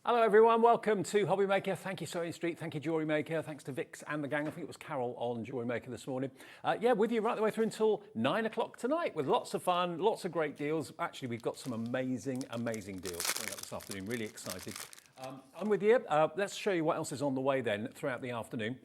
Hello everyone, welcome to HobbyMaker. Thank you Sewing Street, thank you Jewellery Maker, thanks to Vix and the gang. I think it was Carol on Jewellery Maker this morning. Yeah, with you right the way through until 9 o'clock tonight with lots of fun, lots of great deals. Actually, we've got some amazing deals coming up this afternoon, really excited. I'm with you. Let's show you what else is on the way then throughout the afternoon.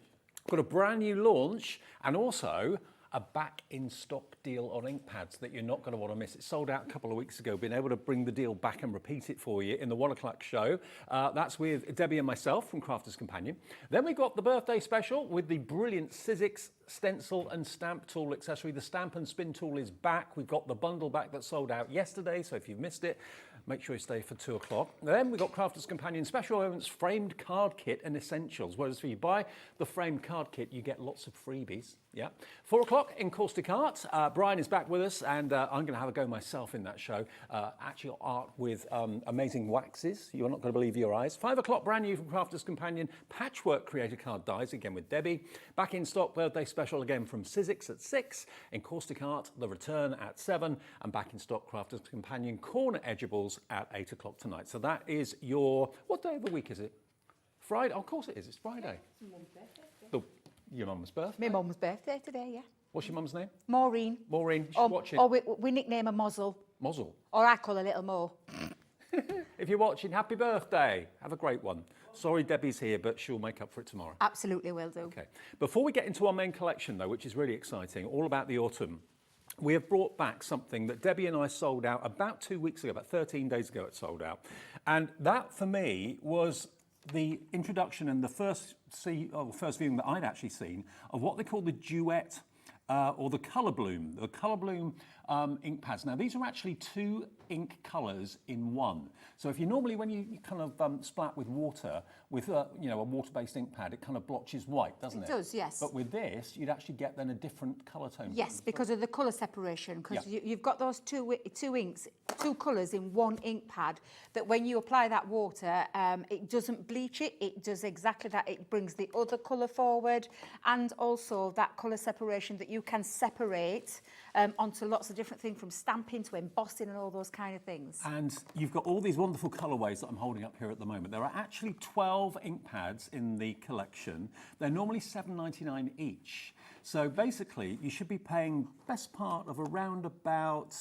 Got a brand new launch and also a back in stock deal on ink pads that you're not going to want to miss. It sold out a couple of weeks ago. Been able to bring the deal back and repeat it for you in the 1 o'clock show. That's with Debbie and myself from Crafter's Companion. Then we've got the birthday special with the brilliant Sizzix stencil and stamp tool accessory. The stamp and spin tool is back. We've got the bundle back that sold out yesterday, so if you've missed it, make sure you stay for 2 o'clock. Then we've got Crafter's Companion Special Events Framed Card Kit and Essentials. Whereas if you buy the framed card kit, you get lots of freebies. Yeah. 4 o'clock, Encaustic Art. Brian is back with us, and I'm going to have a go myself in that show. Actual art with amazing waxes. You're not going to believe your eyes. 5 o'clock, brand new from Crafter's Companion, Patchwork Create-a-Card Dies, again with Debbie. Back in stock, birthday special again from Sizzix at 6. Encaustic Art, The Return at 7. And back in stock, Crafter's Companion, Corner Edgeables at 8 o'clock tonight. So that is your, what day of the week is it? Friday? Oh, of course it is, it's Friday. Your mum's birthday? My mum's birthday today, yeah. What's your mum's name? Maureen. Maureen, she's watching. Or we nickname her Mozzle. Mozzle. Or I call her Little Mo. If you're watching, happy birthday. Have a great one. Sorry Debbie's here, but she'll make up for it tomorrow. Absolutely will do. Okay. Before we get into our main collection, though, which is really exciting, all about the autumn, we have brought back something that Debbie and I sold out about 2 weeks ago, about 13 days ago it sold out. And that, for me, was the introduction and the first viewing that I'd actually seen of what they call the duet or the colour bloom. The colour bloom ink pads. Now these are actually 2 ink colours in one. So if you normally, when you kind of splat with water, with a water-based ink pad, it kind of blotches white, doesn't it? It does, yes. But with this, you'd actually get then a different colour tone. Yes, because of the colour separation, because you've got those two inks, 2 colours in one ink pad, that when you apply that water, it doesn't bleach it, it does exactly that. It brings the other colour forward, and also that colour separation that you can separate onto lots of different things, from stamping to embossing and all those kind of things. And you've got all these wonderful colourways that I'm holding up here at the moment. There are actually 12 ink pads in the collection. They're normally $7.99 each. So basically, you should be paying best part of around about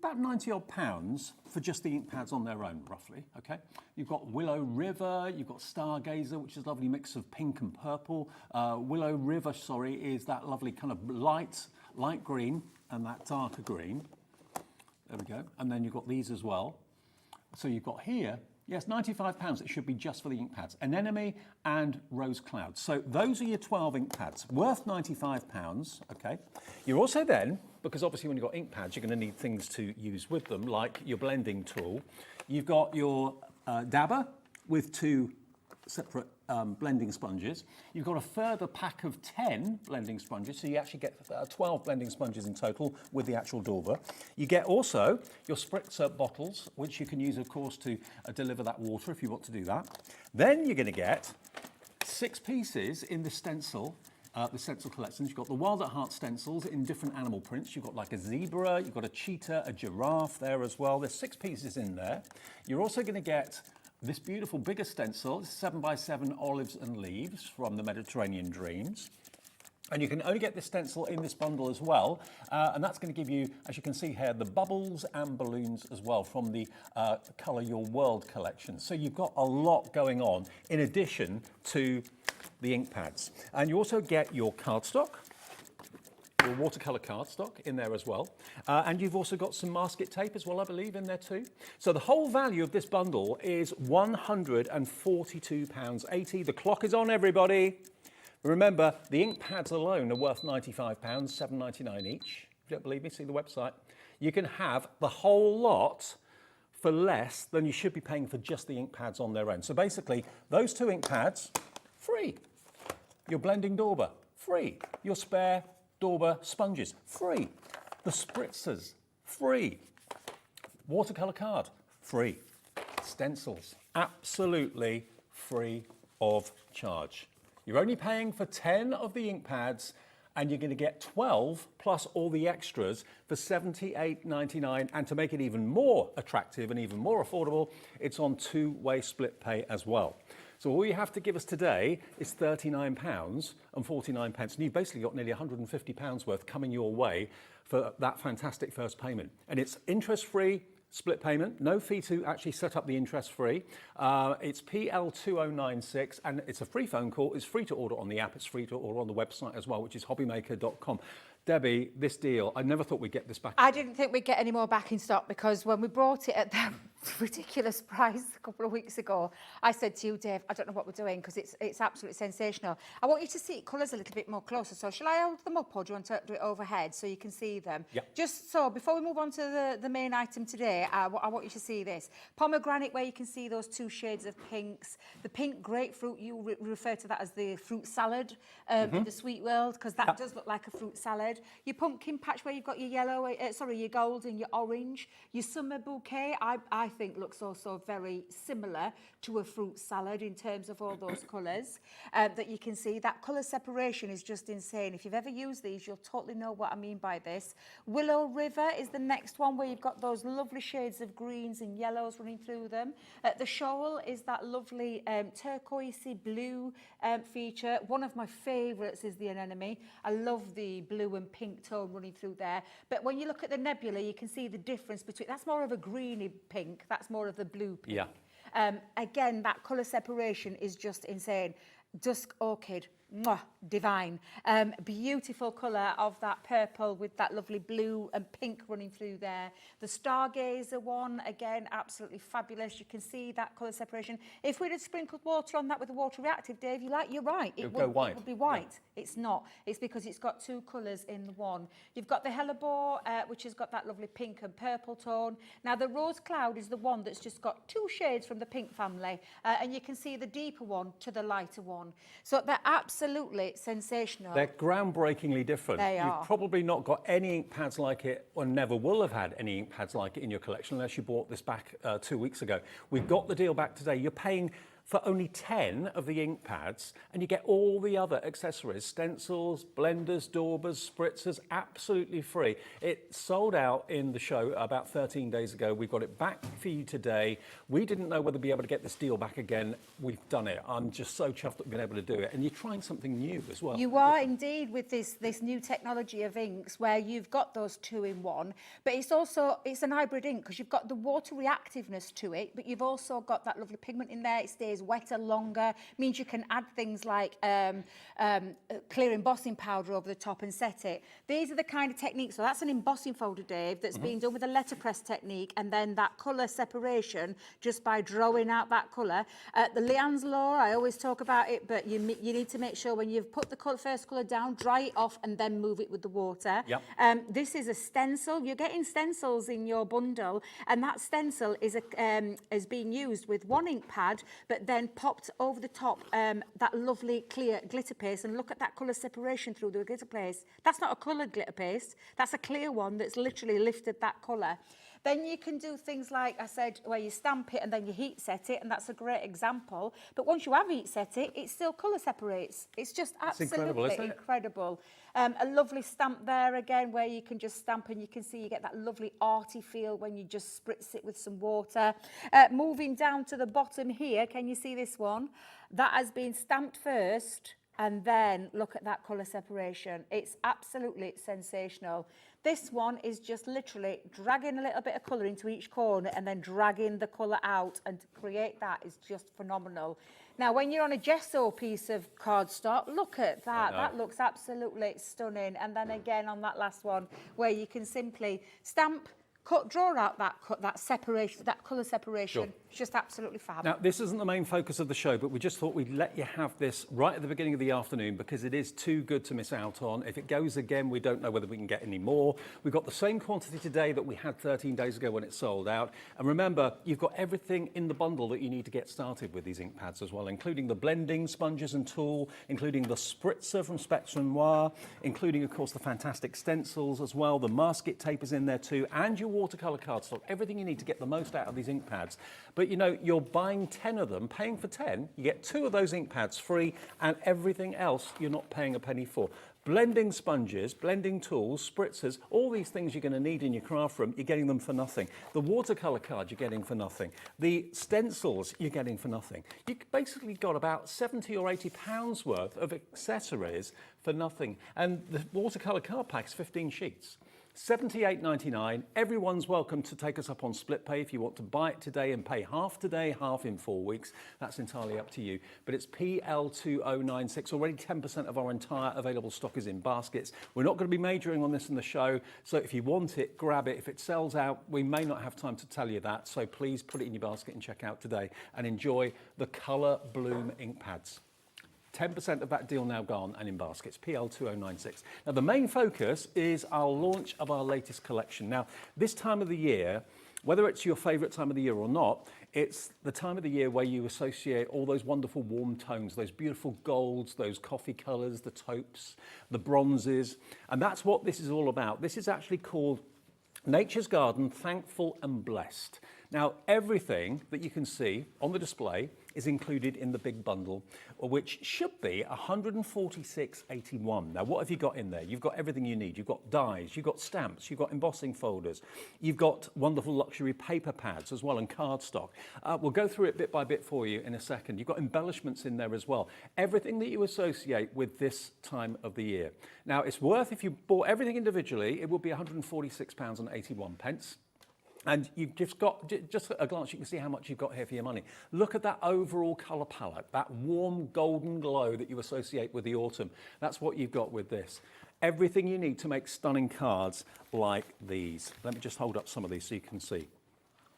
90 odd pounds for just the ink pads on their own, roughly, okay? You've got Willow River, you've got Stargazer, which is a lovely mix of pink and purple. Willow River, is that lovely kind of light green and that darker green. There we go. And then you've got these as well. So you've got here, yes, £95 it should be just for the ink pads. Anemone and Rose Cloud. So those are your 12 ink pads, worth £95, okay? You're also then, because obviously when you've got ink pads, you're going to need things to use with them, like your blending tool. You've got your dabber with 2 separate blending sponges. You've got a further pack of 10 blending sponges, so you actually get 12 blending sponges in total with the actual dauber. You get also your spritzer bottles, which you can use, of course, to deliver that water if you want to do that. Then you're going to get 6 pieces in the stencil collections. You've got the Wild at Heart stencils in different animal prints. You've got like a zebra, you've got a cheetah, a giraffe there as well. There's 6 pieces in there. You're also going to get this beautiful bigger stencil, 7x7 olives and leaves from the Mediterranean Dreams. And you can only get this stencil in this bundle as well. And that's going to give you, as you can see here, the bubbles and balloons as well from the Colour Your World collection. So you've got a lot going on in addition to the ink pads. And you also get your cardstock, your watercolour cardstock in there as well. And you've also got some masket tape as well, I believe, in there too. So the whole value of this bundle is £142.80. The clock is on, everybody. Remember, the ink pads alone are worth £95, $7.99 each. If you don't believe me, see the website. You can have the whole lot for less than you should be paying for just the ink pads on their own. So basically, those 2 ink pads, free. Your blending dauber, free. Your spare dauber sponges, free. The spritzers, free. Watercolour card, free. Stencils, absolutely free of charge. You're only paying for 10 of the ink pads and you're going to get 12 plus all the extras for $78.99. And to make it even more attractive and even more affordable, it's on two-way split pay as well. So all you have to give us today is £39.49, and you've basically got nearly £150 worth coming your way for that fantastic first payment. And it's interest-free split payment, no fee to actually set up the interest-free. It's PL2096, and it's a free phone call. It's free to order on the app. It's free to order on the website as well, which is hobbymaker.com. Debbie, this deal, I never thought we'd get this back. I didn't think we'd get any more back in stock, because when we brought it at that ridiculous price a couple of weeks ago, I said to you, Dave, I don't know what we're doing, because it's absolutely sensational. I want you to see colours a little bit more closer. So shall I hold them up, or do you want to do it overhead so you can see them? Yeah. Just so, before we move on to the main item today, I want you to see this. Pomegranate, where you can see those two shades of pinks. The pink grapefruit, you refer to that as the fruit salad in the sweet world, because that does look like a fruit salad. Your pumpkin patch, where you've got your yellow, your gold and your orange. Your summer bouquet, I think looks also very similar to a fruit salad in terms of all those colours that you can see. That colour separation is just insane. If you've ever used these, you'll totally know what I mean by this. Willow River is the next one, where you've got those lovely shades of greens and yellows running through them. The Shoal is that lovely turquoisey blue feature. One of my favourites is the Anemone. I love the blue and pink tone running through there. But when you look at the Nebula, you can see the difference between, that's more of a greeny pink, that's more of the blue pink. Yeah. Again, that colour separation is just insane. Dusk Orchid, mwah, divine. Beautiful colour of that purple with that lovely blue and pink running through there. The Stargazer one, again, absolutely fabulous. You can see that colour separation. If we'd have sprinkled water on that with a water reactive, Dave, you're right. It would be white. Yeah. It's not. It's because it's got two colours in the one. You've got the Hellebore, which has got that lovely pink and purple tone. Now, the Rose Cloud is the one that's just got two shades from the pink family, and you can see the deeper one to the lighter one. So they're absolutely sensational. They're groundbreakingly different. They are. You've probably not got any ink pads like it, or never will have had any ink pads like it in your collection unless you bought this back 2 weeks ago. We've got the deal back today. You're paying for only 10 of the ink pads, and you get all the other accessories, stencils, blenders, daubers, spritzers, absolutely free. It sold out in the show about 13 days ago. We've got it back for you today. We didn't know whether we'd be able to get this deal back again. We've done it. I'm just so chuffed that we've been able to do it. And you're trying something new as well. You are indeed, with this new technology of inks, where you've got those two in one, but it's an hybrid ink, because you've got the water reactiveness to it, but you've also got that lovely pigment in there. It stays wetter longer, means you can add things like clear embossing powder over the top and set it. These are the kind of techniques. So that's an embossing folder, Dave, that's been done with a letterpress technique, and then that colour separation just by drawing out that colour. The Leanne's Law, I always talk about it, but you need to make sure when you've put the first colour down, dry it off and then move it with the water. Yep. This is a stencil. You're getting stencils in your bundle, and that stencil is being used with one ink pad, but then popped over the top that lovely clear glitter paste, and look at that colour separation through the glitter paste. That's not a coloured glitter paste, that's a clear one that's literally lifted that colour. Then you can do things like I said, where you stamp it and then you heat set it, and that's a great example. But once you have heat set it, it still colour separates. It's just absolutely incredible. A lovely stamp there again, where you can just stamp and you can see you get that lovely arty feel when you just spritz it with some water. Moving down to the bottom here, can you see this one? That has been stamped first, and then look at that colour separation. It's absolutely sensational. This one is just literally dragging a little bit of colour into each corner and then dragging the colour out, and to create that is just phenomenal. Now, when you're on a gesso piece of cardstock, look at that. That looks absolutely stunning. And then again on that last one, where you can simply stamp, draw out that separation, that colour separation. Sure. It's just absolutely fab. Now, this isn't the main focus of the show, but we just thought we'd let you have this right at the beginning of the afternoon, because it is too good to miss out on. If it goes again, we don't know whether we can get any more. We've got the same quantity today that we had 13 days ago when it sold out. And remember, you've got everything in the bundle that you need to get started with these ink pads as well, including the blending sponges and tool, including the spritzer from Spectrum Noir, including, of course, the fantastic stencils as well. The masket tape is in there too, and your watercolour cardstock, everything you need to get the most out of these ink pads. But you know, you're buying 10 of them, paying for 10, you get 2 of those ink pads free, and everything else you're not paying a penny for. Blending sponges, blending tools, spritzers, all these things you're going to need in your craft room, you're getting them for nothing. The watercolour card you're getting for nothing. The stencils you're getting for nothing. You basically got about 70 or 80 pounds worth of accessories for nothing. And the watercolour card pack is 15 sheets. £78.99. Everyone's welcome to take us up on split pay if you want to buy it today and pay half today, half in 4 weeks. That's entirely up to you. But it's PL2096. Already 10% of our entire available stock is in baskets. We're not going to be majoring on this in the show, so if you want it, grab it. If it sells out, we may not have time to tell you that, so please put it in your basket and check out today and enjoy the Colour Bloom ink pads. 10% of that deal now gone and in baskets, PL2096. Now, the main focus is our launch of our latest collection. Now, this time of the year, whether it's your favourite time of the year or not, it's the time of the year where you associate all those wonderful warm tones, those beautiful golds, those coffee colours, the taupes, the bronzes, and that's what this is all about. This is actually called Nature's Garden, Thankful and Blessed. Now, everything that you can see on the display is included in the big bundle, which should be £146.81. Now, what have you got in there? You've got everything you need. You've got dies, you've got stamps, you've got embossing folders, you've got wonderful luxury paper pads as well and cardstock. We'll go through it bit by bit for you in a second. You've got embellishments in there as well. Everything that you associate with this time of the year. Now, it's worth, if you bought everything individually, it would be £146.81. And you've just got, just at a glance, you can see how much you've got here for your money. Look at that overall colour palette, that warm golden glow that you associate with the autumn. That's what you've got with this. Everything you need to make stunning cards like these. Let me just hold up some of these so you can see.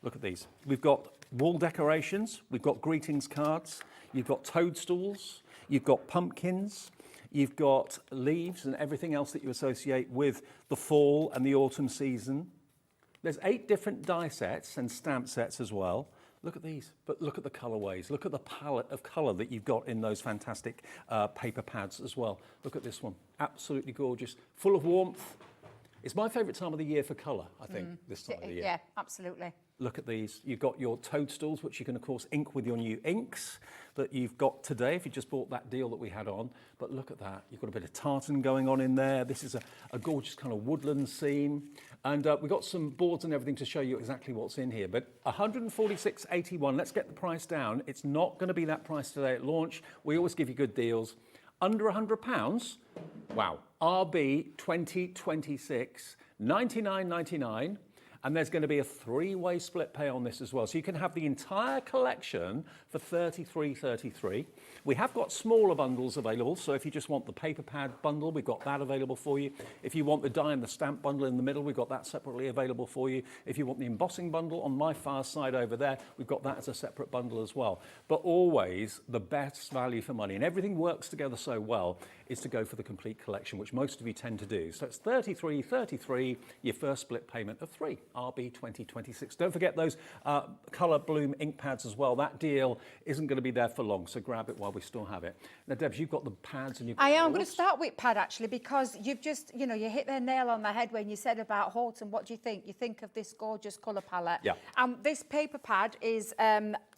Look at these. We've got wall decorations, we've got greetings cards, you've got toadstools, you've got pumpkins, you've got leaves and everything else that you associate with the fall and the autumn season. There's 8 different die sets and stamp sets as well. Look at these, but look at the colorways. Look at the palette of color that you've got in those fantastic paper pads as well. Look at this one, absolutely gorgeous, full of warmth. It's my favorite time of the year for color, I think, this time of the year. Yeah, absolutely. Look at these. You've got your toadstools, which you can, of course, ink with your new inks that you've got today if you just bought that deal that we had on. But look at that. You've got a bit of tartan going on in there. This is a gorgeous kind of woodland scene. And we've got some boards and everything to show you exactly what's in here. But £146.81, let's get the price down. It's not going to be that price today at launch. We always give you good deals. Under £100, wow, RB 2026, £99.99. And there's going to be a 3-way split pay on this as well. So you can have the entire collection for $33.33. We have got smaller bundles available. So if you just want the paper pad bundle, we've got that available for you. If you want the die and the stamp bundle in the middle, we've got that separately available for you. If you want the embossing bundle on my far side over there, we've got that as a separate bundle as well. But always the best value for money, and everything works together so well, is to go for the complete collection, which most of you tend to do. So it's $33.33, your first split payment of 3. RB 2026. Don't forget those Colour Bloom ink pads as well. That deal isn't going to be there for long, so grab it while we still have it. Now, Debs, you've got the pads and you've got I am going to start with pad, actually, because you've just, you hit the nail on the head when you said about autumn. What do you think? You think of this gorgeous colour palette. Yeah. This paper pad is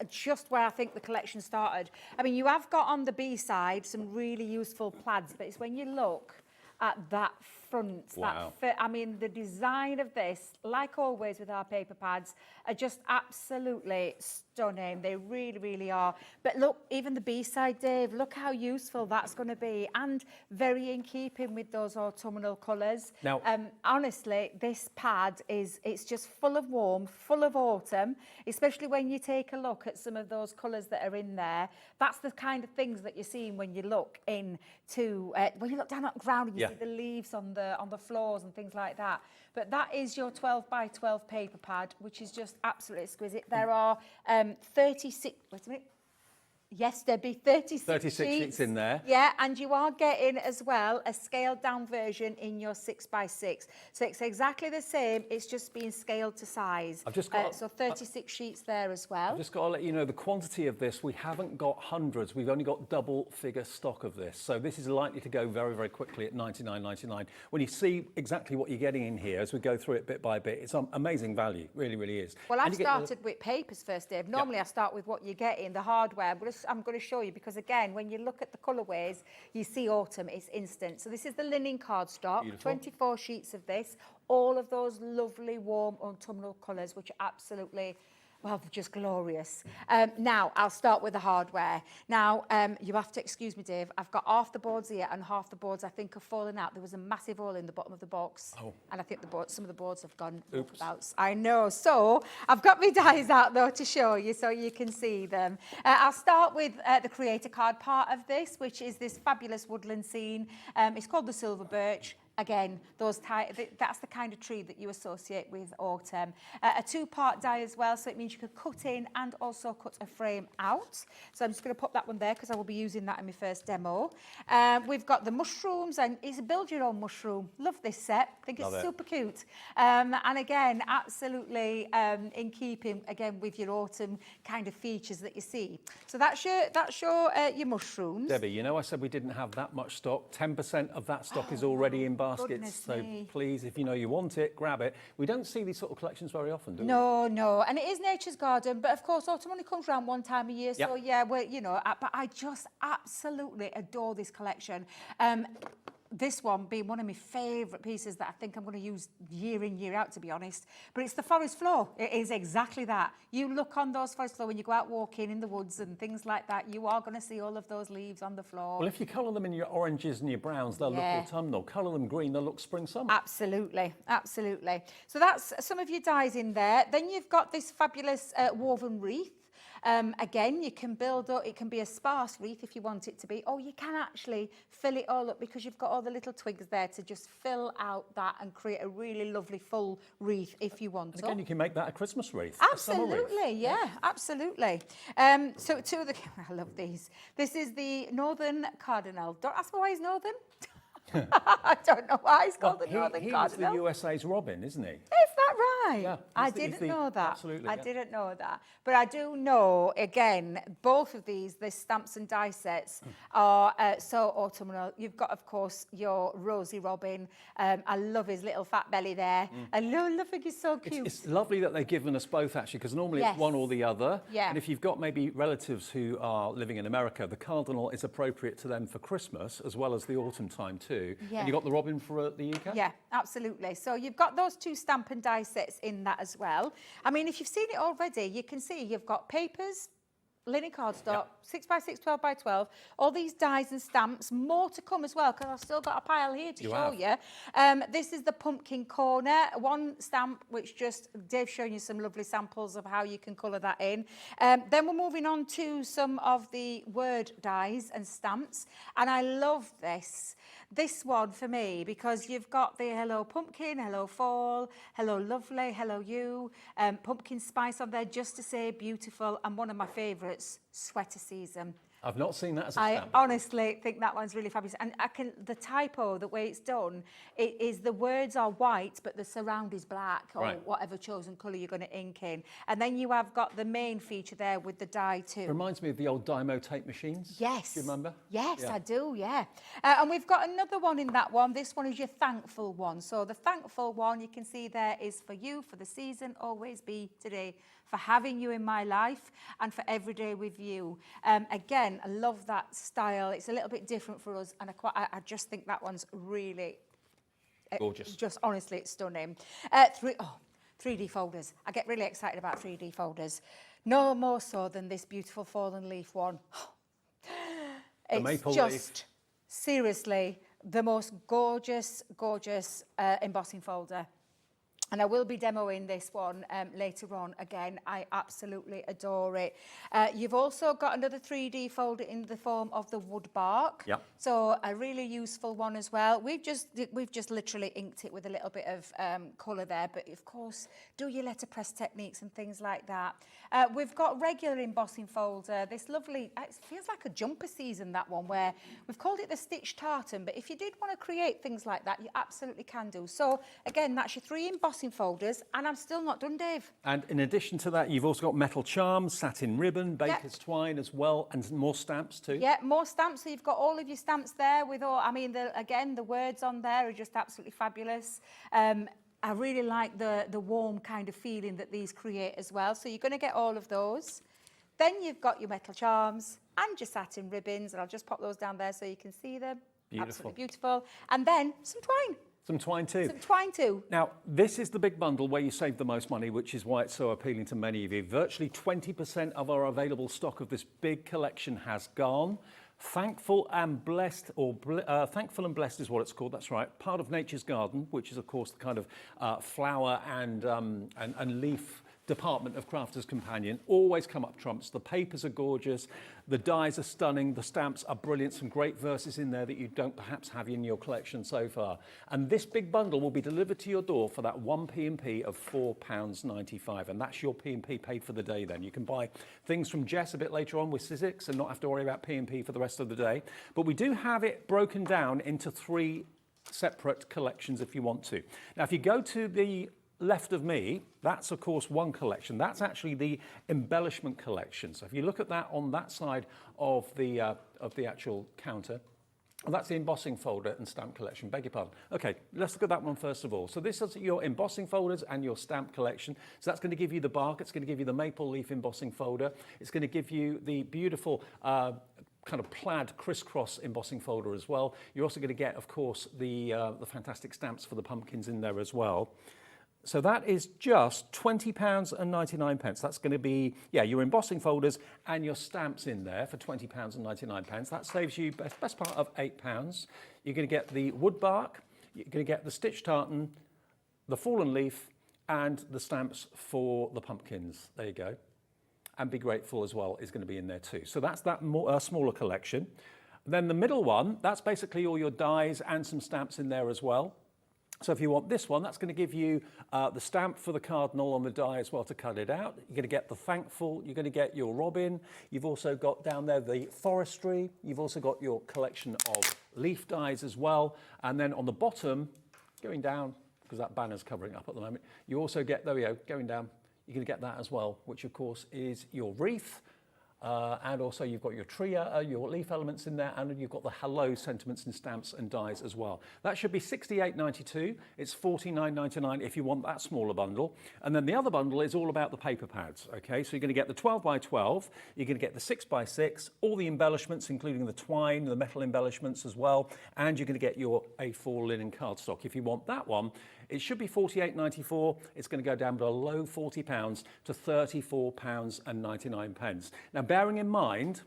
just where I think the collection started. I mean, you have got on the B side some really useful plaids, but it's when you look at that front. Wow. I mean, the design of this, like always with our paper pads, are just absolutely stunning. They really, really are. But look, even the B-side, Dave, look how useful that's going to be, and very in keeping with those autumnal colours. Now, honestly, this pad it's just full of warmth, full of autumn, especially when you take a look at some of those colours that are in there. That's the kind of things that you're seeing when you look into, when you look down at the ground and you see the leaves on the floors and things like that. But that is your 12 by 12 paper pad, which is just absolutely exquisite. There are 36, wait a minute. Yes, there'd be 36 sheets in there. Yeah, and you are getting as well a scaled down version in your 6x6. So it's exactly the same, it's just being scaled to size. I've just got, so 36 sheets there as well. I've just got to let you know the quantity of this, we haven't got hundreds, we've only got double figure stock of this. So this is likely to go very, very quickly at $99.99. When you see exactly what you're getting in here, as we go through it bit by bit, it's amazing value, really, really is. Well, I've started with papers first, Dave. Normally I start with what you're getting, the hardware. I'm going to I'm going to show you, because again, when you look at the colourways, you see autumn, it's instant. So this is the linen cardstock, Beautiful. 24 sheets of this, all of those lovely warm autumnal colours, which are absolutely, well, they're just glorious. Now, I'll start with the hardware. Now, you have to excuse me, Dave. I've got half the boards here and half the boards, I think, have fallen out. There was a massive hole in the bottom of the box. Oh. And I think some of the boards have gone Oops. walkabouts. I know. So, I've got my dies out, though, to show you so you can see them. I'll start with the Create-a-Card part of this, which is this fabulous woodland scene. It's called the Silver Birch. Again, that's the kind of tree that you associate with autumn. A two-part die as well, so it means you could cut in and also cut a frame out. So I'm just going to pop that one there because I will be using that in my first demo. We've got the mushrooms, and it's a build your own mushroom. Love this set. I think it's super cute. And again, absolutely in keeping, again, with your autumn kind of features that you see. So that's your mushrooms. Debbie, you know I said we didn't have that much stock. 10% of that stock is already in baskets. So please, if you know you want it, grab it. We don't see these sort of collections very often, do we? No. And it is nature's garden, but of course, autumn only comes around one time a year. So yeah, we're, but I just absolutely adore this collection. This one being one of my favourite pieces that I think I'm going to use year in, year out, to be honest. But it's the forest floor. It is exactly that. You look on those forest floor when you go out walking in the woods and things like that, you are going to see all of those leaves on the floor. Well, if you colour them in your oranges and your browns, they'll look autumnal. Colour them green, they'll look spring-summer. Absolutely. So that's some of your dies in there. Then you've got this fabulous woven wreath. Again, you can build up, it can be a sparse wreath if you want it to be, or you can actually fill it all up because you've got all the little twigs there to just fill out that and create a really lovely full wreath if you want to. Again, you can make that a Christmas wreath. Absolutely, absolutely. So two of the, I love these. This is the Northern Cardinal. Don't ask me why he's Northern. I don't know why he's called the Northern Cardinal. He's the USA's Robin, isn't he? Is that right? Yeah. I didn't know that. Absolutely. I didn't know that. But I do know, again, both of these stamps and die sets are so autumnal. You've got, of course, your Rosy Robin. I love his little fat belly there. I love it. He's so cute. It's lovely that they've given us both, actually, because normally it's one or the other. Yeah. And if you've got maybe relatives who are living in America, the cardinal is appropriate to them for Christmas as well as the autumn time too. Yeah. And you got the robin for the UK? Yeah, absolutely. So you've got those two stamp and die sets in that as well. I mean, if you've seen it already, you can see you've got papers, linen cardstock, 6x6, 12x12, all these dies and stamps, more to come as well, because I've still got a pile here to show you. This is the pumpkin corner, one stamp, which just, Dave's showing you some lovely samples of how you can colour that in. Then we're moving on to some of the word dies and stamps, and I love this one for me, because you've got the hello pumpkin, hello fall, hello lovely, hello you, pumpkin spice on there just to say beautiful, and one of my favourites, sweater season. I've not seen that as a stamp. I honestly think that one's really fabulous. And the typo, the way it's done, it is the words are white, but the surround is black, or whatever chosen colour you're going to ink in. And then you have got the main feature there with the die too. Reminds me of the old Dymo tape machines. Yes. Do you remember? Yes, I do, yeah. And we've got another one in that one. This one is your thankful one. So the thankful one, you can see there, is for you, for the season, always be today, for having you in my life, and for every day with you. Again, I love that style. It's a little bit different for us, and I just think that one's really gorgeous. Just honestly, it's stunning. 3D folders. I get really excited about 3D folders. No more so than this beautiful fallen leaf one. The maple leaf. Seriously, the most gorgeous embossing folder. And I will be demoing this one later on. Again, I absolutely adore it. You've also got another 3D folder in the form of the wood bark. Yep. So a really useful one as well. We've just literally inked it with a little bit of colour there. But of course, do your letterpress techniques and things like that. We've got regular embossing folder. This lovely, it feels like a jumper season, that one, where we've called it the stitch tartan. But if you did want to create things like that, you absolutely can do. So again, that's your 3 embossing folders, and I'm still not done, Dave. And in addition to that, you've also got metal charms, satin ribbon, baker's twine as well, and more stamps too. Yeah, more stamps. So you've got all of your stamps there with all, I mean, again, the words on there are just absolutely fabulous. I really like the warm kind of feeling that these create as well. So you're going to get all of those. Then you've got your metal charms, and your satin ribbons. And I'll just pop those down there so you can see them. Beautiful. Absolutely beautiful. And then some twine. Some twine too. Some twine too. Now, this is the big bundle where you save the most money, which is why it's so appealing to many of you. Virtually 20% of our available stock of this big collection has gone. Thankful and blessed, thankful and blessed is what it's called. That's right. Part of Nature's Garden, which is of course the kind of flower and leaf department of Crafter's Companion, always come up trumps. The papers are gorgeous, the dies are stunning, the stamps are brilliant, some great verses in there that you don't perhaps have in your collection so far. And this big bundle will be delivered to your door for that one P&P of £4.95, and that's your P&P paid for the day then. You can buy things from Jess a bit later on with Sizzix and not have to worry about P&P for the rest of the day. But we do have it broken down into 3 separate collections if you want to. Now, if you go to the left of me, that's of course one collection. That's actually the embellishment collection. So if you look at that on that side of the actual counter, well, that's the embossing folder and stamp collection. Beg your pardon. Okay, let's look at that one first of all. So this is your embossing folders and your stamp collection. So that's going to give you the bark. It's going to give you the maple leaf embossing folder. It's going to give you the beautiful kind of plaid crisscross embossing folder as well. You're also going to get, of course, the fantastic stamps for the pumpkins in there as well. So that is just £20.99. That's going to be, your embossing folders and your stamps in there for £20.99. That saves you best part of £8. You're going to get the wood bark, you're going to get the stitch tartan, the fallen leaf, and the stamps for the pumpkins. There you go. And Be Grateful as well is going to be in there too. So that's that smaller collection. Then the middle one, that's basically all your dies and some stamps in there as well. So if you want this one, that's going to give you the stamp for the cardinal on the die as well to cut it out. You're going to get the thankful, you're going to get your robin. You've also got down there the forestry. You've also got your collection of leaf dies as well. And then on the bottom, going down, because that banner's covering up at the moment, you also get, there we go, going down, you're going to get that as well, which of course is your wreath. And also you've got your tree, your leaf elements in there, and you've got the hello sentiments and stamps and dies as well. That should be £68.92. It's £49.99 if you want that smaller bundle. And then the other bundle is all about the paper pads, okay? So you're going to get the 12x12, you're going to get the 6x6, all the embellishments, including the twine, the metal embellishments as well, and you're going to get your A4 linen cardstock. If you want that one, it should be £48.94. It's going to go down below £40 to £34.99. Now, bearing in mind,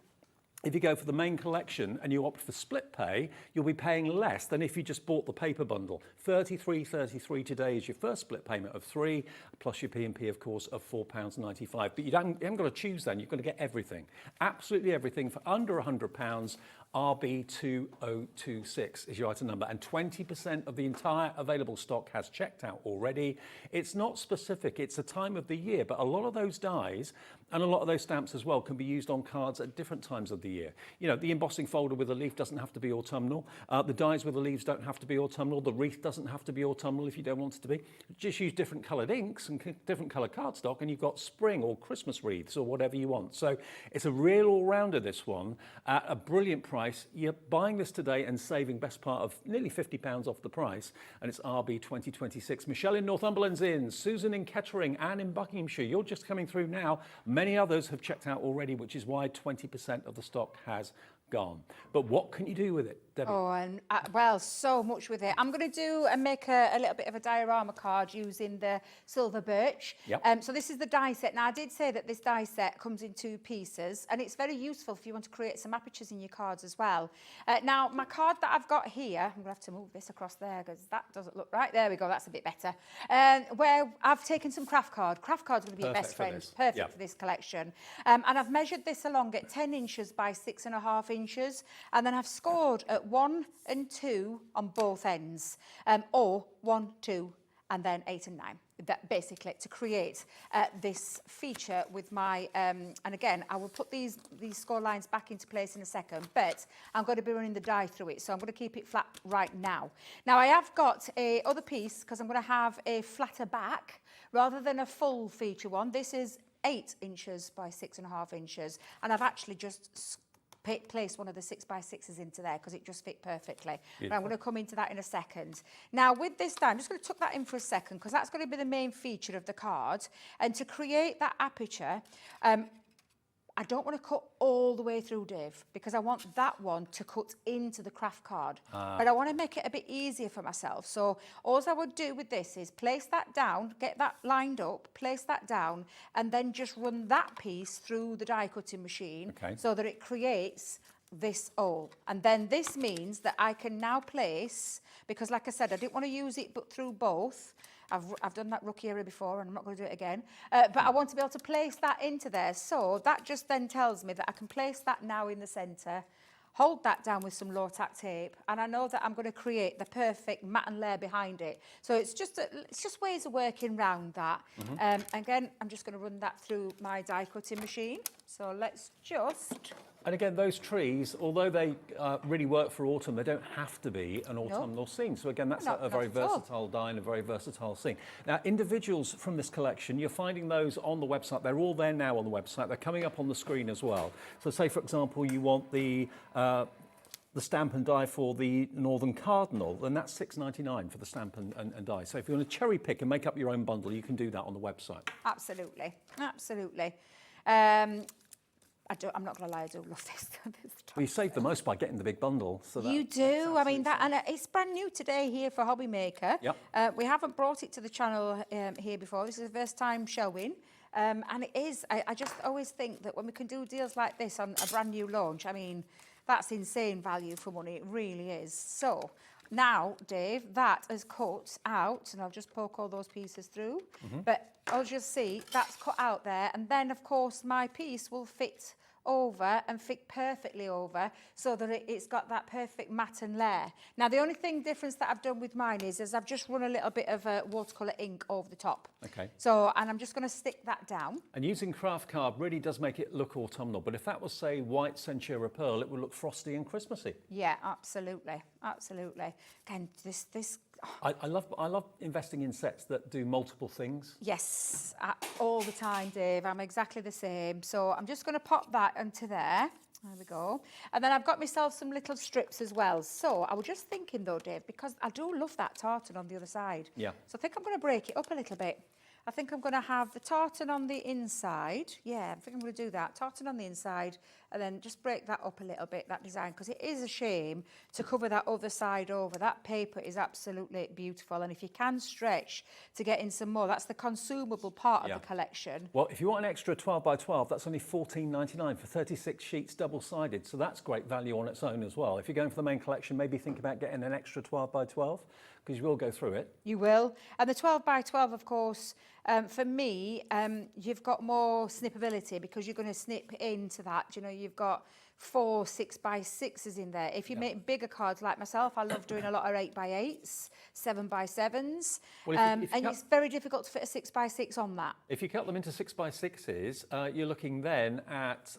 if you go for the main collection and you opt for split pay, you'll be paying less than if you just bought the paper bundle. $33.33 today is your first split payment of £3, plus your P&P, of course, of £4.95. But you haven't got to choose then. You've got to get everything. Absolutely everything for under £100. RB2026 is your item number, and 20% of the entire available stock has checked out already. It's not specific, it's a time of the year, but a lot of those dies and a lot of those stamps as well can be used on cards at different times of the year. You know, the embossing folder with a leaf doesn't have to be autumnal. The dies with the leaves don't have to be autumnal. The wreath doesn't have to be autumnal if you don't want it to be. Just use different coloured inks and different coloured cardstock, and you've got spring or Christmas wreaths or whatever you want. So it's a real all-rounder, this one, at a brilliant price. You're buying this today and saving best part of nearly £50 off the price, and it's RB2026. Michelle in Northumberland's in, Susan in Kettering, Anne in Buckinghamshire. You're just coming through now. Many others have checked out already, which is why 20% of the stock has gone. But what can you do with it, Debbie? Oh, and well, so much with it. I'm going to do and make a little bit of a diorama card using the silver birch. Yep. So this is the die set. Now, I did say that this die set comes in 2 pieces, and it's very useful if you want to create some apertures in your cards as well. Now, my card that I've got here, I'm going to have to move this across there because that doesn't look right. There we go, that's a bit better. Where I've taken some craft card. Craft card's going to be your best friend. Perfect for this collection. And I've measured this along at 10 inches by 6.5 inches, and then I've scored at 1 and 2 on both ends, or 1, 2, and then 8 and 9. That basically to create this feature with my, and again, I will put these score lines back into place in a second, but I'm going to be running the die through it, so I'm going to keep it flat right now. Now, I have got a other piece because I'm going to have a flatter back rather than a full feature one. This is 8 inches by 6.5 inches, and I've actually just place one of the 6x6s into there because it just fit perfectly. But I'm going to come into that in a second. Now, with this die, I'm just going to tuck that in for a second because that's going to be the main feature of the card. And to create that aperture, I don't want to cut all the way through, Dave, because I want that one to cut into the craft card. But I want to make it a bit easier for myself. So all I would do with this is place that down, get that lined up, place that down, and then just run that piece through the die cutting machine so that it creates this O. And then this means that I can now place, because like I said, I didn't want to use it but through both. I've done that rookie error before and I'm not going to do it again. But I want to be able to place that into there. So that just then tells me that I can place that now in the centre, hold that down with some low tack tape, and I know that I'm going to create the perfect mat and layer behind it. So it's just ways of working around that. Again, I'm just going to run that through my die cutting machine. So let's just... And again, those trees, although they really work for autumn, they don't have to be an autumnal scene. So again, that's a very versatile die and a very versatile scene. Now, individuals from this collection, you're finding those on the website. They're all there now on the website. They're coming up on the screen as well. So say, for example, you want the stamp and die for the Northern Cardinal, then that's $6.99 for the stamp and die. So if you want to cherry pick and make up your own bundle, you can do that on the website. Absolutely, absolutely. I'm not going to lie, I do love this. Well, you save the most by getting the big bundle. So you do. I mean, and it's brand new today here for HobbyMaker. Yep. We haven't brought it to the channel here before. This is the first time showing. And it is, I just always think that when we can do deals like this on a brand new launch, I mean, that's insane value for money. It really is. So now, Dave, that is cut out, and I'll just poke all those pieces through. But I'll just see that's cut out there. And then, of course, my piece will fit over and fit perfectly over so that it's got that perfect matte and layer. Now, the only difference that I've done with mine is I've just run a little bit of watercolour ink over the top. Okay. So, and I'm just going to stick that down. And using craft card really does make it look autumnal, but if that was, say, white Centura Pearl, it would look frosty and Christmassy. Yeah, absolutely, absolutely. Again, this I love investing in sets that do multiple things. Yes, all the time, Dave. I'm exactly the same. So I'm just going to pop that into there. There we go. And then I've got myself some little strips as well. So I was just thinking though, Dave, because I do love that tartan on the other side. Yeah. So I think I'm going to break it up a little bit. I think I'm going to have the tartan on the inside. Yeah, I think I'm going to do that. Tartan on the inside, and then just break that up a little bit, that design, because it is a shame to cover that other side over. That paper is absolutely beautiful, and if you can stretch to get in some more, that's the consumable part of the collection. Well, if you want an extra 12 by 12, that's only $14.99 for 36 sheets double-sided, so that's great value on its own as well. If you're going for the main collection, maybe think about getting an extra 12 by 12, because you will go through it. You will. And the 12 by 12, of course, for me, you've got more snippability because you're going to snip into that. You know, you've got 4 6x6s in there. If you make bigger cards like myself, I love doing a lot of 8x8s, 7x7s. Well, and it's very difficult to fit a 6x6 on that. If you cut them into 6x6s, you're looking then at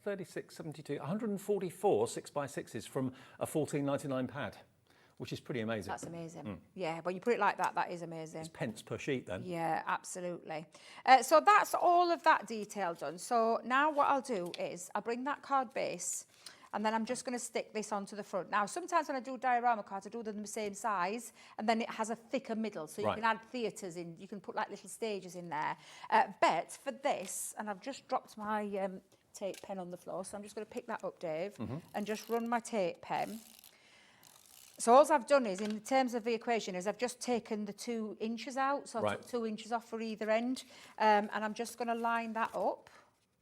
36, 72, 144 6x6s from a $14.99 pad, which is pretty amazing. That's amazing. Yeah, when you put it like that, that is amazing. It's pence per sheet then. Yeah, absolutely. So that's all of that detail done. So now what I'll do is I'll bring that card base and then I'm just going to stick this onto the front. Now, sometimes when I do diorama cards, I do them the same size and then it has a thicker middle. So you can add theatres in, you can put like little stages in there. But for this, and I've just dropped my tape pen on the floor, so I'm just going to pick that up, Dave, and just run my tape pen. So all I've done is, in terms of the equation, is I've just taken the 2 inches out, so I took 2 inches off for either end, and I'm just going to line that up.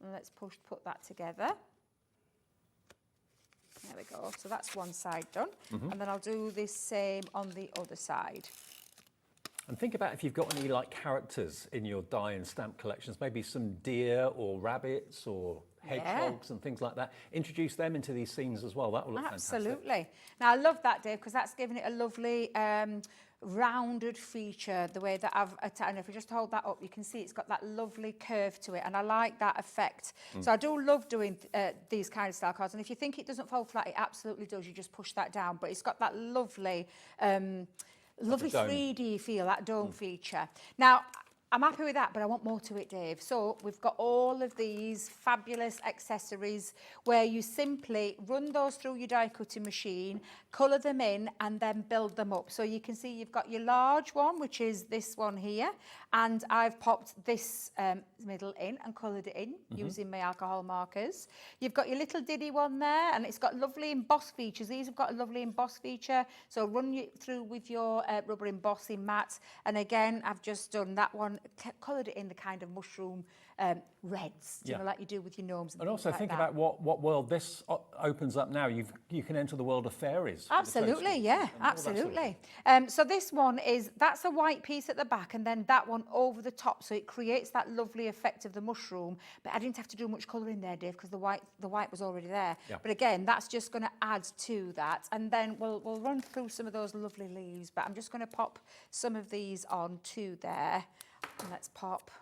And let's put that together. There we go. So that's one side done, and then I'll do the same on the other side. And think about if you've got any like characters in your die and stamp collections, maybe some deer or rabbits or hedgehogs and things like that. Introduce them into these scenes as well. That will look fantastic. Absolutely. Now, I love that, Dave, because that's giving it a lovely rounded feature, the way that and if we just hold that up, you can see it's got that lovely curve to it, and I like that effect. So I do love doing these kind of style cards, and if you think it doesn't fold flat, it absolutely does. You just push that down, but it's got that lovely... lovely 3D feel, that dome feature. Now, I'm happy with that, but I want more to it, Dave. So we've got all of these fabulous accessories where you simply run those through your die cutting machine, colour them in and then build them up. So you can see you've got your large one, which is this one here, and I've popped this middle in and coloured it in using my alcohol markers. You've got your little diddy one there, and it's got lovely emboss features. These have got a lovely emboss feature, so run it through with your rubber embossing mat. And again, I've just done that one, coloured it in the kind of mushroom reds, you know, like you do with your gnomes. And also think about what world this opens up now. You can enter the world of fairies. Absolutely, yeah, absolutely. So this one that's a white piece at the back and then that one over the top, so it creates that lovely effect of the mushroom. But I didn't have to do much colour in there, Dave, because the white was already there. Yeah. But again, that's just going to add to that, and then we'll run through some of those lovely leaves. But I'm just going to pop some of these on to there. And let's pop.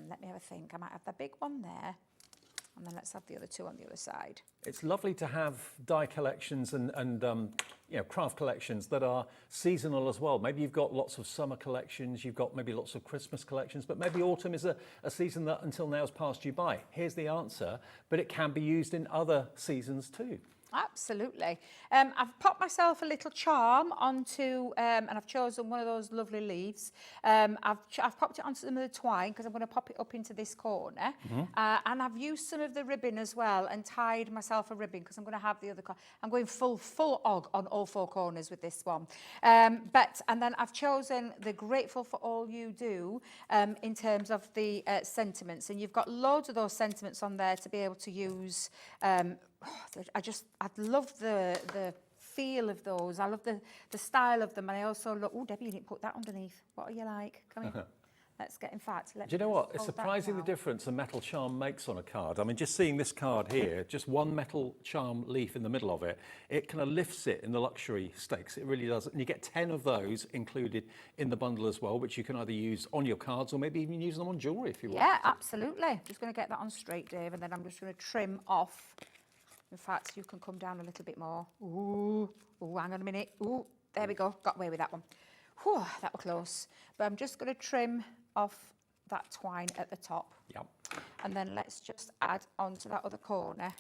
Let me have a think. I might have the big one there. And then let's have the other two on the other side. It's lovely to have die collections and you know, craft collections that are seasonal as well. Maybe you've got lots of summer collections, you've got maybe lots of Christmas collections, but maybe autumn is a season that until now has passed you by. Here's the answer, but it can be used in other seasons too. Absolutely. I've popped myself a little charm onto, and I've chosen one of those lovely leaves. I've popped it onto some of the twine because I'm going to pop it up into this corner. And I've used some of the ribbon as well and tied myself a ribbon because I'm going to have the other, I'm going full og on all four corners with this one. And then I've chosen the Grateful for All You Do in terms of the sentiments. And you've got loads of those sentiments on there to be able to use. I love the feel of those. I love the style of them. And I also look, oh, Debbie, you didn't put that underneath. What are you like? Come in. Let's get, in fact, let's. Do you know what? It's surprising the difference a metal charm makes on a card. I mean, just seeing this card here, just one metal charm leaf in the middle of it, it kind of lifts it in the luxury stakes. It really does. And you get 10 of those included in the bundle as well, which you can either use on your cards or maybe even use them on jewellery if you want. Yeah, absolutely. Just going to get that on straight, Dave, and then I'm just going to trim off. In fact, you can come down a little bit more. Ooh, hang on a minute. Ooh, there we go. Got away with that one. Whew, that was close. But I'm just going to trim off that twine at the top. Yep. And then let's just add onto that other corner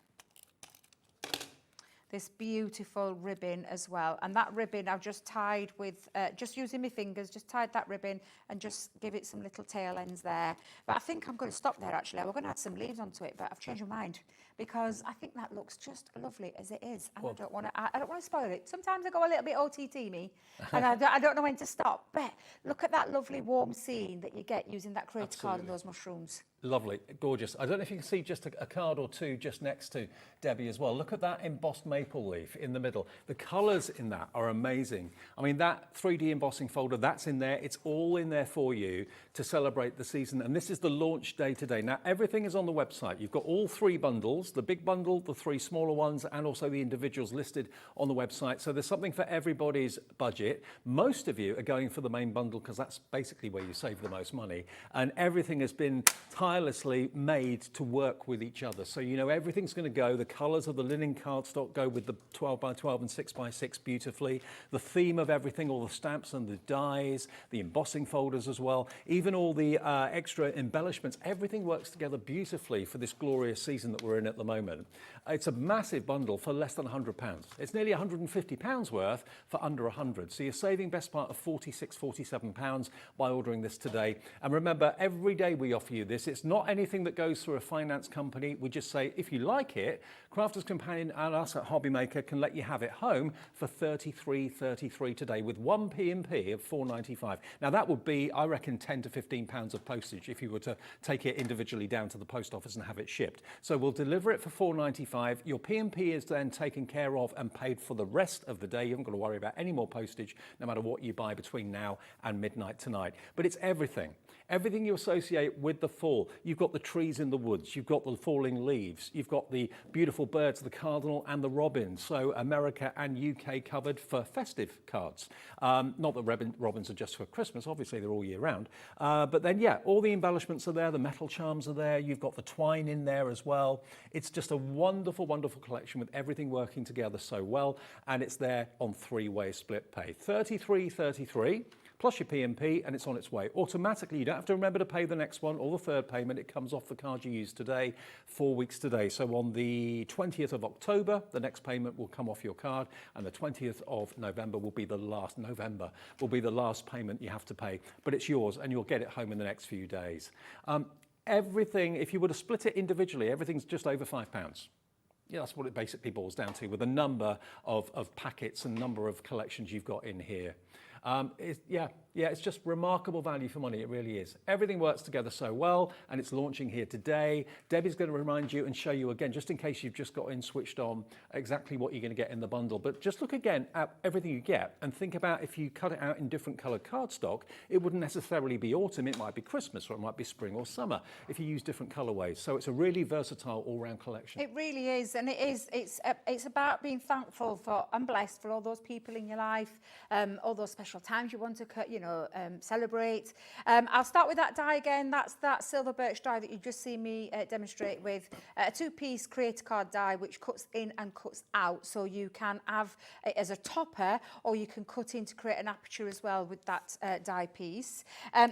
this beautiful ribbon as well. And that ribbon I've just tied with, just using my fingers, just tied that ribbon and just give it some little tail ends there. But I think I'm going to stop there actually. We're going to add some leaves onto it, but I've changed my mind because I think that looks just lovely as it is. And well, I don't want to spoil it. Sometimes I go a little bit OTT me and I don't know when to stop. But look at that lovely warm scene that you get using that Create-a-Card and those mushrooms. Lovely, gorgeous. I don't know if you can see just a card or two just next to Debbie as well. Look at that embossed maple leaf in the middle. The colours in that are amazing. I mean, that 3D embossing folder, that's in there. It's all in there for you to celebrate the season. And this is the launch day today. Now, everything is on the website. You've got all three bundles, the big bundle, the three smaller ones, and also the individuals listed on the website. So there's something for everybody's budget. Most of you are going for the main bundle because that's basically where you save the most money. And everything has been tirelessly made to work with each other. So you know everything's going to go. The colours of the linen cardstock go with the 12 by 12 and 6 by 6 beautifully. The theme of everything, all the stamps and the dies, the embossing folders as well, even all the extra embellishments, everything works together beautifully for this glorious season that we're in at the moment. It's a massive bundle for less than £100. It's nearly £150 worth for under 100. So you're saving best part of £46, £47 by ordering this today. And remember, every day we offer you this. It's not anything that goes through a finance company. We just say, if you like it, Crafters Companion and us at HobbyMaker can let you have it home for $33.33 today with one P&P of $4.95. Now that would be, I reckon, £10 to £15 of postage if you were to take it individually down to the post office and have it shipped. So we'll deliver it for $4.95. Your P&P is then taken care of and paid for the rest of the day. You haven't got to worry about any more postage, no matter what you buy between now and midnight tonight. But it's everything. Everything you associate with the fall. You've got the trees in the woods, you've got the falling leaves, you've got the beautiful birds, the cardinal and the robin. So America and UK covered for festive cards. Not that robins are just for Christmas, obviously they're all year round. But then, yeah, all the embellishments are there, the metal charms are there, you've got the twine in there as well. It's just a wonderful, wonderful collection with everything working together so well. And it's there on three-way split pay. $33.33. plus your P&P, and it's on its way. Automatically, you don't have to remember to pay the next one or the third payment. It comes off the card you use today, 4 weeks today. So on the 20th of October, the next payment will come off your card, and the 20th of November will be the last payment you have to pay. But it's yours, and you'll get it home in the next few days. Everything, if you were to split it individually, everything's just over £5. Yeah, that's what it basically boils down to, with a number of packets and number of collections you've got in here. It's just remarkable value for money. It really is. Everything works together so well, and it's launching here today. Debbie's going to remind you and show you again, just in case you've just got in switched on, exactly what you're going to get in the bundle. But just look again at everything you get and think about if you cut it out in different coloured cardstock, it wouldn't necessarily be autumn. It might be Christmas, or it might be spring or summer if you use different colourways. So it's a really versatile all-round collection. It really is, and it's about being thankful for and blessed for all those people in your life, all those special times you want to celebrate. I'll start with that die again. That's that silver birch die that you just see me demonstrate with a 2-piece Create-a-Card die, which cuts in and cuts out, so you can have it as a topper, or you can cut in to create an aperture as well with that die piece.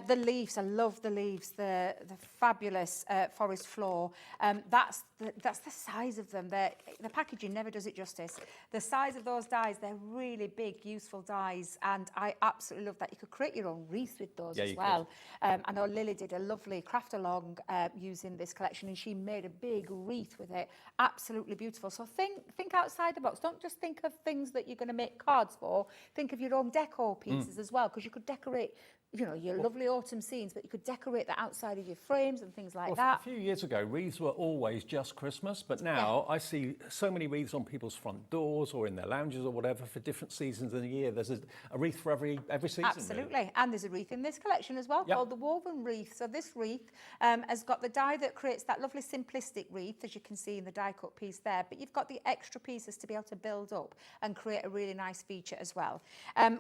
The leaves, I love the leaves, the fabulous forest floor. That's the size of them. The packaging never does it justice. The size of those dies, they're really big, useful dies, and I absolutely love that. You could create your own wreath with those as well. I know Lily did a lovely craft along using this collection, and she made a big wreath with it. Absolutely beautiful. So think outside the box. Don't just think of things that you're going to make cards for. Think of your own decor pieces as well, because you could decorate your lovely autumn scenes, but you could decorate the outside of your frames and things like that. A few years ago, wreaths were always just Christmas, but now I see so many wreaths on people's front doors or in their lounges or whatever for different seasons in the year. There's a wreath for every season. Absolutely, really. And there's a wreath in this collection as well called the woven wreath. So this wreath has got the die that creates that lovely simplistic wreath, as you can see in the die cut piece there, but you've got the extra pieces to be able to build up and create a really nice feature as well.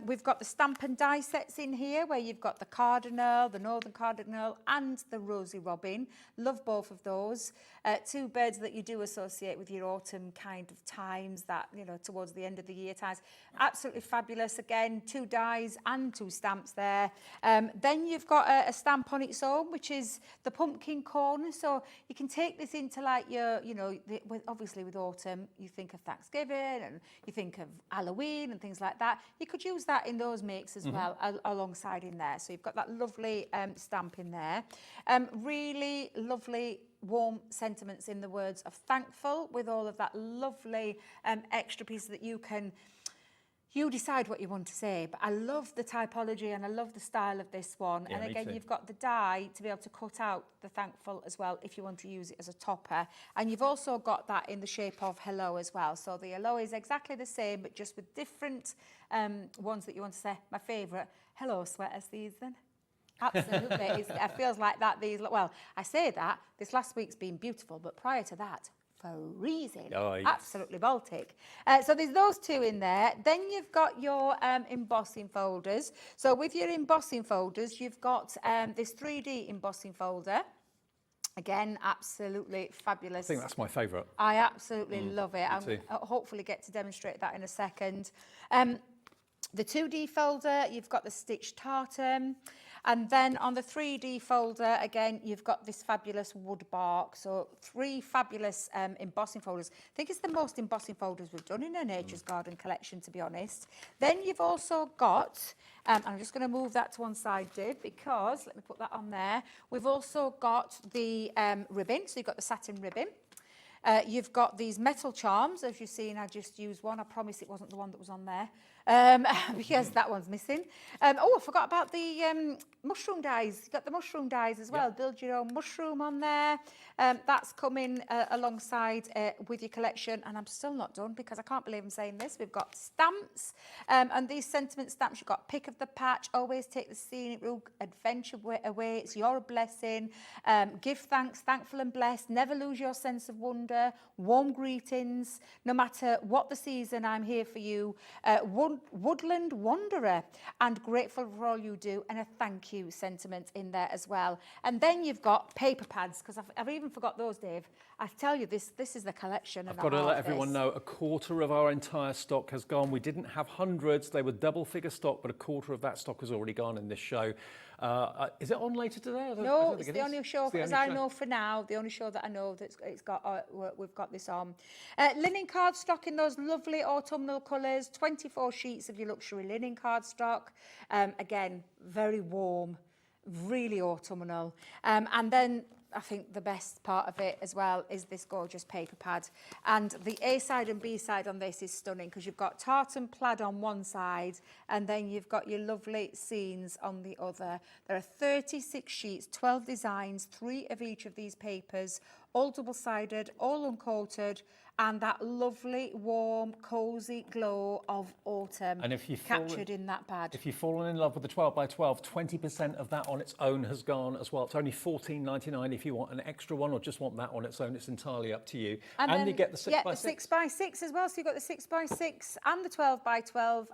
We've got the stamp and die sets in here, where you've got the cardinal, the northern cardinal, and the rosy robin. Love both of those. 2 birds that you do associate with your autumn kind of times, that, towards the end of the year times. Absolutely fabulous. Again, 2 dies and 2 stamps there. Then you've got a stamp on its own, which is the pumpkin corner. So you can take this into like obviously with autumn, you think of Thanksgiving and you think of Halloween and things like that. You could use that in those makes as well, alongside in there. So you've got that lovely stamp in there. Really lovely warm sentiments in the words of thankful, with all of that lovely extra pieces that you decide what you want to say. But I love the typology and I love the style of this one. Yeah, and again, too. You've got the die to be able to cut out the thankful as well if you want to use it as a topper. And you've also got that in the shape of hello as well. So the hello is exactly the same, but just with different ones that you want to say. My favourite, hello sweaters, these then. Absolutely. It feels like that. I say that this last week's been beautiful, but prior to that, freezing. Oh, yes. Absolutely Baltic. So there's those 2 in there. Then you've got your embossing folders. So with your embossing folders, you've got this 3D embossing folder. Again, absolutely fabulous. I think that's my favourite. I absolutely love it. I'll hopefully get to demonstrate that in a second. The 2D folder, you've got the stitched tartan. And then on the 3D folder, again, you've got this fabulous wood bark. So 3 fabulous embossing folders. I think it's the most embossing folders we've done in a Nature's Garden collection, to be honest. Then you've also got, I'm just going to move that to one side, Dave, because, let me put that on there. We've also got the ribbon. So you've got the satin ribbon. You've got these metal charms. As you've seen, I just used one. I promise it wasn't the one that was on there, because that one's missing. I forgot about the mushroom dies. You've got the mushroom dies as well. Build your own mushroom on there. That's coming alongside with your collection. And I'm still not done, because I can't believe I'm saying this. We've got stamps. And these sentiment stamps, you've got pick of the patch, always take the scenic route, adventure away. It's your blessing. Give thanks, thankful and blessed. Never lose your sense of wonder. Warm greetings. No matter what the season, I'm here for you. woodland wanderer, and grateful for all you do, and a thank you sentiment in there as well. And then you've got paper pads, because I've even forgot those, Dave. I tell you, this is the collection. I've got to let everyone know, a quarter of our entire stock has gone. We didn't have hundreds, they were double figure stock, but a quarter of that stock has already gone in this show. Is it on later today? No, it's the only show, as I know for now, the only show that I know that we've got this on. Linen card stock in those lovely autumnal colours, 24 sheets of your luxury linen card stock. Again, very warm, really autumnal. And then I think the best part of it as well is this gorgeous paper pad. And the A side and B side on this is stunning, because you've got tartan plaid on one side and then you've got your lovely scenes on the other. There are 36 sheets, 12 designs, 3 of each of these papers, all double-sided, all uncoated, and that lovely, warm, cosy glow of autumn and if you've captured in that pad. If you've fallen in love with the 12 by 12, 20% of that on its own has gone as well. It's only $14.99 if you want an extra one or just want that on its own. It's entirely up to you. And then you get the 6 by 6. 6 by 6 as well. So you've got the 6 by 6 and the 12 by 12.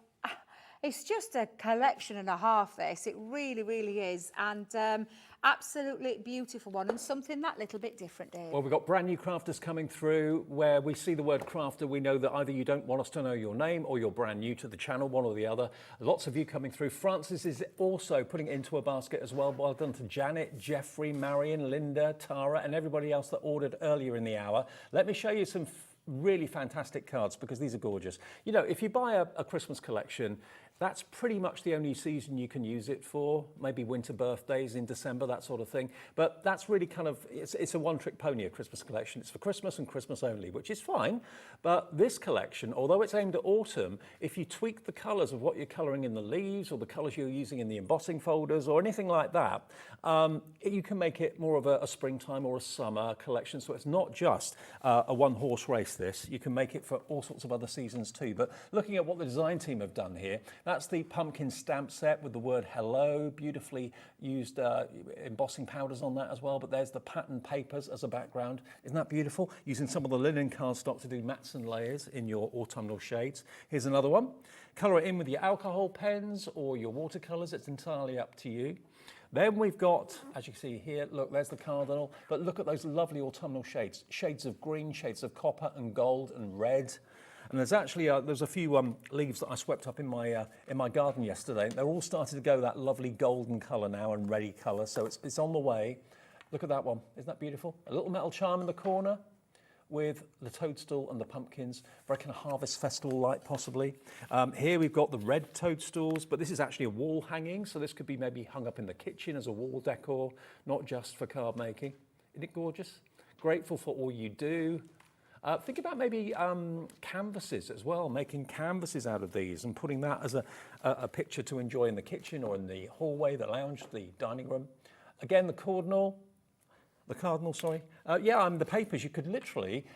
It's just a collection and a half, this. It really, really is. And absolutely beautiful one, and something that little bit different, Dave. Well, we've got brand new crafters coming through. Where we see the word crafter, we know that either you don't want us to know your name or you're brand new to the channel, one or the other. Lots of you coming through. Francis is also putting it into a basket as well. Well done to Janet, Jeffrey, Marion, Linda, Tara, and everybody else that ordered earlier in the hour. Let me show you some really fantastic cards, because these are gorgeous. You know, if you buy a Christmas collection, that's pretty much the only season you can use it for, maybe winter birthdays in December, that sort of thing. But that's really kind of, it's a one-trick pony, a Christmas collection. It's for Christmas and Christmas only, which is fine. But this collection, although it's aimed at autumn, if you tweak the colours of what you're colouring in the leaves or the colours you're using in the embossing folders or anything like that, you can make it more of a springtime or a summer collection. So it's not just a one-horse race, this. You can make it for all sorts of other seasons too. But looking at what the design team have done here, that's the pumpkin stamp set with the word hello, beautifully used embossing powders on that as well. But there's the pattern papers as a background. Isn't that beautiful? Using some of the linen cardstock to do mats and layers in your autumnal shades. Here's another one. Colour it in with your alcohol pens or your watercolours. It's entirely up to you. Then we've got, as you can see here, look, there's the cardinal, but look at those lovely autumnal shades. Shades of green, shades of copper and gold and red. And there's actually there's a few leaves that I swept up in my garden yesterday. They're all starting to go that lovely golden colour now and reddy colour. So it's on the way. Look at that one. Isn't that beautiful? A little metal charm in the corner with the toadstool and the pumpkins. Very kind of harvest festival light possibly. Here we've got the red toadstools, but this is actually a wall hanging. So this could be maybe hung up in the kitchen as a wall decor, not just for card making. Isn't it gorgeous? Grateful for all you do. Think about maybe canvases as well, making canvases out of these and putting that as a picture to enjoy in the kitchen or in the hallway, the lounge, the dining room. Again, the cardinal, sorry. The papers, you could literally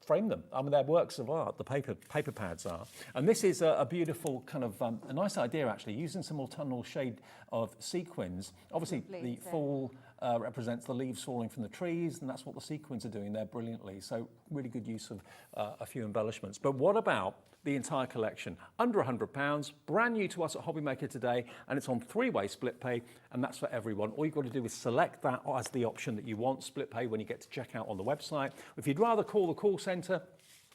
frame them. I mean, they're works of art, the paper pads are. And this is a beautiful kind of, a nice idea actually, using some autumnal shade of sequins. Obviously, the fall represents the leaves falling from the trees, and that's what the sequins are doing there brilliantly. So really good use of a few embellishments. But what about the entire collection? Under £100, brand new to us at HobbyMaker today, and it's on 3-way split pay, and that's for everyone. All you've got to do is select that as the option that you want, split pay, when you get to checkout on the website. If you'd rather call the call centre,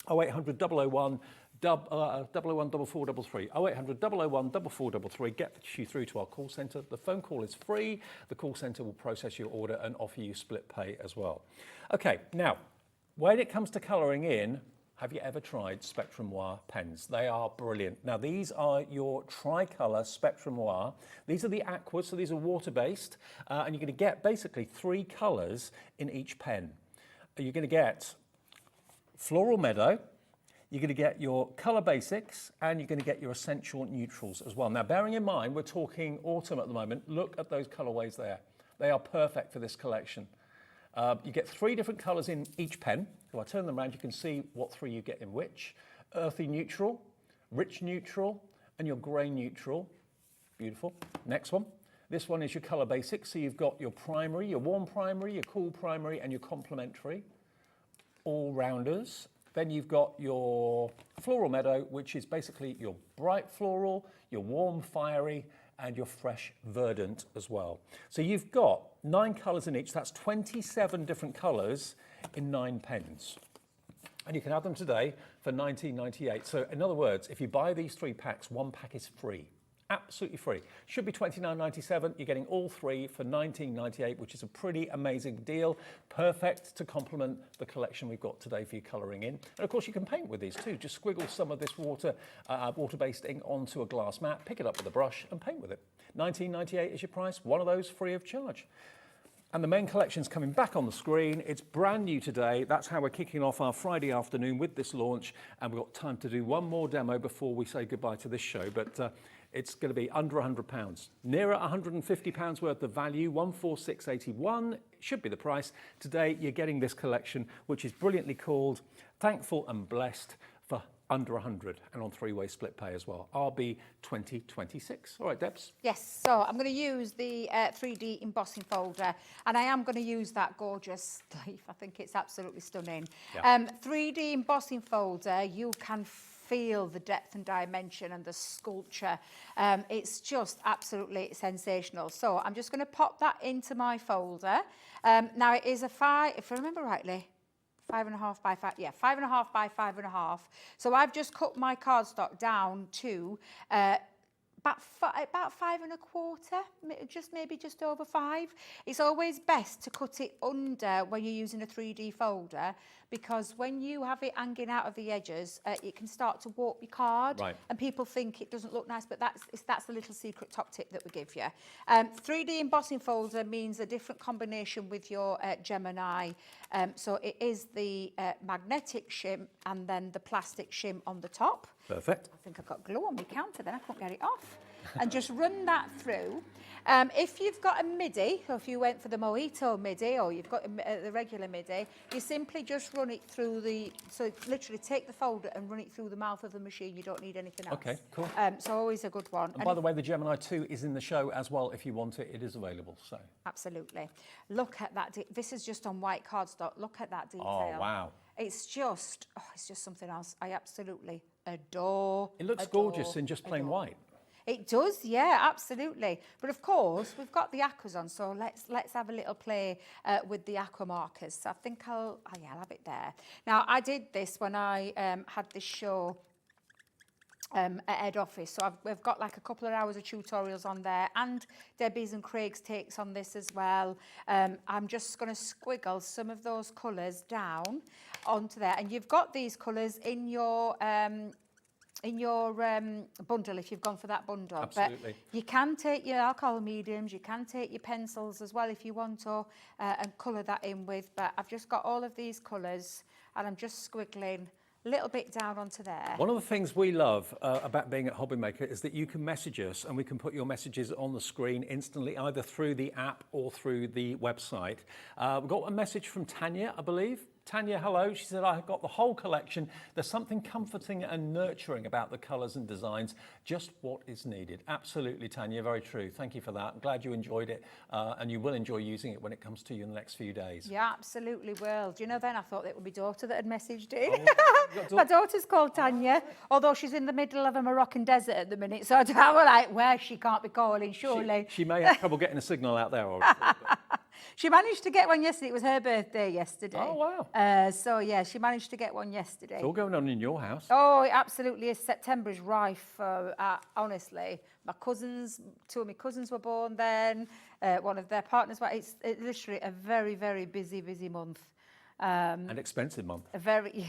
0800 001 4433, 0800 001 4433, gets you through to our call centre. The phone call is free. The call centre will process your order and offer you split pay as well. Okay, now, when it comes to colouring in, have you ever tried Spectrum Noir pens? They are brilliant. Now, these are your tricolour Spectrum Noir. These are the aquas, so these are water-based, and you're going to get basically 3 colours in each pen. You're going to get Floral Meadow, you're going to get your colour basics, and you're going to get your essential neutrals as well. Now, bearing in mind, we're talking autumn at the moment. Look at those colourways there. They are perfect for this collection. You get 3 different colours in each pen. If I turn them around, you can see what 3 you get in which. Earthy neutral, rich neutral, and your grey neutral. Beautiful. Next one. This one is your colour basics. So you've got your primary, your warm primary, your cool primary, and your complementary. All-rounders. Then you've got your floral meadow, which is basically your bright floral, your warm fiery, and your fresh verdant as well. So you've got 9 colours in each. That's 27 different colours in 9 pens. And you can have them today for $19.98. So in other words, if you buy these 3 packs, 1 pack is free. Absolutely free. Should be $29.97. You're getting all 3 for $19.98, which is a pretty amazing deal. Perfect to complement the collection we've got today for you colouring in. And of course, you can paint with these too. Just squiggle some of this water-based ink onto a glass mat, pick it up with a brush and paint with it. $19.98 is your price. One of those free of charge. And the main collection's coming back on the screen. It's brand new today. That's how we're kicking off our Friday afternoon with this launch. And we've got time to do one more demo before we say goodbye to this show. But it's going to be under £100. Nearer £150 worth of value, 146.81 should be the price. Today, you're getting this collection, which is brilliantly called Thankful and Blessed for under 100 and on 3-way split pay as well. RB 2026. All right, Debs? Yes, so I'm going to use the 3D embossing folder, and I am going to use that gorgeous leaf. I think it's absolutely stunning. Yeah. 3D embossing folder, you can feel the depth and dimension and the sculpture. It's just absolutely sensational. So I'm just going to pop that into my folder. Now it is a if I remember rightly, 5.5 by 5, yeah, 5.5 by 5.5. So I've just cut my cardstock down to about 5.25, maybe just over 5. It's always best to cut it under when you're using a 3D folder, because when you have it hanging out of the edges, it can start to warp your card, right. And people think it doesn't look nice, but that's the little secret top tip that we give you. 3D embossing folder means a different combination with your Gemini. So it is the magnetic shim and then the plastic shim on the top. Perfect. I think I've got glue on my counter then, I couldn't get it off. And just run that through. If you've got a MIDI, or if you went for the Mojito MIDI, or you've got the regular MIDI, you simply just run it through so literally take the folder and run it through the mouth of the machine. You don't need anything else. Okay, cool. So always a good one. And by the way, the Gemini 2 is in the show as well. If you want it, it is available. So absolutely. Look at that. This is just on white cardstock. Look at that detail. Oh, wow. It's just something else. I absolutely adore. It looks gorgeous in just plain white. It does, yeah, absolutely. But of course, we've got the aquas on, so let's have a little play with the aqua markers. So I think I'll have it there. Now, I did this when I had this show at head office. So we've got like a couple of hours of tutorials on there, and Debbie's and Craig's takes on this as well. I'm just going to squiggle some of those colours down onto there. And you've got these colours in your bundle if you've gone for that bundle. Absolutely. But you can take your alcohol mediums, you can take your pencils as well if you want to, and colour that in with. But I've just got all of these colours and I'm just squiggling a little bit down onto there. One of the things we love about being at HobbyMaker is that you can message us and we can put your messages on the screen instantly, either through the app or through the website. We've got a message from Tanya, I believe. Tanya, hello. She said, I've got the whole collection. There's something comforting and nurturing about the colours and designs, just what is needed. Absolutely, Tanya, very true. Thank you for that. I'm glad you enjoyed it, and you will enjoy using it when it comes to you in the next few days. Yeah, absolutely will. Do you know, then I thought it would be daughter that had messaged in. Oh, My daughter's called Tanya, although she's in the middle of a Moroccan desert at the minute, so I don't know, like, where she can't be calling, surely. She may have trouble getting a signal out there. Obviously, She managed to get one yesterday. It was her birthday yesterday. Oh, wow. So, yeah, she managed to get one yesterday. It's all going on in your house. Oh, it absolutely is. September is rife, honestly. Two of my cousins were born then. One of their partners. It's literally a very, very busy, busy month. An expensive month. A very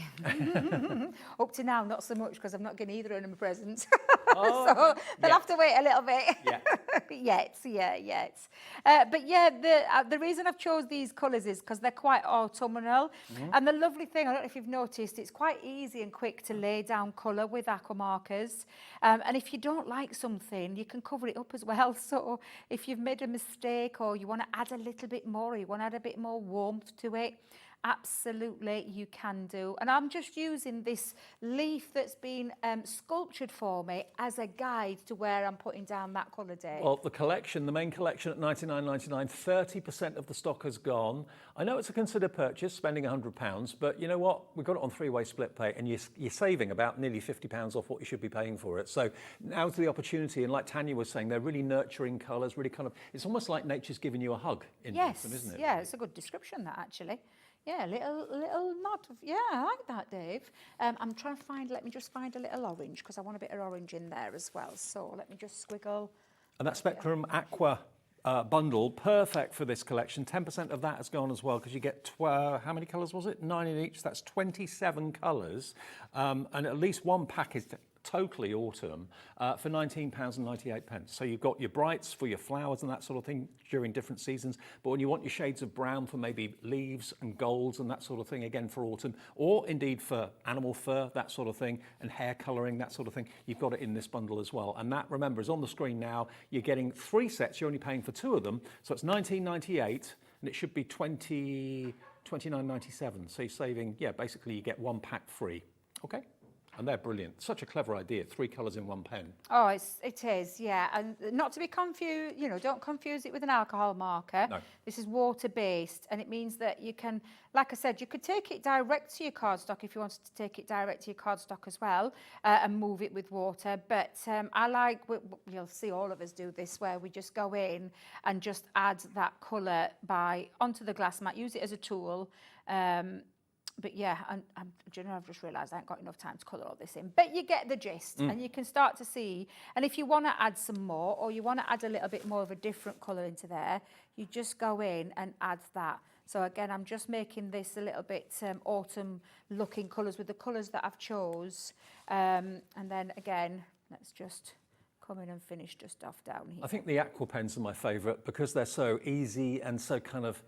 up to now, not so much, because I'm not getting either of them a present. Oh, so they'll have to wait a little bit. Yeah. Yet. But yeah, the reason I've chose these colours is because they're quite autumnal. Mm-hmm. And the lovely thing, I don't know if you've noticed, it's quite easy and quick to lay down colour with aqua markers. And if you don't like something, you can cover it up as well. So if you've made a mistake or you want to add a little bit more, or you want to add a bit more warmth to it, Absolutely, you can do. And I'm just using this leaf that's been sculptured for me as a guide to where I'm putting down that colour, Dave. Well, the collection, the main collection at $99.99, 30% of the stock has gone. I know it's a considered purchase, spending £100, but you know what? We've got it on three-way split pay, and you're saving about nearly £50 off what you should be paying for it. So now's the opportunity, and like Tanya was saying, they're really nurturing colours, really kind of, it's almost like nature's giving you a hug in them, isn't it? Yeah, it's a good description, that, actually. Yeah, little nod. Yeah, I like that, Dave. I'm trying to find, let me just find a little orange, because I want a bit of orange in there as well. So let me just squiggle. And that Spectrum Aqua bundle, perfect for this collection. 10% of that has gone as well, because you get, how many colours was it? 9 in each, that's 27 colours. And at least one pack is totally autumn for £19.98. So you've got your brights for your flowers and that sort of thing during different seasons, but when you want your shades of brown for maybe leaves and golds and that sort of thing, again for autumn, or indeed for animal fur, that sort of thing, and hair colouring, that sort of thing, you've got it in this bundle as well. And that, remember, is on the screen now. You're getting 3 sets, you're only paying for 2 of them, so it's $19.98, and it should be $29.97. So you're saving, yeah, basically you get 1 pack free, okay? And they're brilliant. Such a clever idea, 3 colours in 1 pen. Oh, it is, yeah. And not to be confused, you know, don't confuse it with an alcohol marker. No. This is water-based, and it means that you can, like I said, you could take it direct to your cardstock if you wanted to take it direct to your cardstock as well, and move it with water. But I like, you'll see all of us do this, where we just go in and just add that colour onto the glass mat, use it as a tool. But yeah, do you know, I've just realised I ain't got enough time to colour all this in. But you get the gist, and you can start to see. And if you want to add some more, or you want to add a little bit more of a different colour into there, you just go in and add that. So again, I'm just making this a little bit autumn-looking colours with the colours that I've chose. And then again, let's just come in and finish just off down here. I think the aqua pens are my favourite because they're so easy and so kind of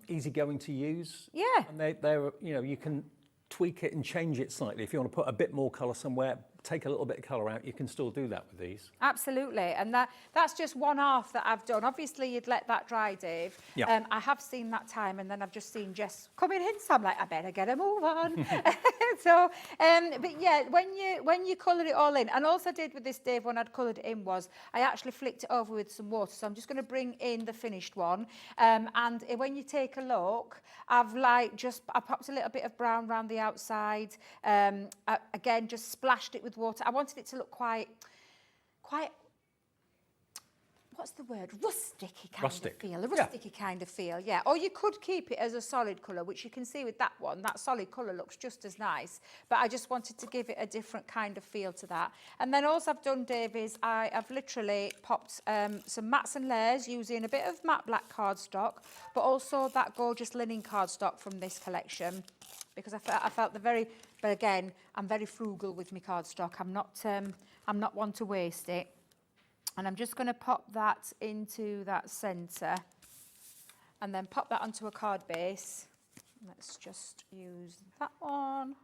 easy going to use. Yeah. And they're, you know, you can tweak it and change it slightly. If you want to put a bit more colour somewhere, take a little bit of colour out, you can still do that with these. Absolutely, and that's just one half that I've done. Obviously, you'd let that dry, Dave. Yeah. I have seen that time, and then I've just seen Jess coming in, so I'm like, I better get a move on. So, but yeah, when you colour it all in, and also did with this, Dave, when I'd coloured it in was, I actually flicked it over with some water, so I'm just going to bring in the finished one. And when you take a look, I popped a little bit of brown around the outside. Again, just splashed it with water. I wanted it to look quite, what's the word? Rusticy kind of feel. A rusticy kind of feel, yeah. Or you could keep it as a solid colour, which you can see with that one. That solid colour looks just as nice. But I just wanted to give it a different kind of feel to that. And then all I've done, Dave, is I've literally popped some mats and layers using a bit of matte black cardstock, but also that gorgeous linen cardstock from this collection. Because I felt but again, I'm very frugal with my cardstock. I'm not one to waste it. And I'm just going to pop that into that centre and then pop that onto a card base. Let's just use that one.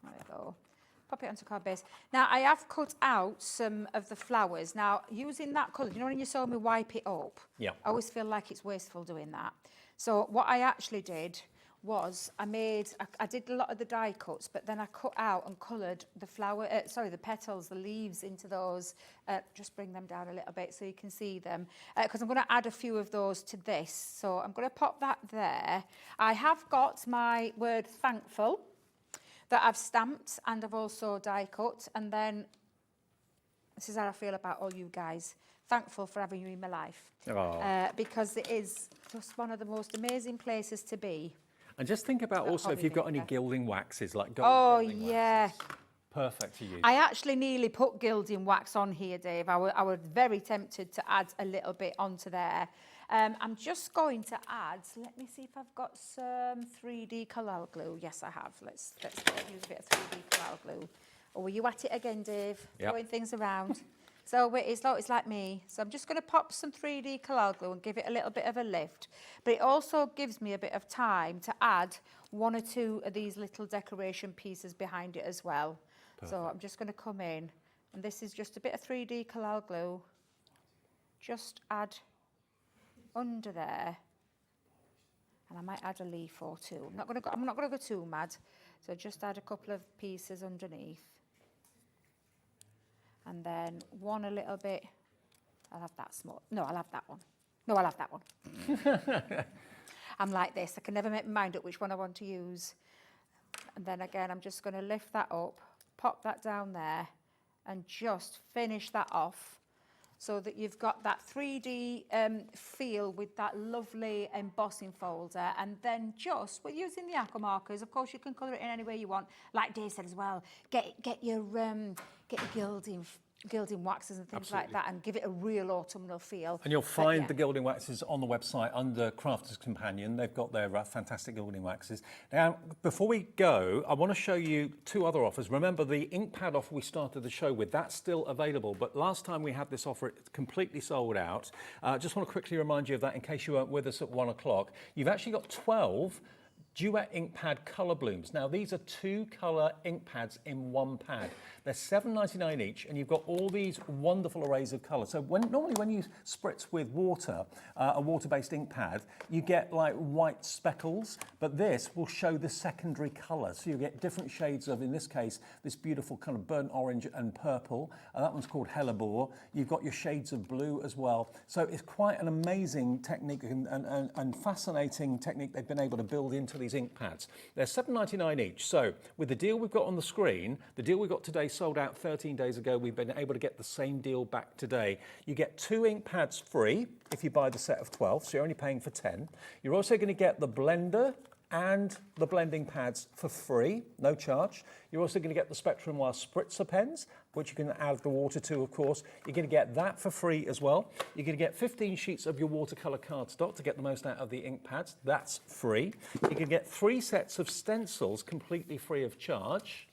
There we go. Pop it onto card base. Now, I have cut out some of the flowers. Now, using that colour, you know when you saw me wipe it up? Yeah. I always feel like it's wasteful doing that. So what I actually did was I did a lot of the die cuts, but then I cut out and coloured the petals, the leaves into those. Just bring them down a little bit so you can see them, because I'm going to add a few of those to this. So I'm going to pop that there. I have got my word thankful that I've stamped, and I've also die cut. And then this is how I feel about all you guys. Thankful for having you in my life, because it is just one of the most amazing places to be. And just think about also if you've got any gilding waxes, like gold gilding yeah. waxes. Perfect to use. I actually nearly put gilding wax on here, Dave. I was very tempted to add a little bit onto there. I'm just going to add, let me see if I've got some 3D colour glue. Yes, I have. Let's use a bit of 3D colour glue. Oh, were you at it again, Dave? Yep. Throwing things around. So it's like me. So I'm just going to pop some 3D colour glue and give it a little bit of a lift. But it also gives me a bit of time to add 1 or 2 of these little decoration pieces behind it as well. Perfect. So I'm just going to come in, and this is just a bit of 3D colour glue. Just add under there. And I might add a leaf or two. I'm not going to go too mad. So just add a couple of pieces underneath. And then one a little bit. I'll have that small. No, I'll have that one. No, I'll have that one. I'm like this. I can never make my mind up which one I want to use. And then again, I'm just going to lift that up, pop that down there, and just finish that off so that you've got that 3D feel with that lovely embossing folder. And then just, with using the aqua markers, of course you can colour it in any way you want. Like Dave said as well, get your gilding waxes and things like that, and give it a real autumnal feel. And you'll find the gilding waxes on the website under Crafter's Companion. They've got their fantastic gilding waxes. Now, before we go, I want to show you two other offers. Remember, the ink pad offer we started the show with, that's still available, but last time we had this offer, it's completely sold out. Just want to quickly remind you of that in case you weren't with us at 1 o'clock. You've actually got 12 Duet ink pad colour blooms. Now these are 2 colour ink pads in one pad. They're $7.99 each, and you've got all these wonderful arrays of colour. So normally when you spritz with water, a water-based ink pad, you get like white speckles, but this will show the secondary colour. So you get different shades of, in this case, this beautiful kind of burnt orange and purple. That one's called Hellebore. You've got your shades of blue as well. So it's quite an amazing technique and fascinating technique they've been able to build into these ink pads. They're $7.99 each. So with the deal we've got on the screen, the deal we got today sold out 13 days ago. We've been able to get the same deal back today. You get 2 ink pads free if you buy the set of 12, so you're only paying for 10. You're also going to get the blender and the blending pads for free, no charge. You're also going to get the Spectrum Noir spritzer pens, which you can add the water to, of course. You're going to get that for free as well. You're going to get 15 sheets of your watercolour cardstock to get the most out of the ink pads. That's free. You can get 3 sets of stencils completely free of charge.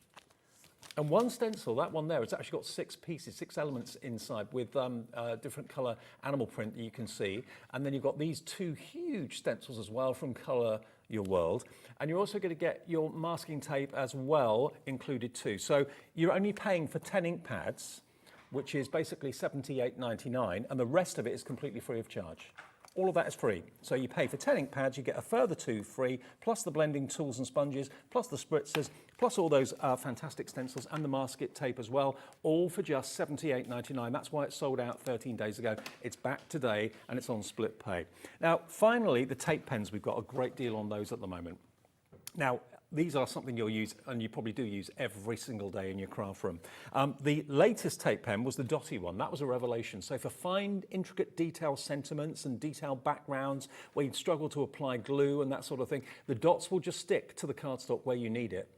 And one stencil, that one there, it's actually got 6 pieces, 6 elements inside with different colour animal print that you can see. And then you've got these 2 huge stencils as well from Colour Your World. And you're also going to get your masking tape as well included too. So you're only paying for 10 ink pads, which is basically $78.99, and the rest of it is completely free of charge. All of that is free. So you pay for 10 ink pads, you get a further 2 free, plus the blending tools and sponges, plus the spritzers, plus all those fantastic stencils and the masking tape as well, all for just $78.99. That's why it sold out 13 days ago. It's back today and it's on split pay. Now, finally, the tape pens, we've got a great deal on those at the moment. Now, these are something you'll use, and you probably do use every single day in your craft room. The latest tape pen was the dotty one. That was a revelation. So for fine, intricate detail sentiments and detailed backgrounds where you'd struggle to apply glue and that sort of thing, the dots will just stick to the cardstock where you need it.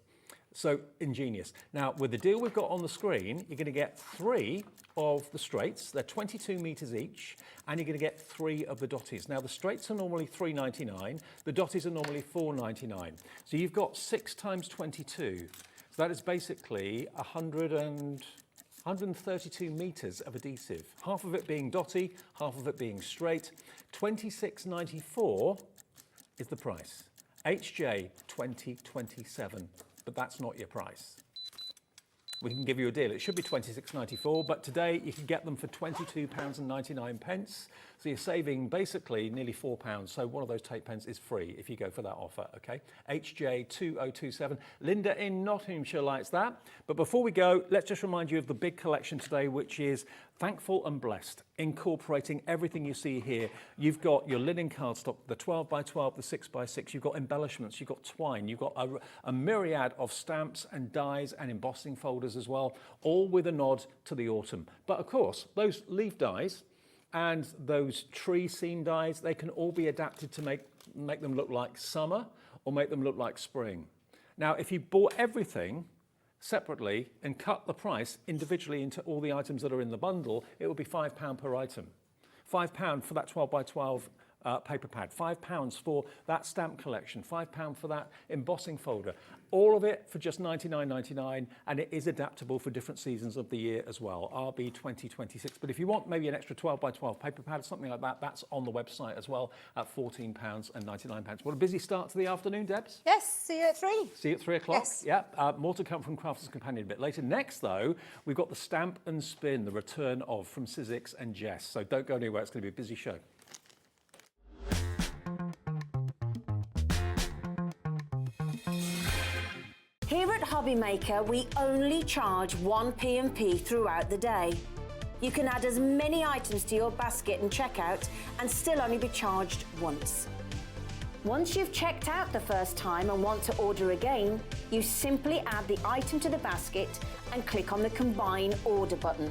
So ingenious. Now, with the deal we've got on the screen, you're going to get 3 of the straights. They're 22 meters each, and you're going to get 3 of the dotties. Now, the straights are normally $3.99. The dotties are normally $4.99. So you've got 6 times 22. So that is basically 132 meters of adhesive. Half of it being dotty, half of it being straight. $26.94 is the price. HJ 2027. But that's not your price. We can give you a deal. It should be $26.94, but today you can get them for £22.99. So you're saving basically nearly £4. So one of those tape pens is free if you go for that offer, okay? HJ 2027. Linda in Nottinghamshire likes that. But before we go, let's just remind you of the big collection today, which is Thankful and Blessed, incorporating everything you see here. You've got your linen cardstock, the 12 by 12, the 6 by 6. You've got embellishments, you've got twine, you've got a myriad of stamps and dies and embossing folders as well, all with a nod to the autumn. But of course, those leaf dies and those tree scene dies, they can all be adapted to make them look like summer or make them look like spring. Now, if you bought everything separately and cut the price individually into all the items that are in the bundle, it would be £5 per item. £5 for that 12 by 12 paper pad, £5 for that stamp collection, £5 for that embossing folder. All of it for just $99.99, and it is adaptable for different seasons of the year as well, RB 2026. But if you want maybe an extra 12 by 12 paper pad, something like that, that's on the website as well at £14.99. What a busy start to the afternoon, Debs. Yes, see you at 3. See you at 3 o'clock. Yes. Yeah, more to come from Crafter's Companion a bit later. Next, though, we've got the Stamp and Spin, the return of from Sizzix and Jess. So don't go anywhere, it's going to be a busy show. Here at HobbyMaker, we only charge one P&P throughout the day. You can add as many items to your basket and checkout and still only be charged once. Once you've checked out the first time and want to order again, you simply add the item to the basket and click on the Combine Order button.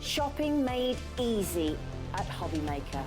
Shopping made easy at HobbyMaker.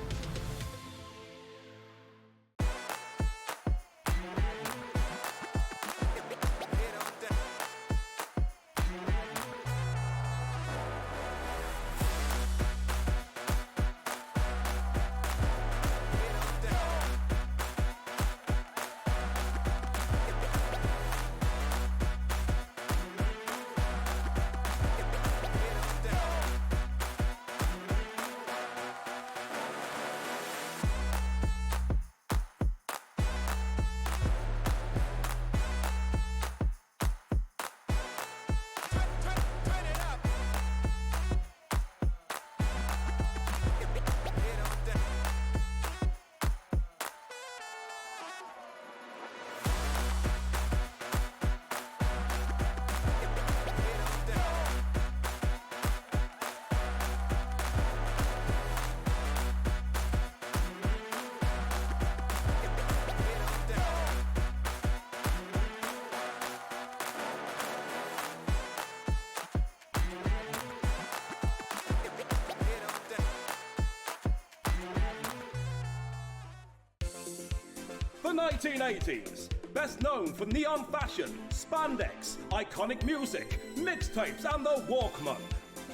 The 1980s, best known for neon fashion, spandex, iconic music, mixtapes and the Walkman.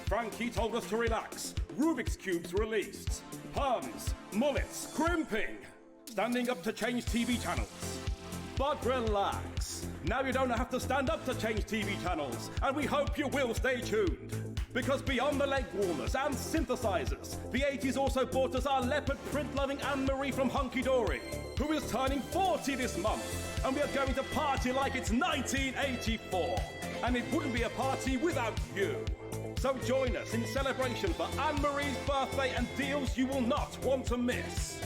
Frankie told us to relax, Rubik's Cubes released, perms, mullets, crimping, standing up to change TV channels. But relax, now you don't have to stand up to change TV channels, and we hope you will stay tuned. Because beyond the leg warmers and synthesizers, the 80s also brought us our leopard print-loving Anne-Marie from Hunky Dory, who is turning 40 this month, and we are going to party like it's 1984. And it wouldn't be a party without you. So join us in celebration for Anne-Marie's birthday and deals you will not want to miss.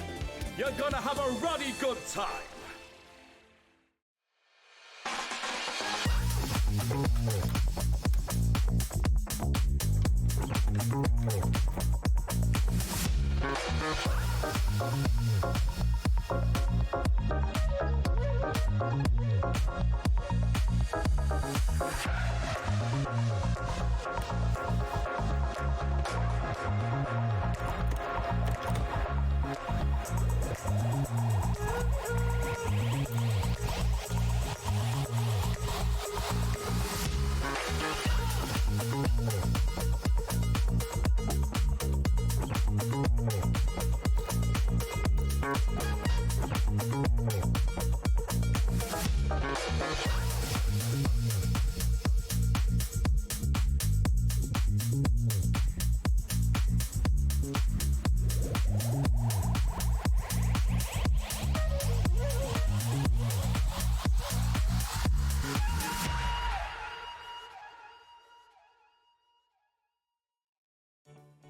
You're gonna have a ruddy good time.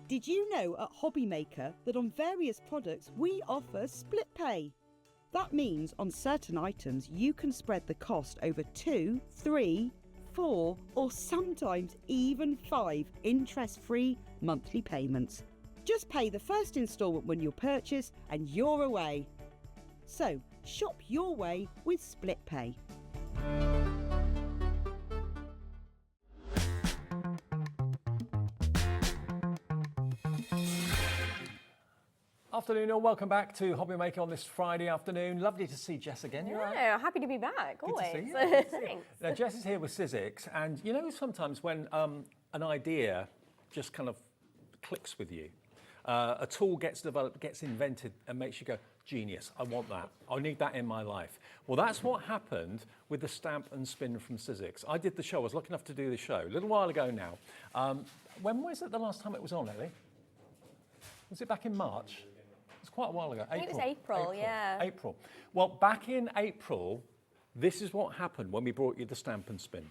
Did you know at HobbyMaker that on various products we offer split pay? That means on certain items you can spread the cost over 2, 3, 4 or sometimes even 5 interest-free monthly payments. Just pay the first instalment when you purchase and you're away. So shop your way with split pay. Afternoon, all. Welcome back to HobbyMaker on this Friday afternoon. Lovely to see Jess again. You're right. Yeah, happy to be back, Good always. to see you. Good to see you. Thanks. Now, Jess is here with Sizzix, and you know sometimes when an idea just kind of clicks with you, a tool gets developed, gets invented, and makes you go, genius, I want that. I need that in my life. Well, that's what happened with the stamp and spin from Sizzix. I did the show. I was lucky enough to do the show a little while ago now. When was it the last time it was on, Ellie? Was it back in March? It was quite a while ago. I think it was April, yeah. April. Well, back in April, this is what happened when we brought you the stamp and spin.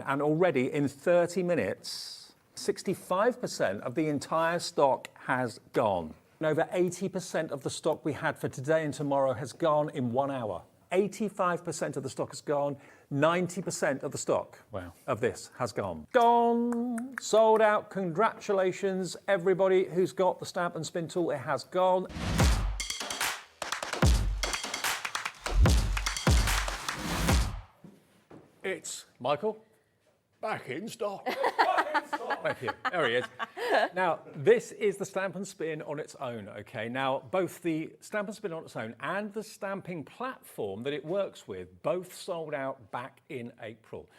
And already in 30 minutes, 65% of the entire stock has gone. And over 80% of the stock we had for today and tomorrow has gone in 1 hour. 85% of the stock has gone. 90% of the stock of this has gone. Gone, sold out. Congratulations, everybody who's got the stamp and spin tool. It has gone. It's Michael, back in stock. Thank you. There he is. Now, this is the Stamp and Spin on its own, okay? Now, both the Stamp and Spin on its own and the stamping platform that it works with both sold out back in April.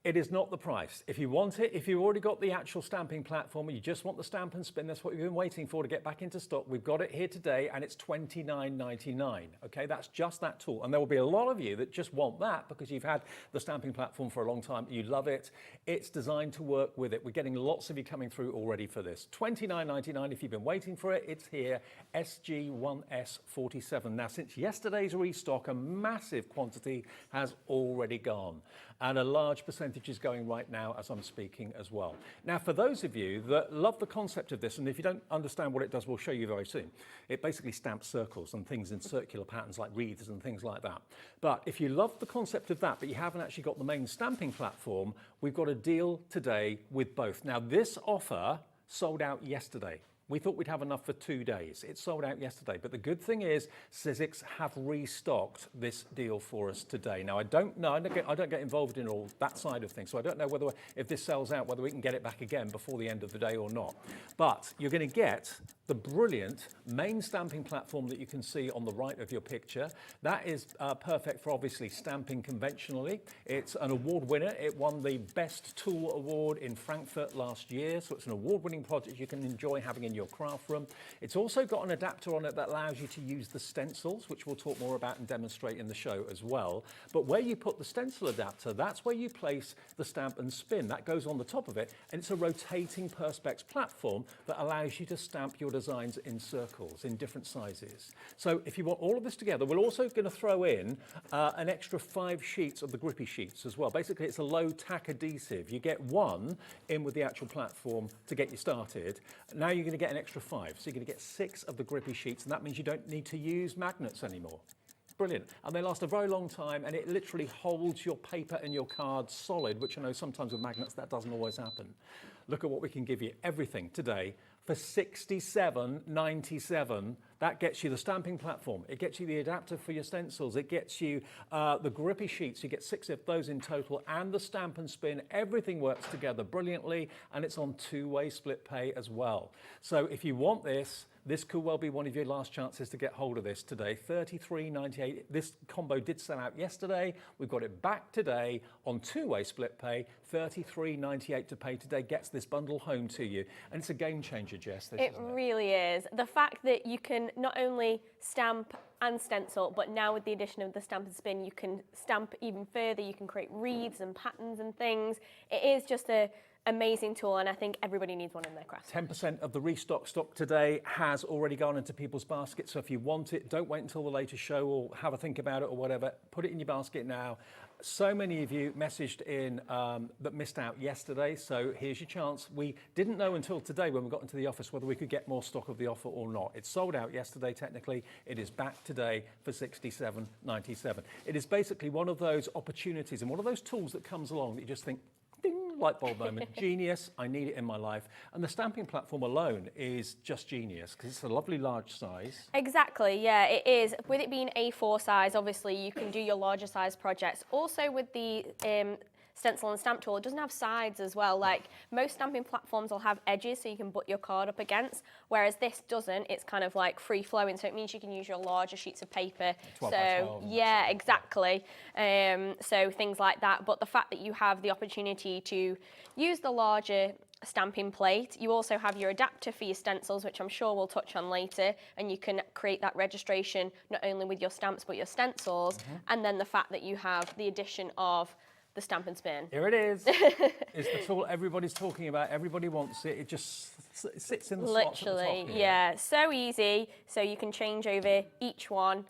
It is not the price. If you want it, if you've already got the actual stamping platform and you just want the Stamp and Spin, that's what you've been waiting for to get back into stock. We've got it here today and it's $29.99. Okay, that's just that tool. And there will be a lot of you that just want that because you've had the stamping platform for a long time. You love it. It's designed to work with it. We're getting lots of you coming through already for this. $29.99 if you've been waiting for it. It's here, SG1S47. Now, since yesterday's restock, a massive quantity has already gone. And a large percentage is going right now as I'm speaking as well. Now, for those of you that love the concept of this, and if you don't understand what it does, we'll show you very soon. It basically stamps circles and things in circular patterns like wreaths and things like that. But if you love the concept of that, but you haven't actually got the main stamping platform, we've got a deal today with both. Now, this offer sold out yesterday. We thought we'd have enough for 2 days. It sold out yesterday. But the good thing is Sizzix have restocked this deal for us today. Now, I don't know, I don't get involved in all that side of things. So I don't know whether, if this sells out, whether we can get it back again before the end of the day or not. But you're going to get the brilliant main stamping platform that you can see on the right of your picture. That is perfect for obviously stamping conventionally. It's an award winner. It won the Best Tool Award in Frankfurt last year. So it's an award-winning project you can enjoy having in your craft room. It's also got an adapter on it that allows you to use the stencils, which we'll talk more about and demonstrate in the show as well. But where you put the stencil adapter, that's where you place the Stamp and Spin. That goes on the top of it, and it's a rotating Perspex platform that allows you to stamp your designs in circles in different sizes. So if you want all of this together, we're also going to throw in an extra 5 sheets of the grippy sheets as well. Basically, it's a low tack adhesive. You get 1 in with the actual platform to get you started. Now you're going to get an extra 5, so you're going to get 6 of the grippy sheets, and that means you don't need to use magnets anymore. Brilliant. And they last a very long time, and it literally holds your paper and your cards solid, which I know sometimes with magnets that doesn't always happen. Look at what we can give you. Everything today for $67.97. That gets you the stamping platform. It gets you the adapter for your stencils. It gets you the grippy sheets. You get 6 of those in total, and the Stamp and Spin. Everything works together brilliantly, and it's on 2-way split pay as well. So if you want this, this could well be one of your last chances to get hold of this today. $33.98. This combo did sell out yesterday. We've got it back today on 2-way split pay. $33.98 to pay today gets this bundle home to you. And it's a game changer, Jess. It really is. The fact that you can not only stamp and stencil, but now with the addition of the Stamp and Spin, you can stamp even further. You can create wreaths and patterns and things. It is just a amazing tool, and I think everybody needs one in their craft. 10% of the restock stock today has already gone into people's baskets, so if you want it, don't wait until the later show or have a think about it or whatever. Put it in your basket now. So many of you messaged in that missed out yesterday, so here's your chance. We didn't know until today when we got into the office whether we could get more stock of the offer or not. It sold out yesterday technically. It is back today for $67.97. It is basically one of those opportunities and one of those tools that comes along that you just think, ding, light bulb moment, genius, I need it in my life. And the stamping platform alone is just genius because it's a lovely large size. Exactly, yeah, it is. With it being A4 size, obviously you can do your larger size projects. Also with the stencil and stamp tool, it doesn't have sides as well. Like most stamping platforms will have edges so you can butt your card up against, whereas this doesn't. It's kind of like free flowing, so it means you can use your larger sheets of paper. 12 by 12. Yeah, exactly. So things like that. But the fact that you have the opportunity to use the larger stamping plate, you also have your adapter for your stencils, which I'm sure we'll touch on later, and you can create that registration not only with your stamps but your stencils, and then the fact that you have the addition of the Stamp and Spin. Here it is. It's the tool everybody's talking about. Everybody wants it. It just sits in the slots at the top here. Yeah, so easy. So you can change over each one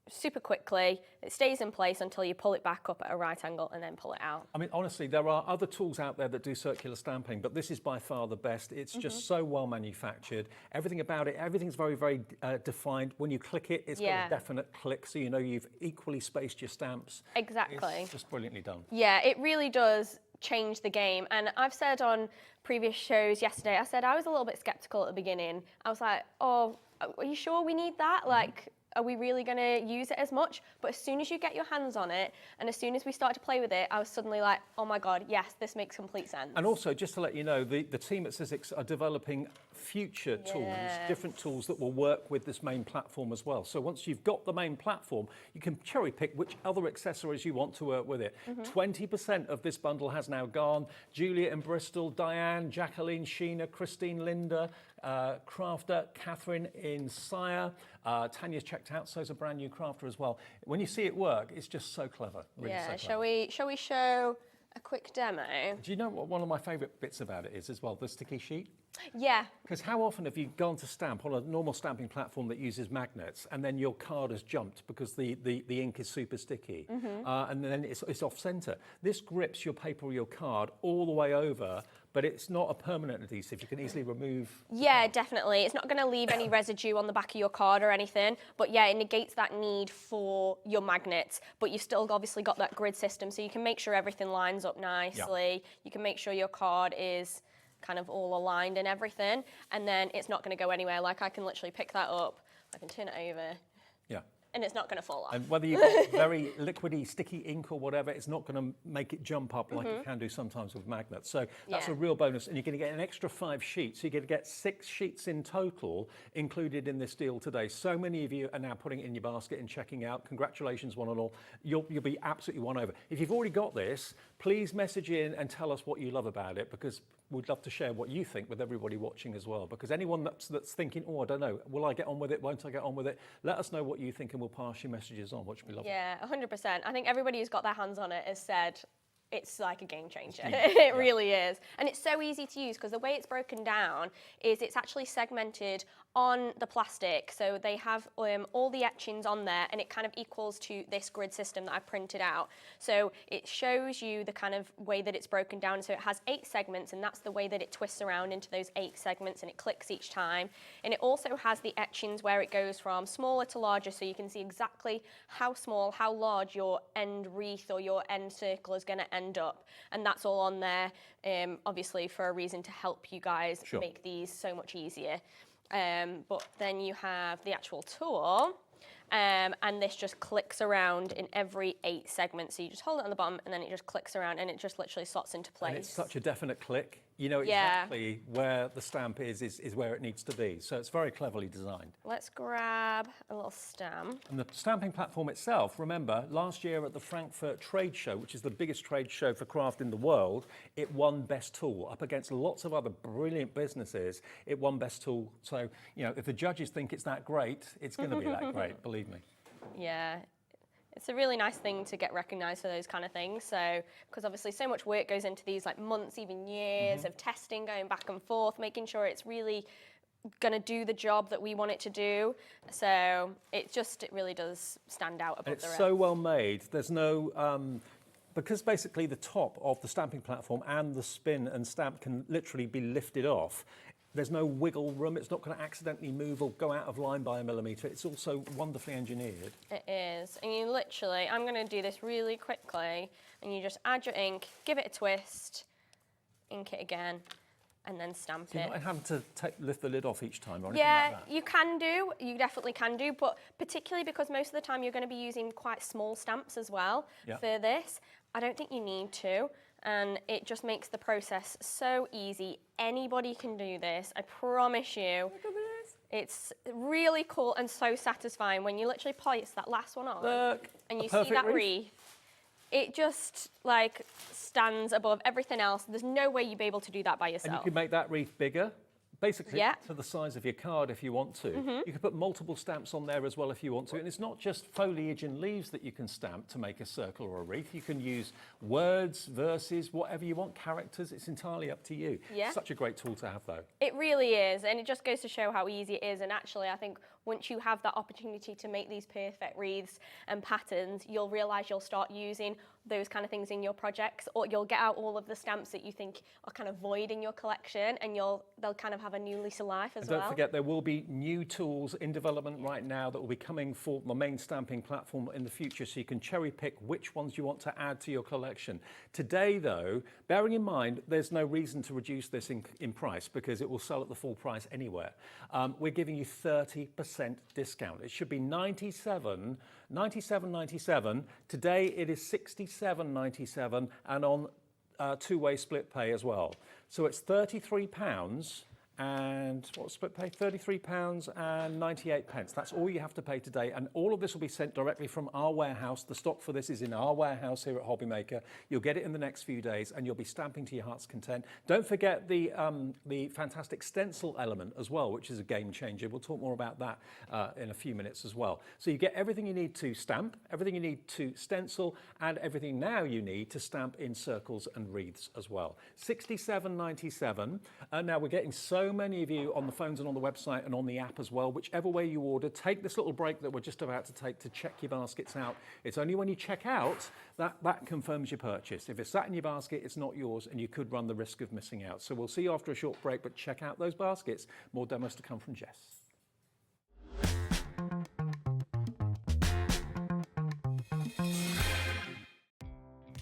super quickly. It stays in place until you pull it back up at a right angle and then pull it out. I mean, honestly, there are other tools out there that do circular stamping, but this is by far the best. It's just so well manufactured. Everything about it, everything's very, very defined. When you click it, it's got a definite click, so you know you've equally spaced your stamps. Exactly. It's just brilliantly done. Yeah, it really does change the game. And I've said on previous shows yesterday, I said I was a little bit skeptical at the beginning. I was like, oh, are you sure we need that? Like, are we really going to use it as much? But as soon as you get your hands on it, and as soon as we started to play with it, I was suddenly like, oh my God, yes, this makes complete sense. And also, just to let you know, the team at Sizzix are developing future tools, different tools that will work with this main platform as well. So once you've got the main platform, you can cherry pick which other accessories you want to work with it. 20% of this bundle has now gone. Julia in Bristol, Diane, Jacqueline, Sheena, Christine, Linda, crafter, Catherine in Sire, Tanya's checked out, so is a brand new crafter as well. When you see it work, it's just so clever. Really so clever. Shall we show a quick demo? Do you know what one of my favourite bits about it is as well? The sticky sheet. Yeah. Because how often have you gone to stamp on a normal stamping platform that uses magnets and then your card has jumped because the ink is super sticky and then it's off centre? This grips your paper or your card all the way over, but it's not a permanent adhesive. You can easily remove. Yeah, definitely. It's not going to leave any residue on the back of your card or anything, but yeah, it negates that need for your magnets, but you've still obviously got that grid system, so you can make sure everything lines up nicely. You can make sure your card is kind of all aligned and everything, and then it's not going to go anywhere. Like, I can literally pick that up, I can turn it over, and it's not going to fall off. And whether you've got very liquidy, sticky ink or whatever, it's not going to make it jump up like it can do sometimes with magnets. So that's a real bonus, and you're going to get an extra 5 sheets. So you're going to get 6 sheets in total included in this deal today. So many of you are now putting it in your basket and checking out. Congratulations, one and all. You'll be absolutely won over. If you've already got this, please message in and tell us what you love about it, because we'd love to share what you think with everybody watching as well. Because anyone that's thinking, oh, I don't know, will I get on with it? Won't I get on with it? Let us know what you think, and we'll pass your messages on, which we love. Yeah, 100%. I think everybody who's got their hands on it has said it's like a game changer. It really is. And it's so easy to use, because the way it's broken down is it's actually segmented on the plastic. So they have all the etchings on there, and it kind of equals to this grid system that I printed out. So it shows you the kind of way that it's broken down. So it has 8 segments, and that's the way that it twists around into those 8 segments, and it clicks each time. And it also has the etchings where it goes from smaller to larger, so you can see exactly how small, how large your end wreath or your end circle is going to end up. And that's all on there, obviously for a reason, to help you guys make these so much easier. But then you have the actual tool, and this just clicks around in every 8 segments. So you just hold it on the bottom, and then it just clicks around, and it just literally slots into place. And it's such a definite click. You know exactly where the stamp is where it needs to be. So it's very cleverly designed. Let's grab a little stamp. And the stamping platform itself, remember, last year at the Frankfurt Trade Show, which is the biggest trade show for craft in the world, it won Best Tool. Up against lots of other brilliant businesses, it won Best Tool. So, you know, if the judges think it's that great, it's going to be that great, believe me. Yeah. It's a really nice thing to get recognised for those kind of things. So, because obviously so much work goes into these, like months, even years of testing, going back and forth, making sure it's really going to do the job that we want it to do. So it really does stand out above the rest. It's so well made. There's no, because basically the top of the stamping platform and the spin and stamp can literally be lifted off. There's no wiggle room. It's not going to accidentally move or go out of line by a millimetre. It's also wonderfully engineered. It is. And you literally, I'm going to do this really quickly, and you just add your ink, give it a twist, ink it again, and then stamp it. You're not having to lift the lid off each time or anything like that? You can do. You definitely can do, but particularly because most of the time you're going to be using quite small stamps as well for this, I don't think you need to. And it just makes the process so easy. Anybody can do this, I promise you. Look at this. It's really cool and so satisfying when you literally place that last one on and you see that wreath. It just like stands above everything else. There's no way you'd be able to do that by yourself. And you can make that wreath bigger, basically Yeah. to the size of your card if you want to. You can put multiple stamps on there as well if you want to. And it's not just foliage and leaves that you can stamp to make a circle or a wreath. You can use words, verses, whatever you want, characters. It's entirely up to you. Yeah. Such a great tool to have though. It really is, and it just goes to show how easy it is. And actually, I think once you have that opportunity to make these perfect wreaths and patterns, you'll realise you'll start using those kind of things in your projects, or you'll get out all of the stamps that you think are kind of void in your collection, and they'll kind of have a new lease of life as well. Don't forget, there will be new tools in development right now that will be coming for the main stamping platform in the future, so you can cherry pick which ones you want to add to your collection. Today, though, bearing in mind, there's no reason to reduce this in price because it will sell at the full price anywhere. We're giving you 30% discount. It should be $97.97. Today, it is $67.97, and on two-way split pay as well. So it's £33 and what's split pay? £33.98. That's all you have to pay today, and all of this will be sent directly from our warehouse. The stock for this is in our warehouse here at HobbyMaker. You'll get it in the next few days, and you'll be stamping to your heart's content. Don't forget the fantastic stencil element as well, which is a game changer. We'll talk more about that in a few minutes as well. So you get everything you need to stamp, everything you need to stencil, and everything now you need to stamp in circles and wreaths as well. $67.97. Now we're getting so many of you on the phones and on the website and on the app as well. Whichever way you order, take this little break that we're just about to take to check your baskets out. It's only when you check out that confirms your purchase. If it's sat in your basket, it's not yours, and you could run the risk of missing out. So we'll see you after a short break, but check out those baskets. More demos to come from Jess.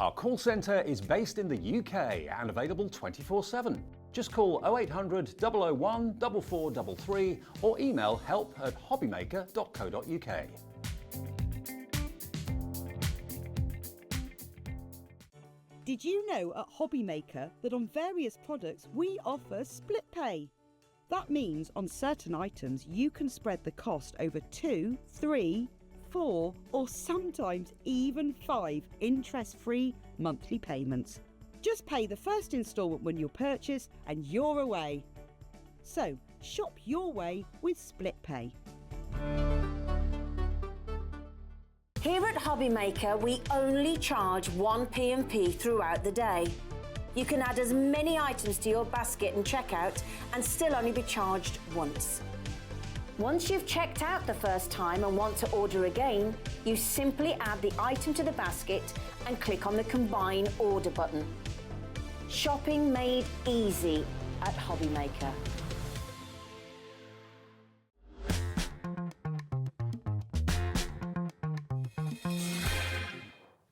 Our call centre is based in the UK and available 24/7. Just call 0800 001 4433 or email help@hobbymaker.co.uk. Did you know at HobbyMaker that on various products we offer split pay? That means on certain items you can spread the cost over 2, 3, 4 or sometimes even 5 interest-free monthly payments. Just pay the first instalment when you purchase and you're away. So shop your way with split pay. Here at HobbyMaker, we only charge one P&P throughout the day. You can add as many items to your basket and checkout and still only be charged once. Once you've checked out the first time and want to order again, you simply add the item to the basket and click on the Combine Order button. Shopping made easy at HobbyMaker.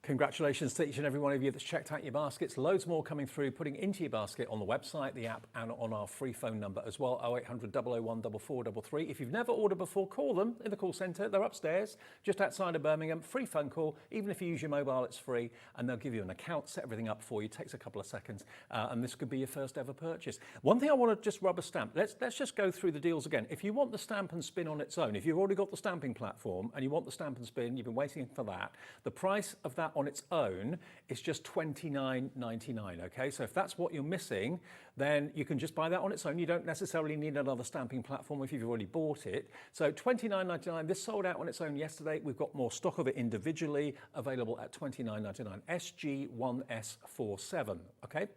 Congratulations to each and every one of you that's checked out your baskets. Loads more coming through, putting into your basket on the website, the app, and on our free phone number as well, 0800 001 4433. If you've never ordered before, call them in the call centre. They're upstairs, just outside of Birmingham. Free phone call. Even if you use your mobile, it's free, and they'll give you an account, set everything up for you. It takes a couple of seconds, and this could be your first ever purchase. One thing I want to just rubber stamp. Let's just go through the deals again. If you want the stamp and spin on its own, if you've already got the stamping platform and you want the stamp and spin, you've been waiting for that, the price of that on its own is just $29.99, okay? So if that's what you're missing, then you can just buy that on its own. You don't necessarily need another stamping platform if you've already bought it. So $29.99, this sold out on its own yesterday. We've got more stock of it individually, available at $29.99, SG1S47, okay?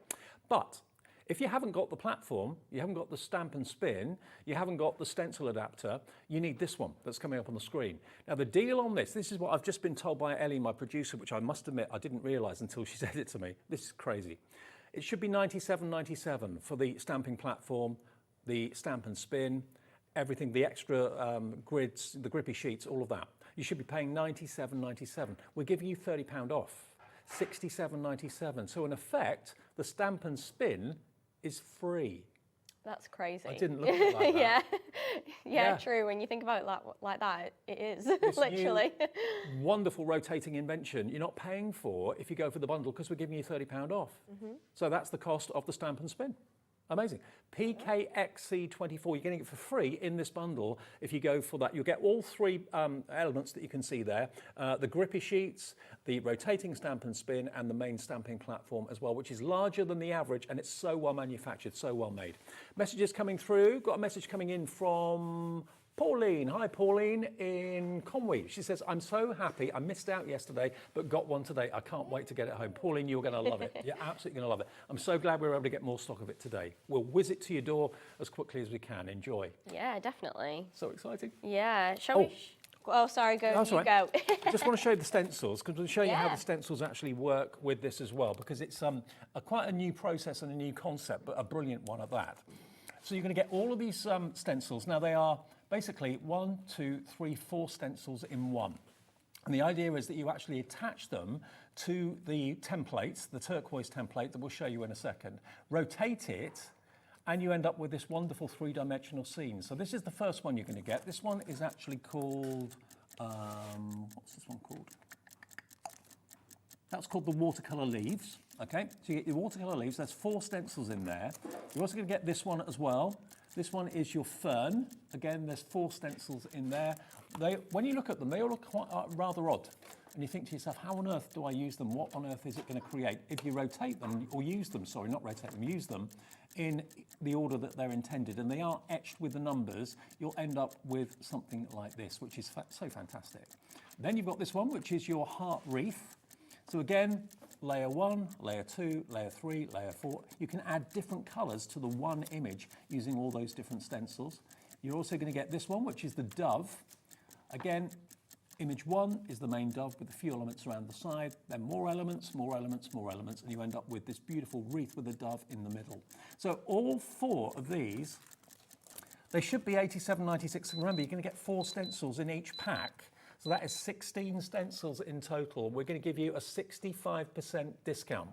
But if you haven't got the platform, you haven't got the stamp and spin, you haven't got the stencil adapter, you need this one that's coming up on the screen. Now the deal on this is what I've just been told by Ellie, my producer, which I must admit I didn't realise until she said it to me. This is crazy. It should be $97.97 for the stamping platform, the stamp and spin, everything, the extra grids, the grippy sheets, all of that. You should be paying $97.97. We're giving you £30 off, $67.97. So in effect, the stamp and spin is free. That's crazy. I didn't look at it like that. yeah, true. When you think about it like that, it is, This literally. new wonderful rotating invention you're not paying for if you go for the bundle, because we're giving you £30 off. So that's the cost of the stamp and spin. Amazing. PKXC24, you're getting it for free in this bundle. If you go for that, you'll get all three elements that you can see there. The grippy sheets, the rotating stamp and spin, and the main stamping platform as well, which is larger than the average, and it's so well manufactured, so well made. Messages coming through. Got a message coming in from Pauline. Hi, Pauline in Conwy. She says, I'm so happy. I missed out yesterday, but got one today. I can't wait to get it home. Pauline, you're going to love it. You're absolutely going to love it. I'm so glad we were able to get more stock of it today. We'll whiz it to your door as quickly as we can. Enjoy. Yeah, definitely. So exciting. Yeah. Shall we? Oh, sorry, go. That's you right. go. I just want to show you the stencils, because we'll show you how Yeah. the stencils actually work with this as well, because it's quite a new process and a new concept, but a brilliant one at that. So you're going to get all of these stencils. Now they are basically 1, 2, 3, 4 stencils in one. And the idea is that you actually attach them to the templates, the turquoise template that we'll show you in a second, rotate it, and you end up with this wonderful three-dimensional scene. So this is the first one you're going to get. This one is actually called, what's this one called? That's called the watercolour leaves, okay? So you get your watercolour leaves, there's 4 stencils in there. You're also going to get this one as well. This one is your fern. Again, there's 4 stencils in there. When you look at them, they all look quite rather odd. And you think to yourself, how on earth do I use them? What on earth is it going to create? If you rotate them, or use them, sorry, not rotate them, use them in the order that they're intended, and they are etched with the numbers, you'll end up with something like this, which is so fantastic. Then you've got this one, which is your heart wreath. So again, layer 1, layer 2, layer 3, layer 4. You can add different colours to the one image using all those different stencils. You're also going to get this one, which is the dove. Again, image 1 is the main dove with a few elements around the side, then more elements, more elements, more elements, and you end up with this beautiful wreath with a dove in the middle. So all 4 of these, they should be $87.96. Remember, you're going to get 4 stencils in each pack. So that is 16 stencils in total. We're going to give you a 65% discount.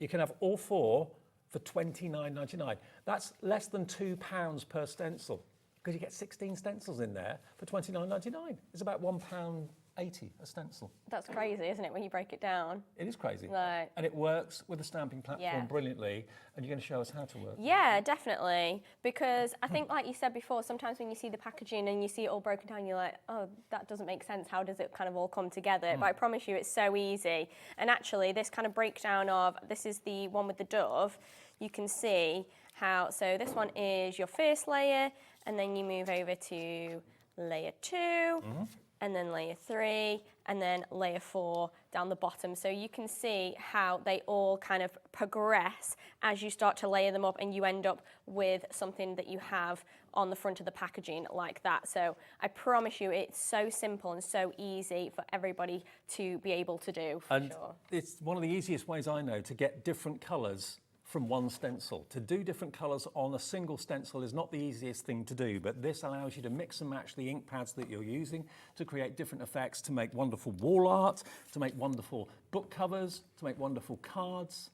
You can have all 4 for $29.99. That's less than £2 per stencil, because you get 16 stencils in there for $29.99. It's about £1.80 a stencil. That's crazy, isn't it, when you break it down? It is crazy. Right. And it works with the stamping platform brilliantly. And you're going to show us how to work. Yeah, definitely. Because I think, like you said before, sometimes when you see the packaging and you see it all broken down, you're like, oh, that doesn't make sense. How does it kind of all come together? But I promise you, it's so easy. And actually, this kind of breakdown of, this is the one with the dove, you can see how, so this one is your first layer, and then you move over to layer 2, and then layer 3, and then layer 4 down the bottom. So you can see how they all kind of progress as you start to layer them up, and you end up with something that you have on the front of the packaging like that. So I promise you, it's so simple and so easy for everybody to be able to do, for sure. It's one of the easiest ways I know to get different colours from one stencil. To do different colours on a single stencil is not the easiest thing to do, but this allows you to mix and match the ink pads that you're using to create different effects, to make wonderful wall art, to make wonderful book covers, to make wonderful cards.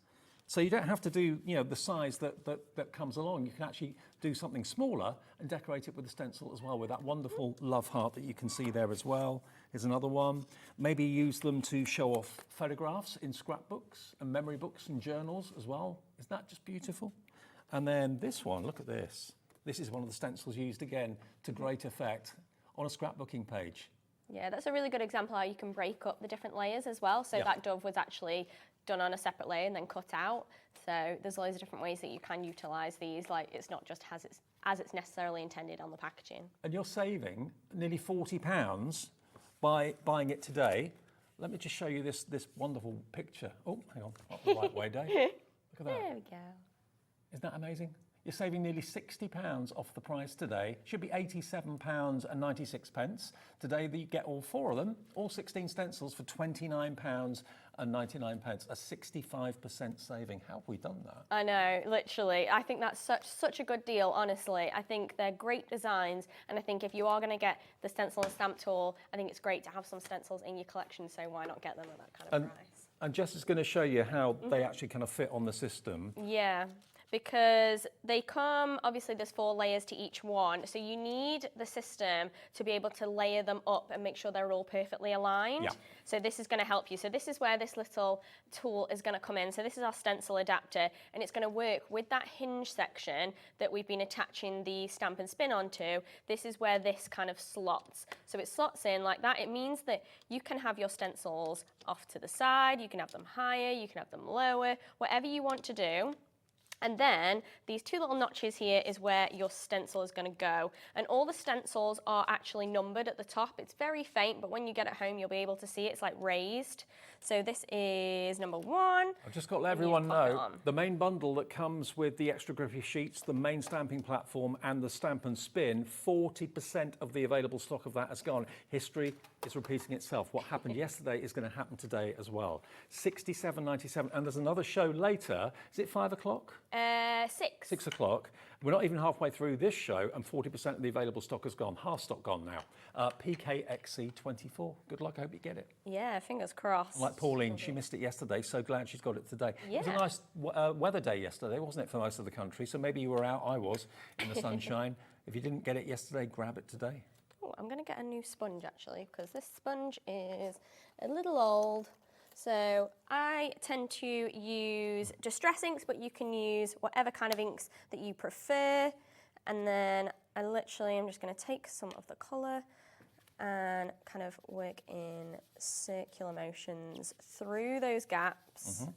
So you don't have to do, you know, the size that comes along. You can actually do something smaller and decorate it with a stencil as well, with that wonderful love heart that you can see there as well. Here's another one. Maybe use them to show off photographs in scrapbooks and memory books and journals as well. Isn't that just beautiful? And then this one, look at this. This is one of the stencils used again to great effect on a scrapbooking page. Yeah, that's a really good example how you can break up the different layers as well. So that dove was actually done on a separate layer and then cut out. So there's loads of different ways that you can utilise these. Like, it's not just as it's necessarily intended on the packaging. And you're saving nearly £40 by buying it today. Let me just show you this wonderful picture. Oh, hang on, not the right way, Dave. Look at that. There we go. Isn't that amazing? You're saving nearly £60 off the price today. Should be £87.96. Today you get all 4 of them, all 16 stencils for £29.99, a 65% saving. How have we done that? I know, literally. I think that's such a good deal, honestly. I think they're great designs, and I think if you are going to get the stencil and stamp tool, I think it's great to have some stencils in your collection, so why not get them at that kind of price? And Jess is going to show you how they actually kind of fit on the system. Yeah. because they come, obviously there's 4 layers to each one, so you need the system to be able to layer them up and make sure they're all perfectly aligned. Yeah. So this is going to help you. So this is where this little tool is going to come in. So this is our stencil adapter, and it's going to work with that hinge section that we've been attaching the stamp and spin onto. This is where this kind of slots. So it slots in like that. It means that you can have your stencils off to the side, you can have them higher, you can have them lower, whatever you want to do. And then these 2 little notches here is where your stencil is going to go. And all the stencils are actually numbered at the top. It's very faint, but when you get it home, you'll be able to see it. It's like raised. So this is number 1. I've just got to let everyone know, the main bundle that comes with the extra grippy sheets, the main stamping platform and the stamp and spin, 40% of the available stock of that has gone. History is repeating itself. What happened yesterday is going to happen today as well. $67.97, and there's another show later. Is it 5 o'clock? 6. 6 o'clock. We're not even halfway through this show, and 40% of the available stock has gone. Half stock gone now. PKXC24. Good luck. I hope you get it. Yeah, fingers crossed. Like Pauline, she missed it yesterday, so glad she's got it today. Yeah. It was a nice weather day yesterday, wasn't it, for most of the country? So maybe you were out, I was, in the sunshine. If you didn't get it yesterday, grab it today. Oh, I'm going to get a new sponge actually, because this sponge is a little old. So I tend to use distress inks, but you can use whatever kind of inks that you prefer. And then I literally am just going to take some of the colour and kind of work in circular motions through those gaps.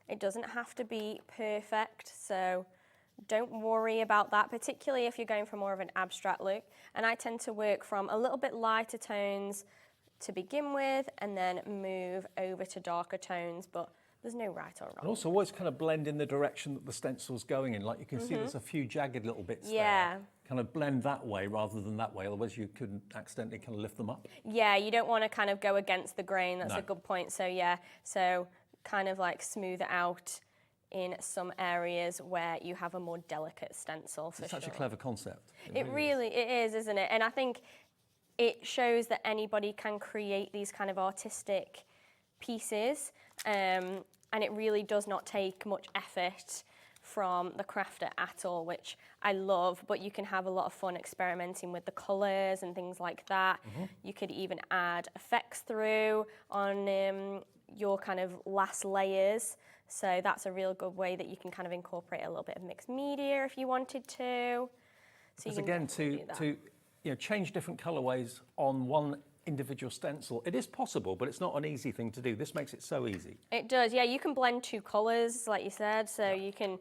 It doesn't have to be perfect, so don't worry about that, particularly if you're going for more of an abstract look. And I tend to work from a little bit lighter tones to begin with and then move over to darker tones, but there's no right or wrong. And also always kind of blend in the direction that the stencil's going in. Like you can see there's a few jagged little bits there. Kind of blend that way rather than that way, otherwise you could accidentally kind of lift them up. Yeah, you don't want to kind of go against the grain. That's a good point. So yeah, so kind of like smooth it out in some areas where you have a more delicate stencil. It's such a clever concept. It really is, isn't it? And I think it shows that anybody can create these kind of artistic pieces, and it really does not take much effort from the crafter at all, which I love, but you can have a lot of fun experimenting with the colours and things like that. You could even add effects through on your kind of last layers, so that's a real good way that you can kind of incorporate a little bit of mixed media if you wanted to. So Because again, to change different colourways on one individual stencil, it is possible, but it's not an easy thing to do. This makes it so easy. It does, yeah. You can blend 2 colours, like you said, so you can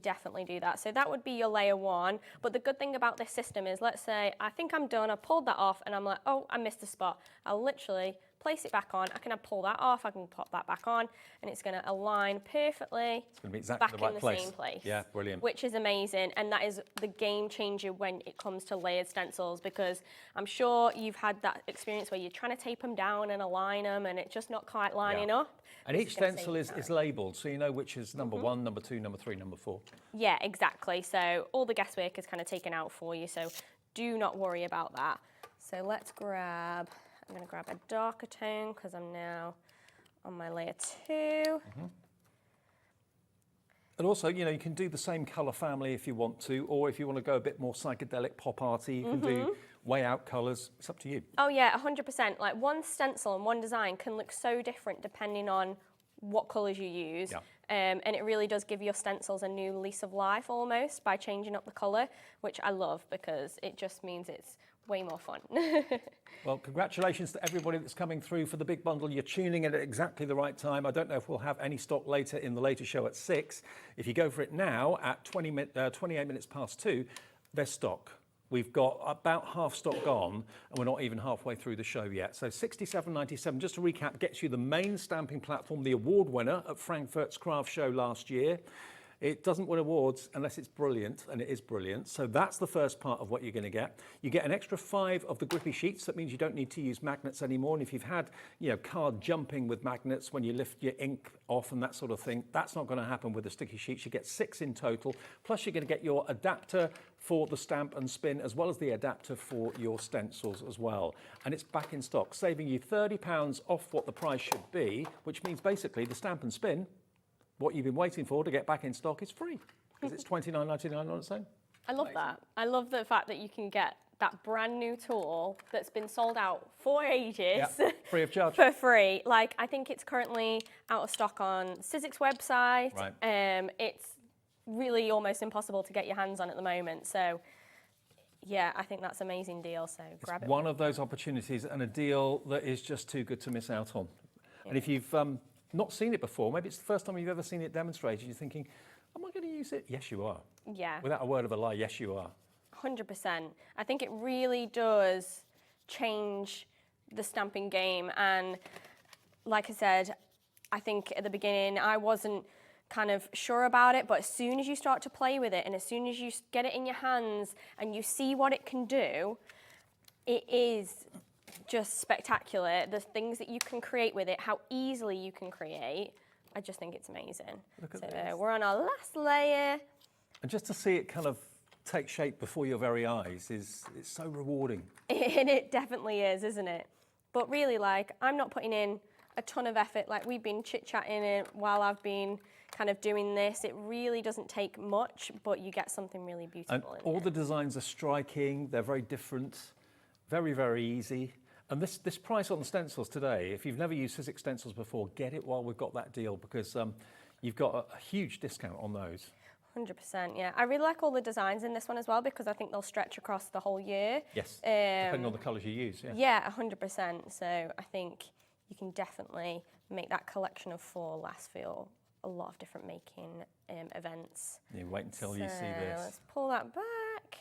definitely do that. So that would be your layer 1. But the good thing about this system is, let's say I think I'm done, I pulled that off, and I'm like, oh, I missed a spot. I'll literally place it back on. I can pull that off, I can pop that back on, and it's going to align perfectly. It's going to be exactly back the right in the place. same place. Yeah, brilliant. Which is amazing, and that is the game changer when it comes to layered stencils, because I'm sure you've had that experience where you're trying to tape them down and align them, and it's just not quite lining up. And each stencil is labelled, so you know which is number 1, number 2, number 3, number 4. Yeah, exactly. So all the guesswork is kind of taken out for you, so do not worry about that. So let's grab, I'm going to grab a darker tone because I'm now on my layer 2. And also, you can do the same colour family if you want to, or if you want to go a bit more psychedelic, pop arty, you can do way out colours. It's up to you. Oh yeah, 100%. Like one stencil and one design can look so different depending on what colours you use. Yeah. And it really does give your stencils a new lease of life almost by changing up the colour, which I love because it just means it's way more fun. Well, congratulations to everybody that's coming through for the big bundle. You're tuning in at exactly the right time. I don't know if we'll have any stock later in the later show at 6. If you go for it now at 28 minutes past 2, there's stock. We've got about half stock gone, and we're not even halfway through the show yet. So $67.97, just to recap, gets you the main stamping platform, the award winner at Frankfurt's craft show last year. It doesn't win awards unless it's brilliant, and it is brilliant. So that's the first part of what you're going to get. You get an extra 5 of the grippy sheets. That means you don't need to use magnets anymore. And if you've had, card jumping with magnets when you lift your ink off and that sort of thing, that's not going to happen with the sticky sheets. You get 6 in total. Plus you're going to get your adapter for the stamp and spin, as well as the adapter for your stencils as well. And it's back in stock, saving you £30 off what the price should be, which means basically the stamp and spin what you've been waiting for to get back in stock is free, because it's $29.99 on its own. I love that. I love the fact that you can get that brand new tool that's been sold out for ages. Yeah, free of charge. For free. Like, I think it's currently out of stock on Sizzix website. Right. It's really almost impossible to get your hands on at the moment. So, yeah, I think that's an amazing deal. So grab it. One of those opportunities and a deal that is just too good to miss out on. Yeah. And if you've not seen it before, maybe it's the first time you've ever seen it demonstrated, you're thinking, am I going to use it? Yes, you are. Yeah. Without a word of a lie, yes, you are. 100%. I think it really does change the stamping game. And like I said, I think at the beginning I wasn't kind of sure about it, but as soon as you start to play with it and as soon as you get it in your hands and you see what it can do, it is just spectacular. The things that you can create with it, how easily you can create, I just think it's amazing. Look at so this. We're on our last layer. And just to see it kind of take shape before your very eyes it's so rewarding. And it definitely is, isn't it? But really, like, I'm not putting in a ton of effort. Like, we've been chit-chatting it while I've been kind of doing this. It really doesn't take much, but you get something really beautiful. And all the designs are striking. They're very different, very, very easy. And this price on the stencils today, if you've never used Sizzix stencils before, get it while we've got that deal, because you've got a huge discount on those. 100%, yeah. I really like all the designs in this one as well, because I think they'll stretch across the whole year. Yes, depending on the colours you use, yeah. Yeah, 100%. So I think you can definitely make that collection of 4 last for a lot of different making events. You wait until you see this. Let's pull that back.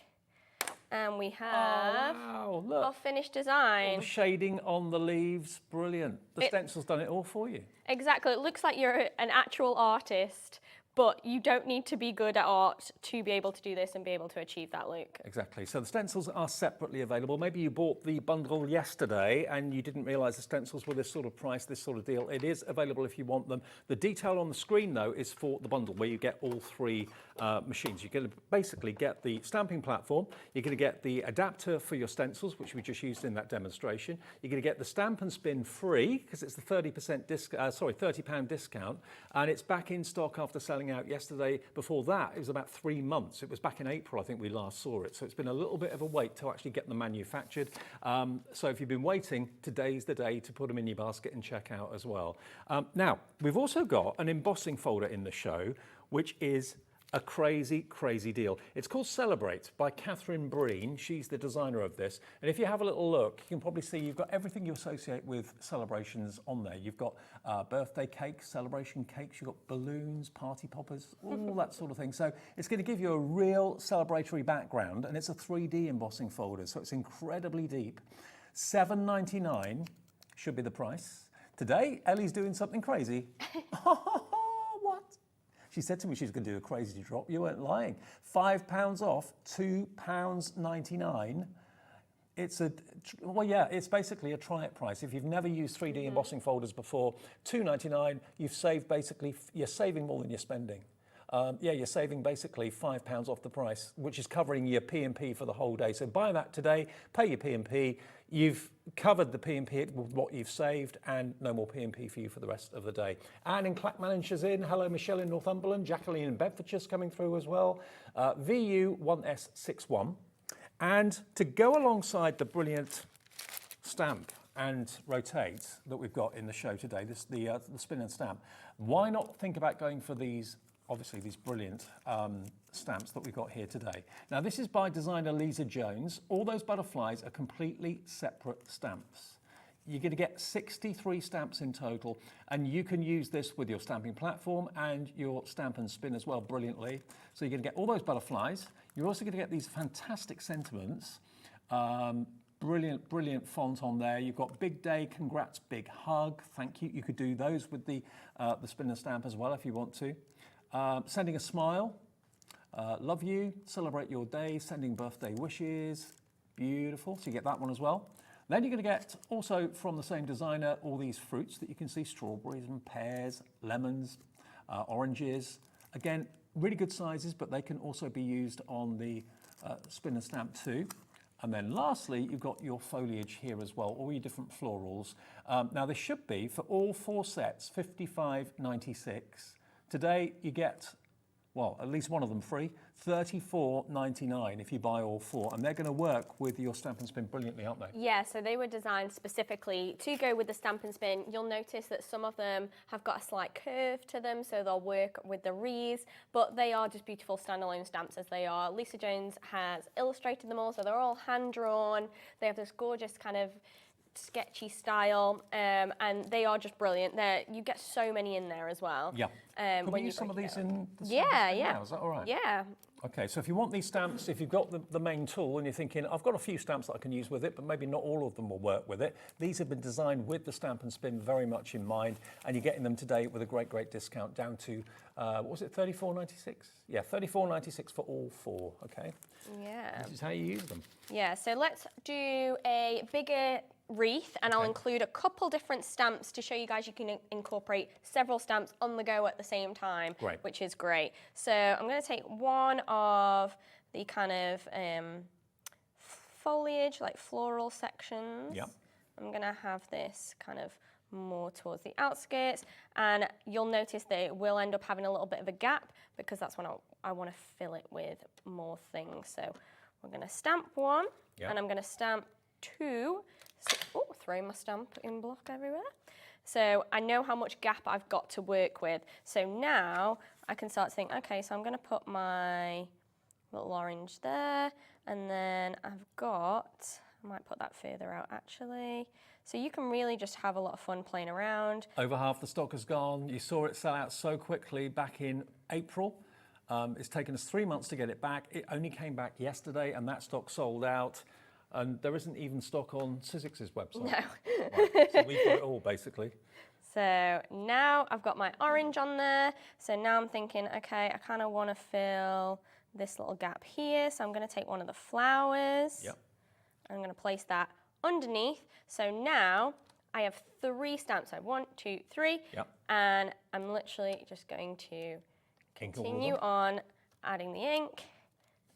And we have wow, look. our finished design. All the shading on the leaves, brilliant. The stencil's done it all for you. Exactly, it looks like you're an actual artist, but you don't need to be good at art to be able to do this and be able to achieve that look. Exactly. So the stencils are separately available. Maybe you bought the bundle yesterday and you didn't realise the stencils were this sort of price, this sort of deal. It is available if you want them. The detail on the screen, though, is for the bundle where you get all 3 machines. You're going to basically get the stamping platform. You're going to get the adapter for your stencils, which we just used in that demonstration. You're going to get the stamp and spin free because it's the £30 discount, and it's back in stock after selling out yesterday. Before that, it was about 3 months. It was back in April, I think we last saw it. So it's been a little bit of a wait to actually get them manufactured. So if you've been waiting, today's the day to put them in your basket and check out as well. Now, we've also got an embossing folder in the show, which is a crazy, crazy deal. It's called Celebrate by Catherine Breen. She's the designer of this. And if you have a little look, you can probably see you've got everything you associate with celebrations on there. You've got birthday cakes, celebration cakes, you've got balloons, party poppers, all that sort of thing. So it's going to give you a real celebratory background, and it's a 3D embossing folder, so it's incredibly deep. $7.99 should be the price. Today, Ellie's doing something crazy. What? She said to me she's going to do a crazy drop. You weren't lying. £5 off, £2.99. It's basically a try-it price. If you've never used 3D embossing folders before, $2.99, you're saving more than you're spending. You're saving basically £5 off the price, which is covering your P&P for the whole day. So buy that today, pay your P&P. You've covered the P&P with what you've saved, and no more P&P for you for the rest of the day. Anne in Clackmannanshire in. Hello, Michelle in Northumberland. Jacqueline in Bedfordshire's coming through as well. VU1S61. And to go alongside the brilliant stamp and rotate that we've got in the show today, the spin and stamp, why not think about going for these brilliant stamps that we've got here today. Now, this is by designer Lisa Jones. All those butterflies are completely separate stamps. You're going to get 63 stamps in total, and you can use this with your stamping platform and your stamp and spin as well brilliantly. So you're going to get all those butterflies. You're also going to get these fantastic sentiments. Brilliant, brilliant font on there. You've got big day, congrats, big hug, thank you. You could do those with the spin and stamp as well if you want to. Sending a smile, love you, celebrate your day, sending birthday wishes, beautiful, so you get that one as well. Then you're going to get, also from the same designer, all these fruits that you can see, strawberries and pears, lemons, oranges. Again, really good sizes, but they can also be used on the spin and stamp too. And then lastly, you've got your foliage here as well, all your different florals. Now, this should be, for all 4 sets, $55.96. Today you get, well, at least one of them free, $34.99 if you buy all 4, and they're going to work with your Stamp and Spin brilliantly, aren't they? Yeah, so they were designed specifically to go with the Stamp and Spin. You'll notice that some of them have got a slight curve to them, so they'll work with the wreaths, but they are just beautiful standalone stamps as they are. Lisa Jones has illustrated them all, so they're all hand-drawn. They have this gorgeous kind of sketchy style, and they are just brilliant. You get so many in there as well. Yeah. Can we when use you some of break these it in the Yeah, Stamp and Spin yeah. now? Is that all right? Yeah. Okay, so if you want these stamps, if you've got the main tool and you're thinking, I've got a few stamps that I can use with it, but maybe not all of them will work with it, these have been designed with the Stamp and Spin very much in mind, and you're getting them today with a great, great discount down to, what was it, $34.96? Yeah, $34.96 for all 4, okay? Yeah. This is how you use them. Yeah, so let's do a bigger wreath, and I'll include a couple different stamps to show you guys you can incorporate several stamps on the go at the same time, Great. which is great. So I'm going to take one of the kind of foliage, like floral sections. Yep. I'm going to have this kind of more towards the outskirts, and you'll notice that it will end up having a little bit of a gap because that's when I want to fill it with more things. So we're going to stamp one, and I'm going to stamp 2. So, oh, throwing my stamping block everywhere. So I know how much gap I've got to work with. So now I can start saying, okay, so I'm going to put my little orange there, and then I've got, I might put that further out actually. So you can really just have a lot of fun playing around. Over half the stock has gone. You saw it sell out so quickly back in April. It's taken us 3 months to get it back. It only came back yesterday, and that stock sold out. And there isn't even stock on Sizzix's website. No. Right, so we've got it all, basically. So now I've got my orange on there. So now I'm thinking, okay, I kind of want to fill this little gap here. So I'm going to take one of the flowers. Yep. I'm going to place that underneath. So now I have 3 stamps. So 1, 2, 3. Yep. And I'm literally just going to Ink all of continue them. on adding the ink,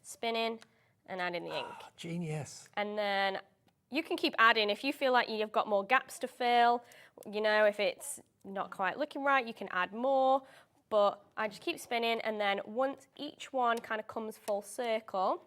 spinning, and adding the ink. Genius. And then you can keep adding. If you feel like you've got more gaps to fill, you know, if it's not quite looking right, you can add more. But I just keep spinning, and then once each one kind of comes full circle,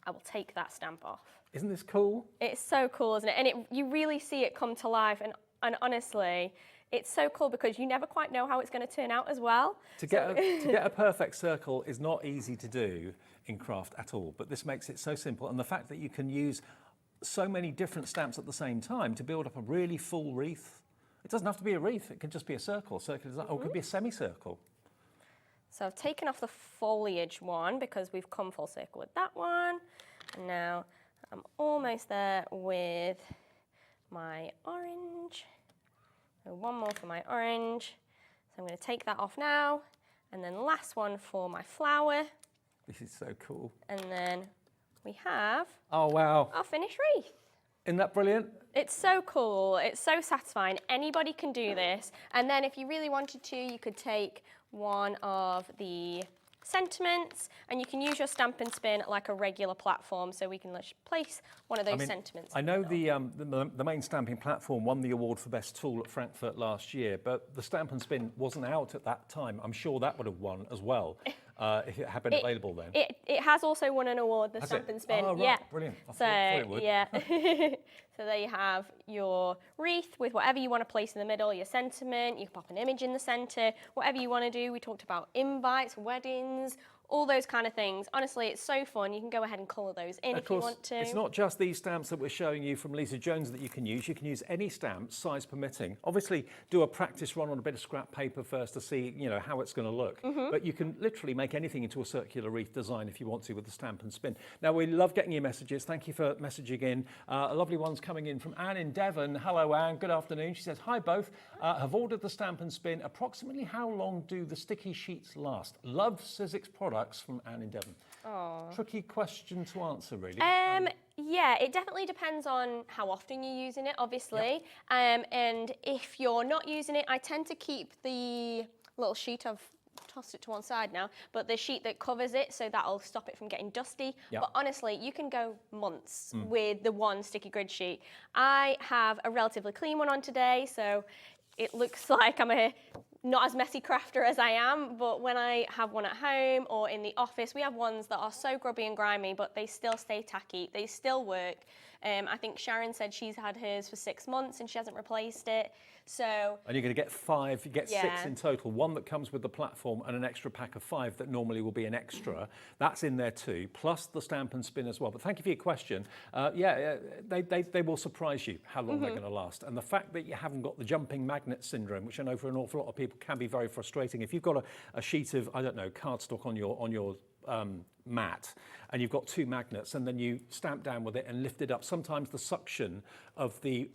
I will take that stamp off. Isn't this cool? It's so cool, isn't it? And you really see it come to life. And honestly, it's so cool because you never quite know how it's going to turn out as well. To get a perfect circle is not easy to do in craft at all, but this makes it so simple. And the fact that you can use so many different stamps at the same time to build up a really full wreath. It doesn't have to be a wreath, it can just be a circle, or it could be a semicircle. So I've taken off the foliage one because we've come full circle with that one. And now I'm almost there with my orange. So one more for my orange. So I'm going to take that off now. And then last one for my flower. This is so cool. And then we have Oh, wow. our finished wreath. Isn't that brilliant? It's so cool. It's so satisfying. Anybody can do this. And then if you really wanted to, you could take one of the sentiments and you can use your Stamp and Spin like a regular platform, so we can place one of those sentiments. I know the main stamping platform won the award for best tool at Frankfurt last year, but the Stamp and Spin wasn't out at that time. I'm sure that would have won as well if it had been available then. It has also won an award, the Has Stamp it? and Spin. Oh, right, yeah. brilliant. I So thought it would. yeah. So there you have your wreath with whatever you want to place in the middle, your sentiment, you can pop an image in the centre, whatever you want to do. We talked about invites, weddings, all those kind of things. Honestly, it's so fun. You can go ahead and colour those in if you want to. It's not just these stamps that we're showing you from Lisa Jones that you can use. You can use any stamp, size permitting. Obviously, do a practice run on a bit of scrap paper first to see, you know, how it's going to look. But you can literally make anything into a circular wreath design if you want to with the Stamp and Spin. Now, we love getting your messages. Thank you for messaging in. A lovely one's coming in from Anne in Devon. Hello, Anne. Good afternoon. She says, hi, both. Have ordered the Stamp and Spin. Approximately how long do the sticky sheets last? Love Sizzix products from Anne in Devon. Aww. Tricky question to answer, really. Yeah, it definitely depends on how often you're using it, obviously. Yep. And if you're not using it, I tend to keep the little sheet of, tossed it to one side now, but the sheet that covers it, so that'll stop it from getting dusty. Yep. But honestly, you can go months with the one sticky grid sheet. I have a relatively clean one on today, so it looks like I'm a not as messy crafter as I am, but when I have one at home or in the office, we have ones that are so grubby and grimy, but they still stay tacky, they still work. I think Sharon said she's had hers for 6 months and she hasn't replaced it. So, and you're going to get 5, you get 6 Yeah. in total, one that comes with the platform and an extra pack of 5 that normally will be an extra. That's in there too, plus the stamp and spin as well. But thank you for your question. They will surprise you how long they're going to last. And the fact that you haven't got the jumping magnet syndrome, which I know for an awful lot of people can be very frustrating. If you've got a sheet of, I don't know, cardstock on your mat, and you've got 2 magnets, and then you stamp down with it and lift it up. Sometimes the suction of the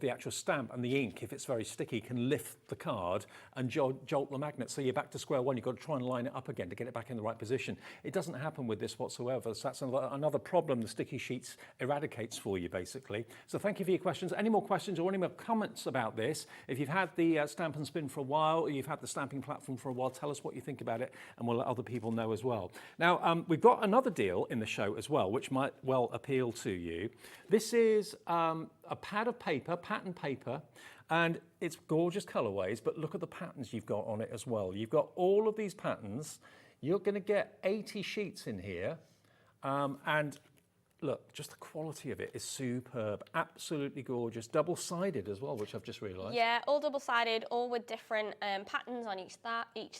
actual stamp and the ink, if it's very sticky, can lift the card and jolt the magnet. So you're back to square one. You've got to try and line it up again to get it back in the right position. It doesn't happen with this whatsoever. So that's another problem the sticky sheets eradicates for you, basically. So thank you for your questions. Any more questions or any more comments about this? If you've had the stamp and spin for a while, or you've had the stamping platform for a while, tell us what you think about it, and we'll let other people know as well. Now, we've got another deal in the show as well, which might well appeal to you. This is a pad of paper, pattern paper, and it's gorgeous colorways, but look at the patterns you've got on it as well. You've got all of these patterns. You're going to get 80 sheets in here, and look, just the quality of it is superb, absolutely gorgeous, double-sided as well, which I've just realised. yeah, all double-sided, all with different patterns on each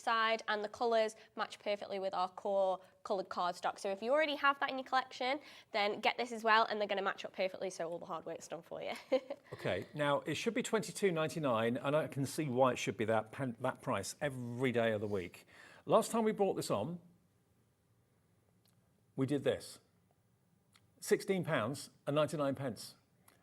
side, and the colours match perfectly with our core coloured cardstock. So if you already have that in your collection, then get this as well, and they're going to match up perfectly, so all the hard work's done for you. Okay, now it should be $22.99, and I can see why it should be that price every day of the week. Last time we brought this on, we did this. £16.99.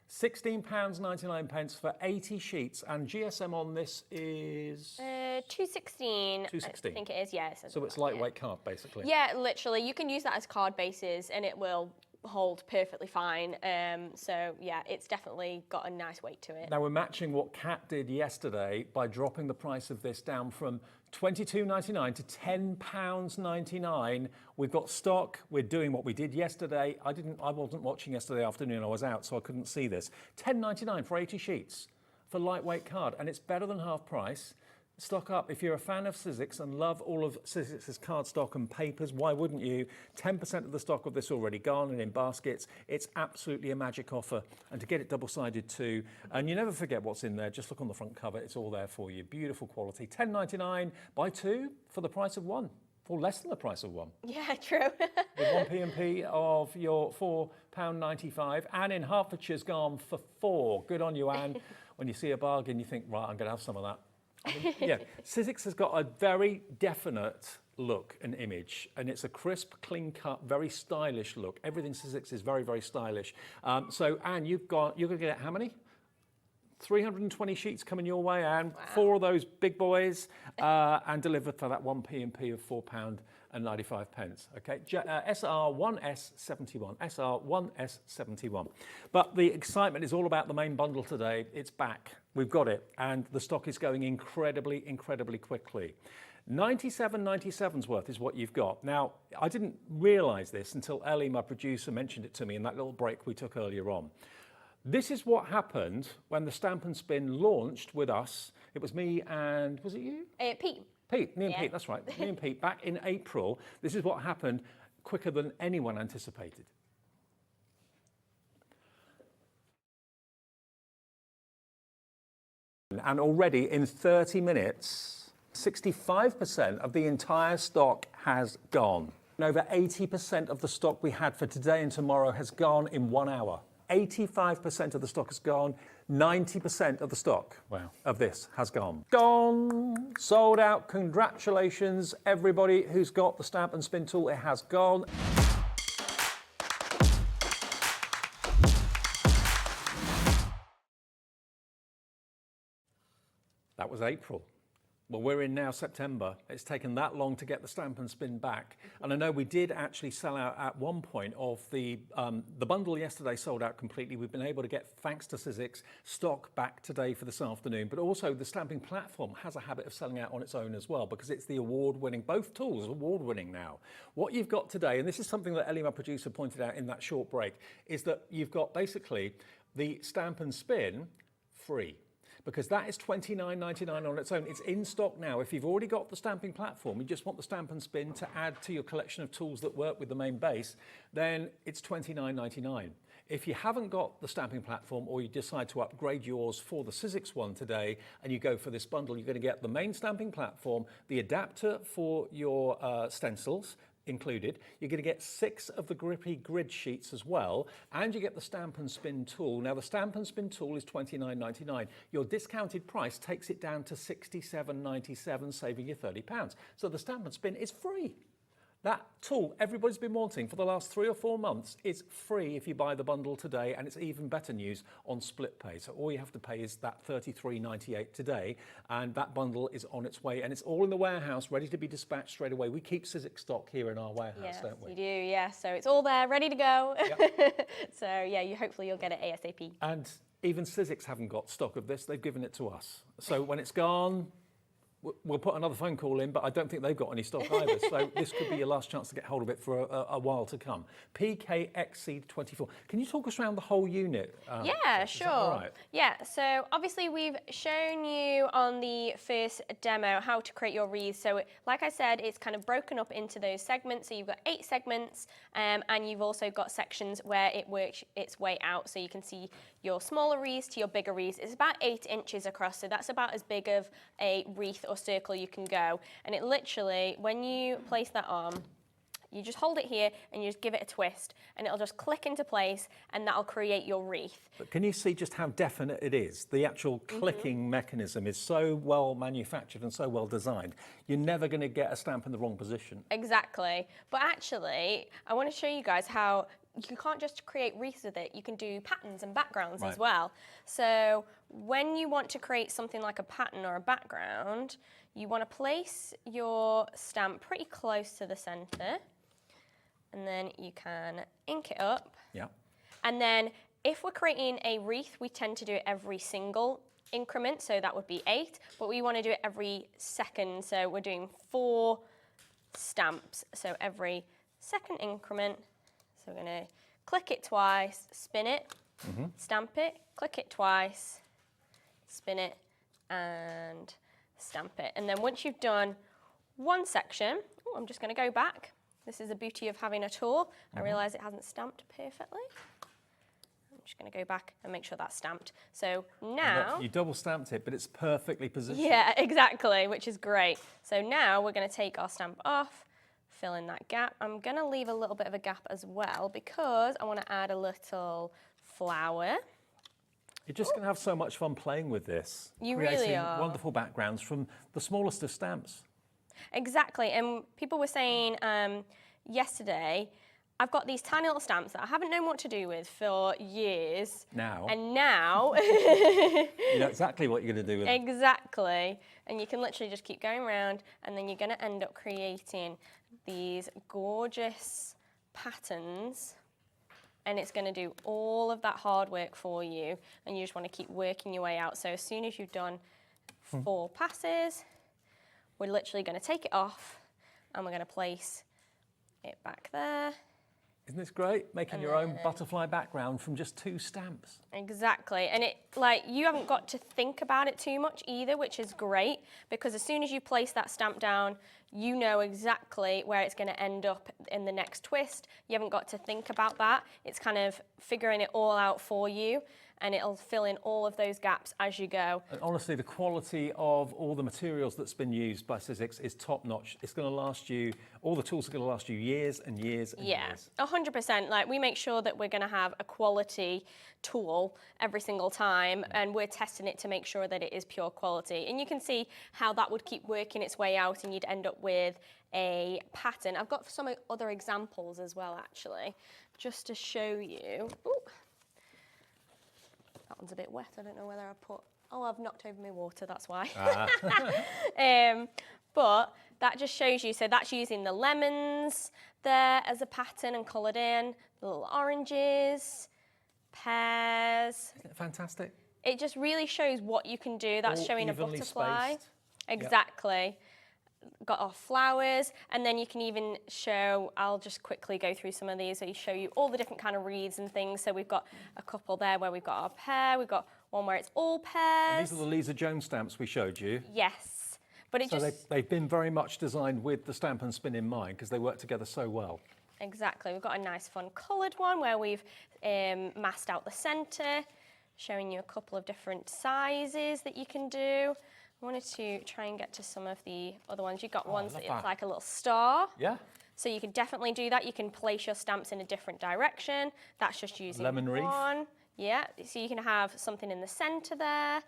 £16.99 for 80 sheets, and GSM on this is 216. 216. I think it is, yeah. So it's lightweight card, basically. Yeah, literally. You can use that as card bases and it will hold perfectly fine. So yeah, it's definitely got a nice weight to it. Now we're matching what Kat did yesterday by dropping the price of this down from $22.99 to £10.99. We've got stock. We're doing what we did yesterday. I wasn't watching yesterday afternoon. I was out, so I couldn't see this. $10.99 for 80 sheets for lightweight card, and it's better than half price. Stock up. If you're a fan of Sizzix and love all of Sizzix's cardstock and papers, why wouldn't you? 10% of the stock of this already gone and in baskets. It's absolutely a magic offer. And to get it double-sided too. And you never forget what's in there. Just look on the front cover. It's all there for you. Beautiful quality. $10.99. Buy 2 for the price of 1. For less than the price of 1. Yeah, true. With 1 P&P of your £4.95. Anne in Hertfordshire's gone for 4. Good on you, Anne. When you see a bargain, you think, right, I'm going to have some of that. I mean, yeah, Sizzix has got a very definite look and image, and it's a crisp, clean-cut, very stylish look. Everything Sizzix is very, very stylish. So, Anne, you're going to get how many? 320 sheets coming your way, Anne. Wow. 4 of those big boys, and delivered for that 1 P&P of £4.95. Okay, SR1S71, SR1S71. But the excitement is all about the main bundle today. It's back. We've got it, and the stock is going incredibly, incredibly quickly. 97.97's worth is what you've got. Now, I didn't realise this until Ellie, my producer, mentioned it to me in that little break we took earlier on. This is what happened when the Stamp and Spin launched with us. It was me and, was it you? Pete. Pete, me and Pete, that's right. Me and Pete, back in April. This is what happened quicker than anyone anticipated. And already in 30 minutes, 65% of the entire stock has gone. And over 80% of the stock we had for today and tomorrow has gone in 1 hour. 85% of the stock has gone. 90% of the stock of this has gone. Gone, sold out. Congratulations, everybody who's got the Stamp and Spin tool. It has gone. That was April. Well, we're in now September. It's taken that long to get the Stamp and Spin back. And I know we did actually sell out at one point of the bundle yesterday sold out completely. We've been able to get, thanks to Sizzix, stock back today for this afternoon. But also the stamping platform has a habit of selling out on its own as well, because it's the award-winning, both tools are award-winning now. What you've got today, and this is something that Ellie, my producer, pointed out in that short break, is that you've got basically the Stamp and Spin free. because that is $29.99 on its own. It's in stock now. If you've already got the stamping platform, you just want the stamp and spin to add to your collection of tools that work with the main base, then it's $29.99. If you haven't got the stamping platform, or you decide to upgrade yours for the Sizzix one today, and you go for this bundle, you're going to get the main stamping platform, the adapter for your stencils included. You're going to get 6 of the grippy grid sheets as well, and you get the stamp and spin tool. Now the stamp and spin tool is $29.99. Your discounted price takes it down to $67.97, saving you £30. So the stamp and spin is free. That tool everybody's been wanting for the last 3 or 4 months is free if you buy the bundle today, and it's even better news on split pay. So all you have to pay is that $33.98 today, and that bundle is on its way, and it's all in the warehouse, ready to be dispatched straight away. We keep Sizzix stock here in our warehouse, Yes, don't we? you do, yeah. So it's all there, ready to go. Yep. So yeah, hopefully you'll get it ASAP. And even Sizzix haven't got stock of this. They've given it to us. So when it's gone, we'll put another phone call in, but I don't think they've got any stock either. So this could be your last chance to get hold of it for a while to come. PKXC24. Can you talk us around the whole unit? Yeah, Is sure. that all right? Yeah, so obviously we've shown you on the first demo how to create your wreaths. So like I said, it's kind of broken up into those segments. So you've got 8 segments, and you've also got sections where it works its way out. So you can see your smaller wreaths to your bigger wreaths. It's about 8 inches across, so that's about as big of a wreath or circle you can go. And it literally, when you place that on, you just hold it here and you just give it a twist, and it'll just click into place, and that'll create your wreath. But can you see just how definite it is? The actual clicking mechanism is so well manufactured and so well designed. You're never going to get a stamp in the wrong position. Exactly. But actually, I want to show you guys how you can't just create wreaths with it, you can do patterns and backgrounds as well. So when you want to create something like a pattern or a background, you want to place your stamp pretty close to the center, and then you can ink it up. Yeah. And then if we're creating a wreath, we tend to do it every single increment, so that would be 8, but we want to do it every second, so we're doing 4 stamps, so every second increment. So we're going to click it twice, spin it, stamp it, click it twice, spin it, and stamp it. And then once you've done one section, I'm just going to go back. This is the beauty of having a tool. I realise it hasn't stamped perfectly. I'm just going to go back and make sure that's stamped. So now... You double stamped it, but it's perfectly positioned. Yeah, exactly, which is great. So now we're going to take our stamp off, fill in that gap. I'm going to leave a little bit of a gap as well because I want to add a little flower. You're just going to have so much fun playing with this. You really creating are. wonderful backgrounds from the smallest of stamps. Exactly, and people were saying yesterday, I've got these tiny little stamps that I haven't known what to do with for years. Now. And now... You know exactly what you're going to do with it. Exactly, and you can literally just keep going around, and then you're going to end up creating these gorgeous patterns, and it's going to do all of that hard work for you, and you just want to keep working your way out. So as soon as you've done 4 passes, we're literally going to take it off, and we're going to place it back there. Isn't this great? Making your own butterfly background from just 2 stamps. Exactly, and you haven't got to think about it too much either, which is great, because as soon as you place that stamp down, you know exactly where it's going to end up in the next twist. You haven't got to think about that. It's kind of figuring it all out for you, and it'll fill in all of those gaps as you go. And honestly, the quality of all the materials that's been used by Sizzix is top notch. It's going to last you, all the tools are going to last you years and years and years. 100%. Like, we make sure that we're going to have a quality tool every single time, and we're testing it to make sure that it is pure quality. And you can see how that would keep working its way out, and you'd end up with a pattern. I've got some other examples as well, actually, just to show you. Ooh. That one's a bit wet. I don't know whether I put... Oh, I've knocked over my water, that's why. But that just shows you, so that's using the lemons there as a pattern and coloured in, the little oranges, pears. Isn't it fantastic? It just really shows what you can do. That's All showing a evenly butterfly. spaced. Exactly. got our flowers, and then you can even show, I'll just quickly go through some of these so you show you all the different kind of wreaths and things. So we've got a couple there where we've got our pear, we've got one where it's all pears. And these are the Lisa Jones stamps we showed you. Yes, but it So just... they've been very much designed with the Stamp and Spin in mind because they work together so well. Exactly, we've got a nice fun coloured one where we've masked out the centre, showing you a couple of different sizes that you can do. I wanted to try and get to some of the other ones. You've got ones that it's like a little star. Yeah. So you can definitely do that. You can place your stamps in a different direction. That's just using Lemon wreath. one. Yeah, so you can have something in the centre there.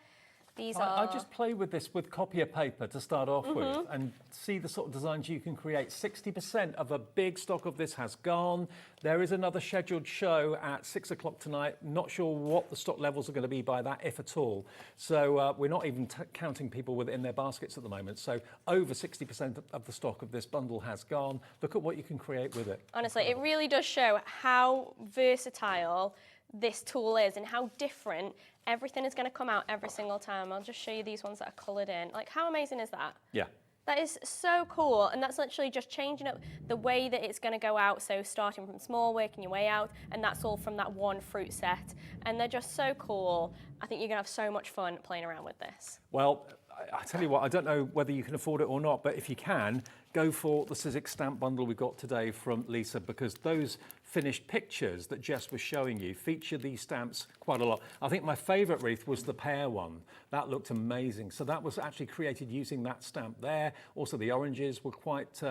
These are... I just play with this with copier paper to start off with and see the sort of designs you can create. 60% of a big stock of this has gone. There is another scheduled show at 6 o'clock tonight. Not sure what the stock levels are going to be by that, if at all. So we're not even counting people within their baskets at the moment. So over 60% of the stock of this bundle has gone. Look at what you can create with it. Honestly, it really does show how versatile this tool is and how different everything is going to come out every single time. I'll just show you these ones that are coloured in. Like, how amazing is that? Yeah. That is so cool, and that's literally just changing up the way that it's going to go out, so starting from small, working your way out, and that's all from that one fruit set. And they're just so cool. I think you're going to have so much fun playing around with this. Well, I tell you what, I don't know whether you can afford it or not, but if you can, go for the Sizzix stamp bundle we got today from Lisa, because those finished pictures that Jess was showing you feature these stamps quite a lot. I think my favourite wreath was the pear one. That looked amazing. So that was actually created using that stamp there. Also, the oranges were quite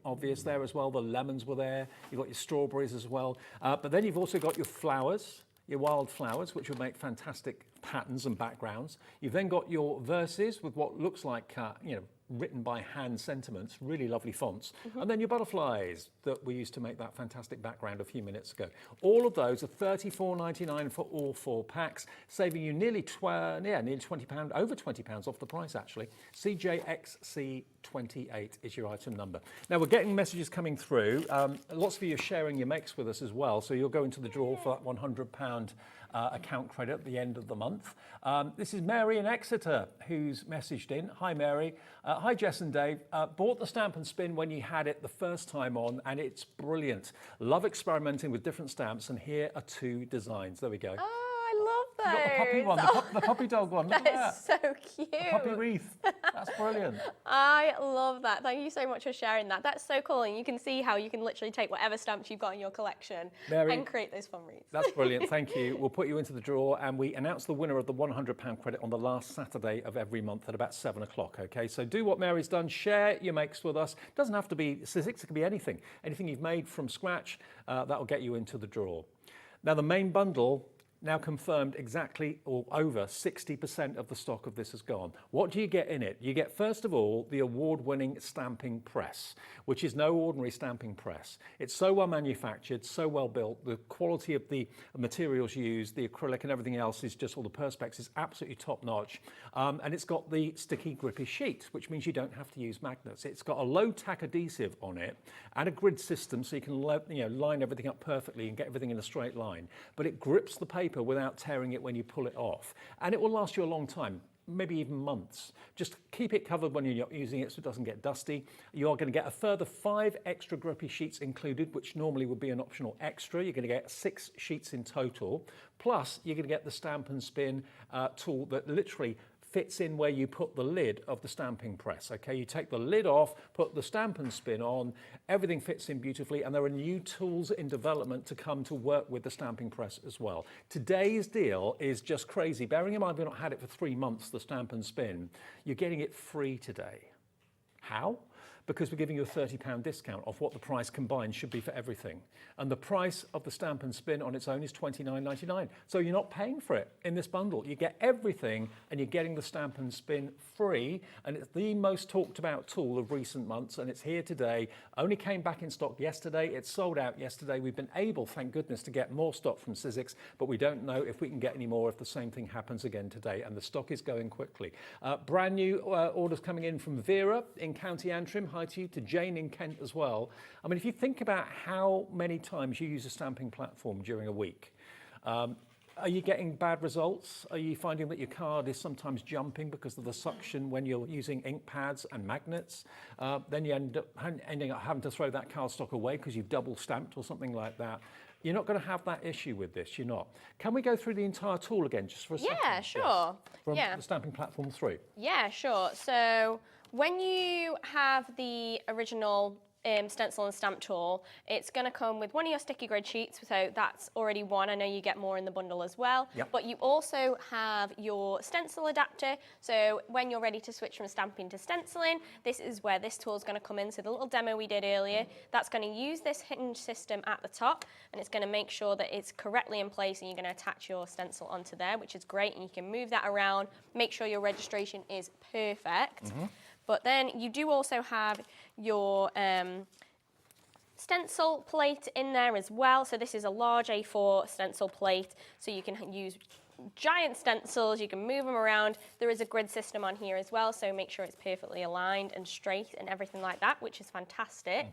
obvious there as well. The lemons were there. You've got your strawberries as well. But then you've also got your flowers, your wild flowers, which will make fantastic patterns and backgrounds. You've then got your verses with what looks like, written by hand sentiments, really lovely fonts. And then your butterflies that we used to make that fantastic background a few minutes ago. All of those are $34.99 for all 4 packs, saving you nearly £20, over £20 off the price actually. CJXC28 is your item number. Now we're getting messages coming through. Lots of you are sharing your makes with us as well, so you'll go into the draw for that £100 account credit at the end of the month. This is Mary in Exeter who's messaged in. Hi Mary. Hi Jess and Dave. Bought the Stamp and Spin when you had it the first time on and it's brilliant. Love experimenting with different stamps and here are 2 designs. There we go. Oh, I love those. You got the puppy one, the puppy dog one. Look at That is so cute. The puppy wreath. That's brilliant. I love that. Thank you so much for sharing that. That's so cool. And you can see how you can literally take whatever stamps you've got in your collection Mary, and create those fun wreaths. That's brilliant. Thank you. We'll put you into the draw and we announce the winner of the £100 credit on the last Saturday of every month at about 7 o'clock. Okay, so do what Mary's done. Share your makes with us. It doesn't have to be Sizzix. It can be anything. Anything you've made from scratch, that'll get you into the draw. Now the main bundle, now confirmed, exactly or over 60% of the stock of this has gone. What do you get in it? You get, first of all, the award-winning stamping press, which is no ordinary stamping press. It's so well manufactured, so well built. The quality of the materials used, the acrylic and everything else is just, all the perspex is absolutely top-notch. And it's got the sticky, grippy sheet, which means you don't have to use magnets. It's got a low-tack adhesive on it and a grid system so you can line everything up perfectly and get everything in a straight line. But it grips the paper without tearing it when you pull it off. And it will last you a long time, maybe even months. Just keep it covered when you're not using it so it doesn't get dusty. You are going to get a further 5 extra grippy sheets included, which normally would be an optional extra. You're going to get 6 sheets in total. Plus, you're going to get the Stamp and Spin tool that literally fits in where you put the lid of the stamping press. Okay, you take the lid off, put the Stamp and Spin on, everything fits in beautifully, and there are new tools in development to come to work with the stamping press as well. Today's deal is just crazy. Bearing in mind we've not had it for 3 months, the Stamp and Spin, you're getting it free today. How? Because we're giving you a £30 discount off what the price combined should be for everything. And the price of the Stamp and Spin on its own is $29.99. So you're not paying for it in this bundle. You get everything and you're getting the Stamp and Spin free. And it's the most talked about tool of recent months and it's here today. Only came back in stock yesterday. It's sold out yesterday. We've been able, thank goodness, to get more stock from Sizzix, but we don't know if we can get any more if the same thing happens again today. And the stock is going quickly. Brand new orders coming in from Vera in County Antrim. Hi to you, to Jane in Kent as well. I mean, if you think about how many times you use a stamping platform during a week, Are you getting bad results? Are you finding that your card is sometimes jumping because of the suction when you're using ink pads and magnets? Then you end up ending up having to throw that cardstock away because you've double stamped or something like that. You're not going to have that issue with this, you're not. Can we go through the entire tool again just for a second? Yeah, sure. From the stamping platform through. Yeah, sure. So when you have the original stencil and stamp tool, it's going to come with one of your sticky grid sheets, so that's already one. I know you get more in the bundle as well. Yep. But you also have your stencil adapter, so when you're ready to switch from stamping to stenciling, this is where this tool is going to come in. So the little demo we did earlier, that's going to use this hinge system at the top, and it's going to make sure that it's correctly in place, and you're going to attach your stencil onto there, which is great, and you can move that around, make sure your registration is perfect. But then you do also have your stencil plate in there as well. So this is a large A4 stencil plate, so you can use giant stencils, you can move them around. There is a grid system on here as well, so make sure it's perfectly aligned and straight and everything like that, which is fantastic.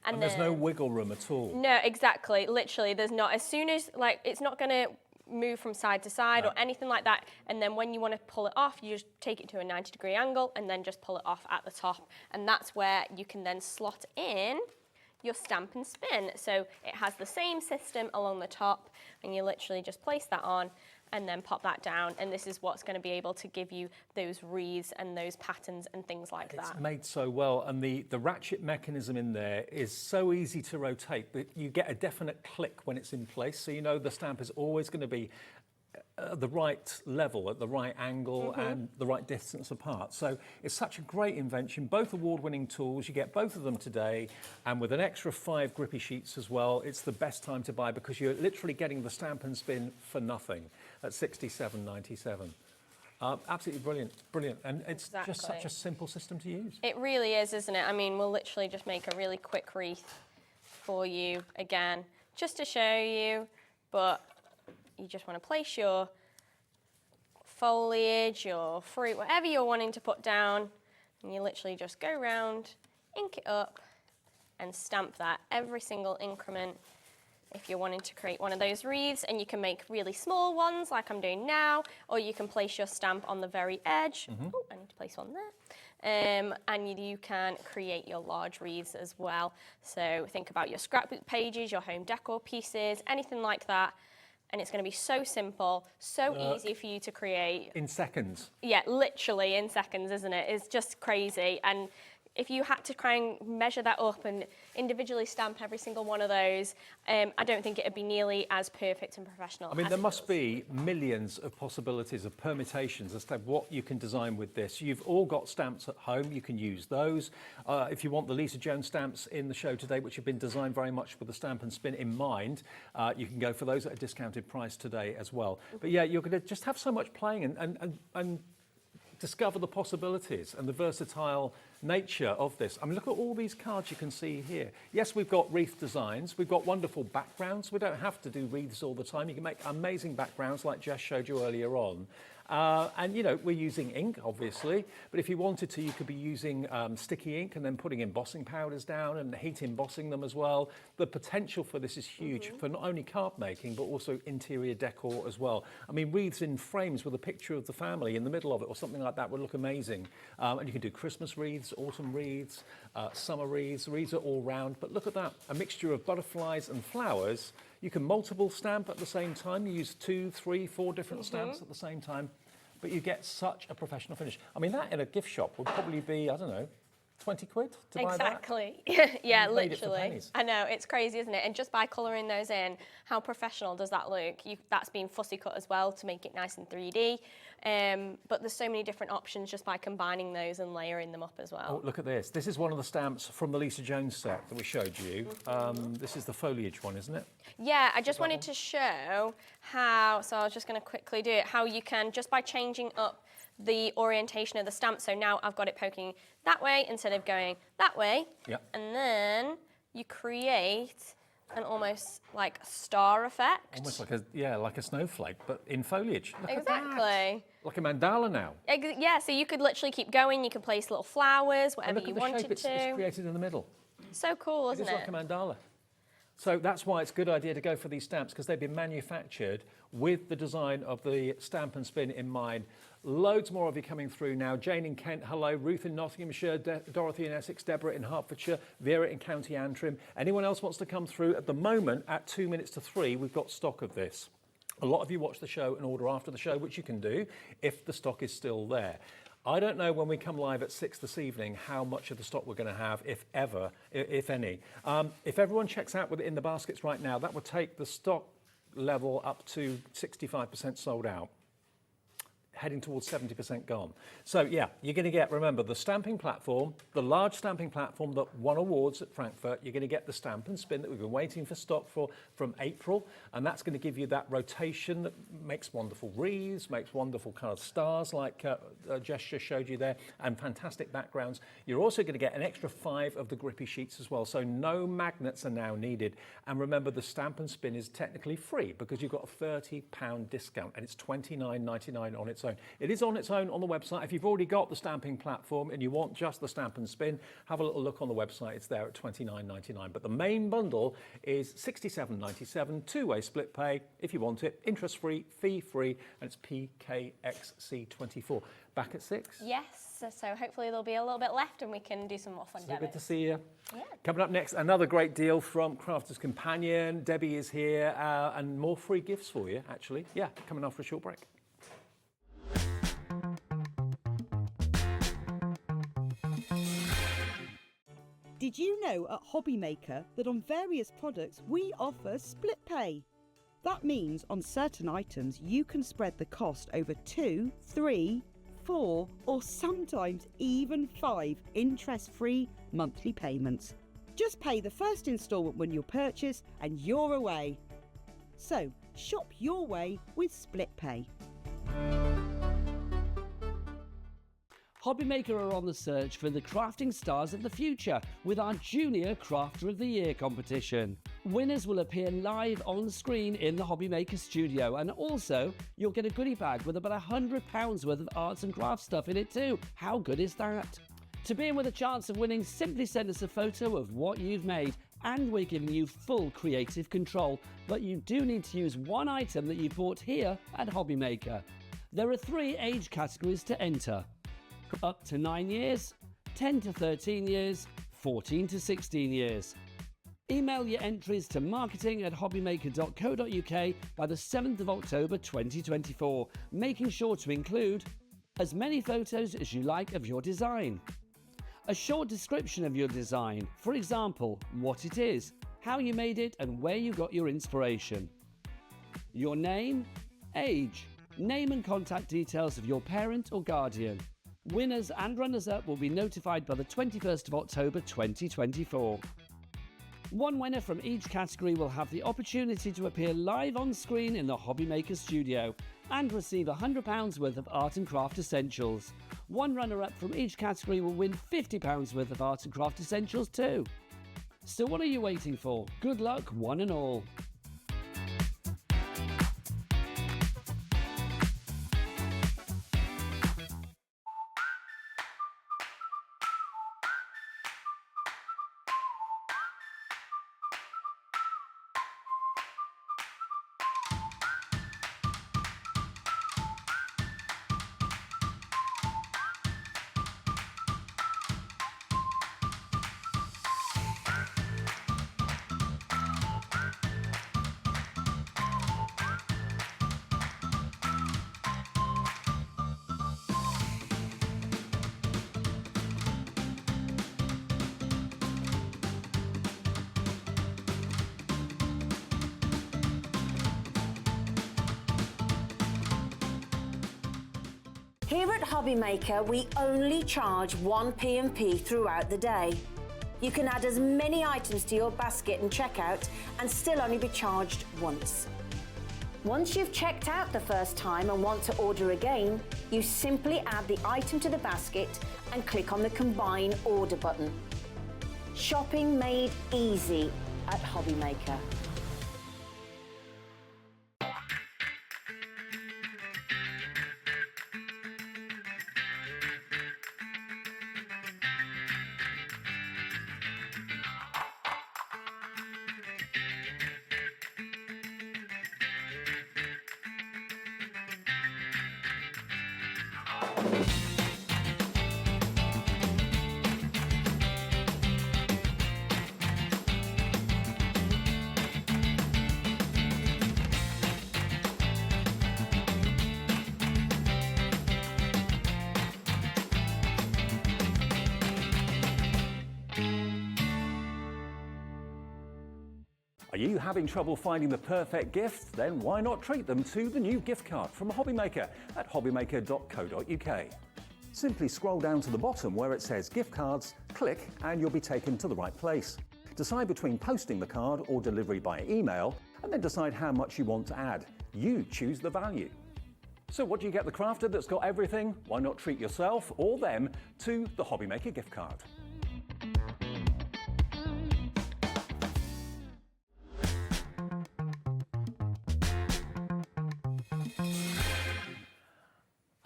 And there's no wiggle room at all. No, exactly. Literally, there's not. As soon as, like, it's not going to move from side to side or anything like that, and then when you want to pull it off, you just take it to a 90-degree angle and then just pull it off at the top, and that's where you can then slot in your stamp and spin. So it has the same system along the top, and you literally just place that on and then pop that down, and this is what's going to be able to give you those wreaths and those patterns and things like that. It's made so well, and the ratchet mechanism in there is so easy to rotate, but you get a definite click when it's in place, so you know the stamp is always going to be at the right level, at the right angle, and the right distance apart. So it's such a great invention, both award-winning tools. You get both of them today, and with an extra 5 grippy sheets as well, it's the best time to buy because you're literally getting the stamp and spin for nothing at $67.97. Absolutely brilliant, brilliant. And it's just such a simple system to use. It really is, isn't it? I mean, we'll literally just make a really quick wreath for you again, just to show you, but you just want to place your foliage, your fruit, whatever you're wanting to put down, and you literally just go around, ink it up, and stamp that every single increment if you're wanting to create one of those wreaths, and you can make really small ones like I'm doing now, or you can place your stamp on the very edge. Oh, I need to place one there. And you can create your large wreaths as well. So think about your scrapbook pages, your home decor pieces, anything like that. And it's going to be so simple, so easy for you to create. In seconds. Yeah, literally in seconds, isn't it? It's just crazy. And if you had to try and measure that up and individually stamp every single one of those, I don't think it would be nearly as perfect and professional. I mean, there must be millions of possibilities of permutations as to what you can design with this. You've all got stamps at home, you can use those. If you want the Lisa Jones stamps in the show today, which have been designed very much with the stamp and spin in mind, you can go for those at a discounted price today as well. But yeah, you're going to just have so much playing and discover the possibilities and the versatile nature of this. I mean, look at all these cards you can see here. Yes, we've got wreath designs. We've got wonderful backgrounds. We don't have to do wreaths all the time. You can make amazing backgrounds like Jess showed you earlier on. And, you know, we're using ink, obviously, but if you wanted to, you could be using sticky ink and then putting embossing powders down and heat embossing them as well. The potential for this is huge for not only card making, but also interior decor as well. I mean, wreaths in frames with a picture of the family in the middle of it or something like that would look amazing. And you can do Christmas wreaths, autumn wreaths, summer wreaths. Wreaths are all round, but look at that, a mixture of butterflies and flowers. You can multiple stamp at the same time. You use 2, 3, 4 different stamps at the same time, but you get such a professional finish. I mean, that in a gift shop would probably be, I don't know, 20 quid to buy that? Exactly. Yeah, literally. I know, it's crazy, isn't it? And just by colouring those in, how professional does that look? That's been fussy cut as well to make it nice and 3D. But there's so many different options just by combining those and layering them up as well. Oh, look at this. This is one of the stamps from the Lisa Jones set that we showed you. This is the foliage one, isn't it? Yeah, I just wanted to show how, so I was just going to quickly do it, how you can, just by changing up the orientation of the stamp. So now I've got it poking that way instead of going that way. Yep. And then you create an almost like star effect. Almost like like a snowflake, but in foliage. Look at that. Exactly. Like a mandala now. Yeah, so you could literally keep going. You could place little flowers, whatever you wanted to. It's created in the middle. So cool, isn't it? It's like a mandala. So that's why it's a good idea to go for these stamps, because they've been manufactured with the design of the stamp and spin in mind. Loads more of you coming through now. Jane in Kent, hello. Ruth in Nottinghamshire, Dorothy in Essex, Deborah in Hertfordshire, Vera in County Antrim. Anyone else wants to come through? At the moment, at 2 minutes to 3, we've got stock of this. A lot of you watch the show and order after the show, which you can do if the stock is still there. I don't know when we come live at 6 this evening how much of the stock we're going to have, if ever, if any. If everyone checks out in the baskets right now, that would take the stock level up to 65% sold out, heading towards 70% gone. So yeah, you're going to get, remember, the stamping platform, the large stamping platform that won awards at Frankfurt. You're going to get the stamp and spin that we've been waiting for stock for from April, and that's going to give you that rotation that makes wonderful wreaths, makes wonderful kind of stars like Jess just showed you there, and fantastic backgrounds. You're also going to get an extra 5 of the grippy sheets as well, so no magnets are now needed. And remember, the stamp and spin is technically free because you've got a £30 discount, and it's $29.99 on its own. It is on its own on the website. If you've already got the stamping platform and you want just the stamp and spin, have a little look on the website. It's there at $29.99. But the main bundle is $67.97, two-way split pay if you want it, interest-free, fee-free, and it's PKXC24. Back at 6? Yes, so hopefully there'll be a little bit left and we can do some more fun demos. Good to see you. Yeah. Coming up next, another great deal from Crafter's Companion. Debbie is here, and more free gifts for you, actually. Yeah, coming after a short break. Did you know at HobbyMaker that on various products we offer split pay? That means on certain items you can spread the cost over 2, 3, 4 or sometimes even 5 interest-free monthly payments. Just pay the first instalment when you purchase and you're away. So shop your way with split pay. HobbyMaker are on the search for the crafting stars of the future with our Junior Crafter of the Year competition. Winners will appear live on screen in the HobbyMaker studio, and also you'll get a goodie bag with about £100 worth of arts and crafts stuff in it too. How good is that? To be in with a chance of winning, simply send us a photo of what you've made, and we're giving you full creative control, but you do need to use one item that you bought here at HobbyMaker. There are 3 age categories to enter: up to 9 years, 10 to 13 years, 14 to 16 years. Email your entries to marketing@hobbymaker.co.uk by the 7th of October 2024, making sure to include as many photos as you like of your design, a short description of your design, for example, what it is, how you made it and where you got your inspiration, your name, age, name and contact details of your parent or guardian. Winners and runners-up will be notified by the 21st of October 2024. One winner from each category will have the opportunity to appear live on screen in the HobbyMaker studio and receive £100 worth of art and craft essentials. One runner-up from each category will win £50 worth of art and craft essentials too. So what are you waiting for? Good luck, one and all. Here at HobbyMaker, we only charge 1 P&P throughout the day. You can add as many items to your basket and checkout and still only be charged once. Once you've checked out the first time and want to order again, you simply add the item to the basket and click on the Combine Order button. Shopping made easy at HobbyMaker. you having trouble finding the perfect gift? Then why not treat them to the new gift card from HobbyMaker at hobbymaker.co.uk. Simply scroll down to the bottom where it says gift cards, click and you'll be taken to the right place. Decide between posting the card or delivery by email, and then decide how much you want to add. You choose the value. So what do you get the crafter that's got everything? Why not treat yourself or them to the HobbyMaker gift card?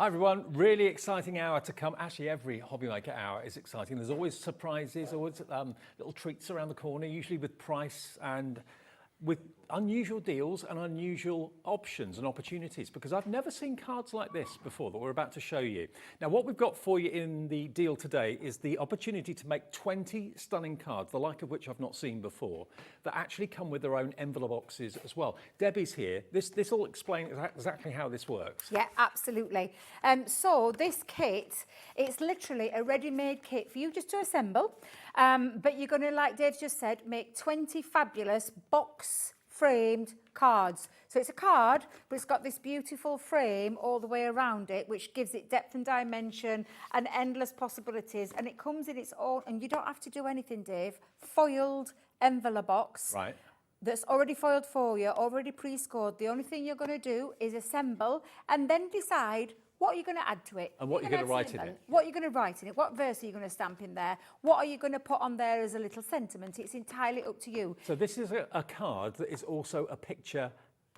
Hi everyone, really exciting hour to come. Actually, every HobbyMaker hour is exciting. There's always surprises, always little treats around the corner, usually with price and with unusual deals and unusual options and opportunities, because I've never seen cards like this before that we're about to show you. Now, what we've got for you in the deal today is the opportunity to make 20 stunning cards, the like of which I've not seen before, that actually come with their own envelope boxes as well. Debbie's here. This will explain exactly how this works. Yeah, absolutely. So this kit, it's literally a ready-made kit for you just to assemble. But you're going to, like Dave just said, make 20 fabulous box framed cards. So it's a card, but it's got this beautiful frame all the way around it, which gives it depth and dimension and endless possibilities. And it comes in its own, and you don't have to do anything, Dave, foiled envelope box. Right. That's already foiled for you, already pre-scored. The only thing you're going to do is assemble and then decide what you're going to add to it. And what you're going to write in it. What you're going to write in it. What verse are you going to stamp in there? What are you going to put on there as a little sentiment? It's entirely up to you. So this is a card that is also a picture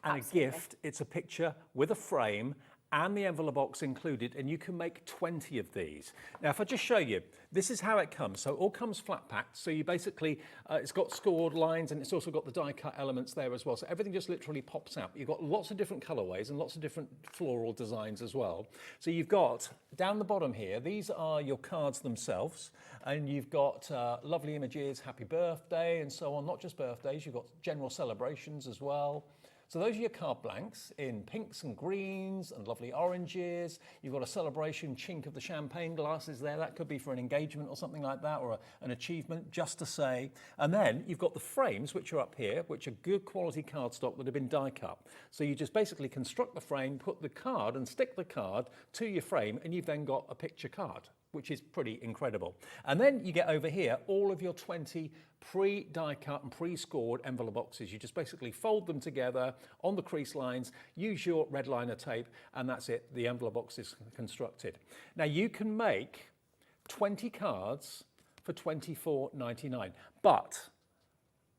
and Absolutely. a gift. It's a picture with a frame and the envelope box included, and you can make 20 of these. Now, if I just show you, this is how it comes. So it all comes flat packed. So you basically, it's got scored lines and it's also got the die cut elements there as well. So everything just literally pops out. You've got lots of different colorways and lots of different floral designs as well. So you've got, down the bottom here, these are your cards themselves. And you've got lovely images, happy birthday and so on. Not just birthdays, you've got general celebrations as well. So those are your card blanks in pinks and greens and lovely oranges. You've got a celebration chink of the champagne glasses there. That could be for an engagement or something like that, or an achievement, just to say. And then you've got the frames, which are up here, which are good quality cardstock that have been die cut. So you just basically construct the frame, put the card and stick the card to your frame, and you've then got a picture card, which is pretty incredible. And then you get over here all of your 20 pre-die cut and pre-scored envelope boxes. You just basically fold them together on the crease lines, use your red liner tape, and that's it. The envelope box is constructed. Now you can make 20 cards for $24.99, but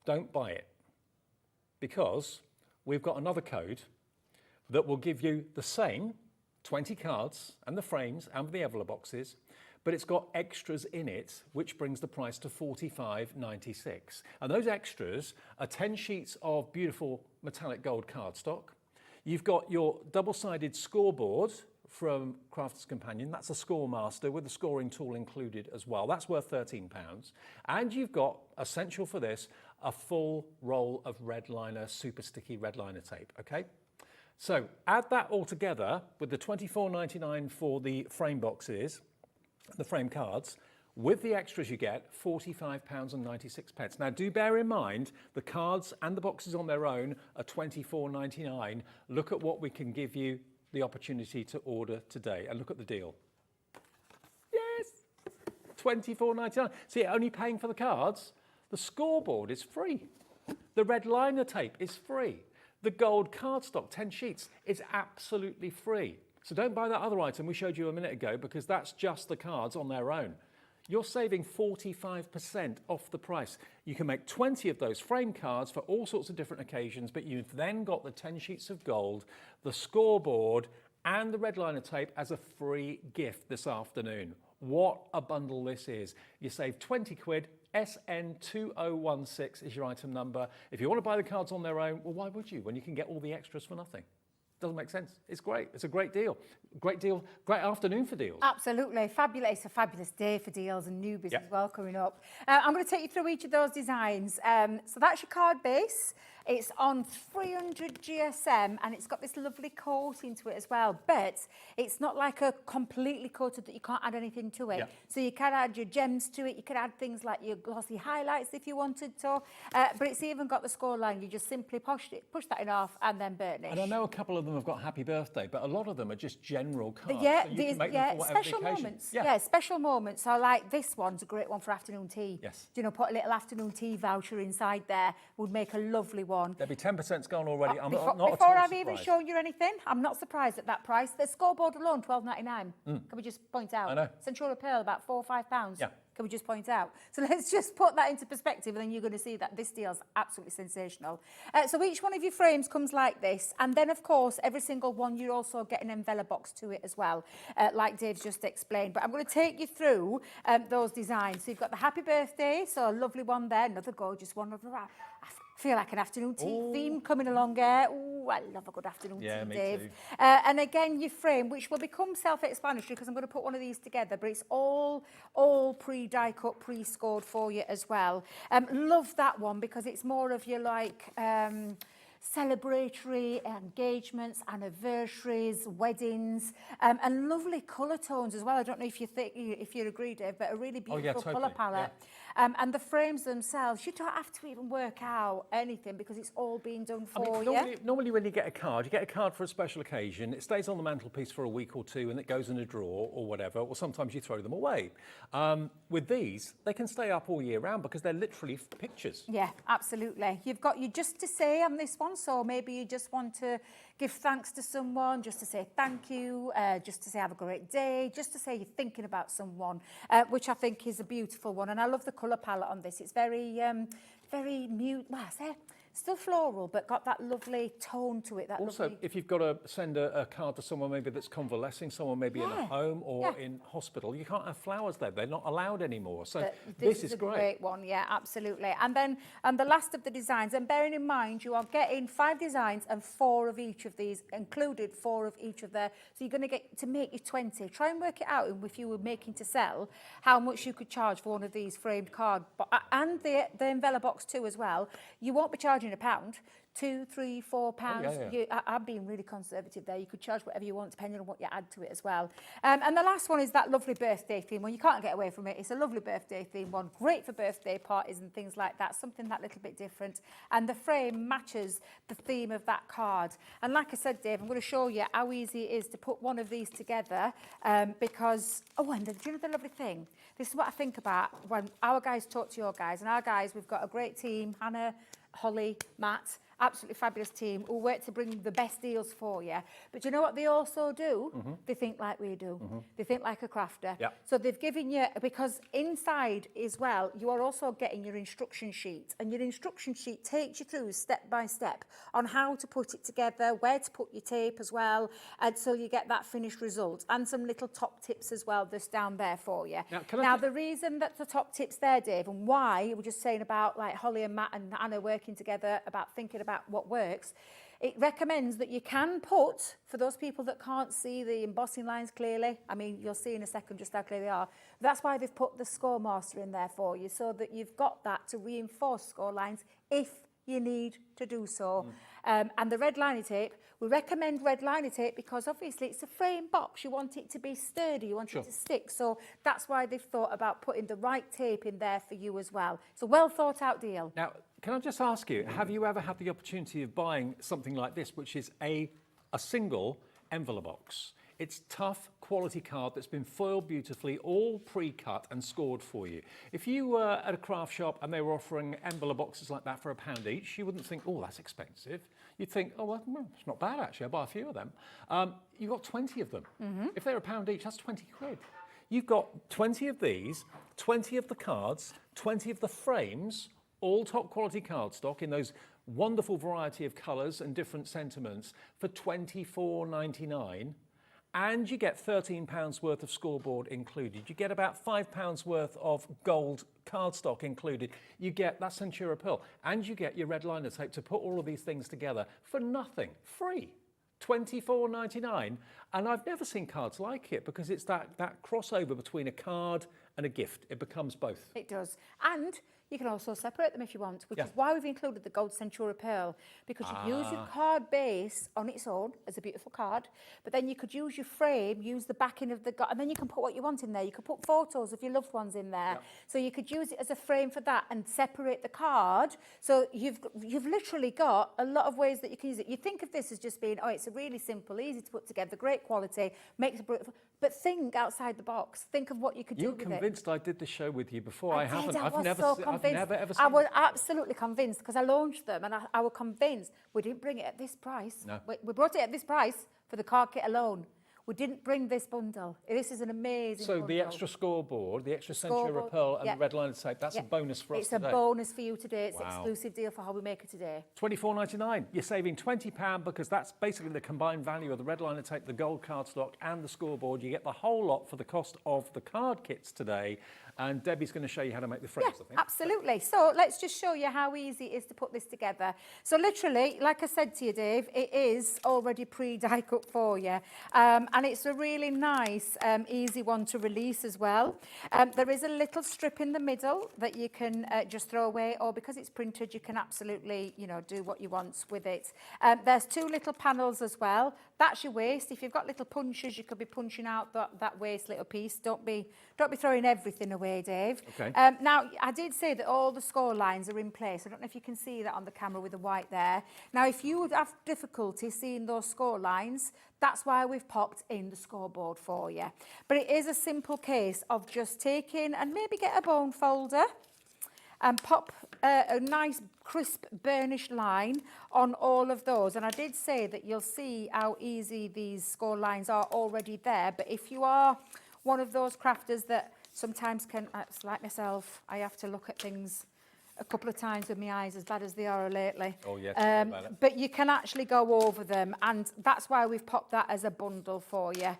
don't buy it, because we've got another code that will give you the same 20 cards and the frames and the envelope boxes, but it's got extras in it, which brings the price to $45.96. And those extras are 10 sheets of beautiful metallic gold cardstock. You've got your double-sided scoreboard from Crafter's Companion. That's a Score Master with the scoring tool included as well. That's worth £13. And you've got, essential for this, a full roll of red liner, super sticky red liner tape, okay? So add that all together with the $24.99 for the frame boxes, the frame cards, with the extras you get, £45.96. Now do bear in mind, the cards and the boxes on their own are $24.99. Look at what we can give you the opportunity to order today, and look at the deal. Yes, $24.99. So you're only paying for the cards. The scoreboard is free. The red liner tape is free. The gold cardstock, 10 sheets, is absolutely free. So don't buy that other item we showed you a minute ago, because that's just the cards on their own. You're saving 45% off the price. You can make 20 of those frame cards for all sorts of different occasions, but you've then got the 10 sheets of gold, the scoreboard, and the red liner tape as a free gift this afternoon. What a bundle this is. You save 20 quid. SN2016 is your item number. If you want to buy the cards on their own, well, why would you when you can get all the extras for nothing? Doesn't make sense. It's great. It's a great deal. Great deal. Great afternoon for deals. Absolutely. Fabulous. It's a fabulous day for deals and newbies as well coming up. I'm going to take you through each of those designs. So that's your card base. It's on 300 GSM and it's got this lovely coating to it as well, but it's not like a completely coated that you can't add anything to it. Yeah. So you can add your gems to it, you could add things like your glossy highlights if you wanted to, but it's even got the score line. You just simply push that in half and then burnish. And I know a couple of them have got happy birthday, but a lot of them are just general cards. Yeah, so you can make them for whatever special the occasion. moments. Yeah. Yeah, special moments. So like this one's a great one for afternoon tea. Yes. You know, put a little afternoon tea voucher inside there would make a lovely one. There'll be 10% gone already. I'm Before, not before at all I've even surprised. shown you anything, I'm not surprised at that price. The scoreboard alone, $12.99. Can we just point out? I know. Centura Pearl, about £4 or £5. Yeah. Can we just point out? So let's just put that into perspective, and then you're going to see that this deal's absolutely sensational. So each one of your frames comes like this, and then of course every single one you're also getting an envelope box to it as well, like Dave's just explained. But I'm going to take you through those designs. So you've got the happy birthday, so a lovely one there, another gorgeous one. I feel like an afternoon tea theme coming along here. Oh, I love a good afternoon tea, me Dave. too. And again, your frame, which will become self-explanatory because I'm going to put one of these together, but it's all pre-die cut, pre-scored for you as well. Love that one because it's more of your like celebratory engagements, anniversaries, weddings, and lovely colour tones as well. I don't know if you agree, Dave, but a really beautiful totally. colour palette. Yeah. And the frames themselves, you don't have to even work out anything because it's all being done for you. Normally when you get a card for a special occasion, it stays on the mantelpiece for a week or two and it goes in a drawer or whatever, or sometimes you throw them away. With these, they can stay up all year round because they're literally pictures. Yeah, absolutely. You've got your just to say on this one, so maybe you just want to give thanks to someone, just to say thank you, just to say have a great day, just to say you're thinking about someone, which I think is a beautiful one. And I love the colour palette on this. It's very, very mute. Well, I say still floral, but got that lovely tone to it. That Also, lovely... if you've got to send a card to someone maybe that's convalescing, someone maybe in a home or in hospital, you can't have flowers there. They're not allowed anymore. So this is a great. Great one, yeah, absolutely. And then the last of the designs, and bearing in mind you are getting 5 designs and 4 of each of these, included 4 of each of their, so you're going to get to make you 20. Try and work it out if you were making to sell, how much you could charge for one of these framed card, and the envelope box too as well. You won't be charging £1, £2, £3, £4. I'm being really conservative there. You could charge whatever you want depending on what you add to it as well. And the last one is that lovely birthday theme one. You can't get away from it. It's a lovely birthday theme one, great for birthday parties and things like that, something that little bit different. And the frame matches the theme of that card. And like I said, Dave, I'm going to show you how easy it is to put one of these together because, and do you know the lovely thing? This is what I think about when our guys talk to your guys. And our guys, we've got a great team, Hannah, Holly, Matt, absolutely fabulous team who work to bring the best deals for you. But you know what they also do? They think like we do. They think like a crafter. Yeah. So they've given you, because inside as well, you are also getting your instruction sheet. And your instruction sheet takes you through step by step on how to put it together, where to put your tape as well. And so you get that finished result. And some little top tips as well that's down there for you. Now the reason that the top tips there, Dave, and why we're just saying about like Holly and Matt and Anna working together about thinking about what works, it recommends that you can put, for those people that can't see the embossing lines clearly, I mean, you'll see in a second just how clear they are. That's why they've put the score master in there for you, so that you've got that to reinforce score lines if you need to do so. And the red liner tape, we recommend red liner tape because obviously it's a frame box. You want it to be sturdy, you want it to stick. So that's why they've thought about putting the right tape in there for you as well. It's a well thought out deal. Now, can I just ask you, have you ever had the opportunity of buying something like this, which is a single envelope box? It's tough quality card that's been foiled beautifully, all pre-cut and scored for you. If you were at a craft shop and they were offering envelope boxes like that for £1 each, you wouldn't think, oh, that's expensive. You'd think, oh, well, it's not bad actually, I'll buy a few of them. You've got 20 of them. If they're £1 each, that's 20 quid. You've got 20 of these, 20 of the cards, 20 of the frames, all top quality cardstock in those wonderful variety of colours and different sentiments for £24.99. And you get £13 worth of scoreboard included. You get about £5 worth of gold cardstock included. You get that Centura Pearl. And you get your red liner tape to put all of these things together for nothing, free. £24.99. And I've never seen cards like it because it's that crossover between a card and a gift. It becomes both. It does. And You can also separate them if you want, which Yeah. is why we've included the Gold Centura Pearl, because you use your card base on its own as a beautiful card, but then you could use your frame, use the backing of the, and then you can put what you want in there. You could put photos of your loved ones in there. So you could use it as a frame for that and separate the card. So you've literally got a lot of ways that you can use it. You think of this as just being, oh, it's a really simple, easy to put together, great quality, makes a beautiful, but think outside the box. Think of what you could do You're with it. convinced I did the show with you before. I did, haven't. I I've was never, so I've convinced. never ever I seen was it. absolutely convinced because I launched them and I was convinced we didn't bring it at this price. No. We brought it at this price for the card kit alone. We didn't bring this bundle. This is an amazing So bundle. the extra scoreboard, the extra Centura Scoreboard, Pearl and yeah. the red line tape, that's a Yeah. bonus for us It's today. a bonus for you today. It's Wow. exclusive deal for HobbyMaker today. £24.99. You're saving £20 because that's basically the combined value of the red liner tape, the gold cardstock and the scoreboard. You get the whole lot for the cost of the card kits today. And Debbie's going to show you how to make the frames, I think. Absolutely. So let's just show you how easy it is to put this together. So literally, like I said to you, Dave, it is already pre-die cut for you. And it's a really nice, easy one to release as well. There is a little strip in the middle that you can just throw away, or because it's printed, you can absolutely, you know, do what you want with it. There's two little panels as well. That's your waste. If you've got little punches, you could be punching out that waste little piece. Don't be throwing everything away, Dave. Okay. Now, I did say that all the score lines are in place. I don't know if you can see that on the camera with the white there. Now, if you would have difficulty seeing those score lines, that's why we've popped in the scoreboard for you. But it is a simple case of just taking and maybe get a bone folder and pop a nice crisp burnished line on all of those. And I did say that you'll see how easy these score lines are already there. But if you are one of those crafters that sometimes can, it's like myself, I have to look at things a couple of times with my eyes, as bad as they are lately. Oh, yes, tell me about it. But you can actually go over them, and that's why we've popped that as a bundle for you.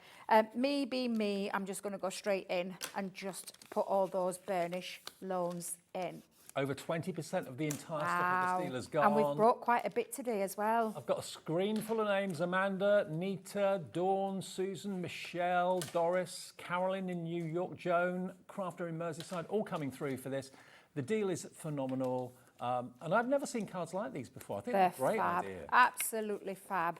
Me being me, I'm just going to go straight in and just put all those burnish loans in. Over 20% of the entire stuff of the steel has gone. And we've brought quite a bit today as well. I've got a screen full of names: Amanda, Nita, Dawn, Susan, Michelle, Doris, Carolyn in New York, Joan, Crafter in Merseyside, all coming through for this. The deal is phenomenal. And I've never seen cards like these before. I think They're it's a great fab. idea. Absolutely fab.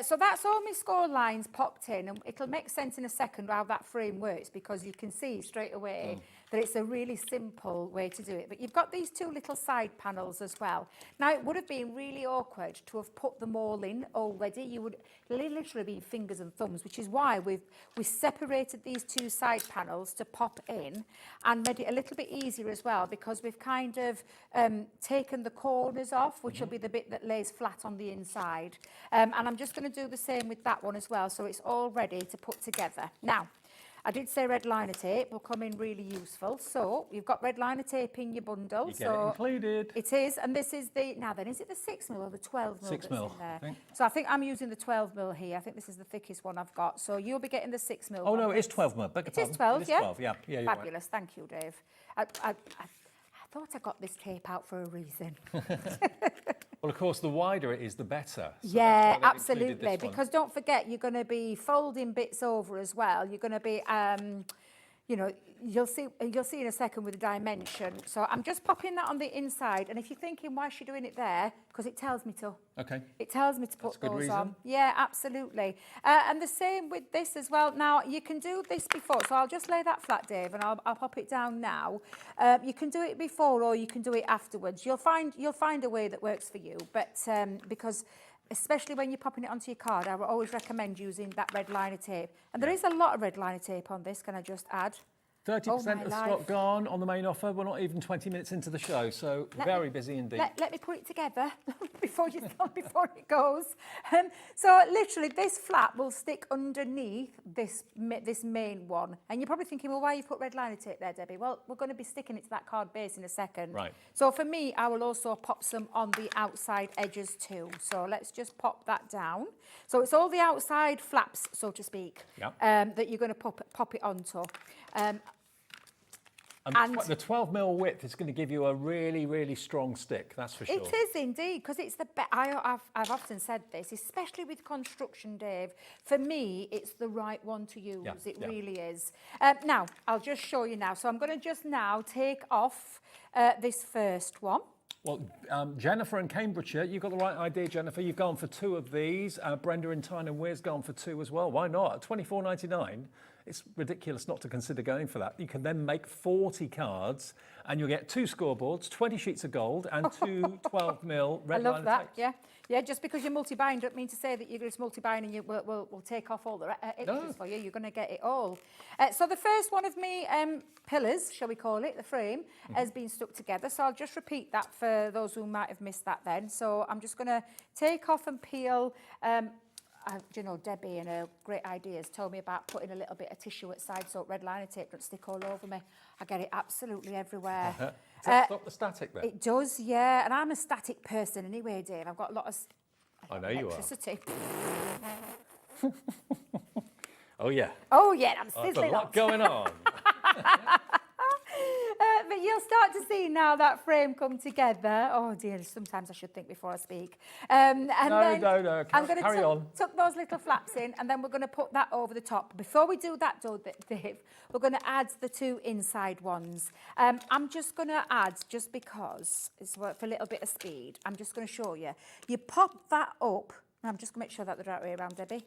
So that's all my score lines popped in, and it'll make sense in a second how that frame works, because you can see straight away that it's a really simple way to do it. But you've got these two little side panels as well. Now, it would have been really awkward to have put them all in already. You would literally be fingers and thumbs, which is why we separated these two side panels to pop in and made it a little bit easier as well, because we've kind of taken the corners off, which will be the bit that lays flat on the inside. And I'm just going to do the same with that one as well, so it's all ready to put together. Now, I did say red liner tape will come in really useful. So you've got red liner tape in your bundle. You get it included. It is, and this is the, now then, is it the 6mm or the 12mm 6mm, that's in there? I think. So I think I'm using the 12mm here. I think this is the thickest one I've got. So you'll be getting the 6mm. Oh, no, it is 12mm. Beg your It is pardon. 12, It is yeah? 12, yeah. Yeah, you're right. Fabulous. Thank you, Dave. I thought I got this tape out for a reason. Well, of course, the wider it is, the better. So Yeah, that's why they've included absolutely. this one. Because don't forget, you're going to be folding bits over as well. You're going to be, you know, you'll see in a second with the dimension. So I'm just popping that on the inside. And if you're thinking, why is she doing it there? Because it tells me to. Okay. It tells me to That's put a good those reason. on. Yeah, absolutely. And the same with this as well. Now, you can do this before. So I'll just lay that flat, Dave, and I'll pop it down now. You can do it before or you can do it afterwards. You'll find a way that works for you. But because especially when you're popping it onto your card, I would always recommend using that red liner tape. And there is a lot of red liner tape on this, can I just add? 30% Oh, of my stock life. gone on the main offer. We're not even 20 minutes into the show, so very busy indeed. Let me put it together before it goes. So literally, this flap will stick underneath this main one. And you're probably thinking, well, why you put red liner tape there, Debbie? Well, we're going to be sticking it to that card base in a second. Right. So for me, I will also pop some on the outside edges too. So let's just pop that down. So it's all the outside flaps, so to speak, Yep. that you're going to pop it onto. And the 12mm width is going to give you a really, really strong stick, that's for sure. It is indeed, because it's the best. I've often said this, especially with construction, Dave. For me, it's the right one to use. Yeah, It yeah. really is. Now, I'll just show you now. So I'm going to just now take off this first one. Well, Jennifer in Cambridgeshire, you've got the right idea, Jennifer. You've gone for 2 of these. Brenda in Tyne and Weir's gone for 2 as well. Why not? At $24.99, it's ridiculous not to consider going for that. You can then make 40 cards and you'll get 2 scoreboards, 20 sheets of gold and 2 12mm red I love liner that, tapes. yeah. Yeah, just because you're multi-buying, don't mean to say that you're just multi-buying and we'll take off all the extras for you. You're going to get it all. So the first one of me pillars, shall we call it, the frame, has been stuck together. So I'll just repeat that for those who might have missed that then. So I'm just going to take off and peel. Do you know, Debbie and her great ideas told me about putting a little bit of tissue at side so red liner tape don't stick all over me. I get it absolutely everywhere. Does that stop the static then? It does, yeah. And I'm a static person anyway, Dave. I've got a lot of I know you are. electricity. Oh, yeah. Oh, yeah, I'm There's a sizzling lot up. going on. But you'll start to see now that frame come together. Oh, dear, sometimes I should think before I speak. And No. I'm going Carry on. to tuck those little flaps in, and then we're going to put that over the top. Before we do that, though, Dave, we're going to add the 2 inside ones. I'm just going to add, just because it's for a little bit of speed, I'm just going to show you. You pop that up, and I'm just going to make sure that's the right way around, Debbie.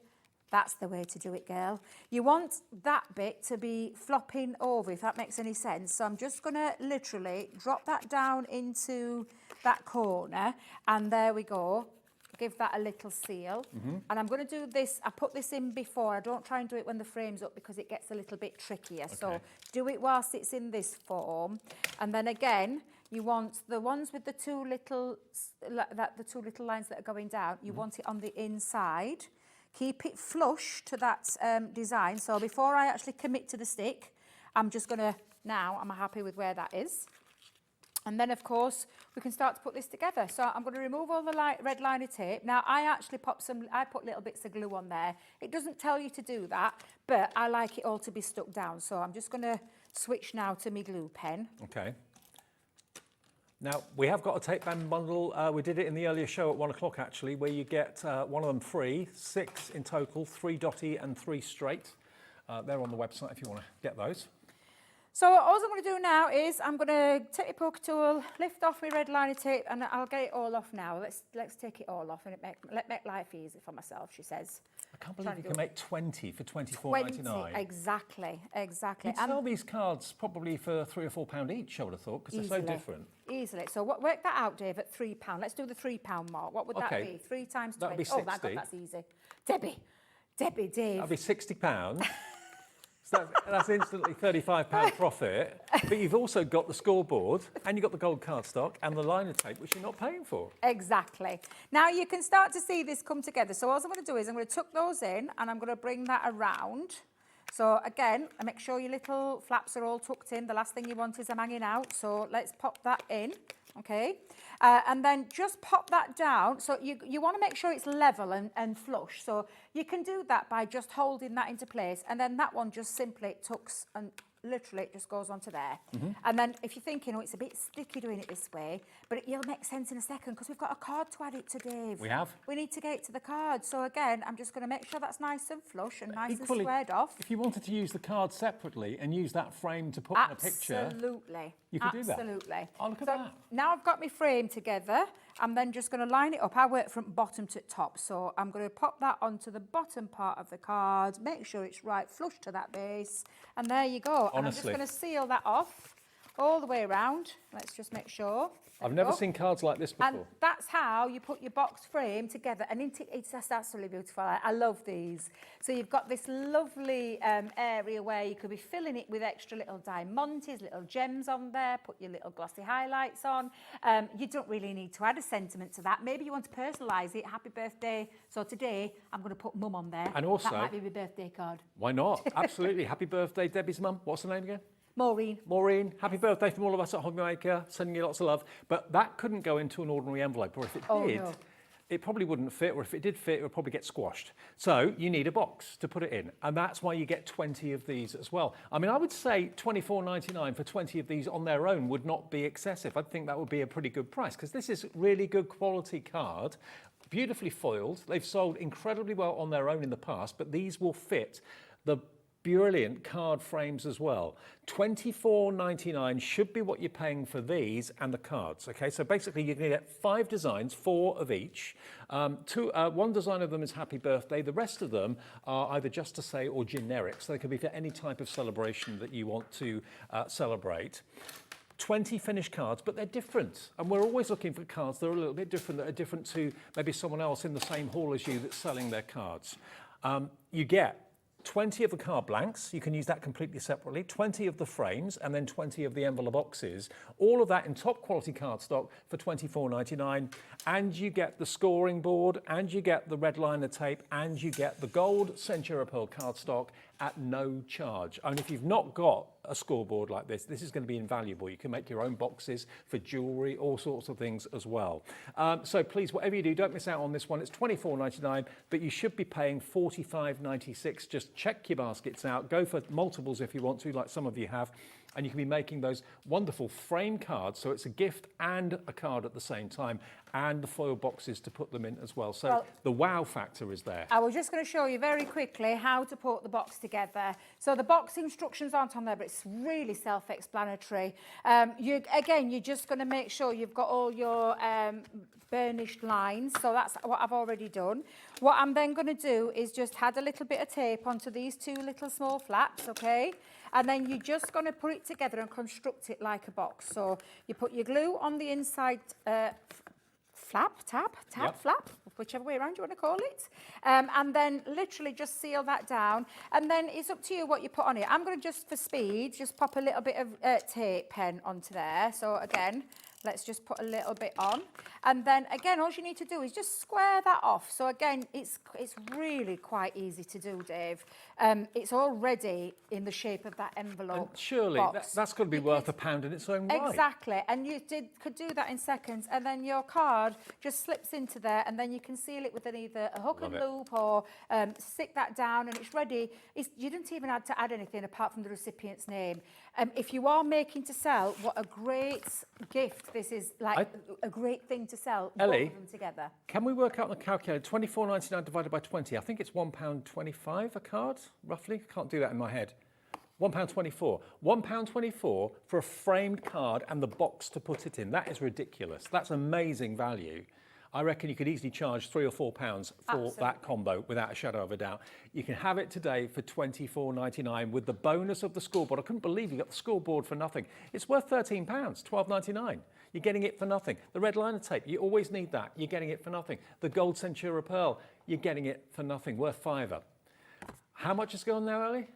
That's the way to do it, girl. You want that bit to be flopping over, if that makes any sense. So I'm just going to literally drop that down into that corner, and there we go. Give that a little seal. And I'm going to do this. I put this in before. I don't try and do it when the frame's up because it gets a little bit trickier. Okay. So do it whilst it's in this form. And then again, you want the ones with the 2 little, the 2 little lines that are going down, you want it on the inside. Keep it flush to that design. So before I actually commit to the stick, I'm just going to, now I'm happy with where that is. And then, of course, we can start to put this together. So I'm going to remove all the red liner tape. Now, I put little bits of glue on there. It doesn't tell you to do that, but I like it all to be stuck down. So I'm just going to switch now to my glue pen. Okay. Now, we have got a tape band bundle. We did it in the earlier show at 1 o'clock, actually, where you get 1 of them free, 6 in total, 3 dotty and 3 straight. They're on the website if you want to get those. So all I'm going to do now is I'm going to take a poker tool, lift off my red liner tape, and I'll get it all off now. Let's take it all off and make life easy for myself, she says. I can't believe you can make 20 for $24.99. Exactly. You'd sell these cards probably for £3 or £4 each, I would have thought, because they're so different. Easily. So work that out, Dave, at £3. Let's do the £3 mark. What would that be? 3 times 20. That'd be 60. Oh, my God, that's easy. Debbie, Dave. That'd be £60. So that's instantly £35 profit, but you've also got the scoreboard and you've got the gold cardstock and the liner tape, which you're not paying for. Exactly. Now you can start to see this come together. So all I'm going to do is I'm going to tuck those in and I'm going to bring that around. So again, make sure your little flaps are all tucked in. The last thing you want is them hanging out. So let's pop that in, okay? And then just pop that down. So you want to make sure it's level and flush. So you can do that by just holding that into place. And then that one just simply tucks and literally it just goes onto there. And then if you're thinking, oh, it's a bit sticky doing it this way, but it'll make sense in a second because we've got a card to add it to, Dave. We have. We need to get it to the card. So again, I'm just going to make sure that's nice and flush and nice and squared off. If you wanted to use the card separately and use that frame to put in a picture, you could do that. Absolutely. Oh, look at that. Now I've got my frame together. I'm then just going to line it up. I work from bottom to top. So I'm going to pop that onto the bottom part of the card, make sure it's right flush to that base. And there you go. And I'm just going to seal that off all the way around. Let's just make sure. I've never seen cards like this before. And that's how you put your box frame together. And it's just absolutely beautiful. I love these. So you've got this lovely area where you could be filling it with extra little diamantes, little gems on there, put your little glossy highlights on. You don't really need to add a sentiment to that. Maybe you want to personalise it. Happy birthday. So today, I'm going to put Mum on there. And also, that might be my birthday card. Why not? Absolutely. Happy birthday, Debbie's mum. What's her name again? Maureen. Maureen, happy birthday from all of us at HobbyMaker, sending you lots of love. But that couldn't go into an ordinary envelope, or if it did, it probably wouldn't fit, or if it did fit, it would probably get squashed. So you need a box to put it in, and that's why you get 20 of these as well. I mean, I would say $24.99 for 20 of these on their own would not be excessive. I think that would be a pretty good price, because this is really good quality card, beautifully foiled. They've sold incredibly well on their own in the past, but these will fit the brilliant card frames as well. $24.99 should be what you're paying for these and the cards. Okay, so basically you're going to get 5 designs, 4 of each. One design of them is Happy Birthday. The rest of them are either just to say or generic, so they can be for any type of celebration that you want to celebrate. 20 finished cards, but they're different. And we're always looking for cards that are a little bit different, that are different to maybe someone else in the same hall as you that's selling their cards. You get 20 of the card blanks, you can use that completely separately, 20 of the frames, and then 20 of the envelope boxes. All of that in top quality cardstock for $24.99. And you get the scoring board, and you get the red liner tape, and you get the gold Centura Pearl cardstock at no charge. I mean, if you've not got a scoreboard like this is going to be invaluable. You can make your own boxes for jewellery, all sorts of things as well. So please, whatever you do, don't miss out on this one. It's $24.99, but you should be paying $45.96. Just check your baskets out. Go for multiples if you want to, like some of you have. And you can be making those wonderful frame cards, so it's a gift and a card at the same time, and the foil boxes to put them in as well. So the wow factor is there. I was just going to show you very quickly how to put the box together. So the box instructions aren't on there, but it's really self-explanatory. You're just going to make sure you've got all your burnished lines. So that's what I've already done. What I'm then going to do is just add a little bit of tape onto these 2 little small flaps, okay? And then you're just going to put it together and construct it like a box. So you put your glue on the inside flap, whichever way around you want to call it. And then literally just seal that down. And then it's up to you what you put on it. I'm going to just, for speed, just pop a little bit of tape pen onto there. So again, let's just put a little bit on. And then again, all you need to do is just square that off. So again, it's really quite easy to do, Dave. It's already in the shape of that envelope. And surely that's going to be worth £1 in its own right. Exactly. And you could do that in seconds. And then your card just slips into there, and then you can seal it with either a hook and loop or stick that down, and it's ready. You didn't even have to add anything apart from the recipient's name. If you are making to sell, what a great gift this is, like a great thing to sell, Ellie, both of them together. Can we work out the calculator? $24.99 divided by 20. I think it's £1.25 a card, roughly. Can't do that in my head. £1.24. £1.24 for a framed card and the box to put it in. That is ridiculous. That's amazing value. I reckon you could easily charge £3 or £4 for that combo without a shadow of a doubt. You can have it today for $24.99 with the bonus of the scoreboard. I couldn't believe you got the scoreboard for nothing. It's worth £13, $12.99. You're getting it for nothing. The red liner tape, you always need that. You're getting it for nothing. The gold Centura Pearl, you're getting it for nothing, worth £5. How much is gone now, Ellie?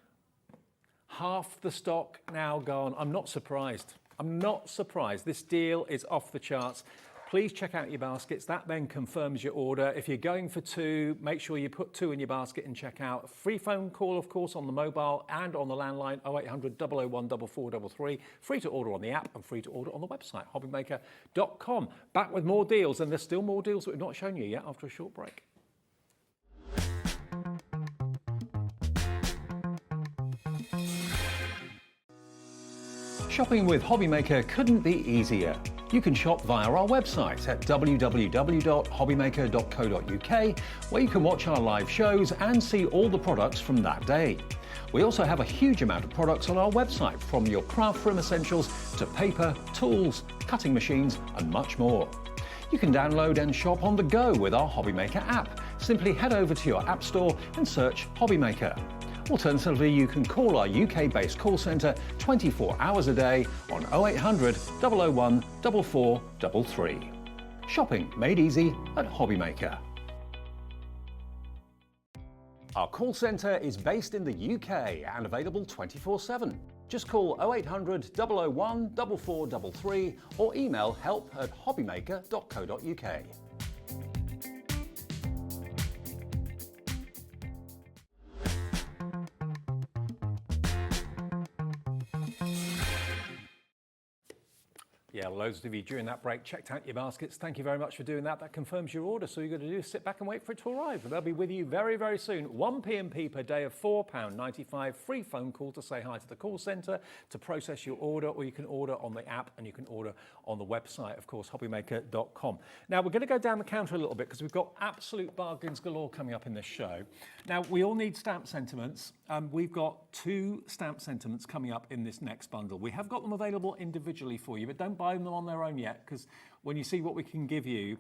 Half the stock now gone. I'm not surprised. I'm not surprised. This deal is off the charts. Please check out your baskets. That then confirms your order. If you're going for 2, make sure you put 2 in your basket and check out. Free phone call, of course, on the mobile and on the landline, 0800 001 4433. Free to order on the app and free to order on the website, hobbymaker.com. Back with more deals, and there's still more deals that we've not shown you yet after a short break. Shopping with HobbyMaker couldn't be easier. You can shop via our website at www.hobbymaker.co.uk, where you can watch our live shows and see all the products from that day. We also have a huge amount of products on our website, from your craft room essentials to paper, tools, cutting machines and much more. You can download and shop on the go with our HobbyMaker app. Simply head over to your app store and search HobbyMaker. Alternatively, you can call our UK-based call centre 24 hours a day on 0800 001 4433. Shopping made easy at HobbyMaker. Our call centre is based in the UK and available 24/7. Just call 0800 001 4433 or email help@hobbymaker.co.uk. Yeah, loads of you during that break checked out your baskets. Thank you very much for doing that. That confirms your order. So all you've got to do is sit back and wait for it to arrive. And they'll be with you very, very soon. 1 P&P per day of £4.95. Free phone call to say hi to the call centre to process your order, or you can order on the app and you can order on the website, of course, hobbymaker.com. Now, we're going to go down the counter a little bit because we've got absolute bargains galore coming up in this show. Now, we all need stamp sentiments. We've got 2 stamp sentiments coming up in this next bundle. We have got them available individually for you, but don't buy them on their own yet, because when you see what we can give you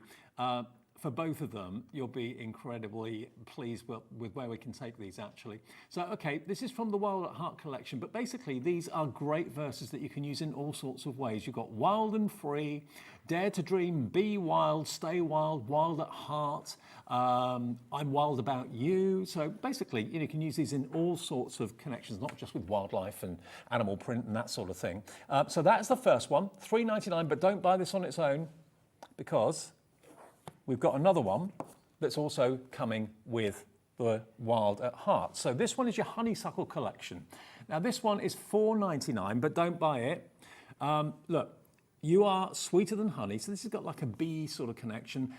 for both of them, you'll be incredibly pleased with where we can take these, actually. So, okay, this is from the Wild at Heart collection, but basically these are great verses that you can use in all sorts of ways. You've got wild and free, dare to dream, be wild, stay wild, wild at heart, I'm wild about you. So basically, you can use these in all sorts of connections, not just with wildlife and animal print and that sort of thing. So that's the first one, £3.99, but don't buy this on its own, because we've got another one that's also coming with the Wild at Heart. So this one is your honeysuckle collection. Now this one is £4.99, but don't buy it. Look, you are sweeter than honey. So this has got like a bee sort of connection.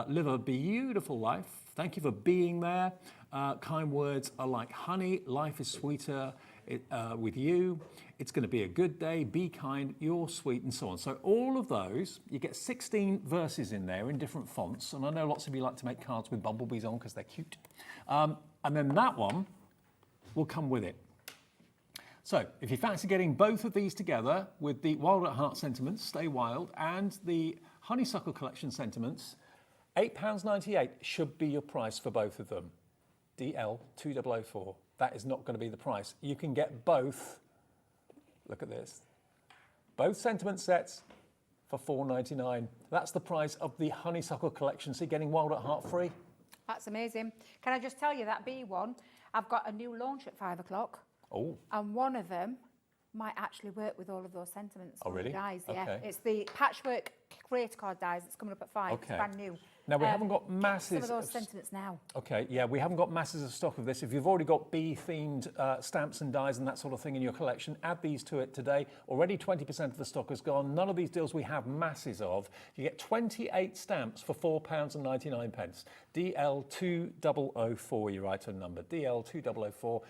Live a beautiful life. Thank you for being there. Kind words are like honey. Life is sweeter with you. It's going to be a good day. Be kind. You're sweet, and so on. So all of those, you get 16 verses in there in different fonts. And I know lots of you like to make cards with bumblebees on because they're cute. And then that one will come with it. So if you fancy getting both of these together with the Wild at Heart sentiments, Stay Wild, and the Honeysuckle Collection sentiments, £8.98 should be your price for both of them. DL2004. That is not going to be the price. You can get both, look at this, both sentiment sets for £4.99. That's the price of the Honeysuckle Collection. So you're getting Wild at Heart free. That's amazing. Can I just tell you that B one, I've got a new launch at 5 o'clock. Oh. And one of them might actually work with all of those sentiments. Oh, really? Dies, yeah. Okay. It's the Patchwork Create-a-Card Dies. It's coming up at 5. Okay. It's brand new. Now, we haven't got masses some of those sentiments now. Okay, yeah, we haven't got masses of stock of this. If you've already got bee-themed stamps and dies and that sort of thing in your collection, add these to it today. Already 20% of the stock has gone. None of these deals we have masses of. You get 28 stamps for £4.99. DL2004, your item number. DL2004.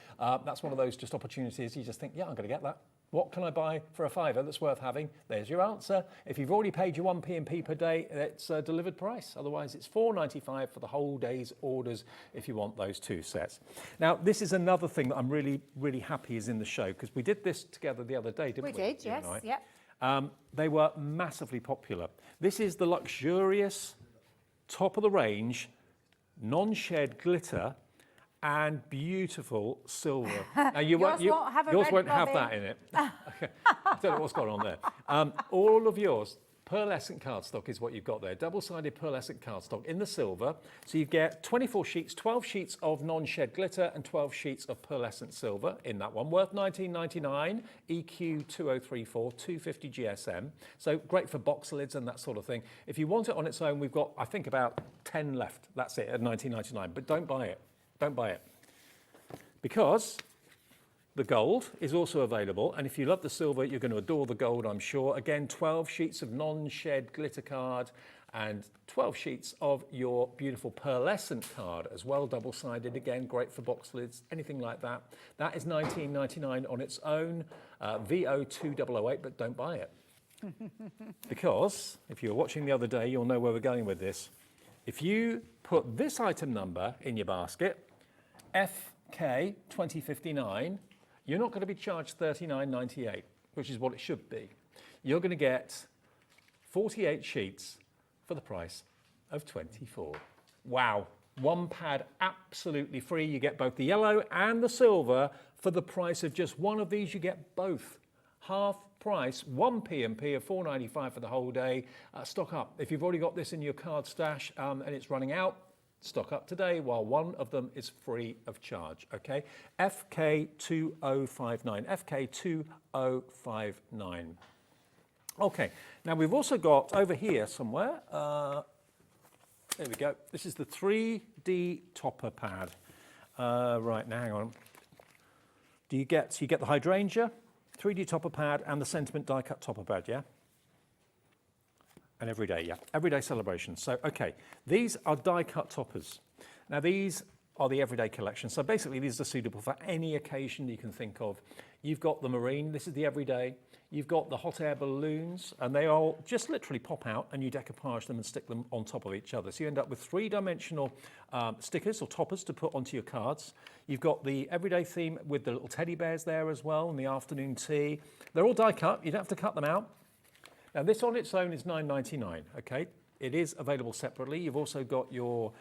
That's one of those just opportunities you just think, yeah, I'm going to get that. What can I buy for a £5 that's worth having? There's your answer. If you've already paid your 1 P&P per day, it's a delivered price. Otherwise, it's £4.95 for the whole day's orders if you want those 2 sets. Now, this is another thing that I'm really, really happy is in the show, because we did this together the other day, didn't we? We did, yes, yeah. They were massively popular. This is the luxurious, top-of-the-range, non-shed glitter and beautiful silver. Now Yours won't have a yours red won't have bobbin. that in it. Okay. I don't know what's going on there. All of yours, pearlescent cardstock is what you've got there. Double-sided pearlescent cardstock in the silver. So you get 24 sheets, 12 sheets of non-shed glitter and 12 sheets of pearlescent silver in that one, worth $19.99, EQ 2034, 250 GSM. So great for box lids and that sort of thing. If you want it on its own, we've got, I think, about 10 left. That's it at $19.99, but don't buy it. Don't buy it. Because the gold is also available, and if you love the silver, you're going to adore the gold, I'm sure. Again, 12 sheets of non-shed glitter card and 12 sheets of your beautiful pearlescent card as well, double-sided, again, great for box lids, anything like that. That is $19.99 on its own, VO2008, but don't buy it. Because, if you were watching the other day, you'll know where we're going with this. If you put this item number in your basket, FK 2059, you're not going to be charged $39.98, which is what it should be. You're going to get 48 sheets for the price of 24. Wow. One pad absolutely free. You get both the yellow and the silver for the price of just one of these. You get both. Half price, 1 P&P of $4.95 for the whole day. Stock up. If you've already got this in your card stash and it's running out, stock up today while one of them is free of charge, okay? FK2059, FK2059. Okay, now we've also got over here somewhere, there we go. This is the 3D topper pad. Right, now hang on. So you get the hydrangea, 3D topper pad and the sentiment die cut topper pad, yeah? An everyday, yeah. Everyday celebration. So, okay, these are die-cut toppers. Now, these are the everyday collection. So basically, these are suitable for any occasion you can think of. You've got the marine, this is the everyday. You've got the hot air balloons, and they all just literally pop out and you decoupage them and stick them on top of each other. So you end up with three-dimensional stickers or toppers to put onto your cards. You've got the everyday theme with the little teddy bears there as well, and the afternoon tea. They're all die-cut, you don't have to cut them out. Now this on its own is $9.99, okay? It is available separately. You've also got your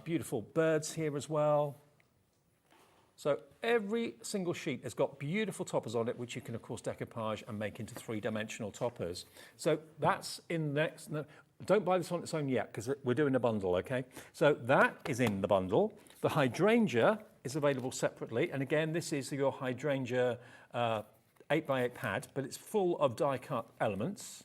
beautiful birds here as well. So every single sheet has got beautiful toppers on it, which you can of course decoupage and make into three-dimensional toppers. So that's in next. No, don't buy this on its own yet because we're doing a bundle, okay? So that is in the bundle. The hydrangea is available separately. And again, this is your hydrangea 8x8 pad, but it's full of die-cut elements.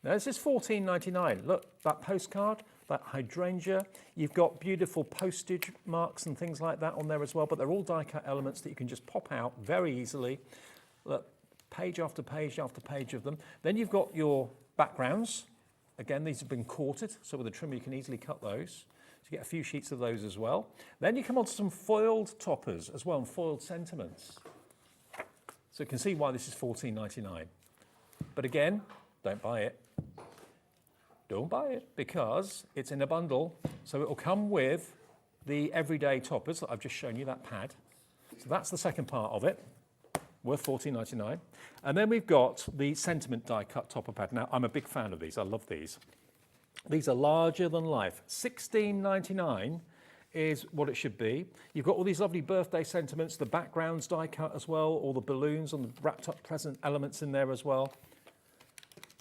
Now this is $14.99. Look, that postcard, that hydrangea. You've got beautiful postage marks and things like that on there as well, but they're all die-cut elements that you can just pop out very easily. Look, page after page after page of them. Then you've got your backgrounds. Again, these have been quartered, so with a trimmer you can easily cut those. So you get a few sheets of those as well. Then you come on to some foiled toppers as well, and foiled sentiments. So you can see why this is $14.99. But again, don't buy it. Don't buy it because it's in a bundle. So it will come with the everyday toppers that I've just shown you, that pad. So that's the second part of it, worth $14.99. And then we've got the sentiment die cut topper pad. Now, I'm a big fan of these. I love these. These are larger than life. $16.99 is what it should be. You've got all these lovely birthday sentiments, the backgrounds die cut as well, all the balloons and the wrapped up present elements in there as well.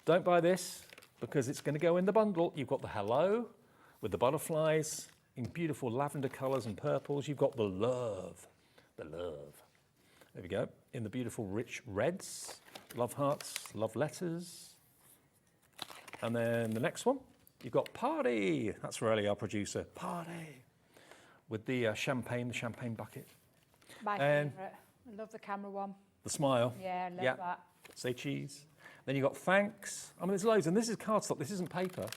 Don't buy this because it's going to go in the bundle. You've got the hello with the butterflies in beautiful lavender colours and purples. You've got the love. There we go, in the beautiful rich reds, love hearts, love letters. And then the next one, you've got party. That's really our producer, party. With the champagne bucket. My favourite. I love the camera one. The smile. Yeah, I love that. Say cheese. Then you've got thanks. I mean, there's loads, and this is cardstock, this isn't paper.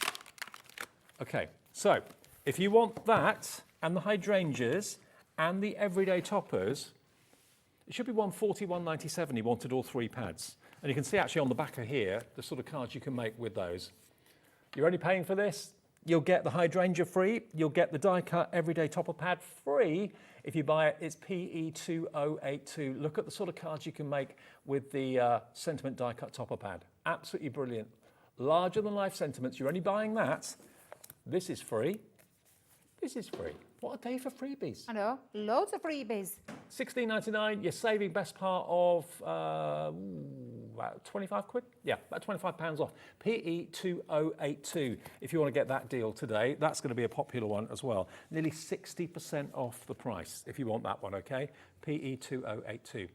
Okay, so if you want that, and the hydrangeas, and the everyday toppers, it should be $141.97. You wanted all three pads. And you can see actually on the back of here, the sort of cards you can make with those. You're only paying for this. You'll get the hydrangea free. You'll get the die cut everyday topper pad free. If you buy it, it's PE2082. Look at the sort of cards you can make with the sentiment die cut topper pad. Absolutely brilliant. Larger than life sentiments. You're only buying that. This is free. This is free. What a day for freebies. I know, loads of freebies. $16.99, you're saving best part of about 25 quid? Yeah, about £25 off. PE2082, if you want to get that deal today. That's going to be a popular one as well. Nearly 60% off the price if you want that one, okay? PE2082.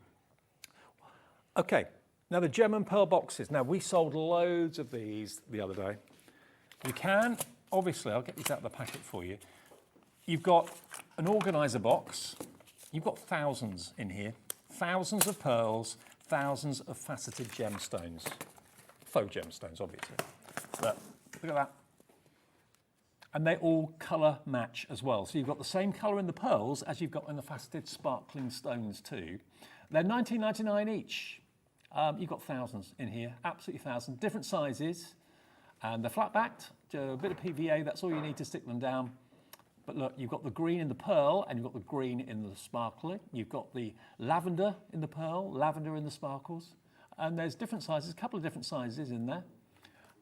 Okay, now the gem and pearl boxes. Now, we sold loads of these the other day. You can, obviously, I'll get these out of the packet for you. You've got an organizer box. You've got thousands in here. Thousands of pearls, thousands of faceted gemstones. Faux gemstones, obviously. Look at that. And they all colour match as well. So you've got the same colour in the pearls as you've got in the faceted sparkling stones too. They're $19.99 each. You've got thousands in here, absolutely thousands. Different sizes. And they're flat-backed, a bit of PVA, that's all you need to stick them down. But look, you've got the green in the pearl and you've got the green in the sparkling. You've got the lavender in the pearl, lavender in the sparkles. And there's different sizes, a couple of different sizes in there.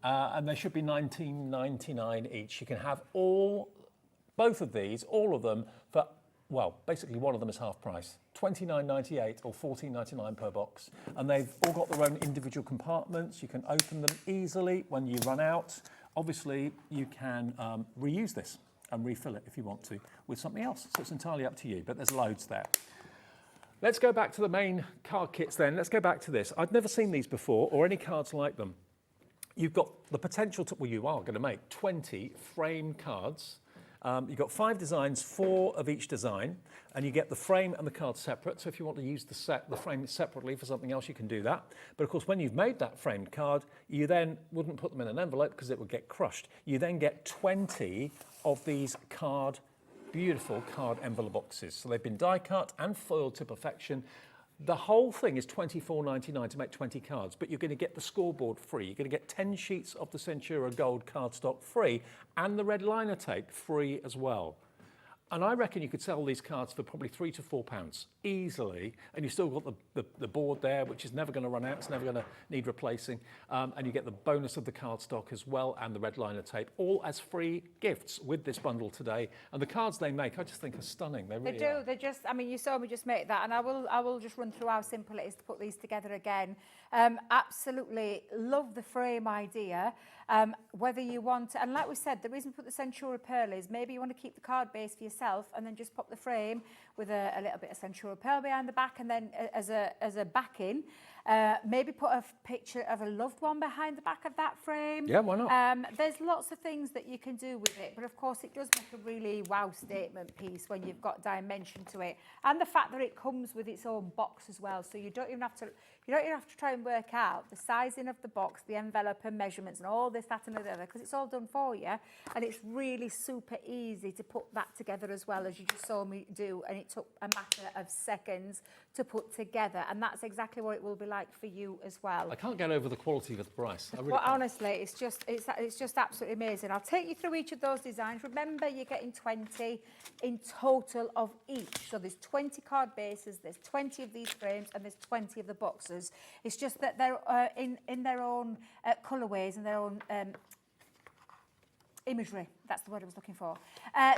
And they should be $19.99 each. You can have both of these, all of them, for, well, basically one of them is half price. $29.98 or $14.99 per box. And they've all got their own individual compartments. You can open them easily when you run out. Obviously, you can reuse this and refill it if you want to with something else. So it's entirely up to you, but there's loads there. Let's go back to the main card kits then. Let's go back to this. I'd never seen these before or any cards like them. You've got the potential to, well, you are going to make 20 frame cards You've got 5 designs, 4 of each design, and you get the frame and the card separate. So if you want to use the frame separately for something else, you can do that. But of course, when you've made that framed card, you then wouldn't put them in an envelope because it would get crushed. You then get 20 of these beautiful card envelope boxes. So they've been die cut and foiled to perfection. The whole thing is $24.99 to make 20 cards, but you're going to get the scoreboard free. You're going to get 10 sheets of the Centura Gold cardstock free and the red liner tape free as well. And I reckon you could sell these cards for probably £3 to £4 easily, and you've still got the board there, which is never going to run out, it's never going to need replacing, and you get the bonus of the cardstock as well and the red liner tape, all as free gifts with this bundle today. And the cards they make, I just think are stunning. They really are. They're just, I mean, you saw me just make that, and I will just run through how simple it is to put these together again. Absolutely love the frame idea. Whether you want, and like we said, the reason we put the Centura Pearl is maybe you want to keep the card base for yourself and then just pop the frame with a little bit of Centura Pearl behind the back, and then as a backing, maybe put a picture of a loved one behind the back of that frame. Yeah, why not? There's lots of things that you can do with it, but of course it does make a really wow statement piece when you've got dimension to it, and the fact that it comes with its own box as well, so you don't even have to try and work out the sizing of the box, the envelope and measurements and all this, that and the other, because it's all done for you, and it's really super easy to put that together as well, as you just saw me do, and it took a matter of seconds to put together, and that's exactly what it will be like for you as well. I can't get over the quality of the price. I really Well, can't. honestly, it's just absolutely amazing. I'll take you through each of those designs. Remember, you're getting 20 in total of each. So there's 20 card bases, there's 20 of these frames, and there's 20 of the boxes. It's just that they're in their own colourways and their own imagery. That's the word I was looking for.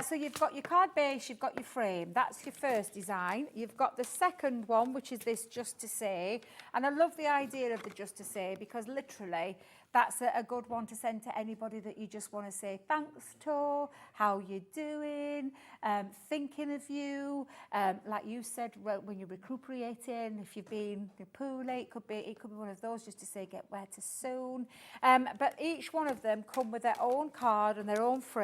So you've got your card base, you've got your frame. That's your first design. You've got the second one, which is this Just to Say. And I love the idea of the Just to Say, because literally that's a good one to send to anybody that you just want to say thanks to, how you doing, thinking of you. Like you said, when you're recuperating, if you've been poorly, it could be one of those, just to say get better soon. But each one of them come with their own card and their own frame.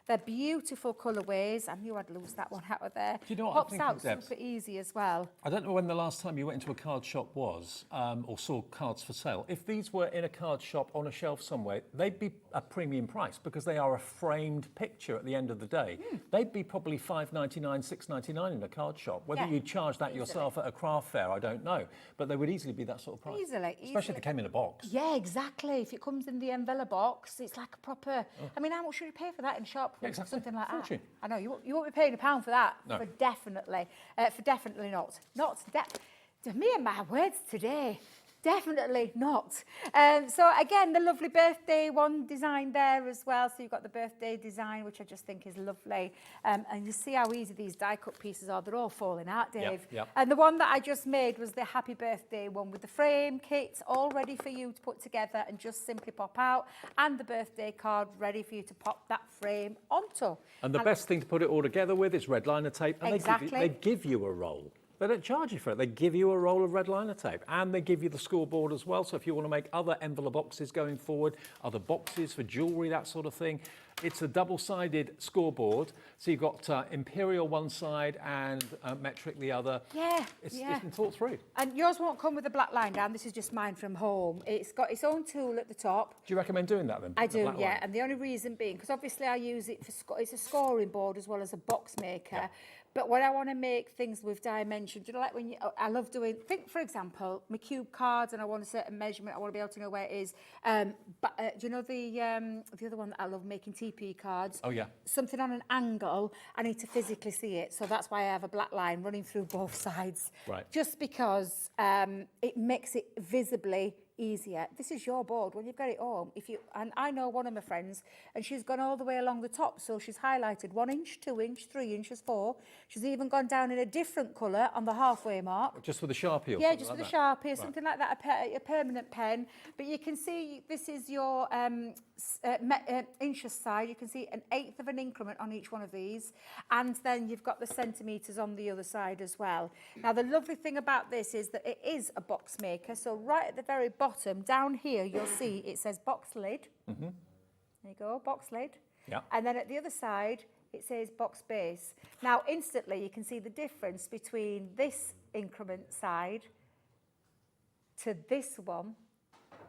They're beautiful colourways. I knew I'd lose that one out of there. Do you know what Pops I'm out thinking, Debs? super easy as well. I don't know when the last time you went into a card shop was, or saw cards for sale. If these were in a card shop on a shelf somewhere, they'd be a premium price because they are a framed picture at the end of the day. They'd be probably $5.99, $6.99 in a card shop. Whether Yeah, you charge that yourself at a craft fair, I don't know. But they would easily be that sort of price. Easily. Especially if they came in a box. Yeah, exactly. If it comes in the envelope box, it's like a proper... I mean, how much should you pay for that in shop? Yeah, exactly. Something like that. Fortune. I know, you won't be paying £1 for that. No. For definitely not. Me and my words today. Definitely not. So again, the lovely birthday one design there as well. So you've got the birthday design, which I just think is lovely. And you see how easy these die cut pieces are. They're all falling out, Dave. Yep. And the one that I just made was the happy birthday one with the frame kit all ready for you to put together and just simply pop out, and the birthday card ready for you to pop that frame onto. And the best thing to put it all together with is red liner tape. And Exactly. they give you a roll. They don't charge you for it. They give you a roll of red liner tape, and they give you the scoreboard as well. So if you want to make other envelope boxes going forward, other boxes for jewellery, that sort of thing, it's a double-sided scoreboard. So you've got imperial one side and metric the other. Yeah, It's yeah. been thought through. And yours won't come with a black line down. This is just mine from home. It's got its own tool at the top. Do you recommend doing that then? I The do, black yeah. line? And the only reason being, because obviously I use it for, it's a scoring board as well as a box maker. Yeah. But when I want to make things with dimension, do you know, like when I love doing, think for example, my cube cards, and I want a certain measurement, I want to be able to know where it is. But do you know the other one that I love, making TP cards? Oh, yeah. Something on an angle, I need to physically see it. So that's why I have a black line running through both sides. Right. Just because it makes it visibly easier. This is your board when you've got it home. And I know one of my friends, and she's gone all the way along the top, so she's highlighted 1 inch, 2 inch, 3 inches, 4. She's even gone down in a different colour on the halfway mark. Just with a Sharpie or Yeah, something just like with a that? Sharpie or something like that, a permanent pen. But you can see this is your inches side. You can see 1/8 of an increment on each one of these. And then you've got the centimetres on the other side as well. Now, the lovely thing about this is that it is a box maker. So right at the very bottom, down here, you'll see it says box lid. There you go, box lid. Yeah. And then at the other side, it says box base. Now, instantly, you can see the difference between this increment side to this one,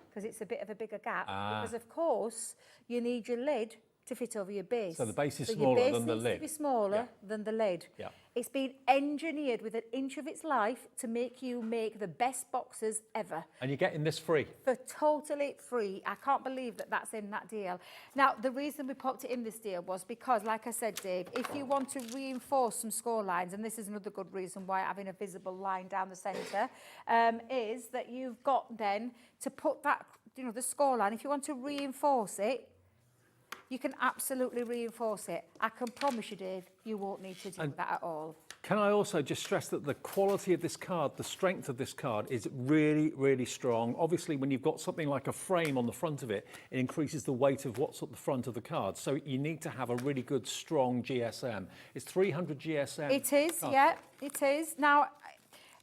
because it's a bit of a bigger gap. Because, of course, you need your lid to fit over your base. So the base is your smaller base than the needs lid. to be smaller than the lid. Yeah. It's been engineered with an inch of its life to make you make the best boxes ever. And you're getting this free. For totally free. I can't believe that that's in that deal. Now, the reason we popped it in this deal was because, like I said, Dave, if you want to reinforce some score lines, and this is another good reason why having a visible line down the centre, is that you've got then to put that, you know, the score line, if you want to reinforce it, you can absolutely reinforce it. I can promise you, Dave, you won't need to do that at all. Can I also just stress that the quality of this card, the strength of this card is really, really strong. Obviously, when you've got something like a frame on the front of it, it increases the weight of what's at the front of the card. So you need to have a really good, strong GSM. It's 300 GSM. It is, card. yeah, it is. Now,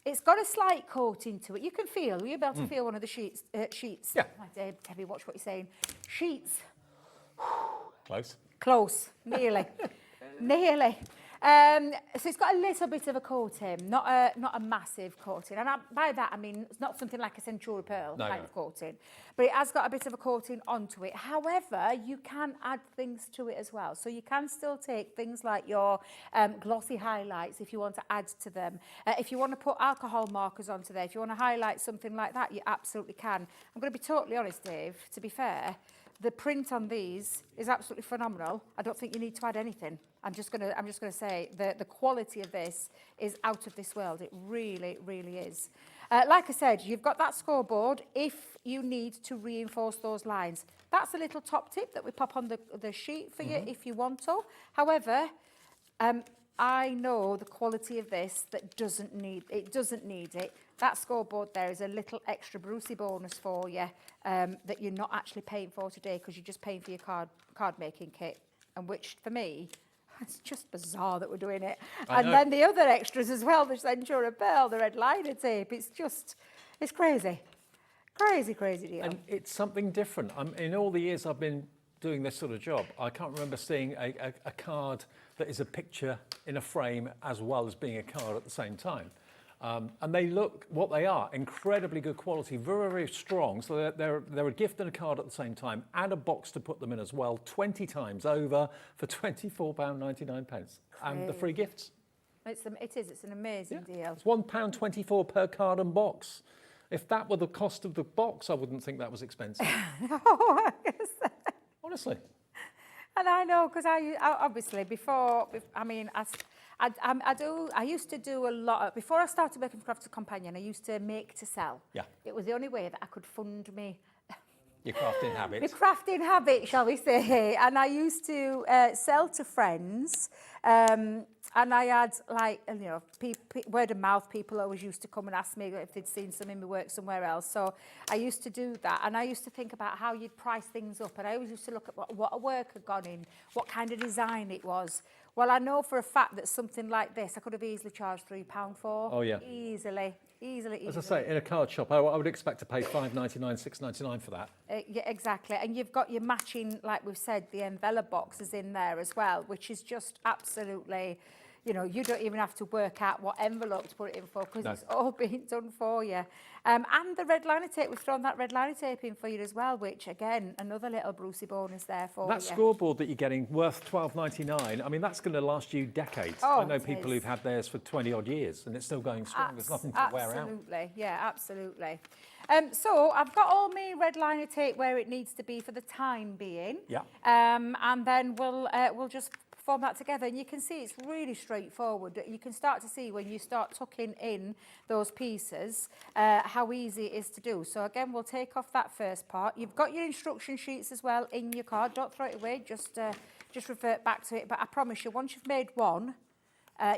it's got a slight coating to it. You can feel, you'll be able to feel one of the sheets. Yeah. Oh, Dave, Debbie, watch what you're saying. Sheets. Close. Close, nearly, nearly. So it's got a little bit of a coating, not a massive coating. And by that, I mean, it's not something like a Centura Pearl kind of coating, but it has got a bit of a coating onto it. However, you can add things to it as well. So you can still take things like your glossy highlights if you want to add to them. If you want to put alcohol markers onto there, if you want to highlight something like that, you absolutely can. I'm going to be totally honest, Dave, to be fair. The print on these is absolutely phenomenal. I don't think you need to add anything. I'm just gonna say the quality of this is out of this world. It really, really is. Like I said, you've got that scoreboard if you need to reinforce those lines. That's a little top tip that we pop on the sheet for you if you want to. However, I know the quality of this that doesn't need it. That scoreboard there is a little extra Brucey bonus for you that you're not actually paying for today because you're just paying for your card making kit, and which for me, it's just bizarre that we're doing it. And then the other extras as well, the Centura Pearl, the red liner tape, it's crazy. Crazy deal. And it's something different. In all the years I've been doing this sort of job, I can't remember seeing a card that is a picture in a frame as well as being a card at the same time. And they look what they are, incredibly good quality, very, very strong. So they're a gift and a card at the same time, and a box to put them in as well, 20 times over for £24.99. And the free gifts. It's an amazing deal. It's £1.24 per card and box. If that were the cost of the box, I wouldn't think that was expensive. Honestly. And I know, because I obviously I used to do a lot of, before I started working for Crafted Companion, I used to make to sell. Yeah. It was the only way that I could fund me. Your crafting habit. My crafting habit, shall we say. And I used to sell to friends. And I had, like, you know, word of mouth, people always used to come and ask me if they'd seen some in my work somewhere else. So I used to do that. And I used to think about how you'd price things up. And I always used to look at what a work had gone in, what kind of design it was. Well, I know for a fact that something like this, I could have easily charged £3 for. Oh, yeah. Easily. As I say, in a card shop, I would expect to pay £5.99, £6.99 for that. Yeah, exactly. And you've got your matching, like we've said, the envelope boxes in there as well, which is just absolutely, you know, you don't even have to work out what envelope to put it in for because it's all been done for you. And the red liner tape, we've thrown that red liner tape in for you as well, which, again, another little Brucey bonus there for you. That scoreboard that you're getting, worth £12.99, I mean, that's going to last you decades. Oh, I know people who've had theirs for 20-odd years, and it's still going strong. There's nothing to wear out. Absolutely, yeah, absolutely. So I've got all my red liner tape where it needs to be for the time being. Yeah. And then we'll just form that together, and you can see it's really straightforward. You can start to see when you start tucking in those pieces how easy it is to do. So again, we'll take off that first part. You've got your instruction sheets as well in your card. Don't throw it away, just revert back to it. But I promise you, once you've made one,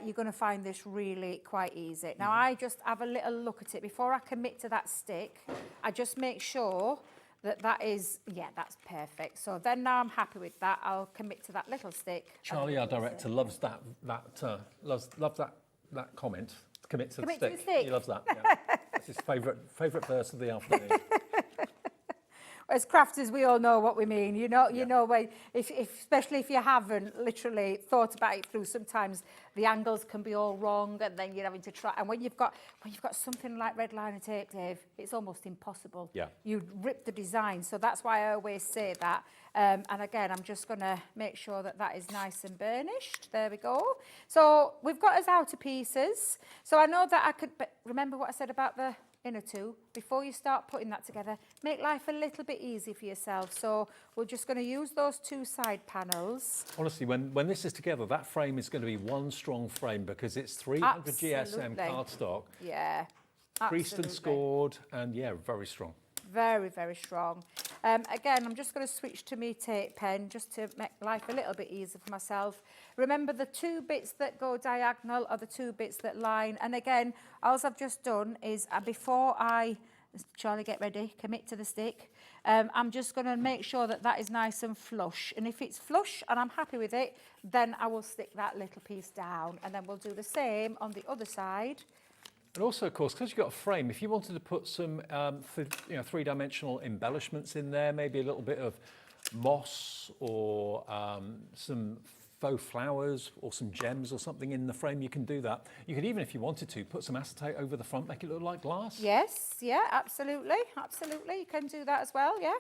you're going to find this really quite easy. Now, I just have a little look at it. Before I commit to that stick, I just make sure that is, yeah, that's perfect. So then now I'm happy with that, I'll commit to that little stick. Charlie, our director, loves that comment. Commit to the stick. He loves that. Yeah. That's his favourite verse of the afternoon. as crafters, we all know what we mean. You know, when, especially if you haven't literally thought about it through, sometimes the angles can be all wrong, and then you're having to try. And when you've got something like red liner tape, Dave, it's almost impossible. Yeah. You rip the design. So that's why I always say that. And again, I'm just going to make sure that that is nice and burnished. There we go. So we've got us outer pieces. So I know that I could, but remember what I said about the inner two? Before you start putting that together, make life a little bit easy for yourself. So we're just going to use those two side panels. Honestly, when this is together, that frame is going to be one strong frame because it's 300 GSM cardstock. Yeah, Creased and scored, and yeah, very strong. Very, very strong. Again, I'm just going to switch to my tape pen just to make life a little bit easier for myself. Remember, the two bits that go diagonal are the two bits that line. And again, all I've just done is before I, Charlie, get ready, commit to the stick, I'm just going to make sure that that is nice and flush. And if it's flush and I'm happy with it, then I will stick that little piece down. And then we'll do the same on the other side. And also, of course, because you've got a frame, if you wanted to put some three-dimensional embellishments in there, maybe a little bit of moss or some faux flowers or some gems or something in the frame, you can do that. You could even, if you wanted to, put some acetate over the front, make it look like glass. Yes, yeah, absolutely, absolutely. You can do that as well, yeah.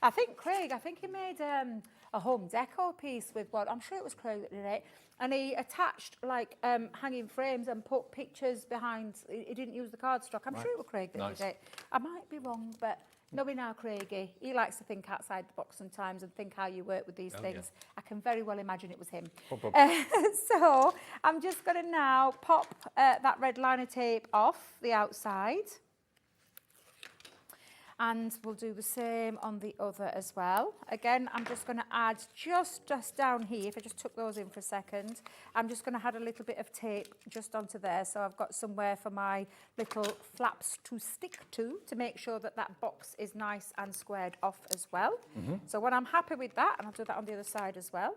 I think Craig, he made a home deco piece with one. I'm sure it was Craig that did it. And he attached like hanging frames and put pictures behind. He didn't use the cardstock. I'm sure it was Craig that did it. I might be wrong, but knowing how Craigie, he likes to think outside the box sometimes and think how you work with these things. Yeah. I can very well imagine it was him. So I'm just going to now pop that red liner tape off the outside. And we'll do the same on the other as well. Again, I'm just going to add just down here, if I just took those in for a second, I'm just going to add a little bit of tape just onto there. So I've got somewhere for my little flaps to stick to make sure that that box is nice and squared off as well. So when I'm happy with that, and I'll do that on the other side as well.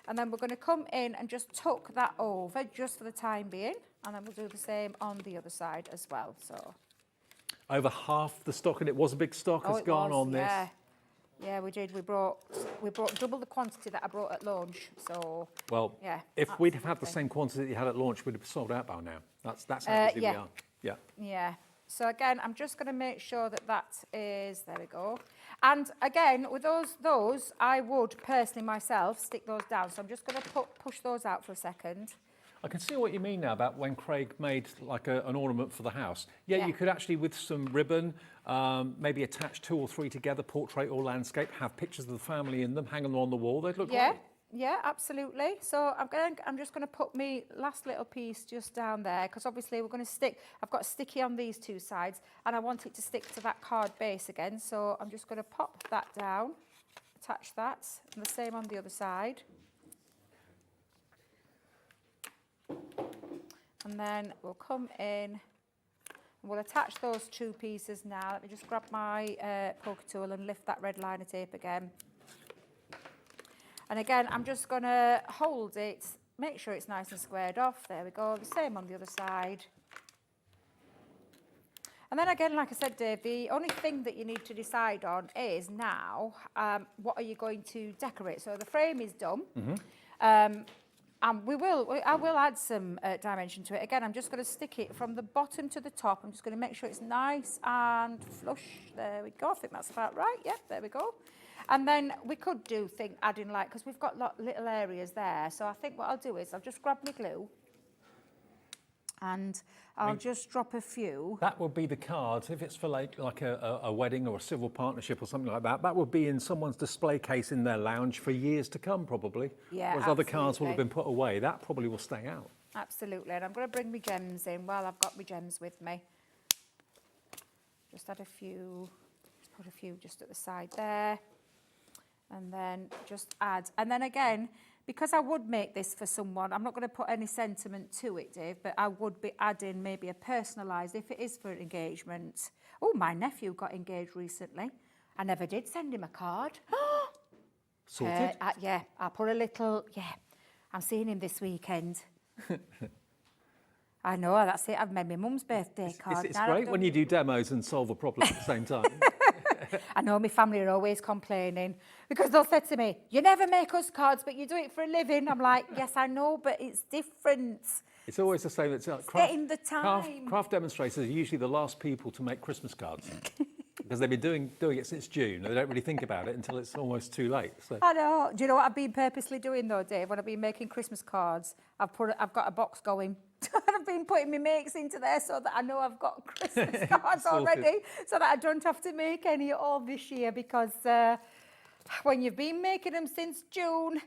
And then we're going to come in and just tuck that over just for the time being. And then we'll do the same on the other side as well. So. Over half the stock, and it was a big stock, has gone on this. Yeah, we did. We brought double the quantity that I brought at launch. So well, yeah, if we'd have had the same quantity that you had at launch, we'd have sold out by now. That's how busy we are. Yeah. Yeah. So again, I'm just going to make sure that that is, there we go. And again, with those, I would personally myself stick those down. So I'm just going to push those out for a second. I can see what you mean now about when Craig made like an ornament for the house. Yeah, you could actually, with some ribbon, maybe attach 2 or 3 together, portrait or landscape, have pictures of the family in them, hang them on the wall. They'd look great. Yeah, absolutely. So I'm just going to put my last little piece just down there, because obviously we're going to stick. I've got a sticky on these two sides, and I want it to stick to that card base again. So I'm just going to pop that down, attach that, and the same on the other side. And then we'll come in and we'll attach those 2 pieces now. Let me just grab my poker tool and lift that red liner tape again. And again, I'm just going to hold it, make sure it's nice and squared off. There we go. The same on the other side. And then again, like I said, Dave, the only thing that you need to decide on is now, what are you going to decorate? So the frame is done. And I will add some dimension to it. Again, I'm just going to stick it from the bottom to the top. I'm just going to make sure it's nice and flush. There we go. I think that's about right. Yeah, there we go. And then we could adding like, because we've got little areas there. So I think what I'll do is I'll just grab my glue and I'll just drop a few. That would be the cards. If it's for like a wedding or a civil partnership or something like that, that would be in someone's display case in their lounge for years to come, probably. Yeah, whereas other cards will have been put away. That probably will stay out. Absolutely. And I'm going to bring my gems in while I've got my gems with me. Just add a few, just put a few just at the side there. And then just add. And then again, because I would make this for someone, I'm not going to put any sentiment to it, Dave, but I would be adding maybe a personalised, if it is for an engagement. Oh, my nephew got engaged recently. I never did send him a card. Sorted? Yeah, I put a little, I'm seeing him this weekend. I know, that's it. I've made my mum's birthday card. It's great when you do demos and solve a problem at the same time. I know my family are always complaining because they'll say to me, you never make us cards, but you do it for a living. I'm like, yes, I know, but it's different. It's always the same. It's getting the time. Craft demonstrators are usually the last people to make Christmas cards because they've been doing it since June. They don't really think about it until it's almost too late. So. I know. Do you know what I've been purposely doing though, Dave? When I've been making Christmas cards, I've got a box going. And I've been putting my makes into there so that I know I've got Christmas cards already, so that I don't have to make any at all this year. Because when you've been making them since June,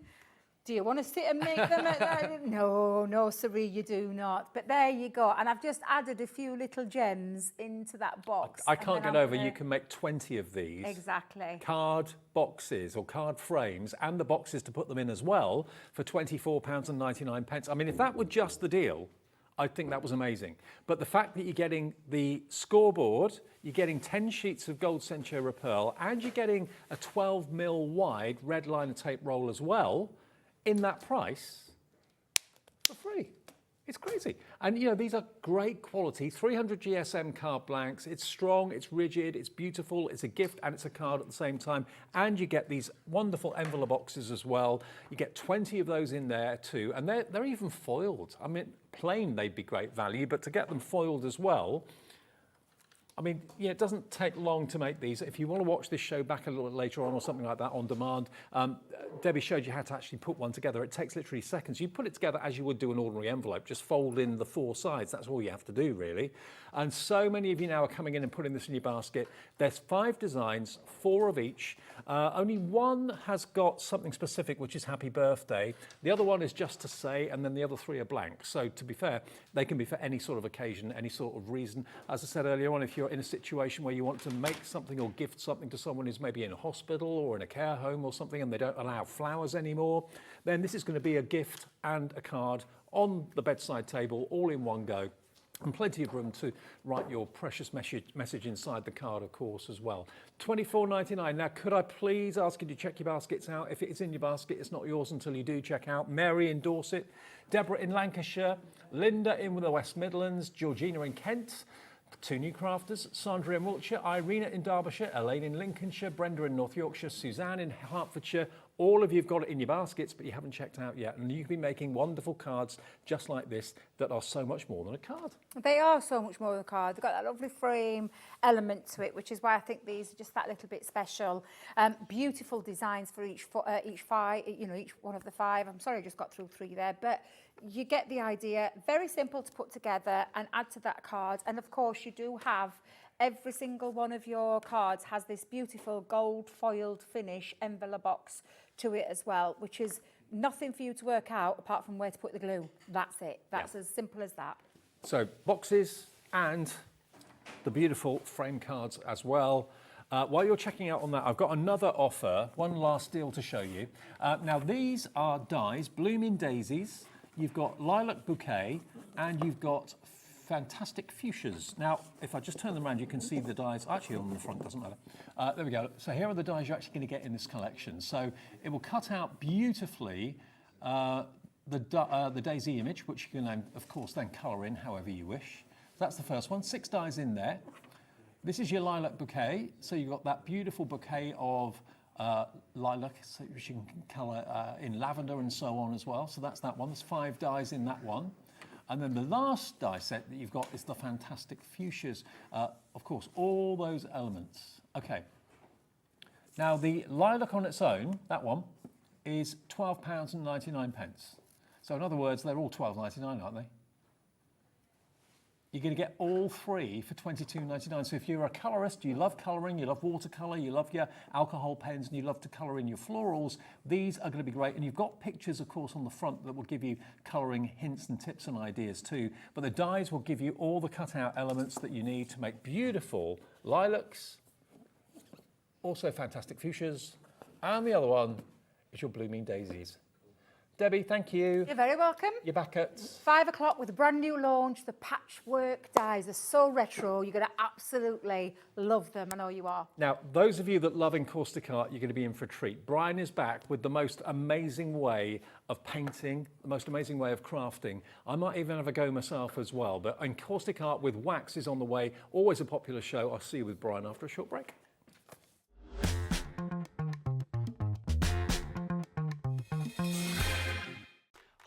do you want to sit and make them? No, sorry, you do not. But there you go. And I've just added a few little gems into that box. I can't get over, you can make 20 of these. Exactly. Card boxes or card frames and the boxes to put them in as well for £24.99. I mean, if that were just the deal, I think that was amazing. But the fact that you're getting the scoreboard, you're getting 10 sheets of gold Centura pearl, and you're getting a 12mm wide red liner tape roll as well, in that price, for free. It's crazy. And you know, these are great quality, 300 GSM card blanks. It's strong, it's rigid, it's beautiful, it's a gift and it's a card at the same time. And you get these wonderful envelope boxes as well. You get 20 of those in there too. And they're even foiled. I mean, plain they'd be great value, but to get them foiled as well, I mean, yeah, it doesn't take long to make these. If you want to watch this show back a little bit later on or something like that on demand, Debbie showed you how to actually put one together. It takes literally seconds. You put it together as you would do an ordinary envelope, just fold in the 4 sides. That's all you have to do, really. And so many of you now are coming in and putting this in your basket. There's 5 designs, 4 of each. Only one has got something specific, which is happy birthday. The other one is just to say, and then the other 3 are blank. So to be fair, they can be for any sort of occasion, any sort of reason. As I said earlier on, if you're in a situation where you want to make something or gift something to someone who's maybe in a hospital or in a care home or something and they don't allow flowers anymore, then this is going to be a gift and a card on the bedside table all in one go. And plenty of room to write your precious message inside the card, of course, as well. £24.99. Now, could I please ask you to check your baskets out? If it is in your basket, it's not yours until you do check out. Mary in Dorset, Deborah in Lancashire, Linda in the West Midlands, Georgina in Kent, 2 new crafters, Sandra in Wiltshire, Irina in Derbyshire, Elaine in Lincolnshire, Brenda in North Yorkshire, Suzanne in Hertfordshire. All of you have got it in your baskets, but you haven't checked out yet. And you can be making wonderful cards just like this that are so much more than a card. They are so much more than a card. They've got that lovely frame element to it, which is why I think these are just that little bit special. Beautiful designs for each 5, you know, each one of the 5. I'm sorry I just got through 3 there, but you get the idea. Very simple to put together and add to that card. And of course, you do have every single one of your cards has this beautiful gold foiled finish envelope box to it as well, which is nothing for you to work out apart from where to put the glue. That's it. That's as simple as that. So boxes and the beautiful frame cards as well. While you're checking out on that, I've got another offer, one last deal to show you. Now these are dies, blooming daisies. You've got lilac bouquet and you've got fantastic fuchsias. Now, if I just turn them around, you can see the dies, actually on the front, doesn't matter. There we go. So here are the dies you're actually going to get in this collection. So it will cut out beautifully the daisy image, which you can, of course, then colour in however you wish. That's the first one, 6 dies in there. This is your lilac bouquet. So you've got that beautiful bouquet of lilac, so which you can colour in lavender and so on as well. So that's that one. There's 5 dies in that one. And then the last die set that you've got is the fantastic fuchsias. Of course, all those elements. Okay. Now, the lilac on its own, that one, is £12.99. So in other words, they're all £12.99, aren't they? You're going to get all 3 for £22.99. So if you're a colourist, you love colouring, you love watercolour, you love your alcohol pens, and you love to colour in your florals, these are going to be great. And you've got pictures, of course, on the front that will give you colouring hints and tips and ideas too. But the dies will give you all the cut-out elements that you need to make beautiful lilacs, also fantastic fuchsias, and the other one is your blooming daisies. Debbie, thank you. You're very welcome. You're back at 5 o'clock with a brand new launch. The Patchwork Dies are so retro. You're going to absolutely love them. I know you are. Now, those of you that love Encaustic Art, you're going to be in for a treat. Brian is back with the most amazing way of painting, the most amazing way of crafting. I might even have a go myself as well, but Encaustic Art with wax is on the way. Always a popular show. I'll see you with Brian after a short break.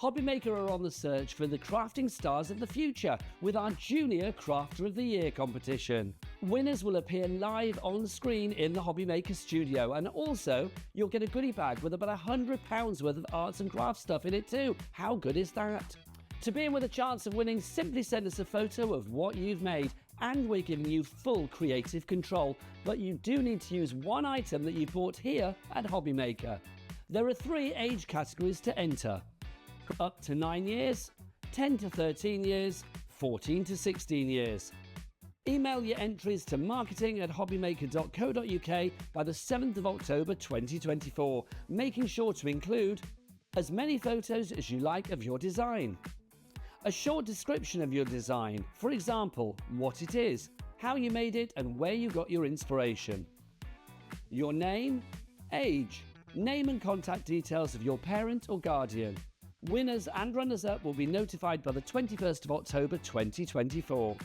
HobbyMaker are on the search for the crafting stars of the future with our Junior Crafter of the Year competition. Winners will appear live on screen in the HobbyMaker studio, and also you'll get a goodie bag with about £100 worth of arts and crafts stuff in it too. How good is that? To be in with a chance of winning, simply send us a photo of what you've made, and we're giving you full creative control, but you do need to use one item that you bought here at HobbyMaker. There are 3 age categories to enter: up to 9 years, 10 to 13 years, 14 to 16 years. Email your entries to marketing@hobbymaker.co.uk by the 7th of October 2024, making sure to include as many photos as you like of your design, a short description of your design, for example, what it is, how you made it and where you got your inspiration, your name, age, name and contact details of your parent or guardian. Winners and runners-up will be notified by the 21st of October 2024.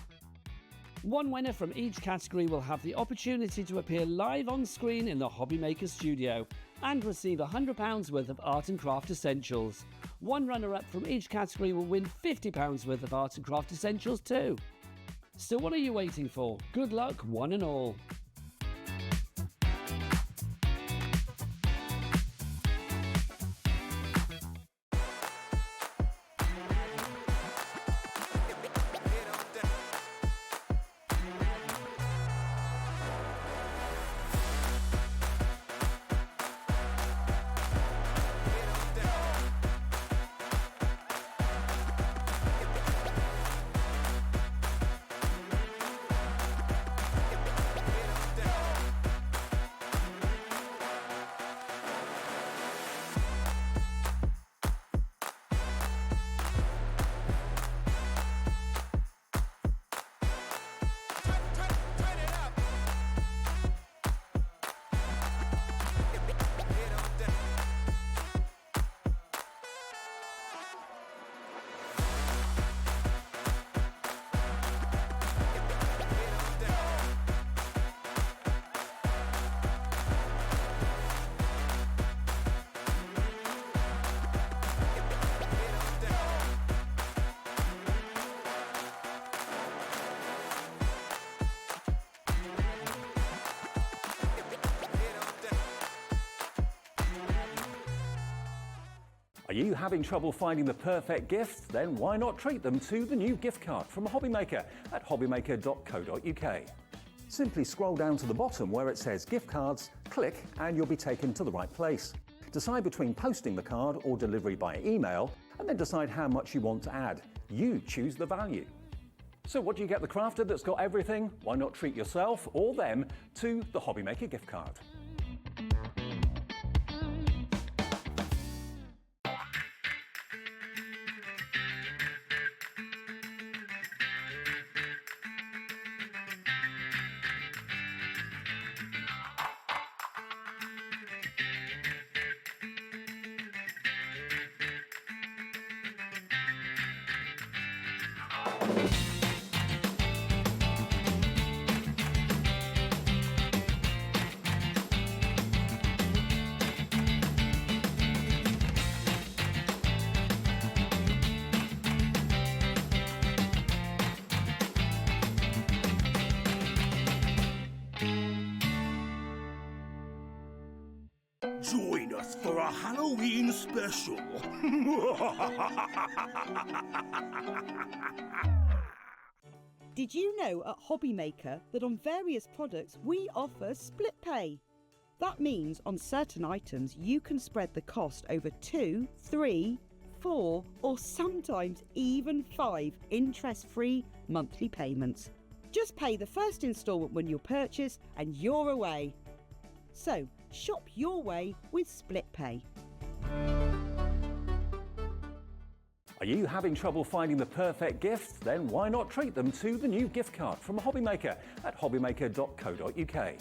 One winner from each category will have the opportunity to appear live on screen in the HobbyMaker studio and receive £100 worth of art and craft essentials. One runner-up from each category will win £50 worth of art and craft essentials too. So what are you waiting for? Good luck, one and all. Are you having trouble finding the perfect gift? Then why not treat them to the new gift card from HobbyMaker at hobbymaker.co.uk. Simply scroll down to the bottom where it says gift cards, click and you'll be taken to the right place. Decide between posting the card or delivery by email, and then decide how much you want to add. You choose the value. So what do you get the crafter that's got everything? Why not treat yourself or them to the HobbyMaker gift card? Join us for a Halloween special. Did you know at HobbyMaker that on various products we offer split pay? That means on certain items you can spread the cost over 2, 3, 4 or sometimes even 5 interest-free monthly payments. Just pay the first instalment when you purchase and you're away. So shop your way with split pay. Are you having trouble finding the perfect gift? Then why not treat them to the new gift card from HobbyMaker at hobbymaker.co.uk.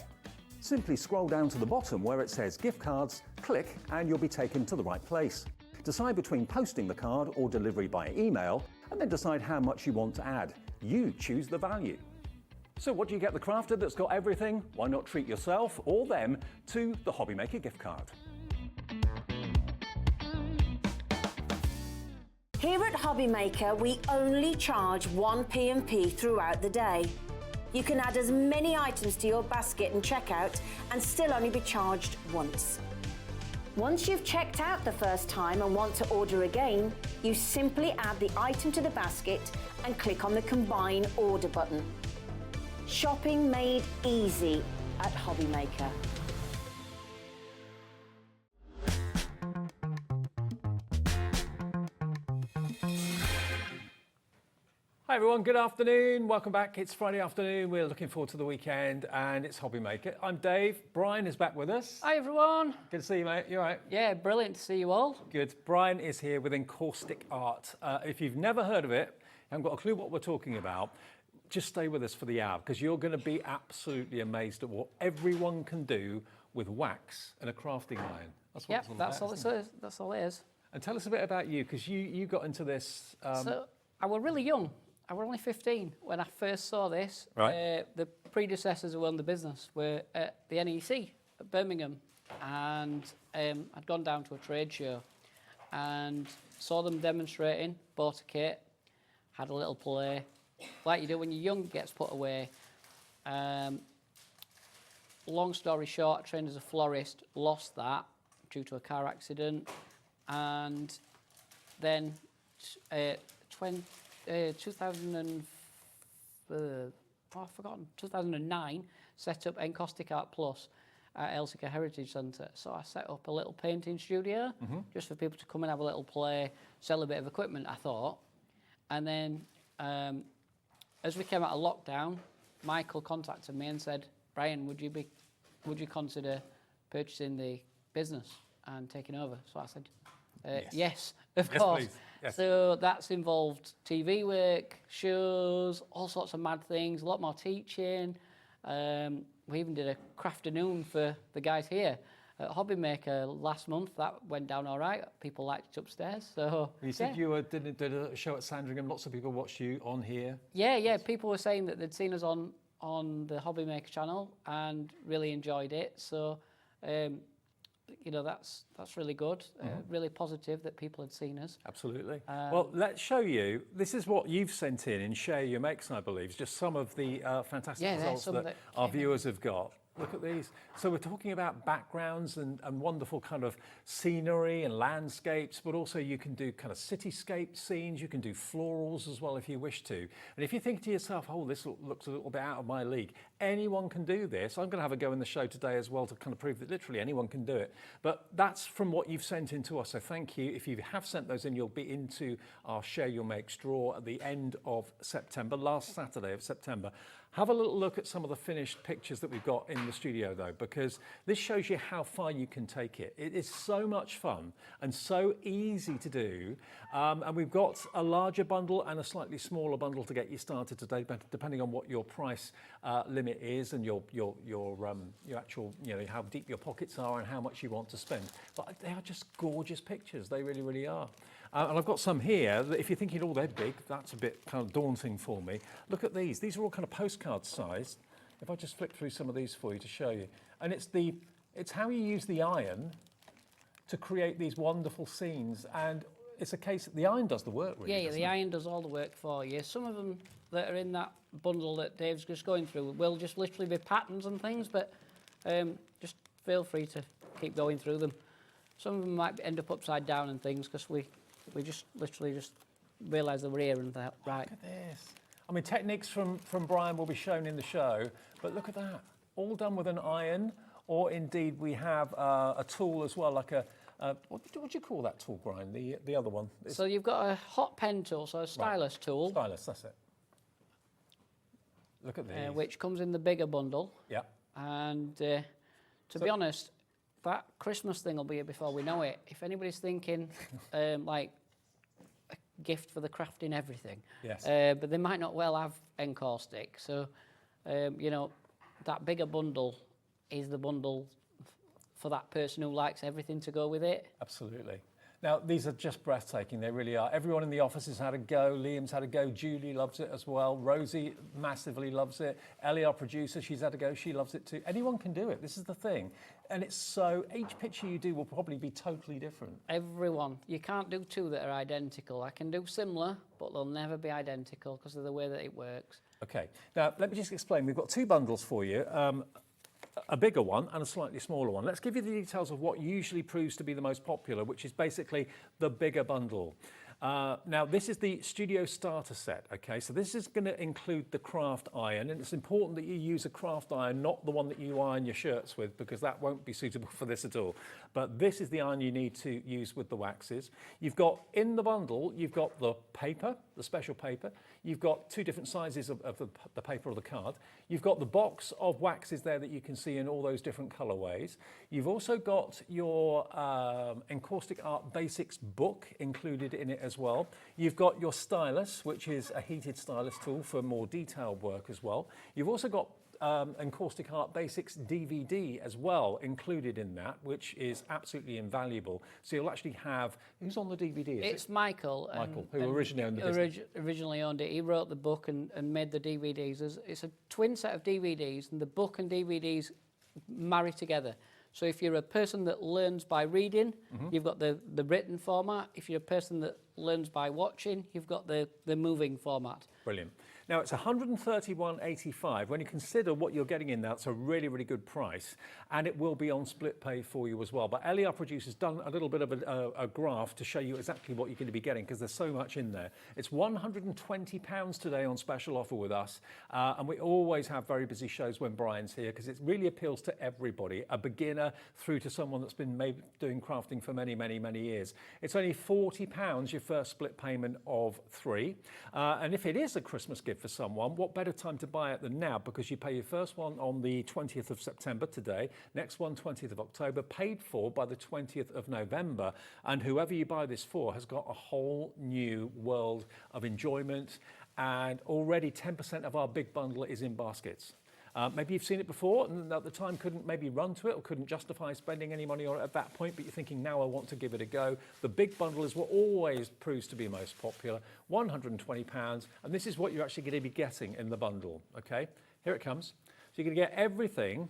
Simply scroll down to the bottom where it says gift cards, click and you'll be taken to the right place. Decide between posting the card or delivery by email, and then decide how much you want to add. You choose the value. So what do you get the crafter that's got everything? Why not treat yourself or them to the HobbyMaker gift card? Here at HobbyMaker, we only charge 1 P&P throughout the day. You can add as many items to your basket and checkout and still only be charged once. Once you've checked out the first time and want to order again, you simply add the item to the basket and click on the Combine Order button. Shopping made easy at HobbyMaker. Hi everyone, good afternoon. Welcome back. It's Friday afternoon. We're looking forward to the weekend and it's HobbyMaker. I'm Dave. Brian is back with us. Hi everyone. Good to see you, mate. You all right? Yeah, brilliant to see you all. Good. Brian is here with Encaustic Art. If you've never heard of it, haven't got a clue what we're talking about, just stay with us for the hour because you're going to be absolutely amazed at what everyone can do with wax and a crafting iron. That's what Yep, it's all that's about, all isn't it is. That's all it is. And tell us a bit about you because you got into this. So I was really young. I was only 15 when I first saw this. Right. The predecessors who owned the business were at the NEC at Birmingham, and I'd gone down to a trade show and saw them demonstrating, bought a kit, had a little play, like you do when you're young, gets put away. Long story short, I trained as a florist, lost that due to a car accident, and then 2009, set up Encaustic Art Plus at Elsica Heritage Centre. So I set up a little painting studio just for people to come and have a little play, sell a bit of equipment, I thought. And then as we came out of lockdown, Michael contacted me and said, Brian, would you consider purchasing the business and taking over? So I said, yes, of course. Please. Yes. So that's involved TV work, shows, all sorts of mad things, a lot more teaching. We even did a crafternoon for the guys here at HobbyMaker last month. That went down all right. People liked it upstairs. So You said you did a show at Sandringham. Lots of people watched you on here. Yeah. People were saying that they'd seen us on the HobbyMaker channel and really enjoyed it. So, that's really good. Really positive that people had seen us. Absolutely. Well, let's show you. This is what you've sent in Share Your Makes, I believe. Just some of the fantastic results that our viewers have got. Look at these. So we're talking about backgrounds and wonderful kind of scenery and landscapes, but also you can do kind of cityscape scenes. You can do florals as well if you wish to. And if you think to yourself, oh, this looks a little bit out of my league, anyone can do this. I'm going to have a go in the show today as well to kind of prove that literally anyone can do it. But that's from what you've sent in to us. So thank you. If you have sent those in, you'll be into our Share Your Makes draw at the end of September, last Saturday of September. Have a little look at some of the finished pictures that we've got in the studio though, because this shows you how far you can take it. It is so much fun and so easy to do. And we've got a larger bundle and a slightly smaller bundle to get you started today, depending on what your price limit is and your actual, how deep your pockets are and how much you want to spend. But they are just gorgeous pictures. They really, really are. And I've got some here that if you're thinking, oh, they're big, that's a bit kind of daunting for me. Look at these. These are all kind of postcard sized. If I just flip through some of these for you to show you. And it's how you use the iron to create these wonderful scenes. And it's a case that the iron does the work, really. Yeah, the iron does all the work for you. Some of them that are in that bundle that Dave's just going through will just literally be patterns and things, but just feel free to keep going through them. Some of them might end up upside down and things because we just literally realise they were here and that, right. Look at this. I mean, techniques from Brian will be shown in the show, but look at that. All done with an iron, or indeed we have a tool as well, like what do you call that tool, Brian? The other one? So you've got a hot pen tool, so a stylus tool. Stylus, that's it. Look at these. Which comes in the bigger bundle. Yeah. And to be honest, that Christmas thing will be here before we know it. If anybody's thinking like a gift for the crafting everything, yes. But they might not well have Encaustic. So, that bigger bundle is the bundle for that person who likes everything to go with it. Absolutely. Now, these are just breathtaking, they really are. Everyone in the office has had a go. Liam's had a go. Julie loves it as well. Rosie massively loves it. Ellie, our producer, she's had a go. She loves it too. Anyone can do it. This is the thing. And it's so, each picture you do will probably be totally different. Everyone. You can't do two that are identical. I can do similar, but they'll never be identical because of the way that it works. Okay. Now, let me just explain. We've got two bundles for you. A bigger one and a slightly smaller one. Let's give you the details of what usually proves to be the most popular, which is basically the bigger bundle. Now, this is the Studio Starter Set, okay? So this is going to include the craft iron, and it's important that you use a craft iron, not the one that you iron your shirts with, because that won't be suitable for this at all. But this is the iron you need to use with the waxes. You've got, in the bundle, you've got the paper, the special paper. You've got two different sizes of the paper or the card. You've got the box of waxes there that you can see in all those different colorways. You've also got your Encaustic Art Basics book included in it as well. You've got your stylus, which is a heated stylus tool for more detailed work as well. You've also got Encaustic Art Basics DVD as well included in that, which is absolutely invaluable. So you'll actually have, who's on the DVD? It's Michael. Michael, who originally owned the business. Originally owned it. He wrote the book and made the DVDs. It's a twin set of DVDs, and the book and DVDs marry together. So if you're a person that learns by reading, you've got the written format. If you're a person that learns by watching, you've got the moving format. Brilliant. Now, it's $131.85. When you consider what you're getting in that, it's a really, really good price. And it will be on split pay for you as well. But Ellie, our producer, has done a little bit of a graph to show you exactly what you're going to be getting, because there's so much in there. It's £120 today on special offer with us. And we always have very busy shows when Brian's here, because it really appeals to everybody, a beginner through to someone that's been maybe doing crafting for many, many, many years. It's only £40, your first split payment of £3. And if it is a Christmas gift for someone, what better time to buy it than now, because you pay your first one on the 20th of September today, next one 20th of October, paid for by the 20th of November, and whoever you buy this for has got a whole new world of enjoyment, and already 10% of our big bundle is in baskets. Maybe you've seen it before and at the time couldn't maybe run to it or couldn't justify spending any money on it at that point, but you're thinking, now I want to give it a go. The big bundle is what always proves to be most popular, £120, and this is what you're actually going to be getting in the bundle, okay? Here it comes. So you're going to get everything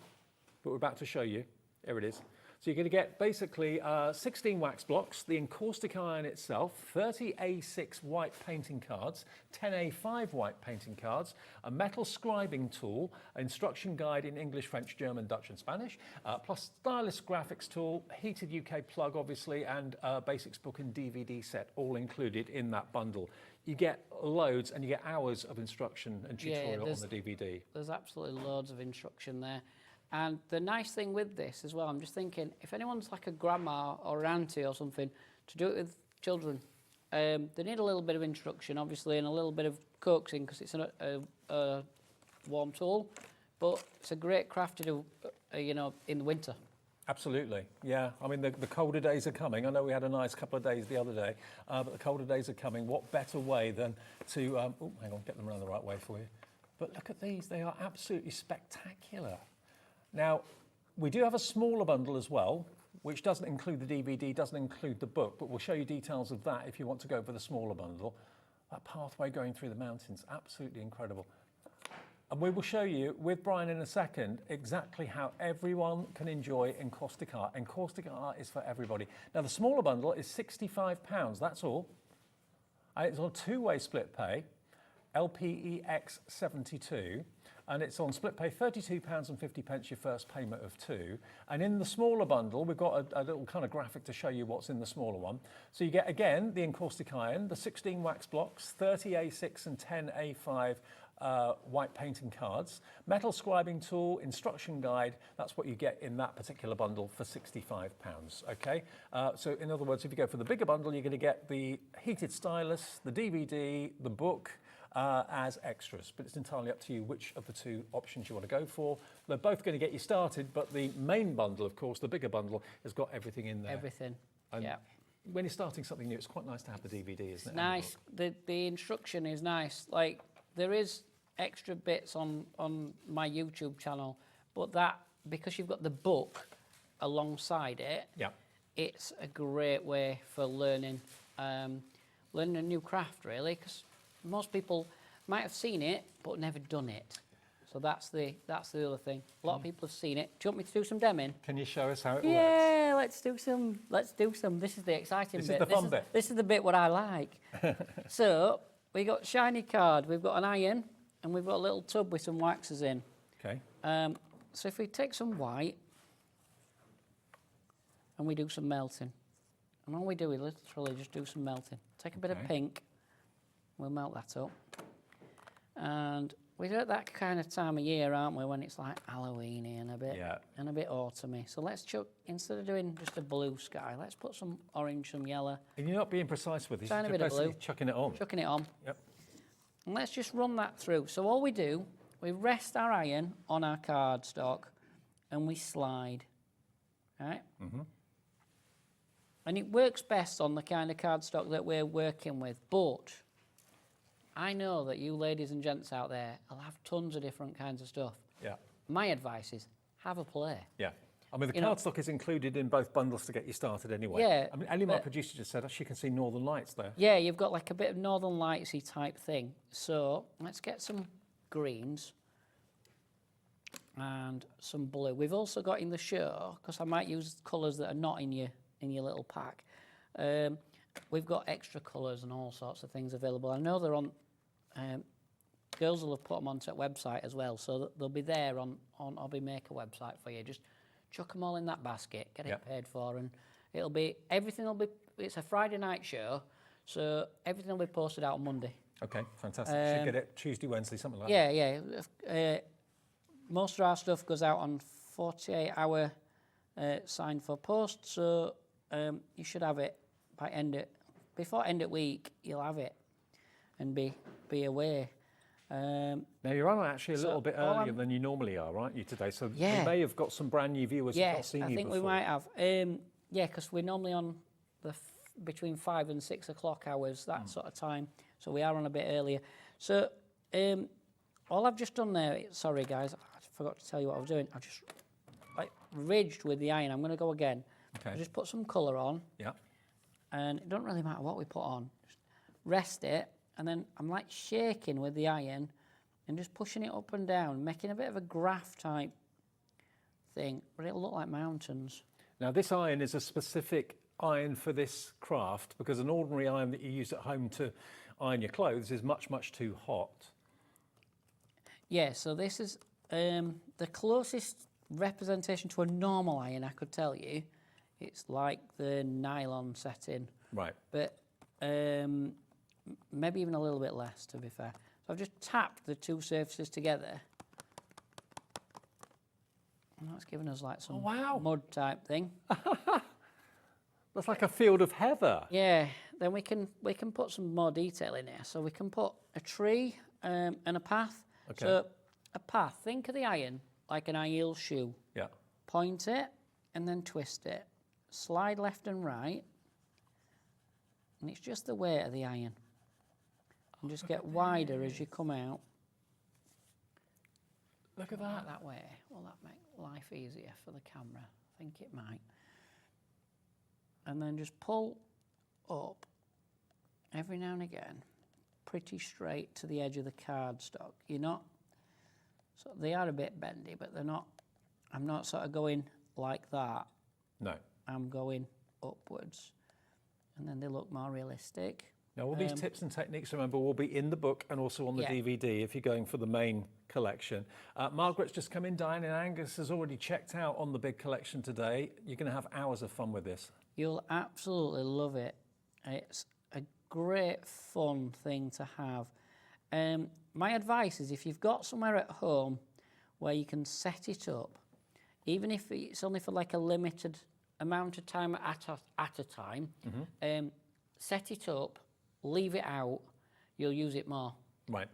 that we're about to show you. Here it is. So you're going to get basically 16 wax blocks, the encaustic iron itself, 30 A6 white painting cards, 10 A5 white painting cards, a metal scribing tool, instruction guide in English, French, German, Dutch and Spanish, plus stylus graphics tool, heated UK plug obviously, and basics book and DVD set all included in that bundle. You get loads and you get hours of instruction and tutorial on the DVD. There's absolutely loads of instruction there. And the nice thing with this as well, I'm just thinking, if anyone's like a grandma or an auntie or something, to do it with children, they need a little bit of instruction, obviously, and a little bit of coaxing, because it's a warm tool, but it's a great craft to do, you know, in the winter. Absolutely, yeah. I mean, the colder days are coming. I know we had a nice couple of days the other day, but the colder days are coming. What better way than to, oh, hang on, get them around the right way for you. But look at these, they are absolutely spectacular. Now, we do have a smaller bundle as well, which doesn't include the DVD, doesn't include the book, but we'll show you details of that if you want to go for the smaller bundle. That pathway going through the mountains, absolutely incredible. And we will show you, with Brian in a second, exactly how everyone can enjoy Encaustic Art. Encaustic Art is for everybody. Now, the smaller bundle is £65, that's all. And it's on two-way split pay, LPEX 72. And it's on split pay, £32.50 your first payment of £2. And in the smaller bundle, we've got a little kind of graphic to show you what's in the smaller one. So you get, again, the encaustic iron, the 16 wax blocks, 30 A6 and 10 A5 white painting cards, metal scribing tool, instruction guide. That's what you get in that particular bundle for £65, okay? So in other words, if you go for the bigger bundle, you're going to get the heated stylus, the DVD, the book, as extras, but it's entirely up to you which of the two options you want to go for. They're both going to get you started, but the main bundle, of course, the bigger bundle, has got everything in there. Everything, and yeah. When you're starting something new, it's quite nice to have the DVD, isn't it? Nice. The instruction is nice. Like, there is extra bits on my YouTube channel, but that, because you've got the book alongside it, yeah, it's a great way for learning learning a new craft, really, because most people might have seen it but never done it. So that's the other thing. A lot of people have seen it. Do you want me to do some demming? Can you show us how it works? Yeah, let's do some. Let's do some. This is the exciting bit. This is the fun bit. This is the bit what I like. So we got shiny card. We've got an iron, and we've got a little tub with some waxes in. Okay. So if we take some white, and we do some melting, and all we do is literally just do some melting. Take a bit of pink. We'll melt that up, and we're at that kind of time of year, aren't we, when it's like Halloweeny and a bit autumny. So let's chuck, instead of doing just a blue sky, let's put some orange, some yellow. And you're not being precise with this. Tiny You're bit of basically blue. chucking it on. Chucking it on. Yep. And let's just run that through. So all we do, we rest our iron on our cardstock and we slide, right? Mm-hmm. And it works best on the kind of cardstock that we're working with, but I know that you ladies and gents out there will have tons of different kinds of stuff. Yeah. My advice is have a play. Yeah. I mean, the cardstock is included in both bundles to get you started anyway. Yeah, I mean, Ellie, my producer, just said she can see Northern Lights there. Yeah, you've got like a bit of Northern Lightsy type thing. So let's get some greens and some blue. We've also got in the show, because I might use colours that are not in your little pack. We've got extra colours and all sorts of things available. I know they're on. Girls will have put them onto a website as well, so they'll be there on HobbyMaker website for you. Just chuck them all in that basket, get it paid for, and everything will be. It's a Friday night show, so everything will be posted out on Monday. Okay, fantastic. Should get it Tuesday, Wednesday, something like that. Yeah. Most of our stuff goes out on 48-hour sign for post, so you should have it before end of week. You'll have it and be away. Now you're on actually a little bit earlier than you normally are, aren't you, today? So you may have got some brand new viewers who've not seen you before. I think we might have. Because we're normally on the between 5 and 6 o'clock hours, that sort of time. So we are on a bit earlier. So all I've just done there, sorry guys, I forgot to tell you what I was doing. I just ridged with the iron. I'm going to go again. Okay. I just put some colour on. Yeah. And it doesn't really matter what we put on. Just rest it. And then I'm like shaking with the iron and just pushing it up and down, making a bit of a graph type thing, but it'll look like mountains. Now this iron is a specific iron for this craft, because an ordinary iron that you use at home to iron your clothes is much, much too hot. Yeah, so this is the closest representation to a normal iron I could tell you. It's like the nylon setting. Right. But maybe even a little bit less, to be fair. So I've just tapped the two surfaces together. And that's given us like some mud type thing. That's like a field of heather. Yeah, then we can put some more detail in here. So we can put a tree and a path. Okay. So a path, think of the iron like an high heel shoe. Yeah. Point it and then twist it. Slide left and right. And it's just the weight of the iron. And just get wider as you come out. Look at that. That way. Will that make life easier for the camera? I think it might. And then just pull up every now and again, pretty straight to the edge of the cardstock. You're not, so they are a bit bendy, but they're not, I'm not sort of going like that. No. I'm going upwards. And then they look more realistic. Now, all these tips and techniques, remember, will be in the book and also on the DVD if you're going for the main collection. Margaret's just come in, Diane, and Angus has already checked out on the big collection today. You're going to have hours of fun with this. You'll absolutely love it. It's a great fun thing to have. My advice is if you've got somewhere at home where you can set it up, even if it's only for like a limited amount of time at a time, set it up, leave it out, you'll use it more. Right.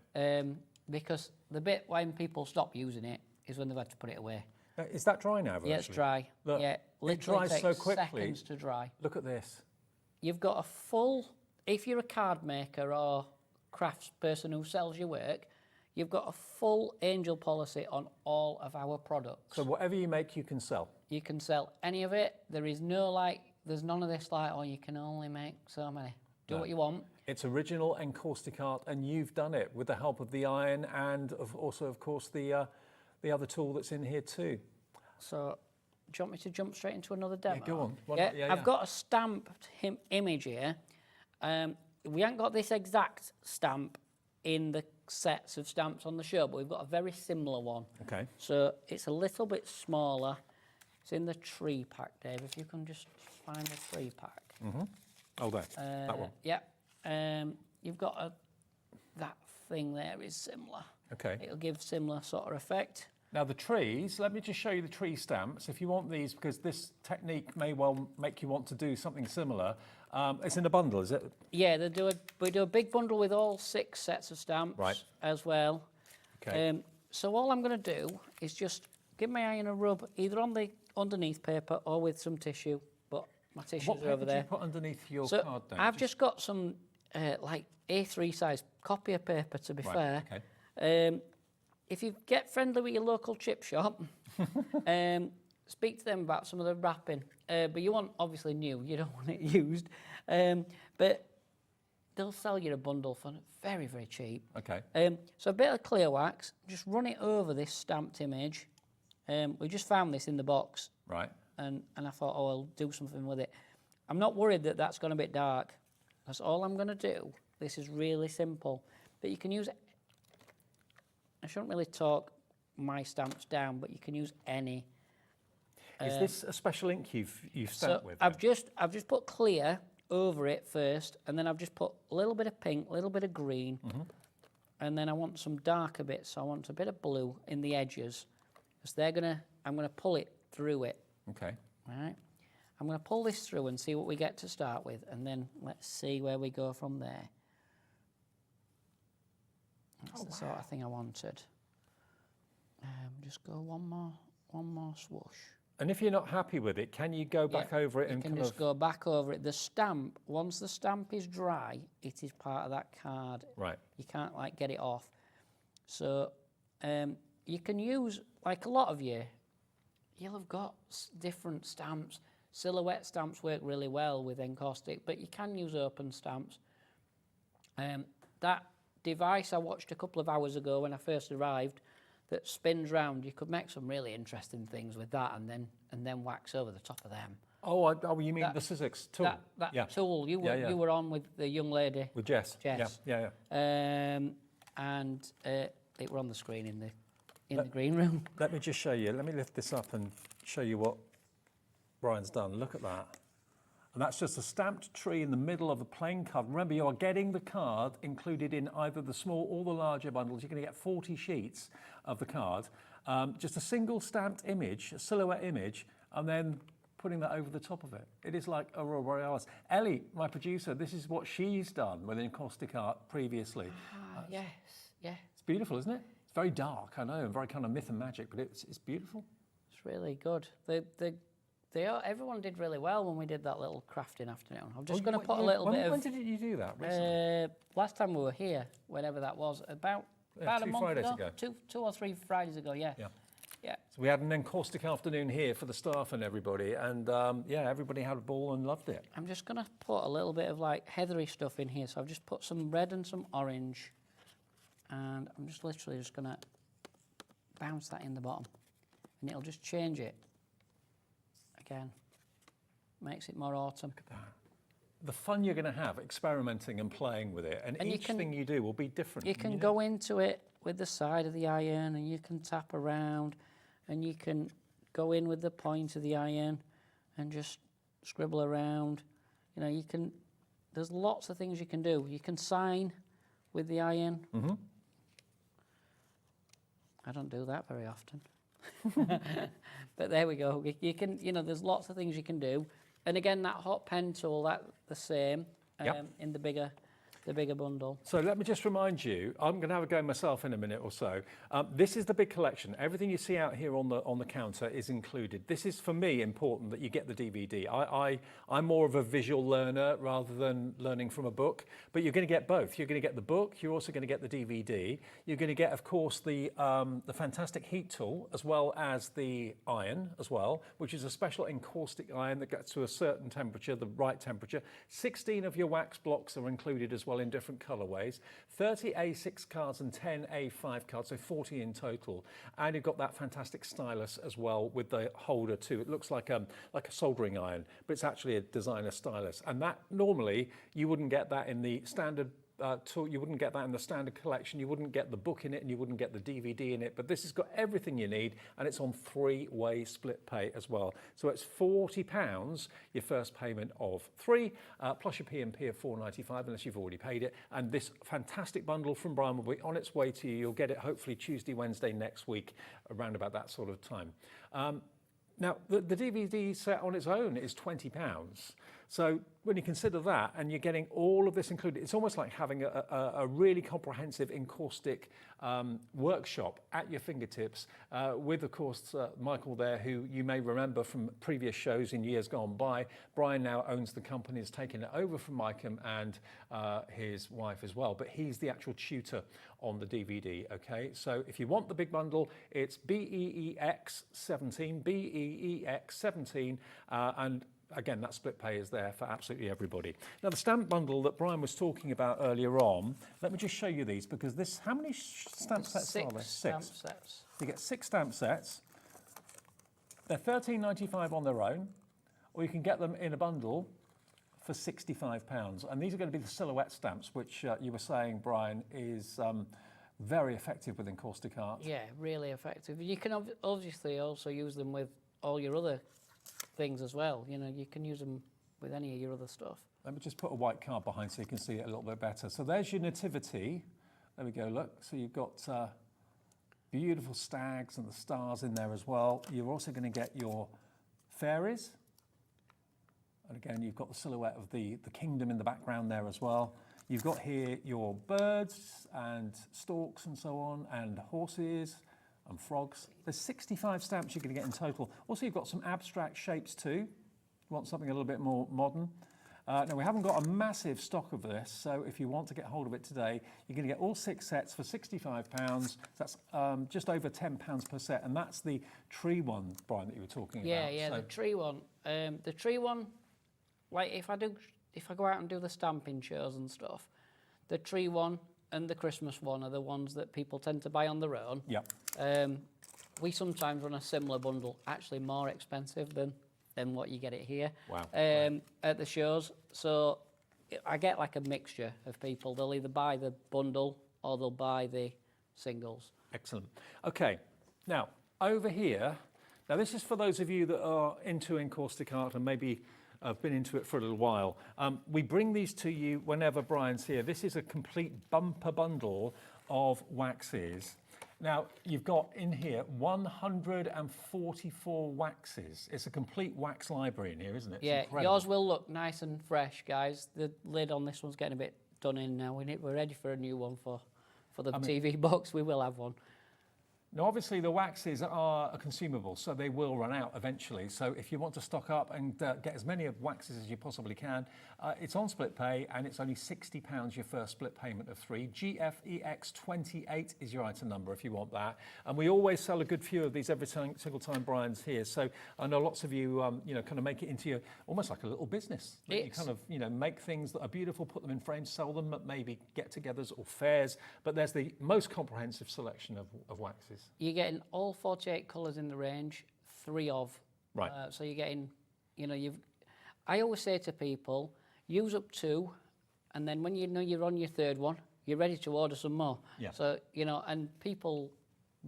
Because the bit when people stop using it is when they've had to put it away. Is that dry now? Yeah, it's dry. Look, yeah, it literally dries takes so quickly. seconds to dry. Look at this. You've got a full, if you're a card maker or crafts person who sells your work, you've got a full angel policy on all of our products. So whatever you make, you can sell. You can sell any of it. There is no like there's none of this like, oh, you can only make so many. Do what you want. It's original Encaustic Art, and you've done it with the help of the iron and also, of course, the other tool that's in here too. So, do you want me to jump straight into another demo? Yeah, go on. Why Yeah, not? Yeah, I've got a stamped image here. We haven't got this exact stamp in the sets of stamps on the show, but we've got a very similar one. Okay. So it's a little bit smaller. It's in the tree pack, Dave. If you can just find the tree pack. Mm-hmm. Oh, there. That one. Yeah. You've got that thing there is similar. Okay. It'll give similar sort of effect. Now the trees, let me just show you the tree stamps. If you want these, because this technique may well make you want to do something similar. It's in a bundle, is it? Yeah, we do a big bundle with all 6 sets of stamps as well. Okay. So all I'm going to do is just give my iron a rub either on the underneath paper or with some tissue, but my tissues What are paper over do there. you put underneath your So card then? I've just got some like A3 size copier paper, to be fair. Okay. If you get friendly with your local chip shop, speak to them about some of the wrapping. But you want obviously new, you don't want it used. But they'll sell you a bundle for very, very cheap. Okay. So a bit of clear wax, just run it over this stamped image. We just found this in the box. Right. And I thought, oh, I'll do something with it. I'm not worried that that's gone a bit dark. That's all I'm going to do. This is really simple. But you can use... I shouldn't really talk my stamps down, but you can use any. Is this a special ink you've stamped with? I've just put clear over it first, and then I've just put a little bit of pink, a little bit of green, and then I want some darker bits. So I want a bit of blue in the edges, because I'm gonna pull it through it. Okay. All right. I'm gonna pull this through and see what we get to start with, and then let's see where we go from there. That's the sort of thing I wanted. Just go one more swoosh. And if you're not happy with it, can you go back over it and you can just go back over it. The stamp, once the stamp is dry, it is part of that card. Right. You can't like get it off. So you can use, like a lot of you'll have got different stamps. Silhouette stamps work really well with Encaustic, but you can use open stamps. That device I watched a couple of hours ago when I first arrived that spins round, you could make some really interesting things with that and then wax over the top of them. Oh, you mean the Sizzix tool? That tool you were on with the young lady. With Jess. Yeah. And it were on the screen in the green room. Let me just show you. Let me lift this up and show you what Brian's done. Look at that. And that's just a stamped tree in the middle of a plain card. Remember, you are getting the card included in either the small or the larger bundles. You're going to get 40 sheets of the card. Just a single stamped image, a silhouette image, and then putting that over the top of it. It is like Aurora Borealis. Ellie, my producer, this is what she's done with Encaustic Art previously. Yes. It's beautiful, isn't it? It's very dark, I know, and very kind of myth and magic, but it's beautiful. It's really good. Everyone did really well when we did that little crafting afternoon. I'm just going to put a little bit of... When did you do that recently? Last time we were here, whenever that was, about a month Fridays ago. Two or 3 Fridays ago, yeah. So we had an Encaustic afternoon here for the staff and everybody, and everybody had a ball and loved it. I'm just going to put a little bit of like heathery stuff in here. So I've just put some red and some orange, and I'm just literally just going to bounce that in the bottom, and it'll just change it. Again, makes it more autumn. Look at that. The fun you're going to have experimenting and playing with it, and each thing you do will be different. You can go into it with the side of the iron, and you can tap around, and you can go in with the point of the iron and just scribble around. You know, there's lots of things you can do. You can sign with the iron. I don't do that very often. But there we go. You can, there's lots of things you can do. And again, that hot pen tool, that's the same in the bigger the bigger bundle. So let me just remind you, I'm going to have a go myself in a minute or so. This is the big collection. Everything you see out here on the counter is included. This is, for me, important that you get the DVD. I'm more of a visual learner rather than learning from a book, but you're going to get both. You're going to get the book, you're also going to get the DVD. You're going to get, of course, the fantastic heat tool, as well as the iron as well, which is a special encaustic iron that gets to a certain temperature, the right temperature. 16 of your wax blocks are included as well in different colorways, 30 A6 cards and 10 A5 cards, so 40 in total. And you've got that fantastic stylus as well with the holder too. It looks like a soldering iron, but it's actually a designer stylus. And that normally you wouldn't get that in the standard tool, you wouldn't get that in the standard collection, you wouldn't get the book in it, and you wouldn't get the DVD in it, but this has got everything you need, and it's on 3-way split pay as well. So it's £40, your first payment of 3, plus your P&P of £4.95 unless you've already paid it, and this fantastic bundle from Brian will be on its way to you. You'll get it hopefully Tuesday, Wednesday next week, around about that sort of time. Now, the DVD set on its own is £20. So when you consider that, and you're getting all of this included, it's almost like having a really comprehensive encaustic workshop at your fingertips with, of course, Michael there, who you may remember from previous shows in years gone by. Brian now owns the company, has taken it over from Michael and his wife as well, but he's the actual tutor on the DVD, okay? So if you want the big bundle, it's BEEX17, BEEX17, and again, that split pay is there for absolutely everybody. Now, the stamp bundle that Brian was talking about earlier on, let me just show you these, because this, how many stamp sets are there? 6 stamp sets. You get 6 stamp sets. They're £13.95 on their own, or you can get them in a bundle for £65. And these are going to be the silhouette stamps, which you were saying, Brian, is very effective with Encaustic Art. Yeah, really effective. You can obviously also use them with all your other things as well. You know, you can use them with any of your other stuff. Let me just put a white card behind so you can see it a little bit better. So there's your nativity. There we go, look. So you've got beautiful stags and the stars in there as well. You're also going to get your fairies. And again, you've got the silhouette of the kingdom in the background there as well. You've got here your birds and storks and so on, and horses and frogs. There's 65 stamps you're going to get in total. Also, you've got some abstract shapes too. You want something a little bit more modern. Now, we haven't got a massive stock of this, so if you want to get hold of it today, you're going to get all 6 sets for £65. That's just over £10 per set, and that's the tree one, Brian, that you were talking about. Yeah, so. the tree one. The tree one, like if I go out and do the stamping shows and stuff, the tree one and the Christmas one are the ones that people tend to buy on their own. Yep. We sometimes run a similar bundle, actually more expensive than what you get it here. Wow. At the shows. So I get like a mixture of people. They'll either buy the bundle or they'll buy the singles. Excellent. Okay, now over here, now this is for those of you that are into Encaustic Art and maybe I've been into it for a little while. We bring these to you whenever Brian's here. This is a complete bumper bundle of waxes. Now, you've got in here 144 waxes. It's a complete wax library in here, isn't it? It's yeah, incredible. yours will look nice and fresh, guys. The lid on this one's getting a bit done in now. We're ready for a new one for the TV box. We will have one. Now, obviously, the waxes are a consumable, so they will run out eventually. So if you want to stock up and get as many of waxes as you possibly can, it's on split pay, and it's only £60 your first split payment of 3. GFEX28 is your item number if you want that. And we always sell a good few of these every single time Brian's here. So I know lots of you, kind of make it into your, almost like a little business. You kind of, make things that are beautiful, put them in frames, sell them at maybe get-togethers or fairs. But there's the most comprehensive selection of waxes. You're getting all 48 colours in the range, 3 of. Right. So you're getting, I always say to people, use up 2, and then when you know you're on your 3rd one, you're ready to order some more. Yeah. So, and people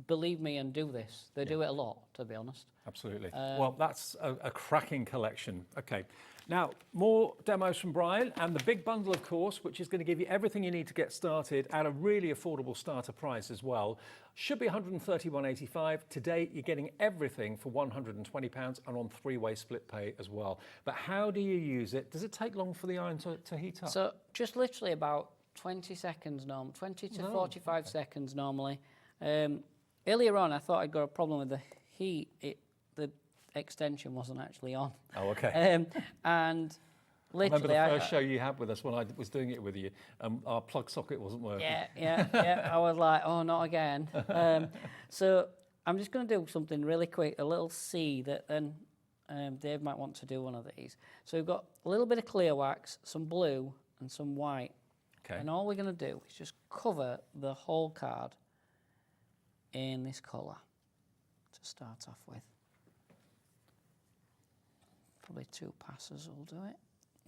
believe me and do this. They do it a lot, to be honest. Absolutely. Well, that's a cracking collection. Okay. Now, more demos from Brian, and the big bundle, of course, which is going to give you everything you need to get started at a really affordable starter price as well. Should be £131.85. Today, you're getting everything for £120 and on 3-way split pay as well. But how do you use it? Does it take long for the iron to heat up? So just literally about 20 seconds normally, 20 to 45 seconds normally. Earlier on, I thought I'd got a problem with the heat. The extension wasn't actually on. Oh, okay. And I remember literally, the first show you had with us when I was doing it with you. Our plug socket wasn't working. yeah. I was like, oh, not again. So I'm just going to do something really quick, a little C that then Dave might want to do one of these. So we've got a little bit of clear wax, some blue and some white. Okay. And all we're going to do is just cover the whole card in this colour to start off with. Probably 2 passes will do it.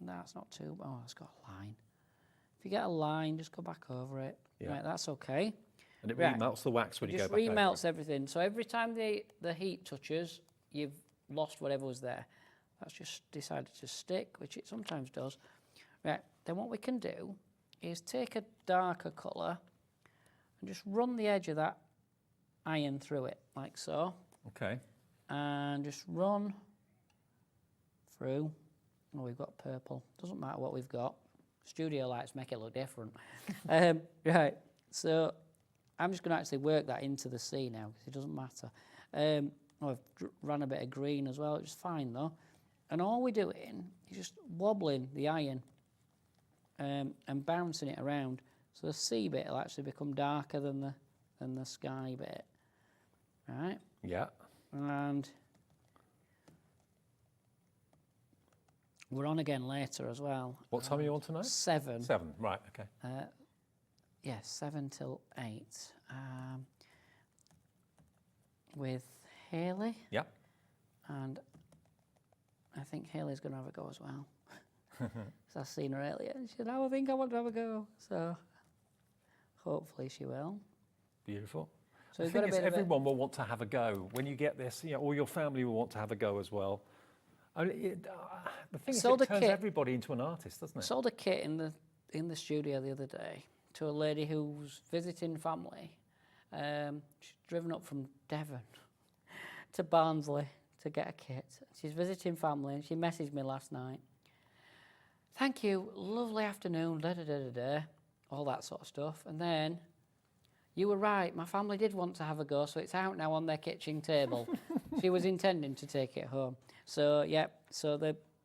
No, it's not 2. Oh, it's got a line. If you get a line, just go back over it. Yeah. Right, that's okay. And it remelts the wax when you go Just back over it. remelts everything. So every time the heat touches, you've lost whatever was there. That's just decided to stick, which it sometimes does. Right, then what we can do is take a darker colour and just run the edge of that iron through it, like so. Okay. And just run through. Oh, we've got purple. Doesn't matter what we've got. Studio lights make it look different. Right, so I'm just going to actually work that into the C now, because it doesn't matter. I've run a bit of green as well, it's fine though. And all we're doing is just wobbling the iron and bouncing it around. So the C bit will actually become darker than the sky bit. Right? Yeah. And we're on again later as well. What time are you on tonight? 7. 7, right, okay. Yeah, 7 till 8. With Hayley. Yep. And I think Hayley's going to have a go as well. So I've seen her earlier and she said, oh, I think I want to have a go. So hopefully she will. Beautiful. So the we've got thing a is, bit of everyone will want to have a go. When you get this, all your family will want to have a go as well. I mean, the thing is, it turns everybody into an artist, doesn't it? I sold a kit in the studio the other day to a lady who's visiting family. She's driven up from Devon to Barnsley to get a kit. She's visiting family and she messaged me last night. Thank you, lovely afternoon, all that sort of stuff. And then, you were right, my family did want to have a go, so it's out now on their kitchen table. She was intending to take it home. So, yeah, so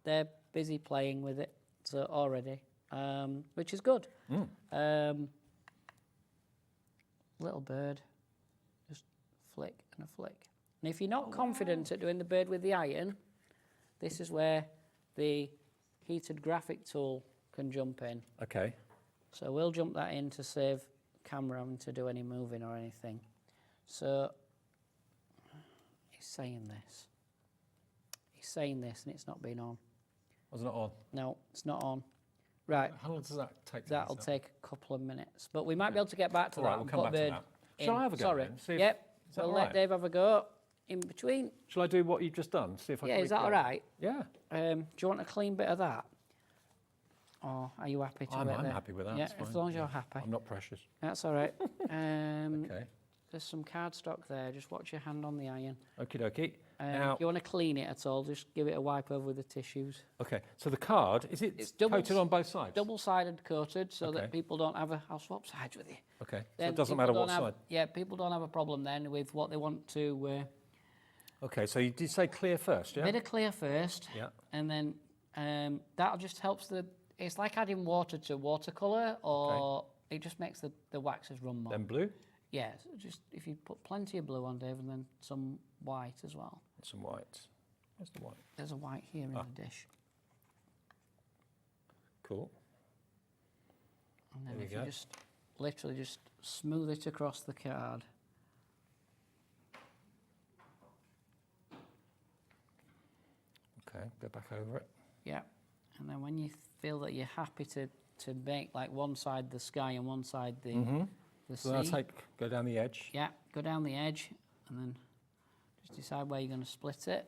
they're busy playing with it already, which is good. Little bird, just flick and a flick. And if you're not confident at doing the bird with the iron, this is where the heated graphic tool can jump in. Okay. So we'll jump that in to save camera having to do any moving or anything. So he's saying this. He's saying this and it's not been on. Was it not on? No, it's not on. Right. How long does that take? That'll take a couple of minutes. But we might be able to get back to that. We'll come back to that. Shall I have a go then? See if, yep. Is that We'll all let right? Dave have a go in between. Shall I do what you've just done? See if I can. Yeah, is that all right? Yeah. Do you want a clean bit of that? Or are you happy to I'm there? happy with that. Yeah, It's fine. as long as you're happy. I'm not precious. That's all right. Okay. There's some cardstock there. Just watch your hand on the iron. Okie dokie. Now, If you want to clean it at all, just give it a wipe over with the tissues. okay. So the card, is it It's double- coated on both sides? Double-sided coated so Okay. that people don't have a... I'll swap sides with you. Okay. So Then it doesn't people matter don't what have- side. Yeah, people don't have a problem then with what they want to... Okay. So you did say clear first, yeah? Bit of clear first. Yeah. And then that just helps the... It's like adding water to watercolour or it just makes the waxes run more. Then blue. Yeah, so just if you put plenty of blue on, Dave, and then some white as well. And some white. Where's the white? There's a white here in the dish. Cool. And then There if we you go. just literally just smooth it across the card. Okay. Go back over it. Yeah. And then when you feel that you're happy to make like one side the sky and one side the So then sea. go down the edge. Yeah, go down the edge and then just decide where you're going to split it.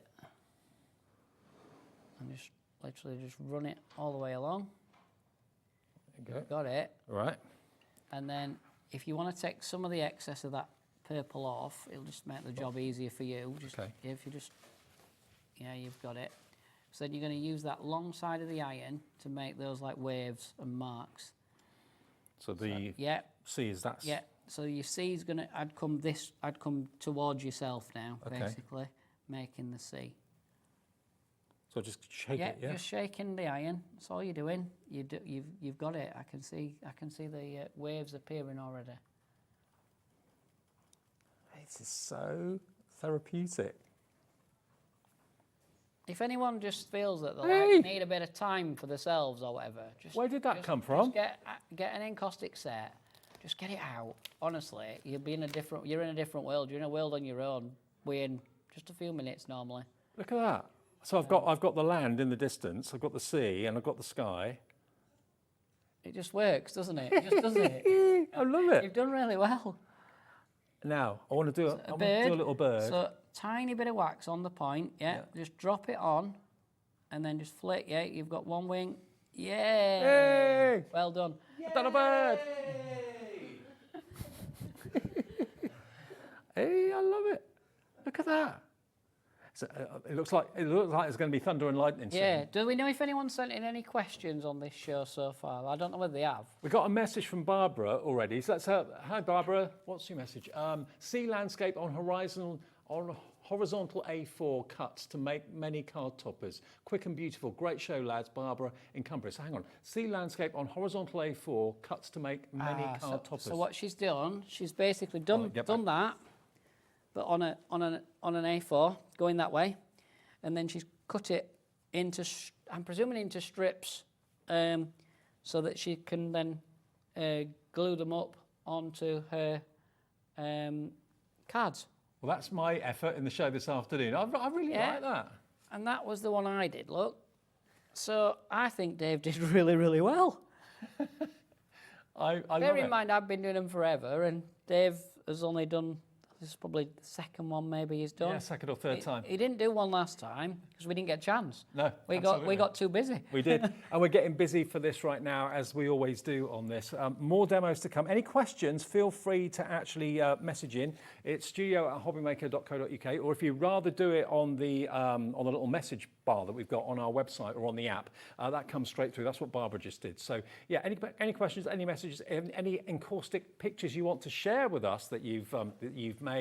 And just literally just run it all the way along. There you go. Got it. All right. And then if you want to take some of the excess of that purple off, it'll just make the job easier for you. Just, Okay. If you just, yeah, you've got it. So then you're going to use that long side of the iron to make those like waves and marks. So the Yeah, C is that's... yeah. So your C is gonna. I'd come towards yourself now, Okay. basically, making the C. So just shake it, yeah? Just shaking the iron. That's all you're doing. You've got it. I can see the waves appearing already. This is so therapeutic. If anyone just feels that they Hey! like, need a bit of time for themselves or whatever, just Where did that just- come from? Just get an encaustic set. Just get it out. Honestly, you're in a different world. You're in a world on your own. We're in just a few minutes normally. Look at that. So I've got the land in the distance, I've got the sea, and I've got the sky. It just works, doesn't it? It just does it. I love it. You've done really well. Now, I want to do A bird. a little bird. So tiny bit of wax on the point. Yeah. Just drop it on, and then just flick. Yeah. You've got one wing. Yeah. Yay! Well done. I've done a bird. Hey, I love it. Look at that. So, it looks like it's going to be thunder and lightning soon. Yeah. Do we know if anyone sent in any questions on this show so far? I don't know whether they have. We got a message from Barbara already. So that's hi Barbara. What's your message? Sea landscape on horizontal A4 cuts to make many card toppers. Quick and beautiful. Great show, lads. Barbara in Cumbria. So hang on. Sea landscape on horizontal A4 cuts to make many card toppers. So what she's done, she's basically done that, but on an A4 going that way, and then she's cut it into, I'm presuming into strips, so that she can then glue them up onto her cards. Well, that's my effort in the show this afternoon. I really like that. And that was the one I did, look. So I think Dave did really, really well. I Bear love in it. mind, I've been doing them forever, and Dave has only done, this is probably the second one maybe he's done. Yeah, second or third time. He didn't do one last time because we didn't get a chance. No, we absolutely. got too busy. We did. And we're getting busy for this right now, as we always do on this. More demos to come. Any questions, feel free to actually message in. It's studio@hobbymaker.co.uk, or if you'd rather do it on the little message bar that we've got on our website or on the app, that comes straight through. That's what Barbara just did. So yeah, any questions, any messages, any encaustic pictures you want to share with us that you've made,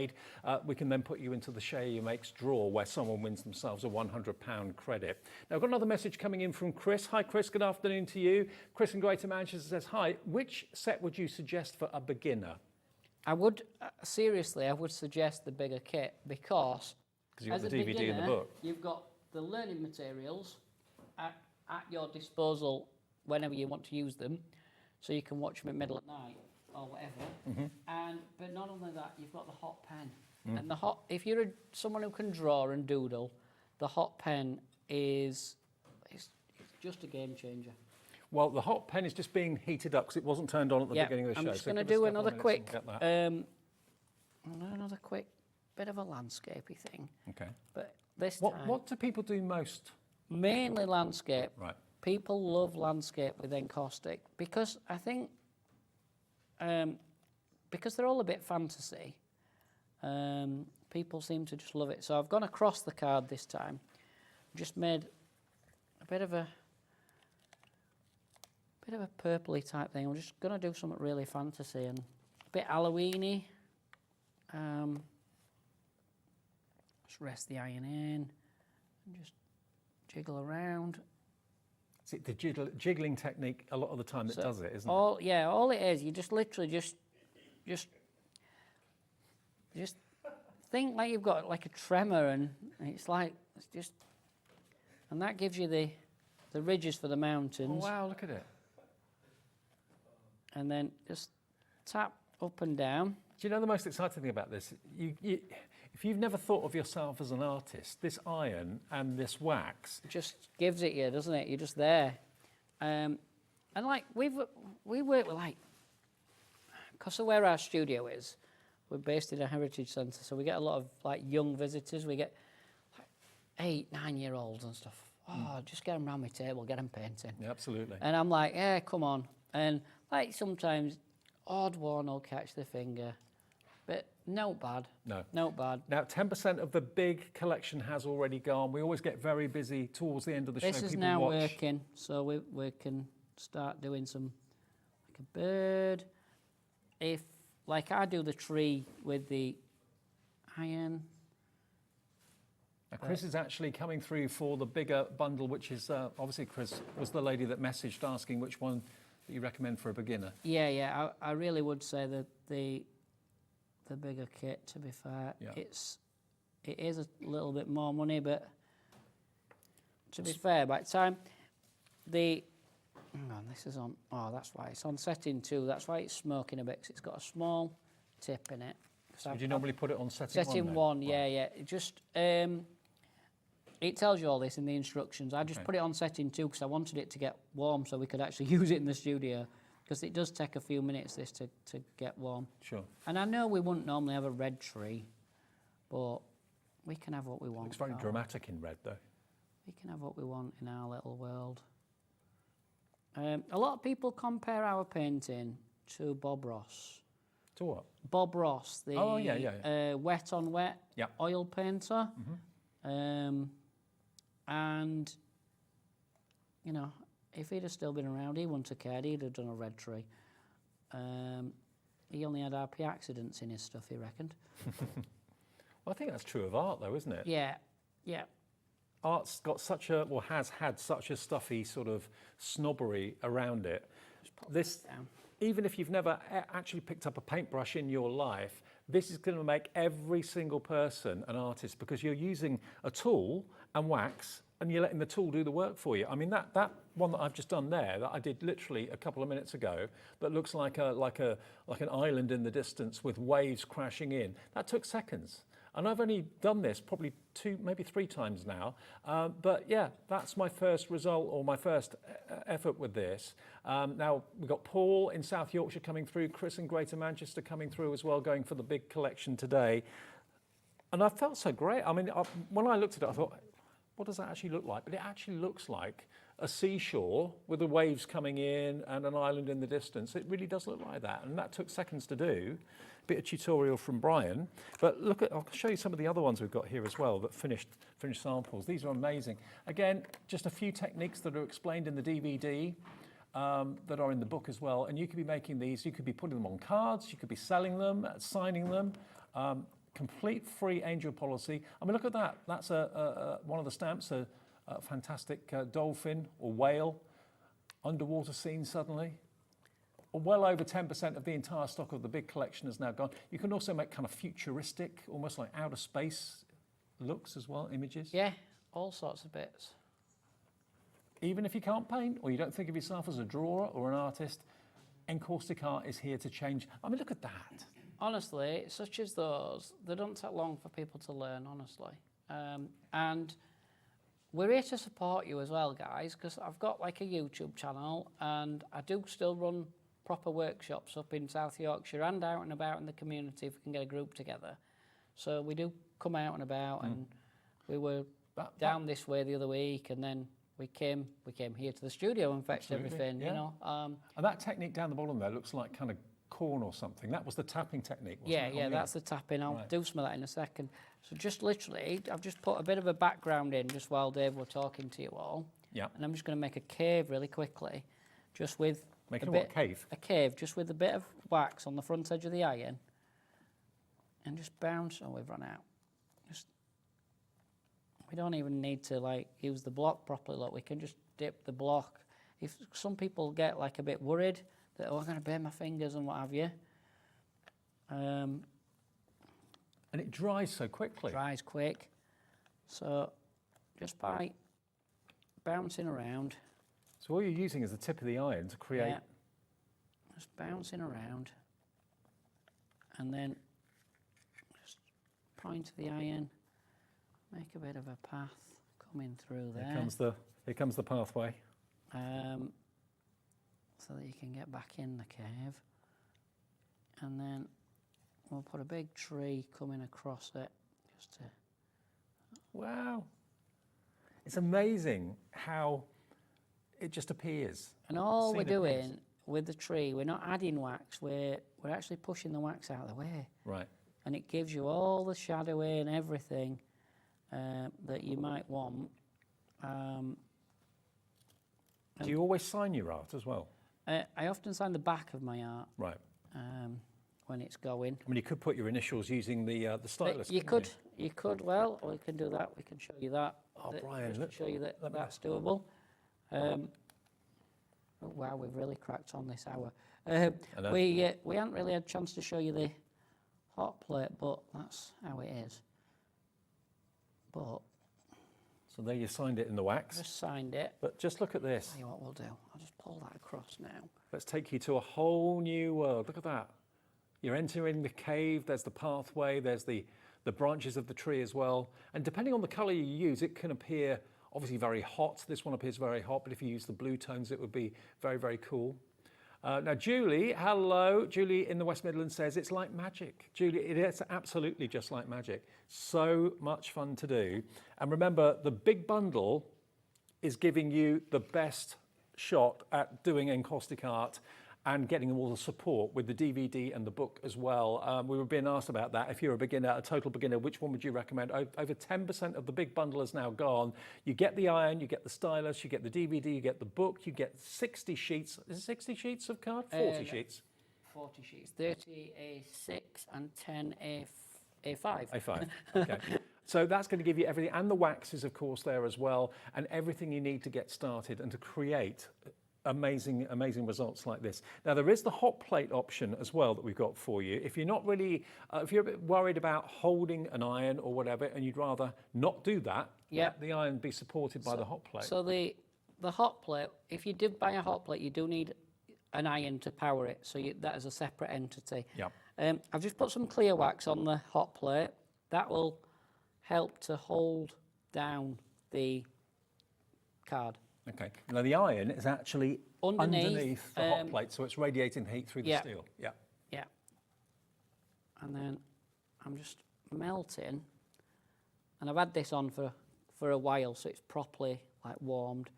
we can then put you into the Share Your Makes draw, where someone wins themselves a £100 credit. Now, I've got another message coming in from Chris. Hi, Chris. Good afternoon to you. Chris in Greater Manchester says, hi, which set would you suggest for a beginner? I would, seriously, I would suggest the bigger kit because Because you've got as the a DVD beginner, in the book. You've got the learning materials at your disposal whenever you want to use them, so you can watch them at middle of night or whatever. But not only that, you've got the hot pen. And if you're someone who can draw and doodle, the hot pen is just a game changer. Well, the hot pen is just being heated up because it wasn't turned on at the beginning of the show. I'm just So going to give us do a couple another of minutes quick, and get that. another quick bit of a landscapey thing. Okay. But this time, What do people do most? mainly landscape. Right. People love landscape with encaustic because I think because they're all a bit fantasy. People seem to just love it. So I've gone across the card this time. Just made a bit of a purpley type thing. I'm just going to do something really fantasy and a bit Halloween-y. Just rest the iron in and just jiggle around. Is it the jiggling technique a lot of the time that does it, isn't it? All it is, you just literally just think like you've got like a tremor, and it's just, and that gives you the ridges for the mountains. Oh, wow, look at it. And then just tap up and down. Do you know the most exciting thing about this? If you've never thought of yourself as an artist, this iron and this wax... Just gives it you, doesn't it? You're just there. And like, we work with like, because of where our studio is, we're based in a heritage centre, so we get a lot of like young visitors. We get like 8, 9-year-olds and stuff. Oh, just get them round my table, get them painting. Yeah, absolutely. And I'm like, yeah, come on. And like sometimes odd one will catch the finger, but no bad. No. Not bad. Now, 10% of the big collection has already gone. We always get very busy towards the end of the show. This is People now watch. working, so we can start doing some, like a bird. If, like I do the tree with the iron. Now, Chris is actually coming through for the bigger bundle, which is obviously Chris was the lady that messaged asking which one that you recommend for a beginner. Yeah, I really would say that the bigger kit, to be fair, Yeah. it is a little bit more money, but to be fair, by the time hang on, this is on, oh, that's why it's on setting 2, that's why it's smoking a bit, 'cause it's got a small tip in it. So would you normally put it on setting 1? Setting 1, yeah, it just, it tells you all this in the instructions. I just put it on setting 2 because I wanted it to get warm so we could actually use it in the studio, because it does take a few minutes, this, to get warm. Sure. And I know we wouldn't normally have a red tree, but we can have what we want. It's very dramatic in red, though. We can have what we want in our little world. A lot of people compare our painting to Bob Ross. To what? Bob Ross, the wet on wet oil painter. And, you know, if he'd have still been around, he wouldn't have cared. He'd have done a red tree. He only had RP accidents in his stuff, he reckoned. Well, I think that's true of art, though, isn't it? Yeah. Art's got such a, or has had such a stuffy sort of snobbery around it. This, even if you've never actually picked up a paintbrush in your life, this is going to make every single person an artist, because you're using a tool and wax and you're letting the tool do the work for you. I mean, that one that I've just done there, that I did literally a couple of minutes ago, that looks like an island in the distance with waves crashing in, that took seconds. And I've only done this probably 2, maybe 3 times now. But yeah, that's my first result, or my first effort with this. Now, we've got Paul in South Yorkshire coming through, Chris in Greater Manchester coming through as well, going for the big collection today. And I felt so great. I mean, when I looked at it, I thought, what does that actually look like? But it actually looks like a seashore with the waves coming in and an island in the distance. It really does look like that. And that took seconds to do. Bit of tutorial from Brian. But look at, I'll show you some of the other ones we've got here as well, that finished samples. These are amazing. Again, just a few techniques that are explained in the DVD. That are in the book as well. And you could be making these, you could be putting them on cards, you could be selling them, signing them. Complete free angel policy. I mean, look at that. That's one of the stamps, a fantastic dolphin or whale, underwater scene suddenly. Well over 10% of the entire stock of the big collection is now gone. You can also make kind of futuristic, almost like outer space looks as well, images. Yeah, all sorts of bits. Even if you can't paint, or you don't think of yourself as a drawer or an artist, Encaustic Art is here to change. I mean, look at that. Honestly, such as those, they don't take long for people to learn, honestly. And we're here to support you as well, guys, because I've got like a YouTube channel, and I do still run proper workshops up in South Yorkshire and out and about in the community if we can get a group together. So we do come out and about, and we were down this way the other week, and then we came here to the studio and fetched everything, you know. And that technique down the bottom there looks like kind of corn or something. That was the tapping technique, wasn't it? Yeah, that's the tapping. I'll do some of that in a second. So just literally, I've just put a bit of a background in just while Dave were talking to you all. Yeah. And I'm just going to make a cave really quickly, just with a cave? A cave, just with a bit of wax on the front edge of the iron. And just bounce. Oh, we've run out. We don't even need to like use the block properly. Look, we can just dip the block. If some people get like a bit worried that, oh, I'm going to burn my fingers and what have you. And it dries so quickly. Dries quick. So just by bouncing around. So all you're using is the tip of the iron to create. Yeah. Just bouncing around. And then just point the iron. Make a bit of a path coming through there. Here comes the pathway. So that you can get back in the cave. And then we'll put a big tree coming across it. Just to... Wow. It's amazing how it just appears. And all we're doing with the tree, we're not adding wax, we're actually pushing the wax out of the way. Right. And it gives you all the shadowing and everything that you might want. Do you always sign your art as well? I often sign the back of my art Right. when it's going. I mean, you could put your initials using the stylus. You couldn't could. Well, we can do that. We can show you that. Oh, Brian, just look. to show you that let me- that's doable. Oh, wow, we've really cracked on this hour. I know. We haven't really had a chance to show you the hot plate, but that's how it is. But So there you signed it in the I wax. just signed it. But just look at this. Tell you what we'll do. I'll just pull that across now. Let's take you to a whole new world. Look at that. You're entering the cave. There's the pathway. There's the branches of the tree as well. And depending on the colour you use, it can appear obviously very hot. This one appears very hot, but if you use the blue tones, it would be very, very cool. Now, Julie, hello. Julie in the West Midlands says it's like magic. Julie, it is absolutely just like magic. So much fun to do. And remember, the big bundle is giving you the best shot at doing encaustic art and getting all the support with the DVD and the book as well. We were being asked about that. If you're a beginner, a total beginner, which one would you recommend? Over 10% of the big bundle is now gone. You get the iron, you get the stylus, you get the DVD, you get the book, you get 60 sheets. Is it 60 sheets of card? 40 sheets. 40 sheets, 30 A6 and 10 A5. A5, okay. So that's going to give you everything, and the waxes, of course, there as well, and everything you need to get started and to create amazing results like this. Now, there is the hot plate option as well that we've got for you. If you're not really, if you're a bit worried about holding an iron or whatever, and you'd rather not do that, let the iron be supported by the hot plate. So the hot plate, if you did buy a hot plate, you do need an iron to power it, so that is a separate entity. Yeah. I've just put some clear wax on the hot plate. That will help to hold down the card. Okay. Now the iron is actually underneath the hot plate, so it's radiating heat through the steel. Yeah. Yeah. And then I'm just melting, and I've had this on for a while, so it's properly like warmed.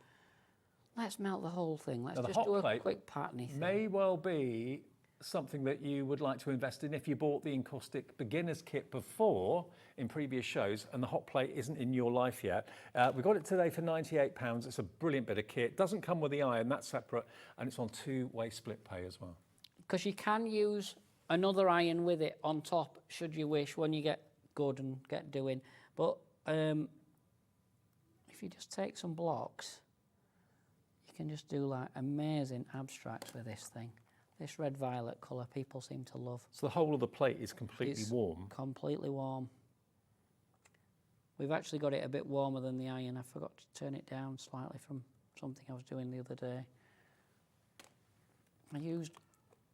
Let's melt the whole thing. Let's just do a quick patterny thing. May well be something that you would like to invest in if you bought the Encaustic beginner's kit before in previous shows and the hot plate isn't in your life yet. We got it today for £98. It's a brilliant bit of kit. Doesn't come with the iron, that's separate, and it's on two-way split pay as well. Because you can use another iron with it on top, should you wish, when you get good and get doing. But if you just take some blocks, you can just do like amazing abstracts with this thing. This red-violet colour people seem to love. So the whole of the plate is completely warm? Completely warm. We've actually got it a bit warmer than the iron. I forgot to turn it down slightly from something I was doing the other day.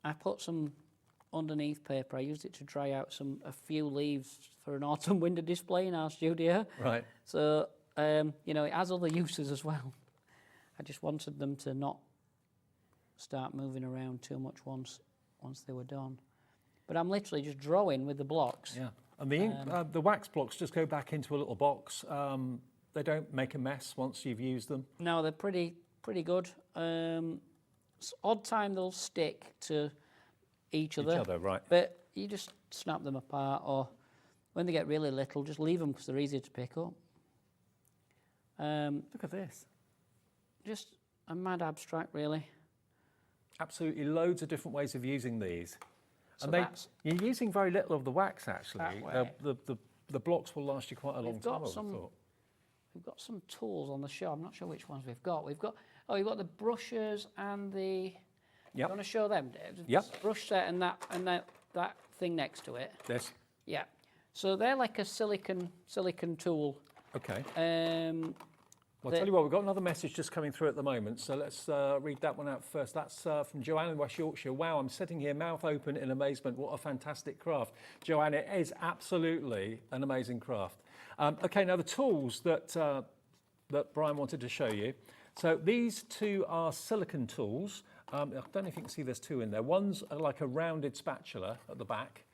I put some underneath paper. I used it to dry out a few leaves for an autumn winter display in our studio. Right. So, you know, it has other uses as well. I just wanted them to not start moving around too much once they were done. But I'm literally just drawing with the blocks. Yeah, and the wax blocks just go back into a little box. They don't make a mess once you've used them. No, they're pretty good. Odd time they'll stick to each other. Each other, right. But you just snap them apart, or when they get really little, just leave them because they're easier to pick up. Look at this. Just a mad abstract, really. Absolutely loads of different ways of using these. So and you're using very little of the wax, actually. That way. The blocks will last you quite a long time, I would have thought. We've got some tools on the show. I'm not sure which ones we've got. We've got the brushes and the... You want to show them, Dave? Yep. Brush set and that thing next to it. This? Yeah. So they're like a silicon tool. Okay. Well, I'll tell you what, we've got another message just coming through at the moment, so let's read that one out first. That's from Joanne in West Yorkshire. Wow, I'm sitting here mouth open in amazement. What a fantastic craft. Joanne, it is absolutely an amazing craft. Okay, now the tools that Brian wanted to show you. So these two are silicon tools. I don't know if you can see there's two in there. One's like a rounded spatula at the back.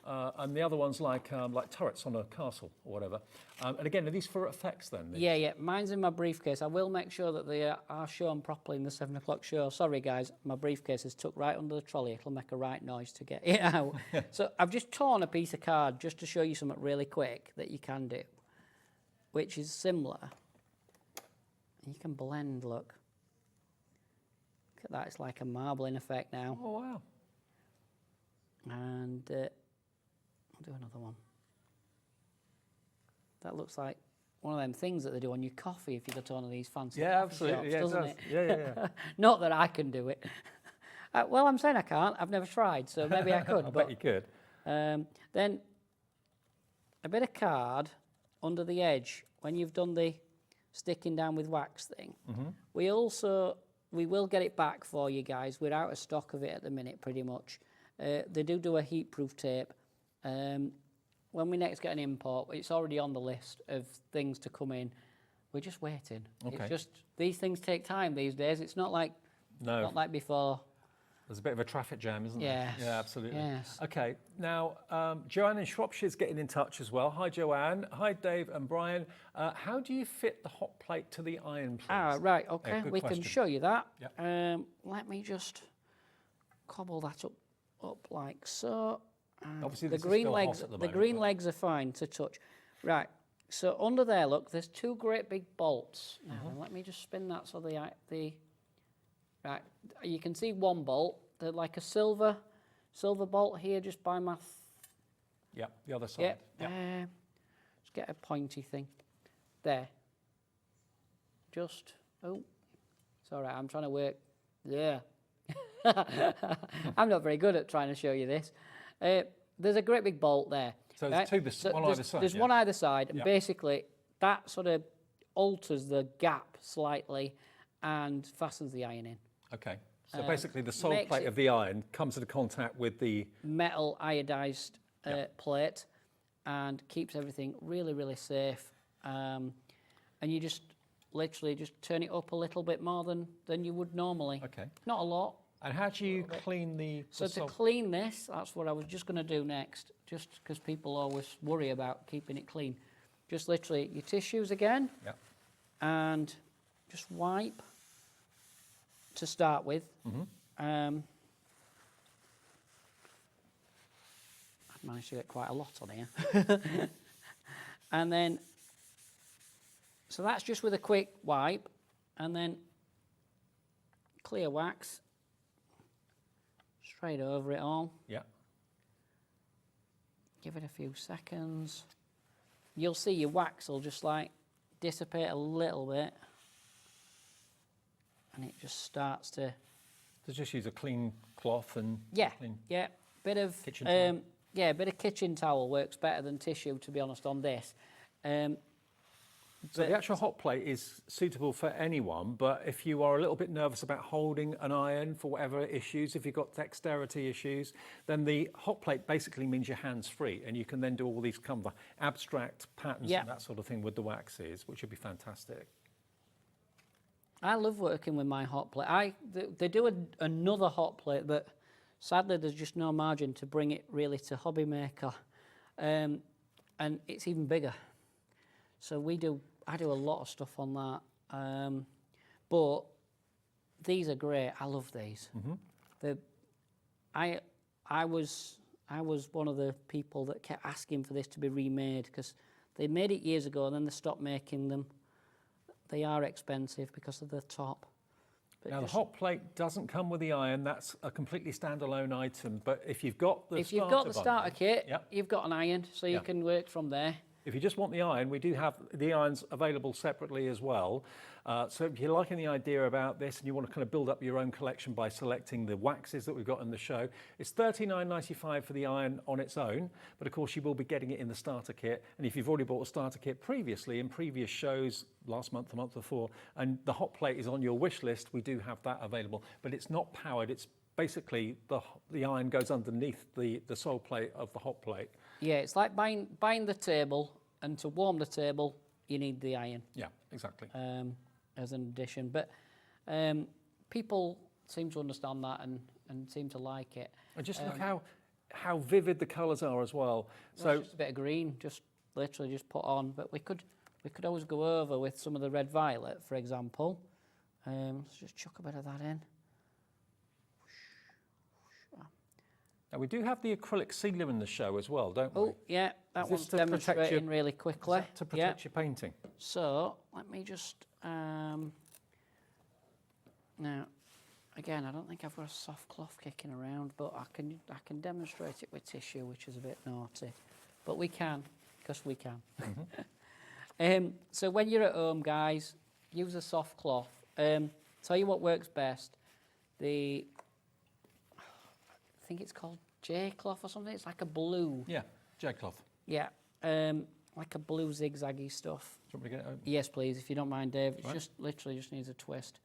And the other one's like turrets on a castle or whatever. And again, are these for effects then? These? Yeah. Mine's in my briefcase. I will make sure that they are shown properly in the 7 o'clock show. Sorry, guys, my briefcase is tucked right under the trolley. It'll make a right noise to get it out. So I've just torn a piece of card just to show you something really quick that you can do, which is similar. You can blend, look. Look at that, it's like a marbling effect now. Oh, wow. And I'll do another one. That looks like one of them things that they do on your coffee if you go to one of these fancy Yeah, coffee absolutely. shops, Yeah, it doesn't does. it? Yeah. Not that I can do it. Well, I'm saying I can't. I've never tried, so maybe I could. I bet you could. Then a bit of card under the edge when you've done the sticking down with wax thing. We will get it back for you guys. We're out of stock of it at the minute, pretty much. They do a heat-proof tape. When we next get an import, it's already on the list of things to come in. We're just waiting. Okay. It's just these things take time these days. It's not like before. There's a bit of a traffic jam, isn't Yes. there? Yeah, absolutely. Yes. Okay, now Joanne in Shropshire's getting in touch as well. Hi, Joanne. Hi, Dave and Brian. How do you fit the hot plate to the iron, please? Right, okay. good We can question. show you that. Yep. Let me just cobble that up like so. Obviously, the this is green still legs, hot at the the moment, green but- legs are fine to touch. Right. So under there, look, there's two great big bolts. Now, let me just spin that so the right. You can see one bolt. They're like a silver bolt here, just by my. Yeah, the other side. Yep. Just get a pointy thing. There. Just. Oh, it's all right. I'm trying to work. Yeah. I'm not very good at trying to show you this. There's a great big bolt there. So there's right? one either side. There's yeah. one either side, and Yeah. basically that sort of alters the gap slightly and fastens the iron in. Okay. So basically, the sole makes plate it- of the iron comes into contact with the. Metal iodized plate and keeps everything really, really safe. And you just literally just turn it up a little bit more than you would normally. Okay. Not a lot. And how do you clean the? So the to sole- clean this, that's what I was just going to do next, just because people always worry about keeping it clean. Just literally your tissues again, Yeah. and just wipe to start with. I've managed to get quite a lot on here. And then, so that's just with a quick wipe, and then clear wax straight over it all. Yeah. Give it a few seconds. You'll see your wax will just like dissipate a little bit, and it just starts to. So just use a clean cloth and. Yeah, Clean. yeah. Bit of Kitchen towel. yeah, bit of kitchen towel works better than tissue, to be honest, on this. So the actual hot plate is suitable for anyone, but if you are a little bit nervous about holding an iron for whatever issues, if you've got dexterity issues, then the hot plate basically means your hands free, and you can then do all these kind of abstract patterns Yeah. and that sort of thing with the waxes, which would be fantastic. I love working with my hot plate. They do another hot plate, but sadly there's just no margin to bring it really to HobbyMaker, and it's even bigger. So I do a lot of stuff on that, but these are great. I love these. I was one of the people that kept asking for this to be remade because they made it years ago and then they stopped making them. They are expensive because of the top. But Now the hot plate doesn't come with the iron. That's a completely standalone item. But if you've got the if you've got the starter bundle, kit, Yep. you've got an iron, so you Yep. can work from there. If you just want the iron, we do have the irons available separately as well. So if you're liking the idea about this and you want to kind of build up your own collection by selecting the waxes that we've got in the show, it's $39.95 for the iron on its own, but of course you will be getting it in the starter kit. And if you've already bought a starter kit previously in previous shows, last month, the month before, and the hot plate is on your wish list, we do have that available. But it's not powered, it's basically the iron goes underneath the sole plate of the hot plate. Yeah, it's like buying the table, and to warm the table, you need the iron. Yeah, exactly. As an addition. But people seem to understand that and seem to like it. And just look how vivid the colours are as well. So just a bit of green, just literally just put on. But we could always go over with some of the red violet, for example. Let's just chuck a bit of that in. Now we do have the acrylic sealer in the show as well, don't we? Oh, yeah, that Is one's this to protect demonstrating your- really quickly. Is that to protect your painting? So let me just now again, I don't think I've got a soft cloth kicking around, but I can demonstrate it with tissue, which is a bit naughty. But we can, because we can. So when you're at home, guys, use a soft cloth. Tell you what works best. I think it's called J cloth or something. It's like a blue. Yeah, J cloth. Yeah, like a blue zigzaggy stuff. Do you want me to get it open? Yes, please, if you don't mind, Dave. It's Right. just literally just needs a twist.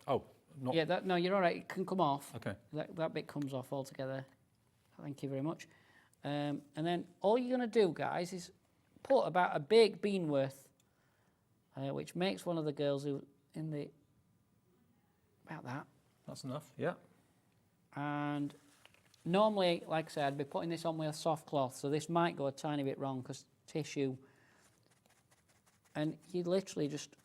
Oh, not. Yeah, no, you're all right. It can come off. Okay. That bit comes off altogether. Thank you very much. And then all you're going to do, guys, is put about a baked bean worth, which makes one of the girls who in the about that. That's enough. Yeah. And normally, like I said, I'd be putting this on with a soft cloth, so this might go a tiny bit wrong because tissue. And you literally just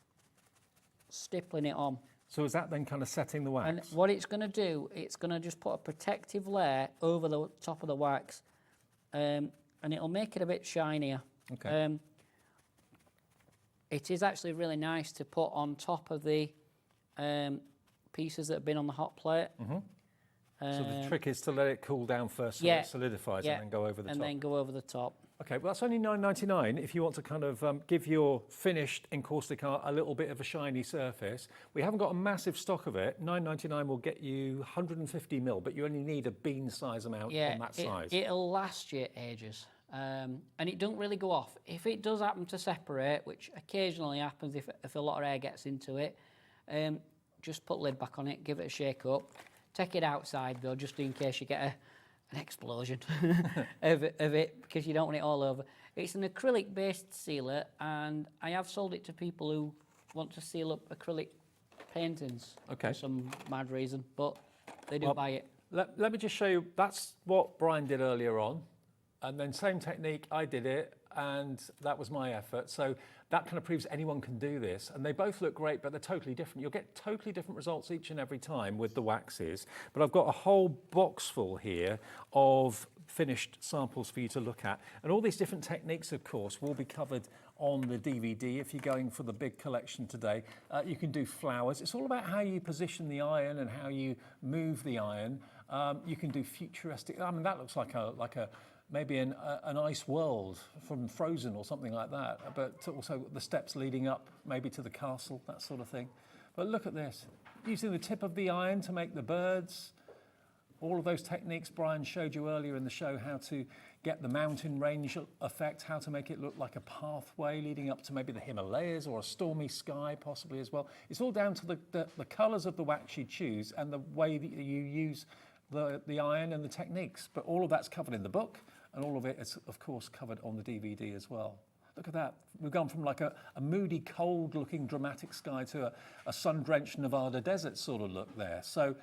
stippling it on. So is that then kind of setting the wax? And what it's going to do, it's going to just put a protective layer over the top of the wax, and it'll make it a bit shinier. Okay. It is actually really nice to put on top of the pieces that have been on the hot plate. So the trick is to let it cool down first so yeah, it solidifies yeah, and then go over the top. And then go over the top. Okay, well that's only £9.99 if you want to kind of give your finished encaustic art a little bit of a shiny surface. We haven't got a massive stock of it. £9.99 will get you 150 mil, but you only need a bean size amount on that size. It'll last you ages. And it don't really go off. If it does happen to separate, which occasionally happens if a lot of air gets into it, just put lid back on it, give it a shake up. Take it outside though, just in case you get an explosion of it, because you don't want it all over. It's an acrylic-based sealer, and I have sold it to people who want to seal up acrylic paintings for some mad reason, but they do buy it. Let me just show you, that's what Brian did earlier on, and then same technique, I did it, and that was my effort. So that kind of proves anyone can do this, and they both look great, but they're totally different. You'll get totally different results each and every time with the waxes, but I've got a whole box full here of finished samples for you to look at, and all these different techniques, of course, will be covered on the DVD if you're going for the big collection today. You can do flowers. It's all about how you position the iron and how you move the iron. You can do futuristic. I mean, that looks like a maybe an ice world from Frozen or something like that, but also the steps leading up maybe to the castle, that sort of thing. But look at this, using the tip of the iron to make the birds, all of those techniques Brian showed you earlier in the show, how to get the mountain range effect, how to make it look like a pathway leading up to maybe the Himalayas or a stormy sky possibly as well. It's all down to the colours of the wax you choose and the way that you use the iron and the techniques. But all of that's covered in the book, and all of it is, of course, covered on the DVD as well. Look at that. We've gone from like a moody, cold-looking dramatic sky to a sun-drenched Nevada desert sort of look there. So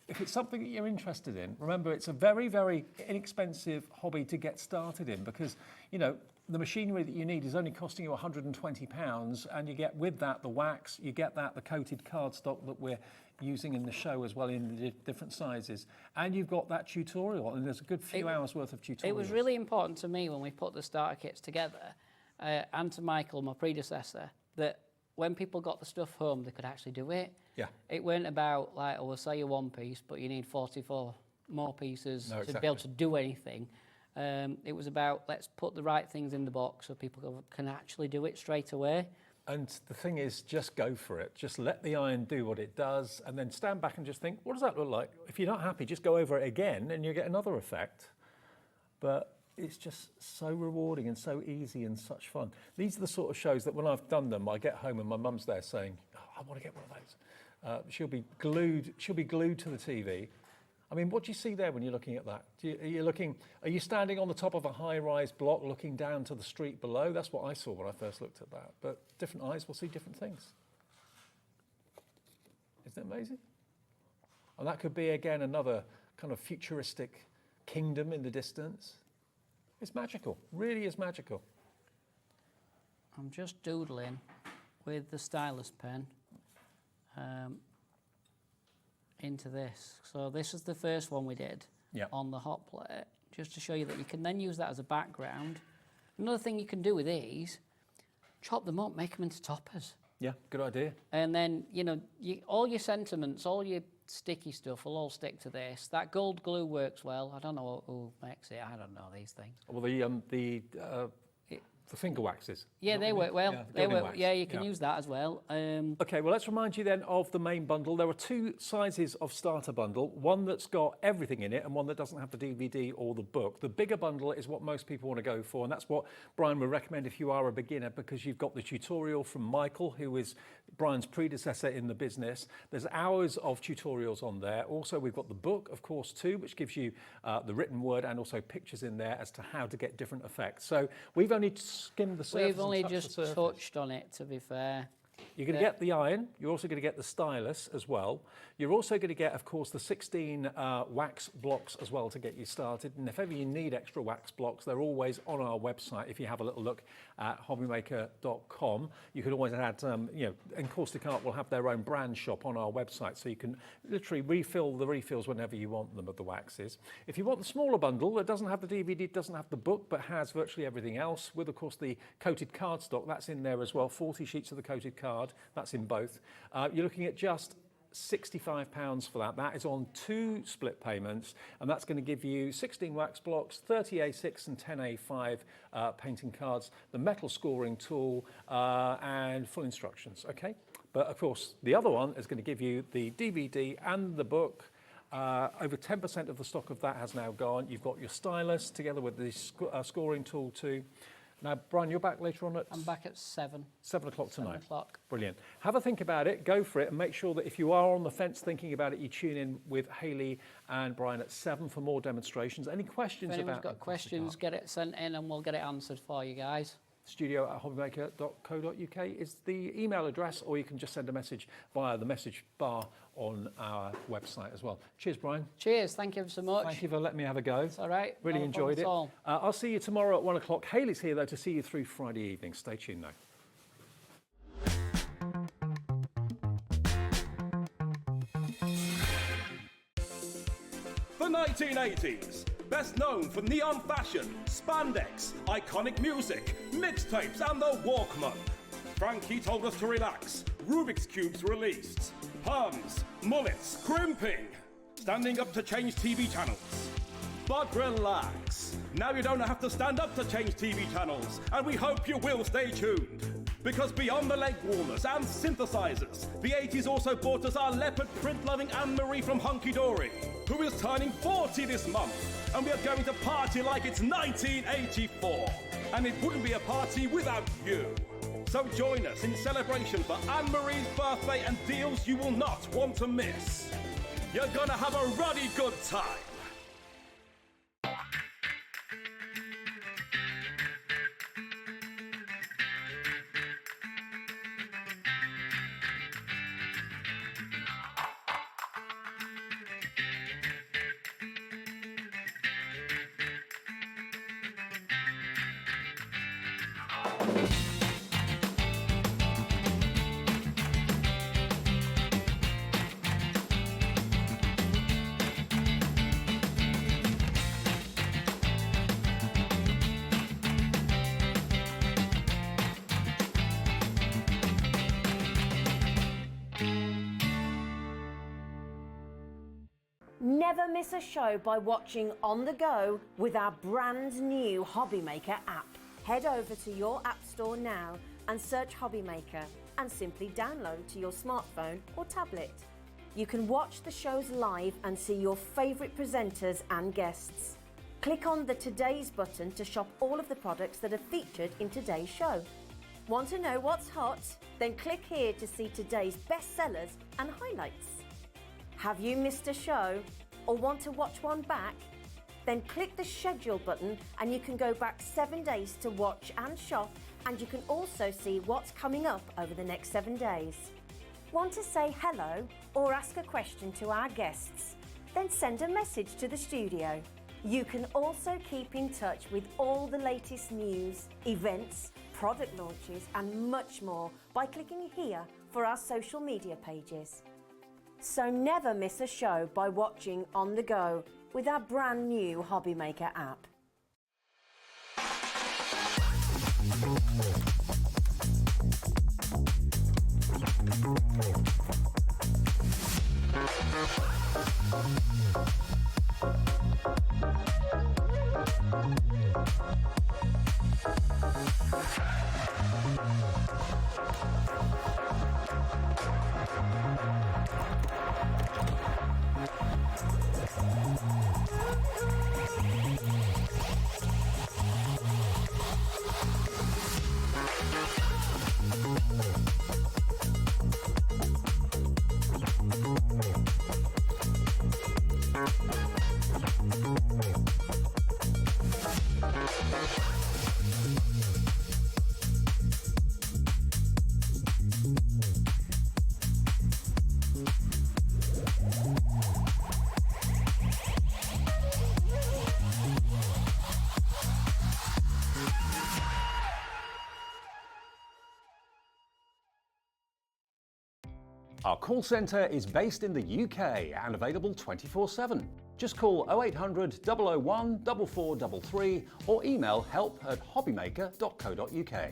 if it's something that you're interested in, remember it's a very, very inexpensive hobby to get started in, because, you know, the machinery that you need is only costing you £120, and you get with that the wax, you get that the coated cardstock that we're using in the show as well in the different sizes, and you've got that tutorial, and there's a good few hours worth of tutorials. It was really important to me when we put the starter kits together, and to Michael, my predecessor, that when people got the stuff home, they could actually do it. Yeah. It weren't about like, oh, we'll sell you one piece, but you need 44 more pieces to be able to do anything. It was about, let's put the right things in the box so people can actually do it straight away. And the thing is, just go for it. Just let the iron do what it does, and then stand back and just think, what does that look like? If you're not happy, just go over it again and you get another effect. But it's just so rewarding and so easy and such fun. These are the sort of shows that when I've done them, I get home and my mum's there saying, oh, I want to get one of those. She'll be glued to the TV. I mean, what do you see there when you're looking at that? Are you standing on the top of a high-rise block looking down to the street below? That's what I saw when I first looked at that. But different eyes will see different things. Isn't it amazing? And that could be, again, another kind of futuristic kingdom in the distance. It's magical, really is magical. I'm just doodling with the stylus pen into this. So this is the first one we did on the hot plate, just to show you that you can then use that as a background. Another thing you can do with these, chop them up, make them into toppers. Yeah, good idea. And then, you know, all your sentiments, all your sticky stuff will all stick to this. That gold glue works well. I don't know who makes it. I don't know these things. Well, the finger waxes. Yeah, they work well. Yeah, the they gilding work. wax. Yeah, you can use that as well. Okay, well, let's remind you then of the main bundle. There are two sizes of starter bundle, one that's got everything in it and one that doesn't have the DVD or the book. The bigger bundle is what most people want to go for, and that's what Brian would recommend if you are a beginner, because you've got the tutorial from Michael, who is Brian's predecessor in the business. There's hours of tutorials on there. Also, we've got the book, of course, too, which gives you the written word and also pictures in there as to how to get different effects. So we've only skimmed the surface. We've only and touched just the surface. touched on it, to be fair. You're going to get the iron. You're also going to get the stylus as well. You're also going to get, of course, the 16 wax blocks as well to get you started. And if ever you need extra wax blocks, they're always on our website. If you have a little look at hobbymaker.com, you can always add, Encaustic Art will have their own brand shop on our website, so you can literally refill the refills whenever you want them of the waxes. If you want the smaller bundle that doesn't have the DVD, doesn't have the book, but has virtually everything else, with, of course, the coated cardstock, that's in there as well, 40 sheets of the coated card, that's in both. You're looking at just £65 for that. That is on 2 split payments, and that's going to give you 16 wax blocks, 30 A6 and 10 A5 painting cards, the metal scoring tool, and full instructions, okay? But of course, the other one is going to give you the DVD and the book. Over 10% of the stock of that has now gone. You've got your stylus together with the scoring tool too. Now, Brian, you're back later on at... I'm back at 7. 7 o'clock tonight. 7 o'clock. Brilliant. Have a think about it, go for it, and make sure that if you are on the fence thinking about it, you tune in with Hayley and Brian at 7 for more demonstrations. Any questions If anyone's about got Encaustic questions, Art? get it sent in and we'll get it answered for you guys. studio@hobbymaker.co.uk is the email address, or you can just send a message via the message bar on our website as well. Cheers, Brian. Cheers, thank you so much. Thank you for letting me have a go. It's all right. Really No enjoyed it. problem at all. I'll see you tomorrow at 1 o'clock. Hayley's here, though, to see you through Friday evening. Stay tuned, though. The 1980s, best known for neon fashion, spandex, iconic music, mixtapes and the Walkman. Frankie told us to relax, Rubik's Cubes released, perms, mullets, crimping, standing up to change TV channels. But relax, now you don't have to stand up to change TV channels, and we hope you will stay tuned. Because beyond the leg warmers and synthesizers, the 80s also brought us our leopard print-loving Anne-Marie from Hunky Dory, who is turning 40 this month, and we are going to party like it's 1984. And it wouldn't be a party without you. So join us in celebration for Anne-Marie's birthday and deals you will not want to miss. You're gonna have a ruddy good time. Never miss a show by watching on the go with our brand new HobbyMaker app. Head over to your app store now and search HobbyMaker and simply download to your smartphone or tablet. You can watch the shows live and see your favourite presenters and guests. Click on the Today's button to shop all of the products that are featured in today's show. Want to know what's hot? Then click here to see today's bestsellers and highlights. Have you missed a show or want to watch one back? Then click the schedule button and you can go back 7 days to watch and shop, and you can also see what's coming up over the next 7 days. Want to say hello or ask a question to our guests? Then send a message to the studio. You can also keep in touch with all the latest news, events, product launches and much more by clicking here for our social media pages. So never miss a show by watching on the go with our brand new HobbyMaker app. Our call centre is based in the UK and available 24/7. Just call 0800 001 4433 or email help@hobbymaker.co.uk.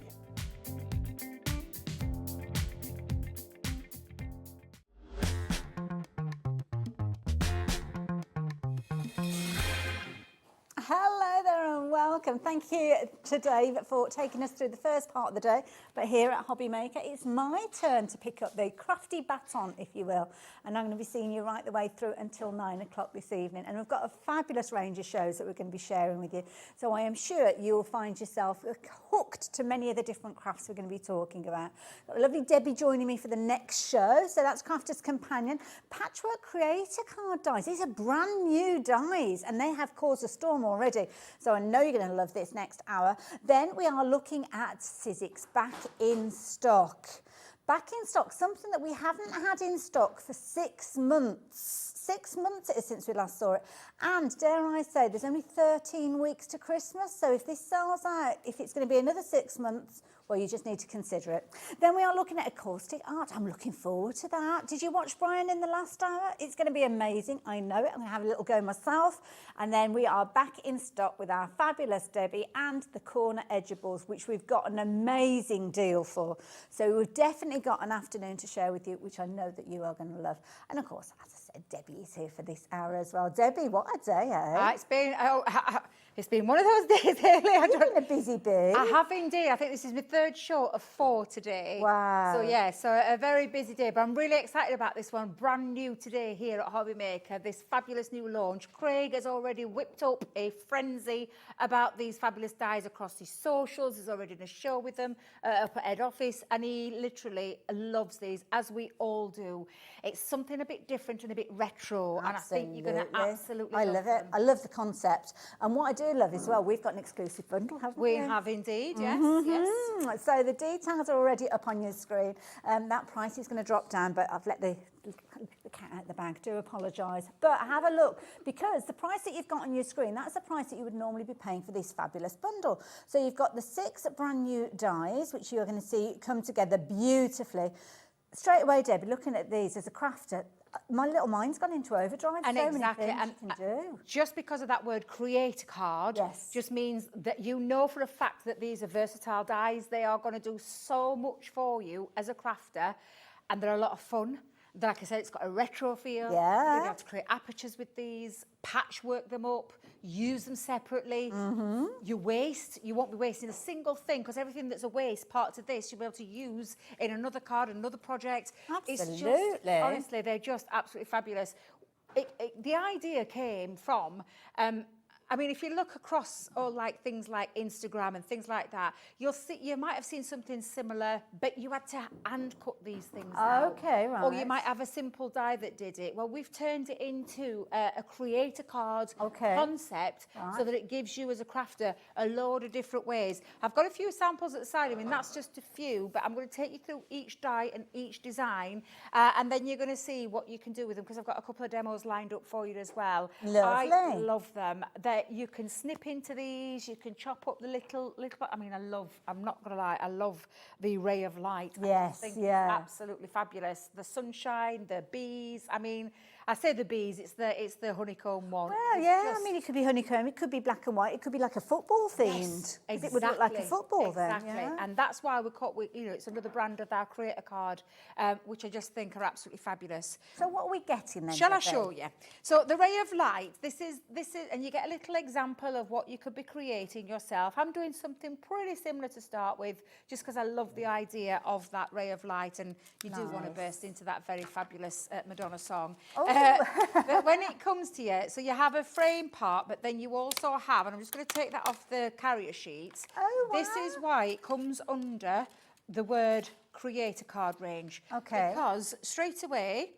Hello there and welcome. Thank you to Dave for taking us through the first part of the day. But here at HobbyMaker, it's my turn to pick up the crafty baton, if you will. And I'm going to be seeing you right the way through until 9 o'clock this evening. And we've got a fabulous range of shows that we're going to be sharing with you. So I am sure you'll find yourself hooked to many of the different crafts we're going to be talking about. Got a lovely Debbie joining me for the next show. So that's Crafter's Companion. Patchwork Create-a-Card Dies. These are brand new dies and they have caused a storm already. So I know you're going to love this next hour. Then we are looking at Sizzix back in stock. Back in stock, something that we haven't had in stock for 6 months. 6 months it is since we last saw it. And dare I say, there's only 13 weeks to Christmas. So if this sells out, if it's going to be another 6 months, well, you just need to consider it. Then we are looking at Encaustic Art. I'm looking forward to that. Did you watch Brian in the last hour? It's going to be amazing. I know it. I'm going to have a little go myself. And then we are back in stock with our fabulous Debbie and the corner edgeables, which we've got an amazing deal for. So we've definitely got an afternoon to share with you, which I know that you are going to love. And of course, as I said, Debbie is here for this hour as well. Debbie, what a day, eh? It's been one of those days, Hayley. You've been a busy bee. I have indeed. I think this is my third show of 4 today. Wow. So yeah, so a very busy day, but I'm really excited about this one. Brand new today here at HobbyMaker, this fabulous new launch. Craig has already whipped up a frenzy about these fabulous dies across his socials. He's already done a show with them up at head office, and he literally loves these, as we all do. It's something a bit different and a bit retro, and I think you're going to absolutely love it. I love the concept. And what I do love as well, we've got an exclusive bundle, haven't we? We have indeed, yes, yes. So the details are already up on your screen. That price is going to drop down, but I've let the cat out the bag. Do apologise. But have a look, because the price that you've got on your screen, that's the price that you would normally be paying for this fabulous bundle. So you've got the 6 brand new dies, which you're going to see come together beautifully. Straight away, Debbie, looking at these as a crafter, my little mind's gone into overdrive. And so exactly, many things you can do. Just because of that word Create-a-Card, just means that you know for a fact that these are versatile dies. They are going to do so much for you as a crafter, and they're a lot of fun. Like I said, it's got a retro feel. Yeah. You're going to have to create apertures with these, patchwork them up, use them separately. You won't be wasting a single thing, because everything that's a waste, parts of this, you'll be able to use in another card, another project. Absolutely. It's just, honestly, they're just absolutely fabulous. The idea came from... I mean, if you look across things like Instagram and things like that, you'll see, you might have seen something similar, but you had to hand cut these things out. Okay, right. Or you might have a simple die that did it. Well, we've turned it into a Create-a-Card concept, so that it gives you as a crafter a load of different ways. I've got a few samples at the side. I mean, that's just a few, but I'm going to take you through each die and each design, and then you're going to see what you can do with them, because I've got a couple of demos lined up for you as well. Lovely. I love them. You can snip into these, you can chop up the little, I mean, I'm not going to lie, I love the ray of light. Yes, I think it's absolutely fabulous. The sunshine, the bees, I mean, I say the bees, it's the honeycomb one. Well, yeah, I mean, it could be honeycomb, it could be black and white, it could be like a football themed. Yes, exactly. It would look like a football then. Exactly, and that's why it's another brand of our Create-a-Card, which I just think are absolutely fabulous. So what are we getting then? Shall I show you? So the ray of light, this is, and you get a little example of what you could be creating yourself. I'm doing something pretty similar to start with, just because I love the idea of that ray of light, and you do want to burst into that very fabulous Madonna song. But when it comes to you, so you have a frame part, but then you also have, and I'm just going to take that off the carrier sheet. Oh, wow. This is why it comes under the word Create-a-Card range. Okay. Because straight away,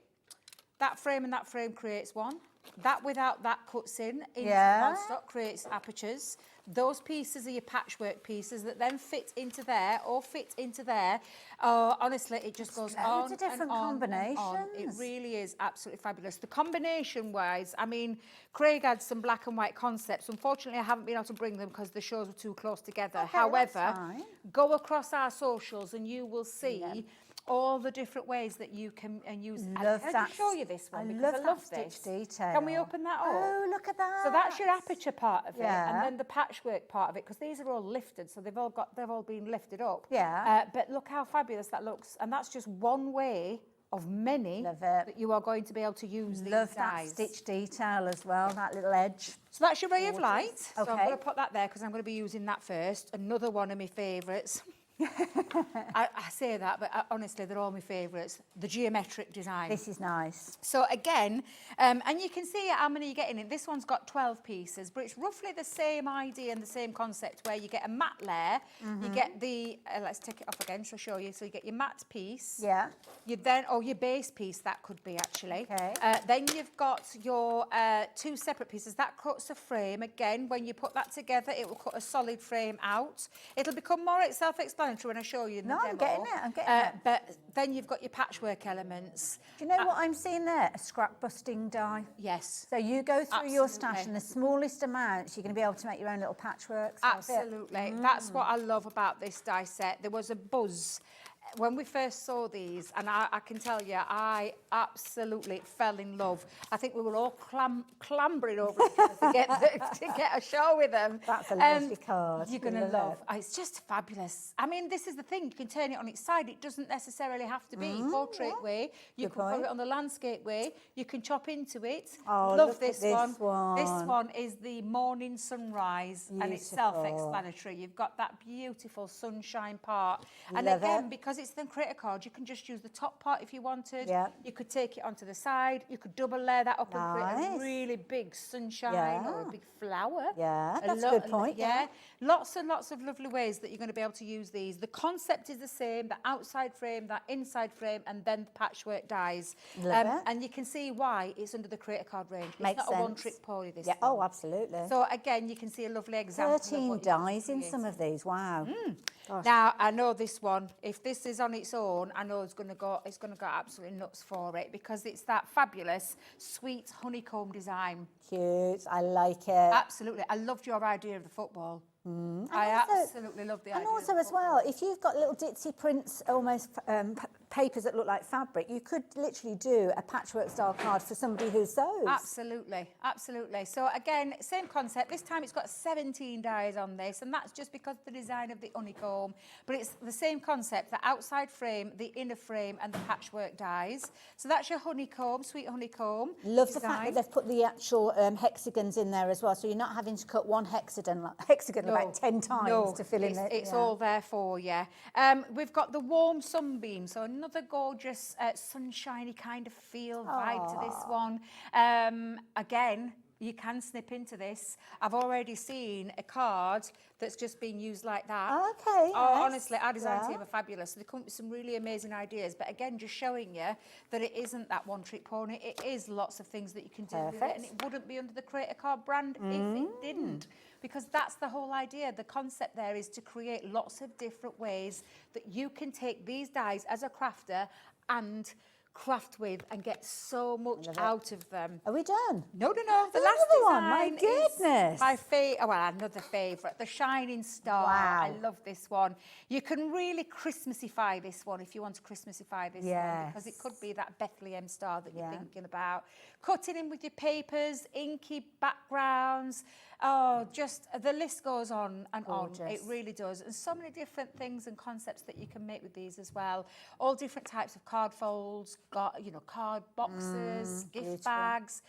that frame and that frame creates one. That without that cuts in stock, creates apertures. Those pieces are your patchwork pieces that then fit into there or fit into there. Honestly, it just goes on Loads of different and on combinations. and on. It really is absolutely fabulous. The combination-wise, I mean, Craig had some black and white concepts. Unfortunately, I haven't been able to bring them because the shows were too close together. Okay, However, that's fine. go across our socials and you will see all the different ways that you can use. Love Can I that. just show you this one? I Because love love that this. stitch detail. Can we open that up? Oh, look at that. So that's your aperture part of it, Yeah. and then the patchwork part of it, because these are all lifted, so they've all been lifted up. Yeah. But look how fabulous that looks, and that's just one way of many Love it. that you are going to be able to use these Love that dies. stitch detail as well, that little edge. So that's your ray of light. So I'm Okay. going to put that there because I'm going to be using that first. Another one of my favourites. I say that, but honestly, they're all my favourites. The geometric design. This is nice. So again, and you can see how many you're getting in. This one's got 12 pieces, but it's roughly the same idea and the same concept where you get a matte layer, you get the, let's take it off again to show you. So you get your matte piece. Yeah. You then, or your base piece, that could be actually. Okay. Then you've got your two separate pieces. That cuts a frame. Again, when you put that together, it will cut a solid frame out. It'll become more self-explanatory when I show you in the No, demo. I'm getting it, I'm getting it. But then you've got your patchwork elements. Do you know what I'm seeing there? A scrap busting die. Yes. So you go through your stash Absolutely. and the smallest amounts, you're going to be able to make your own little patchworks. That's it. Absolutely. That's what I love about this die set. There was a buzz when we first saw these, and I can tell you, I absolutely fell in love. I think we were all clambering over each other to get a show with them. That's a lovely card. You're going to Love love. it. It's just fabulous. I mean, this is the thing. You can turn it on its side. It doesn't necessarily have to be portrait way. You Good can put point. it on the landscape way. You can chop into it. Oh, love look at this this one. one. This one is the morning sunrise, and it's Beautiful. self-explanatory. You've got that beautiful sunshine part. And Love again, it. because it's the Create-a-Card, you can just use the top part if you wanted. Yeah. You could take it onto the side. You could double layer that up and create Nice. a really big sunshine or a Yeah. big flower. Yeah, that's a good point, yeah. Lots and lots of lovely ways that you're going to be able to use these. The concept is the same, the outside frame, that inside frame, and then the patchwork dies. Love it. And you can see why it's under the Create-a-Card range. Makes it's not a sense. one-trick pony, this Yeah. thing. Oh, absolutely. So again, you can see a lovely example. 13 of what you can dies in create. some of these. Wow. Gosh. Now I know this one. If this is on its own, I know it's going to go absolutely nuts for it because it's that fabulous sweet honeycomb design. Cute. I like it. Absolutely, I loved your idea of the football. I also- absolutely love the idea. And of also the as well, football. if you've got little ditzy prints, almost papers that look like fabric, you could literally do a patchwork style card for somebody who sews. Absolutely, absolutely. So again, same concept. This time it's got 17 dies on this, and that's just because of the design of the honeycomb. But it's the same concept, the outside frame, the inner frame, and the patchwork dies. So that's your honeycomb, sweet honeycomb. Love the fact design. that they've put the actual hexagons in there as well, so you're not having to cut one hexagon about 10 times to fill in it. It's yeah. all there for you. We've got the warm sunbeam, so another gorgeous sunshiny kind of feel vibe to this one. Again, you can snip into this. I've already seen a card that's just been used like that. Okay, Oh, yes, honestly, our design yeah. team are fabulous. So they come up with some really amazing ideas. But again, just showing you that it isn't that one-trick pony. It is lots of things that you can do with it, Perfect. and it wouldn't be under the Create-a-Card brand if it didn't. Because that's the whole idea. The concept there is to create lots of different ways that you can take these dies as a crafter and craft with and get so much out of them. Are we done? No. The There's last another one, my design is goodness. my another favourite, the Shining Star. Wow. I love this one. You can really Christmasify this one if you want to Christmasify this one, because it could be that Bethlehem star that you're thinking about. Cut it in with your papers, inky backgrounds. Oh, just the list goes on and on. It Gorgeous. really does. And so many different things and concepts that you can make with these as well. All different types of card folds, card boxes, gift bags.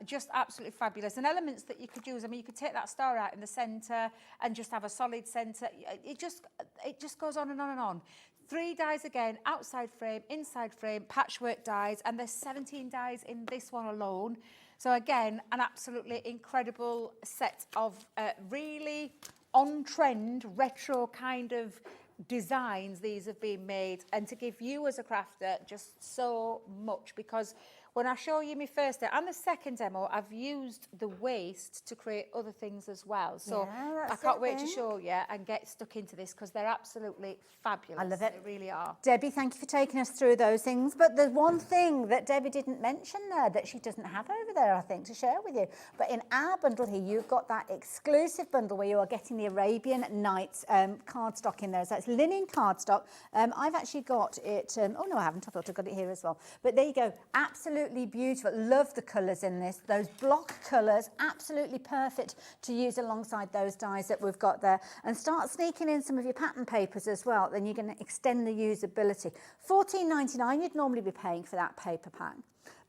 Just absolutely fabulous. And elements that you could use. I mean, you could take that star out in the centre and just have a solid centre. It just goes on and on and on. 3 dies again, outside frame, inside frame, patchwork dies, and there's 17 dies in this one alone. So again, an absolutely incredible set of really on-trend, retro kind of designs these have been made, and to give you as a crafter just so much, because when I show you my first demo and the second demo, I've used the waste to create other things as well. So Yeah, I that's can't it wait to then. show you and get stuck into this because they're absolutely fabulous. I love it. They really are. Debbie, thank you for taking us through those things. But there's one thing that Debbie didn't mention there that she doesn't have over there, I think, to share with you. But in our bundle here, you've got that exclusive bundle where you are getting the Arabian Nights cardstock in there. So it's linen cardstock. I've actually got it. Oh, no, I haven't. I thought I got it here as well. But there you go. Absolutely beautiful. Love the colours in this. Those block colours, absolutely perfect to use alongside those dies that we've got there. And start sneaking in some of your pattern papers as well. Then you're going to extend the usability. $14.99 you'd normally be paying for that paper pack.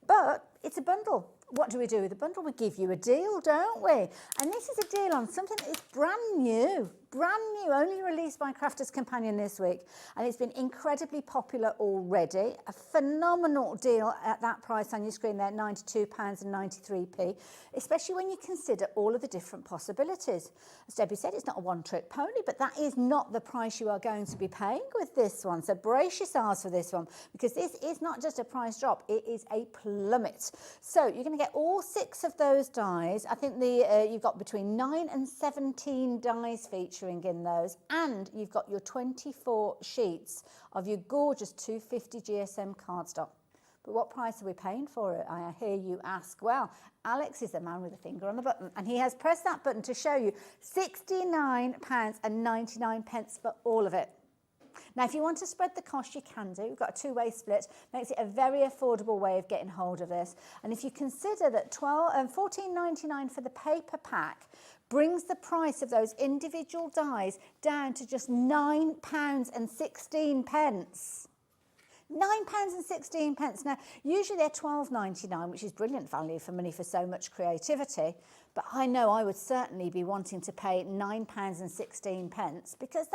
But it's a bundle. What do we do with the bundle? We give you a deal, don't we? And this is a deal on something that is brand new, only released by Crafter's Companion this week. And it's been incredibly popular already. A phenomenal deal at that price on your screen there, £92.93, especially when you consider all of the different possibilities. As Debbie said, it's not a one-trick pony, but that is not the price you are going to be paying with this one. So brace yourselves for this one, because this is not just a price drop, it is a plummet. So you're going to get all 6 of those dies. I think you've got between 9 and 17 dies featuring in those, and you've got your 24 sheets of your gorgeous 250 GSM cardstock. But what price are we paying for it, I hear you ask? Well, Alex is the man with the finger on the button, and he has pressed that button to show you £69.99 for all of it. Now, if you want to spread the cost, you can do. We've got a two-way split. Makes it a very affordable way of getting hold of this. And if you consider that $14.99 for the paper pack brings the price of those individual dies down to just £9.16. £9.16. Now, usually they're $12.99, which is brilliant value for money for so much creativity. But I know I would certainly be wanting to pay £9.16 because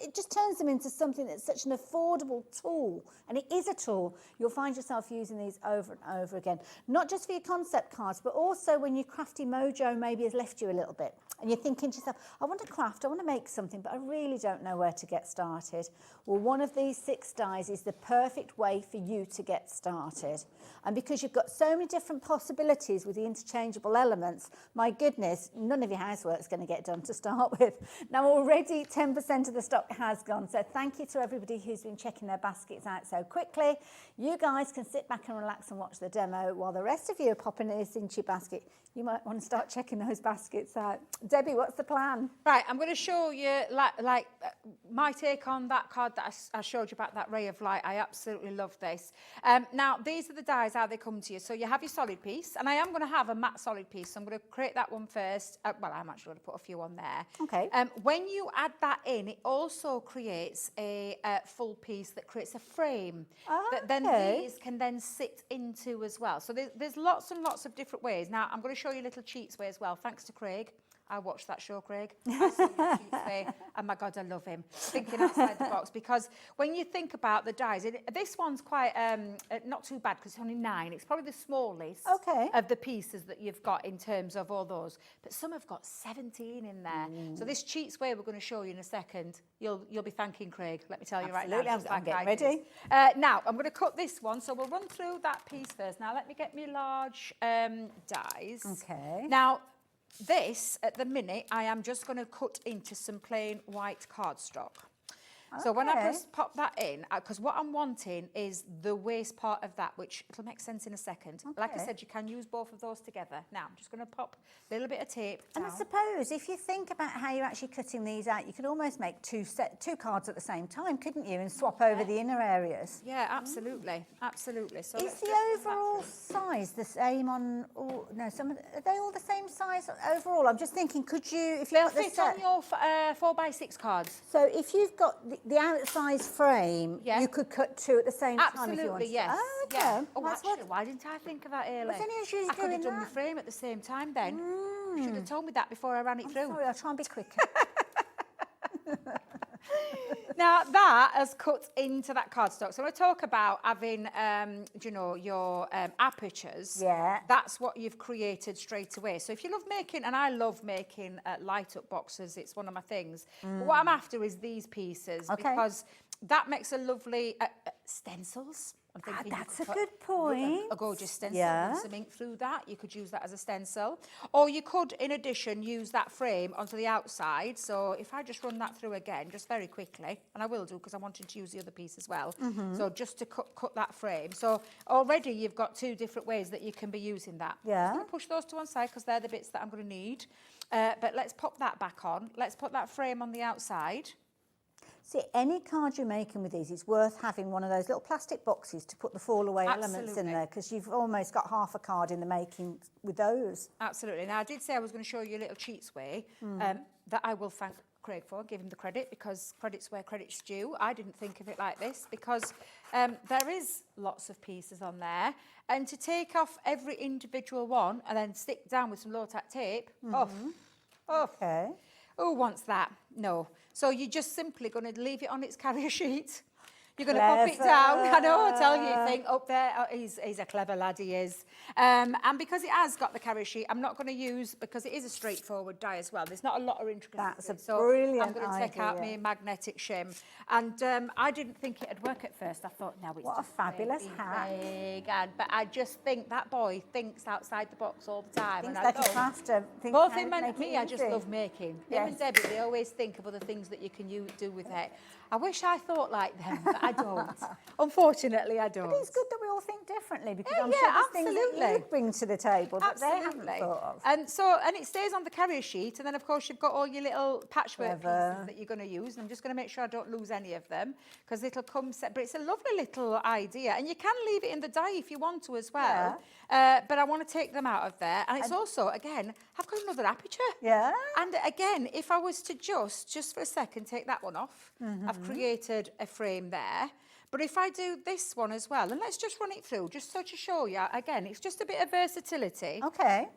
it just turns them into something that's such an affordable tool. And it is a tool. You'll find yourself using these over and over again. Not just for your concept cards, but also when your crafty mojo maybe has left you a little bit. And you're thinking to yourself, I want to craft, I want to make something, but I really don't know where to get started. Well, one of these 6 dies is the perfect way for you to get started. And because you've got so many different possibilities with the interchangeable elements, my goodness, none of your housework's going to get done to start with. Now, already 10% of the stock has gone. So thank you to everybody who's been checking their baskets out so quickly. You guys can sit back and relax and watch the demo while the rest of you are popping this into your basket. You might want to start checking those baskets out. Debbie, what's the plan? Right, I'm going to show you my take on that card that I showed you about that ray of light. I absolutely love this. Now, these are the dies, how they come to you. So you have your solid piece, and I am going to have a matte solid piece. So I'm going to create that one first. Well, I'm actually going to put a few on there. Okay. When you add that in, it also creates a full piece that creates a frame that then these can then sit into as well. So there's lots and lots of different ways. Now, I'm going to show you a little cheats way as well, thanks to Craig. I watched that show, Craig. I saw your cheats way, and my God, I love him. Thinking outside the box, because when you think about the dies, this one's quite not too bad because it's only 9. It's probably the smallest of the pieces that you've got in terms of all those. But some have got 17 in there. So this cheats way we're going to show you in a second. You'll be thanking Craig. Let me tell you right now. I'm getting ready. Now I'm going to cut this one. So we'll run through that piece first. Now let me get me large dies. Okay. Now. This, at the minute, I am just going to cut into some plain white cardstock. So when I pop that in, because what I'm wanting is the waste part of that, which it'll make sense in a second. Like I said, you can use both of those together. Now, I'm just going to pop a little bit of tape down. And I suppose if you think about how you're actually cutting these out, you could almost make two cards at the same time, couldn't you, and swap over the inner areas? Yeah, absolutely, absolutely. So is the overall size the same on all? No, are they all the same size overall? I'm just thinking, could you, if they'll you've got fit on your 4x6 cards. So if you've got the outside frame, you could cut 2 at the same time if you wanted. Absolutely, yes. Oh, okay. Yeah. Oh, actually, why didn't I think of that earlier? I could have done the frame at the same time then. You should have told me that before I ran it through. Sorry, I'll try and be quicker. Now that has cut into that cardstock. So when I talk about having, your apertures, that's what you've created straight away. So if you love making, and I love making light up boxes, it's one of my things. But what I'm after is these pieces because that makes a lovely stencils. I'm thinking you That's could a put good point. a gorgeous stencil Yeah. and some ink through that. You could use that as a stencil. Or you could, in addition, use that frame onto the outside. So if I just run that through again, just very quickly, and I will do because I wanted to use the other piece as well. So just to cut that frame. So already you've got 2 different ways that you can be using that. Yeah. I'm going to push those to one side because they're the bits that I'm going to need. But let's pop that back on. Let's put that frame on the outside. See, any card you're making with these, it's worth having one of those little plastic boxes to put the fall away elements in Absolutely. there, because you've almost got half a card in the making with those. Absolutely. Now, I did say I was going to show you a little cheats way that I will thank Craig for, give him the credit, because credit's where credit's due. I didn't think of it like this because there is lots of pieces on there. And to take off every individual one and then stick down with some low-tack tape, Okay. who wants that? No. So you're just simply going to leave it on its carrier sheet. You're going to pop it down. I know, I tell you, you think up there, oh, he's a clever lad, he is. And because it has got the carrier sheet, I'm not going to use, because it is a straightforward die as well. There's not a lot of intricacy. That's to a it. So brilliant I'm going to take out my idea. magnetic shim. And I didn't think it'd work at first. I thought, no, it's What a just fabulous big, hack. big, but I just think that boy thinks outside the box all the time. Things and like I a love- faster. Both him and me, I just love making. Him Yes. and Debbie, they always think of other things that you can do with it. I wish I thought like them, but I don't. Unfortunately, I don't. But it's good that we all think differently, because Yeah, I'm sure yeah, there's things that absolutely. you bring to the table that they haven't Absolutely. thought of. And it stays on the carrier sheet, and then of course you've got all your little patchwork Clever. pieces that you're going to use. And I'm just going to make sure I don't lose any of them, because it'll come set. But it's a lovely little idea, and you can leave it in the die if you want to as well. But I want to take them out of there, and it's also, again, I've got another aperture. Yeah. And again, if I was to just for a second take that one off, I've created a frame there. But if I do this one as well, and let's just run it through, just so to show you, again, it's just a bit of versatility. Okay.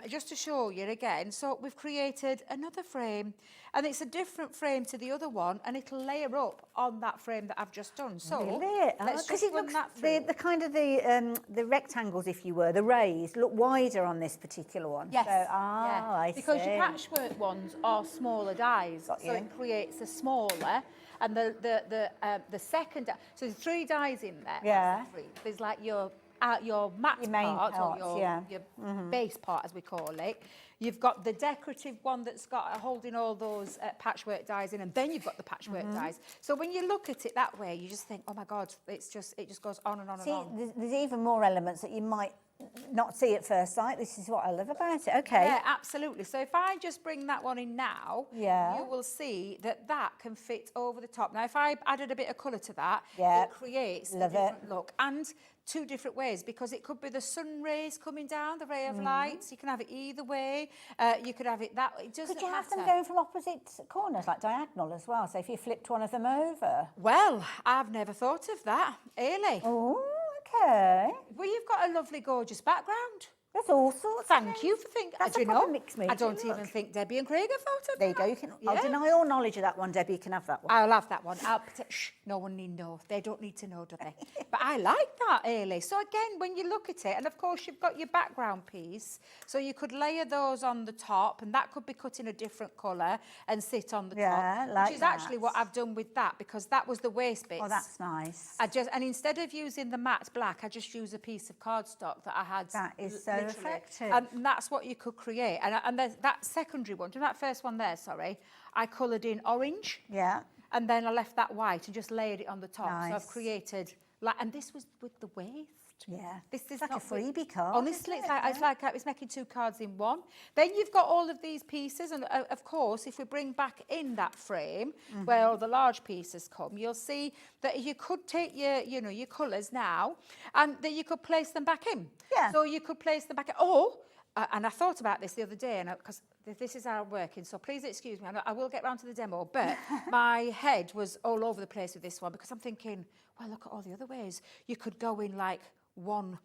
Just to show you again. So we've created another frame, and it's a different frame to the other one, and it'll layer up on that frame that I've just done. So Really? let's Because just it run looks that through. the kind of the rectangles, if you were, the rays look wider on this particular one. Yes. So, yeah. I Because see. your patchwork ones are smaller dies, Got so you. it creates a smaller. And the second, so there's 3 dies in there. Yeah. That's the 3. There's like your matte Your main part, parts, or yeah. your base part, as we call it. You've got the decorative one that's got holding all those patchwork dies in, and then you've got the patchwork dies. So when you look at it that way, you just think, oh my God, it just goes on and on See, and on. there's even more elements that you might not see at first sight. This is what I love about it. Okay. Yeah, absolutely. So if I just bring that one in now, Yeah. you will see that that can fit over the top. Now, if I added a bit of colour to that, Yeah. it creates Love a different it. look. And 2 different ways, because it could be the sun rays coming down, the ray of light. You can have it either way. You could have it that way. It doesn't Could you have matter. them going from opposite corners, like diagonal as well? So if you flipped one of them over. Well, I've never thought of that. Early. Oh, okay. Well, you've got a lovely, gorgeous background. There's all sorts. Thank you for thinking. That's Do a you know? proper mixed I media, don't look. even think Debbie and Craig have thought of There you that. go. You can. I'll Yeah. deny all knowledge of that one, Debbie. You can have that one. I'll have that one. Shh, no one need know. They don't need to know, do they? But I like that, Ailey. So again, when you look at it, and of course you've got your background piece, so you could layer those on the top, and that could be cut in a different colour and sit on the Yeah, top. like which is actually that. what I've done with that, because that was the waste bits. Oh, that's nice. And instead of using the matte black, I just use a piece of cardstock that I had. That is so literally. effective. And that's what you could create. And there's that secondary one, that first one there, sorry, I coloured in orange. Yeah. And then I left that white and just layered it on the top. So Nice. I've created, and this was with the waist. Yeah. This is It's like a not with- freebie card. Honestly, isn't it's like I was making 2 cards in one. Then you've got all of these pieces, and of course, if we bring back in that frame where all the large pieces come, you'll see that you could take your colours now, and that you could place them back in. Yeah. So you could place them back in. And I thought about this the other day, and because this is how I'm working, so please excuse me. I will get round to the demo, but my head was all over the place with this one, because I'm thinking, well, look at all the other ways. You could go in like one,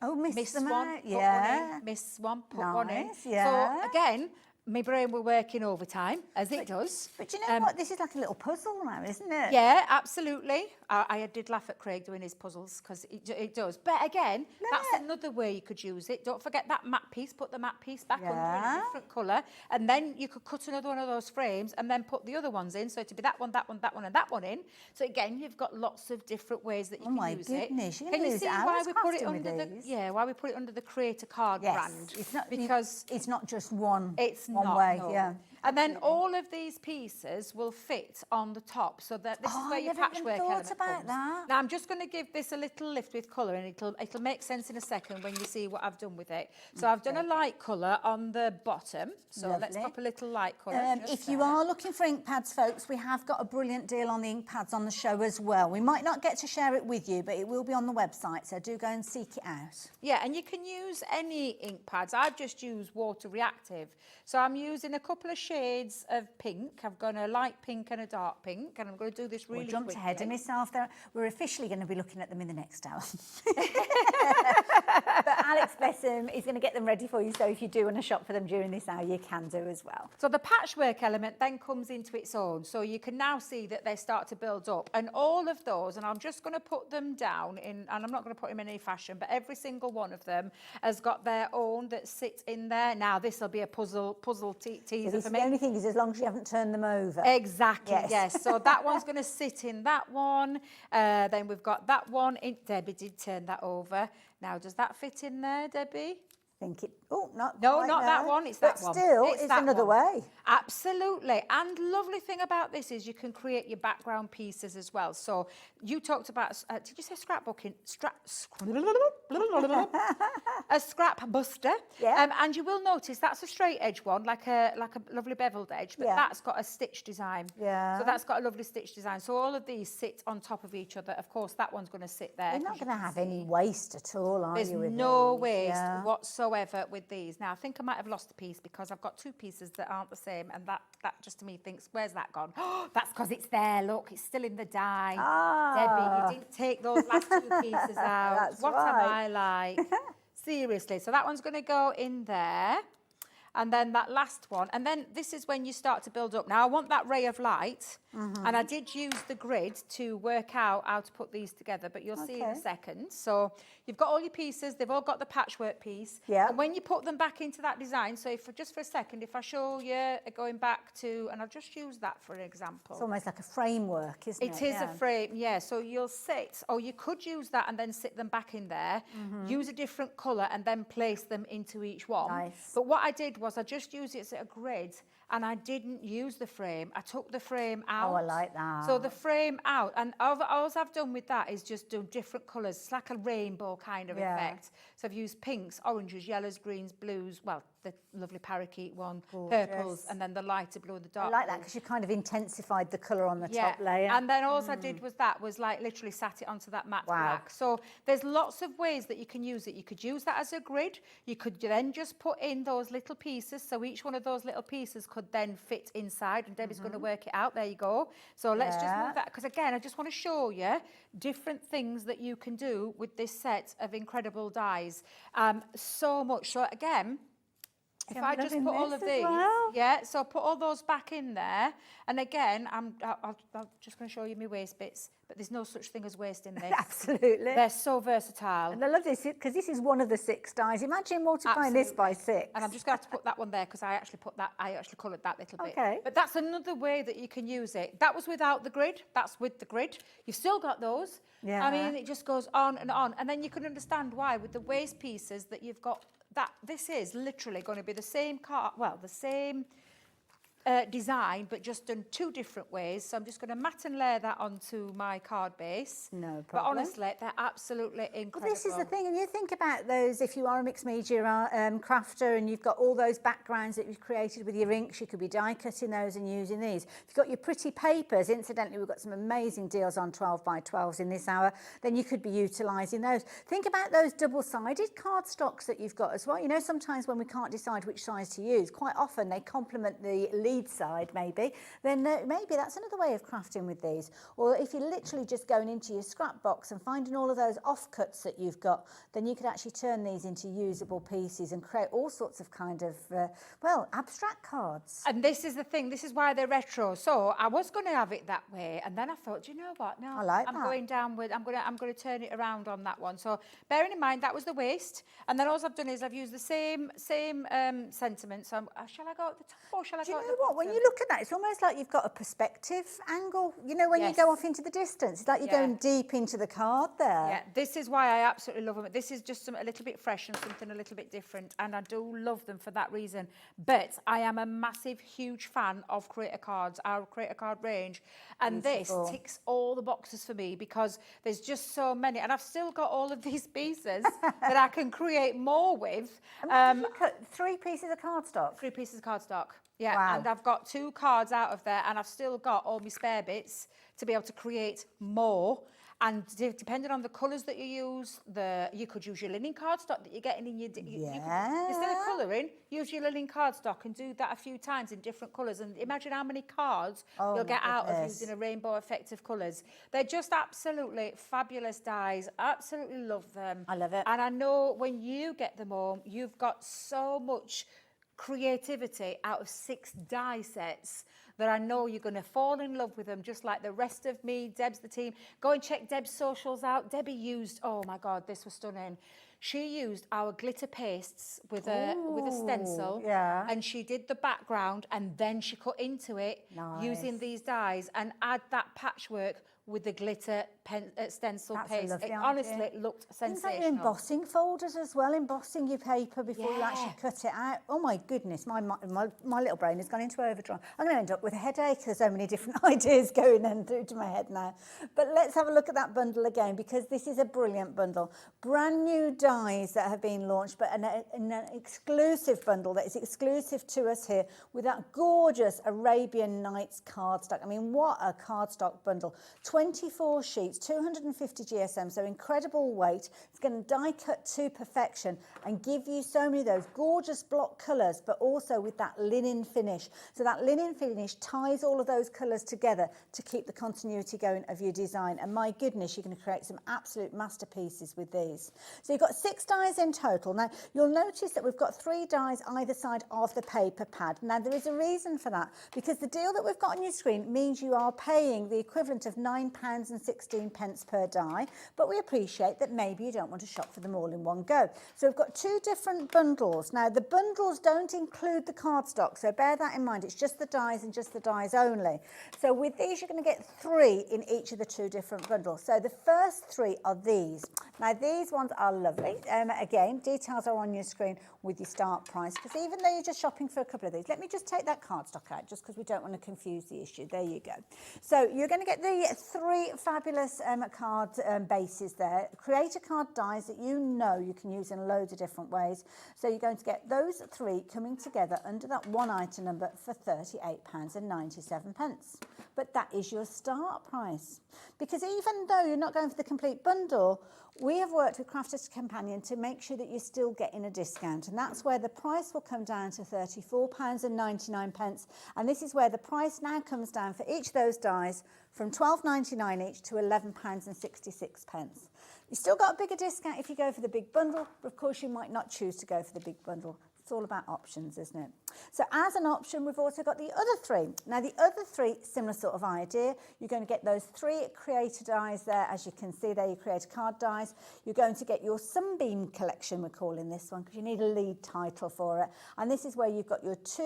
Oh, miss miss them one, out. put Yeah. one in, miss one, put one in. Nice, yeah. So again, my brain were working overtime, as it does. But you know what? This is like a little puzzle now, isn't it? Yeah, absolutely. I did laugh at Craig doing his puzzles because it does. But again, that's another way you could use it. Don't forget that matte piece. Put the matte piece back under in a different colour. And then you could cut another one of those frames and then put the other ones in. So it'd be that one, that one, that one, and that one in. So again, you've got lots of different ways that you can use it. You're Can gonna you lose see why hours we put it crafting under with the these. why we put it under the Create-a-Card brand? It's not because it's not just one. it's one not, way. no. Yeah. And then all of these pieces will fit on the top, so that this is where your I never even patchwork thought element about comes. that. Now I'm just going to give this a little lift with colour, and it'll make sense in a second when you see what I've done with it. So I've done a light colour on the bottom. So let's Lovely. pop a little light colour. If you are looking for ink pads, folks, we have got a brilliant deal on the ink pads on the show as well. We might not get to share it with you, but it will be on the website, so do go and seek it out. Yeah, and you can use any ink pads. I've just used water reactive. So I'm using a couple of shades of pink. I've got a light pink and a dark pink, and I'm going to do this really I jumped ahead of quickly. myself there. We're officially going to be looking at them in the next hour. But Alex, bless him, is going to get them ready for you, so if you do want to shop for them during this hour, you can do as well. So the patchwork element then comes into its own. So you can now see that they start to build up. And all of those, and I'm just going to put them down in, and I'm not going to put them in any fashion, but every single one of them has got their own that sit in there. Now this will be a puzzle teaser for me. The only thing is, as long as you haven't turned them over. Exactly, Yes. yes. So that one's going to sit in that one. Then we've got that one. Debbie did turn that over. Now, does that fit in there, Debbie? Think it. Oh, not No, quite not there. that one. It's that but one. still, It's it's that another one. way. Absolutely. And lovely thing about this is you can create your background pieces as well. So you talked about, did you say scrapbooking? A scrap buster. Yeah. And you will notice that's a straight edge one, like a lovely beveled edge, but Yeah. that's got a stitch design. Yeah. So that's got a lovely stitch design. So all of these sit on top of each other. Of course, that one's going to sit there. You're not 'cause you going to can have see. any waste at all, are There's you? With no these? waste Yeah. whatsoever with these. Now, I think I might have lost a piece because I've got two pieces that aren't the same, and that just to me thinks, where's that gone? Oh, that's because it's there, look, it's still in the die. Debbie, you didn't take those last two pieces out. That's what right. am I like? Seriously, so that one's going to go in there. And then that last one, and then this is when you start to build up. Now, I want that ray of light, and I did use the grid to work out how to put these together, but you'll see in a second. So you've got all your pieces, they've all got the patchwork piece. Yeah. And when you put them back into that design, so if just for a second, if I show you going back to, and I'll just use that for an example. It's almost like a framework, isn't it? It is a frame, yeah. So you'll sit, or you could use that and then sit them back in there, use a different colour and then place them into each one. Nice. But what I did was I just used it as a grid and I didn't use the frame. I took the frame out. Oh, I like that. So the frame out, and all I've done with that is just do different colours. It's like a rainbow kind of Yeah. effect. So I've used pinks, oranges, yellows, greens, blues, well, the lovely parakeet one, Gorgeous. purples, and then the lighter blue and the dark I like blue. that because you kind of intensified the colour on the top layer. And then all I did was like literally sat it onto that matte Wow. black. So there's lots of ways that you can use it. You could use that as a grid. You could then just put in those little pieces. So each one of those little pieces could then fit inside, and Debbie's going to work it out. There you go. So let's just Yeah. move that, because again, I just want to show you different things that you can do with this set of incredible dies. So much. So again, if I'm I just loving put all this of as these, well. yeah, so put all those back in there. And again, I'm just going to show you my waste bits, but there's no such thing as waste in this. Absolutely. They're so versatile. And I love this because this is one of the 6 dies. Imagine multiplying this by 6. And I'm just going to have to put that one there because I actually coloured that little bit. Okay. But that's another way that you can use it. That was without the grid. That's with the grid. You've still got those. Yeah. I mean, it just goes on. And then you can understand why with the waste pieces that you've got, that this is literally going to be the same design, but just done 2 different ways. So I'm just going to mat and layer that onto my card base. No But problem. honestly, they're absolutely incredible. Well, this is the thing, and you think about those, if you are a mixed media crafter and you've got all those backgrounds that you've created with your inks, you could be die cutting those and using these. If you've got your pretty papers, incidentally, we've got some amazing deals on 12 by 12s in this hour, then you could be utilising those. Think about those double-sided cardstocks that you've got as well. You know, sometimes when we can't decide which size to use, quite often they complement the leaf bead side maybe, then maybe that's another way of crafting with these. Or if you're literally just going into your scrap box and finding all of those offcuts that you've got, then you could actually turn these into usable pieces and create all sorts of kind of, well, abstract cards. And this is the thing, this is why they're retro. So I was going to have it that way, and then I thought, do you know what? No, I like I'm that. going down with, I'm going to turn it around on that one. So bearing in mind that was the waist, and then all I've done is I've used the same sentiment. So shall I go at the top or shall I Do go you at know the what? When bottom? you look at that, it's almost like you've got a perspective angle. You know, when you Yes. go off into the distance, it's like you're Yeah. going deep into the card there. Yeah, this is why I absolutely love them. This is just a little bit fresh and something a little bit different, and I do love them for that reason. But I am a massive, huge fan of Create-a-Cards, our Create-a-Card range, and Beautiful. this ticks all the boxes for me because there's just so many, and I've still got all of these pieces that I can create more with. You cut 3 pieces of cardstock. 3 pieces of cardstock. Yeah, Wow. and I've got 2 cards out of there, and I've still got all my spare bits to be able to create more. And depending on the colours that you use, you could use your linen cardstock that you're getting in your... instead of colouring, use your linen cardstock and do that a few times in different colours. And imagine how many cards you'll get out of using a rainbow effect of colours. They're just absolutely fabulous dies. Absolutely love them. I love it. And I know when you get them home, you've got so much creativity out of 6 die sets that I know you're going to fall in love with them, just like the rest of me, Deb's the team. Go and check Deb's socials out. Debbie used, oh my God, this was stunning. She used our glitter pastes with a stencil, yeah. and she did the background, and then she cut into it using Nice. these dies and add that patchwork with the glitter stencil That's a paste. lovely It idea. honestly looked Things like your sensational. embossing folders as well, embossing your paper before you actually Yeah. cut it out. Oh my goodness, my little brain has gone into overdrive. I'm going to end up with a headache. There's so many different ideas going in through to my head now. But let's have a look at that bundle again, because this is a brilliant bundle. Brand new dies that have been launched, but an exclusive bundle that is exclusive to us here with that gorgeous Arabian Nights cardstock. I mean, what a cardstock bundle. 24 sheets, 250 GSM, so incredible weight. It's going to die cut to perfection and give you so many of those gorgeous block colours, but also with that linen finish. So that linen finish ties all of those colours together to keep the continuity going of your design. And my goodness, you're going to create some absolute masterpieces with these. So you've got 6 dies in total. Now, you'll notice that we've got 3 dies either side of the paper pad. Now, there is a reason for that, because the deal that we've got on your screen means you are paying the equivalent of £9.16 per die, but we appreciate that maybe you don't want to shop for them all in one go. So we've got 2 different bundles. Now, the bundles don't include the cardstock, so bear that in mind. It's just the dies and just the dies only. So with these, you're going to get 3 in each of the 2 different bundles. So the first 3 are these. Now, these ones are lovely. Again, details are on your screen with your start price, because even though you're just shopping for a couple of these, let me just take that cardstock out, just because we don't want to confuse the issue. There you go. So you're going to get the 3 fabulous card bases there. Create-a-Card dies that you know you can use in loads of different ways. So you're going to get those 3 coming together under that one item number for £38.97. But that is your start price. Because even though you're not going for the complete bundle, we have worked with Crafters Companion to make sure that you're still getting a discount, and that's where the price will come down to £34.99, and this is where the price now comes down for each of those dies from £12.99 each to £11.66. You've still got a bigger discount if you go for the big bundle, but of course you might not choose to go for the big bundle. It's all about options, isn't it? So as an option, we've also got the other 3. Now, the other 3, similar sort of idea. You're going to get those 3 creator dies there. As you can see there, your Create-a-Card dies. You're going to get your Sunbeam collection, we're calling this one, because you need a lead title for it. And this is where you've got your 2,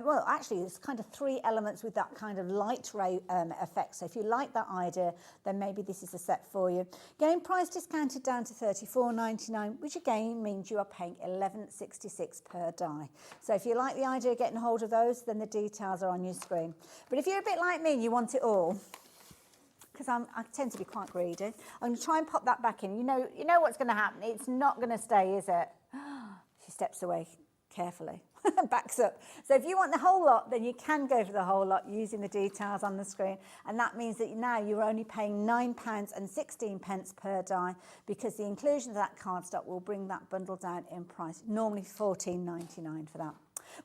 well, actually, it's kind of 3 elements with that kind of light ray effect. So if you like that idea, then maybe this is a set for you. Again, price discounted down to £34.99, which again means you are paying £11.66 per die. So if you like the idea of getting hold of those, then the details are on your screen. But if you're a bit like me and you want it all, because I tend to be quite greedy, I'm going to try and pop that back in. You know what's going to happen. It's not going to stay, is it? She steps away carefully. Backs up. So if you want the whole lot, then you can go for the whole lot using the details on the screen, and that means that now you're only paying £9.16 per die, because the inclusion of that cardstock will bring that bundle down in price, normally £14.99 for that.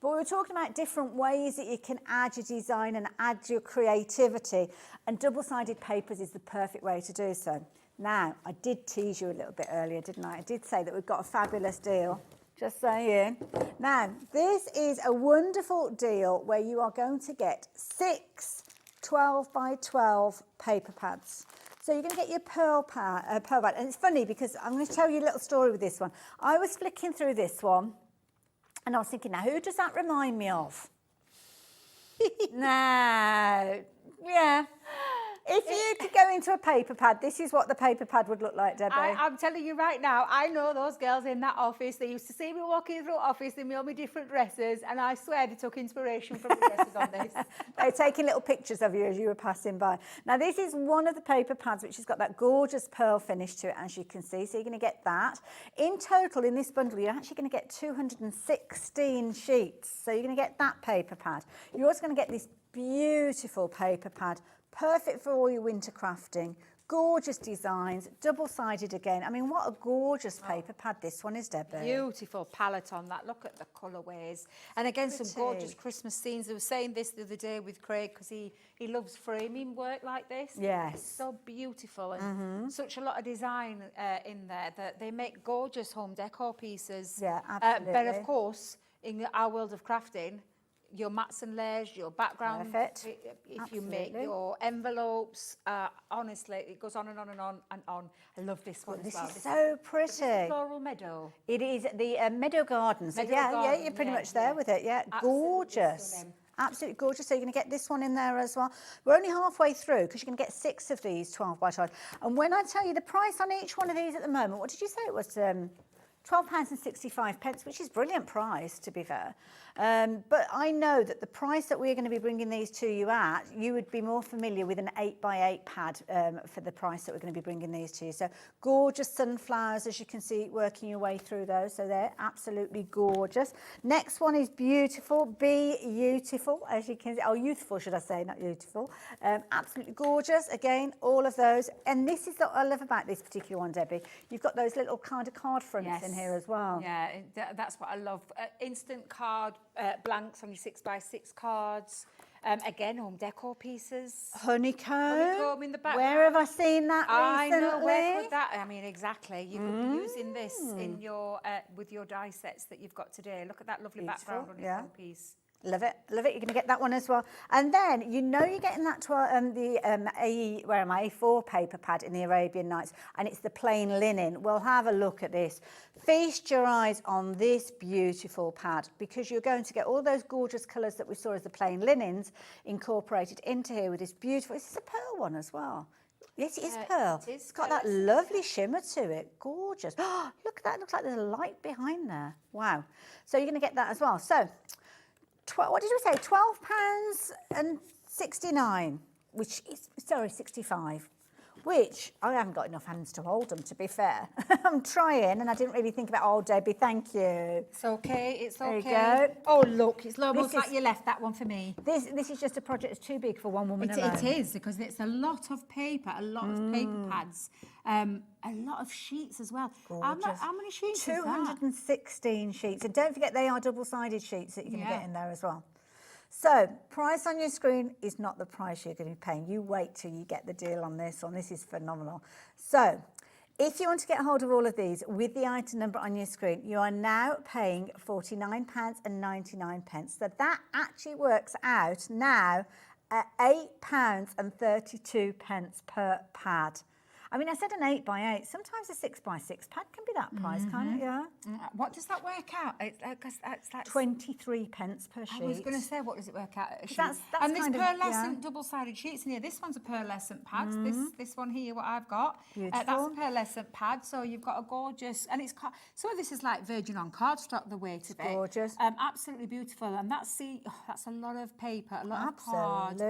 But we were talking about different ways that you can add your design and add your creativity, and double-sided papers is the perfect way to do so. Now, I did tease you a little bit earlier, didn't I? I did say that we've got a fabulous deal. Just saying. Now, this is a wonderful deal where you are going to get 6 12 by 12 paper pads. So you're going to get your pearl pad. And it's funny because I'm going to tell you a little story with this one. I was flicking through this one and I was thinking, now, who does that remind me of? Now, yeah. If you could go into a paper pad, this is what the paper pad would look like, Debbie. I'm telling you right now, I know those girls in that office. They used to see me walking through office, they made me different dresses, and I swear they took inspiration from the dresses on this. They're taking little pictures of you as you were passing by. Now, this is one of the paper pads which has got that gorgeous pearl finish to it, as you can see. So you're going to get that. In total, in this bundle, you're actually going to get 216 sheets. So you're going to get that paper pad. You're also going to get this beautiful paper pad, perfect for all your winter crafting, gorgeous designs, double-sided again. I mean, what a gorgeous paper pad this one is, Debbie. Beautiful palette on that. Look at the colourways. And again, some gorgeous Christmas scenes. I was saying this the other day with Craig because he loves framing work like this. Yes. So beautiful and such a lot of design in there that they make gorgeous home decor pieces. Yeah, absolutely. But of course, in our world of crafting, your mats and layers, your background, Perfect. if you make your envelopes, honestly, it goes on and on and on and on. I love this one as well. This is so pretty. This is Floral Meadow. It is the Meadow Gardens. So Meadow yeah, Garden, you're pretty yeah, much there yeah. with it. Yeah, Absolutely gorgeous. stunning. Absolutely gorgeous. So you're going to get this one in there as well. We're only halfway through because you're going to get 6 of these 12 by 12. And when I tell you the price on each one of these at the moment, what did you say it was? £12.65, which is a brilliant price, to be fair. But I know that the price that we're going to be bringing these to you at, you would be more familiar with an 8x8 pad for the price that we're going to be bringing these to you. So gorgeous sunflowers, as you can see, working your way through those. So they're absolutely gorgeous. Next one is beautiful, beautiful, as you can see. Oh, youthful, should I say, not beautiful. Absolutely gorgeous. Again, all of those. And this is what I love about this particular one, Debbie. You've got those little kind of card fronts in here as well. Yeah, that's what I love. Instant card blanks on your 6x6 cards. Again, home decor pieces. Honeycomb. In the back. Where have I seen that recently? I know, where could that? I mean, exactly. You could be using this in your with your die sets that you've got today. Look at that lovely background on your whole piece. Love it, love it. You're going to get that one as well. And then, you know you're getting that A4 paper pad in the Arabian Nights, and it's the plain linen. Well, have a look at this. Feast your eyes on this beautiful pad, because you're going to get all those gorgeous colours that we saw as the plain linens incorporated into here with this beautiful, this is a pearl one as well. Yes, it is pearl. It is. It's got that lovely shimmer to it. Gorgeous. Oh, look at that. Looks like there's a light behind there. Wow. So you're going to get that as well. So, what did we say? £12.69, which is, sorry, 65, which I haven't got enough hands to hold them, to be fair. I'm trying, and I didn't really think about, oh, Debbie, thank you. It's okay, it's There okay. you go. Oh, look, it's almost This like you left that one for me. This is just a project that's too big for one woman alone. It is, because it's a lot of paper, a lot of paper pads, a lot of sheets as well. How many sheets is that? 216 sheets. And don't forget, they are double-sided sheets that you're going to get in there as well. So, price on your screen is not the price you're going to be paying. You wait till you get the deal on this one. This is phenomenal. So, if you want to get hold of all of these with the item number on your screen, you are now paying £49.99. So that actually works out now at £8.32 per pad. I mean, I said an 8x8. Sometimes a 6x6 pad can be that price, can't it? Yeah. What does that work out? It's like 23 pence per sheet. I was going to say, what does it work out? That's and there's kind of, pearlescent double-sided sheets in here. This one's a pearlescent pad. This one here, what I've got, that's a pearlescent pad. So you've got a gorgeous, and it's some of this is like virgin on cardstock. The weight of it, gorgeous, absolutely beautiful. And that's a lot of paper, a lot of card.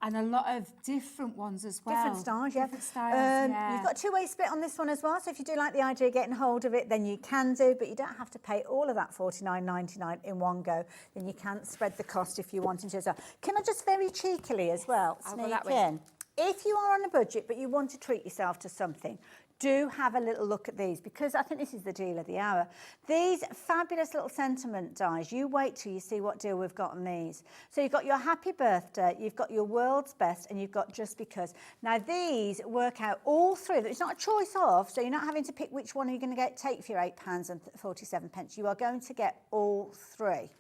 And a lot of different ones as well. Different styles, yeah. Different styles, You've got a two-way split on this one as well, so if you do like the idea of getting hold of it, then you can do, but you don't have to pay all of that $49.99 in one go. Then you can spread the cost if you want to as well. Can I just very cheekily as well sneak in? If you are on a budget but you want to treat yourself to something, do have a little look at these, because I think this is the deal of the hour. These fabulous little sentiment dies, you wait till you see what deal we've got on these. So you've got your happy birthday, you've got your world's best, and you've got just because. Now these work out all three. It's not a choice of, so you're not having to pick which one you're going to take for your £8.47. You are going to get all three.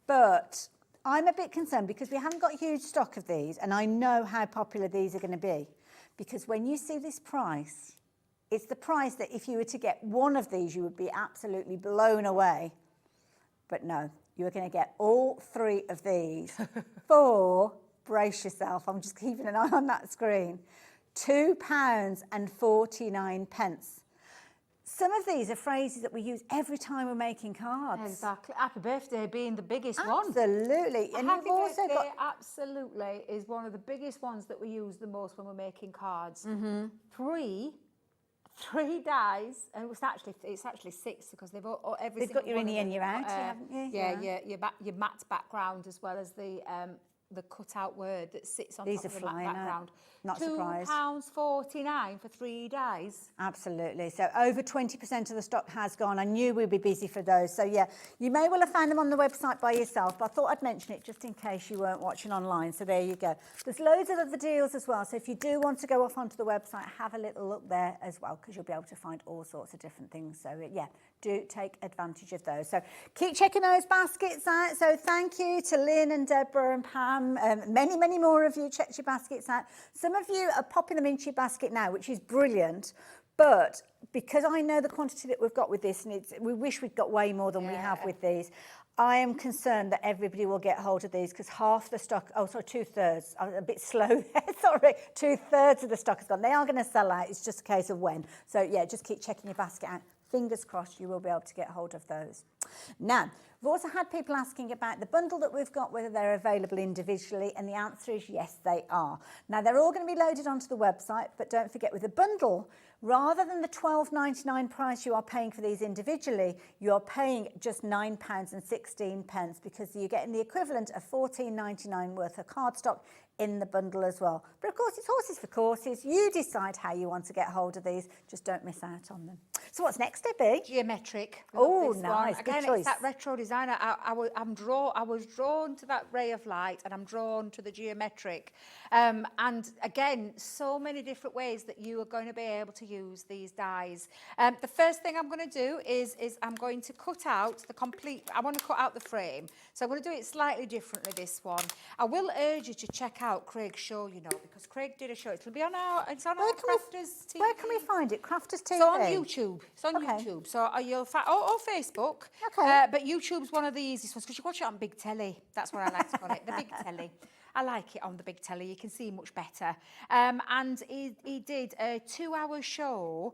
But I'm a bit concerned because we haven't got huge stock of these, and I know how popular these are going to be. Because when you see this price, it's the price that if you were to get one of these, you would be absolutely blown away. But no, you are going to get all three of these for, brace yourself, I'm just keeping an eye on that screen, £2.49. Some of these are phrases that we use every time we're making cards. Exactly. Happy birthday being the biggest one. Absolutely. And Happy you've also birthday got... absolutely is one of the biggest ones that we use the most when we're making cards. Three dies, and it's actually six because they've all They've got your innie and your outie, haven't you? Your matte background as well as the cut-out word that sits on top of the matte background. Not surprised. £2.49 for 3 dies. Absolutely. So over 20% of the stock has gone. I knew we'd be busy for those. So yeah, you may well have found them on the website by yourself, but I thought I'd mention it just in case you weren't watching online. So there you go. There's loads of other deals as well. So if you do want to go off onto the website, have a little look there as well, because you'll be able to find all sorts of different things. So yeah, do take advantage of those. So keep checking those baskets out. So thank you to Lynn and Deborah and Pam. Many, many more of you checked your baskets out. Some of you are popping them into your basket now, which is brilliant. But because I know the quantity that we've got with this, and we wish we'd got way more than we have with these, I am concerned that everybody will get hold of these because half the stock, two-thirds, I'm a bit slow there, sorry, two-thirds of the stock is gone. They are going to sell out, it's just a case of when. So yeah, just keep checking your basket out. Fingers crossed you will be able to get hold of those. Now, we've also had people asking about the bundle that we've got, whether they're available individually, and the answer is yes, they are. Now, they're all going to be loaded onto the website, but don't forget with the bundle, rather than the £12.99 price you are paying for these individually, you are paying just £9.16 because you're getting the equivalent of £14.99 worth of cardstock in the bundle as well. But of course, it's horses for courses. You decide how you want to get hold of these. Just don't miss out on them. So what's next, Debbie? Geometric. Oh, nice. Good Again, choice. it's that retro design. I was drawn to that ray of light, and I'm drawn to the geometric. And again, so many different ways that you are going to be able to use these dies. The first thing I'm going to do is I'm going to cut out the complete, I want to cut out the frame. So I'm going to do it slightly differently, this one. I will urge you to check out Craig's show, you know, because Craig did a show. It'll be on our Crafters TV. Where can we find it? Crafters TV? So on YouTube. It's on YouTube. So you'll find, or Facebook. Okay. But YouTube's one of the easiest ones because you watch it on big telly. That's what I like to call it, the big telly. I like it on the big telly. You can see much better. And he did a 2-hour show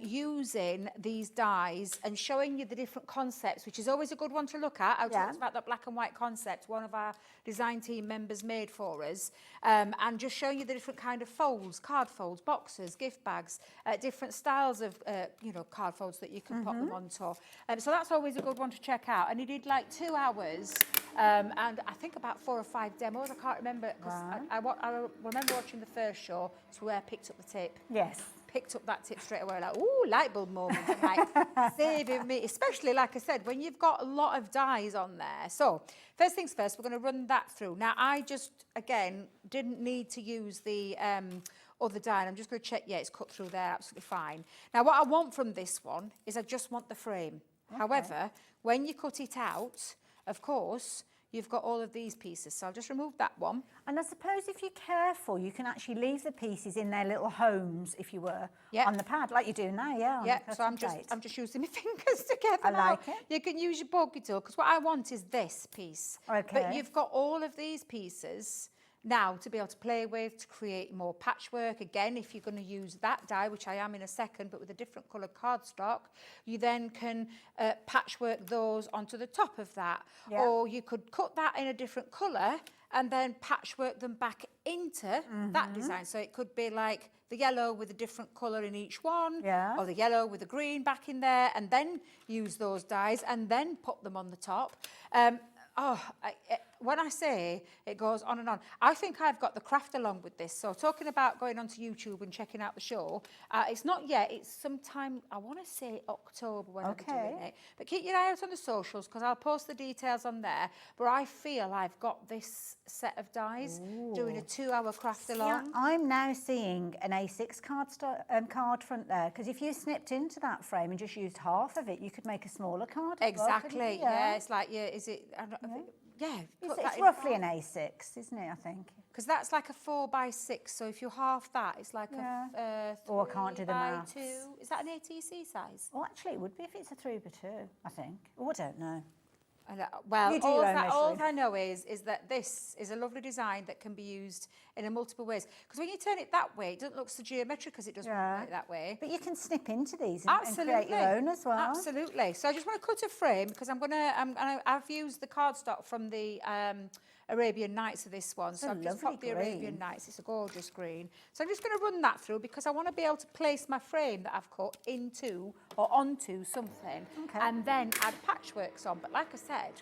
using these dies and showing you the different concepts, which is always a good one to look at. I talked about that black and white concept one of our design team members made for us, and just showing you the different kind of folds, card folds, boxes, gift bags, different styles of card folds that you can pop them onto. So that's always a good one to check out. And he did like 2 hours. And I think about 4 or 5 demos. I can't remember because I remember watching the first show. It's where I picked up the tip. Yes. Picked up that tip straight away, like, ooh, light bulb moment, like saving me, especially, like I said, when you've got a lot of dies on there. So, first things first, we're going to run that through. Now, I just, again, didn't need to use the other die, and I'm just going to check, yeah, it's cut through there, absolutely fine. Now, what I want from this one is I just want the frame. Okay. However, when you cut it out, of course, you've got all of these pieces. So I'll just remove that one. And I suppose if you're careful, you can actually leave the pieces in their little homes, if you were, on the pad, like you do now, Yeah, so I'm just using my fingers together I now. like it. You can use your bogey tool, because what I want is this piece. Okay. But you've got all of these pieces now to be able to play with, to create more patchwork. Again, if you're going to use that die, which I am in a second, but with a different coloured cardstock, you then can patchwork those onto the top of that. Yeah. Or you could cut that in a different colour and then patchwork them back into that design. So it could be like the yellow with a different colour in each one, or the yellow with the green back in there, and then use those dies and then put them on the top. when I say it goes on and on, I think I've got the craft along with this. So talking about going onto YouTube and checking out the show, it's not yet, it's sometime, I want to say October when I'm doing it. But keep your eye out on the socials because I'll post the details on there. But I feel I've got this set of dies doing a 2-hour craft along. Yeah, I'm now seeing an A6 card front there, because if you snipped into that frame and just used half of it, you could make a smaller card. Exactly. Yeah, it's like, is it? It's roughly an A6, isn't it? I think. Because that's like a 4x6. So if you half that, it's like a 3 I can't do the maths. 2. Is that an ATC size? Well, actually, it would be if it's a 3x2. I think. Oh, I don't know. Well, You do your own all measuring. I know is that this is a lovely design that can be used in a multiple ways. Because when you turn it that way, it doesn't look so geometric as it does when you turn it that way. But you can snip into these and create your own as well. Absolutely. So I just want to cut a frame because I've used the cardstock from the Arabian Nights for this one. So I've just popped the Arabian Nights. It's a gorgeous green. So I'm just going to run that through because I want to be able to place my frame that I've cut into or onto something and then add patchworks on. But like I said,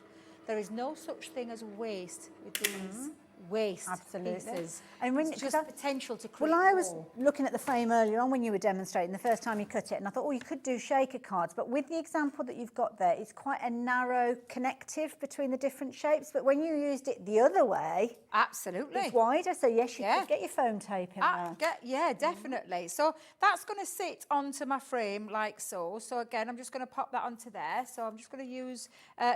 there is no such thing as waste with these waste pieces. And when, it's just potential to create. Well, I was looking at the frame earlier on when you were demonstrating the first time you cut it, and I thought, oh, you could do shaker cards, but with the example that you've got there, it's quite a narrow connective between the different shapes. But when you used it the other way, absolutely, it's wider. So yes, you could get your foam tape in there. Yeah, definitely. So that's going to sit onto my frame like so. So again, I'm just going to pop that onto there. So I'm just going to use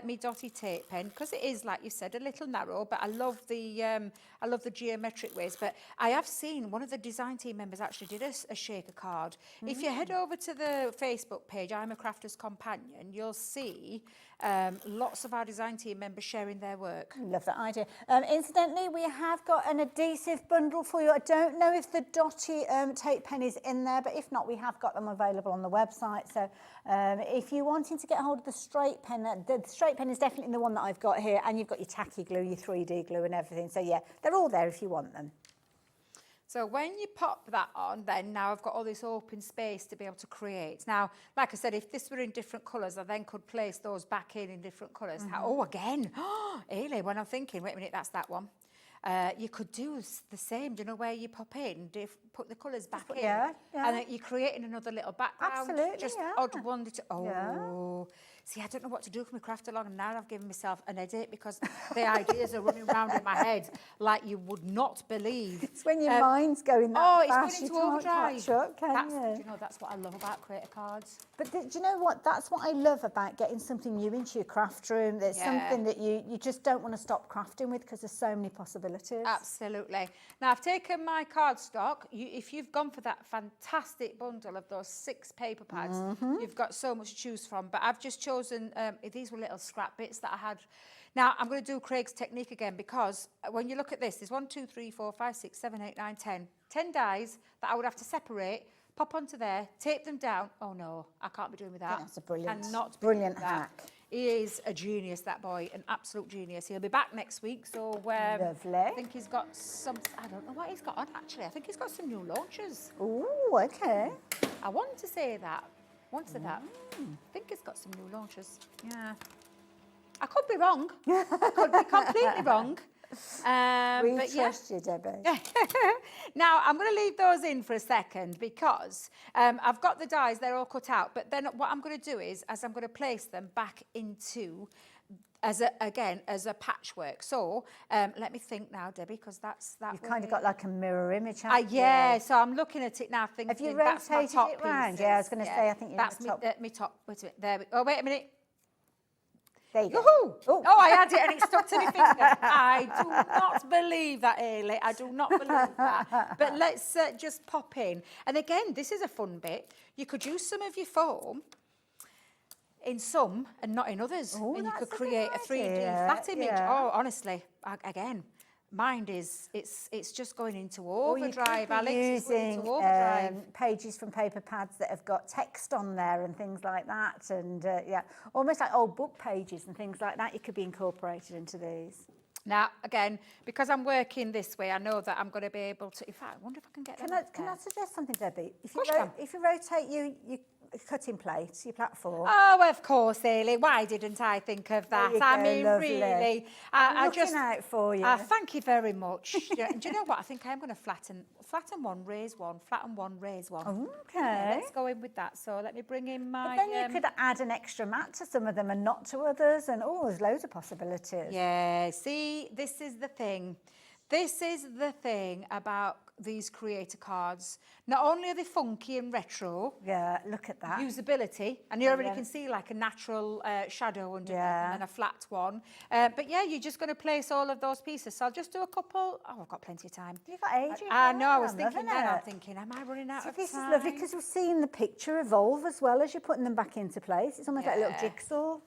me dotty tape pen because it is, like you said, a little narrow, but I love the geometric ways. But I have seen one of the design team members actually did a shaker card. If you head over to the Facebook page, I'm a Crafter's Companion, you'll see lots of our design team members sharing their work. Love that idea. Incidentally, we have got an adhesive bundle for you. I don't know if the dotty tape pen is in there, but if not, we have got them available on the website. So if you're wanting to get hold of the straight pen, the straight pen is definitely the one that I've got here, and you've got your tacky glue, your 3D glue and everything. So yeah, they're all there if you want them. So when you pop that on, then now I've got all this open space to be able to create. Now, like I said, if this were in different colours, I then could place those back in different colours. Oh, again, Ailey, when I'm thinking, wait a minute, that's that one. You could do the same, do you know, where you pop in, put the colours back in, and then you're creating another little background. Absolutely, just odd one. See, I don't know what to do with my craft along, and now I've given myself an headache because the ideas are running around in my head like you would not believe. It's when your mind's going that fast, it's you going into can't overdrive. catch up, can you? Do you know, that's what I love about Create-a-Cards. But do you know what? That's what I love about getting something new into your craft room. There's something that you just don't want to stop crafting with because there's so many possibilities. Absolutely. Now, I've taken my cardstock. If you've gone for that fantastic bundle of those 6 paper pads, you've got so much to choose from. But I've just chosen, these were little scrap bits that I had. Now, I'm going to do Craig's technique again because when you look at this, there's 1, 2, 3, 4, 5, 6, 7, 8, 9, 10. 10 dies that I would have to separate, pop onto there, tape them down. Oh, no, I can't be doing with that. That's a brilliant, brilliant hack. He is a genius, that boy, an absolute genius. He'll be back next week, so lovely. I think he's got some, I don't know what he's got on, actually. I think he's got some new launches. Ooh, okay. I wanted to say that. I think he's got some new launches. Yeah. I could be wrong. I could be completely wrong. We trust you, Debbie. Now, I'm going to leave those in for a second because I've got the dies, they're all cut out. But then what I'm going to do is, I'm going to place them back into, as a patchwork. So let me think now, Debbie, because that's that. You've kind of got like a mirror image. Yeah, so I'm looking at it now thinking, have you that's my rotated top it round? pieces. Yeah, I was going to say, I think you're that's the top. me top. Wait a minute, there we go. Oh, wait a minute. There you go. Oh, I had it and it stuck to my finger. I do not believe that, Ailey. I do not believe that. But let's just pop in. And again, this is a fun bit. You could use some of your foam in some and not in others. And you could create a 3D flat image. Oh, honestly, again, mind is, it's just going into overdrive, Alex. Using pages from paper pads that have got text on there and things like that. And almost like old book pages and things like that. It could be incorporated into these. Now, again, because I'm working this way, I know that I'm going to be able to... In fact, I wonder if I can get Can I suggest something, Debbie? If you rotate cutting plate, your platform. Oh, of course, Ailey. Why didn't I think of that? you I go, mean, lovely. really. I'm I looking just out for you. Thank you very much. Do you know what? I think I'm going to flatten one, raise one, flatten one, raise one. Okay. Yeah, let's go in with that. So let me bring in my. But then you could add an extra mat to some of them and not to others, and there's loads of possibilities. Yeah, see, this is the thing. This is the thing about these creator cards. Not only are they funky and retro, Yeah, look at that. usability, and you already can see like a natural shadow underneath and then a flat one. But yeah, you're just going to place all of those pieces. So I'll just do a couple. Oh, I've got plenty of time. You've got ages. I know, I was I'm thinking loving then, I'm it. thinking, am I running out So of this time? is lovely because we've seen the picture evolve as well as you're putting them back into place. It's almost like a little jigsaw.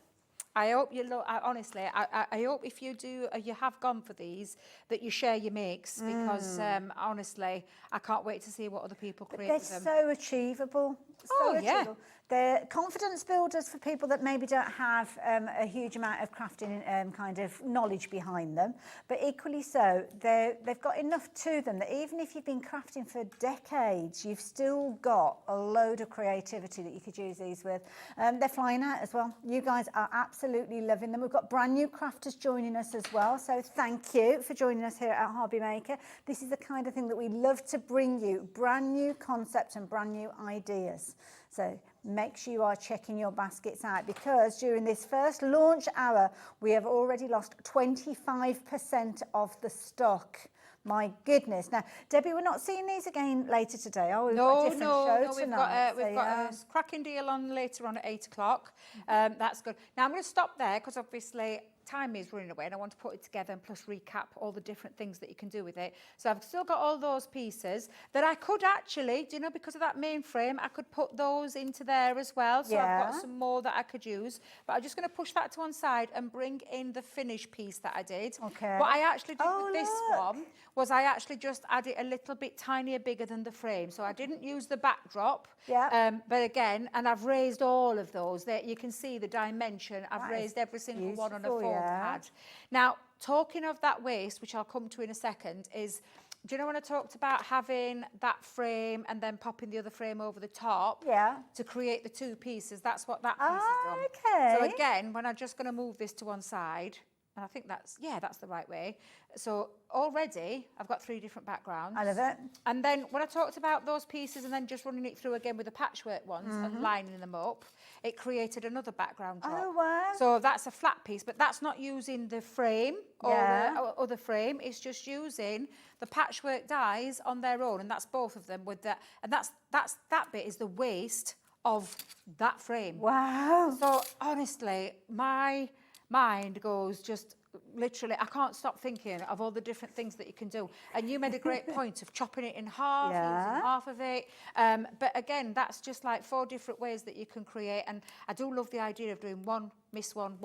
I hope you look. Honestly, I hope if you do, you have gone for these, that you share your makes because honestly, I can't wait to see what other people create They're with them. so achievable. Oh, yeah. Achievable. They're confidence builders for people that maybe don't have a huge amount of crafting kind of knowledge behind them, but equally so, they've got enough to them that even if you've been crafting for decades, you've still got a load of creativity that you could use these with. They're flying out as well. You guys are absolutely loving them. We've got brand new crafters joining us as well, so thank you for joining us here at HobbyMaker. This is the kind of thing that we love to bring you, brand new concepts and brand new ideas. So make sure you are checking your baskets out because during this first launch hour, we have already lost 25% of the stock. My goodness. Now, Debbie, we're not seeing these again later today, are we? We've got a different show tonight. We've got a cracking deal on later on at 8 o'clock. That's good. Now, I'm going to stop there because obviously time is running away and I want to put it together and plus recap all the different things that you can do with it. So I've still got all those pieces that I could actually, do you know, because of that main frame, I could put those into there as well. So I've got some more that I could use. But I'm just going to push that to one side and bring in the finished piece that I did. Okay. What I actually did with this one was I actually just added a little bit tinier, bigger than the frame. So I didn't use the backdrop. But again, and I've raised all of those. There, you can see the dimension. I've raised every single one on a foam pad. Now, talking of that waste, which I'll come to in a second, is, do you know when I talked about having that frame and then popping the other frame over the top to create the two pieces? That's what that piece is done. So again, when I'm just going to move this to one side, and I think that's the right way. So already I've got 3 different backgrounds. I love it. And then when I talked about those pieces and then just running it through again with the patchwork ones and lining them up, it created another background drop. Oh, wow. So that's a flat piece, but that's not using the frame or the other frame. It's just using the patchwork dies on their own, and that's both of them with that. And that bit is the waste of that frame. Wow. So honestly, my mind goes just literally, I can't stop thinking of all the different things that you can do. And you made a great point of chopping it in half, using half of it. But again, that's just like 4 different ways that you can create. And I do love the idea of doing one, miss one, miss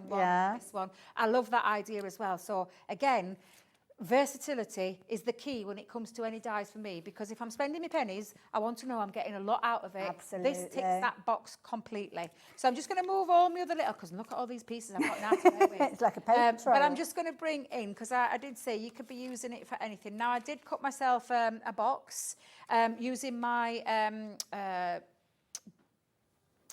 one, miss one. I love that idea as well. So again, versatility is the key when it comes to any dies for me, because if I'm spending my pennies, I want to know I'm getting a lot out of it. Absolutely. This ticks that box completely. So I'm just going to move all my other little, because look at all these pieces I've got now to play with. It's like a paper But I'm trail. just going to bring in, because I did say you could be using it for anything. Now I did cut myself a box using my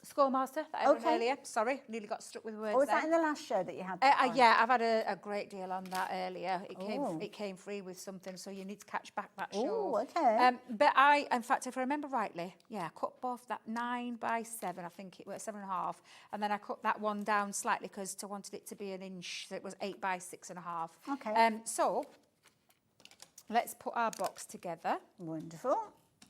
Schoolmaster that I done earlier. Sorry, nearly got stuck with words. Was there. that in the last show that you had? Yeah, I've had a great deal on that earlier. It came free with something, so you need to catch back that show. Oh, okay. But in fact, if I remember rightly, I cut both that 9 by 7, I think it was 7.5, and then I cut that one down slightly because I wanted it to be an inch, so it was 8 by 6.5. Okay. So let's put our box together. Wonderful.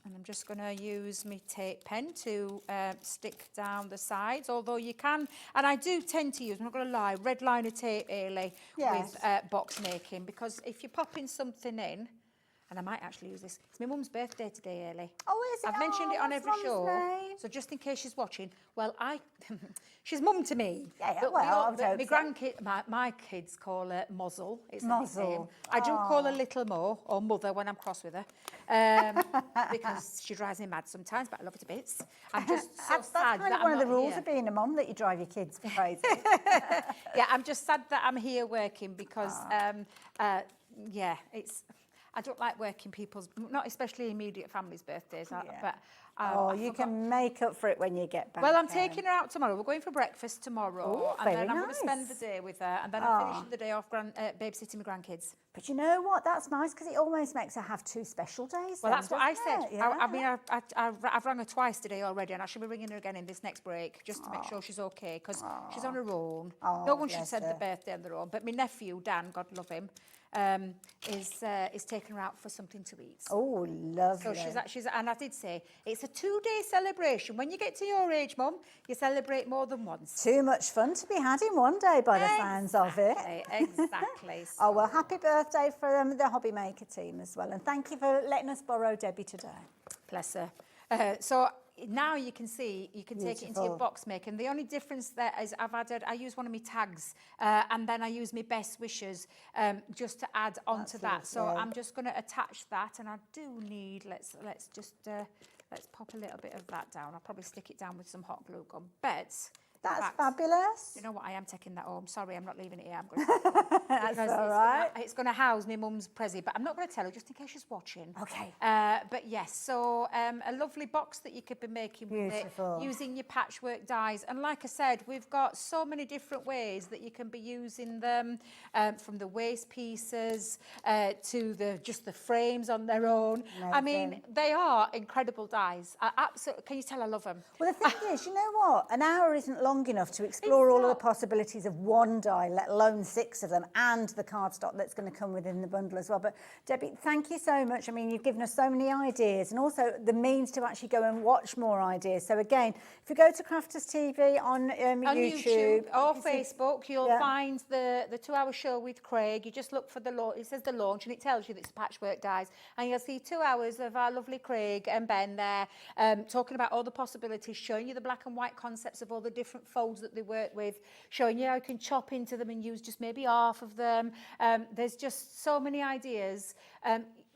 And I'm just going to use my tape pen to stick down the sides, although you can, and I do tend to use, I'm not going to lie, red liner tape, Ailey, with box making, because if you're popping something in, and I might actually use this, it's my mum's birthday today, Ailey. Oh, is it? I've mentioned it on that's every Mum's show, name. so just in case she's watching, well, she's mum to me. Yeah, but well, I my would hope so. grandkid, my kids call her Mozzle. It's a Mozzle. nickname. I do call her Little Mo, or Mother when I'm cross with her, because she drives me mad sometimes, but I love her to bits. I'm just so That's sad kind that of one I'm of the not rules here. of being a mum, that you drive your kids crazy. Yeah, I'm just sad that I'm here working because, it's. I don't like working people's, not especially immediate family's birthdays, Yeah. but You can make up for it when you get back. well, I'm taking her out tomorrow. We're going for breakfast tomorrow, Ooh, and very then I'm going to spend the nice. day with her, and then I'm finishing the day off babysitting my grandkids. But you know what? That's nice because it almost makes her have 2 special days. Well, then, that's what I doesn't said. it? Yeah. I mean, I've rang her twice today already, and I should be ringing her again in this next break just to make sure she's okay, because she's on her own. No one should bless send her. the birthday on their own. But my nephew, Dan, God love him, is taking her out for something to eat. Oh, lovely. So she's, and I did say, it's a 2-day celebration. When you get to your age, Mum, you celebrate more than once. Too much fun to be had in one day by the sounds of it. Exactly. Oh, well, happy birthday for the HobbyMaker team as well. And thank you for letting us borrow Debbie today. Bless her. So now you can see, you can take it into your Beautiful. box making. The only difference there is I use one of my tags and then I use my best wishes just to add onto that. So lovely. I'm just going to attach that, and I do need, let's pop a little bit of that down. I'll probably stick it down with some hot glue gun. But That's fabulous. you know what? I am taking that home. Sorry, I'm not leaving it here. I'm going to That's all right. It's going to house my mum's prezi, but I'm not going to tell her just in case she's watching. Okay. But yes, so a lovely box that you could be making Beautiful. with it, using your patchwork dies. And like I said, we've got so many different ways that you can be using them, from the waste pieces to just the frames on their own. I mean, Amazing. they are incredible dies. Absolutely. Can you tell I love them? Well, the thing is, you know what? An hour isn't long enough to explore all of the possibilities of one die, let alone 6 of them, and the cardstock that's going to come within the bundle as well. But Debbie, thank you so much. I mean, you've given us so many ideas, and also the means to actually go and watch more ideas. So again, if you go to Crafters TV on YouTube or Facebook, you'll Yeah. find the 2-hour show with Craig. You just look for the launch. It says the launch, and it tells you that it's Patchwork Dies, and you'll see 2 hours of our lovely Craig and Ben there talking about all the possibilities, showing you the black and white concepts of all the different folds that they work with, showing you how you can chop into them and use just maybe half of them. There's just so many ideas.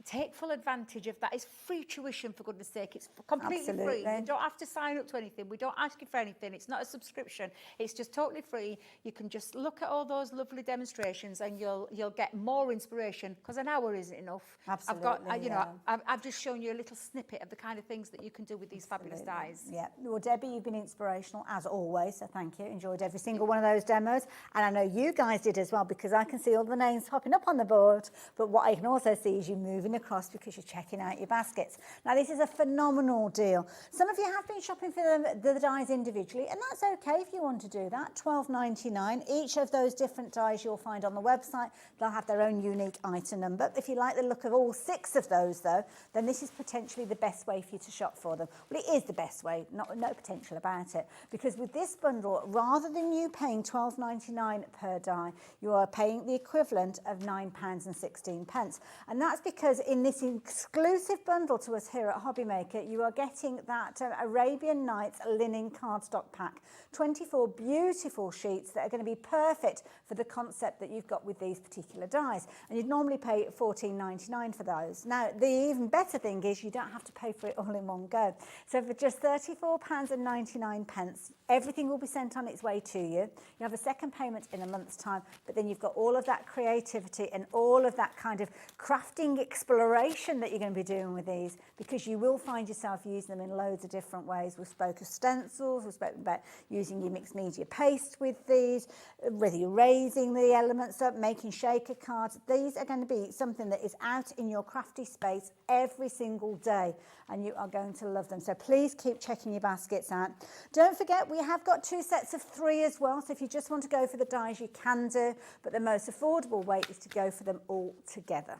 Take full advantage of that. It's free tuition, for goodness sake. It's completely free. Absolutely. You don't have to sign up to anything. We don't ask you for anything. It's not a subscription. It's just totally free. You can just look at all those lovely demonstrations, and you'll get more inspiration, because an hour isn't enough. Absolutely, I've just shown you a little snippet of the kind of things that you can do with these fabulous dies. Yeah. Well, Debbie, you've been inspirational as always, so thank you. Enjoyed every single one of those demos. And I know you guys did as well, because I can see all the names popping up on the board. But what I can also see is you moving across because you're checking out your baskets. Now, this is a phenomenal deal. Some of you have been shopping for the dies individually, and that's okay if you want to do that. $12.99. Each of those different dies you'll find on the website. They'll have their own unique item number. If you like the look of all 6 of those, though, then this is potentially the best way for you to shop for them. Well, it is the best way, no potential about it, because with this bundle, rather than you paying $12.99 per die, you are paying the equivalent of £9.16. And that's because in this exclusive bundle to us here at HobbyMaker, you are getting that Arabian Nights linen cardstock pack. 24 beautiful sheets that are going to be perfect for the concept that you've got with these particular dies. And you'd normally pay $14.99 for those. Now, the even better thing is you don't have to pay for it all in one go. So for just £34.99, everything will be sent on its way to you. You have a second payment in a month's time, but then you've got all of that creativity and all of that kind of crafting exploration that you're going to be doing with these, because you will find yourself using them in loads of different ways. We've spoken of stencils, we've spoken about using your mixed media paste with these, whether you're raising the elements up, making shaker cards. These are going to be something that is out in your crafty space every single day, and you are going to love them. So please keep checking your baskets out. Don't forget, we have got 2 sets of 3 as well, so if you just want to go for the dies, you can do, but the most affordable way is to go for them all together.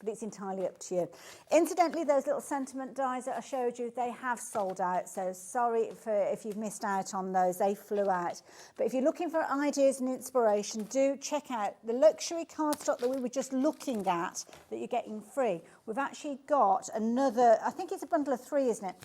But it's entirely up to you. Incidentally, those little sentiment dies that I showed you, they have sold out, so sorry if you've missed out on those. They flew out. But if you're looking for ideas and inspiration, do check out the luxury cardstock that we were just looking at that you're getting free. We've actually got another, I think it's a bundle of 3, isn't it?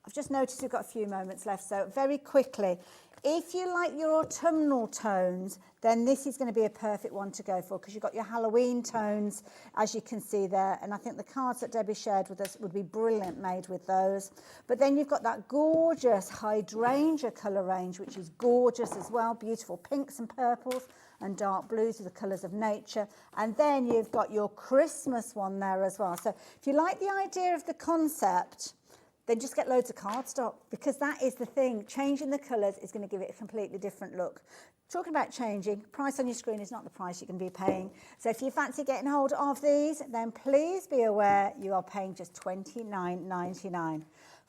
I've just noticed we've got a few moments left, so very quickly. If you like your autumnal tones, then this is going to be a perfect one to go for, because you've got your Halloween tones, as you can see there. And I think the cards that Debbie shared with us would be brilliant made with those. But then you've got that gorgeous hydrangea colour range, which is gorgeous as well. Beautiful pinks and purples. and dark blues are the colours of nature. And then you've got your Christmas one there as well. So if you like the idea of the concept, then just get loads of cardstock, because that is the thing. Changing the colours is going to give it a completely different look. Talking about changing, price on your screen is not the price you're going to be paying. So if you fancy getting hold of these, then please be aware you are paying just $29.99.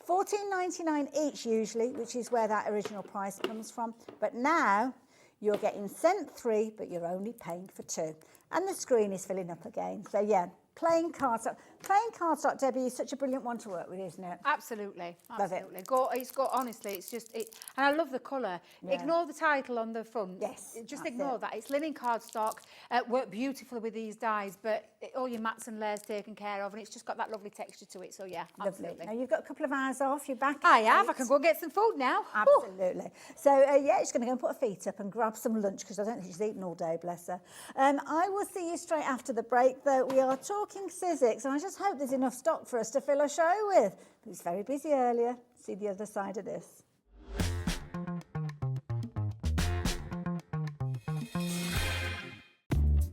$14.99 each usually, which is where that original price comes from. But now you're getting sent 3, but you're only paying for 2. And the screen is filling up again. So yeah, plain cardstock. Plain cardstock, Debbie, is such a brilliant one to work with, isn't it? Absolutely, Love it. absolutely. It's got, honestly, it's just, and I love the colour. Yeah. Ignore the title on the front. Yes, Just that's ignore it. that. It's linen cardstock, work beautifully with these dies, but all your mats and layers taken care of, and it's just got that lovely texture to it. So yeah, Lovely. absolutely. Now you've got a couple of hours off. You're back. I at have. I 8. can go get some food now. Absolutely. So, yeah, she's going to go and put her feet up and grab some lunch, because I don't think she's eaten all day, bless her. I will see you straight after the break, though. We are talking Sizzix, and I just hope there's enough stock for us to fill a show with. It was very busy earlier. See the other side of this.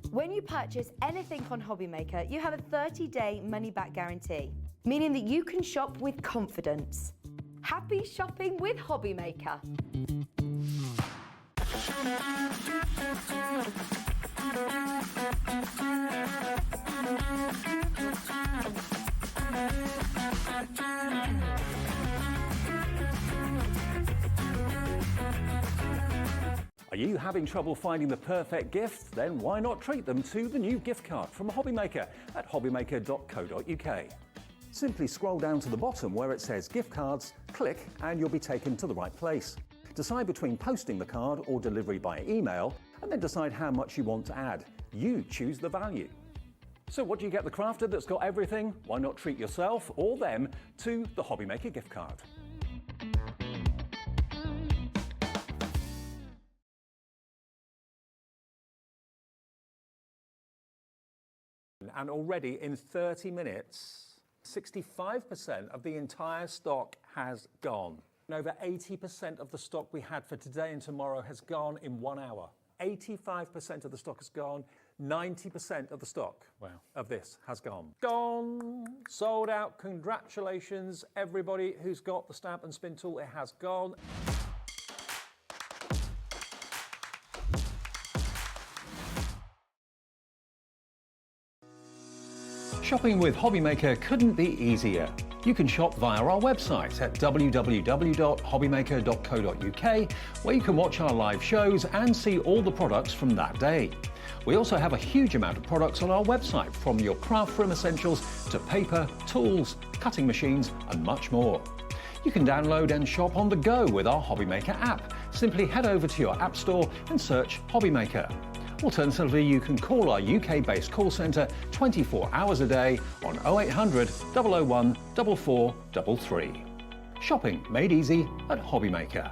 When you purchase anything on HobbyMaker, you have a 30-day money-back guarantee, meaning that you can shop with confidence. Happy shopping with HobbyMaker. Are you having trouble finding the perfect gift? Then why not treat them to the new gift card from HobbyMaker at hobbymaker.co.uk. Simply scroll down to the bottom where it says gift cards, click and you'll be taken to the right place. Decide between posting the card or delivery by email, and then decide how much you want to add. You choose the value. So what do you get the crafter that's got everything? Why not treat yourself or them to the HobbyMaker gift card? And already in 30 minutes, 65% of the entire stock has gone. And over 80% of the stock we had for today and tomorrow has gone in 1 hour. 85% of the stock has gone. 90% of the stock of this has gone. Gone, sold out. Congratulations, everybody who's got the stamp and spin tool. It has gone. Shopping with HobbyMaker couldn't be easier. You can shop via our website at www.hobbymaker.co.uk, where you can watch our live shows and see all the products from that day. We also have a huge amount of products on our website, from your craft room essentials to paper, tools, cutting machines and much more. You can download and shop on the go with our HobbyMaker app. Simply head over to your app store and search HobbyMaker. Alternatively, you can call our UK-based call centre 24 hours a day on 0800 001 4433. Shopping made easy at HobbyMaker.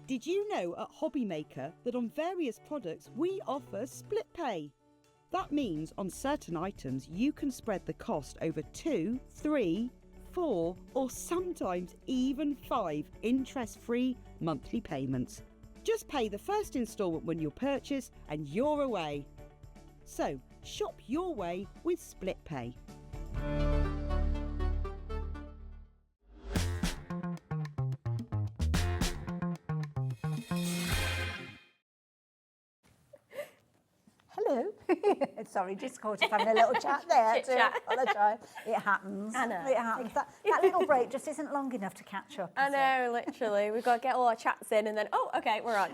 Did you know at HobbyMaker that on various products we offer split pay? That means on certain items you can spread the cost over 2, 3, 4 or sometimes even 5 interest-free monthly payments. Just pay the first instalment when you purchase and you're away. So shop your way with split pay. Hello. Sorry, just caught us having a little chat there. Chit To chat. apologise. It happens. I know. It happens. That little break just isn't long enough to catch up. I is it? know, literally. We've got to get all our chats in and then, oh, okay, we're on.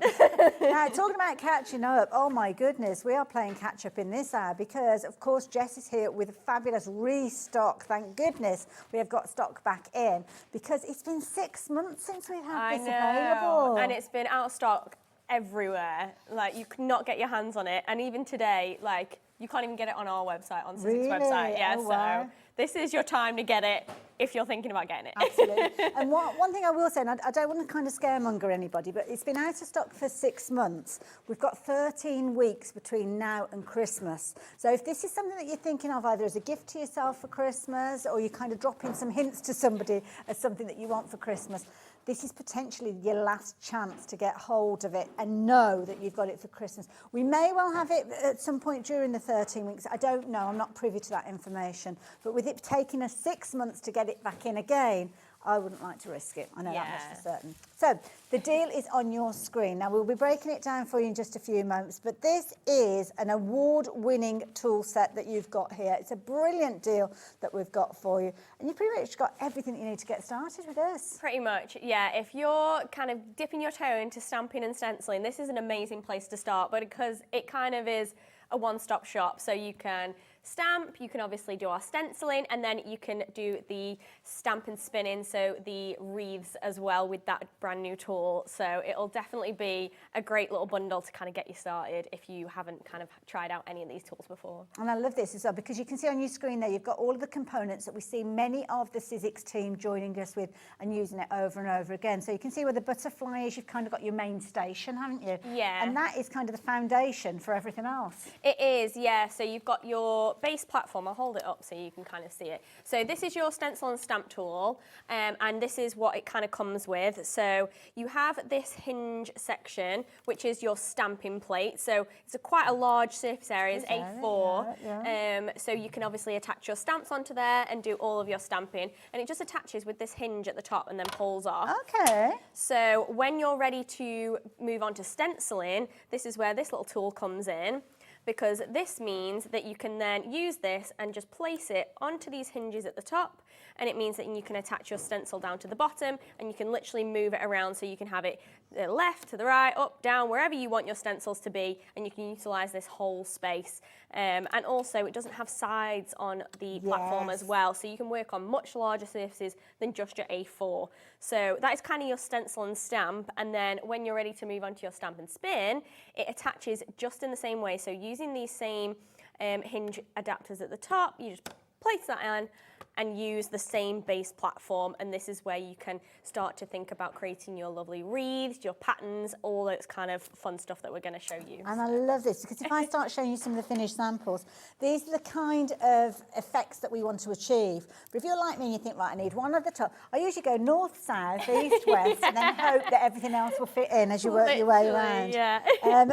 Now, talking about catching up, oh my goodness, we are playing catch up in this hour because, of course, Jess is here with a fabulous restock. Thank goodness we have got stock back in, because it's been 6 months since we've had I this know. available. And it's been out of stock everywhere. Like, you cannot get your hands on it. And even today, like, you can't even get it on our website, on Sizzix website. Yeah, Oh, wow. so this is your time to get it if you're thinking about getting it. Absolutely. And one thing I will say, and I don't want to kind of scaremonger anybody, but it's been out of stock for 6 months. We've got 13 weeks between now and Christmas. So if this is something that you're thinking of either as a gift to yourself for Christmas, or you're kind of dropping some hints to somebody as something that you want for Christmas, this is potentially your last chance to get hold of it and know that you've got it for Christmas. We may well have it at some point during the 13 weeks. I don't know. I'm not privy to that information. But with it taking us 6 months to get it back in again, I wouldn't like to risk it. I know that much for certain. So the deal is on your screen. Now, we'll be breaking it down for you in just a few moments, but this is an award-winning tool set that you've got here. It's a brilliant deal that we've got for you. And you've pretty much got everything that you need to get started with this. Pretty much, yeah. If you're kind of dipping your toe into stamping and stenciling, this is an amazing place to start, but because it kind of is a one-stop shop, so you can stamp, you can obviously do our stenciling, and then you can do the stamp and spinning, so the wreaths as well with that brand new tool. So it'll definitely be a great little bundle to kind of get you started if you haven't kind of tried out any of these tools before. And I love this as well, because you can see on your screen there, you've got all of the components that we see many of the Sizzix team joining us with and using it over and over again. So you can see where the butterfly is, you've kind of got your main station, haven't you? Yeah. And that is kind of the foundation for everything else. It is, yeah. So you've got your base platform. I'll hold it up so you can kind of see it. So this is your stencil and stamp tool, and this is what it kind of comes with. So you have this hinge section, which is your stamping plate. So it's quite a large surface area, it's A4. So you can obviously attach your stamps onto there and do all of your stamping, and it just attaches with this hinge at the top and then pulls off. Okay. So when you're ready to move on to stenciling, this is where this little tool comes in, because this means that you can then use this and just place it onto these hinges at the top, and it means that you can attach your stencil down to the bottom, and you can literally move it around, so you can have it the left to the right, up, down, wherever you want your stencils to be, and you can utilise this whole space. And also it doesn't have sides on the platform as well, so you can work on much larger surfaces than just your A4. So that is kind of your stencil and stamp, and then when you're ready to move on to your stamp and spin, it attaches just in the same way. So using these same hinge adapters at the top, you just place that on and use the same base platform, and this is where you can start to think about creating your lovely wreaths, your patterns, all those kind of fun stuff that we're going to show you. And I love this, because if I start showing you some of the finished samples, these are the kind of effects that we want to achieve. But if you're like me and you think, right, I need one at the top, I usually go north, south, east, west, and then hope that everything else will fit in as you work your way around. Yeah.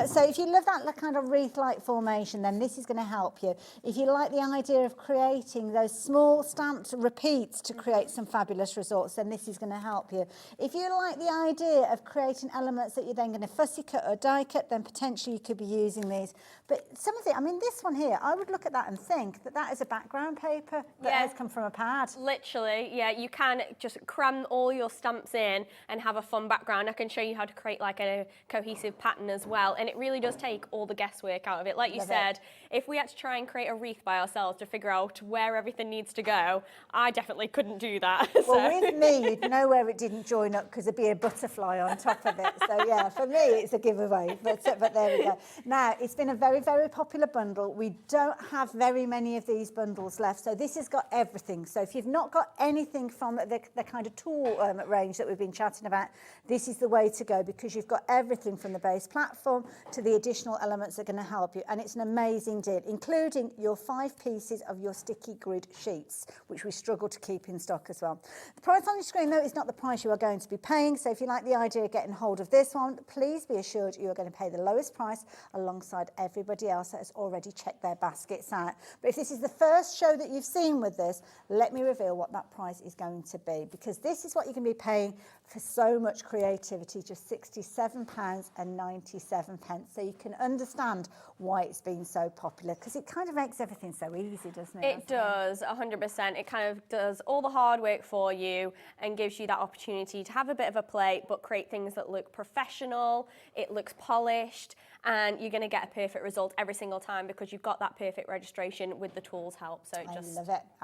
So if you love that kind of wreath-like formation, then this is going to help you. If you like the idea of creating those small stamped repeats to create some fabulous results, then this is going to help you. If you like the idea of creating elements that you're then going to fussy cut or die cut, then potentially you could be using these. But some of it, I mean, this one here, I would look at that and think that that is a background paper that has come from a pad. Literally, yeah, you can just cram all your stamps in and have a fun background. I can show you how to create like a cohesive pattern as well, and it really does take all the guesswork out of it. Like you said, if we had to try and create a wreath by ourselves to figure out where everything needs to go, I definitely couldn't do that. Well, with me, you'd know where it didn't join up because there'd be a butterfly on top of it. So yeah, for me, it's a giveaway, but there we go. Now, it's been a very, very popular bundle. We don't have very many of these bundles left, so this has got everything. So if you've not got anything from the kind of tool range that we've been chatting about, this is the way to go, because you've got everything from the base platform to the additional elements that are going to help you, and it's an amazing deal, including your 5 pieces of your sticky grid sheets, which we struggle to keep in stock as well. The price on your screen, though, is not the price you are going to be paying, so if you like the idea of getting hold of this one, please be assured you are going to pay the lowest price alongside everybody else that has already checked their baskets out. But if this is the first show that you've seen with this, let me reveal what that price is going to be, because this is what you can be paying for so much creativity, just £67.97. So you can understand why it's been so popular, because it kind of makes everything so easy, doesn't it? It does, 100%. It kind of does all the hard work for you and gives you that opportunity to have a bit of a play, but create things that look professional, it looks polished, and you're going to get a perfect result every single time because you've got that perfect registration with the tools help. So it just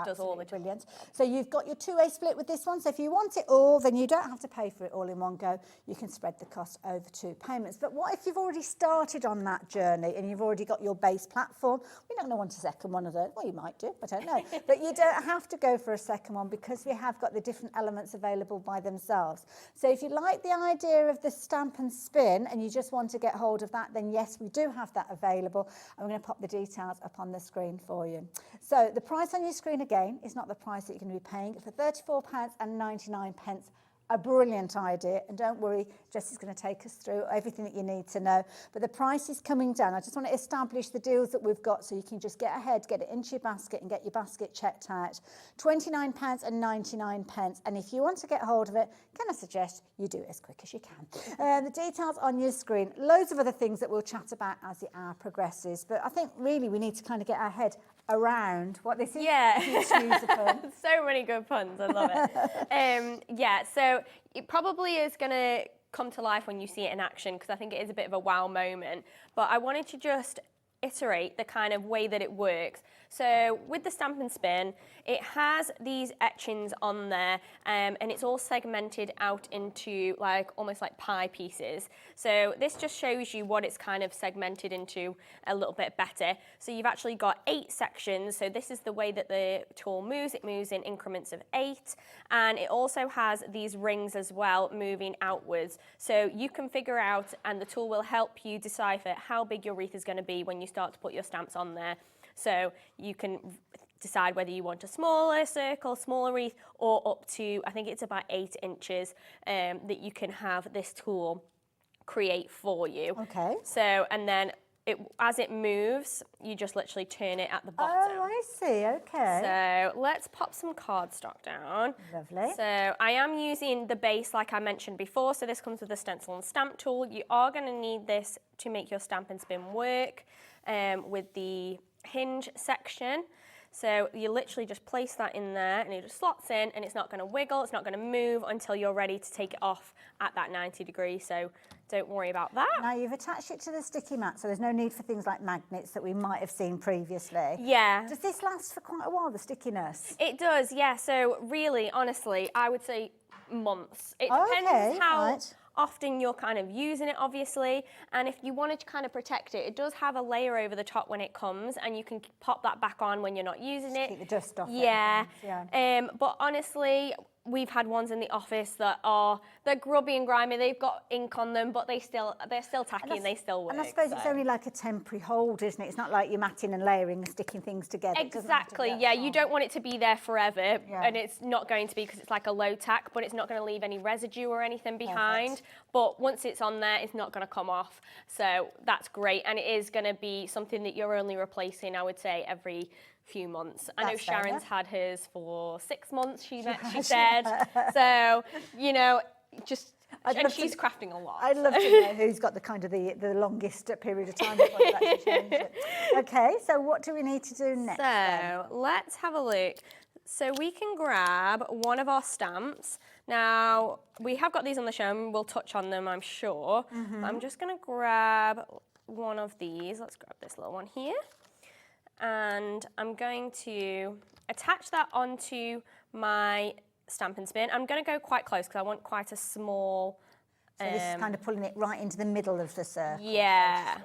does all the brilliant. So you've got your 2-way split with this one. So if you want it all, then you don't have to pay pay for it all in one go, you can spread the cost over 2 payments. But what if you've already started on that journey and you've already got your base platform? We're not going to want a second one of those. Well, you might do, I don't know. But you don't have to go for a second one because we have got the different elements available by themselves. So if you like the idea of the stamp and spin and you just want to get hold of that, then yes, we do have that available. I'm going to pop the details up on the screen for you. So the price on your screen again is not the price that you're going to be paying. For £34.99, a brilliant idea, and don't worry, Jessie's going to take us through everything that you need to know. But the price is coming down. I just want to establish the deals that we've got so you can just get ahead, get it into your basket and get your basket checked out. £29.99, and if you want to get hold of it, can I suggest you do it as quick as you can. The details on your screen, loads of other things that we'll chat about as the hour progresses, but I think really we need to kind of get our head around what this is. Yeah. Excuse the pun. So many good puns, I love it. Yeah, so it probably is going to come to life when you see it in action, because I think it is a bit of a wow moment. But I wanted to just iterate the kind of way that it works. So with the stamp and spin, it has these etchings on there, and it's all segmented out into like almost like pie pieces. So this just shows you what it's kind of segmented into a little bit better. So you've actually got 8 sections. So this is the way that the tool moves. It moves in increments of 8, and it also has these rings as well moving outwards. So you can figure out, and the tool will help you decipher how big your wreath is going to be when you start to put your stamps on there. So you can decide whether you want a smaller circle, smaller wreath, or up to, I think it's about 8 inches that you can have this tool create for you. Okay. So, and then as it moves, you just literally turn it at the bottom. Oh, I see, okay. So let's pop some cardstock down. Lovely. So I am using the base like I mentioned before, so this comes with the stencil and stamp tool. You are going to need this to make your stamp and spin work with the hinge section. So you literally just place that in there and it just slots in, and it's not going to wiggle, it's not going to move until you're ready to take it off at that 90 degrees. So don't worry about that. Now you've attached it to the sticky mat, so there's no need for things like magnets that we might have seen previously. Yeah. Does this last for quite a while, the stickiness? It does, yeah. So really, honestly, I would say months. It depends how often you're kind of using it, obviously, and if you wanted to kind of protect it, it does have a layer over the top when it comes, and you can pop that back on when you're not using it. Keep the dust off. Yeah. Yeah. But honestly, we've had ones in the office that they're grubby and grimy. They've got ink on them, but they're still tacky and they still work. And I suppose it's only like a temporary hold, isn't it? It's not like you're matting and layering and sticking things together. Exactly, yeah. You don't want it to be there forever, and it's not going to be, because it's like a low tack, but it's not going to leave any residue or anything behind. Perfect. But once it's on there, it's not going to come off. So that's great, and it is going to be something that you're only replacing, I would say, every few months. I know Sharon's had hers for 6 months, she said. So, you know, and she's crafting a lot. I'd love to know who's got the kind of the longest period of time before they've actually changed it. Okay, so what do we need to do next? So let's have a look. So we can grab one of our stamps. Now, we have got these on the show and we'll touch on them, I'm sure. I'm just going to grab one of these. Let's grab this little one here. And I'm going to attach that onto my stamp and spin. I'm going to go quite close because I want quite a small... So this is kind of pulling it right into the middle of the circle. Yeah.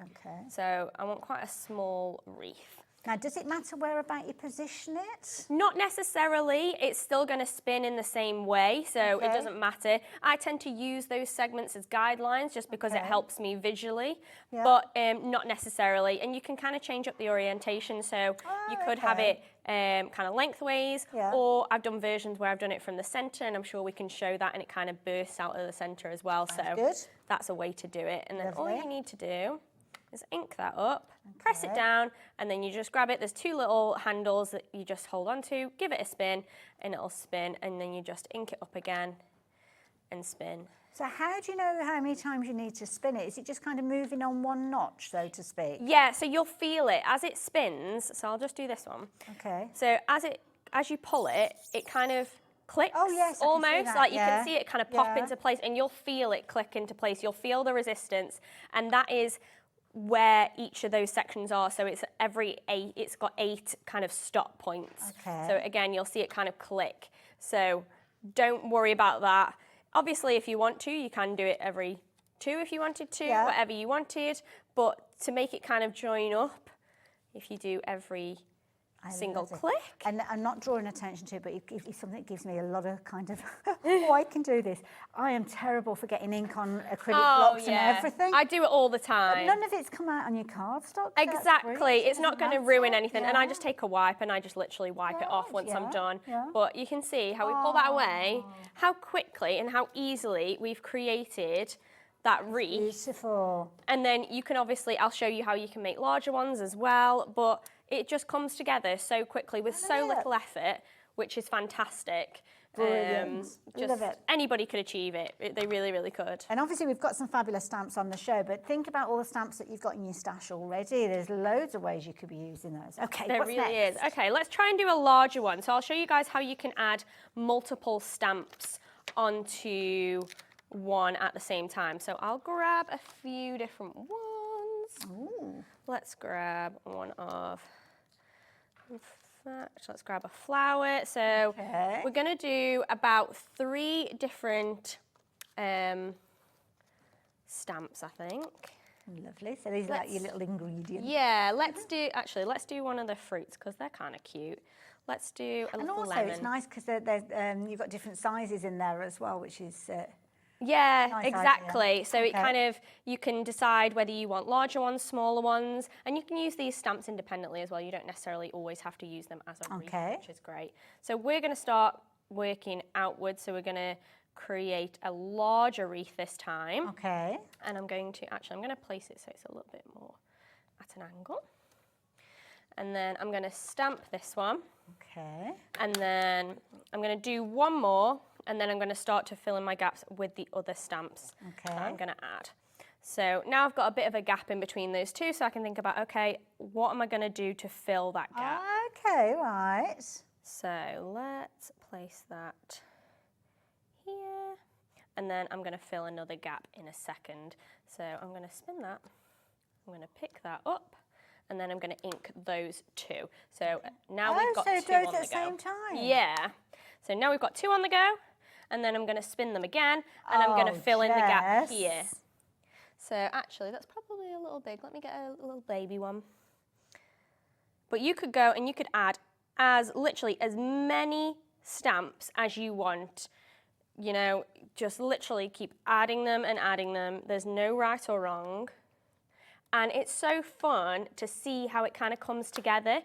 Okay. So I want quite a small wreath. Now, does it matter where about you position it? Not necessarily. It's still going to spin in the same way, so it doesn't matter. I tend to use those segments as guidelines just because it helps me visually, but not necessarily. And you can kind of change up the orientation, so you could have it kind of lengthways, or I've done versions where I've done it from the centre, and I'm sure we can show that, and it kind of bursts out of the centre as well. That's a way to do it. And then all you need to do is ink that up, press it down, and then you just grab it. There's 2 little handles that you just hold on to, give it a spin, and it'll spin, and then you just ink it up again and spin. So how do you know how many times you need to spin it? Is it just kind of moving on one notch, so to speak? Yeah, so you'll feel it as it spins. So I'll just do this one. Okay. So as you pull it, it kind of clicks almost, like you can see it kind of pop into place, and you'll feel it click into place. You'll feel the resistance, and that is where each of those sections are. So it's it's got 8 kind of stop points. So again, you'll see it kind of click. So don't worry about that. Obviously, if you want to, you can do it every 2 if you wanted to, Yeah. whatever you wanted. But to make it kind of join up, if you do every single love it. click. And I'm not drawing attention to it, but if something gives me a lot of kind of, oh, I can do this. I am terrible for getting ink on acrylic blocks and everything. I do it all the But time. none of it's come out on your cardstock. That's Exactly. brilliant. It's not going to Doesn't ruin matter. anything. And I just take a wipe and I just literally wipe it off once I'm done. But you can see how we pull that away, how quickly and how easily we've created that wreath. Beautiful. And then you can obviously, I'll show you how you can make larger ones as well, but it just comes together so quickly with so little effort, which is fantastic. Brilliant. Love it. Anybody could achieve it. They really, really could. And obviously we've got some fabulous stamps on the show, but think about all the stamps that you've got in your stash already. There's loads of ways you could be using those. Okay, There what's really next? is. Okay, let's try and do a larger one. So I'll show you guys how you can add multiple stamps onto one at the same time. So I'll grab a few different ones. Ooh. Let's grab one of, in fact, let's grab a flower. So we're going to do about 3 different stamps, I think. Lovely. So these are like your little ingredients. Yeah, let's do one of the fruits because they're kind of cute. Let's do a little also, lemon. it's nice because you've got different sizes in there as well, which is yeah, nice exactly. idea. So it kind of, you can decide whether you want larger ones, smaller ones, and you can use these stamps independently as well. You don't necessarily always have to use them as a wreath, which is great. So we're going to start working outwards. So we're going to create a larger wreath this time. Okay. And I'm going to place it so it's a little bit more at an angle. And then I'm going to stamp this one. Okay. And then I'm going to do one more, and then I'm going to start to fill in my gaps with the other stamps that I'm going to add. So now I've got a bit of a gap in between those two, so I can think about, okay, what am I going to do to fill that gap? Okay, right. So let's place that here, and then I'm going to fill another gap in a second. So I'm going to spin that, I'm going to pick that up, and then I'm going to ink those 2. So now we've got 2 on the go. So at the same time? Yeah. So now we've got 2 on the go, and then I'm going to spin them again, and I'm going to fill in the gap here. So actually, that's probably a little big. Let me get a little baby one. But you could go and you could add literally as many stamps as you want. You know, just literally keep adding them and adding them. There's no right or wrong. And it's so fun to see how it kind of comes together.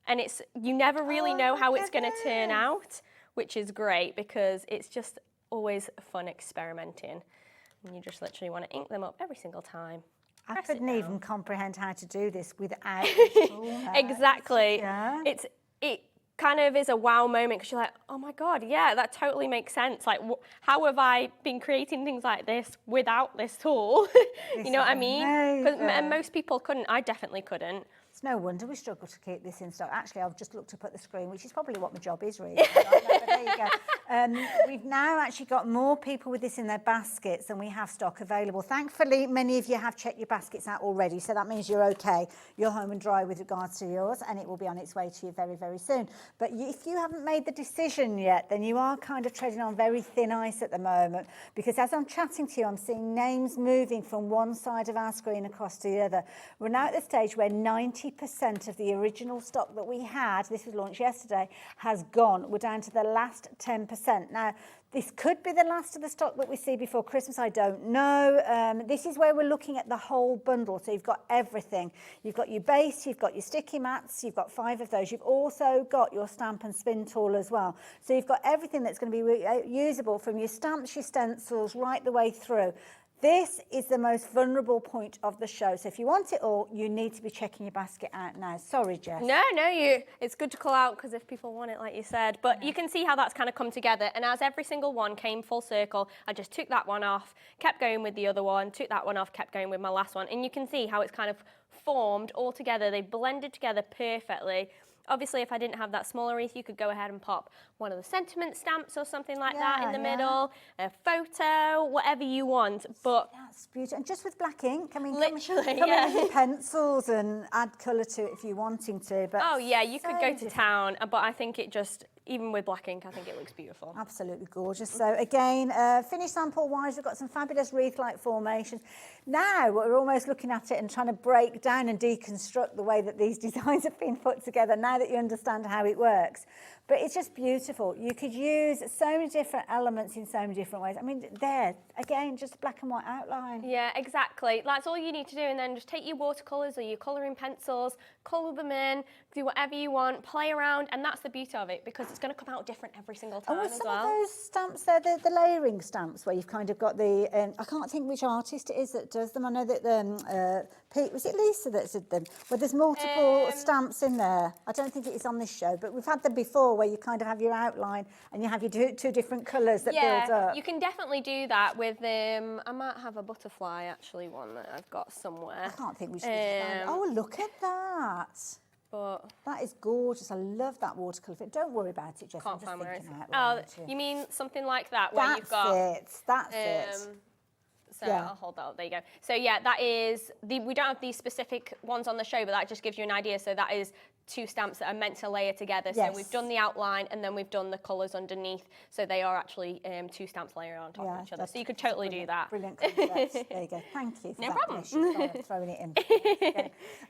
And you never really know how it's going to turn out, which is great because it's just always fun experimenting. And you just literally want to ink them up every single time. I couldn't even comprehend how to do this without Exactly. Yeah. It kind of is a wow moment because you're like, oh my God, yeah, that totally makes sense. Like, how have I been creating things like this without this tool? You know what I mean? And most people couldn't. I definitely couldn't. It's no wonder we struggle to keep this in stock. Actually, I've just looked up at the screen, which is probably what my job is, really. But there you go. We've now actually got more people with this in their baskets than we have stock available. Thankfully, many of you have checked your baskets out already, so that means you're okay. You're home and dry with regards to yours, and it will be on its way to you very, very soon. But if you haven't made the decision yet, then you are kind of treading on very thin ice at the moment, because as I'm chatting to you, I'm seeing names moving from one side of our screen across to the other. We're now at the stage where 90% of the original stock that we had, this was launched yesterday, has gone. We're down to the last 10%. Now, this could be the last of the stock that we see before Christmas, I don't know. This is where we're looking at the whole bundle. So you've got everything. You've got your base, you've got your sticky mats, you've got 5 of those. You've also got your stamp and spin tool as well. So you've got everything that's going to be usable from your stamps, your stencils, right the way through. This is the most vulnerable point of the show. So if you want it all, you need to be checking your basket out now. Sorry, Jess. No, it's good to call out because if people want it, like you said. But you can see how that's kind of come together. And as every single one came full circle, I just took that one off, kept going with the other one, took that one off, kept going with my last one. And you can see how it's kind of formed all together. They blended together perfectly. Obviously, if I didn't have that smaller wreath, you could go ahead and pop one of the sentiment stamps or something like that in the middle, a photo, whatever you want. But That's beautiful. And just with black ink, I mean, Literally, come yeah. in with your pencils and add colour to it if you're wanting to. But Oh yeah, you could so go to different. town, but I think it just, even with black ink, I think it looks beautiful. Absolutely gorgeous. So again, finished sample-wise, we've got some fabulous wreath-like formations. Now we're almost looking at it and trying to break down and deconstruct the way that these designs have been put together, now that you understand how it works. But it's just beautiful. You could use so many different elements in so many different ways. I mean, there, again, just a black and white outline. Yeah, exactly. That's all you need to do, and then just take your watercolours or your colouring pencils, colour them in, do whatever you want, play around, and that's the beauty of it, because it's going to come out different every single time Oh, as some well. of those stamps there, the layering stamps, where you've kind of got the, I can't think which artist it is that does them. I know that Pete, was it Lisa that did them? Where there's multiple stamps in there. I don't think it is on this show, but we've had them before, where you kind of have your outline and you have your two different colours that build up. You can definitely do that with, I might have a butterfly, actually, one that I've got somewhere. I can't think which one. Oh, look at that. But that is gorgeous. I love that watercolour fit. Don't worry about it, Jess. can't I'm just find where thinking it's. out Oh, loud. you mean something like that, where That's you've got. it. That's it. So I'll hold that up. There you go. So yeah, that is we don't have these specific ones on the show, but that just gives you an idea. So that is 2 stamps that are meant to layer together. Yes. So we've done the outline and then we've done the colours underneath. So they are actually 2 stamps layered on top of each other. So you could totally do that. Brilliant concept. There you go. Thank you for No that. problem. Bless you. Sorry, I'm throwing it in.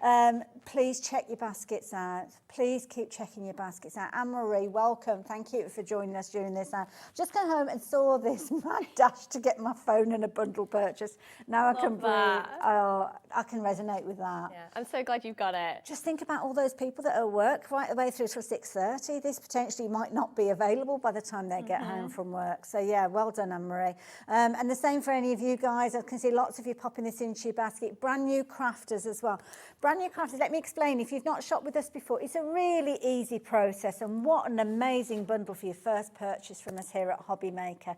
Okay. Please check your baskets out. Please keep checking your baskets out. Anne-Marie, welcome. Thank you for joining us during this. Just got home and saw this mad dash to get my phone and a bundle purchase. Now I can breathe. Oh, I can resonate with that. Yeah, I'm so glad you've got it. Just think about all those people that are at work right the way through till 6:30. This potentially might not be available by the time they get home from work. So yeah, well done, Anne-Marie. And the same for any of you guys. I can see lots of you popping this into your basket. Brand new crafters as well. Brand new crafters, let me explain. If you've not shopped with us before, it's a really easy process, and what an amazing bundle for your first purchase from us here at HobbyMaker.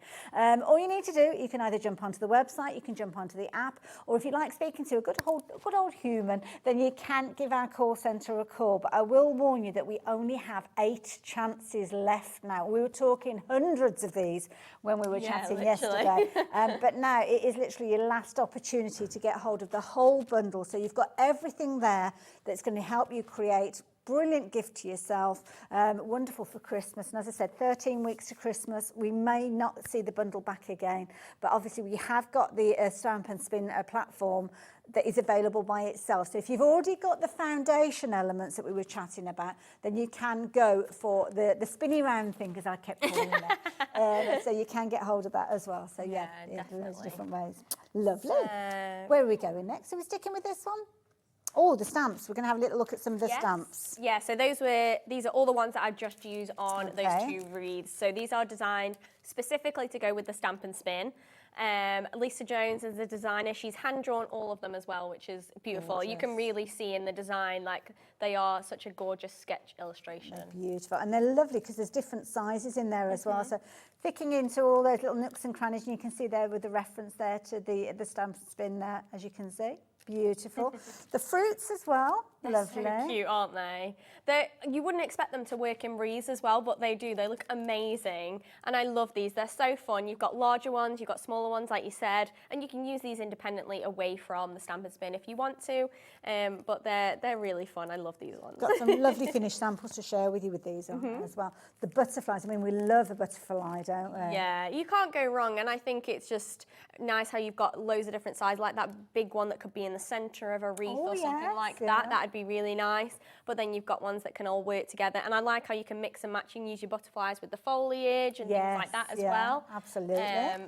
All you need to do, you can either jump onto the website, you can jump onto the app, or if you like speaking to a good old human, then you can give our call centre a call. But I will warn you that we only have 8 chances left now. We were talking hundreds of these when we were chatting yesterday. But now it is literally your last opportunity to get hold of the whole bundle. So you've got everything there that's going to help you create brilliant gift to yourself, wonderful for Christmas. And as I said, 13 weeks to Christmas. We may not see the bundle back again, but obviously we have got the Stamp and Spin platform that is available by itself. So if you've already got the foundation elements that we were chatting about, then you can go for the spinny round thing, as I kept calling it. So you can get hold of that as well. So yeah, there's different ways. Lovely. Where are we going next? Are we sticking with this one? Oh, the stamps. We're going to have a little look at some of the stamps. Yeah, so these are all the ones that I've just used on those 2 wreaths. So these are designed specifically to go with the Stamp and Spin. Lisa Jones is the designer. She's hand-drawn all of them as well, which is beautiful. You can really see in the design, like, they are such a gorgeous sketch illustration. They're beautiful. And they're lovely because there's different sizes in there as well. So flicking into all those little nooks and crannies, and you can see there with the reference there to the Stamp and Spin there, as you can see. Beautiful. The fruits as well. Lovely. So cute, aren't they? You wouldn't expect them to work in wreaths as well, but they do. They look amazing. And I love these. They're so fun. You've got larger ones, you've got smaller ones, like you said, and you can use these independently away from the Stamp and Spin if you want to. But they're really fun. I love these ones. Got some lovely finished samples to share with you with these as well. The butterflies. I mean, we love a butterfly, don't we? Yeah, you can't go wrong. And I think it's just nice how you've got loads of different sizes, like that big one that could be in the centre of a wreath or something like that. That'd be really nice. But then you've got ones that can all work together. And I like how you can mix and match and use your butterflies with the foliage and things like that as well. Absolutely.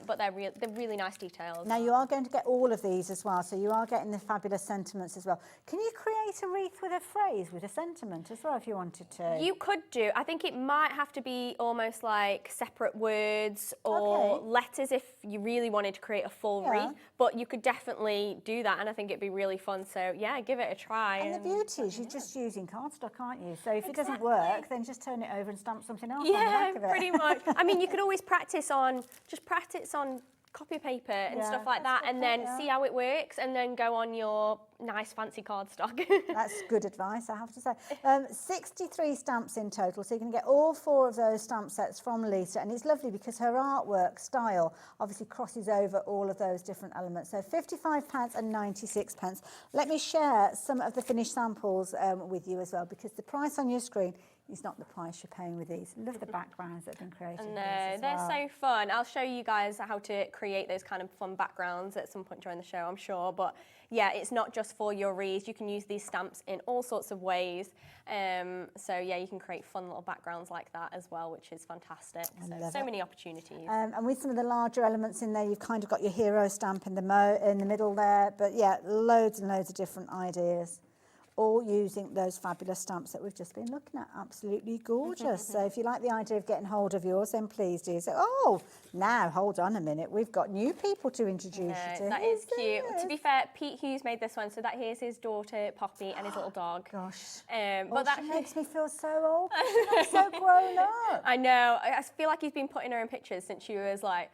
But they're really nice details. Now you are going to get all of these as well, so you are getting the fabulous sentiments as well. Can you create a wreath with a phrase, with a sentiment as well, if you wanted to? You could do. I think it might have to be almost like separate words or letters if you really wanted to create a full wreath. But you could definitely do that, and I think it'd be really fun. So yeah, give it a try. And the beauty is you're just using cardstock, aren't you? So if it doesn't work, then just turn it over and stamp something else on the back of it. Pretty much. I mean, you could always practice on copy paper and Yeah, stuff like that's that, and good, then yeah. see how it works, and then go on your nice fancy cardstock. That's good advice, I have to say. 63 stamps in total, so you can get all 4 of those stamp sets from Lisa, and it's lovely because her artwork style obviously crosses over all of those different elements. So £55 and 96 pence. Let me share some of the finished samples with you as well, because the price on your screen is not the price you're paying with these. Love the backgrounds that have been created. And with these as they're well. so fun. I'll show you guys how to create those kind of fun backgrounds at some point during the show, I'm sure. But yeah, it's not just for your wreaths. You can use these stamps in all sorts of ways. So yeah, you can create fun little backgrounds like that as well, which is fantastic. So many opportunities. And with some of the larger elements in there, you've kind of got your hero stamp in the middle there. But yeah, loads and loads of different ideas, all using those fabulous stamps that we've just been looking at. Absolutely gorgeous. So if you like the idea of getting hold of yours, then please do. So, oh, now, hold on a minute. We've got new people to introduce you to. That is cute. To be fair, Pete Hughes made this one, so that here's his daughter, Poppy, and his little dog. Gosh. But that she makes me feel so old. She looks so grown up. I know. I feel like he's been putting her in pictures since she was like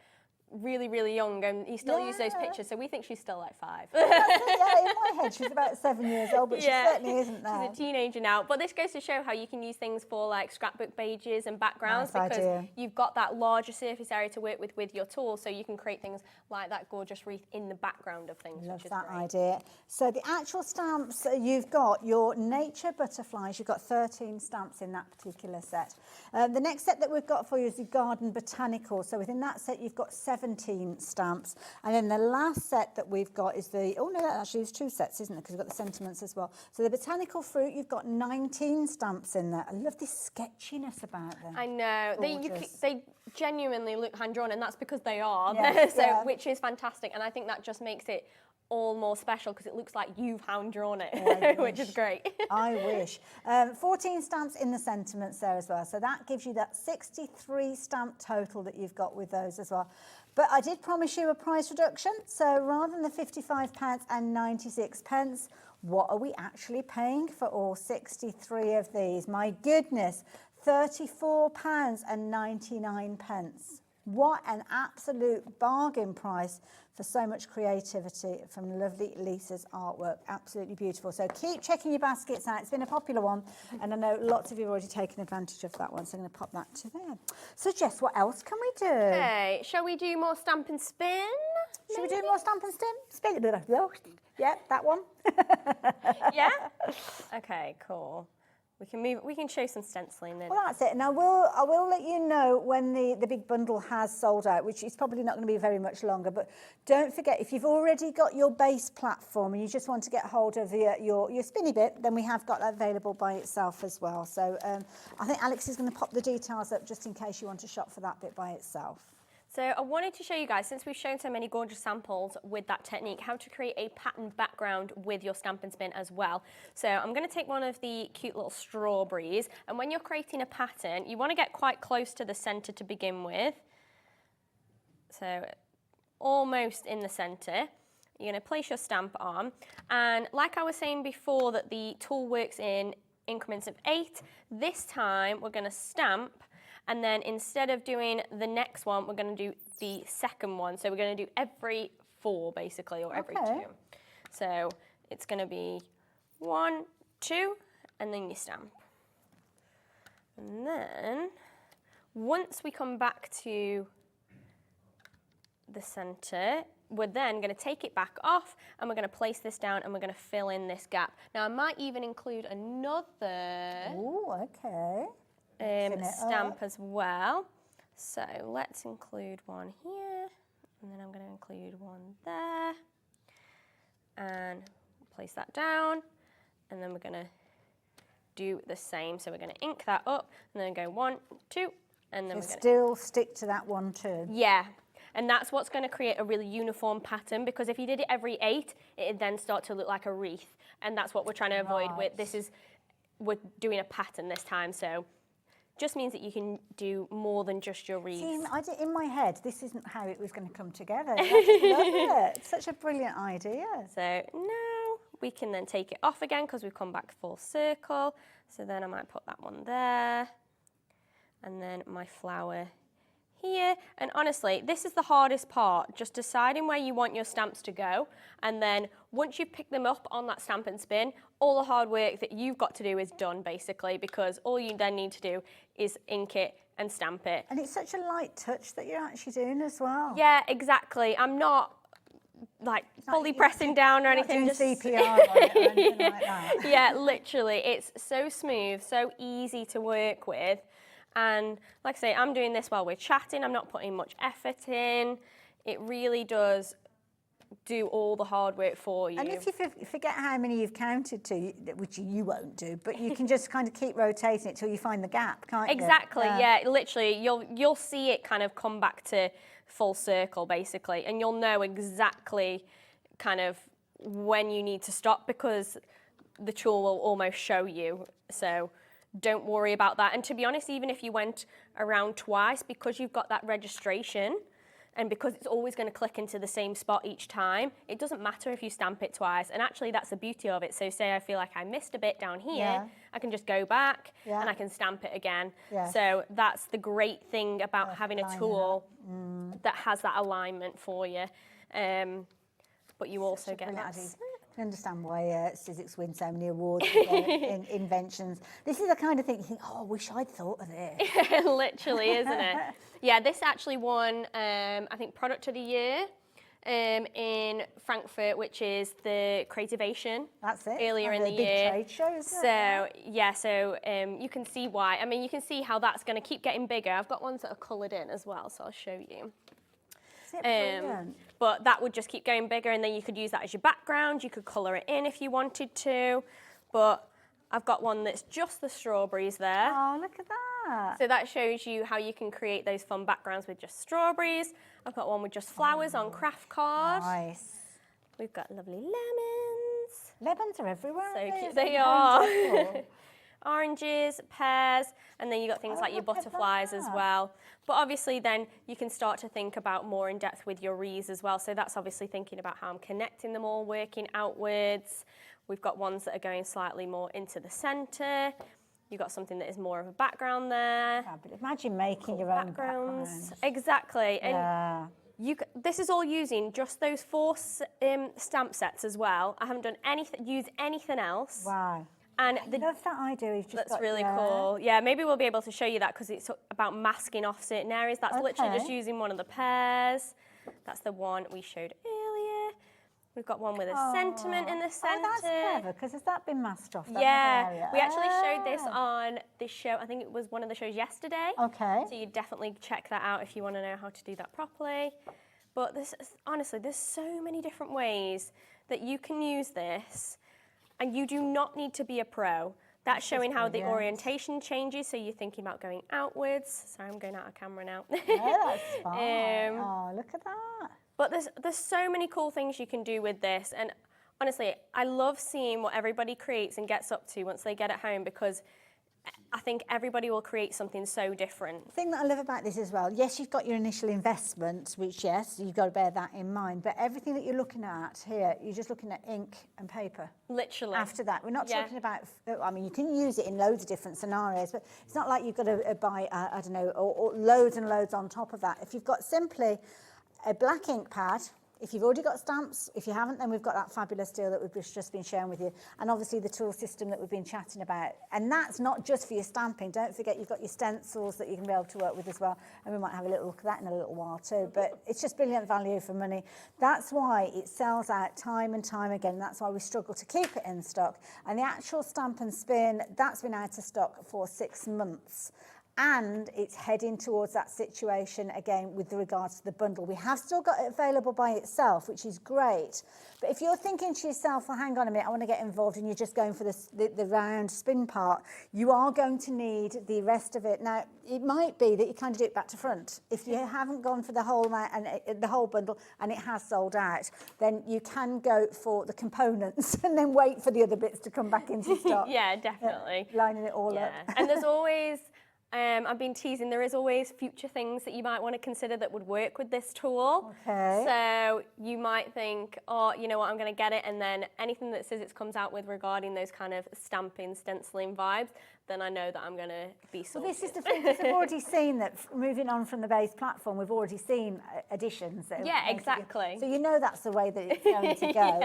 really, really young, and he still uses those pictures, so we think she's still like 5. Yeah, in my head she's about 7 years old, but she certainly isn't now. She's a teenager now. But this goes to show how you can use things for like scrapbook pages and backgrounds, Nice because idea. you've got that larger surface area to work with your tool, so you can create things like that gorgeous wreath in the background of things. Love which is that great. idea. So the actual stamps, you've got your nature butterflies. You've got 13 stamps in that particular set. The next set that we've got for you is the garden botanical. So within that set, you've got 17 stamps. And then the last set that we've got is the, oh no, that actually is 2 sets, isn't it? Because we've got the sentiments as well. So the botanical fruit, you've got 19 stamps in there. I love this sketchiness about them. I know. They genuinely look hand-drawn, and that's because they are. Yes, Which is fantastic. And I think that just makes it all more special because it looks like you've hand-drawn it, which is great. I wish. 14 stamps in the sentiments there as well. So that gives you that 63 stamp total that you've got with those as well. But I did promise you a price reduction. So rather than the £55 and 96 pence, what are we actually paying for all 63 of these? My goodness, £34 and 99 pence. What an absolute bargain price for so much creativity from lovely Lisa's artwork. Absolutely beautiful. So keep checking your baskets out. It's been a popular one, and I know lots of you have already taken advantage of that one, so I'm going to pop that to there. So Jess, what else can we do? Okay, shall we do more stamp and spin? Should we do more stamp and spin? Yeah, that one. Yeah? Okay, cool. We can show some stenciling then. Well, that's it. And I will let you know when the big bundle has sold out, which is probably not going to be very much longer. But don't forget, if you've already got your base platform and you just want to get hold of your spinny bit, then we have got that available by itself as well. So I think Alex is going to pop the details up just in case you want to shop for that bit by itself. So I wanted to show you guys, since we've shown so many gorgeous samples with that technique, how to create a patterned background with your stamp and spin as well. So I'm going to take one of the cute little strawberries, and when you're creating a pattern, you want to get quite close to the centre to begin with. So almost in the centre. You're going to place your stamp on, and like I was saying before that the tool works in increments of 8, this time we're going to stamp, and then instead of doing the next one, we're going to do the second one. So we're going to do every 4, basically, or every 2. So it's going to be 1, 2, and then you stamp. And then, once we come back to the centre, we're then going to take it back off, and we're going to place this down, and we're going to fill in this gap. Now, I might even include another... Ooh, okay. Stamp as well. So let's include one here, and then I'm going to include one there, and place that down, and then we're going to do the same. So we're going to ink that up, and then go 1, 2, and then we're going to still stick to that 1, 2. Yeah. And that's what's going to create a really uniform pattern, because if you did it every 8, it'd then start to look like a wreath, and that's what we're trying to avoid with we're doing a pattern this time. So just means that you can do more than just your wreaths. See, in my head, this isn't how it was going to come together. I love it. It's such a brilliant idea. So now we can then take it off again because we've come back full circle. So then I might put that one there, and then my flower here. And honestly, this is the hardest part, just deciding where you want your stamps to go. And then once you pick them up on that stamp and spin, all the hard work that you've got to do is done basically, because all you then need to do is ink it and stamp it. And it's such a light touch that you're actually doing as well. Yeah, exactly. I'm not like fully pressing down or anything. Just CPR on it or anything like that. Yeah, literally. It's so smooth, so easy to work with. And like I say, I'm doing this while we're chatting. I'm not putting much effort in. It really does do all the hard work for you. And if you forget how many you've counted to, which you won't do, but you can just kind of keep rotating it till you find the gap, can't you? Exactly, yeah, literally. You'll see it kind of come back to full circle, basically, and you'll know exactly kind of when you need to stop, because the tool will almost show you. So don't worry about that. And to be honest, even if you went around twice, because you've got that registration, and because it's always going to click into the same spot each time, it doesn't matter if you stamp it twice. And actually, that's the beauty of it. So say I feel like I missed a bit down here, I can just go back and I can stamp it again. So that's the great thing about having a tool that has that alignment for you. But you also get that. I can understand why Sizzix wins so many awards for their inventions. This is the kind of thing you think, oh, I wish I'd thought of this. Literally, isn't it? Yeah, this actually won, I think, Product of the Year in Frankfurt, which is the Creativation. That's it. Earlier in the big year. trade show, isn't So, yeah, so you can see why. I mean, you can see how that's going to keep getting bigger. I've got ones that are coloured in as well, so I'll show you. But that would just keep going bigger, and then you could use that as your background. You could colour it in if you wanted to. But I've got one that's just the strawberries there. Oh, look at that. So that shows you how you can create those fun backgrounds with just strawberries. I've got one with just flowers on craft card. Nice. We've got lovely lemons. Lemons are everywhere. So aren't cute. they? They are. Oranges, pears, and then you've got things like your look at butterflies as that. well. But obviously then you can start to think about more in depth with your wreaths as well. So that's obviously thinking about how I'm connecting them all, working outwards. We've got ones that are going slightly more into the centre. You've got something that is more of a background there. Fabulous. Imagine making your own backgrounds. Exactly. And this is all using just those 4 stamp sets as well. I haven't done used anything else. Wow. And I love that idea. You've just that's got really cool. Yeah, maybe we'll be able to show you that because it's about masking off certain areas. That's literally just using one of the pairs. That's the one we showed earlier. We've got one with a sentiment in the centre. Oh, that's clever, because has that been masked off? Yeah, area? we actually showed this on this show. I think it was one of the shows yesterday. Okay. So you definitely check that out if you want to know how to do that properly. But honestly, there's so many different ways that you can use this. And you do not need to be a pro. That's showing how the orientation changes, so you're thinking about going outwards. Sorry, I'm going out of camera now. Yeah, that's fine. Oh, look at that. But there's so many cool things you can do with this. And honestly, I love seeing what everybody creates and gets up to once they get it home, because I think everybody will create something so different. The thing that I love about this as well, yes, you've got your initial investment, which, yes, you've got to bear that in mind, but everything that you're looking at here, you're just looking at ink and paper. Literally. After that, we're not talking about, I mean, you can use it in loads of different scenarios, but it's not like you've got to buy, I don't know, or loads and loads on top of that. If you've got simply a black ink pad, if you've already got stamps, if you haven't, then we've got that fabulous deal that we've just been sharing with you. And obviously the tool system that we've been chatting about. And that's not just for your stamping. Don't forget you've got your stencils that you can be able to work with as well. And we might have a little look at that in a little while too. But it's just brilliant value for money. That's why it sells out time and time again. That's why we struggle to keep it in stock. And the actual stamp and spin, that's been out of stock for 6 months. And it's heading towards that situation again with regards to the bundle. We have still got it available by itself, which is great. But if you're thinking to yourself, well, hang on a minute, I want to get involved, and you're just going for the round spin part, you are going to need the rest of it. Now, it might be that you kind of do it back to front. If you haven't gone for the whole bundle and it has sold out, then you can go for the components and then wait for the other bits to come back into stock. Yeah, definitely. Lining it all up. And there's always... I've been teasing, there is always future things that you might want to consider that would work with this tool. Okay. So you might think, oh, you know what, I'm going to get it, and then anything that Sizzix comes out with regarding those kind of stamping, stenciling vibes, then I know that I'm going to be Well, sorted. this is the thing, because I've already seen that moving on from the base platform, we've already seen additions. That Yeah, make it- exactly. So you know that's the way that it's going to go.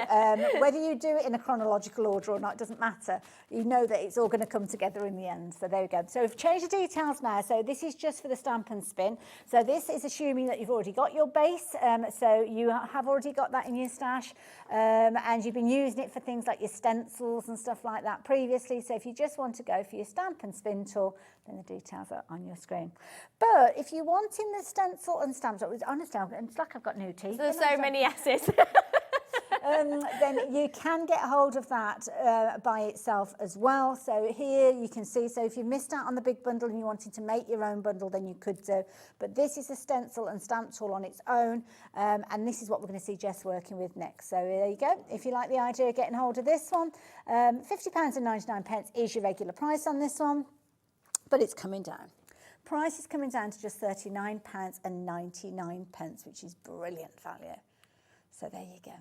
Whether you do it in a chronological order or not, it doesn't matter. You know that it's all going to come together in the end. So there we go. So we've changed the details now. So this is just for the stamp and spin. So this is assuming that you've already got your base. So you have already got that in your stash. And you've been using it for things like your stencils and stuff like that previously. So if you just want to go for your stamp and spin tool, then the details are on your screen. But if you're wanting the stencil and stamp tool, honestly, it's like I've got new teeth. There's so many S's. Then you can get hold of that by itself as well. So here you can see, so if you've missed out on the big bundle and you wanted to make your own bundle, then you could do. But this is a stencil and stamp tool on its own. And this is what we're going to see Jess working with next. So there you go. If you like the idea of getting hold of this one, £50.99 is your regular price on this one, but it's coming down. Price is coming down to just £39.99, which is brilliant value. So there you go.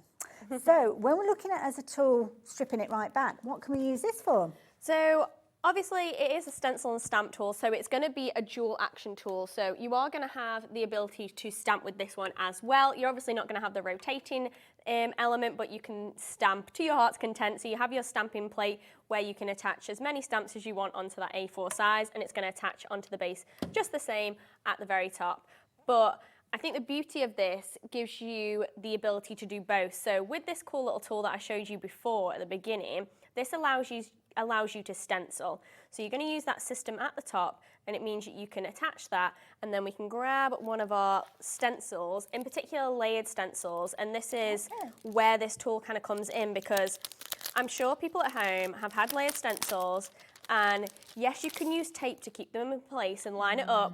So when we're looking at it as a tool, stripping it right back, what can we use this for? So obviously it is a stencil and stamp tool, so it's going to be a dual action tool. So you are going to have the ability to stamp with this one as well. You're obviously not going to have the rotating element, but you can stamp to your heart's content. So you have your stamping plate where you can attach as many stamps as you want onto that A4 size, and it's going to attach onto the base just the same at the very top. But I think the beauty of this gives you the ability to do both. So with this cool little tool that I showed you before at the beginning, this allows you to stencil. So you're going to use that system at the top, and it means that you can attach that, and then we can grab one of our stencils, in particular layered stencils, and this is where this tool kind of comes in, because I'm sure people at home have had layered stencils, and yes, you can use tape to keep them in place and line it up,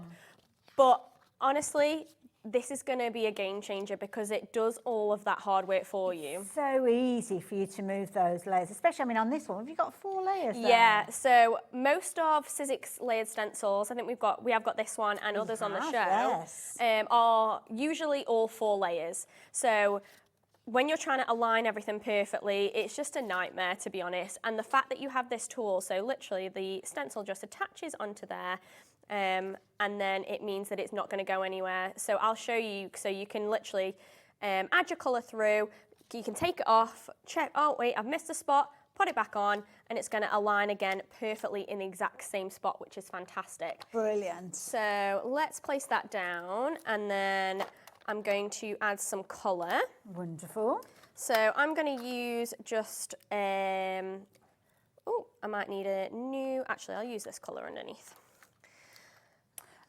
but honestly, this is going to be a game changer because it does all of that hard work for you. So easy for you to move those layers, especially, I mean, on this one, have you got 4 layers there? Yeah, so most of Sizzix layered stencils, I think we have got this one and others on the show, yes. are usually all 4 layers. So when you're trying to align everything perfectly, it's just a nightmare, to be honest. And the fact that you have this tool, so literally the stencil just attaches onto there, and then it means that it's not going to go anywhere. So I'll show you, so you can literally add your colour through, you can take it off, check, oh wait, I've missed a spot, put it back on, and it's going to align again perfectly in the exact same spot, which is fantastic. Brilliant. So let's place that down, and then I'm going to add some colour. Wonderful. So I'm going to use just, I might need a new, actually I'll use this colour underneath.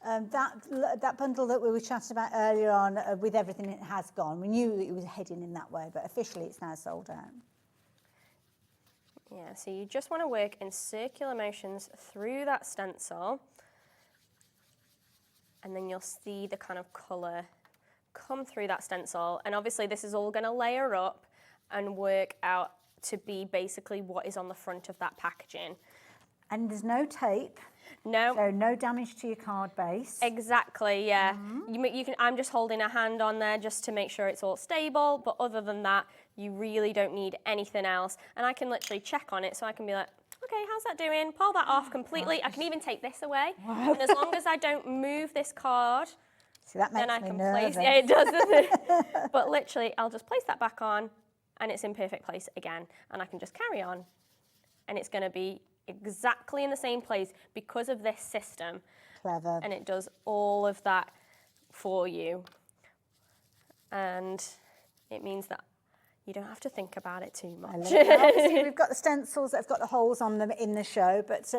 That bundle that we were chatting about earlier on, with everything it has gone, we knew it was heading in that way, but officially it's now sold out. Yeah, so you just want to work in circular motions through that stencil, and then you'll see the kind of colour come through that stencil, and obviously this is all going to layer up and work out to be basically what is on the front of that packaging. And there's no tape. No. So no damage to your card base. Exactly, yeah. You can. I'm just holding a hand on there just to make sure it's all stable, but other than that, you really don't need anything else. And I can literally check on it, so I can be like, okay, how's that doing? Pull that off completely. I can even take this away. Wow. And as long as I don't move this card, so that makes then I me can nervous. place, yeah, it does, doesn't it? But literally, I'll just place that back on, and it's in perfect place again. And I can just carry on, and it's going to be exactly in the same place because of this system. Clever. And it does all of that for you. And it means that you don't have to think about it too much. Obviously, we've got the stencils that have got the holes on them in the show, but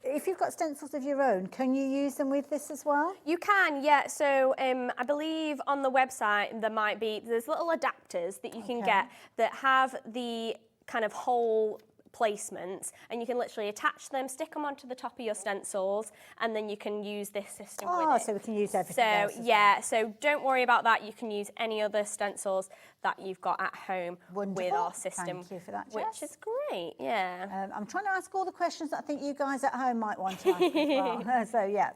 if you've got stencils of your own, can you use them with this as well? You can, yeah. So I believe on the website there's little adapters that you can get that have the kind of hole placements, and you can literally attach them, stick them onto the top of your stencils, and then you can use this system with it. So we can use everything So else as yeah, so don't worry about that. You can use any other stencils that you've got at home with our system. Thank you for that, which Jess. is great, yeah. I'm trying to ask all the questions that I think you guys at home might want to ask as well. So yeah.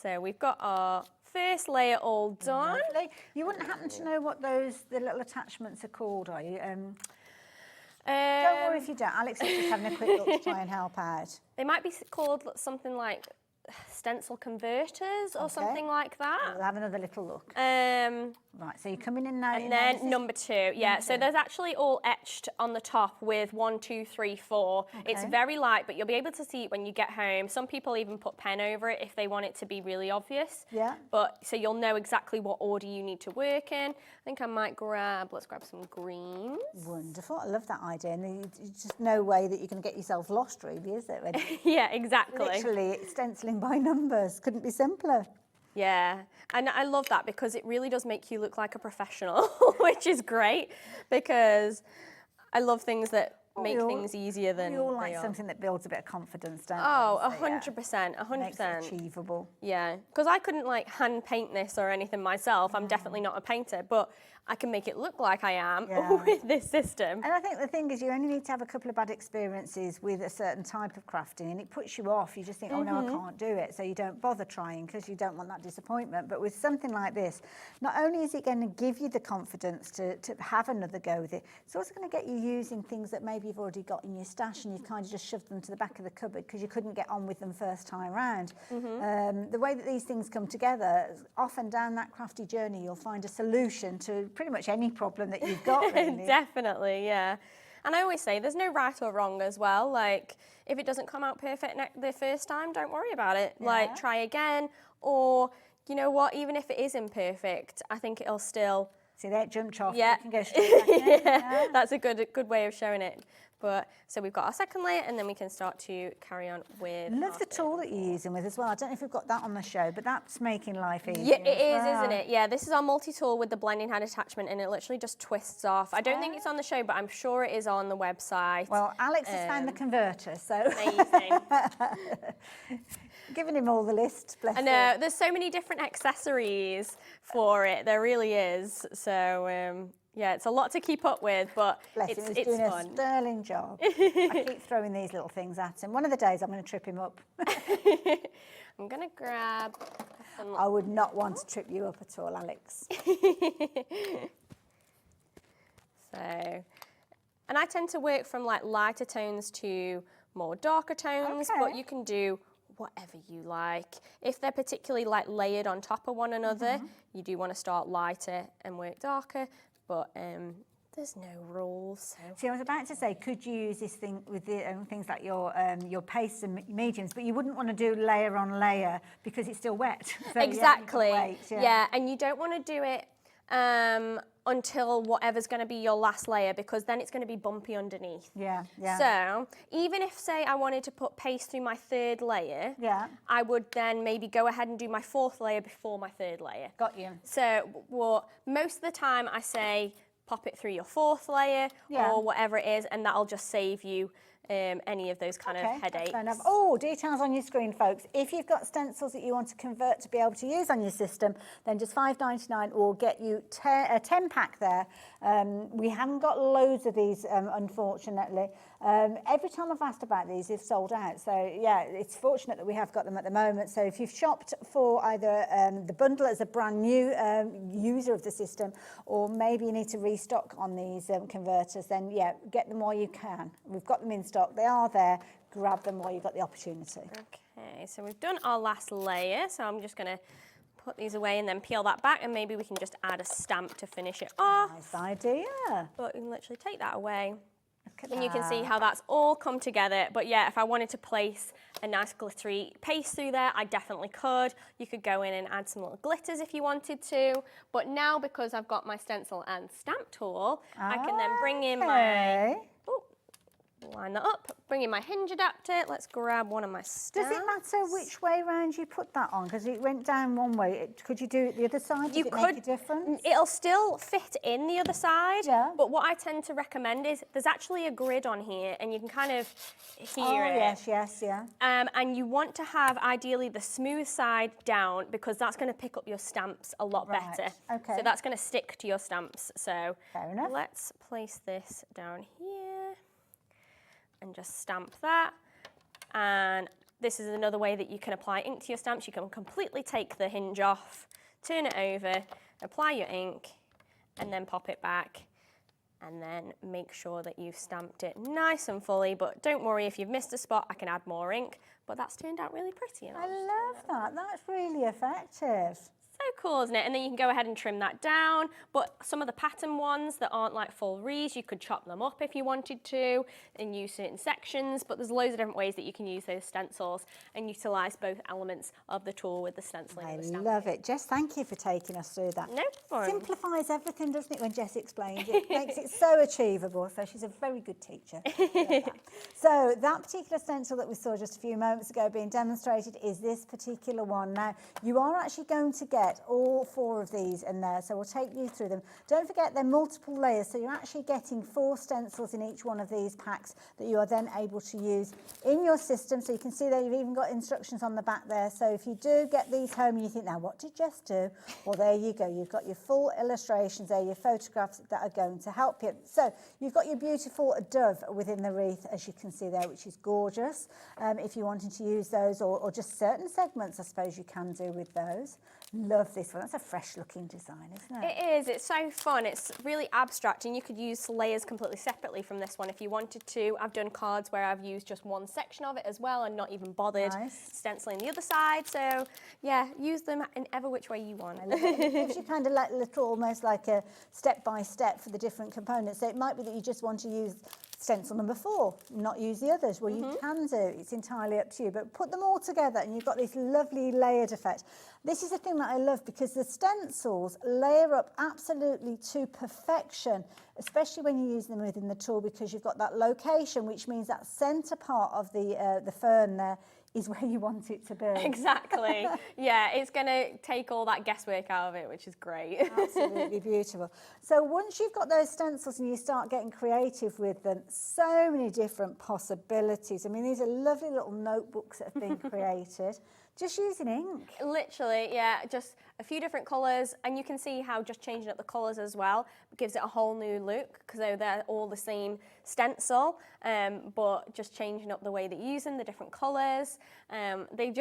So we've got our first layer all done. Lovely. You wouldn't happen to know what the little attachments are called, are you? Don't worry if you don't. Alex is just having a quick look to try and help out. They might be called something like stencil converters or something like that. We'll have another little look. Right, so you're coming in now. And then number 2, yeah. So there's actually all etched on the top with 1, 2, 3, 4. It's very light, but you'll be able to see it when you get home. Some people even put pen over it if they want it to be really obvious. Yeah. But so you'll know exactly what order you need to work in. I think I might let's grab some greens. Wonderful. I love that idea. And there's just no way that you're going to get yourself lost, really, is there? Yeah, exactly. Literally, stenciling by numbers. Couldn't be simpler. Yeah, and I love that because it really does make you look like a professional, which is great because I love things that make things easier than we all like they are. something that builds a bit of confidence, don't we? Oh, So, 100%, 100%. Makes it achievable. Yeah, because I couldn't like hand paint this or anything myself. I'm definitely not a painter, but I can make it look like I am with this system. And I think the thing is you only need to have a couple of bad experiences with a certain type of crafting and it puts you off. You just think, oh no, I can't do it. So you don't bother trying because you don't want that disappointment. But with something like this, not only is it going to give you the confidence to have another go with it, it's also going to get you using things that maybe you've already got in your stash and you've kind of just shoved them to the back of the cupboard because you couldn't get on with them first time round. The way that these things come together, often down that crafty journey, you'll find a solution to pretty much any problem that you've got, really. Definitely, yeah. And I always say there's no right or wrong as well. Like, if it doesn't come out perfect the first time, don't worry about it. Like, try again. Or, you know what, even if it is imperfect, I think it'll still... See that jumped off? Yeah. You can go straight back in. Yeah, that's a good way of showing it. But so we've got our second layer and then we can start to carry on with... Love the tool that you're using with as well. I don't know if we've got that on the show, but that's making life easier. Yeah, it is, isn't it? Yeah, this is our multi-tool with the blending head attachment and it literally just twists off. I don't think it's on the show, but I'm sure it is on the website. Well, Alex has found the converter, so... Amazing. Giving him all the list, bless him. I know, there's so many different accessories for it, there really is. So, yeah, it's a lot to keep up with, but Bless him, he's it's doing fun. a sterling job. I keep throwing these little things at him. One of the days I'm going to trip him up. I'm going to grab... I would not want to trip you up at all, Alex. So, and I tend to work from like lighter tones to more darker tones, but you can do whatever you like. If they're particularly like layered on top of one another, you do want to start lighter and work darker, but there's no rules. So. See, I was about to say, could you use this thing with the, things like your pastes and mediums, but you wouldn't want to do layer on layer because it's still wet. So, exactly. Yeah, and you don't want to do it until whatever's going to be your last layer because then it's going to be bumpy underneath. Yeah. So even if, say, I wanted to put paste through my third layer, I would then maybe go ahead and do my fourth layer before my third layer. Got you. So most of the time I say pop it through your fourth layer or whatever it is, and that'll just save you any of those kind of headaches. Fair enough. Oh, details on your screen, folks. If you've got stencils that you want to convert to be able to use on your system, then just $5.99 will get you a 10-pack there. We haven't got loads of these, unfortunately. Every time I've asked about these, they've sold out. So, yeah, it's fortunate that we have got them at the moment. So if you've shopped for either the bundle as a brand new user of the system, or maybe you need to restock on these converters, then, yeah, get them while you can. We've got them in stock. They are there. Grab them while you've got the opportunity. Okay, so we've done our last layer. So I'm just going to put these away and then peel that back, and maybe we can just add a stamp to finish it off. Nice idea. But you can literally take that away. And you can see how that's all come together. But yeah, if I wanted to place a nice glittery paste through there, I definitely could. You could go in and add some little glitters if you wanted to. But now, because I've got my stencil and stamp tool, I can then bring in my... line that up, bring in my hinge adapter. Let's grab one of my stamps. Does it matter which way round you put that on? Because it went down one way. Could you do it the other side? Does it make a difference? It'll still fit in the other side. Yeah. But what I tend to recommend is there's actually a grid on here, and you can kind of hear it. Yes, yeah. And you want to have ideally the smooth side down because that's going to pick up your stamps a lot better. Okay. So that's going to stick to your stamps. So fair enough. Let's place this down here. And just stamp that. And this is another way that you can apply ink to your stamps. You can completely take the hinge off, turn it over, apply your ink, and then pop it back. and then make sure that you've stamped it nice and fully, but don't worry if you've missed a spot, I can add more ink, but that's turned out really pretty. I love that. That's really effective. So cool, isn't it? And then you can go ahead and trim that down, but some of the pattern ones that aren't like full wreaths, you could chop them up if you wanted to and use certain sections, but there's loads of different ways that you can use those stencils and utilise both elements of the tool with the stenciling and the stamping. I love it. Jess, thank you for taking us through that. No problem. Simplifies everything, doesn't it, when Jess explains it? Makes it so achievable, so she's a very good teacher. So that particular stencil that we saw just a few moments ago being demonstrated is this particular one. Now, you are actually going to get all 4 of these in there, so we'll take you through them. Don't forget they're multiple layers, so you're actually getting 4 stencils in each one of these packs that you are then able to use in your system. So you can see there you've even got instructions on the back there, so if you do get these home and you think, now what did Jess do? Well, there you go, you've got your full illustrations there, your photographs that are going to help you. So you've got your beautiful dove within the wreath, as you can see there, which is gorgeous. If you wanted to use those, or just certain segments, I suppose you can do with those. Love this one. That's a fresh looking design, isn't it? It is. It's so fun. It's really abstract, and you could use layers completely separately from this one if you wanted to. I've done cards where I've used just one section of it as well and not even bothered stenciling the other side. So yeah, use them in ever which way you want. I love it. It gives you kind of like little, almost like a step by step for the different components. So it might be that you just want to use stencil number 4, not use the others. Well, you can do. It's entirely up to you. But put them all together and you've got this lovely layered effect. This is the thing that I love, because the stencils layer up absolutely to perfection, especially when you use them within the tool, because you've got that location, which means that centre part of the fern there is where you want it to be. Exactly. Yeah, it's going to take all that guesswork out of it, which is great. Absolutely beautiful. So once you've got those stencils and you start getting creative with them, so many different possibilities. I mean, these are lovely little notebooks that have been created. Just using ink. Literally, yeah, just a few different colours, and you can see how just changing up the colours as well gives it a whole new look, because they're all the same stencil, but just changing up the way that you use them, the different colours. They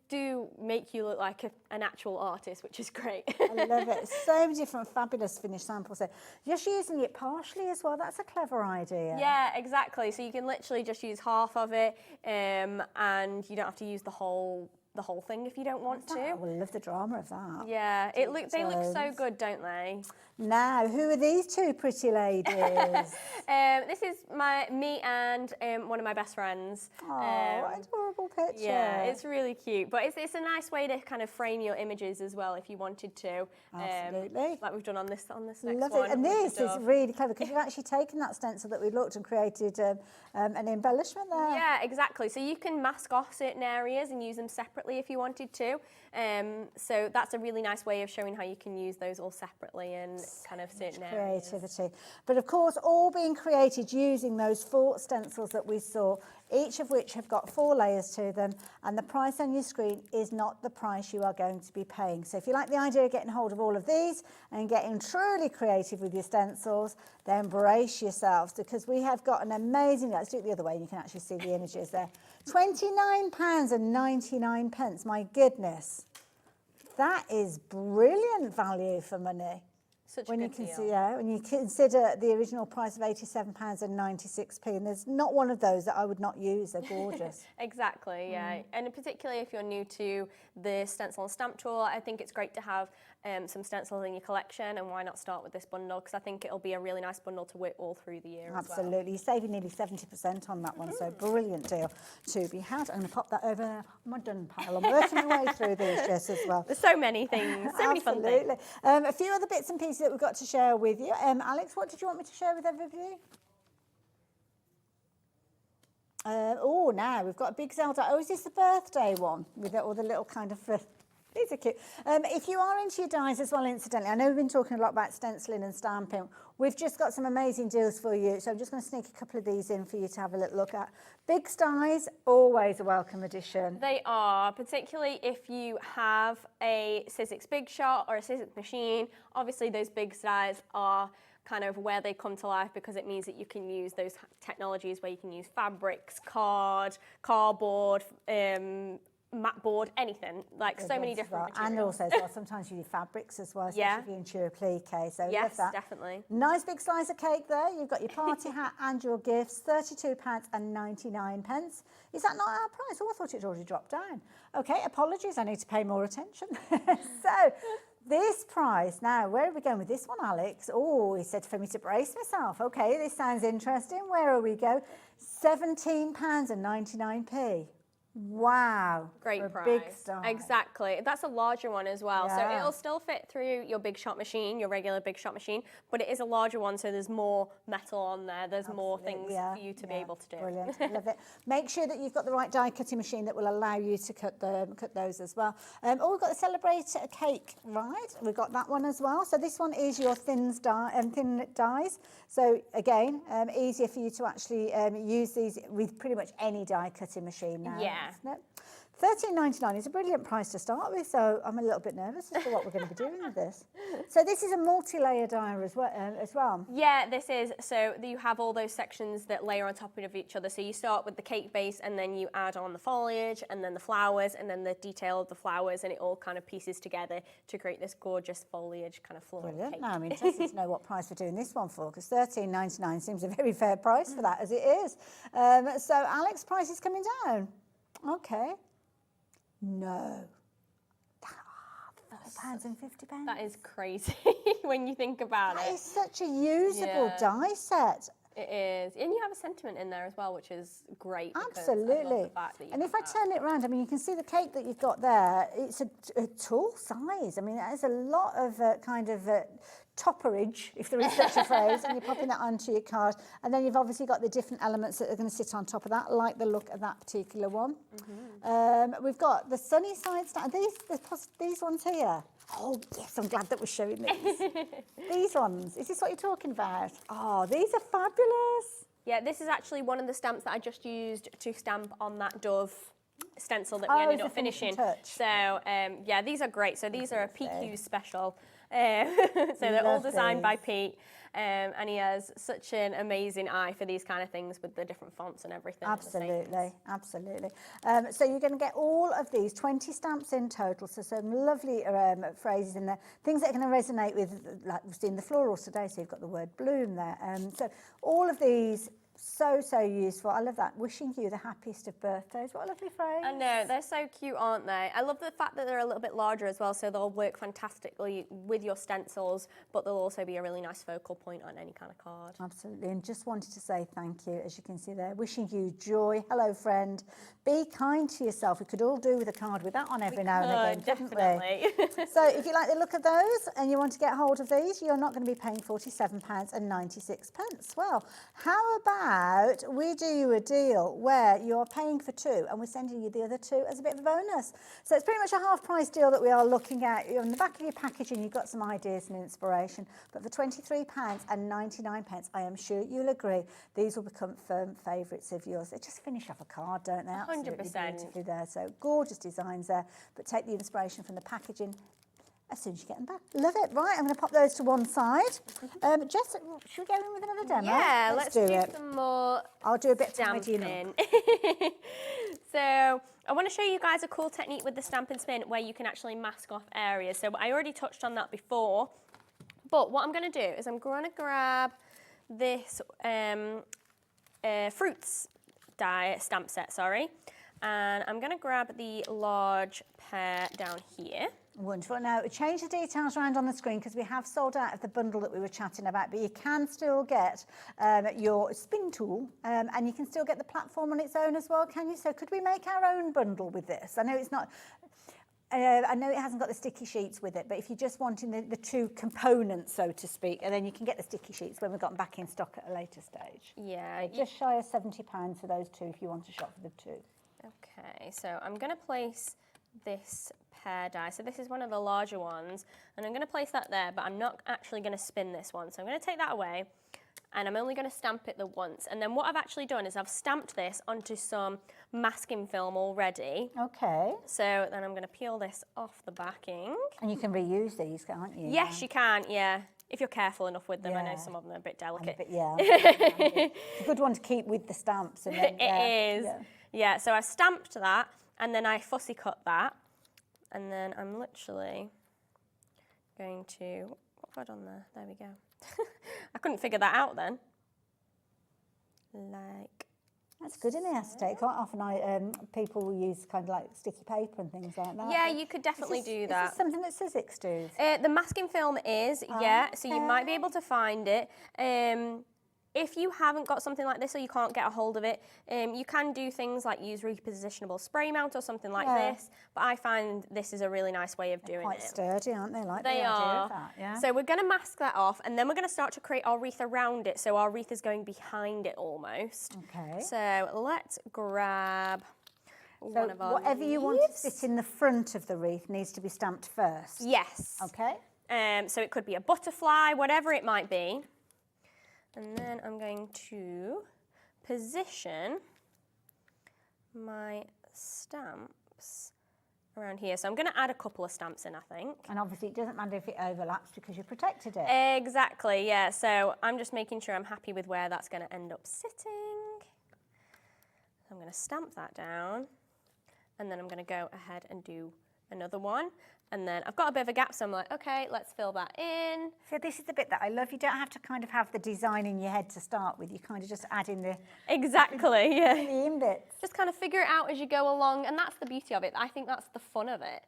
do make you look like an actual artist, which is great. I love it. So many different fabulous finished samples there. Just using it partially as well, that's a clever idea. Yeah, exactly. So you can literally just use half of it, and you don't have to use the whole thing if you don't want to. I love the drama of that. Yeah, they look so good, don't they? Now, who are these 2 pretty ladies? This is me and one of my best friends. Oh, adorable picture. Yeah, it's really cute. But it's a nice way to kind of frame your images as well if you wanted to. Absolutely. Like we've done on this next Love one. it. And this is really clever, because you've actually taken that stencil that we looked and created an embellishment there. Yeah, exactly. So you can mask off certain areas and use them separately if you wanted to. So that's a really nice way of showing how you can use those all separately and kind of certain areas. Creativity. But of course, all being created using those 4 stencils that we saw, each of which have got 4 layers to them, and the price on your screen is not the price you are going to be paying. So if you like the idea of getting hold of all of these and getting truly creative with your stencils, then brace yourselves, because we have got an amazing, let's do it the other way and you can actually see the images there. £29.99, my goodness. That is brilliant value for money. Such when a you good can deal. see, yeah, when you consider the original price of £87.96, and there's not one of those that I would not use. They're gorgeous. Exactly, yeah. And particularly if you're new to the stencil and stamp tool, I think it's great to have some stencils in your collection, and why not start with this bundle, because I think it'll be a really nice bundle to work all through the year. Absolutely. As well. You're saving nearly 70% on that one, so brilliant deal to be had. I'm going to pop that over my done pile. I'm working my way through these, Jess, as well. There's so many things, so many fun things. A few other bits and pieces that we've got to share with you. Alex, what did you want me to share with everybody? Now we've got a big Zelda. Oh, is this the birthday one with all the little kind of... These are cute. If you are into your dies as well, incidentally, I know we've been talking a lot about stenciling and stamping. We've just got some amazing deals for you. So I'm just going to sneak a couple of these in for you to have a little look at. Big dies, always a welcome addition. They are, particularly if you have a Sizzix Big Shot or a Sizzix machine. Obviously, those big dies are kind of where they come to life, because it means that you can use those technologies where you can use fabrics, cardboard, mat board, anything, like so many different materials. And also as well, sometimes you do fabrics as well, especially if you're into your applique, so love Yes, that. definitely. Nice big slice of cake there. You've got your party hat and your gifts, £32.99. Is that not our price? Oh, I thought it had already dropped down. Okay, apologies, I need to pay more attention. So, this price, now, where are we going with this one, Alex? Oh, he said for me to brace myself. Okay, this sounds interesting. Where are we going? £17.99. Wow. Great for a price. big size. Exactly. That's a larger one as well. So Yeah. it'll still fit through your big shot machine, your regular big shot machine, but it is a larger one, so there's more metal on there. There's more things for you to be able to do. Brilliant. Love it. Make sure that you've got the right die cutting machine that will allow you to cut those as well. Oh, we've got the Celebrate cake, right? We've got that one as well. So this one is your thin dies. So again, easier for you to actually use these with pretty much any die cutting machine now. Yeah. Isn't it? £13.99 is a brilliant price to start with, so I'm a little bit nervous as to what we're going to be doing with this. So this is a multi-layer die as well. Yeah, this is. So you have all those sections that layer on top of each other. So you start with the cake base, and then you add on the foliage, and then the flowers, and then the detail of the flowers, and it all kind of pieces together to create this gorgeous foliage kind of floral Brilliant. cake. Now I'm interested to know what price we're doing this one for, because £13.99 seems a very fair price for that, as it is. So Alex, price is coming down. Okay. No. £4.50. That is crazy when you think about That it. is such a usable die set. It is. And you have a sentiment in there as well, which is great. because I love Absolutely. the fact that you And if I have that. turn it around, I mean, you can see the cake that you've got there. It's a tall size. I mean, there's a lot of topperage, if there is such a phrase, and you're popping that onto your card. And then you've obviously got the different elements that are going to sit on top of that, like the look of that particular one. We've got the sunny side stand. These ones here. Oh, yes, I'm glad that we're showing these. These ones. Is this what you're talking about? Oh, these are fabulous. Yeah, this is actually one of the stamps that I just used to stamp on that dove stencil that we ended it's up a finishing finishing. touch. So, yeah, these are great. So these are a PQ special. So they're all Love designed by these. Pete. And he has such an amazing eye for these kind of things with the different fonts and everything. and the sayings. Absolutely. So you're going to get all of these, 20 stamps in total, so some lovely phrases in there, things that are going to resonate with, like we've seen the florals today, so you've got the word bloom there. So all of these, so useful. I love that. Wishing you the happiest of birthdays. What a lovely phrase. I know, they're so cute, aren't they? I love the fact that they're a little bit larger as well, so they'll work fantastically with your stencils, but they'll also be a really nice focal point on any kind of card. Absolutely, and just wanted to say thank you, as you can see there. Wishing you joy. Hello, friend. Be kind to yourself. We could all do with a card with that on every now and again, couldn't definitely. we? So if you like the look of those and you want to get hold of these, you're not going to be paying £47.96. Well, how about we do you a deal where you're paying for two and we're sending you the other two as a bit of a bonus. So it's pretty much a half price deal that we are looking at. On the back of your packaging, you've got some ideas and inspiration, but for £23.99, I am sure you'll agree, these will become firm favourites of yours. They just finish off a card, don't they? Absolutely 100%. beautifully there. So gorgeous designs there, but take the inspiration from the packaging as soon as you get them back. Love it. Right, I'm going to pop those to one side. Jess, should we go in with another demo? Yeah, let's do it. some more I'll do a bit of tidying up. stamping. So I want to show you guys a cool technique with the stamp and spin where you can actually mask off areas. So I already touched on that before, but what I'm going to do is I'm going to grab this fruits die stamp set, and I'm going to grab the large pair down here. Wonderful. Now, change the details around on the screen because we have sold out of the bundle that we were chatting about, but you can still get your spin tool and you can still get the platform on its own as well, can you? So could we make our own bundle with this? I know it's not... I know it hasn't got the sticky sheets with it, but if you're just wanting the two components, so to speak, and then you can get the sticky sheets when we've got them back in stock at a later stage. Yeah. Just shy of £70 for those two if you want to shop for the two. Okay, so I'm going to place this pair die. So this is one of the larger ones, and I'm going to place that there, but I'm not actually going to spin this one. So I'm going to take that away, and I'm only going to stamp it the once. And then what I've actually done is I've stamped this onto some masking film already. Okay. So then I'm going to peel this off the backing. And you can reuse these, can't you? Yes, you can, yeah. If you're careful enough with them. I know Yeah. some of them are a bit delicate. It's a good one to keep with the stamps. And then, It is. Yeah, so I stamped that, and then I fussy cut that, and then I'm literally going to, what have I done there? There we go. I couldn't figure that out then. Like, That's good in the acetate. Quite often people will use kind of like sticky paper and things like that. yeah, you could definitely do that. Is this something that Sizzix do? The masking film is, yeah, so you might be able to find it. If you haven't got something like this or you can't get a hold of it, you can do things like use repositionable spray mount or something like this, but I find this is a really nice way of doing Quite it. sturdy, aren't they? Like They the idea are. of that, yeah. So we're going to mask that off, and then we're going to start to create our wreath around it, so our wreath is going behind it almost. Okay. So let's grab one of our whatever you want to sit in the front of the wreath needs to be stamped first. Yes. Okay. So it could be a butterfly, whatever it might be. And then I'm going to position my stamps around here. So I'm going to add a couple of stamps in, I think. And obviously it doesn't matter if it overlaps because you protected it. Exactly, yeah. So I'm just making sure I'm happy with where that's going to end up sitting. I'm going to stamp that down, and then I'm going to go ahead and do another one. And then I've got a bit of a gap, so I'm like, okay, let's fill that in. So this is the bit that I love. You don't have to kind of have the design in your head to start with. You kind of just add in the Exactly, yeah. the in bits. Just kind of figure it out as you go along, and that's the beauty of it. I think that's the fun of it,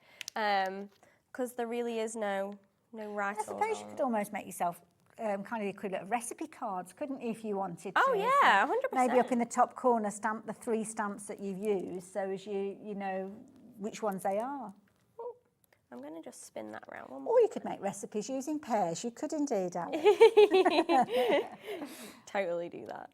because there really is no right I or suppose wrong. you could almost make yourself kind of the equivalent of recipe cards, couldn't you, if you wanted to? Oh yeah, 100%. Maybe up in the top corner, stamp the 3 stamps that you've used, so as you know which ones they are. I'm going to just spin that around one more. Or you could make recipes using pears. You could indeed, Alex. Totally do that.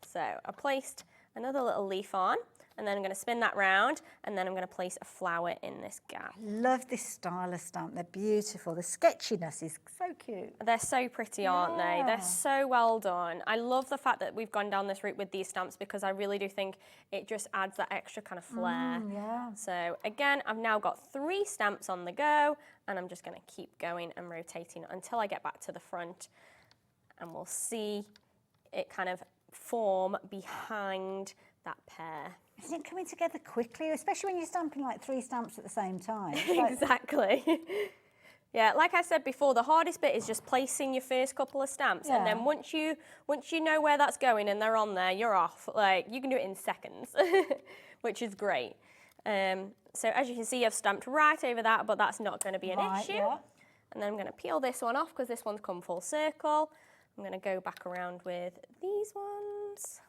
So I placed another little leaf on, and then I'm going to spin that round, and then I'm going to place a flower in this gap. Love this style of stamp. They're beautiful. The sketchiness is so cute. They're so pretty, aren't they? They're so well done. I love the fact that we've gone down this route with these stamps, because I really do think it just adds that extra kind of flair. Yeah. So again, I've now got 3 stamps on the go, and I'm just going to keep going and rotating until I get back to the front, and we'll see it kind of form behind that pear. Isn't it coming together quickly, especially when you're stamping like 3 stamps at the same time? Exactly. Yeah, like I said before, the hardest bit is just placing your first couple of stamps, and then once you know where that's going and they're on there, you're off. Like, you can do it in seconds, which is great. So as you can see, I've stamped right over that, but that's not going to be an issue. Yeah. And then I'm going to peel this one off because this one's come full circle. I'm going to go back around with these ones.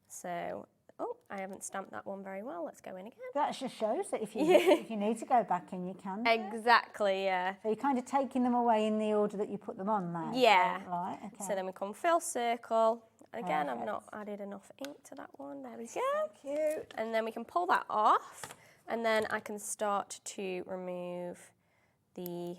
So, oh, I haven't stamped that one very well. Let's go in again. That just shows that if you need to go back in, you can. Exactly, yeah. So you're kind of taking them away in the order that you put them on there. Yeah. So, right, okay. So then we come full circle. Again, I've not added enough ink to that one. There we go. Cute. And then we can pull that off, and then I can start to remove the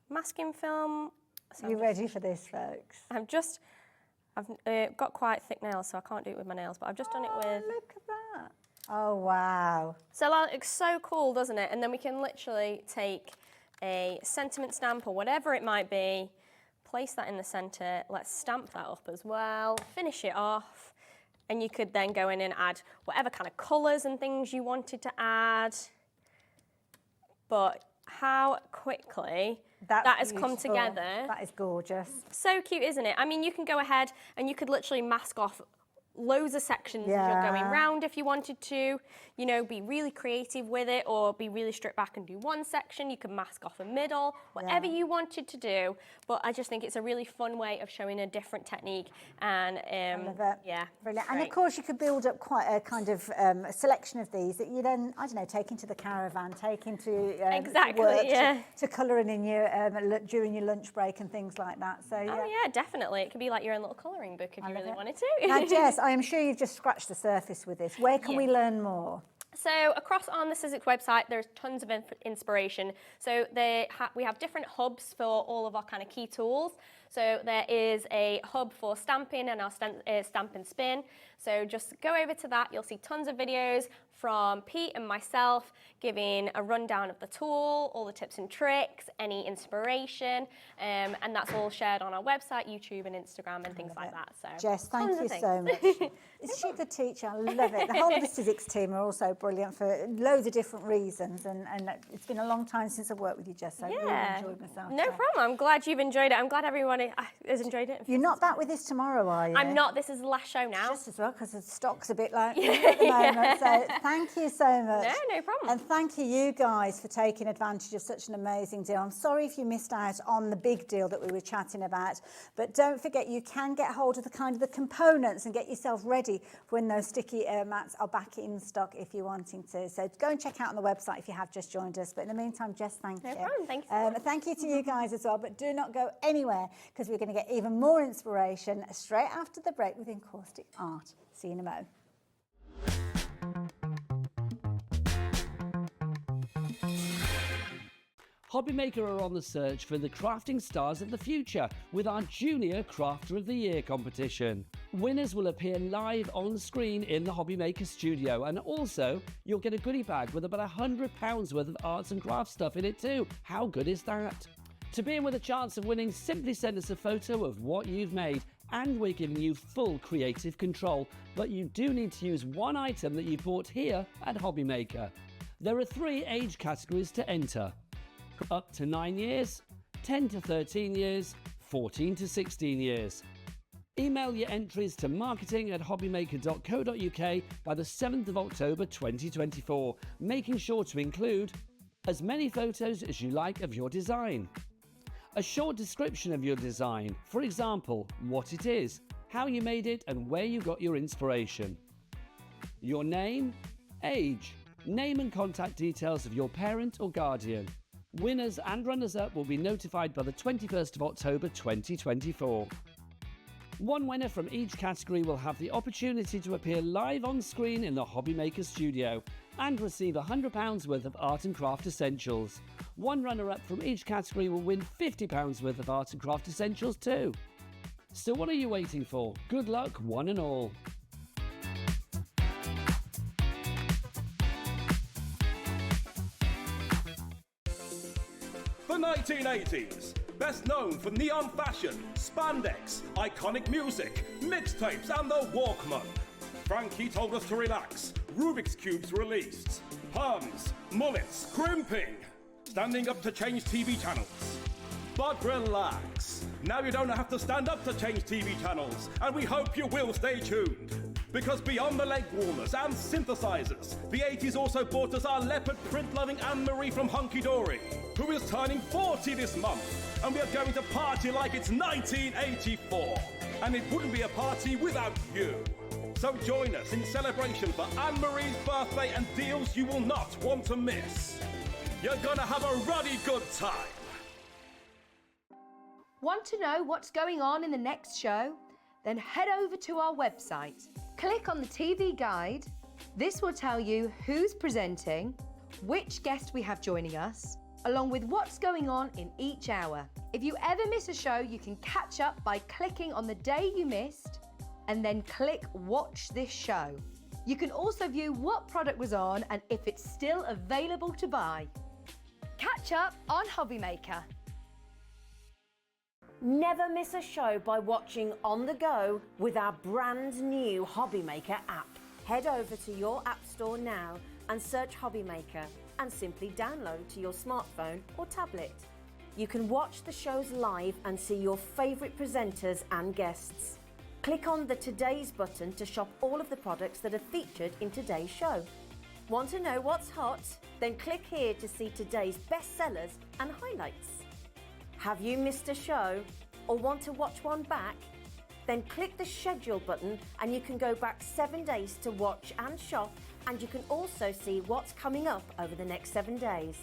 masking film. So You ready for this, folks? I've got quite thick nails, so I can't do it with my nails, but I've just done it with... Look at that. Oh, wow. So that looks so cool, doesn't it? And then we can literally take a sentiment stamp or whatever it might be, place that in the centre, let's stamp that up as well, finish it off, and you could then go in and add whatever kind of colours and things you wanted to add. But how quickly that has come together. That is gorgeous. So cute, isn't it? I mean, you can go ahead and you could literally mask off loads of sections as you're going round if you wanted to, you know, be really creative with it, or be really stripped back and do one section. You could mask off a middle, whatever you wanted to do. But I just think it's a really fun way of showing a different technique. And I love it. yeah, Brilliant. And of course you could build up quite a kind of a selection of these that you then, I don't know, take into the caravan, take into work, to colouring in your during your lunch break and things like that. So oh yeah, definitely. It could be like your own little colouring book if you really wanted to. Now, Jess, I am sure you've just scratched the surface with this. Where can we learn more? So across on the Sizzix website, there's tons of inspiration. So we have different hubs for all of our kind of key tools. So there is a hub for stamping and our stamp and spin. So just go over to that. You'll see tons of videos from Pete and myself, giving a rundown of the tool, all the tips and tricks, any inspiration, and that's all shared on our website, YouTube and Instagram and things like that. So Jess, thank tons of you things. so much. Is she a good teacher? I love it. The whole of the Sizzix team are also brilliant for loads of different reasons, and it's been a long time since I've worked with you, Jess. So I really enjoyed myself. No problem. I'm glad you've enjoyed it. I'm glad everyone has enjoyed it. You're not back with us tomorrow, are you? I'm not. This is the last show now. Just as well, because the stock's a bit like at the moment. So thank you so much. No problem. And thank you guys for taking advantage of such an amazing deal. I'm sorry if you missed out on the big deal that we were chatting about, but don't forget you can get hold of the components and get yourself ready for when those sticky mats are back in stock if you're wanting to. So go and check out on the website if you have just joined us. But in the meantime, Jess, thank you. No problem. Thank you. Thank you to you guys as well. But do not go anywhere, because we're going to get even more inspiration straight after the break with Encaustic Art. See you in a mo. HobbyMaker are on the search for the crafting stars of the future with our Junior Crafter of the Year competition. Winners will appear live on screen in the HobbyMaker studio, and also you'll get a goodie bag with about £100 worth of arts and crafts stuff in it too. How good is that? To be in with a chance of winning, simply send us a photo of what you've made, and we're giving you full creative control, but you do need to use one item that you bought here at HobbyMaker. There are 3 age categories to enter: up to 9 years, 10 to 13 years, 14 to 16 years. Email your entries to marketing@hobbymaker.co.uk by the 7th of October 2024, making sure to include as many photos as you like of your design, a short description of your design, for example, what it is, how you made it and where you got your inspiration, your name, age, name and contact details of your parent or guardian. Winners and runners-up will be notified by the 21st of October 2024. One winner from each category will have the opportunity to appear live on screen in the HobbyMaker studio and receive £100 worth of art and craft essentials. One runner-up from each category will win £50 worth of art and craft essentials too. So what are you waiting for? Good luck, one and all. The 1980s, best known for neon fashion, spandex, iconic music, mixtapes and the Walkman. Frankie told us to relax, Rubik's Cubes released, perms, mullets, crimping, standing up to change TV channels. But relax, now you don't have to stand up to change TV channels, and we hope you will stay tuned. Because beyond the leg warmers and synthesizers, the 80s also brought us our leopard print-loving Anne-Marie from Hunky Dory, who is turning 40 this month, and we are going to party like it's 1984. And it wouldn't be a party without you. So join us in celebration for Anne-Marie's birthday and deals you will not want to miss. You're gonna have a ruddy good time. Want to know what's going on in the next show? Then head over to our website. Click on the TV guide. This will tell you who's presenting, which guest we have joining us, along with what's going on in each hour. If you ever miss a show, you can catch up by clicking on the day you missed and then click Watch This Show. You can also view what product was on and if it's still available to buy. Catch up on HobbyMaker. Never miss a show by watching on the go with our brand new HobbyMaker app. Head over to your app store now and search HobbyMaker and simply download to your smartphone or tablet. You can watch the shows live and see your favourite presenters and guests. Click on the Today's button to shop all of the products that are featured in today's show. Want to know what's hot? Then click here to see today's bestsellers and highlights. Have you missed a show or want to watch one back? Then click the schedule button and you can go back 7 days to watch and shop, and you can also see what's coming up over the next 7 days.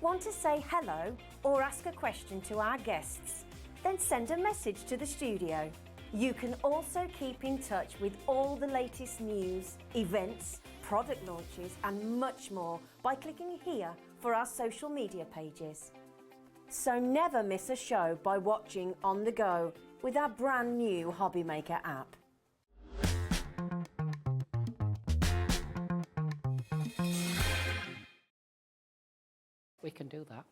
Want to say hello or ask a question to our guests? Then send a message to the studio. You can also keep in touch with all the latest news, events, product launches and much more by clicking here for our social media pages. So never miss a show by watching on the go with our brand new HobbyMaker app. we can do that.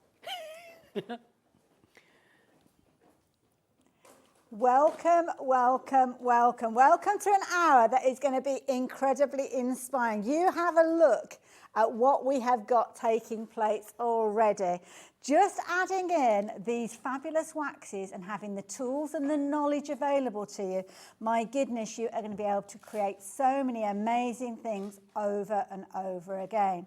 Welcome, welcome, welcome. Welcome to an hour that is going to be incredibly inspiring. You have a look at what we have got taking place already. Just adding in these fabulous waxes and having the tools and the knowledge available to you, my goodness, you are going to be able to create so many amazing things over and over again.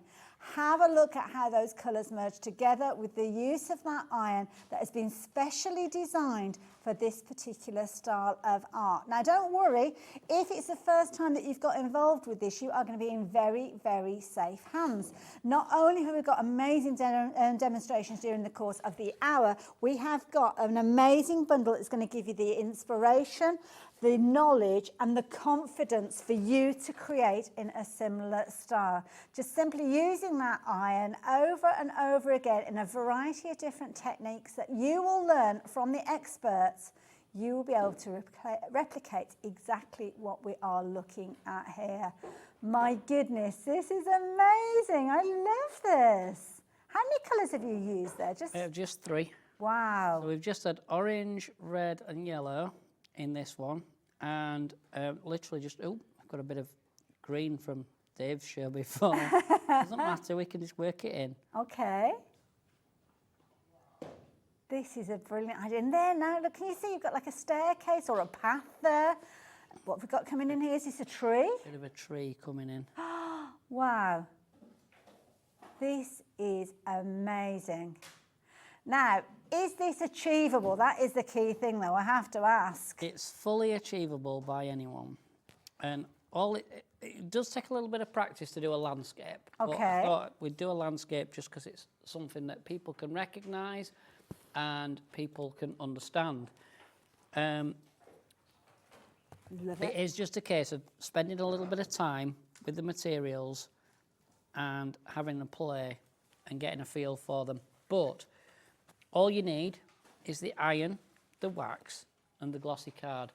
Have a look at how those colours merge together with the use of that iron that has been specially designed for this particular style of art. Now, don't worry, if it's the first time that you've got involved with this, you are going to be in very, very safe hands. Not only have we got amazing demonstrations during the course of the hour, we have got an amazing bundle that's going to give you the inspiration, the knowledge and the confidence for you to create in a similar style. Just simply using that iron over and over again in a variety of different techniques that you will learn from the experts, you will be able to replicate exactly what we are looking at here. My goodness, this is amazing. I love this. How many colours have you used there? Just 3. Wow. So we've just had orange, red and yellow in this one. And literally just, I've got a bit of green from Dave's show before. Doesn't matter, we can just work it in. Okay. This is a brilliant idea. And there now, look, can you see you've got like a staircase or a path there? What have we got coming in here? Is this a tree? Bit of a tree coming in. Wow. This is amazing. Now, is this achievable? That is the key thing, though, I have to ask. It's fully achievable by anyone. And it does take a little bit of practice to do a landscape. Okay. But I thought we'd do a landscape just because it's something that people can recognise and people can understand. Love it is just a case of spending a little bit of time with the materials and having a play and getting a feel for them. But all you need is the iron, the wax and the glossy card,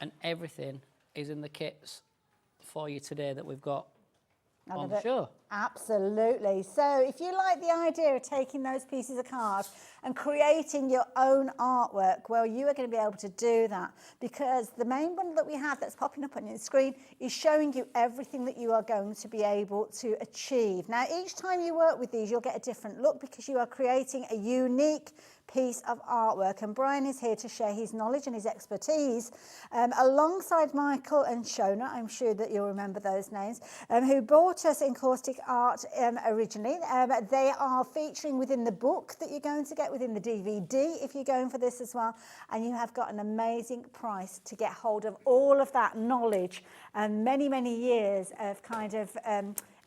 and everything is in the kits for you today that we've got on the show. Absolutely. So if you like the idea of taking those pieces of card and creating your own artwork, well, you are going to be able to do that, because the main bundle that we have that's popping up on your screen is showing you everything that you are going to be able to achieve. Now, each time you work with these, you'll get a different look because you are creating a unique piece of artwork, and Brian is here to share his knowledge and his expertise alongside Michael and Shona. I'm sure that you'll remember those names, who brought us Encaustic Art originally. They are featuring within the book that you're going to get within the DVD if you're going for this as well, and you have got an amazing price to get hold of all of that knowledge and many years of kind of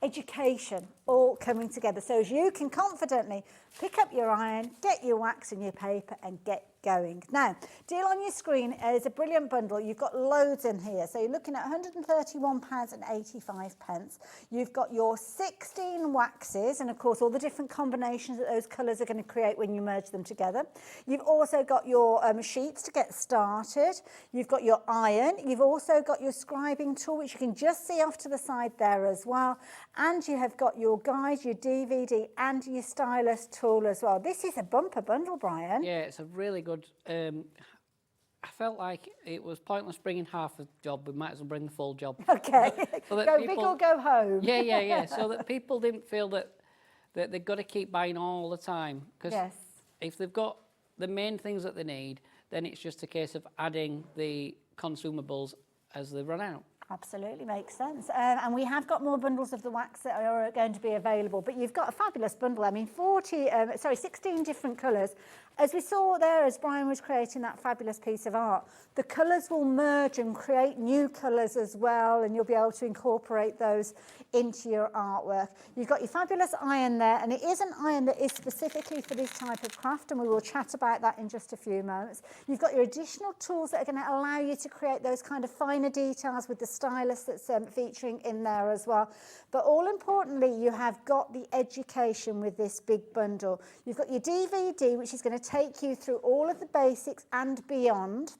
education all coming together, so as you can confidently pick up your iron, get your wax and your paper and get going. Now, deal on your screen is a brilliant bundle. You've got loads in here. So you're looking at £131.85. You've got your 16 waxes and, of course, all the different combinations that those colours are going to create when you merge them together. You've also got your sheets to get started. You've got your iron. You've also got your scribing tool, which you can just see off to the side there as well. And you have got your guide, your DVD and your stylus tool as well. This is a bumper bundle, Brian. Yeah, it's a really good. I felt like it was pointless bringing half the job. We might as well bring the full job. Okay, so that go people, big or go home. Yeah. So that people didn't feel that they've got to keep buying all the time. Because if they've got the main things that they need, then it's just a case of adding the consumables as they run out. Absolutely, makes sense. And we have got more bundles of the wax that are going to be available, but you've got a fabulous bundle. I mean, 16 different colours. As we saw there, as Brian was creating that fabulous piece of art, the colours will merge and create new colours as well, and you'll be able to incorporate those into your artwork. You've got your fabulous iron there, and it is an iron that is specifically for this type of craft, and we will chat about that in just a few moments. You've got your additional tools that are going to allow you to create those kind of finer details with the stylus that's featuring in there as well. But all importantly, you have got the education with this big bundle. You've got your DVD, which is going to take you through all of the basics and beyond.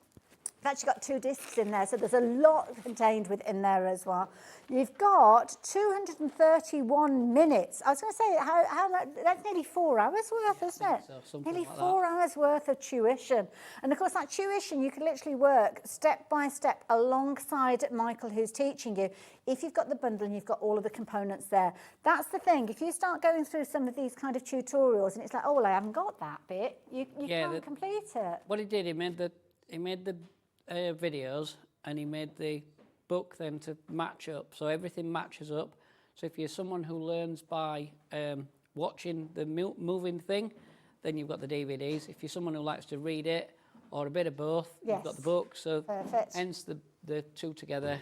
I've actually got 2 discs in there, so there's a lot contained within there as well. You've got 231 minutes. I was going to say, how much, that's nearly 4 hours worth, isn't it? So, Nearly like 4 hours worth of tuition. And of course, that tuition, you can literally work step by step alongside Michael, who's teaching you. If you've got the bundle and you've got all of the components there, that's the thing. If you start going through some of these kind of tutorials and it's like, oh, well, I haven't got that bit, you can't complete it. What he did, he made the videos, and he made the book then to match up, so everything matches up. So if you're someone who learns by watching the moving thing, then you've got the DVDs. If you're someone who likes to read it, or a bit of both, you've got the book. So perfect. Hence the two together.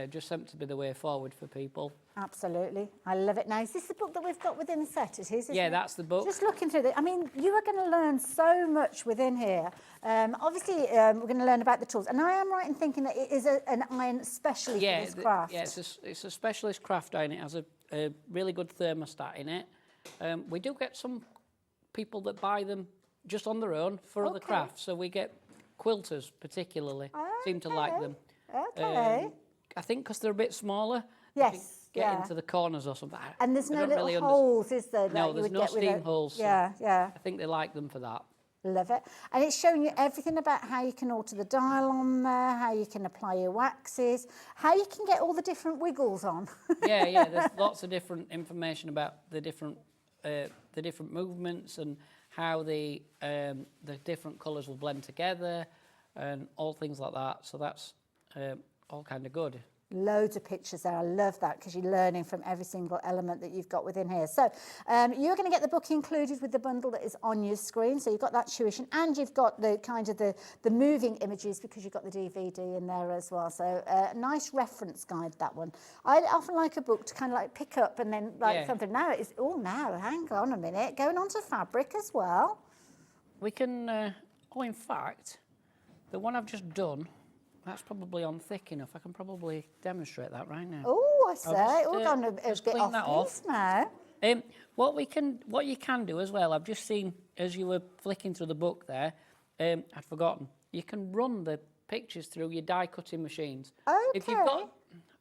Just seems to be the way forward for people. Absolutely. I love it. Now, is this the book that we've got within the set? It is, isn't it? That's the book. Just looking through it, I mean, you are going to learn so much within here. Obviously, we're going to learn about the tools. And I am right in thinking that it is an iron especially for this craft. Yeah, it's a specialist craft iron. It has a really good thermostat in it. We do get some people that buy them just on their own for other crafts. So we get quilters particularly seem to like them. Okay. I think because they're a bit smaller. Yes. Get into the corners or something. And there's no little really holes, is there? No, there's no steam holes. So yeah. I think they like them for that. Love it. And it's showing you everything about how you can alter the dial on there, how you can apply your waxes, how you can get all the different wiggles on. yeah. There's lots of different information about the different movements and how the different colours will blend together and all things like that. So that's all kind of good. Loads of pictures there. I love that because you're learning from every single element that you've got within here. So you're going to get the book included with the bundle that is on your screen. So you've got that tuition and you've got the kind of the moving images because you've got the DVD in there as well. So nice reference guide, that one. I often like a book to kind of like pick up and then something. Now it's, now, hang on a minute. Going on to fabric as well. We can, in fact, the one I've just done, that's probably on thick enough. I can probably demonstrate that right now. Oh, I say. We're going to bit off these now. What you can do as well, I've just seen as you were flicking through the book there, I'd forgotten, you can run the pictures through your die cutting machines. Okay. If you've got,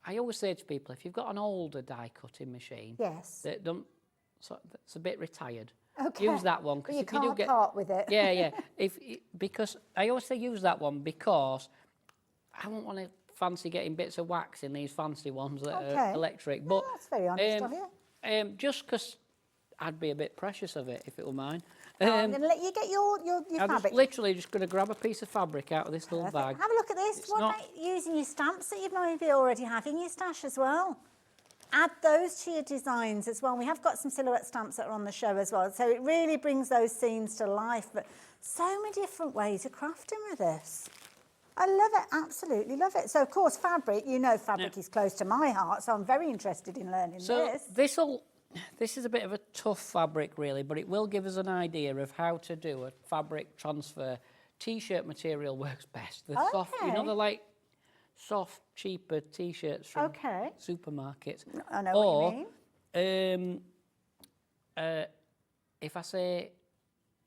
I always say to people, if you've got an older die cutting machine, that that's a bit retired. Okay. Use that one because you can't part with it. Yeah. Because I always say use that one because I won't want to fancy getting bits of wax in these fancy ones that are electric. But that's very honest of you. Just because I'd be a bit precious of it if it were mine. I'm going to let you get your fabric. I'm literally just going to grab a piece of fabric out of this little bag. Have a look at this. What about using your stamps that you maybe already have in your stash as well? Add those to your designs as well. We have got some silhouette stamps that are on the show as well. So it really brings those scenes to life. But so many different ways of crafting with this. I love it, absolutely love it. So, of course, fabric, fabric is close to my heart, so I'm very interested in learning this. This is a bit of a tough fabric, really, but it will give us an idea of how to do a fabric transfer. T-shirt material works best. The soft, the soft, cheaper T-shirts from supermarkets. I know what you mean. If I say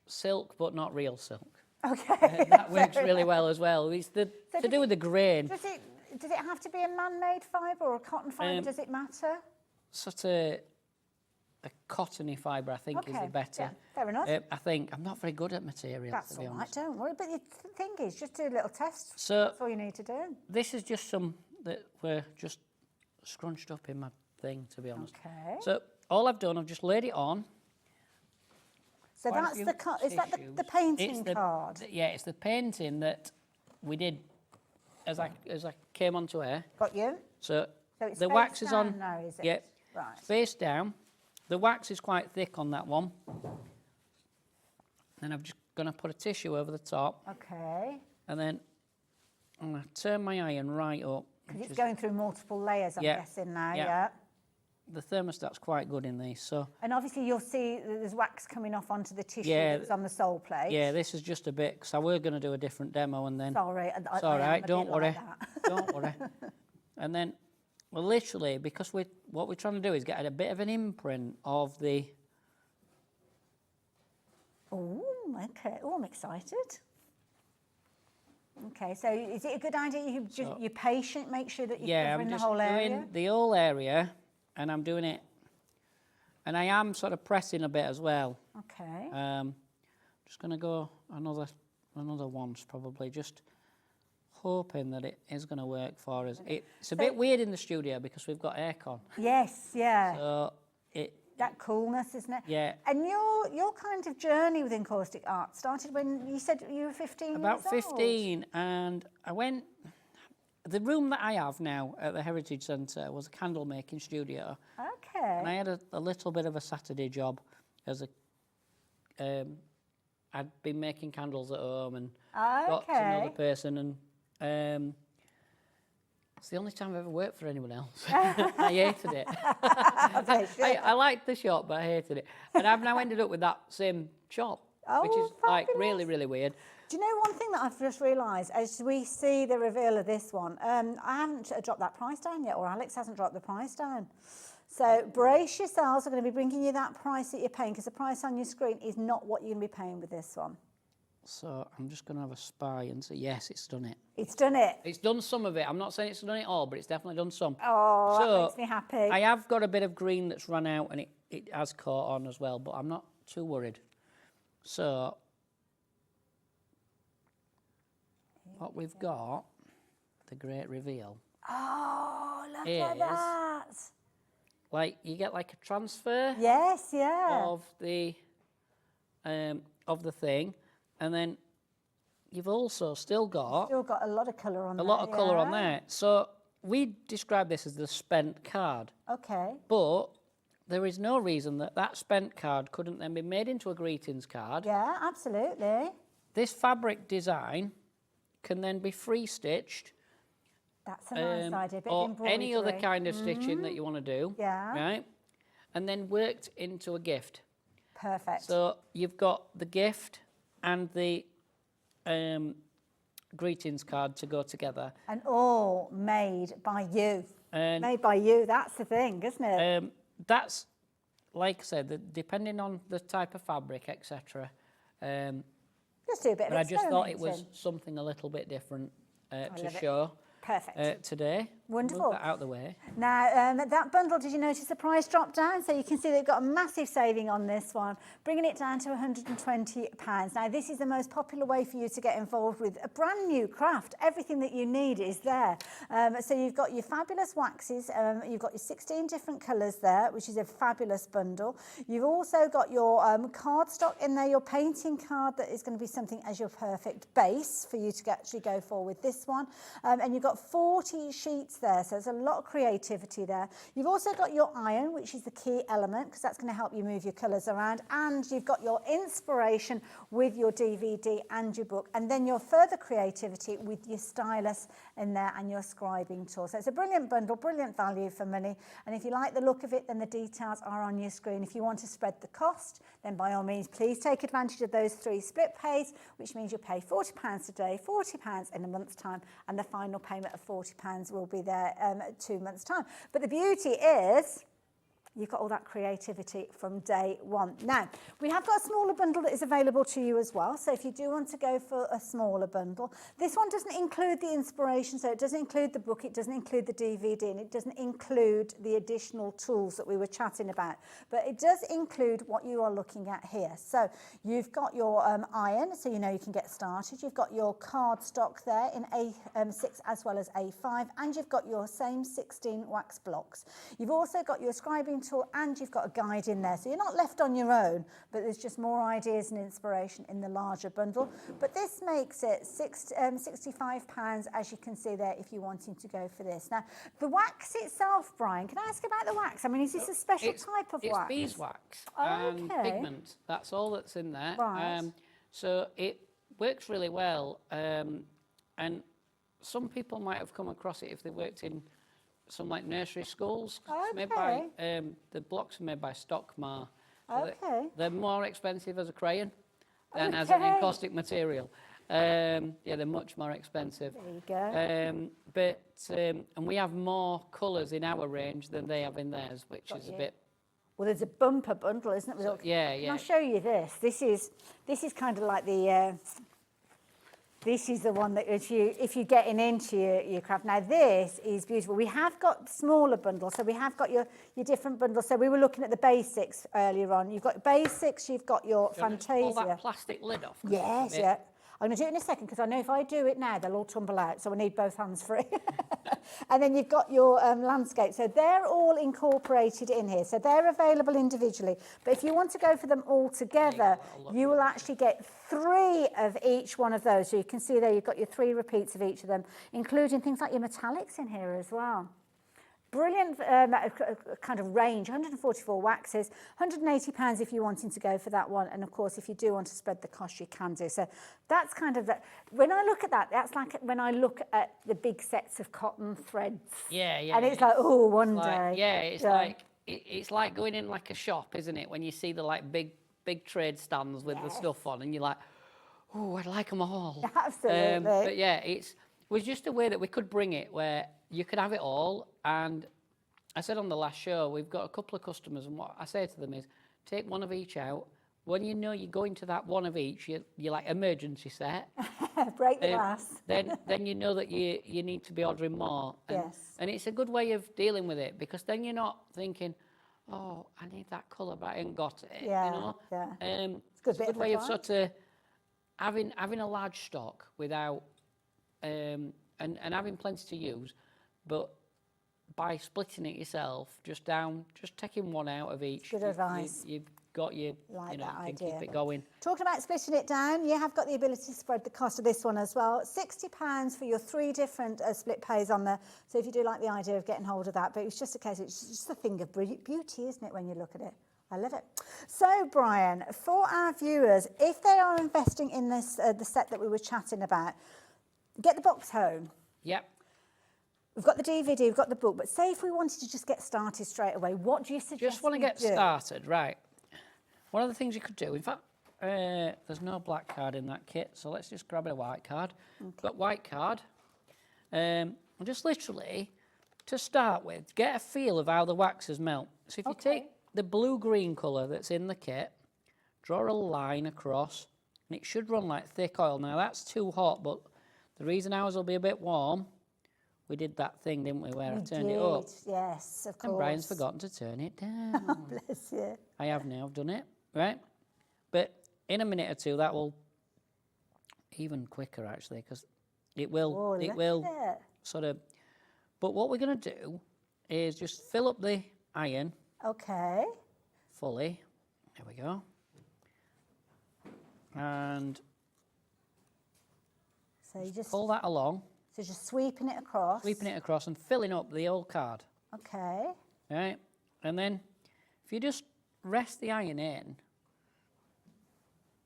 silk, but not real silk. Okay. That works really well as well. It's to do with the grain. Does it have to be a man-made fibre or a cotton fibre? Does it matter? Sort of a cottony fibre, I think, is the better. Yeah, fair enough. I think I'm not very good at materials. That's to be all honest. right, don't worry. But the thing is, just do a little test. So that's all you need to do. This is just some that were just scrunched up in my thing, to be honest. Okay. So all I've done, I've just laid it on. So that's the card. Is that the painting card? It's the painting that we did as I came onto air. Got you. So it's the wax is on. now, is it? Yeah. Right. Face down. The wax is quite thick on that one. Then I'm just going to put a tissue over the top. Okay. And then I'm going to turn my iron right up. Because it's going through multiple layers, I'm guessing now. Yeah. The thermostat's quite good in these, so. And obviously you'll see that there's wax coming off onto the tissue that's on the sole plate. Yeah, this is just a bit, because I were going to do a different demo and then. Sorry, it's all right, don't worry. Don't worry. And then, well, literally, because what we're trying to do is get a bit of an imprint of the. Oh, okay. Oh, I'm excited. Okay, so is it a good idea you're patient, make sure that you're covering the I'm whole just area? doing the whole area, and I'm doing it, and I am sort of pressing a bit as well. Okay. Just going to go another once probably, just hoping that it is going to work for us. It's a bit weird in the studio because we've got aircon. Yes, yeah. So that coolness, isn't it? Yeah. And your kind of journey with Encaustic Art started when you said you were 15 About years old? 15, and I went. The room that I have now at the Heritage Centre was a candle making studio. Okay. And I had a little bit of a Saturday job as a. I'd been making candles at home and got to know the person, and it's the only time I've ever worked for anyone else. I hated it. I liked the shop, but I hated it. And I've now ended up with that same shop, which is like really, really weird. Do you know one thing that I've just realised as we see the reveal of this one? I haven't dropped that price down yet, or Alex hasn't dropped the price down. So brace yourselves, we're going to be bringing you that price that you're paying, because the price on your screen is not what you're going to be paying with this one. So I'm just going to have a spy and say, yes, it's done it. It's done it. It's done some of it. I'm not saying it's done it all, but it's definitely done some. Oh, so that makes me happy. I have got a bit of green that's run out, and it has caught on as well, but I'm not too worried. So what we've got, the great reveal. Oh, look at that. Like, you get like a transfer. Yes, yeah. Of the thing, and then you've also still got a lot of colour on there. A lot of colour on there. So we describe this as the spent card. Okay. But there is no reason that that spent card couldn't then be made into a greetings card. Yeah, absolutely. This fabric design can then be free stitched. That's a nice idea. Bit or of embroidery. any other kind of stitching that you want to do. Yeah. Right? And then worked into a gift. Perfect. So you've got the gift and the greetings card to go together. And all made by you. Made by you, that's the thing, isn't it? That's, like I said, depending on the type of fabric, etc. Just do a bit of But I just thought it was experimenting. something a little bit different to love it. show. Perfect. Today. Wonderful. Move that out of the way. Now, that bundle, did you notice the price drop down? So you can see they've got a massive saving on this one, bringing it down to £120. Now, this is the most popular way for you to get involved with a brand new craft. Everything that you need is there. So you've got your fabulous waxes. You've got your 16 different colours there, which is a fabulous bundle. You've also got your cardstock in there, your painting card that is going to be something as your perfect base for you to actually go for with this one. And you've got 40 sheets there, so there's a lot of creativity there. You've also got your iron, which is the key element, because that's going to help you move your colours around, and you've got your inspiration with your DVD and your book, and then your further creativity with your stylus in there and your scribing tool. So it's a brilliant bundle, brilliant value for money, and if you like the look of it, then the details are on your screen. If you want to spread the cost, then by all means, please take advantage of those 3 split pays, which means you'll pay £40 today, £40 in a month's time, and the final payment of £40 will be there 2 months' time. But the beauty is you've got all that creativity from day one. Now, we have got a smaller bundle that is available to you as well. So if you do want to go for a smaller bundle, this one doesn't include the inspiration. So it doesn't include the book, it doesn't include the DVD, and it doesn't include the additional tools that we were chatting about. But it does include what you are looking at here. So you've got your iron, so you know you can get started. You've got your cardstock there in A6 as well as A5, and you've got your same 16 wax blocks. You've also got your scribing tool, and you've got a guide in there, so you're not left on your own, but there's just more ideas and inspiration in the larger bundle. But this makes it £65, as you can see there, if you're wanting to go for this. Now, the wax itself, Brian, can I ask about the wax? I mean, is this a special type of wax? It's beeswax and pigment. That's all that's in there. Right. So it works really well, and some people might have come across it if they worked in some like nursery schools. It's made by, the blocks are made by Stockmar. So they're more expensive as a crayon than as an encaustic material. Yeah, they're much more expensive. There you go. And we have more colours in our range than they have in theirs, which is a bit. Well, there's a bumper bundle, isn't it? So, yeah. I'll show you this. This is kind of like the This is the one that if you're getting into your craft. Now this is beautiful. We have got smaller bundles, so we have got your different bundles. So we were looking at the basics earlier on. You've got basics, you've got your Fantasia. Pull that plastic lid off. Yes, yeah. I'm going to do it in a second because I know if I do it now, they'll all tumble out. So I need both hands free. And then you've got your landscape. So they're all incorporated in here. So they're available individually. But if you want to go for them all together, you will actually get 3 of each one of those. So you can see there you've got your 3 repeats of each of them, including things like your metallics in here as well. Brilliant kind of range, 144 waxes, £180 if you're wanting to go for that one. And of course, if you do want to spread the cost, you can do. So that's kind of, when I look at that, that's like when I look at the big sets of cotton threads. Yeah, yeah. And it's like, oh, one like, day. yeah, it's like going in like a shop, isn't it? When you see the like big trade stands with the stuff on and you're like, oh, I'd like them all. Absolutely. But yeah, it was just a way that we could bring it where you could have it all. And I said on the last show, we've got a couple of customers, and what I say to them is, take one of each out. When you know you're going to that one of each, you're like emergency set. Break the glass. then you know that you need to be ordering more. And, Yes. And it's a good way of dealing with it, because then you're not thinking, oh, I need that colour, but I ain't got it. Yeah, you know? yeah. It's a good way of sort of having a large stock without and having plenty to use, but by splitting it yourself, just taking one out of each. Good advice. You've got your, Like you know, that can idea. keep it going. Talking about splitting it down, you have got the ability to spread the cost of this one as well. £60 for your 3 different split pays on there. So if you do like the idea of getting hold of that, but it's just a case, it's just a thing of beauty, isn't it, when you look at it? I love it. So, Brian, for our viewers, if they are investing in this the set that we were chatting about, get the box home. Yep. We've got the DVD, we've got the book, but say if we wanted to just get started straight away, what do you suggest? Just want to we get do? started, right? One of the things you could do, in fact, there's no black card in that kit, so let's just grab a white card. Okay. Got white card. Just literally, to start with, get a feel of how the waxes melt. So if you take the blue-green colour that's in the kit, draw a line across, and it should run like thick oil. Now, that's too hot, but the reason ours will be a bit warm, we did that thing, didn't we, where I turned it up? Yes, of course. And Brian's forgotten to turn it down. Bless you. I have now done it, right? But in a minute or two, that will even quicker actually, because it will sort of. But what we're going to do is just fill up the iron. Okay. Fully. There we go. And so you just pull that along. So just sweeping it across. Sweeping it across and filling up the old card. Okay. Right, and then if you just rest the iron in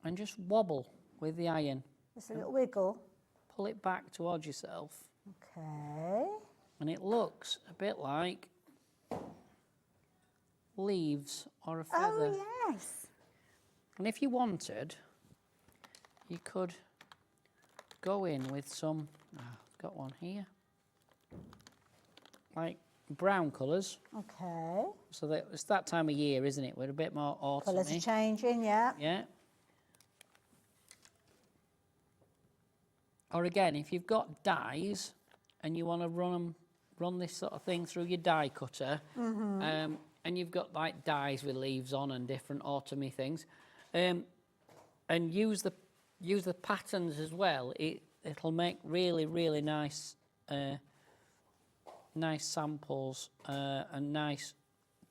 and just wobble with the iron. Just a little wiggle. Pull it back towards yourself. Okay. And it looks a bit like leaves or a feather. Oh, yes. And if you wanted, you could go in with some, I've got one here, like brown colours. Okay. So that it's that time of year, isn't it? We're a bit more autumny. Colours are changing, yeah. Yeah. Or again, if you've got dies and you want to run this sort of thing through your die cutter, and you've got like dies with leaves on and different autumny things, and use the patterns as well. It'll make really, really nice nice samples and nice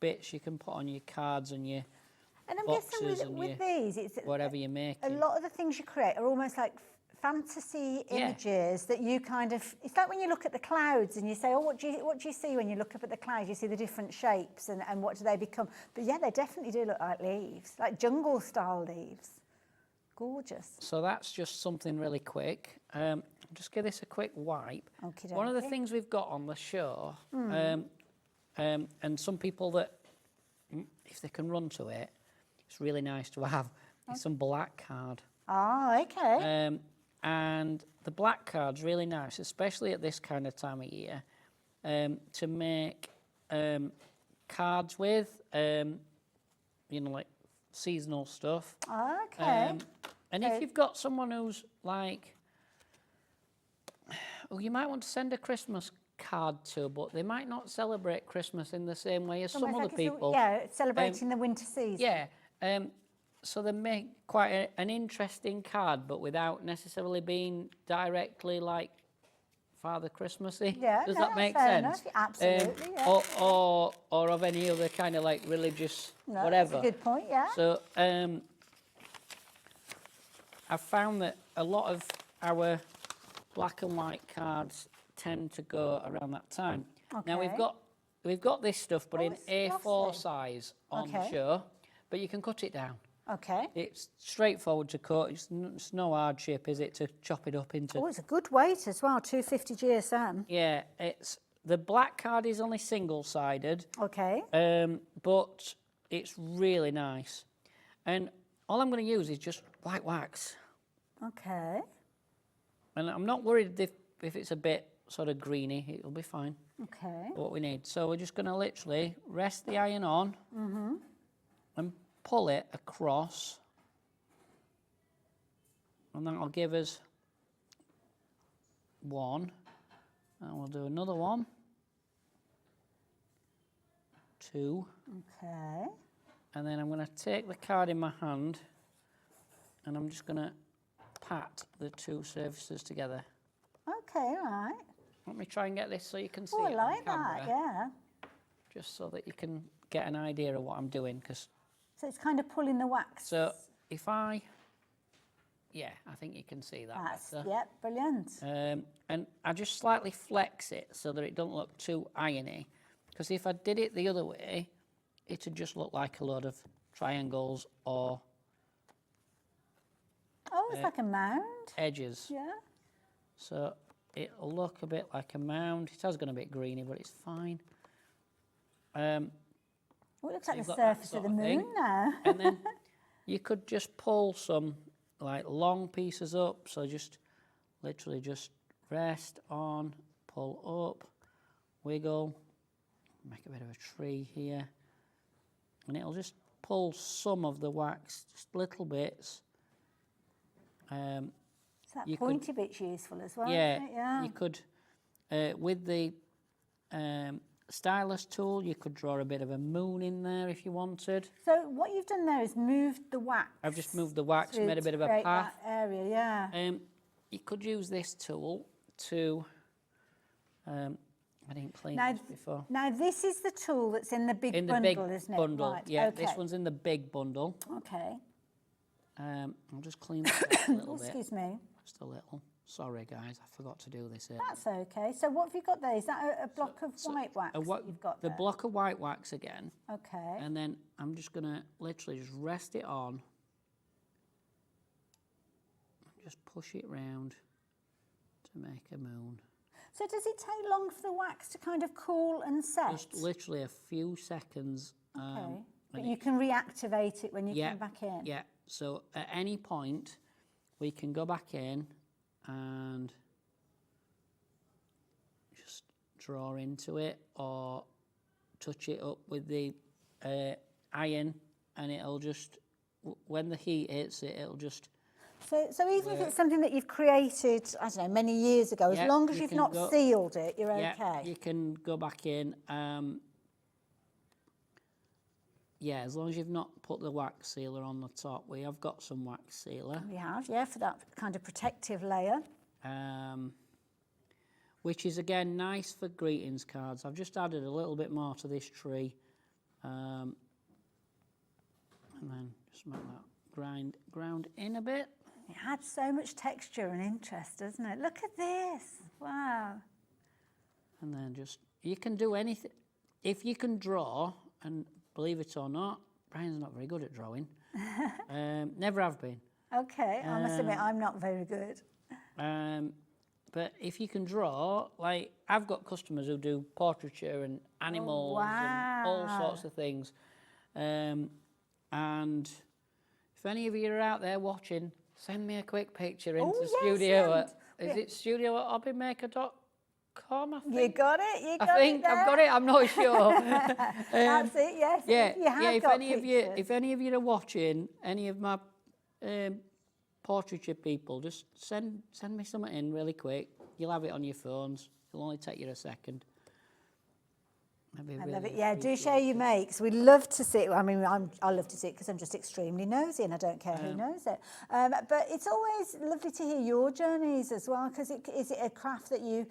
bits you can put on your cards and your and I'm boxes guessing with these, it's whatever you're making. A lot of the things you create are almost like fantasy images that you kind of. It's like when you look at the clouds and you say, "Oh, what do you see when you look up at the clouds? You see the different shapes and what do they become?" But yeah, they definitely do look like leaves, like jungle style leaves. Gorgeous. So that's just something really quick. Just give this a quick wipe. Okey-dokey. One of the things we've got on the show, and some people that, if they can run to it, it's really nice to have, is some black card. Oh, okay. And the black card's really nice, especially at this kind of time of year, to make cards with, like seasonal stuff. Okay. And if you've got someone who's like who you might want to send a Christmas card to, but they might not celebrate Christmas in the same way as some Almost other like it's people. yeah, it's celebrating the winter season. Yeah. So they make quite an interesting card, but without necessarily being directly like Father Christmassy. Yeah, Does no, that make fair sense? enough. Absolutely, yeah. Or of any other kind of like religious No, whatever. that's a good point, yeah. So I've found that a lot of our black and white cards tend to go around that time. Now Okay. we've got this stuff, but Oh, in it's A4 glossy. size on Okay. show, but you can cut it down. Okay. It's straightforward to cut. It's no hardship, is it, to chop it up into? Oh, it's a good weight as well, 250 GSM. Yeah, it's the black card is only single-sided, Okay. but it's really nice. And all I'm going to use is just white wax. Okay. And I'm not worried if it's a bit sort of greeny, it'll be fine. Okay. What we need. So we're just going to literally rest the iron on and pull it across, and that'll give us one, and we'll do another one, two, Okay. and then I'm going to take the card in my hand and I'm just going to pat the two surfaces together. Okay, right. Let me try and get this so you can see Oh, I it on like camera, that, yeah. just so that you can get an idea of what I'm doing, because So it's kind of pulling the wax. so if I think you can see that That's, better. yeah, brilliant. And I just slightly flex it so that it don't look too irony, because if I did it the other way, it'd just look like a load of triangles or Oh, it's like a mound. edges. Yeah. So it'll look a bit like a mound. It has gone a bit greeny, but it's fine. Well, it looks So like you've the got that surface sort of the of moon thing. now. And then you could just pull some like long pieces up. So just literally just rest on, pull up, wiggle, make a bit of a tree here. And it'll just pull some of the wax, just little bits. So that you could- pointy bit's useful as well, Yeah, isn't it? Yeah. you could, with the stylus tool, you could draw a bit of a moon in there if you wanted. So what you've done there is moved the wax. I've just moved the wax, to- made a bit to of a create path. that area, yeah. You could use this tool to, I didn't clean Now, this before. now this is the tool that's in the big In the bundle, big isn't it? bundle, Right, yeah, okay. this one's in the big bundle. Okay. I'll just clean that up a little Oh, bit, excuse me. just a little. Sorry guys, I forgot to do this here. That's okay. So what have you got there? Is that a block of white wax that you've got The there? block of white wax again. Okay. And then I'm just going to literally just rest it on. Just push it round to make a moon. So does it take long for the wax to kind of cool and set? Just literally a few seconds. Okay. But you can reactivate it when you Yeah, come back in? yeah. So at any point, we can go back in and just draw into it or touch it up with the iron, and it'll just, when the heat hits it, it'll just... So even if it's something that you've created, I don't know, many years ago, Yeah, as long as you you've can not go- sealed it, you're Yeah, okay? you can go back in. Yeah, as long as you've not put the wax sealer on the top. We have got some wax sealer. We have, yeah, for that kind of protective layer. Which is, again, nice for greetings cards. I've just added a little bit more to this tree. And then just make that ground in a bit. It adds so much texture and interest, doesn't it? Look at this. Wow. And then just, you can do anything. If you can draw, and believe it or not, Brian's not very good at drawing. Never have been. Okay, I must admit, I'm not very good. But if you can draw, like, I've got customers who do portraiture and animals and all sorts of things. And if any of you are out there watching, send me a quick picture into studio. Is it studio@hobbymaker.com, I think? You got it, you got it. I think I've got it, I'm not sure. That's it, yes. Yeah, If you have yeah. got If any of you are watching, any of my portraiture people, just send me something in really quick. you'll have it on your phones. It'll only take you a second. I love it. Yeah, do share your makes. We'd love to see it. I mean, I love to see it because I'm just extremely nosy and I don't care who knows it. But it's always lovely to hear your journeys as well, because is it a craft that you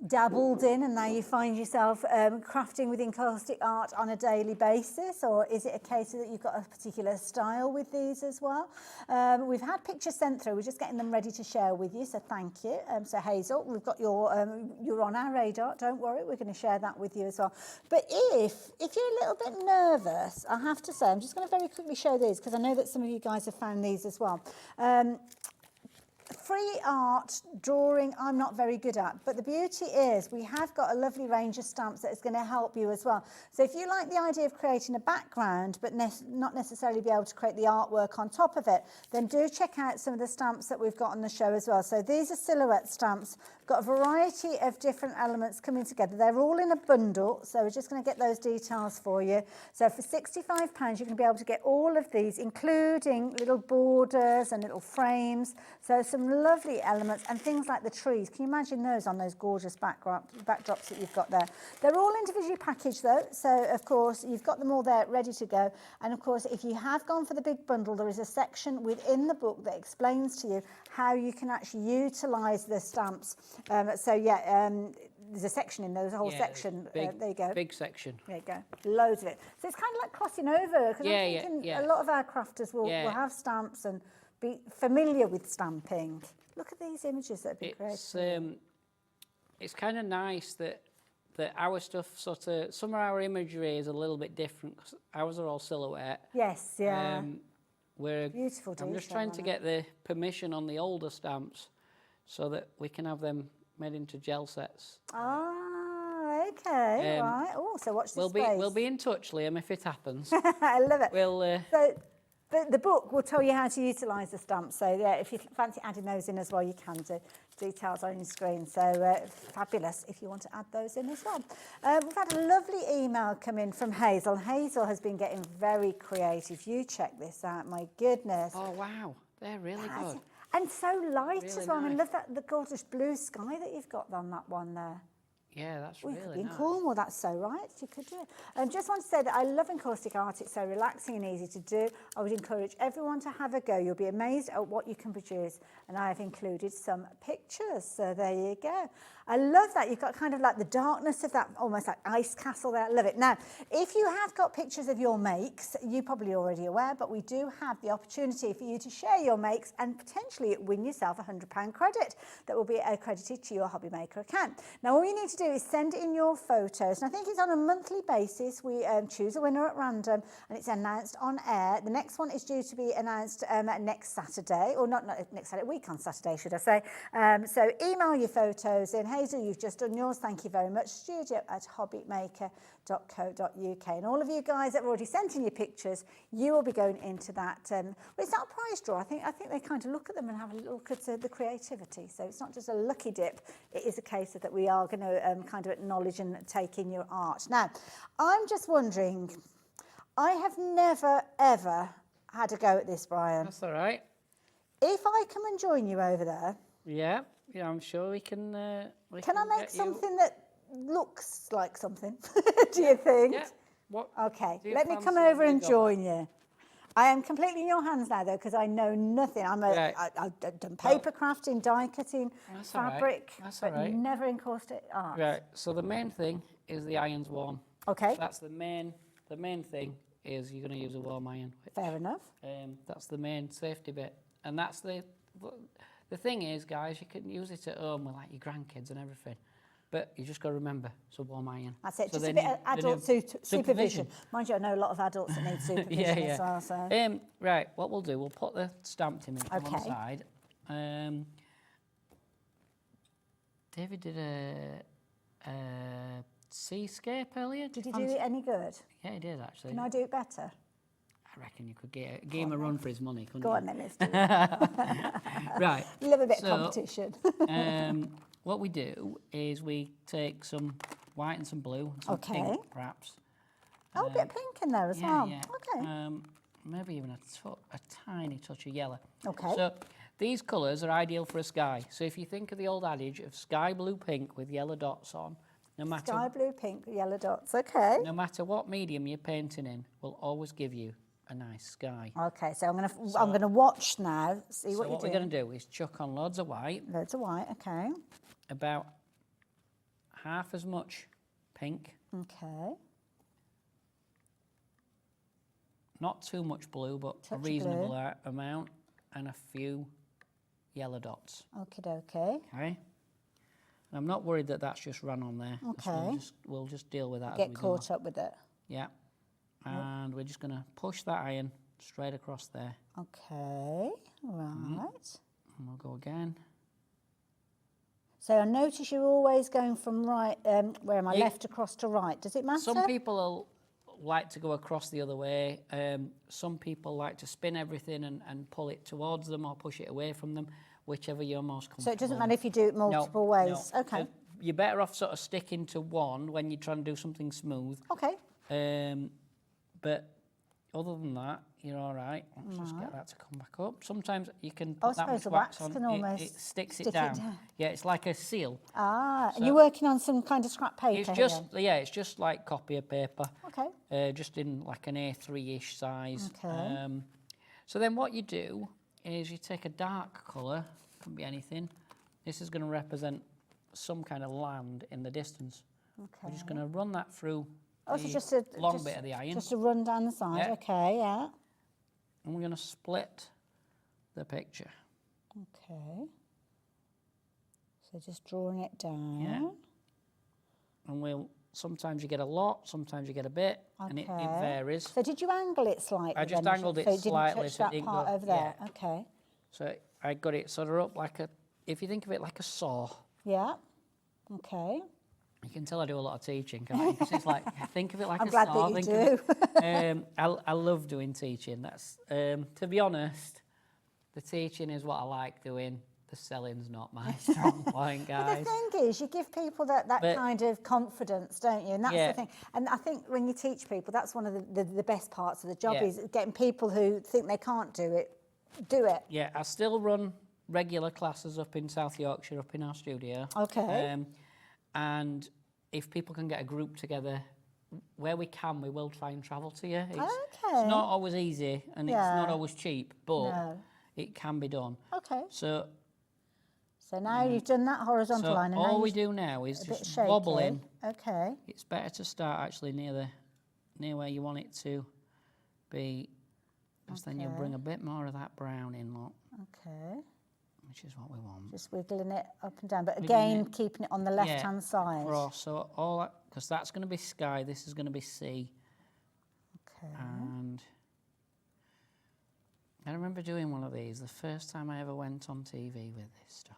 dabbled in and now you find yourself crafting with encaustic art on a daily basis, or is it a case that you've got a particular style with these as well? We've had pictures sent through, we're just getting them ready to share with you, so thank you. So Hazel, we've got you're on our radar, don't worry, we're going to share that with you as well. But if you're a little bit nervous, I have to say, I'm just going to very quickly show these because I know that some of you guys have found these as well. Free art, drawing, I'm not very good at, but the beauty is we have got a lovely range of stamps that is going to help you as well. So if you like the idea of creating a background, but not necessarily be able to create the artwork on top of it, then do check out some of the stamps that we've got on the show as well. So these are silhouette stamps, got a variety of different elements coming together. They're all in a bundle, so we're just going to get those details for you. So for £65, you're going to be able to get all of these, including little borders and little frames. So some lovely elements and things like the trees. Can you imagine those on those gorgeous backdrops that you've got there? They're all individually packaged though, so of course you've got them all there ready to go. And of course, if you have gone for the big bundle, there is a section within the book that explains to you how you can actually utilise the stamps. There's a section in there, there's a whole section. Big, there you go. Big section. There you go. Loads of it. So it's kind of like crossing over, because I'm thinking a lot of our crafters will have stamps and be familiar with stamping. Look at these images that have been created. It's kind of nice that our stuff some of our imagery is a little bit different, because ours are all silhouette. Yes, yeah. Beautiful detail. I'm just trying to get the permission on the older stamps so that we can have them made into gel sets. Ah, okay, right. Oh, so watch this space. We'll be in touch, Liam, if it happens. I love it. So the book will tell you how to utilise the stamps. So yeah, if you fancy adding those in as well, you can do. Details on your screen. So fabulous if you want to add those in as well. We've had a lovely email come in from Hazel. Hazel has been getting very creative. You check this out, my goodness. Oh, wow. They're really good. And so light Really as well. nice. I mean, love the gorgeous blue sky that you've got on that one there. Yeah, that's We really could be in nice. Cornwall, that's so right, you could do it. Just want to say that I love encaustic art, it's so relaxing and easy to do. I would encourage everyone to have a go. You'll be amazed at what you can produce. And I have included some pictures, so there you go. I love that. You've got kind of like the darkness of that, almost like ice castle there. I love it. Now, if you have got pictures of your makes, you're probably already aware, but we do have the opportunity for you to share your makes and potentially win yourself a £100 credit that will be accredited to your HobbyMaker account. Now, all you need to do is send in your photos. And I think it's on a monthly basis. We choose a winner at random and it's announced on air. The next one is due to be announced next Saturday, or not next Saturday, week on Saturday, should I say. So email your photos in. Hazel, you've just done yours. Thank you very much. studio@hobbymaker.co.uk. And all of you guys that have already sent in your pictures, you will be going into that. Well, it's not a prize draw. I think they kind of look at them and have a look at the creativity. So it's not just a lucky dip. It is a case that we are going to kind of acknowledge and take in your art. Now, I'm just wondering, I have never, ever had a go at this, Brian. That's all right. If I come and join you over there... Yeah, I'm sure we can... Can I make something that looks like something, do you think? Yeah. What? Okay, let me come over and join you. I am completely in your hands now, though, because I know nothing. I've done paper crafting, die cutting, fabric, but never encaustic art. Right, so the main thing is the iron's warm. Okay. That's the main thing is you're going to use a warm iron. Fair enough. That's the main safety bit. And that's the thing is, guys, you can use it at home with like your grandkids and everything. But you just got to remember, it's a warm iron. That's it, So just they a bit need- of they adult need supervision. Mind you, I know a lot of adults that need supervision as well. So. Right, what we'll do, we'll put the stamped image on one Okay. side. David did a seascape earlier. Did he do it any good? Yeah, he did actually. Can I do it better? I reckon you could give him a run for his money, couldn't Go you? on then, let's do it. Right. Love a bit so, of competition. What we do is we take some white and some blue and some pink, perhaps. Oh, a bit of pink in there as well. Yeah. Okay. Maybe even a tiny touch of yellow. Okay. So These colours are ideal for a sky. So if you think of the old adage of sky blue pink with yellow dots on, no matter Sky blue, pink, yellow dots. Okay. no matter what medium you're painting in, will always give you a nice sky. Okay, so I'm gonna watch now. See So what you're what we're doing. going to do is chuck on loads of white, Loads of white. Okay. about half as much pink, Okay. not too much blue, but Touch a of reasonable blue. amount, and a few yellow dots. Okie dokie. Okay. And I'm not worried that that's just run on there. 'cause Okay. We'll just deal with that as Get we go. caught up with it. Yeah. And we're just going to push that iron straight across there. Okay. Right. And we'll go again. So I notice you're always going from right. Where am I? Yeah. Left across to right. Does it matter? Some people like to go across the other way. Some people like to spin everything and pull it towards them or push it away from them, whichever you're most comfortable. So it doesn't matter if you do it multiple ways. No. Okay. You're better off sort of sticking to one when you're trying to do something smooth. Okay. But other than that, you're all right. Let's just get that to come back up. Sometimes you can I put that suppose much the wax wax on, can almost it sticks stick it it down. down. Yeah, it's like a seal. Ah, and So- you're working on some kind of scrap paper. It's here just, then? yeah, it's just like copy of paper. Okay. Just in like an A3-ish size. Okay. So then what you do is you take a dark colour, can be anything. This is going to represent some kind of land in the distance. Okay. We're just going to run that through Oh, so the just a long bit of the iron. Just a run down the side. Yeah. Okay. Yeah. And we're going to split the picture. Okay. So just drawing it down. Yeah. And sometimes you get a lot, sometimes you get a bit, and it Okay. varies. So did you angle it slightly? I just then, angled it so it didn't slightly touch so it that didn't part go- over there. yeah. Okay. So I got it sort of up like if you think of it like a saw. Yeah. Okay. You can tell I do a lot of teaching, can't you? 'Cause it's like, think of it like I'm a glad saw. that you think of- I love doing teaching. That's to be honest, the teaching is what I like doing. The selling's not my strong point, But the guys. thing is, you give people that But- kind of confidence, don't you? And that's Yeah. the thing. And I think when you teach people, that's one of the best parts of the job Yeah. is getting people who think they can't do it, do it. Yeah, I still run regular classes up in South Yorkshire, up in our studio. Okay. And if people can get a group together, where we can, we will try and travel to you. It's Okay. not always easy, and it's not Yeah. always cheap, but No. it can be done. Okay. So So now you've done that horizontal line. And now all we you- do now is a bit just shaky. wobble in. Okay. It's better to start actually near where you want it to be, because then you'll bring a bit more of that brown in, look, Okay. which is what we want. Just wiggling it up and down, but Wiggling again, it. keeping it on the left-hand side. Cross, so all that, because that's going to be sky, this is going to be sea. Okay. And I remember doing one of these the first time I ever went on TV with this stuff.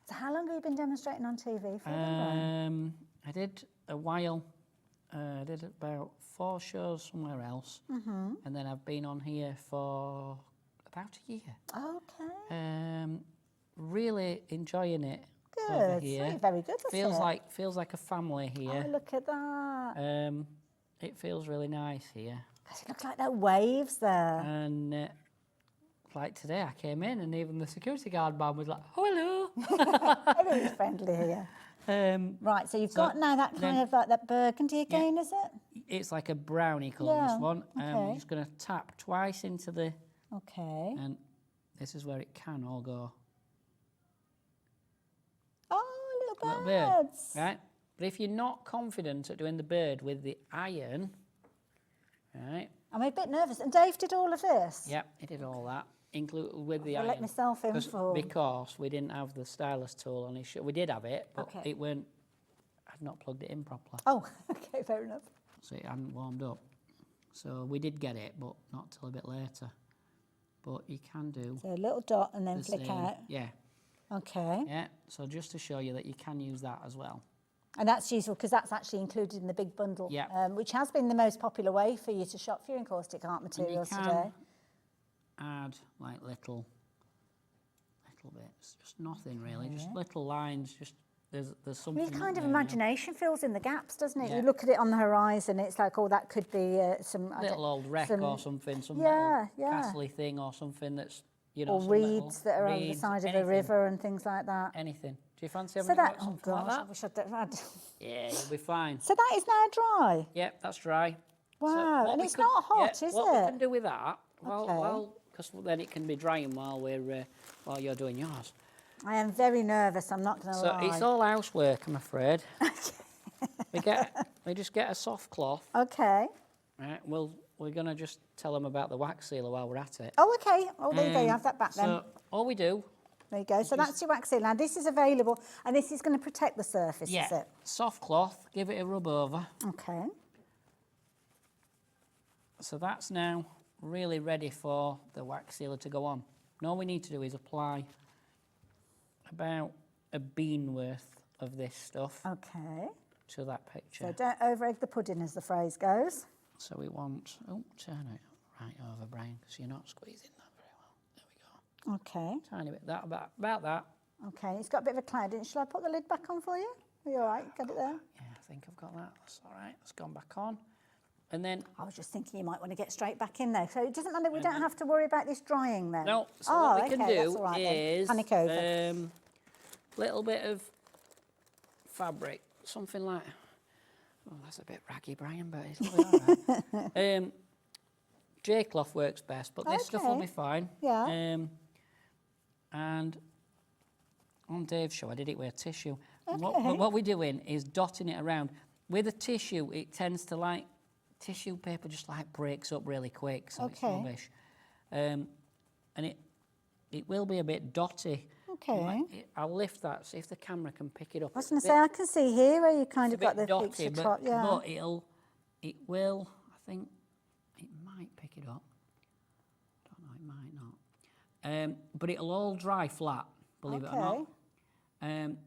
So how long have you been demonstrating on TV for? then, Brian? I did a while. I did about 4 shows somewhere else, and then I've been on here for about a year. Okay. Really enjoying it over Good. here. Really very good. That's Feels like a family here. Oh, look at that. It feels really nice here. Gosh, it looks like there are waves there. And like today, I came in and even the security guard man was like, "Oh, hello." Everyone's friendly here. Right, so you've got now that kind of like that burgundy again, is it? It's like a brownie colour, Yeah, this one. okay. I'm just going to tap twice into the, Okay. and this is where it can all go. Oh, little Little bird, birds. right? But if you're not confident at doing the bird with the iron, right? I'm a bit nervous. And Dave did all of this? Yep, he did all that, include with the I'll iron. let myself in for... Because we didn't have the stylus tool on his show. We did have it, but Okay. it weren't. I'd not plugged it in properly, Oh, okay, fair enough. so it hadn't warmed up. So we did get it, but not till a bit later. But you can do So a little dot and then the flick same. out. Yeah, Okay. yeah. So just to show you that you can use that as well. And that's useful because that's actually included in the big bundle, Yeah. which has been the most popular way for you to shop for your encaustic art And you materials can today. add like little bits, just nothing really, just little lines. Just there's something. Your kind of there now. imagination fills in the gaps, doesn't it? Yeah. You look at it on the horizon, it's like, oh, that could be some... I Little don't- old wreck some- or something, some Yeah, little yeah. castle-y thing or something that's you know, Or some little reeds that are over the reeds, side of anything, a river and things like that. Anything. Do you fancy So having a that, go at oh something like gosh, I that? wish I'd had. Yeah, you'll be fine. So that is now dry. Yep, that's dry. Wow, what and we it's could- not hot, yeah, is what we it? can do with that, Okay. well, because then it can be drying while you're doing yours. I am very nervous, I'm not going to So lie. it's all housework, I'm afraid. we just get a soft cloth. Okay. Right. We're gonna just tell them about the wax sealer while we're at it. Oh, okay. Oh, there you go. You Um, have that back then. So all we do, There you go. So that's your wax seal. Now this is available, and this is going to protect the surface, is yeah, it? soft cloth. Give it a rub over. Okay. So that's now really ready for the wax sealer to go on. And all we need to do is apply about a bean worth of this stuff Okay. to that picture. So don't over-egg the pudding, as the phrase goes. So we want, turn it right over, Brian, because you're not squeezing that very well. There we go. Okay. Tiny bit, about that. Okay. It's got a bit of a cloud in it. Shall I put the lid back on for you? Are you all right? Got it there? Yeah, I think I've got that. That's all right. It's gone back on. And then, I was just thinking you might want to get straight back in there. So it doesn't matter. We don't have to worry about this drying then. no, so Oh, what we can okay, do that's all right then. is Panic over. little bit of fabric, something like, oh, that's a bit raggy, Brian, but it's all right. J-cloth works best, but this stuff will Okay. be fine. Yeah. And on Dave's show, I did it with a tissue. And Okay. what we're doing is dotting it around. With a tissue, it tends to tissue paper just breaks up really quick, so it's Okay. rubbish. And it will be a bit dotty. Okay. I'll lift that, see if the camera can pick it up. I was going to say, I can see here where you kind of It's a got the bit dotty, picture but, top. Yeah. but it will, I think, it might pick it up. Don't know, it might not. But it'll all dry flat, believe it or not.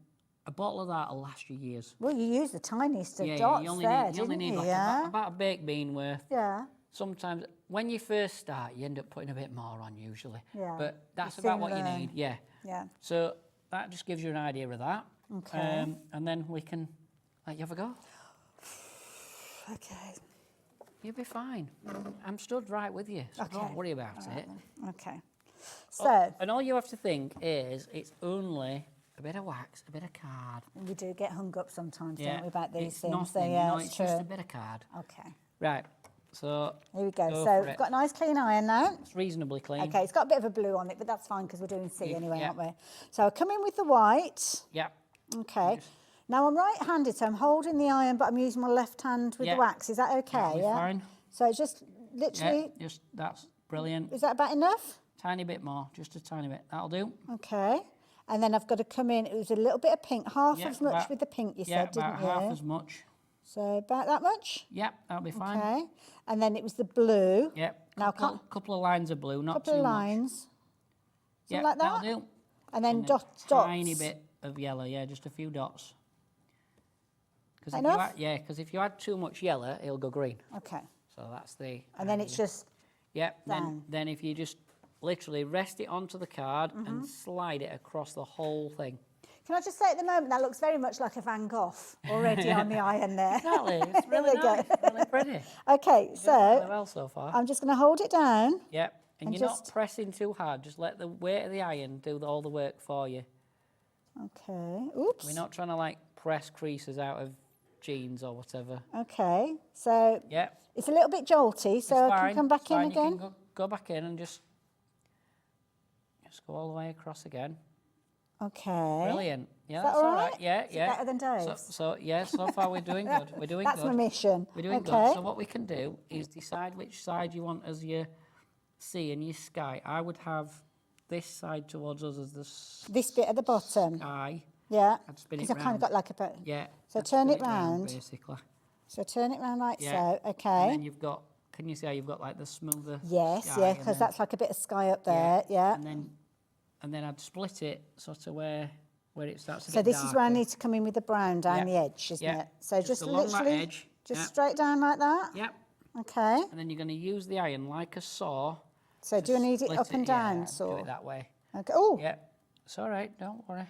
A bottle of that will last you years. Well, you use the tiniest of Yeah, dots you only there, need, you only didn't need you? like Yeah. about a baked bean worth. Yeah. Sometimes, when you first start, you end up putting a bit more on usually. Yeah. But that's You about soon what you learn. need, yeah. Yeah. So that just gives you an idea of that. Okay. And then we can let you have a go. Okay. You'll be fine. I'm stood right with you, so Okay. don't worry about it. Okay. So And all you have to think is it's only a bit of wax, a bit of card. we do get hung up sometimes, don't we, about these it's things? nothing, So yeah, it's it's just a true. bit of card. Okay. Right, so Here we go. Go So for we've it. got a nice clean iron now. it's reasonably clean. Okay, it's got a bit of a blue on it, but that's fine because we're doing C anyway, yeah. aren't we? So I'll come in with the white. Yep. Okay. Now I'm right-handed, so I'm holding the iron, but I'm using my left hand with Yeah. the wax. Is that okay? That'll be Yeah. fine. So just Yeah, literally, just that's brilliant. is that about enough? Tiny bit more, just a tiny bit. That'll do. Okay. And then I've got to come in. It was a little bit of pink, half Yeah, as much about- with the pink you Yeah, said, didn't about you? half as much. So about that much. Yep, that'll be fine. Okay. And then it was the blue. Yep. Now couple of lines of blue, not couple too of much. lines. Yep, like that? that'll do. And then And a dots. tiny bit of yellow, yeah, just a few dots. Because Enough? if you add too much yellow, it'll go green. Okay. So that's the. And then it's just Yep. down. Then if you just literally rest it onto the card Mm-hmm. and slide it across the whole thing. Can I just say at the moment that looks very much like a Van Gogh already on the iron there. Exactly. It's really There we go. nice. Really pretty. Okay, Really so well so far. I'm just going to hold it down. Yep. And and you're just- not pressing too hard. Just let the weight of the iron do all the work for you. Okay. Oops. We're not trying to press creases out of jeans or whatever. Okay. So Yep. it's a little bit jolty, so It's I fine, can come back it's in fine. again. You can go back in and just go all the way across again. Okay. Brilliant. Yeah, Is that that's all all right? right. Yeah, Is it yeah. better than Dave's? So yeah, so far we're doing good. We're doing That's good. my mission. We're doing Okay. good. So what we can do is decide which side you want as your sea and your sky. I would have this side towards us as the This bit at the bottom. sky. Yeah. I'd spin Because it I've kind of round. got like a bit. Yeah. So I'd turn spin it round. basically. So turn it round like Yeah. so. And Okay. then you've got. Can you see how you've got the smoother? Yes, sky yeah, and because then- that's like a bit of sky up there. Yeah. And then I'd split it sort of where it starts to So get this is where I darker. need to come in with the brown down Yeah. the edge, isn't Yeah. it? So Just just along that literally, edge. just Yeah. straight down like that. Yep. Okay. And then you're going to use the iron like a saw. So to do I need it split up and down, Yeah, saw? do it that way. Okay. Oh. Yep. It's all right. Don't worry.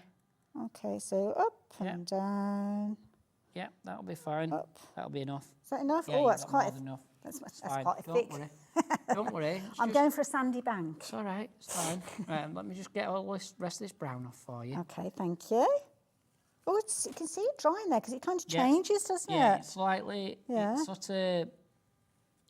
Okay. So up Yeah. and down. Yeah, that'll be fine. Up. That'll be enough. Is that enough? Yeah, oh, you've that's got quite more than enough. That's Fine. quite Don't thick. worry. Don't worry. It's I'm just- going for a sandy bank. It's all right. It's fine. Right, let me just get all this rest of this brown off for you. Okay, thank you. Oh, you can see it drying there because it kind of Yeah. changes, doesn't Yeah, it? it's slightly. Yeah. It's sort of.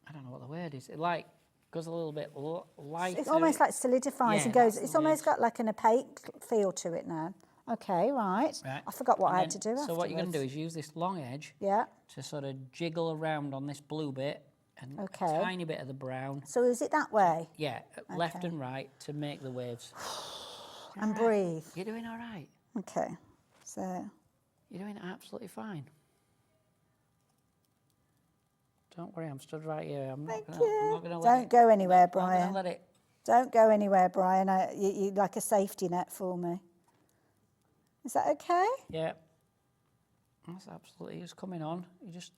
I don't know what the word is. It like goes a little bit lighter. It's almost like solidifies Yeah, and goes. that's It's the almost word. got like an opaque feel to it now. Okay, right. Right. I forgot what And I had then- to do. So what you're going to do afterwards. is use this long edge Yeah. to sort of jiggle around on this blue bit and Okay. a tiny bit of the brown. So is it that way? Yeah, left Okay. and right to make the waves. And breathe. You're doing all right. Okay. So You're doing absolutely fine. Don't worry, I'm stood right here. I'm thank not gonna, you. I'm not gonna let Don't it, go anywhere, I'm Brian. gonna let it. Don't go anywhere, Brian. You like a safety net for me. Is that okay? Yeah. That's absolutely just coming on. You just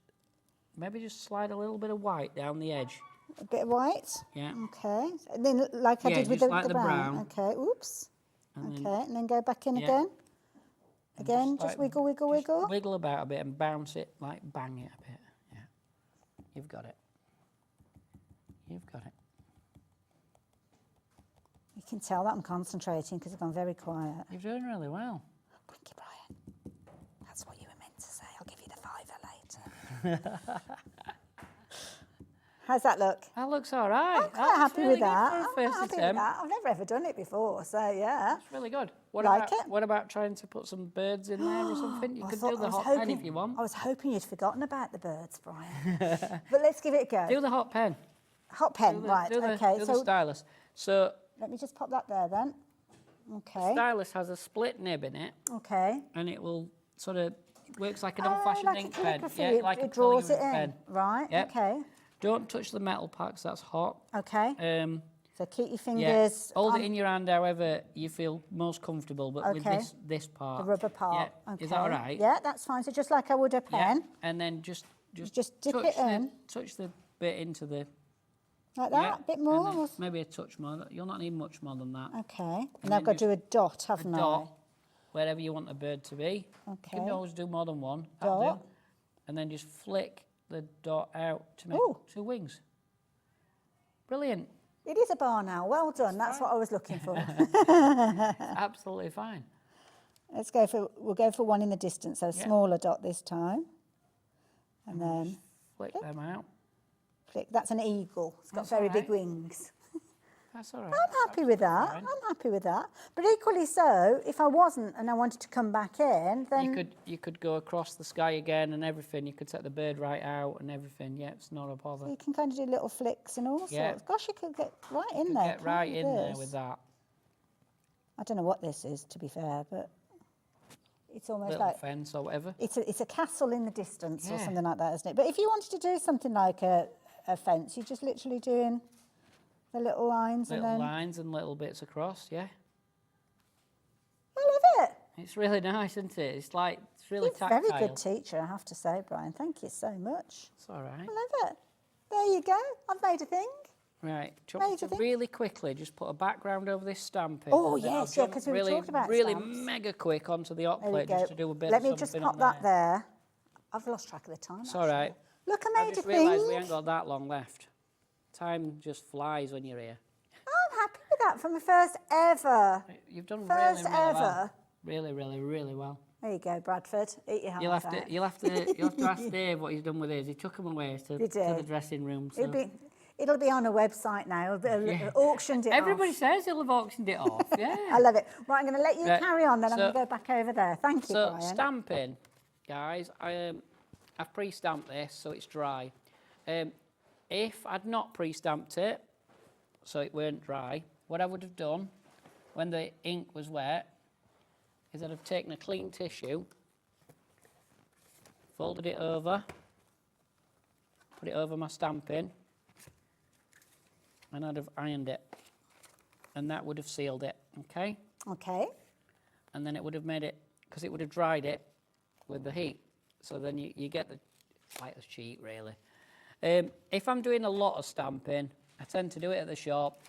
maybe just slide a little bit of white down the edge. A bit of white. Yeah. Okay. And then like I Yeah, did with just the, like the the brown. brown. Okay. Oops. And Okay. then And then go back in Yeah. again. and Again. Just like- wiggle, wiggle, just wiggle. Wiggle about a bit and bounce it, like bang it a bit. Yeah. You've got it. You've got it. You can tell that I'm concentrating because I've gone very quiet. You're doing really well. Thank you, Brian. That's what you were meant to say. I'll give you the £5 later. How's that look? That looks all right. I'm quite happy with that. For a I'm first quite happy with attempt. that. I've never ever done it before, so yeah. It's really good. What Like about it? what about trying to put some birds in there or something? You I could thought- do the I was hot pen hoping- if you want. I was hoping you'd forgotten about the birds, Brian. But let's give it a go. Do the hot pen. Hot pen, Do the, right? do the, Okay, do so the stylus. So let me just pop that there then. Okay. stylus has a split nib in it, Okay. and it will sort of works like an Oh, old-fashioned like a ink pen. calligraphy, Yeah, it- like a it draws it calligraphy in. pen. Right. Yep. Okay. Don't touch the metal packs. That's hot. Okay. So keep your Yeah. fingers Hold on it in your hand however you feel most comfortable, but with Okay. this part. the rubber part. Yeah. Okay. Is that all right? Yeah, that's fine. So just like I would a Yeah. pen, And then just Just dip touch it in. touch the bit into the. like Yeah, that, a bit and more. then or- maybe a touch more. You'll not need much more than that. Okay. and And then I've got to do a dot, A haven't dot, wherever you want the bird to be. You Okay. can always do more than one. That'll Dot. do. And then just flick the dot out to make Ooh. 2 wings. Brilliant. I? It is a barn owl. Well done. That's what I was looking for. Absolutely fine. We'll go for one in the distance, so a Yeah. smaller dot this time. And then Flick them out. flick. That's an eagle. It's got That's very all big right. wings. That's all right. I'm happy with that. fine. I'm happy with that. But equally so, if I wasn't and I wanted to come back in, then You could go across the sky again and everything. You could set the bird right out and everything. Yeah, it's not a bother. you can kind of do little flicks and all Yeah. sorts. Gosh, you could get right in Could there. get right can't you, in there this? with that. I don't know what this is, to be fair, but it's almost Little like fence or whatever. it's a castle in the distance or Yeah. something like that, isn't it? But if you wanted to do something like a fence, you're just literally doing the little lines Little and then lines and little bits across, yeah. I love it. It's really nice, isn't it? It's like, it's really You're a tactile. very good teacher, I have to say, Brian. Thank you so much. It's all right. I love it. There you go. I've made a thing. Right, do you want me How do to you think? really quickly just put a background over this stamping? Oh, And then I'll yes, yeah, jump 'cause we really, talked about really stamps. mega quick onto the hot There we plate go. just to do a bit Let of me something just on pop that there. there. I've lost track of the time. It's all right. actually. Look, I I made a just thing. realised we ain't got that long left. Time just flies when you're here. I'm happy with that for my first ever. You've done First really, really well. ever. Really, really, really well. There you go, Bradford. Eat your heart You'll have out. to, you'll have to ask Dave what he's done with his. He took him away to Did the he? dressing room. So. It'll be on a website now. Auctioned it Everybody off. says he'll have auctioned it off. Yeah. I love it. Right, I'm going to let you Right, carry on, then I'm so- going to go back over there. Thank you, So Brian. stamping, guys, I've pre-stamped this so it's dry. If I'd not pre-stamped it so it weren't dry, what I would have done when the ink was wet is I'd have taken a clean tissue, folded it over, put it over my stamping, and I'd have ironed it, and that would have sealed it, okay? Okay. And then it would have made it, because it would have dried it with the heat. So then you get the, it's like a sheet really. If I'm doing a lot of stamping, I tend to do it at the shop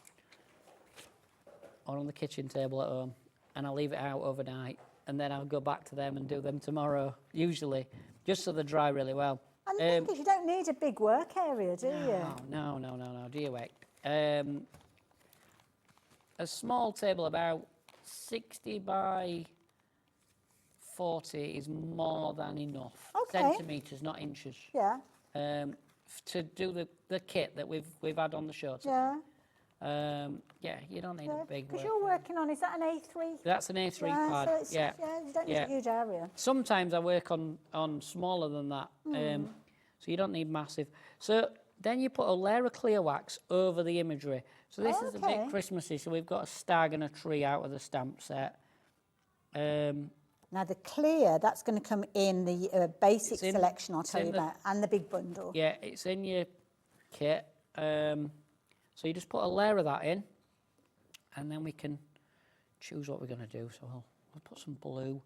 or on the kitchen table at home, and I'll leave it out overnight, and then I'll go back to them and do them tomorrow, usually. just so they dry really well. And the thing is, you don't need a big work area, do you? No, do you, Wick? A small table about 60 by 40 is more than enough. Okay. Centimetres, not inches. Yeah. To do the kit that we've had on the show today. Yeah. Yeah, you don't need a big Because work. you're working on, is that an A3? That's an A3 pad. So it's, yeah. You don't need a huge area. Sometimes I work on smaller than that, so you don't need massive. So then you put a layer of clear wax over the imagery. So this is a bit Christmassy. So we've got a stag and a tree out of the stamp set. Now the clear, that's going to come in the basic selection, I'll tell you about, and the big bundle. Yeah, it's in your kit. So you just put a layer of that in, and then we can choose what we're going to do. So we'll put some blue,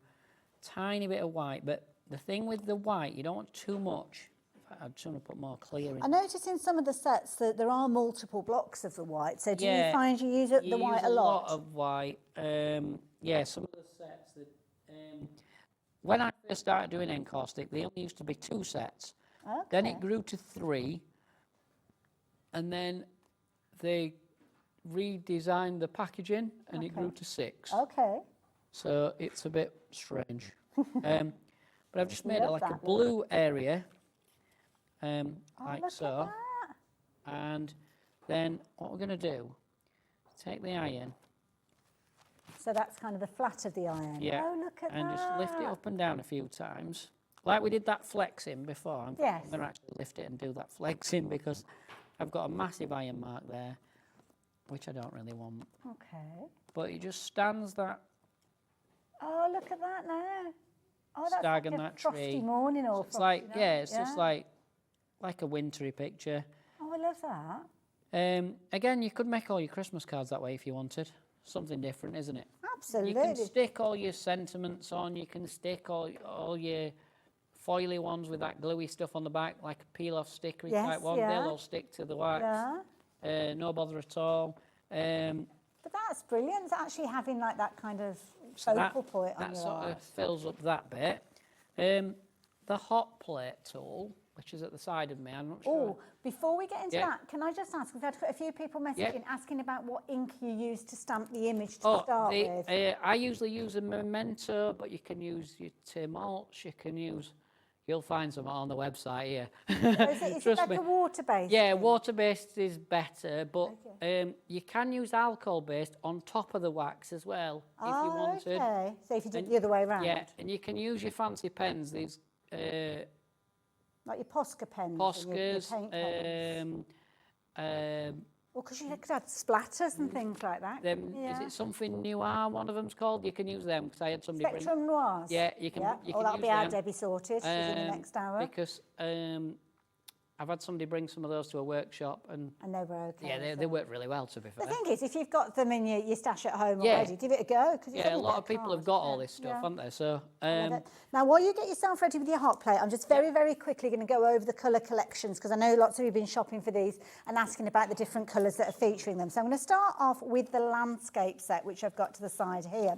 tiny bit of white, but the thing with the white, you don't want too much. I'd just want to put more clear in. I noticed in some of the sets that there are multiple blocks of the white, so do you find you use the white a lot? A lot of white. Yeah, some of the sets that... when I first started doing Encaustic, they only used to be 2 sets. Okay. Then it grew to 3, and then they redesigned the packaging, and it grew to 6. Okay. So it's a bit strange. But I've just made it like a blue area, like so. And then what we're going to do, take the iron. So that's kind of the flat of the iron. Yeah. Oh, look at that. And just lift it up and down a few times. Like we did that flexing before. I'm going to actually lift it and do that flexing because I've got a massive iron mark there, which I don't really want. Okay. But it just stands that. Oh, look at that now. Oh, that's stag like and a that frosty tree. morning or So it's like, frosty yeah, night. it's just like a wintry picture. Oh, I love that. Again, you could make all your Christmas cards that way if you wanted. Something different, isn't it? Absolutely. You can stick all your sentiments on. You can stick all your foily ones with that gluey stuff on the back, like a peel-off stickery type one. They'll all stick to the wax. Yeah. No bother at all. But that's brilliant. It's actually having like that kind of focal point on that your sort art. of fills up that bit. The hot plate tool, which is at the side of me, I'm not sure. Oh, before we get into that, can I just ask, we've had a few people messaging asking about what ink you use to stamp the image to start with. I usually use a Memento, but you can use your Tim Holtz, you can use... You'll find some on the website here. Is it like a water-based? Yeah, water-based is better, but you can use alcohol-based on top of the wax as well, if you wanted. Okay. So if you did it the other way around? Yeah, and you can use your fancy pens, these... like your Posca pens? Poscas, and your paint pens. Well, because you could add splatters and things like that. Is it something noir, one of them's called? You can use them, because I had somebody Spectrum Noirs? Yeah, you can use that'll be our them. Debbie sorted. She's in the next hour. Because I've had somebody bring some of those to a workshop, and they were okay. Yeah, they work really well, to be fair. The thing is, if you've got them in your stash at home already, give it a go. Yeah, a lot of people have got all this stuff, haven't they? So, now, while you get yourself ready with your hot plate, I'm just very, very quickly going to go over the colour collections because I know lots of you have been shopping for these and asking about the different colours that are featuring them. So I'm going to start off with the landscape set, which I've got to the side here.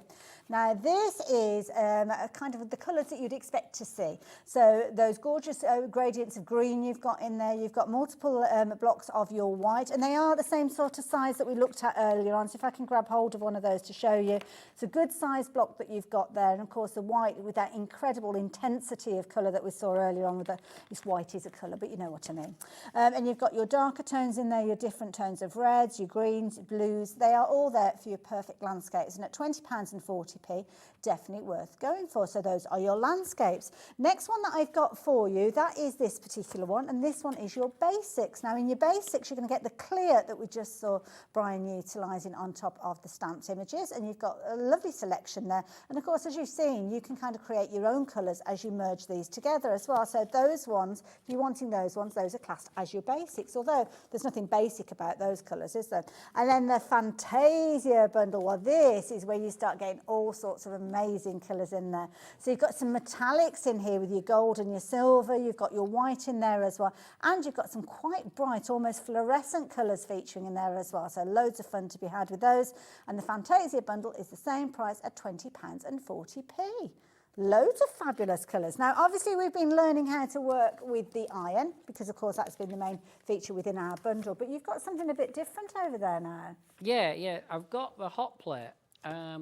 Now, this is a kind of the colours that you'd expect to see. So those gorgeous gradients of green you've got in there. You've got multiple blocks of your white, and they are the same sort of size that we looked at earlier on. So if I can grab hold of one of those to show you. It's a good size block that you've got there. And of course, the white with that incredible intensity of colour that we saw earlier on. This white is a colour, but you know what I mean. And you've got your darker tones in there, your different tones of reds, your greens, blues. They are all there for your perfect landscapes. And at £20.40, definitely worth going for. So those are your landscapes. Next one that I've got for you, that is this particular one. And this one is your basics. Now in your basics, you're going to get the clear that we just saw Brian utilising on top of the stamped images. And you've got a lovely selection there. And of course, as you've seen, you can kind of create your own colours as you merge these together as well. So those ones, if you're wanting those ones, those are classed as your basics. Although there's nothing basic about those colours, is there? And then the Fantasia bundle. Well, this is where you start getting all sorts of amazing colours in there. So you've got some metallics in here with your gold and your silver. You've got your white in there as well. And you've got some quite bright, almost fluorescent colours featuring in there as well. So loads of fun to be had with those. And the Fantasia bundle is the same price at £20.40. Loads of fabulous colours. Now, obviously, we've been learning how to work with the iron because, of course, that's been the main feature within our bundle. But you've got something a bit different over there now. Yeah. I've got the hot plate. I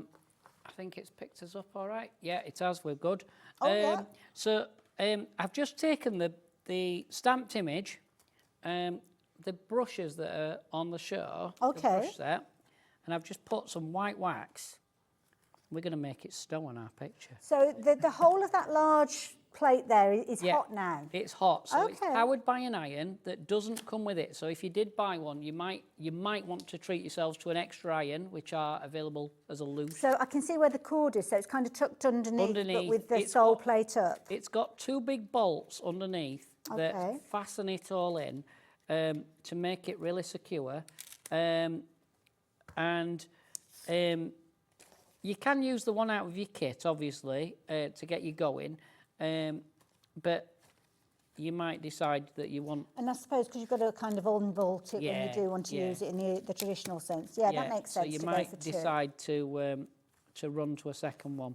think it's picked us up all right. Yeah, it has. We're good. Yeah. So I've just taken the stamped image, the brushes that are on the show, the brush set, and I've just put some white wax. We're going to make it snow on our picture. So the whole of that large plate there is hot now? It's hot. So it's powered by an iron that doesn't come with it. So if you did buy one, you might want to treat yourselves to an extra iron, which are available as a loose. So I can see where the cord is, so it's kind of tucked underneath but with the sole plate up. It's got two big bolts underneath that fasten it all in to make it really secure. You can use the one out of your kit, obviously, to get you going, but you might decide that you want... And I suppose because you've got to kind of unbolt it when you do want to use it in the traditional sense. Yeah, that makes sense. So you might decide to run to a second one.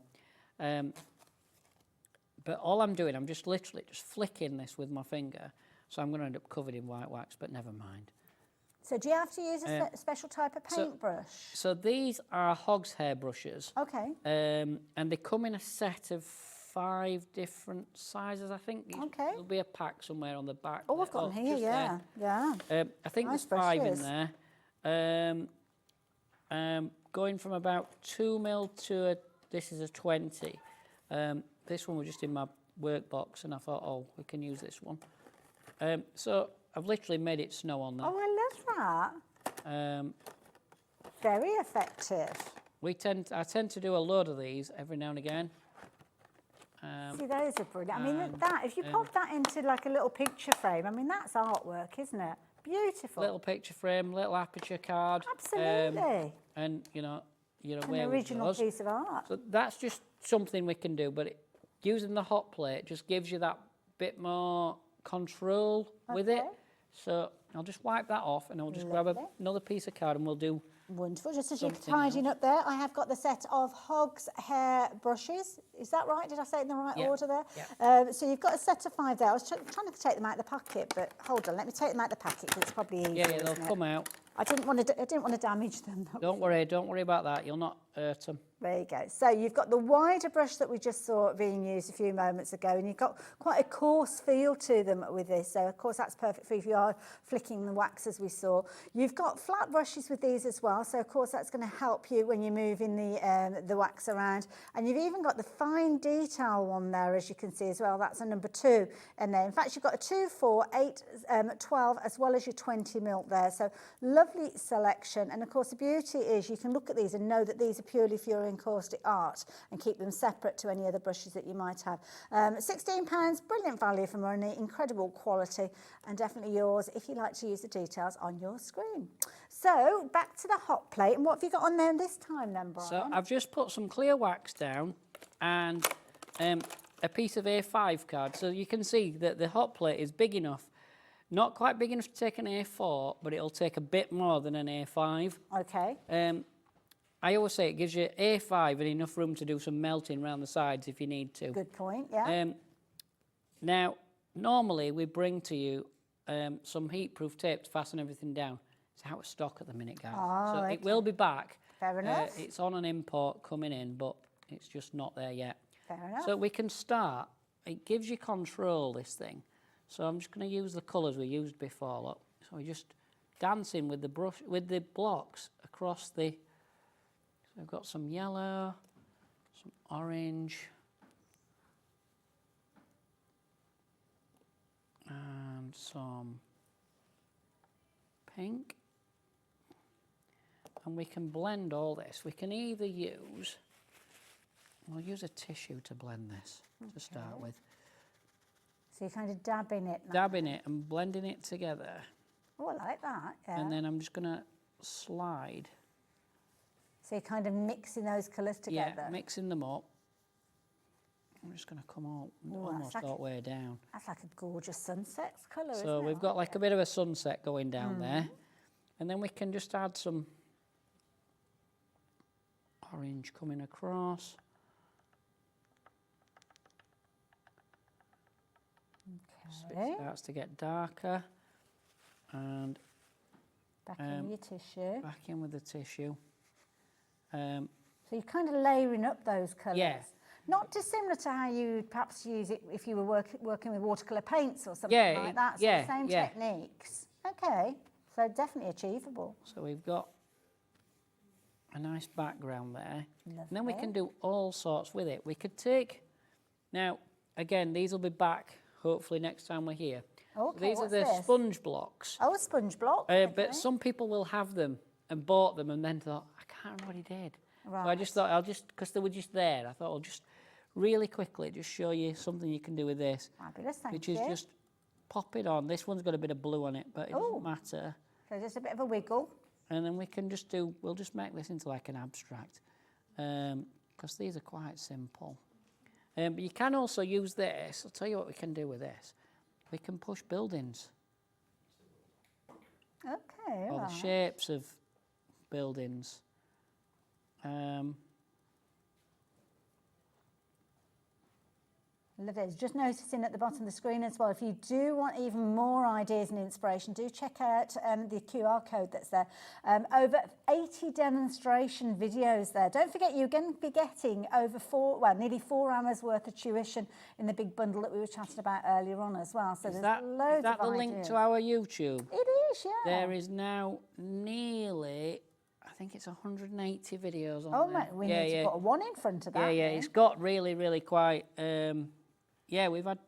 But all I'm doing, I'm just literally just flicking this with my finger, so I'm going to end up covered in white wax, but never mind. So do you have to use a special type of paintbrush? So these are hog's hair brushes. Okay. And they come in a set of 5 different sizes, I think. Okay. There'll be a pack somewhere on the back. Oh, I've got them here, yeah. I think Nice there's 5 brushes. in there. Going from about 2 mil to this is a 20. This one was just in my work box, and I thought, oh, we can use this one. So I've literally made it snow on there. Oh, I love that. Very effective. I tend to do a load of these every now and again. See, those are brilliant. I mean, if you pop that into like a little picture frame, I mean, that's artwork, isn't it? Beautiful. Little picture frame, little aperture card. Absolutely. And, you're An aware original with those. piece of art. So that's just something we can do, but using the hot plate just gives you that bit more control with it. So I'll just wipe that off and I'll just grab another piece of card and we'll do Wonderful. Just as you're tidying up there, I have got the set of hog's hair brushes. Is that right? Did I say it in the right order there? Yeah. So you've got a set of 5 there. I was trying to take them out of the packet, but hold on, let me take them out of the packet because it's probably easier. Yeah, they'll come out. I didn't want to damage them. Don't worry about that. You'll not hurt them. There you go. So you've got the wider brush that we just saw being used a few moments ago, and you've got quite a coarse feel to them with this. So of course that's perfect for if you are flicking the wax as we saw. You've got flat brushes with these as well. So of course that's going to help you when you're moving the wax around. And you've even got the fine detail one there, as you can see as well. That's a number 2 in there. In fact, you've got a 2, 4, 8, 12, as well as your 20 mil there. So lovely selection. And of course the beauty is you can look at these and know that these are purely for your Encaustic Art and keep them separate to any other brushes that you might have. £16, brilliant value for money, incredible quality, and definitely yours if you like to use the details on your screen. So back to the hot plate, and what have you got on there this time then, Brian? So I've just put some clear wax down and a piece of A5 card. So you can see that the hot plate is big enough. Not quite big enough to take an A4, but it'll take a bit more than an A5. Okay. I always say it gives you A5 and enough room to do some melting around the sides if you need to. Good point, yeah. Now, normally we bring to you some heat-proof tape to fasten everything down. It's out of stock at the minute, guys. Oh, so okay. it will be back. Fair enough. It's on an import coming in, but it's just not there yet. Fair enough. So we can start. It gives you control, this thing. So I'm just going to use the colours we used before. Look. So we're just dancing with the brush, with the blocks across the. So I've got some yellow, some orange, and some pink. And we can blend all this. We can either use. We'll use a tissue to blend this to start with. So you're kind of dabbing it now. Dabbing it and blending it together. Oh, I like that, yeah. And then I'm just going to slide. So you're kind of mixing those colours together. Yeah, mixing them up. I'm just going to come almost all the way down. That's like a gorgeous sunset colour, isn't it? So we've got like a bit of a sunset going down there. And then we can just add some orange coming across. So it starts to get darker. And back in your tissue. back in with the tissue. So you're kind of layering up those colours. Yeah. Not dissimilar to how you would perhaps use it if you were working with watercolour paints or something Yeah, like that. So the same techniques. Okay, so definitely achievable. So we've got a nice background there. Lovely. And then we can do all sorts with it. We could take, now, again, these will be back hopefully next time we're here. Okay, These are what's the this? sponge blocks. Oh, a sponge block. But some people will have them and bought them and then thought, I can't remember what he did. Right. So I just thought, because they were just there, I thought I'll just really quickly just show you something you can do with this. Fabulous, thank which you. is just pop it on. This one's got a bit of blue on it, but it doesn't matter. So just a bit of a wiggle. And then we can just do, we'll just make this into like an abstract, because these are quite simple. But you can also use this. I'll tell you what we can do with this. We can push buildings. Okay, Or right. the shapes of buildings. Love it. Just noticing at the bottom of the screen as well, if you do want even more ideas and inspiration, do check out the QR code that's there. Over 80 demonstration videos there. Don't forget, you're going to be getting over nearly 4 hours worth of tuition in the big bundle that we were chatting about earlier on as well. So Is there's that loads of the ideas. link to our YouTube? It is, yeah. There is now nearly, I think it's 180 videos on Oh, there. mate, we need to put a 1 in front of that. Yeah, then. it's got really, really quite, yeah, we've had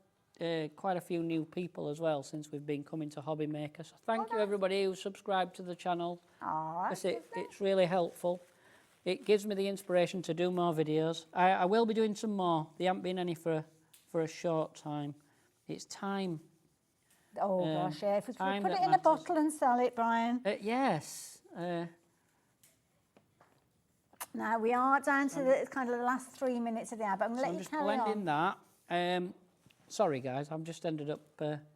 quite a few new people as well since we've been coming to HobbyMaker. So thank you everybody who's subscribed to the channel. Oh, that's It's really helpful. It gives me the inspiration to do more videos. I will be doing some more. There haven't been any for a short time. It's time. Oh, gosh, yeah. If we could time put it that in a matters. bottle and sell it, Brian. Yes. Now, we are down to the kind of the last 3 minutes of the hour, but I'm going to So let I'm you just carry blending on. that. Sorry, guys, I've just ended up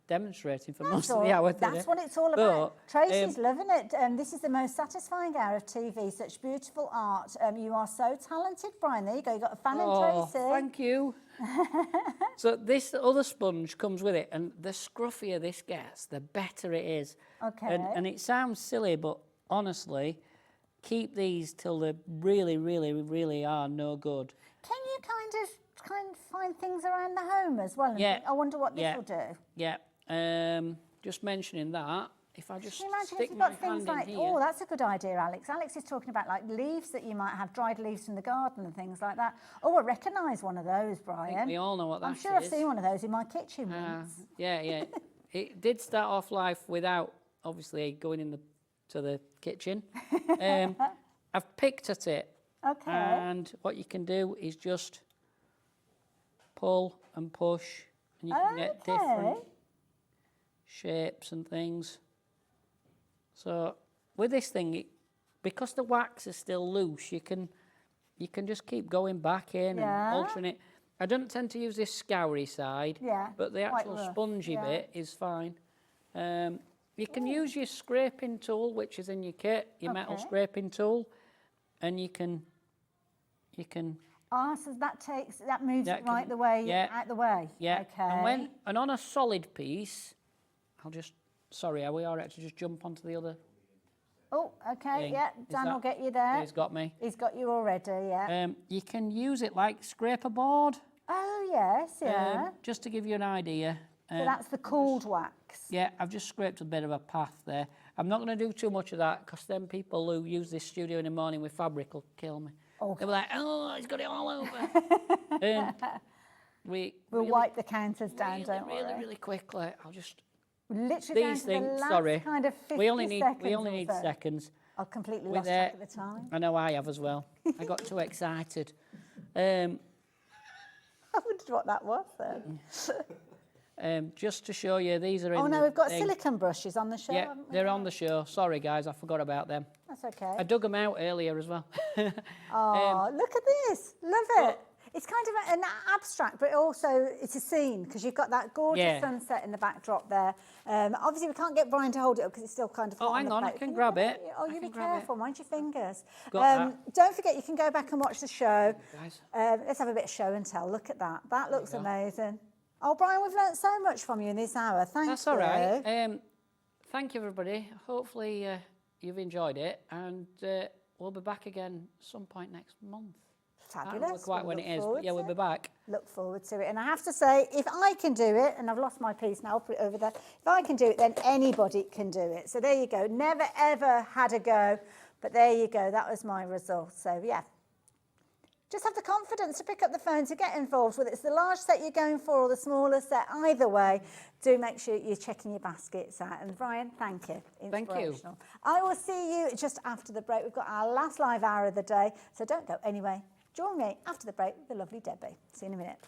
demonstrating for That's most of all- the hour today. That's what it's all about. But, Tracy's loving it. This is the most satisfying hour of TV. Such beautiful art. You are so talented, Brian. There you go. You've got a fan in Tracy. Thank you. So this other sponge comes with it, and the scruffier this gets, the better it is. Okay. And it sounds silly, but honestly, keep these till they really, really, really are no good. Can you kind of find things around the home as well? And Yeah. think, I wonder what this Yeah. will do. Yeah. Just mentioning that, if I just Can you imagine if stick you've my got things hand in like, here. oh, that's a good idea, Alex. Alex is talking about like leaves that you might have, dried leaves from the garden and things like that. Oh, I recognise one of those, Brian. we all know what I'm that sure I've is. seen one of those in my kitchen once. Yeah. It did start off life without, obviously, going to the kitchen. I've picked at it. Okay. And what you can do is just pull and push, and you can get different shapes and things. So with this thing, because the wax is still loose, you can just keep going back in and altering it. I don't tend to use this scoury side, but the quite actual rough, spongy bit is fine. You can use your scraping tool, which is in your kit, your metal scraping tool, and you can. Ah, so that moves it right the way out the way. Yeah. Okay. And on a solid piece, sorry, are we all right to just jump onto the other? Oh, okay. thing? Yeah, Dan will get you there. He's got me. He's got you already. Yeah. You can use it like scraper board. Oh yes, yeah. Just to give you an idea. So that's the cooled wax. Yeah, I've just scraped a bit of a path there. I'm not going to do too much of that because then people who use this studio in the morning with fabric will kill me. Okay. They'll be like, oh, he's got it all over. We'll wipe the counters down, don't really, worry. really quickly. I'll just Literally down these to the things. last Sorry, kind of 50 we only need seconds or so. seconds. I've completely With lost track of the time. I know I have as well. I got too excited. I wondered what that was then. Just to show you, these are in Oh no, the we've got thing. silicone brushes on the show. Yeah, haven't we? they're on the show. Sorry, guys, I forgot about them. That's okay. I dug them out earlier as well. Oh, look at this. Love it. It's kind of an abstract, but also it's a scene because you've got that gorgeous sunset in the backdrop there. Obviously, we can't get Brian to hold it up because it's still kind of hot hang the on, I plate. can you grab grab it. Oh, I you be can grab it. careful. Mind your fingers. Got Don't forget, you can go back and watch the show. Guys. Let's have a bit of show and tell. Look at that. That looks amazing. Oh, Brian, we've learnt so much from you in this hour. Thank you. That's all right. Thank you, everybody. Hopefully you've enjoyed it, and we'll be back again some point next month. Fabulous. I don't know quite when it is, but yeah, we'll be back. Look forward to it. And I have to say, if I can do it, and I've lost my piece now, I'll put it over there. If I can do it, then anybody can do it. So there you go. Never, ever had a go, but there you go. That was my result. So, yeah. Just have the confidence to pick up the phone, to get involved, whether it's the large set you're going for or the smaller set. Either way, do make sure you're checking your baskets out. And Brian, thank you. Thank you. I will see you just after the break. We've got our last live hour of the day, so don't go anywhere. Join me after the break with the lovely Debbie. See you in a minute.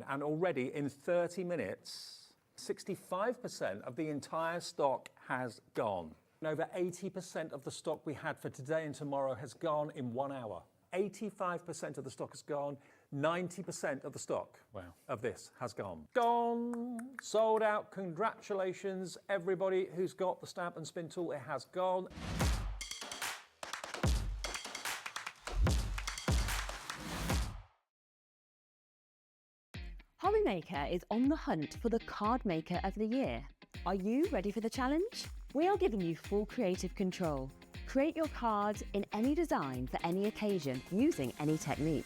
And already in 30 minutes, 65% of the entire stock has gone. And over 80% of the stock we had for today and tomorrow has gone in 1 hour. 85% of the stock has gone. 90% of the stock of this has gone. Gone, sold out. Congratulations, everybody who's got the stamp and spin tool. It has gone. HobbyMaker is on the hunt for the Card Maker of the Year. Are you ready for the challenge? We are giving you full creative control. Create your cards in any design for any occasion using any technique.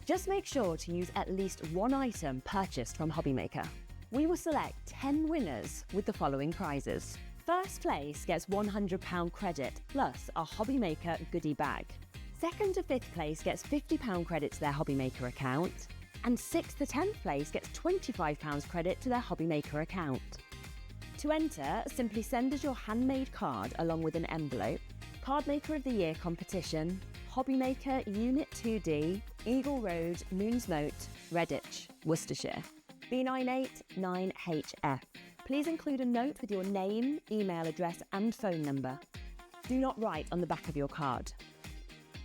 Just make sure to use at least one item purchased from HobbyMaker. We will select 10 winners with the following prizes. First place gets £100 credit plus a HobbyMaker goodie bag. Second to fifth place gets £50 credit to their HobbyMaker account. And 6th to 10th place gets £25 credit to their HobbyMaker account. To enter, simply send us your handmade card along with an envelope, Cardmaker of the Year competition, HobbyMaker Unit 2D, Eagle Road, Moonsmote, Redditch, Worcestershire, B989HF. Please include a note with your name, email address and phone number. Do not write on the back of your card.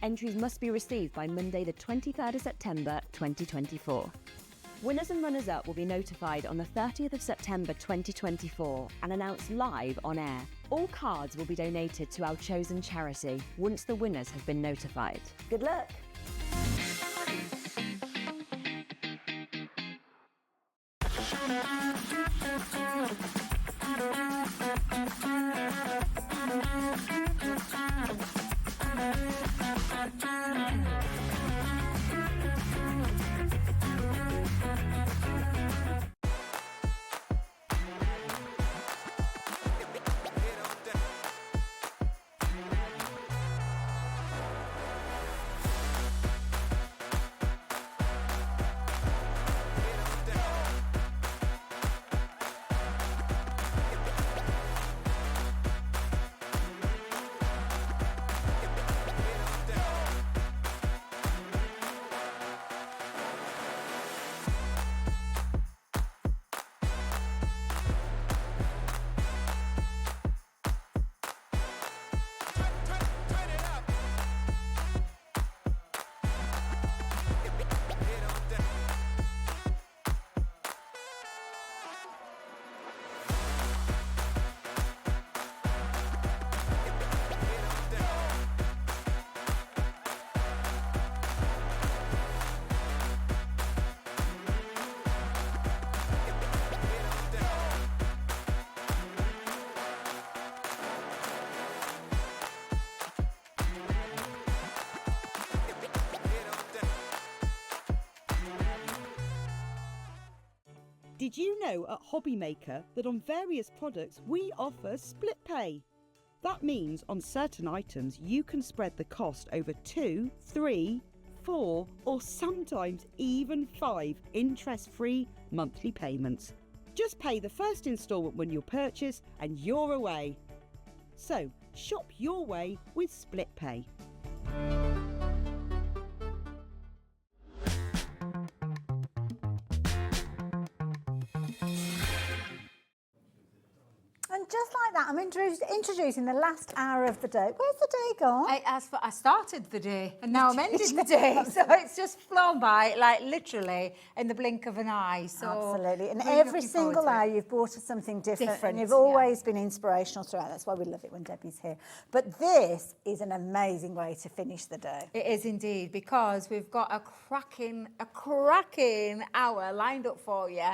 Entries must be received by Monday the 23rd of September 2024. Winners and runners-up will be notified on the 30th of September 2024 and announced live on air. All cards will be donated to our chosen charity once the winners have been notified. Good luck. Did you know at HobbyMaker that on various products we offer split pay? That means on certain items you can spread the cost over 2, 3, 4 or sometimes even 5 interest-free monthly payments. Just pay the first instalment when you purchase and you're away. So shop your way with split pay. And just like that, I mean, introducing the last hour of the day. Where's the day gone? I started the day and now I'm ending the day. So it's just flown by, like literally in the blink of an eye. So absolutely. And really every looking forward single to it. hour you've brought us something different. And you've yeah. always been inspirational throughout. That's why we love it when Debbie's here. But this is an amazing way to finish the day. It is indeed, because we've got a cracking hour lined up for you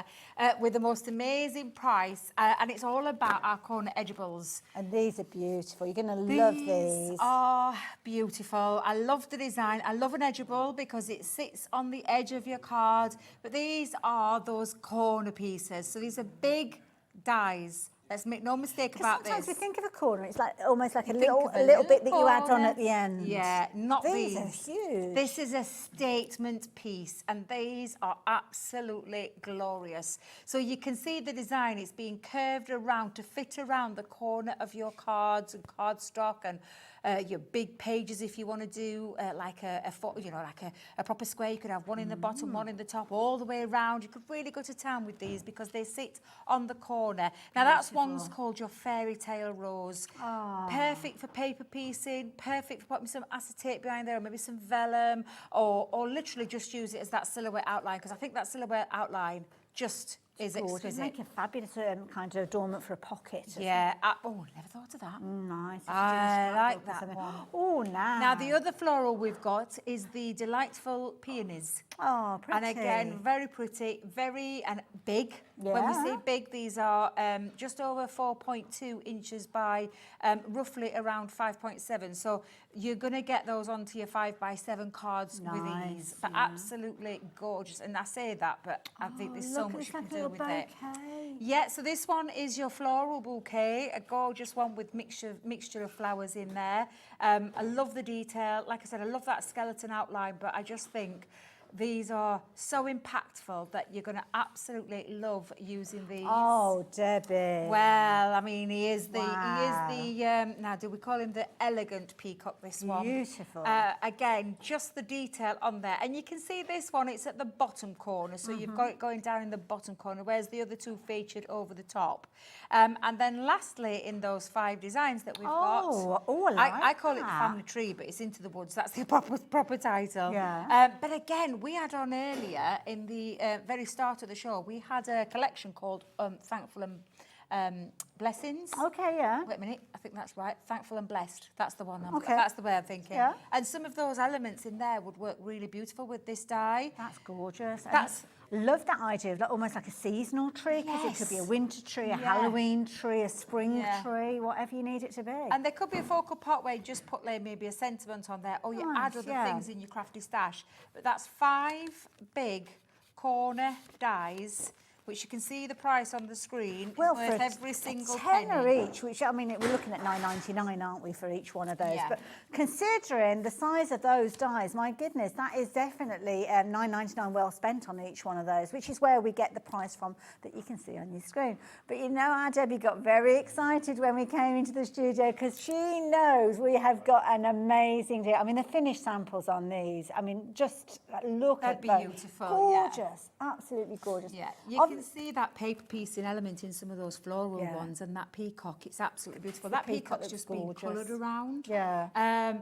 with the most amazing price, and it's all about our corner edibles. And these are beautiful. You're going to love these. These are beautiful. I love the design. I love an edible because it sits on the edge of your card, but these are those corner pieces. So these are big dies. Let's make no mistake about this. Sometimes we think of a corner, it's like almost like a Think little of a bit that you add on corner. at the end. Yeah, not these. These are huge. This is a statement piece, and these are absolutely glorious. So you can see the design, it's being curved around to fit around the corner of your cards and cardstock, and your big pages if you want to do like a proper square. You could have one in the bottom, one in the top, all the way around. You could really go to town with these because they sit on the corner. Now that's one's called your fairy tale rose. Perfect for paper piecing, perfect for putting some acetate behind there, or maybe some vellum, or literally just use it as that silhouette outline, because I think that silhouette outline just is exquisite. Make a fabulous kind of adornment for a pocket. Yeah. Never thought of that. Nice. I like that one. Oh, nice. Now, the other floral we've got is the delightful peonies. Oh, pretty. And again, very pretty, very and big. Yeah. When we say big, these are just over 4.2 inches by roughly around 5.7. So you're going to get those onto your 5x7 cards with ease. But absolutely gorgeous. And I say that, but I think there's so much you can do with it. Yeah, so this one is your floral bouquet, a gorgeous one with mixture of flowers in there. I love the detail. Like I said, I love that skeleton outline, but I just think these are so impactful that you're going to absolutely love using these. Oh, Debbie. Well, I mean, he is the now do we call him the elegant peacock, this one? Beautiful. Again, just the detail on there. And you can see this one, it's at the bottom corner. So you've got it going down in the bottom corner, whereas the other two featured over the top. And then lastly, in those 5 designs that we've got, I call it the family tree, but it's Into the Woods. That's the proper title. Yeah. But again, we had on earlier in the very start of the show, we had a collection called Thankful and Blessings. Okay, yeah. Wait a minute, I think that's right. Thankful and Blessed. That's the one. Okay. That's the way I'm thinking. Yeah. And some of those elements in there would work really beautiful with this die. That's gorgeous. That's love that idea of almost like a seasonal tree, because it could be a winter tree, a Halloween tree, a spring tree, whatever you need it to be. And there could be a focal pot where you just put like maybe a sentiment on there, or you add other things in your crafty stash. But that's 5 big corner dies, which you can see the price on the screen. Well, is worth for every single tenner penny. each, which, I mean, we're looking at $9.99, aren't we, for each one of those? Yeah. But considering the size of those dies, my goodness, that is definitely $9.99 well spent on each one of those, which is where we get the price from that you can see on your screen. But you know, our Debbie got very excited when we came into the studio, because she knows we have got an amazing deal. I mean, the finished samples on these, I mean, just look at those. Beautiful. Gorgeous, absolutely gorgeous. Yeah, you can see that paper piecing element in some of those floral ones, and that peacock, it's absolutely beautiful. That peacock's just been coloured around. Yeah.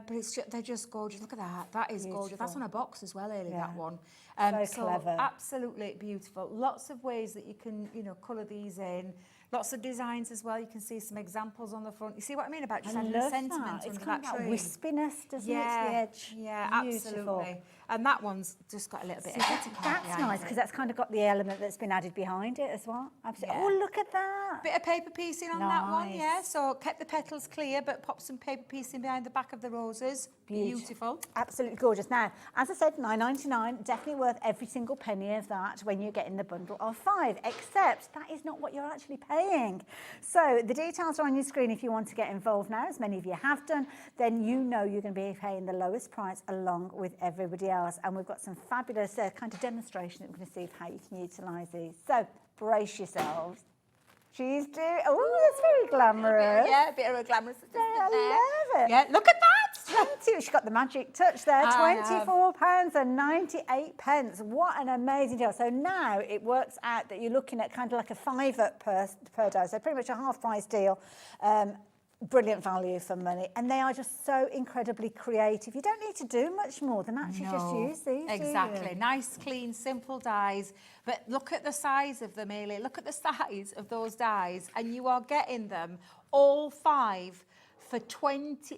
But they're just gorgeous. Look at that. That is gorgeous. That's on a box as well, Ailey, that one. So clever. Absolutely beautiful. Lots of ways that you can, colour these in. Lots of designs as well. You can see some examples on the front. You see what I mean about just adding the sentiment It's under kind that of tree? Wispiness, doesn't it? To the edge. Yeah, Beautiful. absolutely. And that one's just got a little bit of etiquette That's behind nice, it. because that's kind of got the element that's been added behind it as well. Absolutely. Oh, look at that. Bit of paper piecing on that one, yeah. So kept the petals clear, but popped some paper piecing behind the back of the roses. Beautiful. Absolutely gorgeous. Now, as I said, $9.99, definitely worth every single penny of that when you're getting the bundle of 5, except that is not what you're actually paying. So the details are on your screen if you want to get involved now, as many of you have done, then you know you're going to be paying the lowest price along with everybody else. And we've got some fabulous kind of demonstration that we're going to see of how you can utilise these. So brace yourselves. She's doing, oh, that's very glamorous. Yeah, a bit of a glamorous. I love it. Yeah, look at that. She's got the magic touch there. I have. £24.98. What an amazing deal. So now it works out that you're looking at kind of like a £5 per die. So pretty much a half price deal. Brilliant value for money, and they are just so incredibly creative. You don't need to do much more than actually just use these. Exactly. Nice, clean, simple dies. But look at the size of them, Ailey. Look at the size of those dies, and you are getting them all 5 for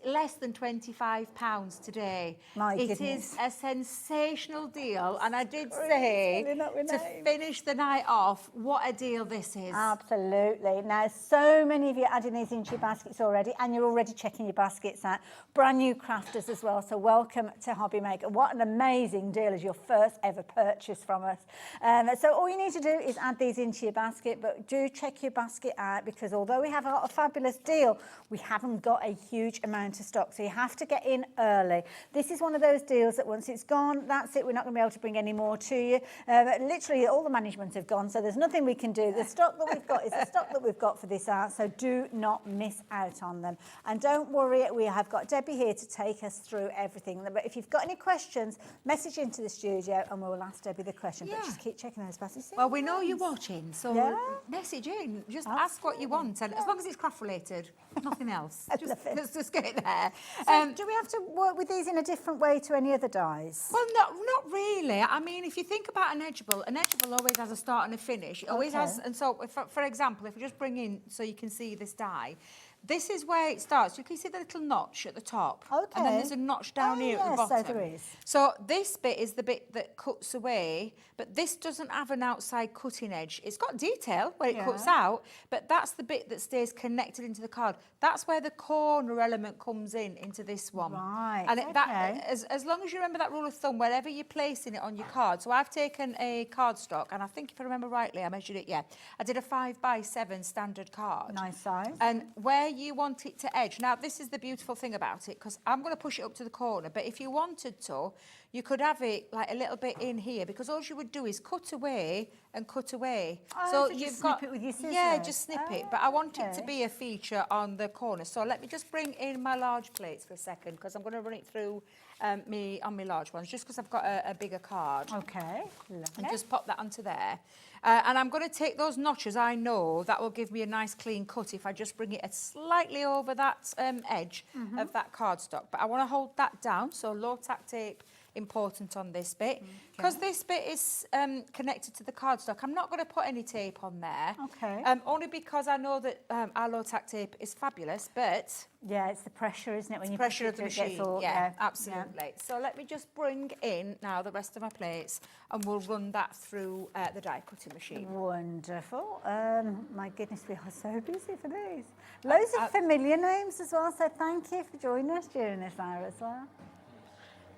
less than £25 today. My It goodness. is a sensational deal, and I did say to finish the night off, what a deal this is. Absolutely. Now, so many of you are adding these into your baskets already, and you're already checking your baskets out. Brand new crafters as well, so welcome to HobbyMaker. What an amazing deal as your first ever purchase from us. So all you need to do is add these into your basket, but do check your basket out, because although we have a fabulous deal, we haven't got a huge amount of stock, so you have to get in early. This is one of those deals that once it's gone, that's it. We're not going to be able to bring any more to you. But literally all the management have gone, so there's nothing we can do. The stock that we've got is the stock that we've got for this hour, so do not miss out on them. And don't worry, we have got Debbie here to take us through everything. But if you've got any questions, message into the studio and we'll ask Debbie the question. But just keep checking those baskets. Well, we know you're watching, so message in. Just ask what you want, and as long as it's craft related, nothing else. Let's just get it there. So do we have to work with these in a different way to any other dies? Well, not really. I mean, if you think about an edgeable always has a start and a finish. It always has, and so, for example, if we just bring in so you can see this die, this is where it starts. You can see the little notch at the top. Okay. And then there's a notch down here at the bottom. So there is. So this bit is the bit that cuts away, but this doesn't have an outside cutting edge. It's got detail where it cuts out, but that's the bit that stays connected into the card. That's where the corner element comes into this one. Right, And as long as you remember that rule of thumb, wherever you're placing it on your card. So I've taken a cardstock, and I think if I remember rightly, I measured it, I did a 5x7 standard card. Nice size. And where you want it to edge. Now, this is the beautiful thing about it, because I'm going to push it up to the corner, but if you wanted to, you could have it like a little bit in here, because all you would do is cut away and cut away. So you've got snip it with your scissors. Yeah, just snip it. But I want it to be a feature on the corner. So let me just bring in my large plates for a second, because I'm going to run it through on my large ones, just because I've got a bigger card. Okay, lovely. And just pop that onto there. And I'm going to take those notches. I know that will give me a nice clean cut if I just bring it slightly over that edge of that cardstock. But I want to hold that down, so low tack tape important on this bit. Because this bit is connected to the cardstock, I'm not going to put any tape on there. Okay. Only because I know that our low tack tape is fabulous, but... Yeah, it's the pressure, isn't it? When you pressure of the machine, absolutely. Yeah. So let me just bring in now the rest of my plates, and we'll run that through the die cutting machine. Wonderful. My goodness, we are so busy for these. Loads of familiar names as well, so thank you for joining us during this hour as well.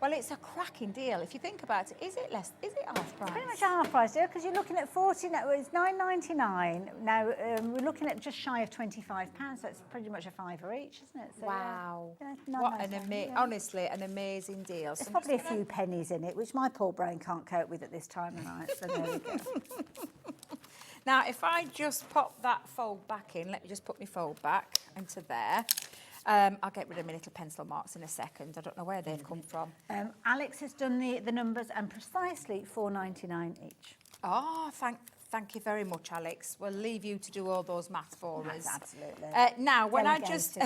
Well, it's a cracking deal. If you think about it, is it half price? Pretty much a half price deal, because you're looking at it's £9.99. Now, we're looking at just shy of £25, so it's pretty much a £5 each, isn't it? So, wow. Yeah, what honestly, an amazing deal. There's probably a few pennies in it, which my poor brain can't cope with at this time of night, so there we go. Now, if I just pop that fold back in, let me just put my fold back into there. I'll get rid of my little pencil marks in a second. I don't know where they've come from. Alex has done the numbers, and precisely £4.99 each. Oh, thank you very much, Alex. We'll leave you to do all those maths for us. Absolutely. Now, when I just...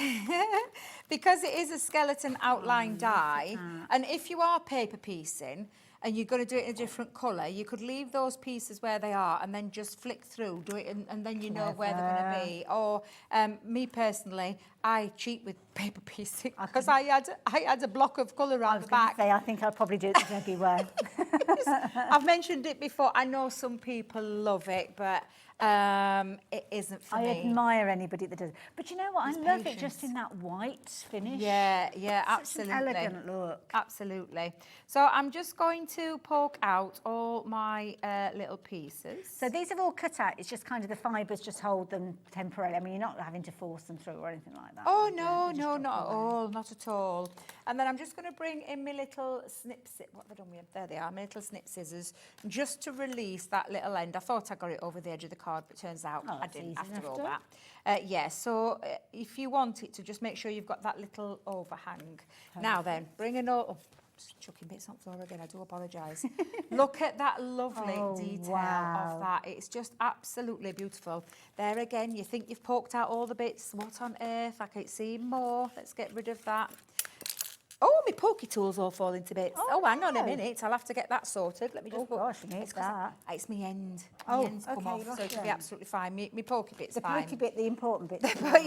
because it is a skeleton outline die, and if you are paper piecing, and you're going to do it in a different colour, you could leave those pieces where they are and then just flick through, do it, and then you know where they're going to be. Or me personally, I cheat with paper piecing, because I had a block of colour around the back. I think I'll probably do it the Debbie way. I've mentioned it before. I know some people love it, but it isn't for me. I admire anybody that does it. But you know what? I love it just in that white finish. Yeah, Such absolutely. an elegant look. Absolutely. So I'm just going to poke out all my little pieces. So these have all cut out. It's just kind of the fibres just hold them temporarily. I mean, you're not having to force them through or anything like that. Oh, no, not at all. Not at all. And then I'm just going to bring in my little what have I done with them? There they are, my little snip scissors, just to release that little end. I thought I got it over the edge of the card, but turns out I that's didn't easy after enough all done. that. Yeah, so if you want it to, just make sure you've got that little overhang. Now then, bring an just chucking bits on the floor again, I do apologise. Look at that lovely detail of that. It's just absolutely beautiful. There again, you think you've poked out all the bits. What on earth? I can't see more. Let's get rid of that. Oh, my pokey tools all fall into bits. Oh, hang on a minute. I'll have to get that sorted. Let me just gosh, you need that. It's my end. My end's come off, so it'll be absolutely fine. My pokey bit's fine. The pokey bit, the important bit.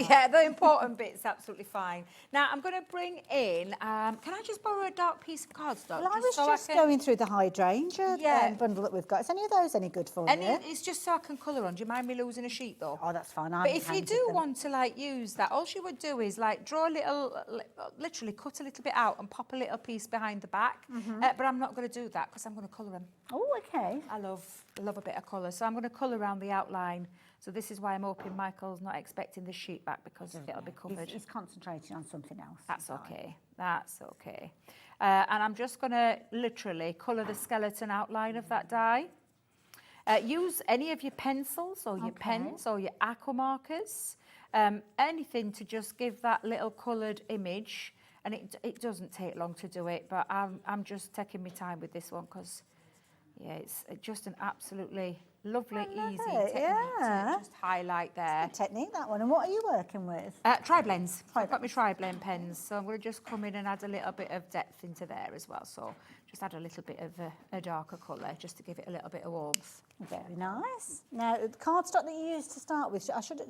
Yeah, the important bit's absolutely fine. Now, I'm going to bring in, can I just borrow a dark piece of cardstock? Well, I was just going through the hydrangea bundle that we've got. Is any of those any good for you? It's just so I can colour on. Do you mind me losing a sheet, though? Oh, that's fine. But if you do want to, like, use that, all you would do is, like, draw a little, literally cut a little bit out and pop a little piece behind the back. But I'm not going to do that because I'm going to colour them. Oh, okay. I love a bit of colour. So I'm going to colour around the outline. So this is why I'm hoping Michael's not expecting this sheet back because it'll be covered. He's concentrating on something else. That's okay. That's okay. And I'm just going to literally colour the skeleton outline of that die. Use any of your pencils or your pens or your aqua markers. Anything to just give that little coloured image. And it doesn't take long to do it, but I'm just taking my time with this one because, yeah, it's just an absolutely lovely, easy technique to just highlight there. Good technique, that one. And what are you working with? Tri-blends. I've got my tri-blend pens, so I'm going to just come in and add a little bit of depth into there as well. So just add a little bit of a darker colour just to give it a little bit of warmth. Very nice. Now, the cardstock that you used to start with, should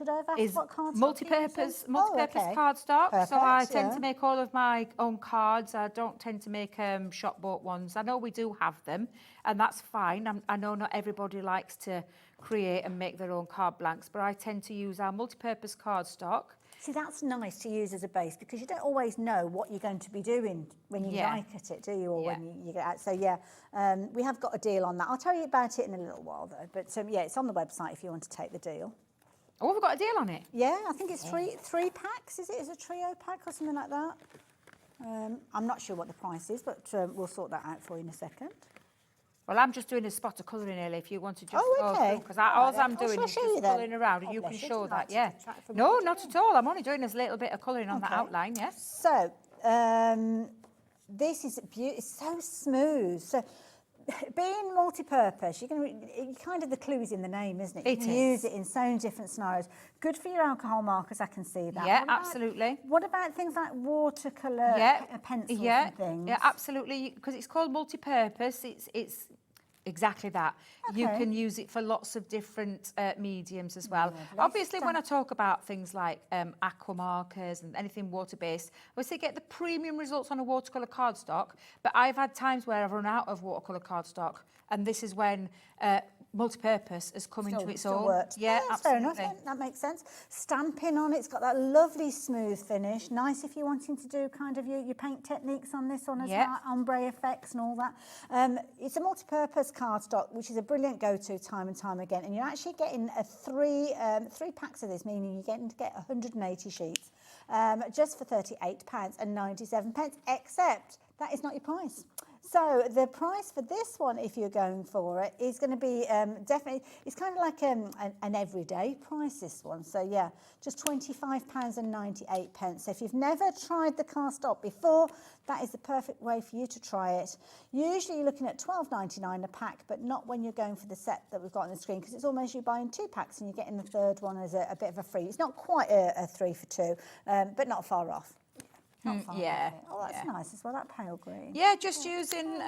I have asked what cardstock multi-purpose cardstock. So I tend to make all of my own cards. I don't tend to make shop bought ones. I know we do have them, and that's fine. I know not everybody likes to create and make their own card blanks, but I tend to use our multi-purpose cardstock. See, that's nice to use as a base because you don't always know what you're going to be doing when you write at it, do you? Or when you get out. So, we have got a deal on that. I'll tell you about it in a little while, though. But, it's on the website if you want to take the deal. Oh, we've got a deal on it? Yeah, I think it's three packs, is it? Is it a trio pack or something like that? I'm not sure what the price is, but we'll sort that out for you in a second. Well, I'm just doing a spot of colouring, Ellie, if you want to just go through, because all I'm doing is just colouring around, and you can show that, No, not at all. I'm only doing this little bit of colouring on that outline, yes. So, this is beautiful. It's so smooth. So, being multi-purpose, kind of the clue is in the name, isn't it? You can use it in so many different scenarios. Good for your alcohol markers, I can see that. Yeah, absolutely. What about things like watercolour pencils and things? Yeah, absolutely. Because it's called multi-purpose. It's exactly that. You can use it for lots of different mediums as well. Obviously, when I talk about things like aqua markers and anything water-based, I say get the premium results on a watercolour cardstock, but I've had times where I've run out of watercolour cardstock, and this is when multi-purpose has come into its own. Works. Yeah, that's absolutely. Fair enough. That makes sense. Stamping on it's got that lovely smooth finish. Nice if you're wanting to do kind of your paint techniques on this one as well, ombre effects and all that. It's a multi-purpose cardstock, which is a brilliant go-to time and time again. And you're actually getting three packs of this, meaning you're getting to get 180 sheets just for £38.97, except that is not your price. So the price for this one, if you're going for it, is going to be definitely, it's kind of like an everyday price, this one. So yeah, just £25.98. So if you've never tried the cardstock before, that is the perfect way for you to try it. Usually you're looking at $12.99 a pack, but not when you're going for the set that we've got on the screen, because it's almost you buying 2 packs and you're getting the third one as a bit of a free. It's not quite a 3 for 2, but not far off. Oh, that's nice as well, that pale green. Yeah, just using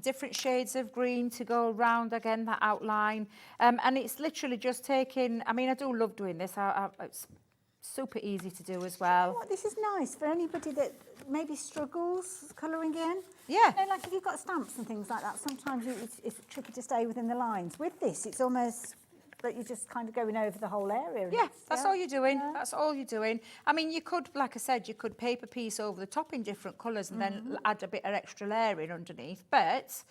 different shades of green to go around, again, that outline. And it's literally just taking, I mean, I do love doing this. It's super easy to do as well. You know what, this is nice for anybody that maybe struggles colouring in. Yeah. You know, like if you've got stamps and things like that, sometimes it's tricky to stay within the lines. With this, it's almost that you're just kind of going over the whole area. Yeah, that's all you're doing. Yeah. That's all you're doing. I mean, you could, like I said, you could paper piece over the top in different colours and then add a bit of extra layering underneath, but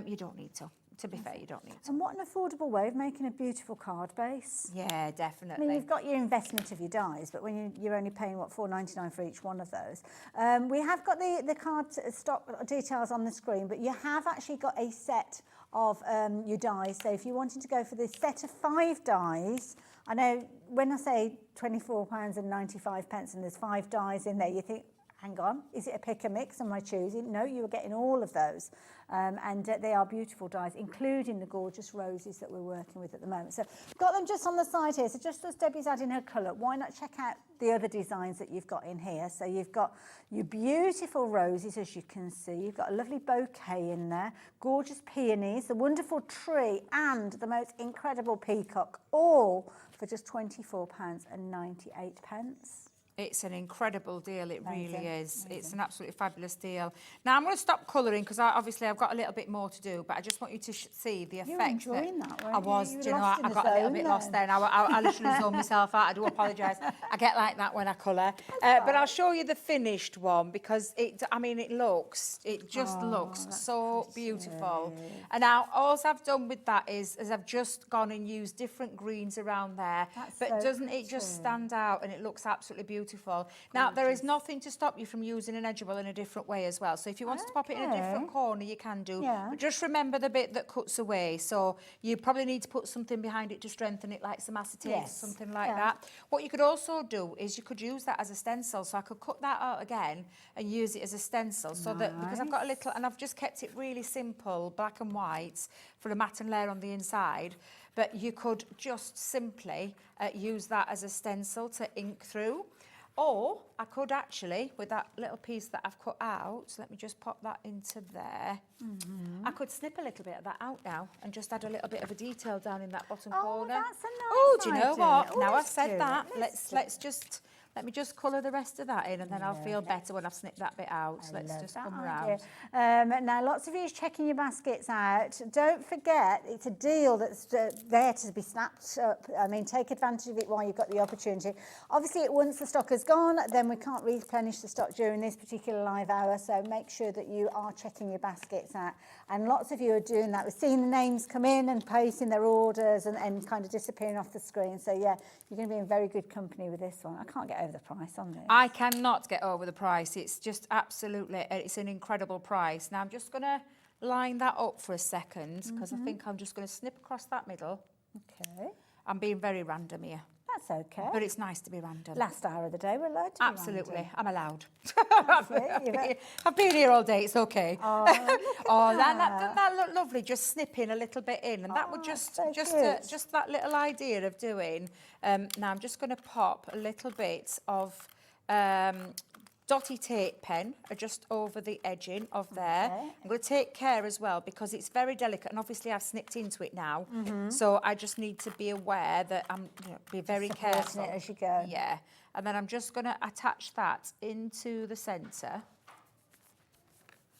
you don't need to. To be fair, you don't need to. And what an affordable way of making a beautiful card base. Yeah, I definitely. mean, you've got your investment of your dies, but when you're only paying, what, $4.99 for each one of those. We have got the card stock details on the screen, but you have actually got a set of your dies. So if you're wanting to go for this set of 5 dies, I know when I say £24.95 and there's 5 dies in there, you think, hang on, is it a pick and mix? Am I choosing? No, you are getting all of those. And they are beautiful dies, including the gorgeous roses that we're working with at the moment. So got them just on the side here. So just as Debbie's adding her colour, why not check out the other designs that you've got in here? So you've got your beautiful roses, as you can see. You've got a lovely bouquet in there, gorgeous peonies, the wonderful tree, and the most incredible peacock, all for just £24.98. It's an incredible deal, it really Amazing, is. amazing. It's an absolutely fabulous deal. Now, I'm going to stop colouring because obviously I've got a little bit more to do, but I just want you to see the effect. You were enjoying that, weren't I you? was, You were do you know, lost in I the got a little zone bit then. lost there. And I literally zoned myself out. I do apologise. I get like that when I colour. But I'll show you the finished one because it just looks so beautiful. And now, all I've done with that is I've just gone and used different greens around there. But so doesn't it just stand out, and it looks absolutely beautiful. Now, there is nothing to stop you from using an edgeable in a different way as well. So if you wanted to pop it in a different corner, you can do. Yeah. But just remember the bit that cuts away. So you probably need to put something behind it to strengthen it, like some acetate, Yes. something like Yeah. that. What you could also do is you could use that as a stencil. So I could cut that out again and use it as a stencil. So that, because I've got a little, and I've just kept it really simple, black and white, for a matte and layer on the inside. But you could just simply use that as a stencil to ink through. Or I could actually, with that little piece that I've cut out, so let me just pop that into there. I could snip a little bit of that out now and just add a little bit of a detail down in that bottom corner. That's a nice Oh, do you know idea. what? Oh, Now I've let's do said it. that, let me just colour the rest of that in, and then I'll feel better when I've snipped that bit out. So let's just come round. Now, lots of you is checking your baskets out. Don't forget, it's a deal that's there to be snapped up. I mean, take advantage of it while you've got the opportunity. Obviously, once the stock has gone, then we can't replenish the stock during this particular live hour. So make sure that you are checking your baskets out. And lots of you are doing that. We're seeing the names come in and posting their orders and kind of disappearing off the screen. So yeah, you're going to be in very good company with this one. I can't get over the price on this. I cannot get over the price. It's just absolutely, it's an incredible price. Now I'm just going to line that up for a second because I think I'm just going to snip across that middle. Okay. I'm being very random here. That's okay. But it's nice to be random. Last hour of the day, we're allowed to be Absolutely, random. I'm allowed. it. I've been here all day, it's okay. Oh, look at that looked lovely, just snipping a little bit in, and that would just that little idea of doing. Now I'm just going to pop a little bit of dotty tape pen just over the edging of there. Okay. I'm going to take care as well because it's very delicate, and obviously I've snipped into it now, so I just need to be aware that I'm be very careful it as you go. Yeah, and then I'm just going to attach that into the centre.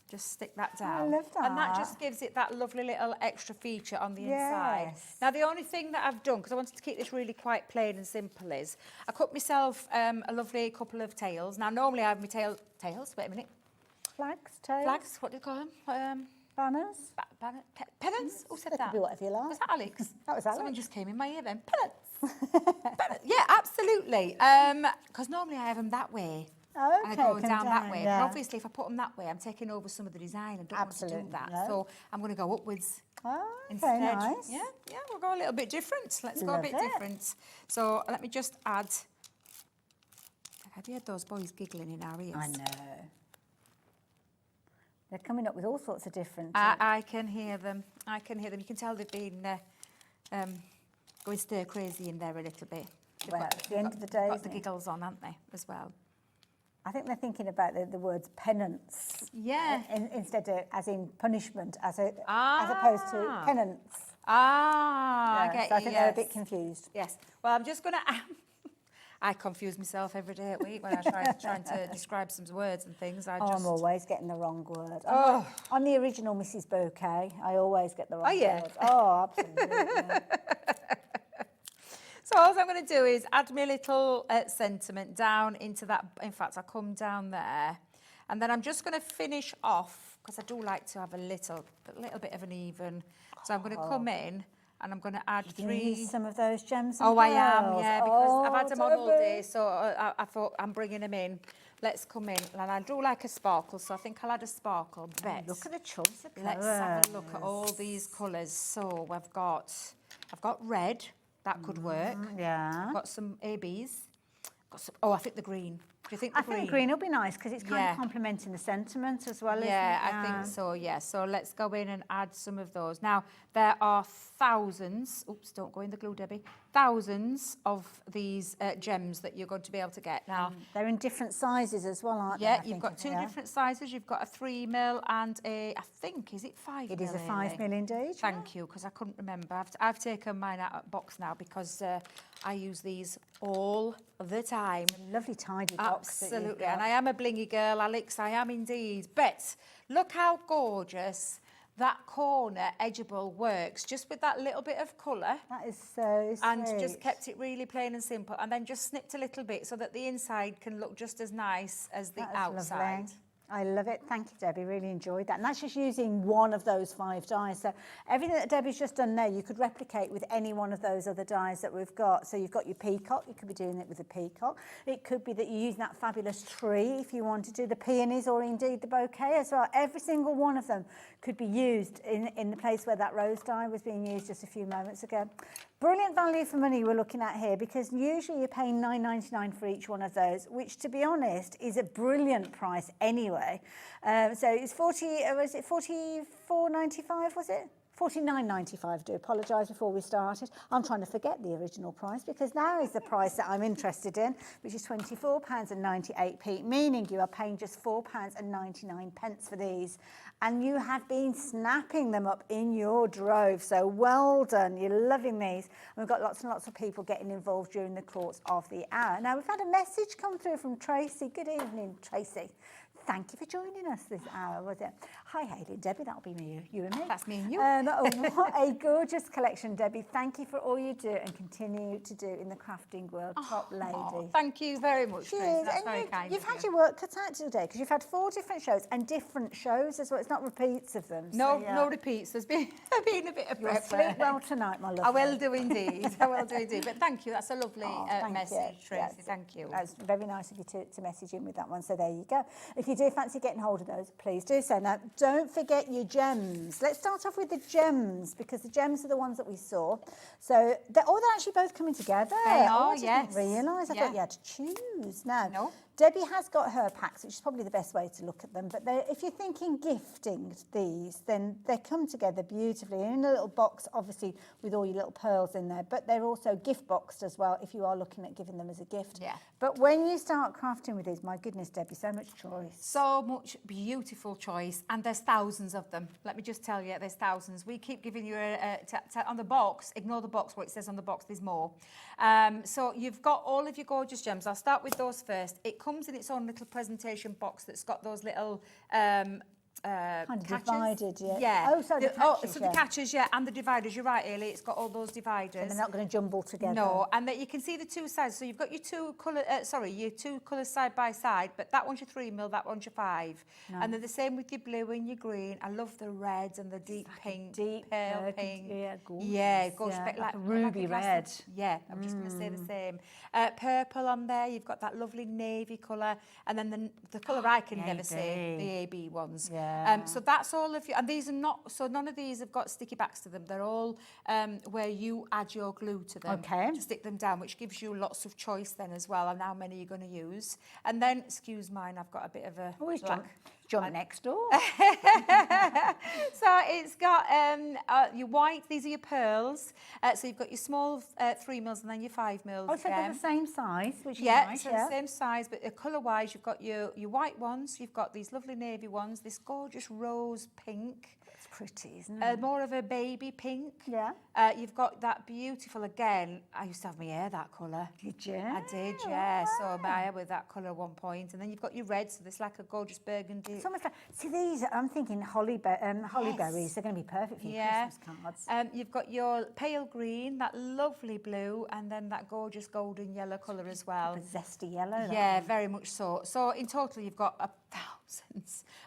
Just stick that down. I love that. And that just gives it that lovely little extra feature on the inside. Yes. Now, the only thing that I've done, because I wanted to keep this really quite plain and simple, is I cut myself a lovely couple of tails. Now, normally I have my tails, wait a minute. Flags, tails, Flags, what do you call them? banners. Pennants? Who said They that? could be whatever you like. Was that Alex? That was Alex. Someone just came in my ear then. Pennants. Yeah, absolutely. Because normally I have them that way. Oh, And I okay, go come down that way. yeah. But obviously, if I put them that way, I'm taking over some of the design and don't want to Absolutely, do that. no. So I'm going to go upwards Oh, instead. very nice. Yeah, we'll go a little bit different. Let's go a Love bit it. different. So let me just add. Have you heard those boys giggling in our ears? I know. They're coming up with all sorts of different... I can hear them. I can hear them. You can tell they've been going stir crazy in there a little bit. They've Well, at the end of the day, got isn't the it? giggles on, haven't they, as well? I think they're thinking about the words penance. Yeah. Instead of as in punishment, as opposed to penance. I get so I you, think they're a yes. bit confused. Yes. Well, I'm just going to... I confuse myself every day at week when I trying to describe some words and things. I'm always getting the wrong word. Oh. I'm the original Mrs. Bouquet. I always get the wrong yeah? words. Oh, absolutely. So all I'm going to do is add my little sentiment down into that. In fact, I'll come down there And then I'm just going to finish off, because I do like to have a little bit of an even. So I'm going to come in and I'm going to add You're gonna 3. use some of those gems and Oh, I am, pearls. yeah, because I've had them on all Debbie. day, so I thought I'm bringing them in. Let's come in. And I do like a sparkle, so I think I'll add a sparkle. But Look at the choice of colours. let's have a look at all these colours. So I've got red. That could work. Yeah. I've got some ABs. Got some, I think the green. Do you think the I think the green will be nice because it's kind Yeah. of complementing the sentiment as well, Yeah, isn't it? I think so, yeah. So let's go in and add some of those. Now, there are thousands, oops, don't go in the glue, Debbie, thousands of these gems that you're going to be able to get. Now, They're in different sizes as well, aren't they? yeah, I you've think, got 2 yeah. different sizes. You've got a 3 mil and a, I think, is it 5 It mil? is a 5 mil indeed. Thank you, because I couldn't remember. I've taken mine out of box now because I use these all the time. Lovely tidy box. that you've Absolutely, got. and I am a blingy girl, Alex, I am indeed. But look how gorgeous that corner edgeable works, just with that little bit of colour. That is so sweet. And just kept it really plain and simple, and then just snipped a little bit so that the inside can look just as nice as the That is outside. lovely. I love it. Thank you, Debbie. Really enjoyed that. And that's just using one of those 5 dies. So everything that Debbie's just done there, you could replicate with any one of those other dies that we've got. So you've got your peacock. You could be doing it with a peacock. It could be that you're using that fabulous tree if you want to do the peonies or indeed the bouquet as well. Every single one of them could be used in the place where that rose die was being used just a few moments ago. Brilliant value for money we're looking at here, because usually you're paying $9.99 for each one of those, which, to be honest, is a brilliant price anyway. So it's $44.95, was it? $49.95. Do apologise before we started. I'm trying to forget the original price, because now is the price that I'm interested in, which is £24.98, meaning you are paying just £4.99 for these. And you have been snapping them up in your drove. So well done. You're loving these. And we've got lots and lots of people getting involved during the course of the hour. Now, we've had a message come through from Tracy. Good evening, Tracy. Thank you for joining us this hour, was it? Hi, Hayley, Debbie, that'll be me, you and me. That's me and you. What a gorgeous collection, Debbie. Thank you for all you do and continue to do in the crafting world. Top lady. Thank you very much, Tracy. Cheers. That's And very kind you've of had you. your work cut out today, because you've had 4 different shows and different shows as well. It's not repeats of them. No, so, yeah. no repeats. There's been a bit of You'll prep sleep work. well tonight, my love. I will do indeed. I will do indeed. But thank you. That's a lovely Thank message, you. Tracy. Yes. Thank you. That's very nice of you to message in with that one. So there you go. If you do fancy getting hold of those, please do so. Now, don't forget your gems. Let's start off with the gems, because the gems are the ones that we saw. So they're actually both coming together. They are, I just yes. didn't realise. I Yeah. thought you had to choose. Now, No. Debbie has got her packs, which is probably the best way to look at them. But if you're thinking gifting these, then they come together beautifully in a little box, obviously with all your little pearls in there. But they're also gift boxed as well if you are looking at giving them as a gift. Yeah. But when you start crafting with these, my goodness, Debbie, so much choice. So much beautiful choice, and there's thousands of them. Let me just tell you, there's thousands. We keep giving you on the box. Ignore the box, what it says on the box. There's more. So you've got all of your gorgeous gems. I'll start with those first. It comes in its own little presentation box that's got those little Kind of catches. divided, yeah. Yeah. Oh, so the catches, so yeah. the catches, yeah, and the dividers. You're right, Ailey. It's got all those dividers. And they're not going to jumble together. No, and that you can see the 2 sides. So you've got your 2 colours side by side, but that one's your 3 mil, that one's your 5. No. And they're the same with your blue and your green. I love the reds and the deep pink, deep pale burgundy, pink. yeah, gorgeous. Yeah, gorgeous. Yeah, bit like a like ruby a glass red. of- yeah, I'm just going to say the same. Purple on there. You've got that lovely navy colour, and then the colour I can never say, the AB ones. Yeah. So that's all of you, and these are not. So none of these have got sticky backs to them. They're all where you add your glue to them Okay. to stick them down, which gives you lots of choice then as well, and how many you're going to use. And then, excuse mine, I've got a bit of a Always black. jump next door. So it's got your white, these are your pearls. So you've got your small 3 mils and then your 5 mils. Oh, so they're the same size, which is Yeah, nice. so the same size, but colour-wise, you've got your white ones, you've got these lovely navy ones, this gorgeous rose pink. It's pretty, isn't it? More of a baby pink. Yeah. You've got that beautiful, again, I used to have my hair that colour. Did you? I did, yeah. So my hair with that colour at one point. And then you've got your red, so there's like a gorgeous burgundy. It's almost like, see these, I'm thinking hollyberries, they're going to be perfect for your Christmas cards. You've got your pale green, that lovely blue, and then that gorgeous golden yellow colour as well. A zesty yellow. that Yeah, one. very much so. So in total, you've got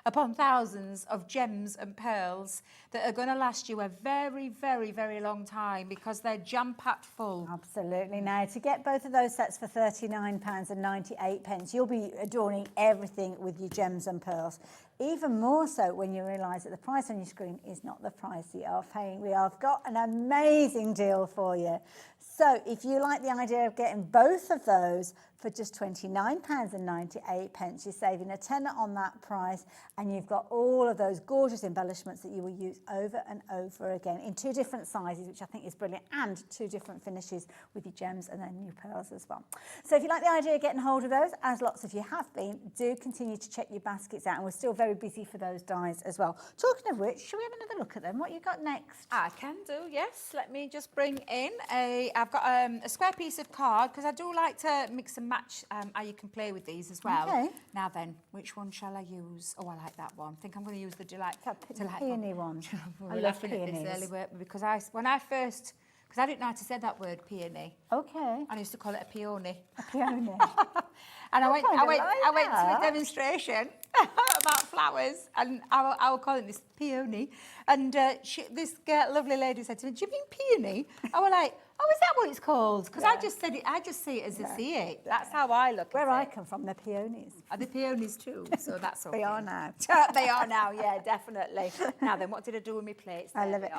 upon thousands of gems and pearls that are going to last you a very, very, very long time because they're jam-packed full. Absolutely. Now, to get both of those sets for £39.98, you'll be adorning everything with your gems and pearls. Even more so when you realise that the price on your screen is not the price you are paying. We have got an amazing deal for you. So if you like the idea of getting both of those for just £29.98, you're saving a tenner on that price, and you've got all of those gorgeous embellishments that you will use over and over again in 2 different sizes, which I think is brilliant, and 2 different finishes with your gems and then your pearls as well. So if you like the idea of getting hold of those, as lots of you have been, do continue to check your baskets out, and we're still very busy for those dies as well. Talking of which, shall we have another look at them? What you got next? I can do, yes. Let me just bring in I've got a square piece of card, because I do like to mix and match how you can play with these as well. Okay. Now then, which one shall I use? Oh, I like that one. I think I'm going to use the peony one. I love peonies. This early work because I didn't know how to say that word, peony. Okay. I used to call it a peony. A peony. And I went to that. a demonstration about flowers, and I will call it this peony. And this lovely lady said to me, "Do you mean peony?" I was like, "Oh, is that what it's called?" Because I just said it. I just see it as I see it. That's how I look. Where I come from, they're peonies. Are they peonies too? So that's okay. They are now. They are now. Yeah, definitely. Now then, what did I do with my plates? I love it.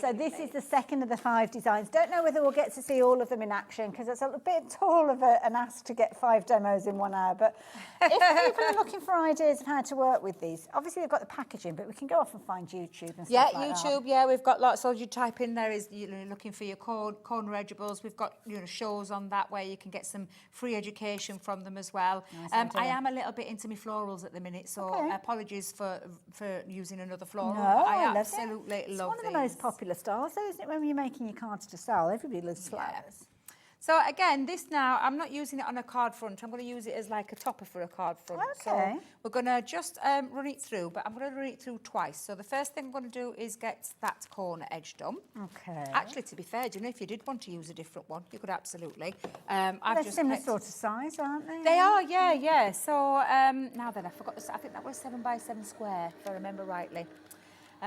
So this is the second of the 5 designs. Don't know whether we'll get to see all of them in action because it's a bit tall of an ask to get 5 demos in 1 hour. But if people are looking for ideas of how to work with these, obviously they've got the packaging, but we can go off and find YouTube and stuff like that. YouTube. Yeah, we've got lots. All you type in there is looking for your corner edgeables. We've got shows on that where you can get some free education from them as well. Nice I am a little bit into my florals at the minute, so apologies for using another floral. No, I love absolutely it. love It's one of the most popular styles, though, isn't it? When you're making your cards to sell, everybody loves flowers. So again, this now, I'm not using it on a card front. I'm going to use it as like a topper for a card front. Okay. So we're going to just run it through, but I'm going to run it through twice. So the first thing I'm going to do is get that corner edge done. Okay. Actually, to be fair, do you know, if you did want to use a different one, you could absolutely. They're similar sort of size, aren't they? They are, yeah. So now then, I forgot this. I think that was 7 by 7 square, if I remember rightly.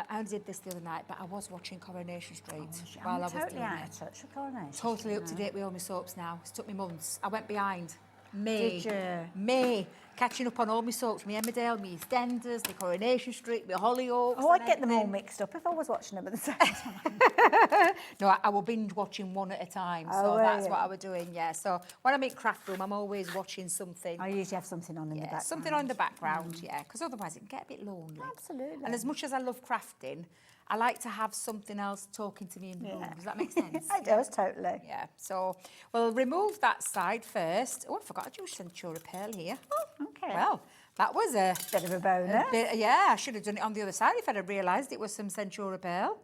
I did this the other night, but I was watching Coronation Street while I was totally doing out it. of touch with Coronation. Totally up to date with all my soaps now. It took me months. I went behind. May. Did you? May. Catching up on all my soaps, my Emmerdale, my EastEnders, my Coronation Street, my Hollyoaks. Oh, I'd get them all mixed up if I was watching them at the same time. No, I will binge watching one at a time. So that's what I was doing, yeah. So when I'm in craft room, I'm always watching something. I usually have something on in the background. Something on in the background, yeah. Because otherwise it can get a bit lonely. Absolutely. And as much as I love crafting, I like to have something else talking to me in the room. Does that make sense? It does, totally. Yeah. So we'll remove that side first. Oh, I forgot to use Centura Pearl here. Oh, okay. Well, that was a bit of a bonus. Yeah, I should have done it on the other side if I'd have realised it was some Centura Pearl.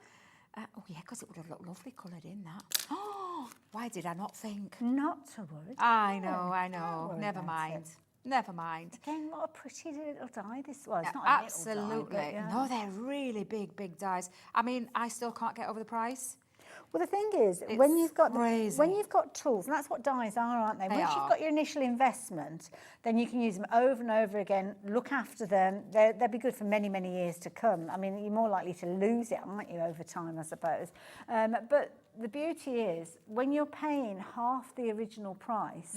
Oh, yeah, because it would have looked lovely coloured in that. Oh, why did I not think? Not to worry. I know. Never mind. Never mind. Again, what a pretty little die this was. It's not Absolutely. A little die, but No, they're really big dies. I mean, I still can't get over the price. Well, the thing is, when you've got tools, and that's what dies are, aren't they? Once you've got your initial investment, then you can use them over and over again, look after them. They'll be good for many, many years to come. I mean, you're more likely to lose it, aren't you, over time, I suppose. But the beauty is, when you're paying half the original price,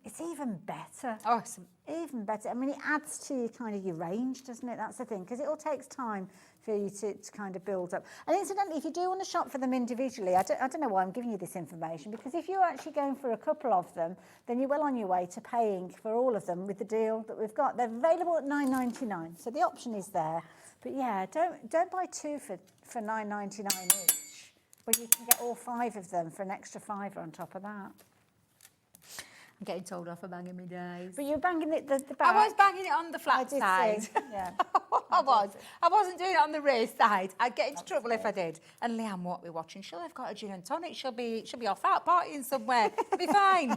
it's even better. Oh, it's even better. I mean, it adds to your range, doesn't it? That's the thing, because it all takes time for you to kind of build up. And incidentally, if you do want to shop for them individually, I don't know why I'm giving you this information, because if you're actually going for a couple of them, then you're well on your way to paying for all of them with the deal that we've got. They're available at $9.99, so the option is there. But yeah, don't buy 2 for $9.99 each, when you can get all 5 of them for an extra $5 on top of that. I'm getting told off for banging me dies. But you're banging it the back. I was banging it on the flat side. Yeah. I was. I wasn't doing it on the raised side. I'd get into trouble if I did. And Leanne won't be watching. She'll have got a gin and tonic. She'll be off out partying somewhere. It'll be fine.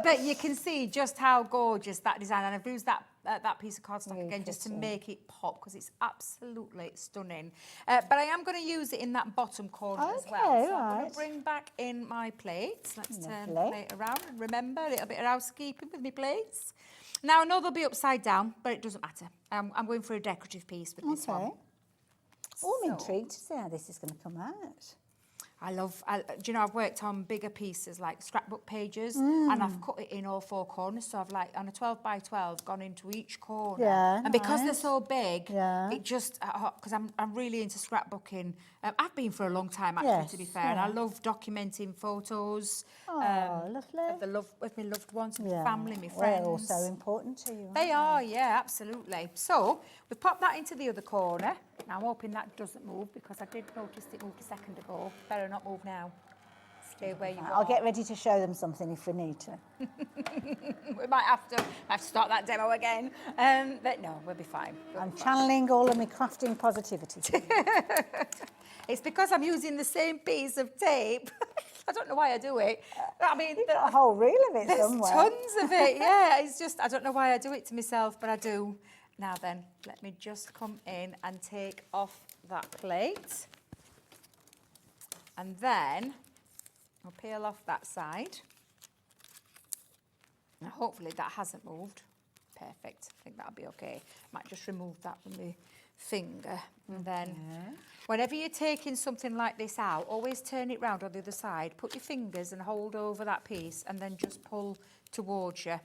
But you can see just how gorgeous that design. And I've used that piece of cardstock again just to make it pop, because it's absolutely stunning. But I am going to use it in that bottom corner as well. So I'm going to bring back in my plates. Let's turn the plate around. And remember, a little bit of housekeeping with my plates. Now, I know they'll be upside down, but it doesn't matter. I'm going for a decorative piece with this one. Oh, I'm intrigued to see how this is going to come out. do you know, I've worked on bigger pieces like scrapbook pages and I've cut it in all 4 corners. So I've like, on a 12 by 12, gone into each corner. Yeah, and because they're so big, Yeah. it just, because I'm really into scrapbooking. I've been for a long time, actually, to be fair. And I love documenting photos lovely. of my loved ones, my Yeah. family, my Well, friends. they're also important to you. They are, yeah, absolutely. So we've popped that into the other corner. Now I'm hoping that doesn't move because I did notice it moved a second ago. Better not move now. Stay where you are. I'll get ready to show them something if we need to. We might have to start that demo again. But no, we'll be fine. I'm channeling all of my crafting positivity. It's because I'm using the same piece of tape. I don't know why I do it. I mean, You've got a whole reel of it there's somewhere. tons of it, yeah. It's just, I don't know why I do it to myself, but I do. Now then, let me just come in and take off that plate. And then I'll peel off that side. Now hopefully that hasn't moved. Perfect, I think that'll be okay. Might just remove that with my finger. And then whenever you're taking something like this out, always turn it round on the other side. Put your fingers and hold over that piece and then just pull towards you.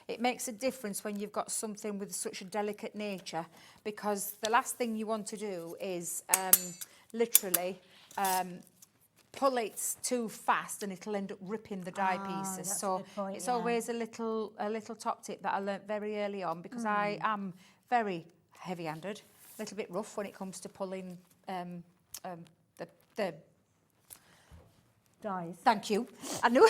It makes a difference when you've got something with such a delicate nature, because the last thing you want to do is literally pull it too fast and it'll end up ripping the die pieces. that's a So good point, it's yeah. always a little top tip that I learnt very early on, because I am very heavy-handed, a little bit rough when it comes to pulling the Dies. Thank you. I knew.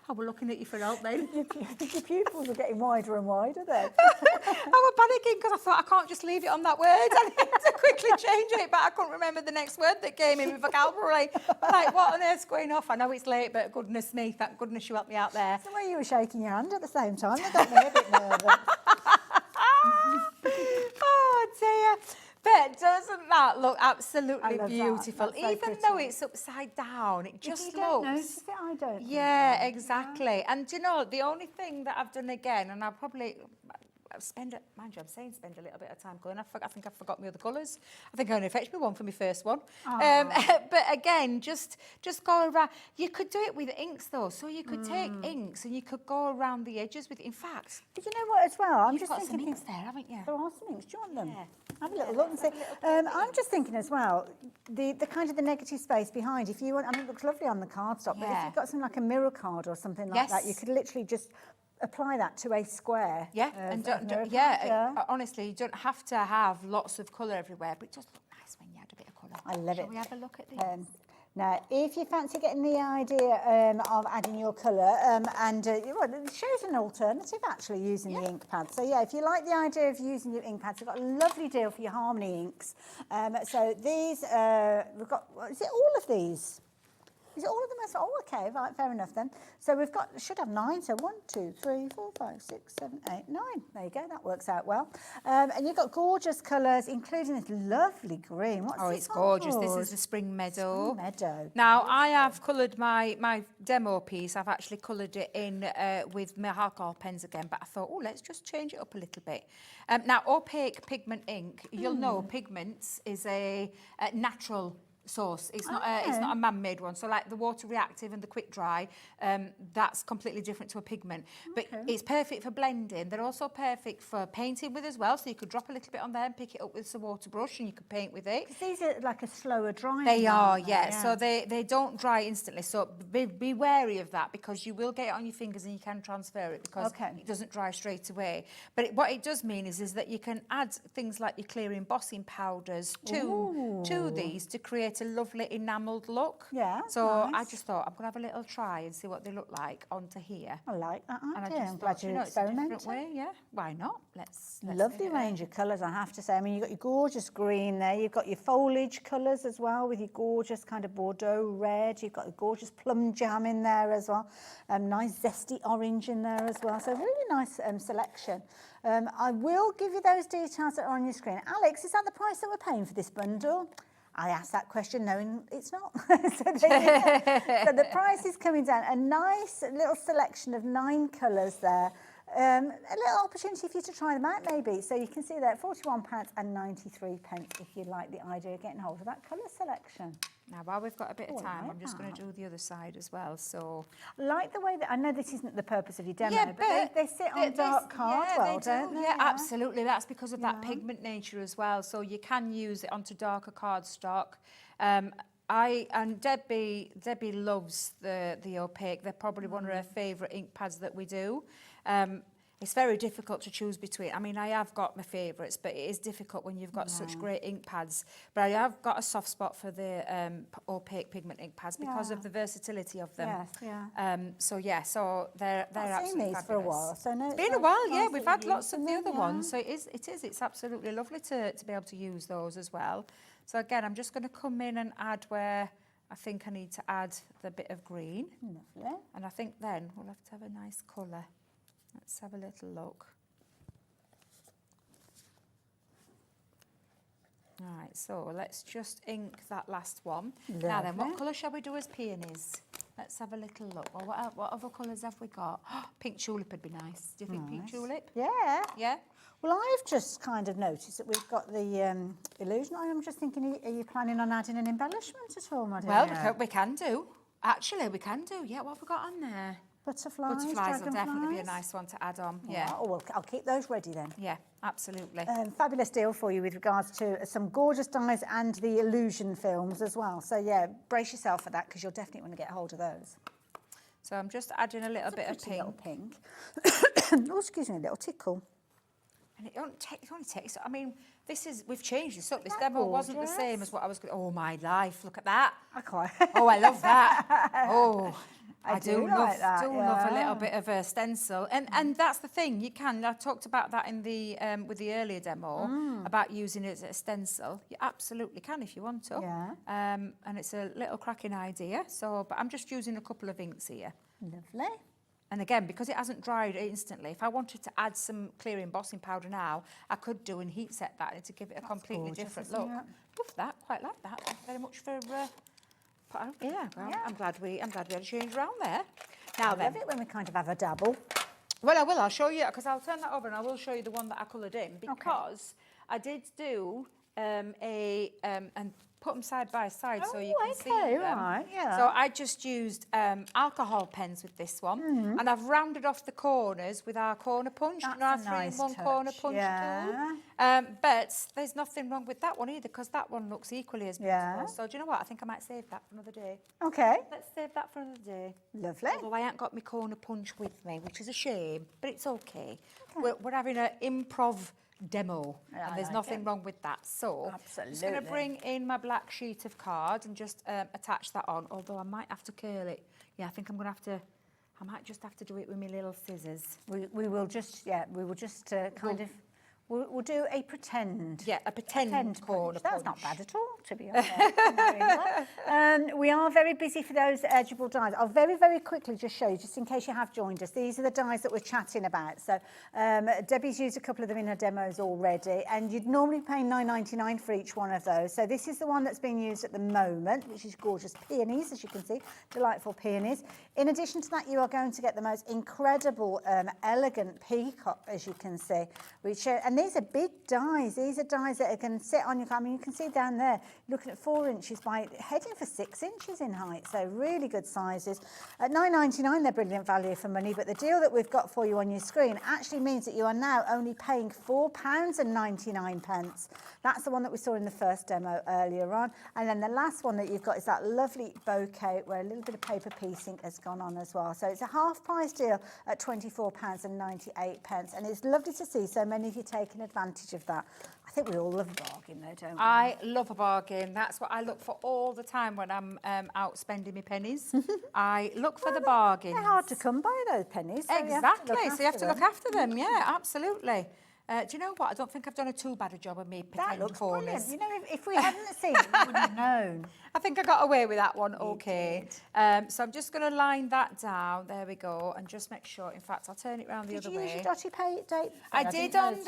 I was looking at you for help then. Your pupils are getting wider and wider then. I was panicking because I thought I can't just leave it on that word. I need to quickly change it, but I couldn't remember the next word that came in with vocabulary. Like, what on earth's going off? I know it's late, but goodness me, thank goodness you helped me out there. The way you were shaking your hand at the same time, that got me a bit nervous. Oh dear. But doesn't that look absolutely love that. beautiful? That's so Even though pretty. it's upside down, it just If you don't looks... notice it, I don't. Yeah, exactly. And do you know, the only thing that I've done again, and I'll probably spend a little bit of time going, I think I forgot my other colours. I think I only fetched me one for my first one. But again, just go around. You could do it with inks though, so you could take inks and you could go around the edges with, in fact... But you know what as well? I'm You've just got thinking some inks there, haven't you? There are some inks. Do you want them? Yeah. Have a little look and see. I'm just thinking as well, the kind of the negative space behind, if you want, I mean, it looks lovely on the cardstock, but if you've got something like a mirror card or something like that, you could literally just apply that to a square. Yeah, of and mirror card, honestly, you don't have to have lots of colour everywhere, but it does look nice when you add a bit of colour. I love Shall it. we have a look at this? Now, if you fancy getting the idea of adding your colour, it shows an alternative actually using the ink pad. So yeah, if you like the idea of using your ink pads, we've got a lovely deal for your Harmony inks. So these, we've got, is it all of these? Is it all of them? Oh, okay, right, fair enough then. So we've got, should have 9, so 1, 2, 3, 4, 5, 6, 7, 8, 9. There you go, that works out well. And you've got gorgeous colours, including this lovely green. What's this It's gorgeous. This called? is the Spring Meadow. Spring Meadow. Now, I have coloured my demo piece. I've actually coloured it in with my alcohol pens again, but I thought, oh, let's just change it up a little bit. Now, opaque pigment ink, you'll know pigments is a natural source. It's not a man-made one. So like the water reactive and the quick dry, that's completely different to a pigment. But it's perfect for blending. They're also perfect for painting with as well. So you could drop a little bit on there and pick it up with some water brush and you could paint with it. These are like a slower drying. They are, yeah. So they don't dry instantly. So be wary of that, because you will get it on your fingers and you can transfer it because it doesn't dry straight away. But what it does mean is that you can add things like your clear embossing powders to these to create a lovely enamelled look. Yeah, So nice. I just thought I'm going to have a little try and see what they look like onto here. I like that And I idea. just I'm thought, glad you're it's a different experimenting. way, yeah. Why not? Let's Lovely give it range of colours, I have to say. I mean, you've got your gorgeous green there. You've got your foliage colours as well with your gorgeous kind of Bordeaux red. You've got the gorgeous plum jam in there as well. Nice zesty orange in there as well. So really nice selection. I will give you those details that are on your screen. Alex, is that the price that we're paying for this bundle? I asked that question knowing it's not. So the price is coming down. A nice little selection of 9 colours there. A little opportunity for you to try them out maybe. So you can see there, £41.93 if you like the idea of getting hold of that colour selection. Now, while we've got a bit of time, like I'm just going to do the other side as well. So, I like the way that, I know this isn't the purpose of your demo, yeah, but they sit on dark card well, don't they? Yeah, absolutely. That's because of that pigment nature as well. So you can use it onto darker cardstock. And Debbie loves the opaque. They're probably one of her favourite ink pads that we do. It's very difficult to choose between. I mean, I have got my favourites, but it is difficult when you've got such great ink pads. But I have got a soft spot for the opaque pigment ink pads because of the versatility of them. Yes, so they're I've seen absolutely these fabulous. for a while. So no, It's been a while, yeah. We've had lots of the other ones, so it's absolutely lovely to be able to use those as well. So again, I'm just going to come in and add where I think I need to add the bit of green. Lovely. And I think then we'll have to have a nice colour. Let's have a little look. All right, so let's just ink that last one. Lovely. Now then, what colour shall we do as peonies? Let's have a little look. Well, what other colours have we got? Pink tulip would be nice. Do you think pink tulip? Yeah. Yeah? Well, I've just kind of noticed that we've got the illusion. I'm just thinking, are you planning on adding an embellishment at all, my dear? Well, we can do. Actually, we can do. Yeah, what have we got on there? Butterflies, Butterflies will definitely be a nice one to add on. Yeah. Oh, well, I'll keep those ready then. Yeah, absolutely. Fabulous deal for you with regards to some gorgeous dies and the illusion films as well. So, yeah, brace yourself for that because you'll definitely want to get hold of those. So I'm just adding a little bit of pink. Little pink. Oh, excuse me, a little tickle. And it only takes, I mean, we've changed this up. This demo wasn't the same as what I was going to, oh my life, look at that. Oh, I love that. Oh, I do love that. Love a little bit of a stencil. And that's the thing, you can, I talked about that in the, with the earlier demo, about using it as a stencil. You absolutely can if you want to. Yeah. And it's a little cracking idea. So, but I'm just using a couple of inks here. Lovely. And again, because it hasn't dried instantly, if I wanted to add some clear embossing powder now, I could do and heat set that to give it a completely different look. Love that, quite like that. Thank you very much for. I'm glad we had a change around there. Now I love it when we kind of have a dabble. Well, I will. I'll show you because I'll turn that over and I will show you the one that I coloured in because I did do and put them side by side so you can see them. Right, yeah. So I just used alcohol pens with this one, and I've rounded off the corners with our corner punch. That's a nice 3-in-1 corner punch tool. But there's nothing wrong with that one either because that one looks equally as beautiful. Yeah. So do you know what? I think I might save that for another day. Okay. Let's save that for another day. Lovely. Although I ain't got my corner punch with me, which is a shame, but it's okay. We're having an improv demo, and there's nothing wrong with that. So I'm just going to bring in my black sheet of card and just attach that on, although I might have to curl it. Yeah, I think I'm going to have to, I might just have to do it with my little scissors. We will just kind of, we'll do a pretend. Yeah, a pretend corner punch. That's not bad at all, to be honest. We are very busy for those edgeable dies. I'll very, very quickly just show you, just in case you have joined us. These are the dies that we're chatting about. So Debbie's used a couple of them in her demos already, and you'd normally pay $9.99 for each one of those. So this is the one that's being used at the moment, which is gorgeous peonies, as you can see, delightful peonies. In addition to that, you are going to get the most incredible, elegant peacock, as you can see, which and these are big dies. These are dies that can sit on your, I mean, you can see down there, looking at 4 inches by heading for 6 inches in height. So really good sizes. At $9.99, they're brilliant value for money, but the deal that we've got for you on your screen actually means that you are now only paying £4.99. That's the one that we saw in the first demo earlier on. And then the last one that you've got is that lovely bouquet where a little bit of paper piecing has gone on as well. So it's a half price deal at £24.98. And it's lovely to see so many of you taking advantage of that. I think we all love a bargain though, don't we? I love a bargain. That's what I look for all the time when I'm out spending my pennies. I look for the bargains. They're hard to come by, those pennies. So exactly. So you have to look after them. Yeah, absolutely. Do you know what? I don't think I've done a too bad a job of me That pretend looks corners. brilliant. You know, if we hadn't seen it, we wouldn't have known. I think I got away with that one, okay. So I'm just going to line that down. There we go, and just make sure. In fact, I'll turn it around the other way. Did you use your dotty tape? I did on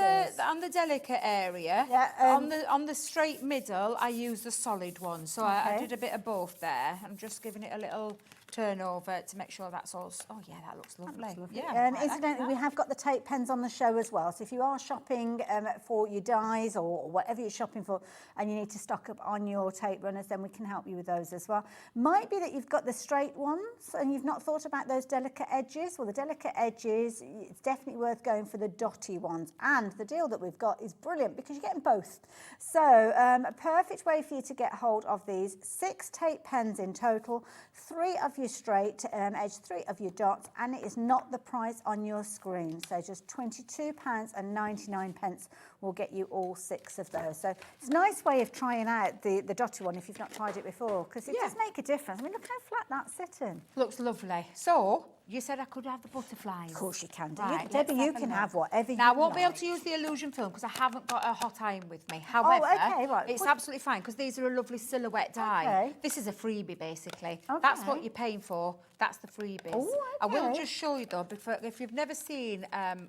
the delicate area. Yeah, on the straight middle, I used the solid one. So I did a bit of both there. I'm just giving it a little turn over to make sure that's all. Oh yeah, that looks lovely. That looks lovely. Yeah. Incidentally, we have got the tape pens on the show as well. So if you are shopping for your dies or whatever you're shopping for, and you need to stock up on your tape runners, then we can help you with those as well. Might be that you've got the straight ones and you've not thought about those delicate edges. Well, the delicate edges, it's definitely worth going for the dotty ones. And the deal that we've got is brilliant because you're getting both. So a perfect way for you to get hold of these. 6 tape pens in total, 3 of your straight edge, 3 of your dots, and it is not the price on your screen. So just £22.99 will get you all 6 of those. So it's a nice way of trying out the dotty one if you've not tried it before, because it does make a difference. I mean, look how flat that's sitting. Looks lovely. So you said I could have the butterflies. Of course you can do. Right, Debbie, let's you can have whatever you Now, I like. won't be able to use the illusion film because I haven't got a hot iron with me. However, okay, right. it's absolutely fine because these are a lovely silhouette die. Okay. This is a freebie, basically. Okay. That's what you're paying for. That's the freebies. Oh, I will okay. just show you, though, if you've never seen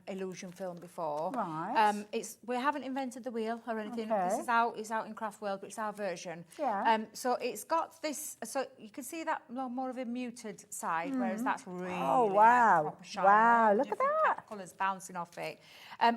illusion film before, Right. we haven't invented the wheel or anything. Okay. This is out. It's out in Craft World, but it's our version. Yeah. So it's got this. So you can see that more of a muted side, whereas that's really Oh, wow. proper shine. Wow, look at Different that. colours bouncing off it.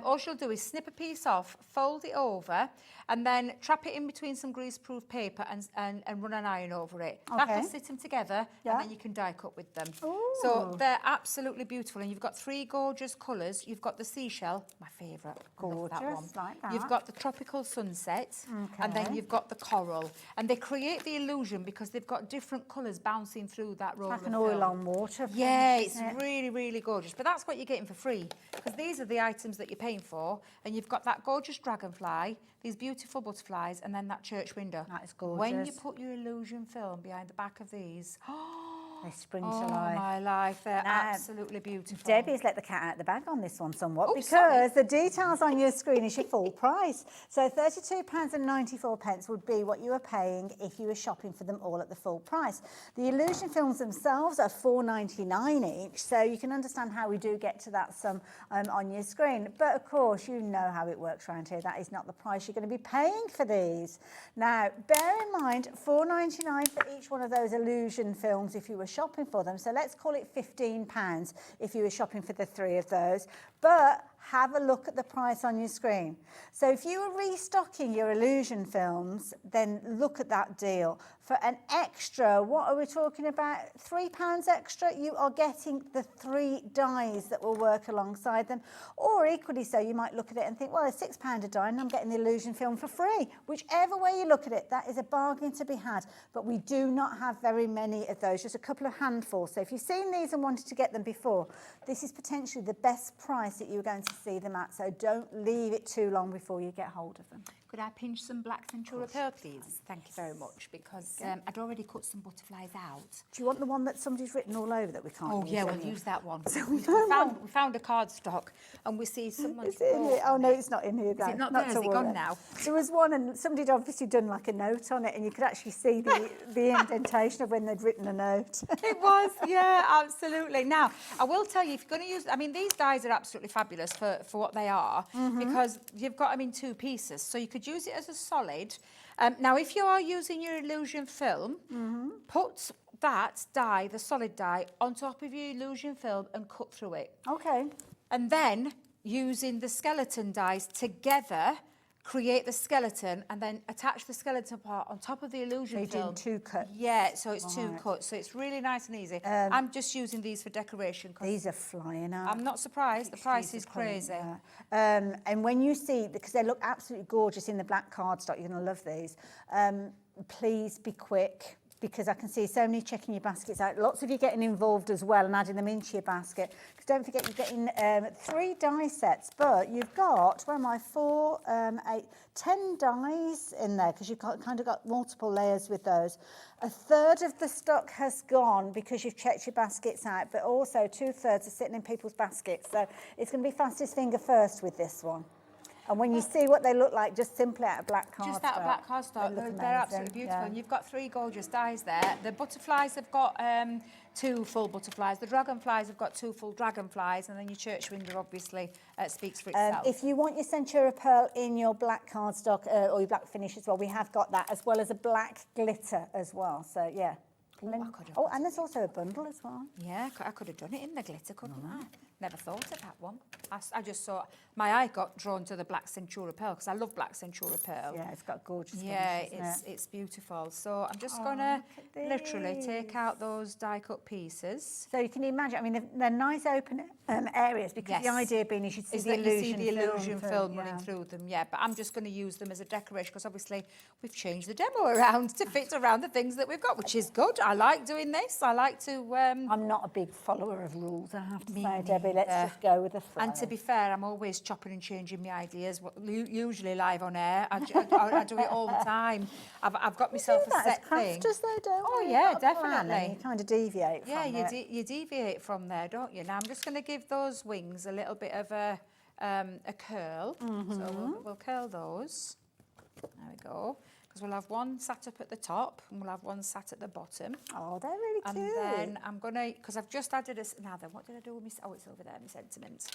All she'll do is snip a piece off, fold it over, and then trap it in between some greaseproof paper and run an iron over it. That'll Okay. sit them together, Yeah. and then you can die cut with them. Ooh. So they're absolutely beautiful, and you've got 3 gorgeous colours. You've got the seashell, my favourite. Love that one. Gorgeous, like that. You've got the tropical sunset, and then Okay. you've got the coral. And they create the illusion because they've got different colours bouncing through that roller Like an oil film. on water. Yeah, finish, it's isn't it? really, really gorgeous. But that's what you're getting for free because these are the items that you're paying for. And you've got that gorgeous dragonfly, these beautiful butterflies, and then that church window. That is When you gorgeous. put your illusion film behind the back of these, They spring oh to life. my life, they're Now, absolutely beautiful. Debbie's let the cat out of the bag on this one somewhat Oh, because sorry. the details on your screen is your full price. So £32.94 would be what you were paying if you were shopping for them all at the full price. The illusion films themselves are £4.99 each, so you can understand how we do get to that sum on your screen. But of course, you know how it works around here. That is not the price you're going to be paying for these. Now, bear in mind, £4.99 for each one of those illusion films if you were shopping for them. So let's call it £15 if you were shopping for the 3 of those. But have a look at the price on your screen. So if you were restocking your illusion films, then look at that deal. For an extra, what are we talking about? £3 extra, you are getting the 3 dies that will work alongside them. Or equally so, you might look at it and think, well, it's £6 a die and I'm getting the illusion film for free. Whichever way you look at it, that is a bargain to be had. But we do not have very many of those, just a couple of handfuls. So if you've seen these and wanted to get them before, this is potentially the best price that you're going to see them at. So don't leave it too long before you get hold of them. Could I pinch some black Centura pearl, please? Thank you very much, because I'd already cut some butterflies out. Do you want the one that somebody's written all over that we can't use? Yeah, we'll anyway? use that one. So we found a card stock, and we see someone. Is it in here? Oh no, it's not in here. Is it not there? Is it gone now? There was one, and somebody had obviously done like a note on it, and you could actually see the indentation of when they'd written a note. It was, yeah, absolutely. Now, I will tell you, if you're going to use, I mean, these dies are absolutely fabulous for what they are, because you've got them in 2 pieces. So you could use it as a solid. Now, if you are using your illusion film, put that die, the solid die, on top of your illusion film and cut through it. Okay. And then, using the skeleton dies together, create the skeleton and then attach the skeleton part on top of the illusion So you're film. doing 2 cuts? Yeah, so it's 2 Right. cuts. So it's really nice and easy. I'm just using these for decoration. These are flying out. I'm not surprised. The price is crazy. And when you see, because they look absolutely gorgeous in the black cardstock, you're going to love these. Please be quick, because I can see so many checking your baskets out. Lots of you getting involved as well and adding them into your basket. Because don't forget, you're getting 3 die sets, but you've got, where am I, 4, 8, 10 dies in there, because you've kind of got multiple layers with those. A third of the stock has gone because you've checked your baskets out, but also 2/3 are sitting in people's baskets. So it's going to be fastest finger first with this one. And when you see what they look like, just simply out of black cardstock. Just out of black cardstock, They look they're absolutely amazing, beautiful. yeah. And you've got 3 gorgeous dies there. The butterflies have got 2 full butterflies. The dragonflies have got 2 full dragonflies, and then your church window obviously speaks for itself. If you want your Centura Pearl in your black cardstock or your black finish as well, we have got that, as well as a black glitter as well. So yeah. Oh, and there's also a bundle as well. Yeah, I could have done it in the glitter, couldn't I? Never thought of that one. I just saw, my eye got drawn to the black Centura Pearl because I love black Centura Pearl. Yeah, it's got gorgeous Yeah, finish, it's beautiful. So I'm just going to literally take out those die cut pieces. So you can imagine, I mean, they're nice open areas, because the idea being is you see the illusion film running through them, yeah. But I'm just going to use them as a decoration because obviously we've changed the demo around to fit around the things that we've got, which is good. I like doing this. I like to... I'm not a big follower of rules, I have to say, Debbie. Let's just go with the flow. And to be fair, I'm always chopping and changing my ideas, usually live on air. I do it all the time. I've got myself a set thing. Crafters though, don't Oh, we? yeah, You've got a plan definitely. and you kind of deviate from Yeah, it. you deviate from there, don't you? Now, I'm just going to give those wings a little bit of a curl. So we'll curl those. There we go. Because we'll have one sat up at the top and we'll have one sat at the bottom. Oh, they're really cute. And then I'm going to, because I've just added a... Now then, what did I do with my... Oh, it's over there, my sentiment.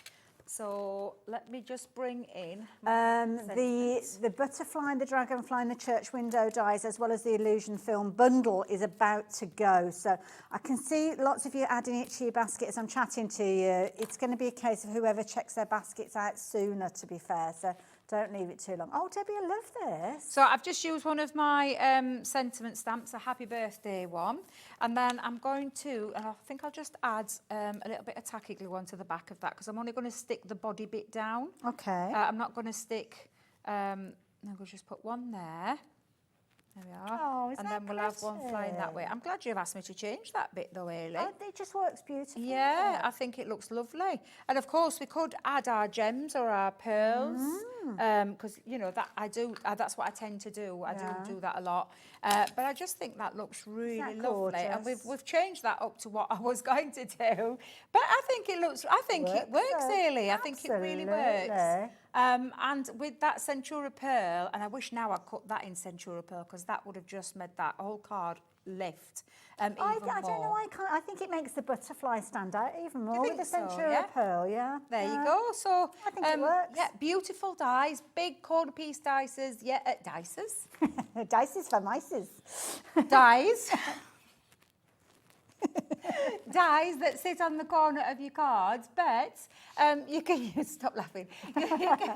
So let me just bring in the butterfly, the dragonfly and the church window dies, as well as the illusion film bundle, is about to go. So I can see lots of you adding it to your basket as I'm chatting to you. It's going to be a case of whoever checks their baskets out sooner, to be fair. So don't leave it too long. Oh, Debbie, I love this. So I've just used one of my sentiment stamps, a happy birthday one. And then I'm going to, and I think I'll just add a little bit of tacky glue onto the back of that, because I'm only going to stick the body bit down. Okay. I'm not going to stick, I'm going to just put one there. There we are. Oh, is and that then we'll have one flying that way. pretty? I'm glad you've asked me to change that bit though, Ailey. Oh, it just works beautifully. Yeah, I think it looks lovely. And of course, we could add our gems or our pearls, because you know that I do. That's what I tend to do. I do that a lot. But I just think that looks really lovely, and we've changed that up to what I was going to do. But I think it looks. I think it works, Ailey. I think it really works. And with that Centura Pearl, and I wish now I'd cut that in Centura Pearl, because that would have just made that whole card lift even I more. don't know, I think it makes the butterfly stand out even more with the so, Centura yeah? Pearl, yeah. There you go. So I think it works. Yeah, beautiful dies, big corner piece dices. Yeah, dices. Dices for mices. Dies. Dies that sit on the corner of your cards, but you can use, stop laughing. I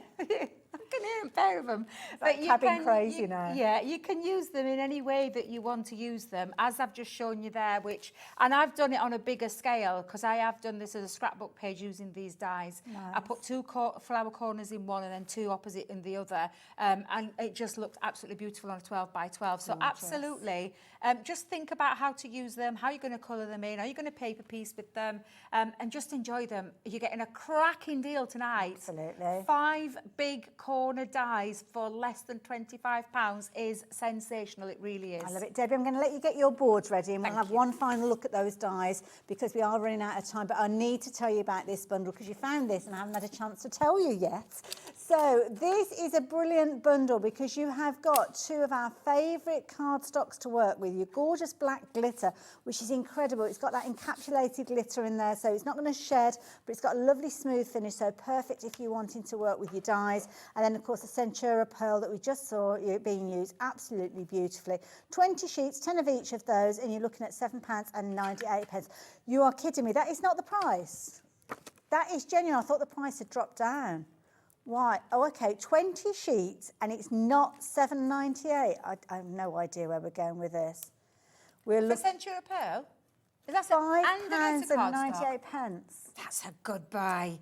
can hear a pair of them. But you can, crazy now. Yeah, you can use them in any way that you want to use them, as I've just shown you there, and I've done it on a bigger scale, because I have done this as a scrapbook page using these dies. Nice. I put 2 flower corners in one and then 2 opposite in the other, and it just looked absolutely beautiful on a 12 by 12. So absolutely, just think about how to use them, how you're going to colour them in, are you going to paper piece with them, and just enjoy them. You're getting a cracking deal tonight. Absolutely. 5 big corner dies for less than £25 is sensational. It really is. I love it. Debbie, I'm going to let you get your boards ready, and we'll have one final look at those dies, because we are running out of time. But I need to tell you about this bundle, because you found this and I haven't had a chance to tell you yet. So this is a brilliant bundle, because you have got 2 of our favourite cardstocks to work with. Your gorgeous black glitter, which is incredible. It's got that encapsulated glitter in there, so it's not going to shed, but it's got a lovely smooth finish, so perfect if you're wanting to work with your dies. And then, of course, the Centura Pearl that we just saw being used absolutely beautifully. 20 sheets, 10 of each of those, and you're looking at £7.98. You are kidding me. That is not the price. That is genuine. I thought the price had dropped down. Why? Oh, okay, 20 sheets, and it's not £7.98. I have no idea where we're going with this. We're For Centura Pearl? Is that £5.98. That's a good buy.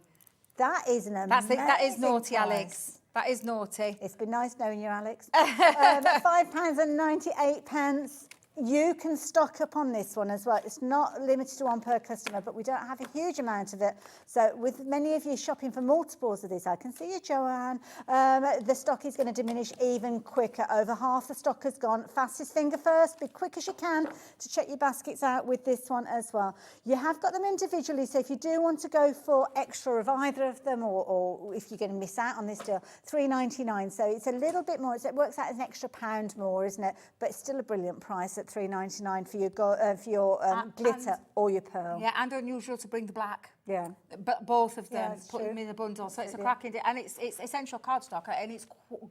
That is an amazing That is naughty, price. Alex. That is naughty. It's been nice knowing you, Alex. £5.98. You can stock up on this one as well. It's not limited to one per customer, but we don't have a huge amount of it. So with many of you shopping for multiples of this, I can see you, Joanne, the stock is going to diminish even quicker. Over half the stock has gone. Fastest finger first, be quick as you can to check your baskets out with this one as well. You have got them individually, so if you do want to go for extra of either of them, or if you're going to miss out on this deal, $3.99. So it's a little bit more. It works out as an extra £1 more, isn't it? But it's still a brilliant price at $3.99 for your glitter or your pearl. Yeah, and unusual to bring the black. Yeah. But both of them, it's put true. them in a bundle. So it's a Absolutely. cracking deal. And it's essential cardstock, and it's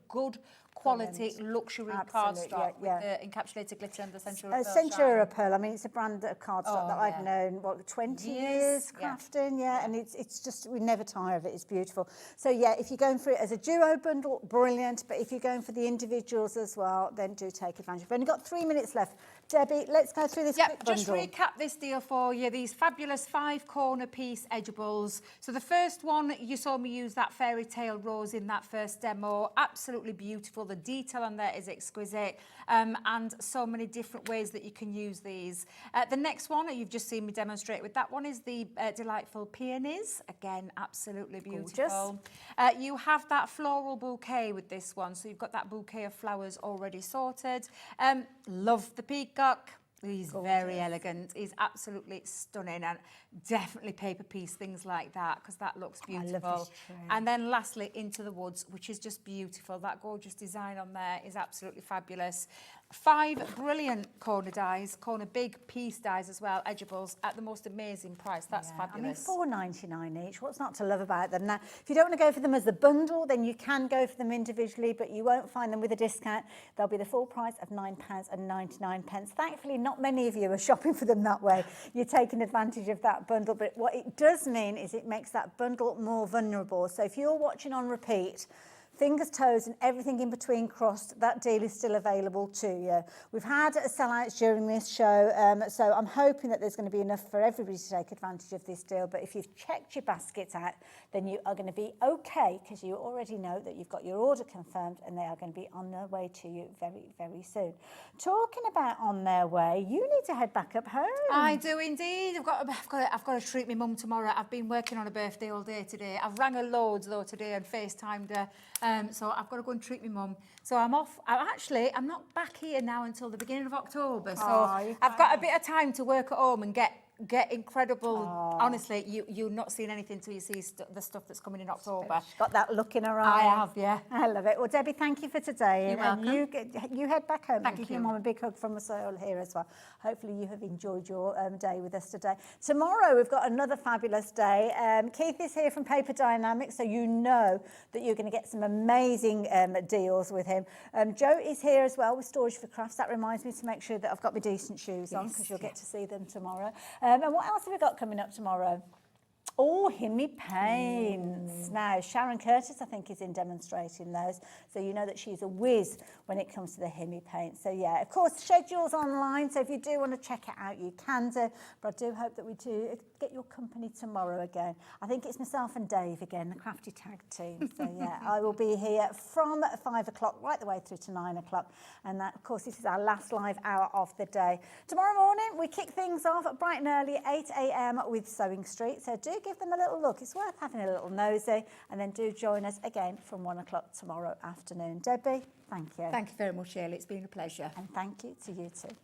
good quality luxury cardstock with the encapsulated glitter and the Centura Centura Pearl. I mean, it's a brand of cardstock that I've yeah. known, 20 years crafting, and it's just, we never tire of it. It's beautiful. So yeah, if you're going for it as a duo bundle, brilliant. But if you're going for the individuals as well, then do take advantage. We've only got 3 minutes left. Debbie, let's go through this quick bundle. Just recap this deal for you. These fabulous 5-corner piece edgeables. So the first one, you saw me use that fairy tale rose in that first demo. Absolutely beautiful. The detail on there is exquisite, and so many different ways that you can use these. The next one, you've just seen me demonstrate with that one, is the delightful peonies. Again, absolutely beautiful. You have that floral bouquet with this one. So you've got that bouquet of flowers already sorted. Love the peacock. He's very elegant. He's absolutely stunning, and definitely paper piece, things like that, because that looks beautiful. I love this tree. And then lastly, Into the Woods, which is just beautiful. That gorgeous design on there is absolutely fabulous. 5 brilliant corner dies, corner big piece dies as well, edgeables, at the most amazing price. That's fabulous. I mean, $4.99 each. What's not to love about them? Now, if you don't want to go for them as a bundle, then you can go for them individually, but you won't find them with a discount. They'll be the full price of £9.99. Thankfully, not many of you are shopping for them that way. You're taking advantage of that bundle, but what it does mean is it makes that bundle more vulnerable. So if you're watching on repeat, fingers, toes and everything in between crossed, that deal is still available to you. We've had sellouts during this show, so I'm hoping that there's going to be enough for everybody to take advantage of this deal. But if you've checked your baskets out, then you are going to be okay, because you already know that you've got your order confirmed and they are going to be on their way to you very, very soon. Talking about on their way, you need to head back up home. I do indeed. I've got to treat my mum tomorrow. I've been working on a birthday all day today. I've rang her loads though today and FaceTimed her. So I've got to go and treat my mum. So I'm off. I'm not back here now until the beginning of October. So I've got a bit of time to work at home and get incredible. Honestly, you've not seen anything till you see the stuff that's coming in October. She's got that look in her eye. I have, yeah. I love it. Well, Debbie, thank you for today. You're welcome. You head back home. Thank Give you. your mum a big hug from us all here as well. Hopefully you have enjoyed your day with us today. Tomorrow we've got another fabulous day. Keith is here from Paper Dynamics, so you know that you're going to get some amazing deals with him. Joe is here as well with Storage for Crafts. That reminds me to make sure that I've got my decent shoes on, because you'll get to see them tomorrow. And what else have we got coming up tomorrow? Oh, Himmy Paints. Now, Sharon Curtis, I think, is in demonstrating those. So you know that she's a whiz when it comes to the Himmy Paints. So, yeah, of course, schedule's online. So if you do want to check it out, you can do. But I do hope that we do get your company tomorrow again. I think it's myself and Dave again, the crafty tag team. So, yeah, I will be here from 5 o'clock right the way through to 9 o'clock. And that, of course, this is our last live hour of the day. Tomorrow morning, we kick things off bright and early at 8 a.m. with Sewing Street. So do give them a little look. It's worth having a little nosy. And then do join us again from 1 o'clock tomorrow afternoon. Debbie, thank you. Thank you very much, Shirley. It's been a pleasure. And thank you to you too.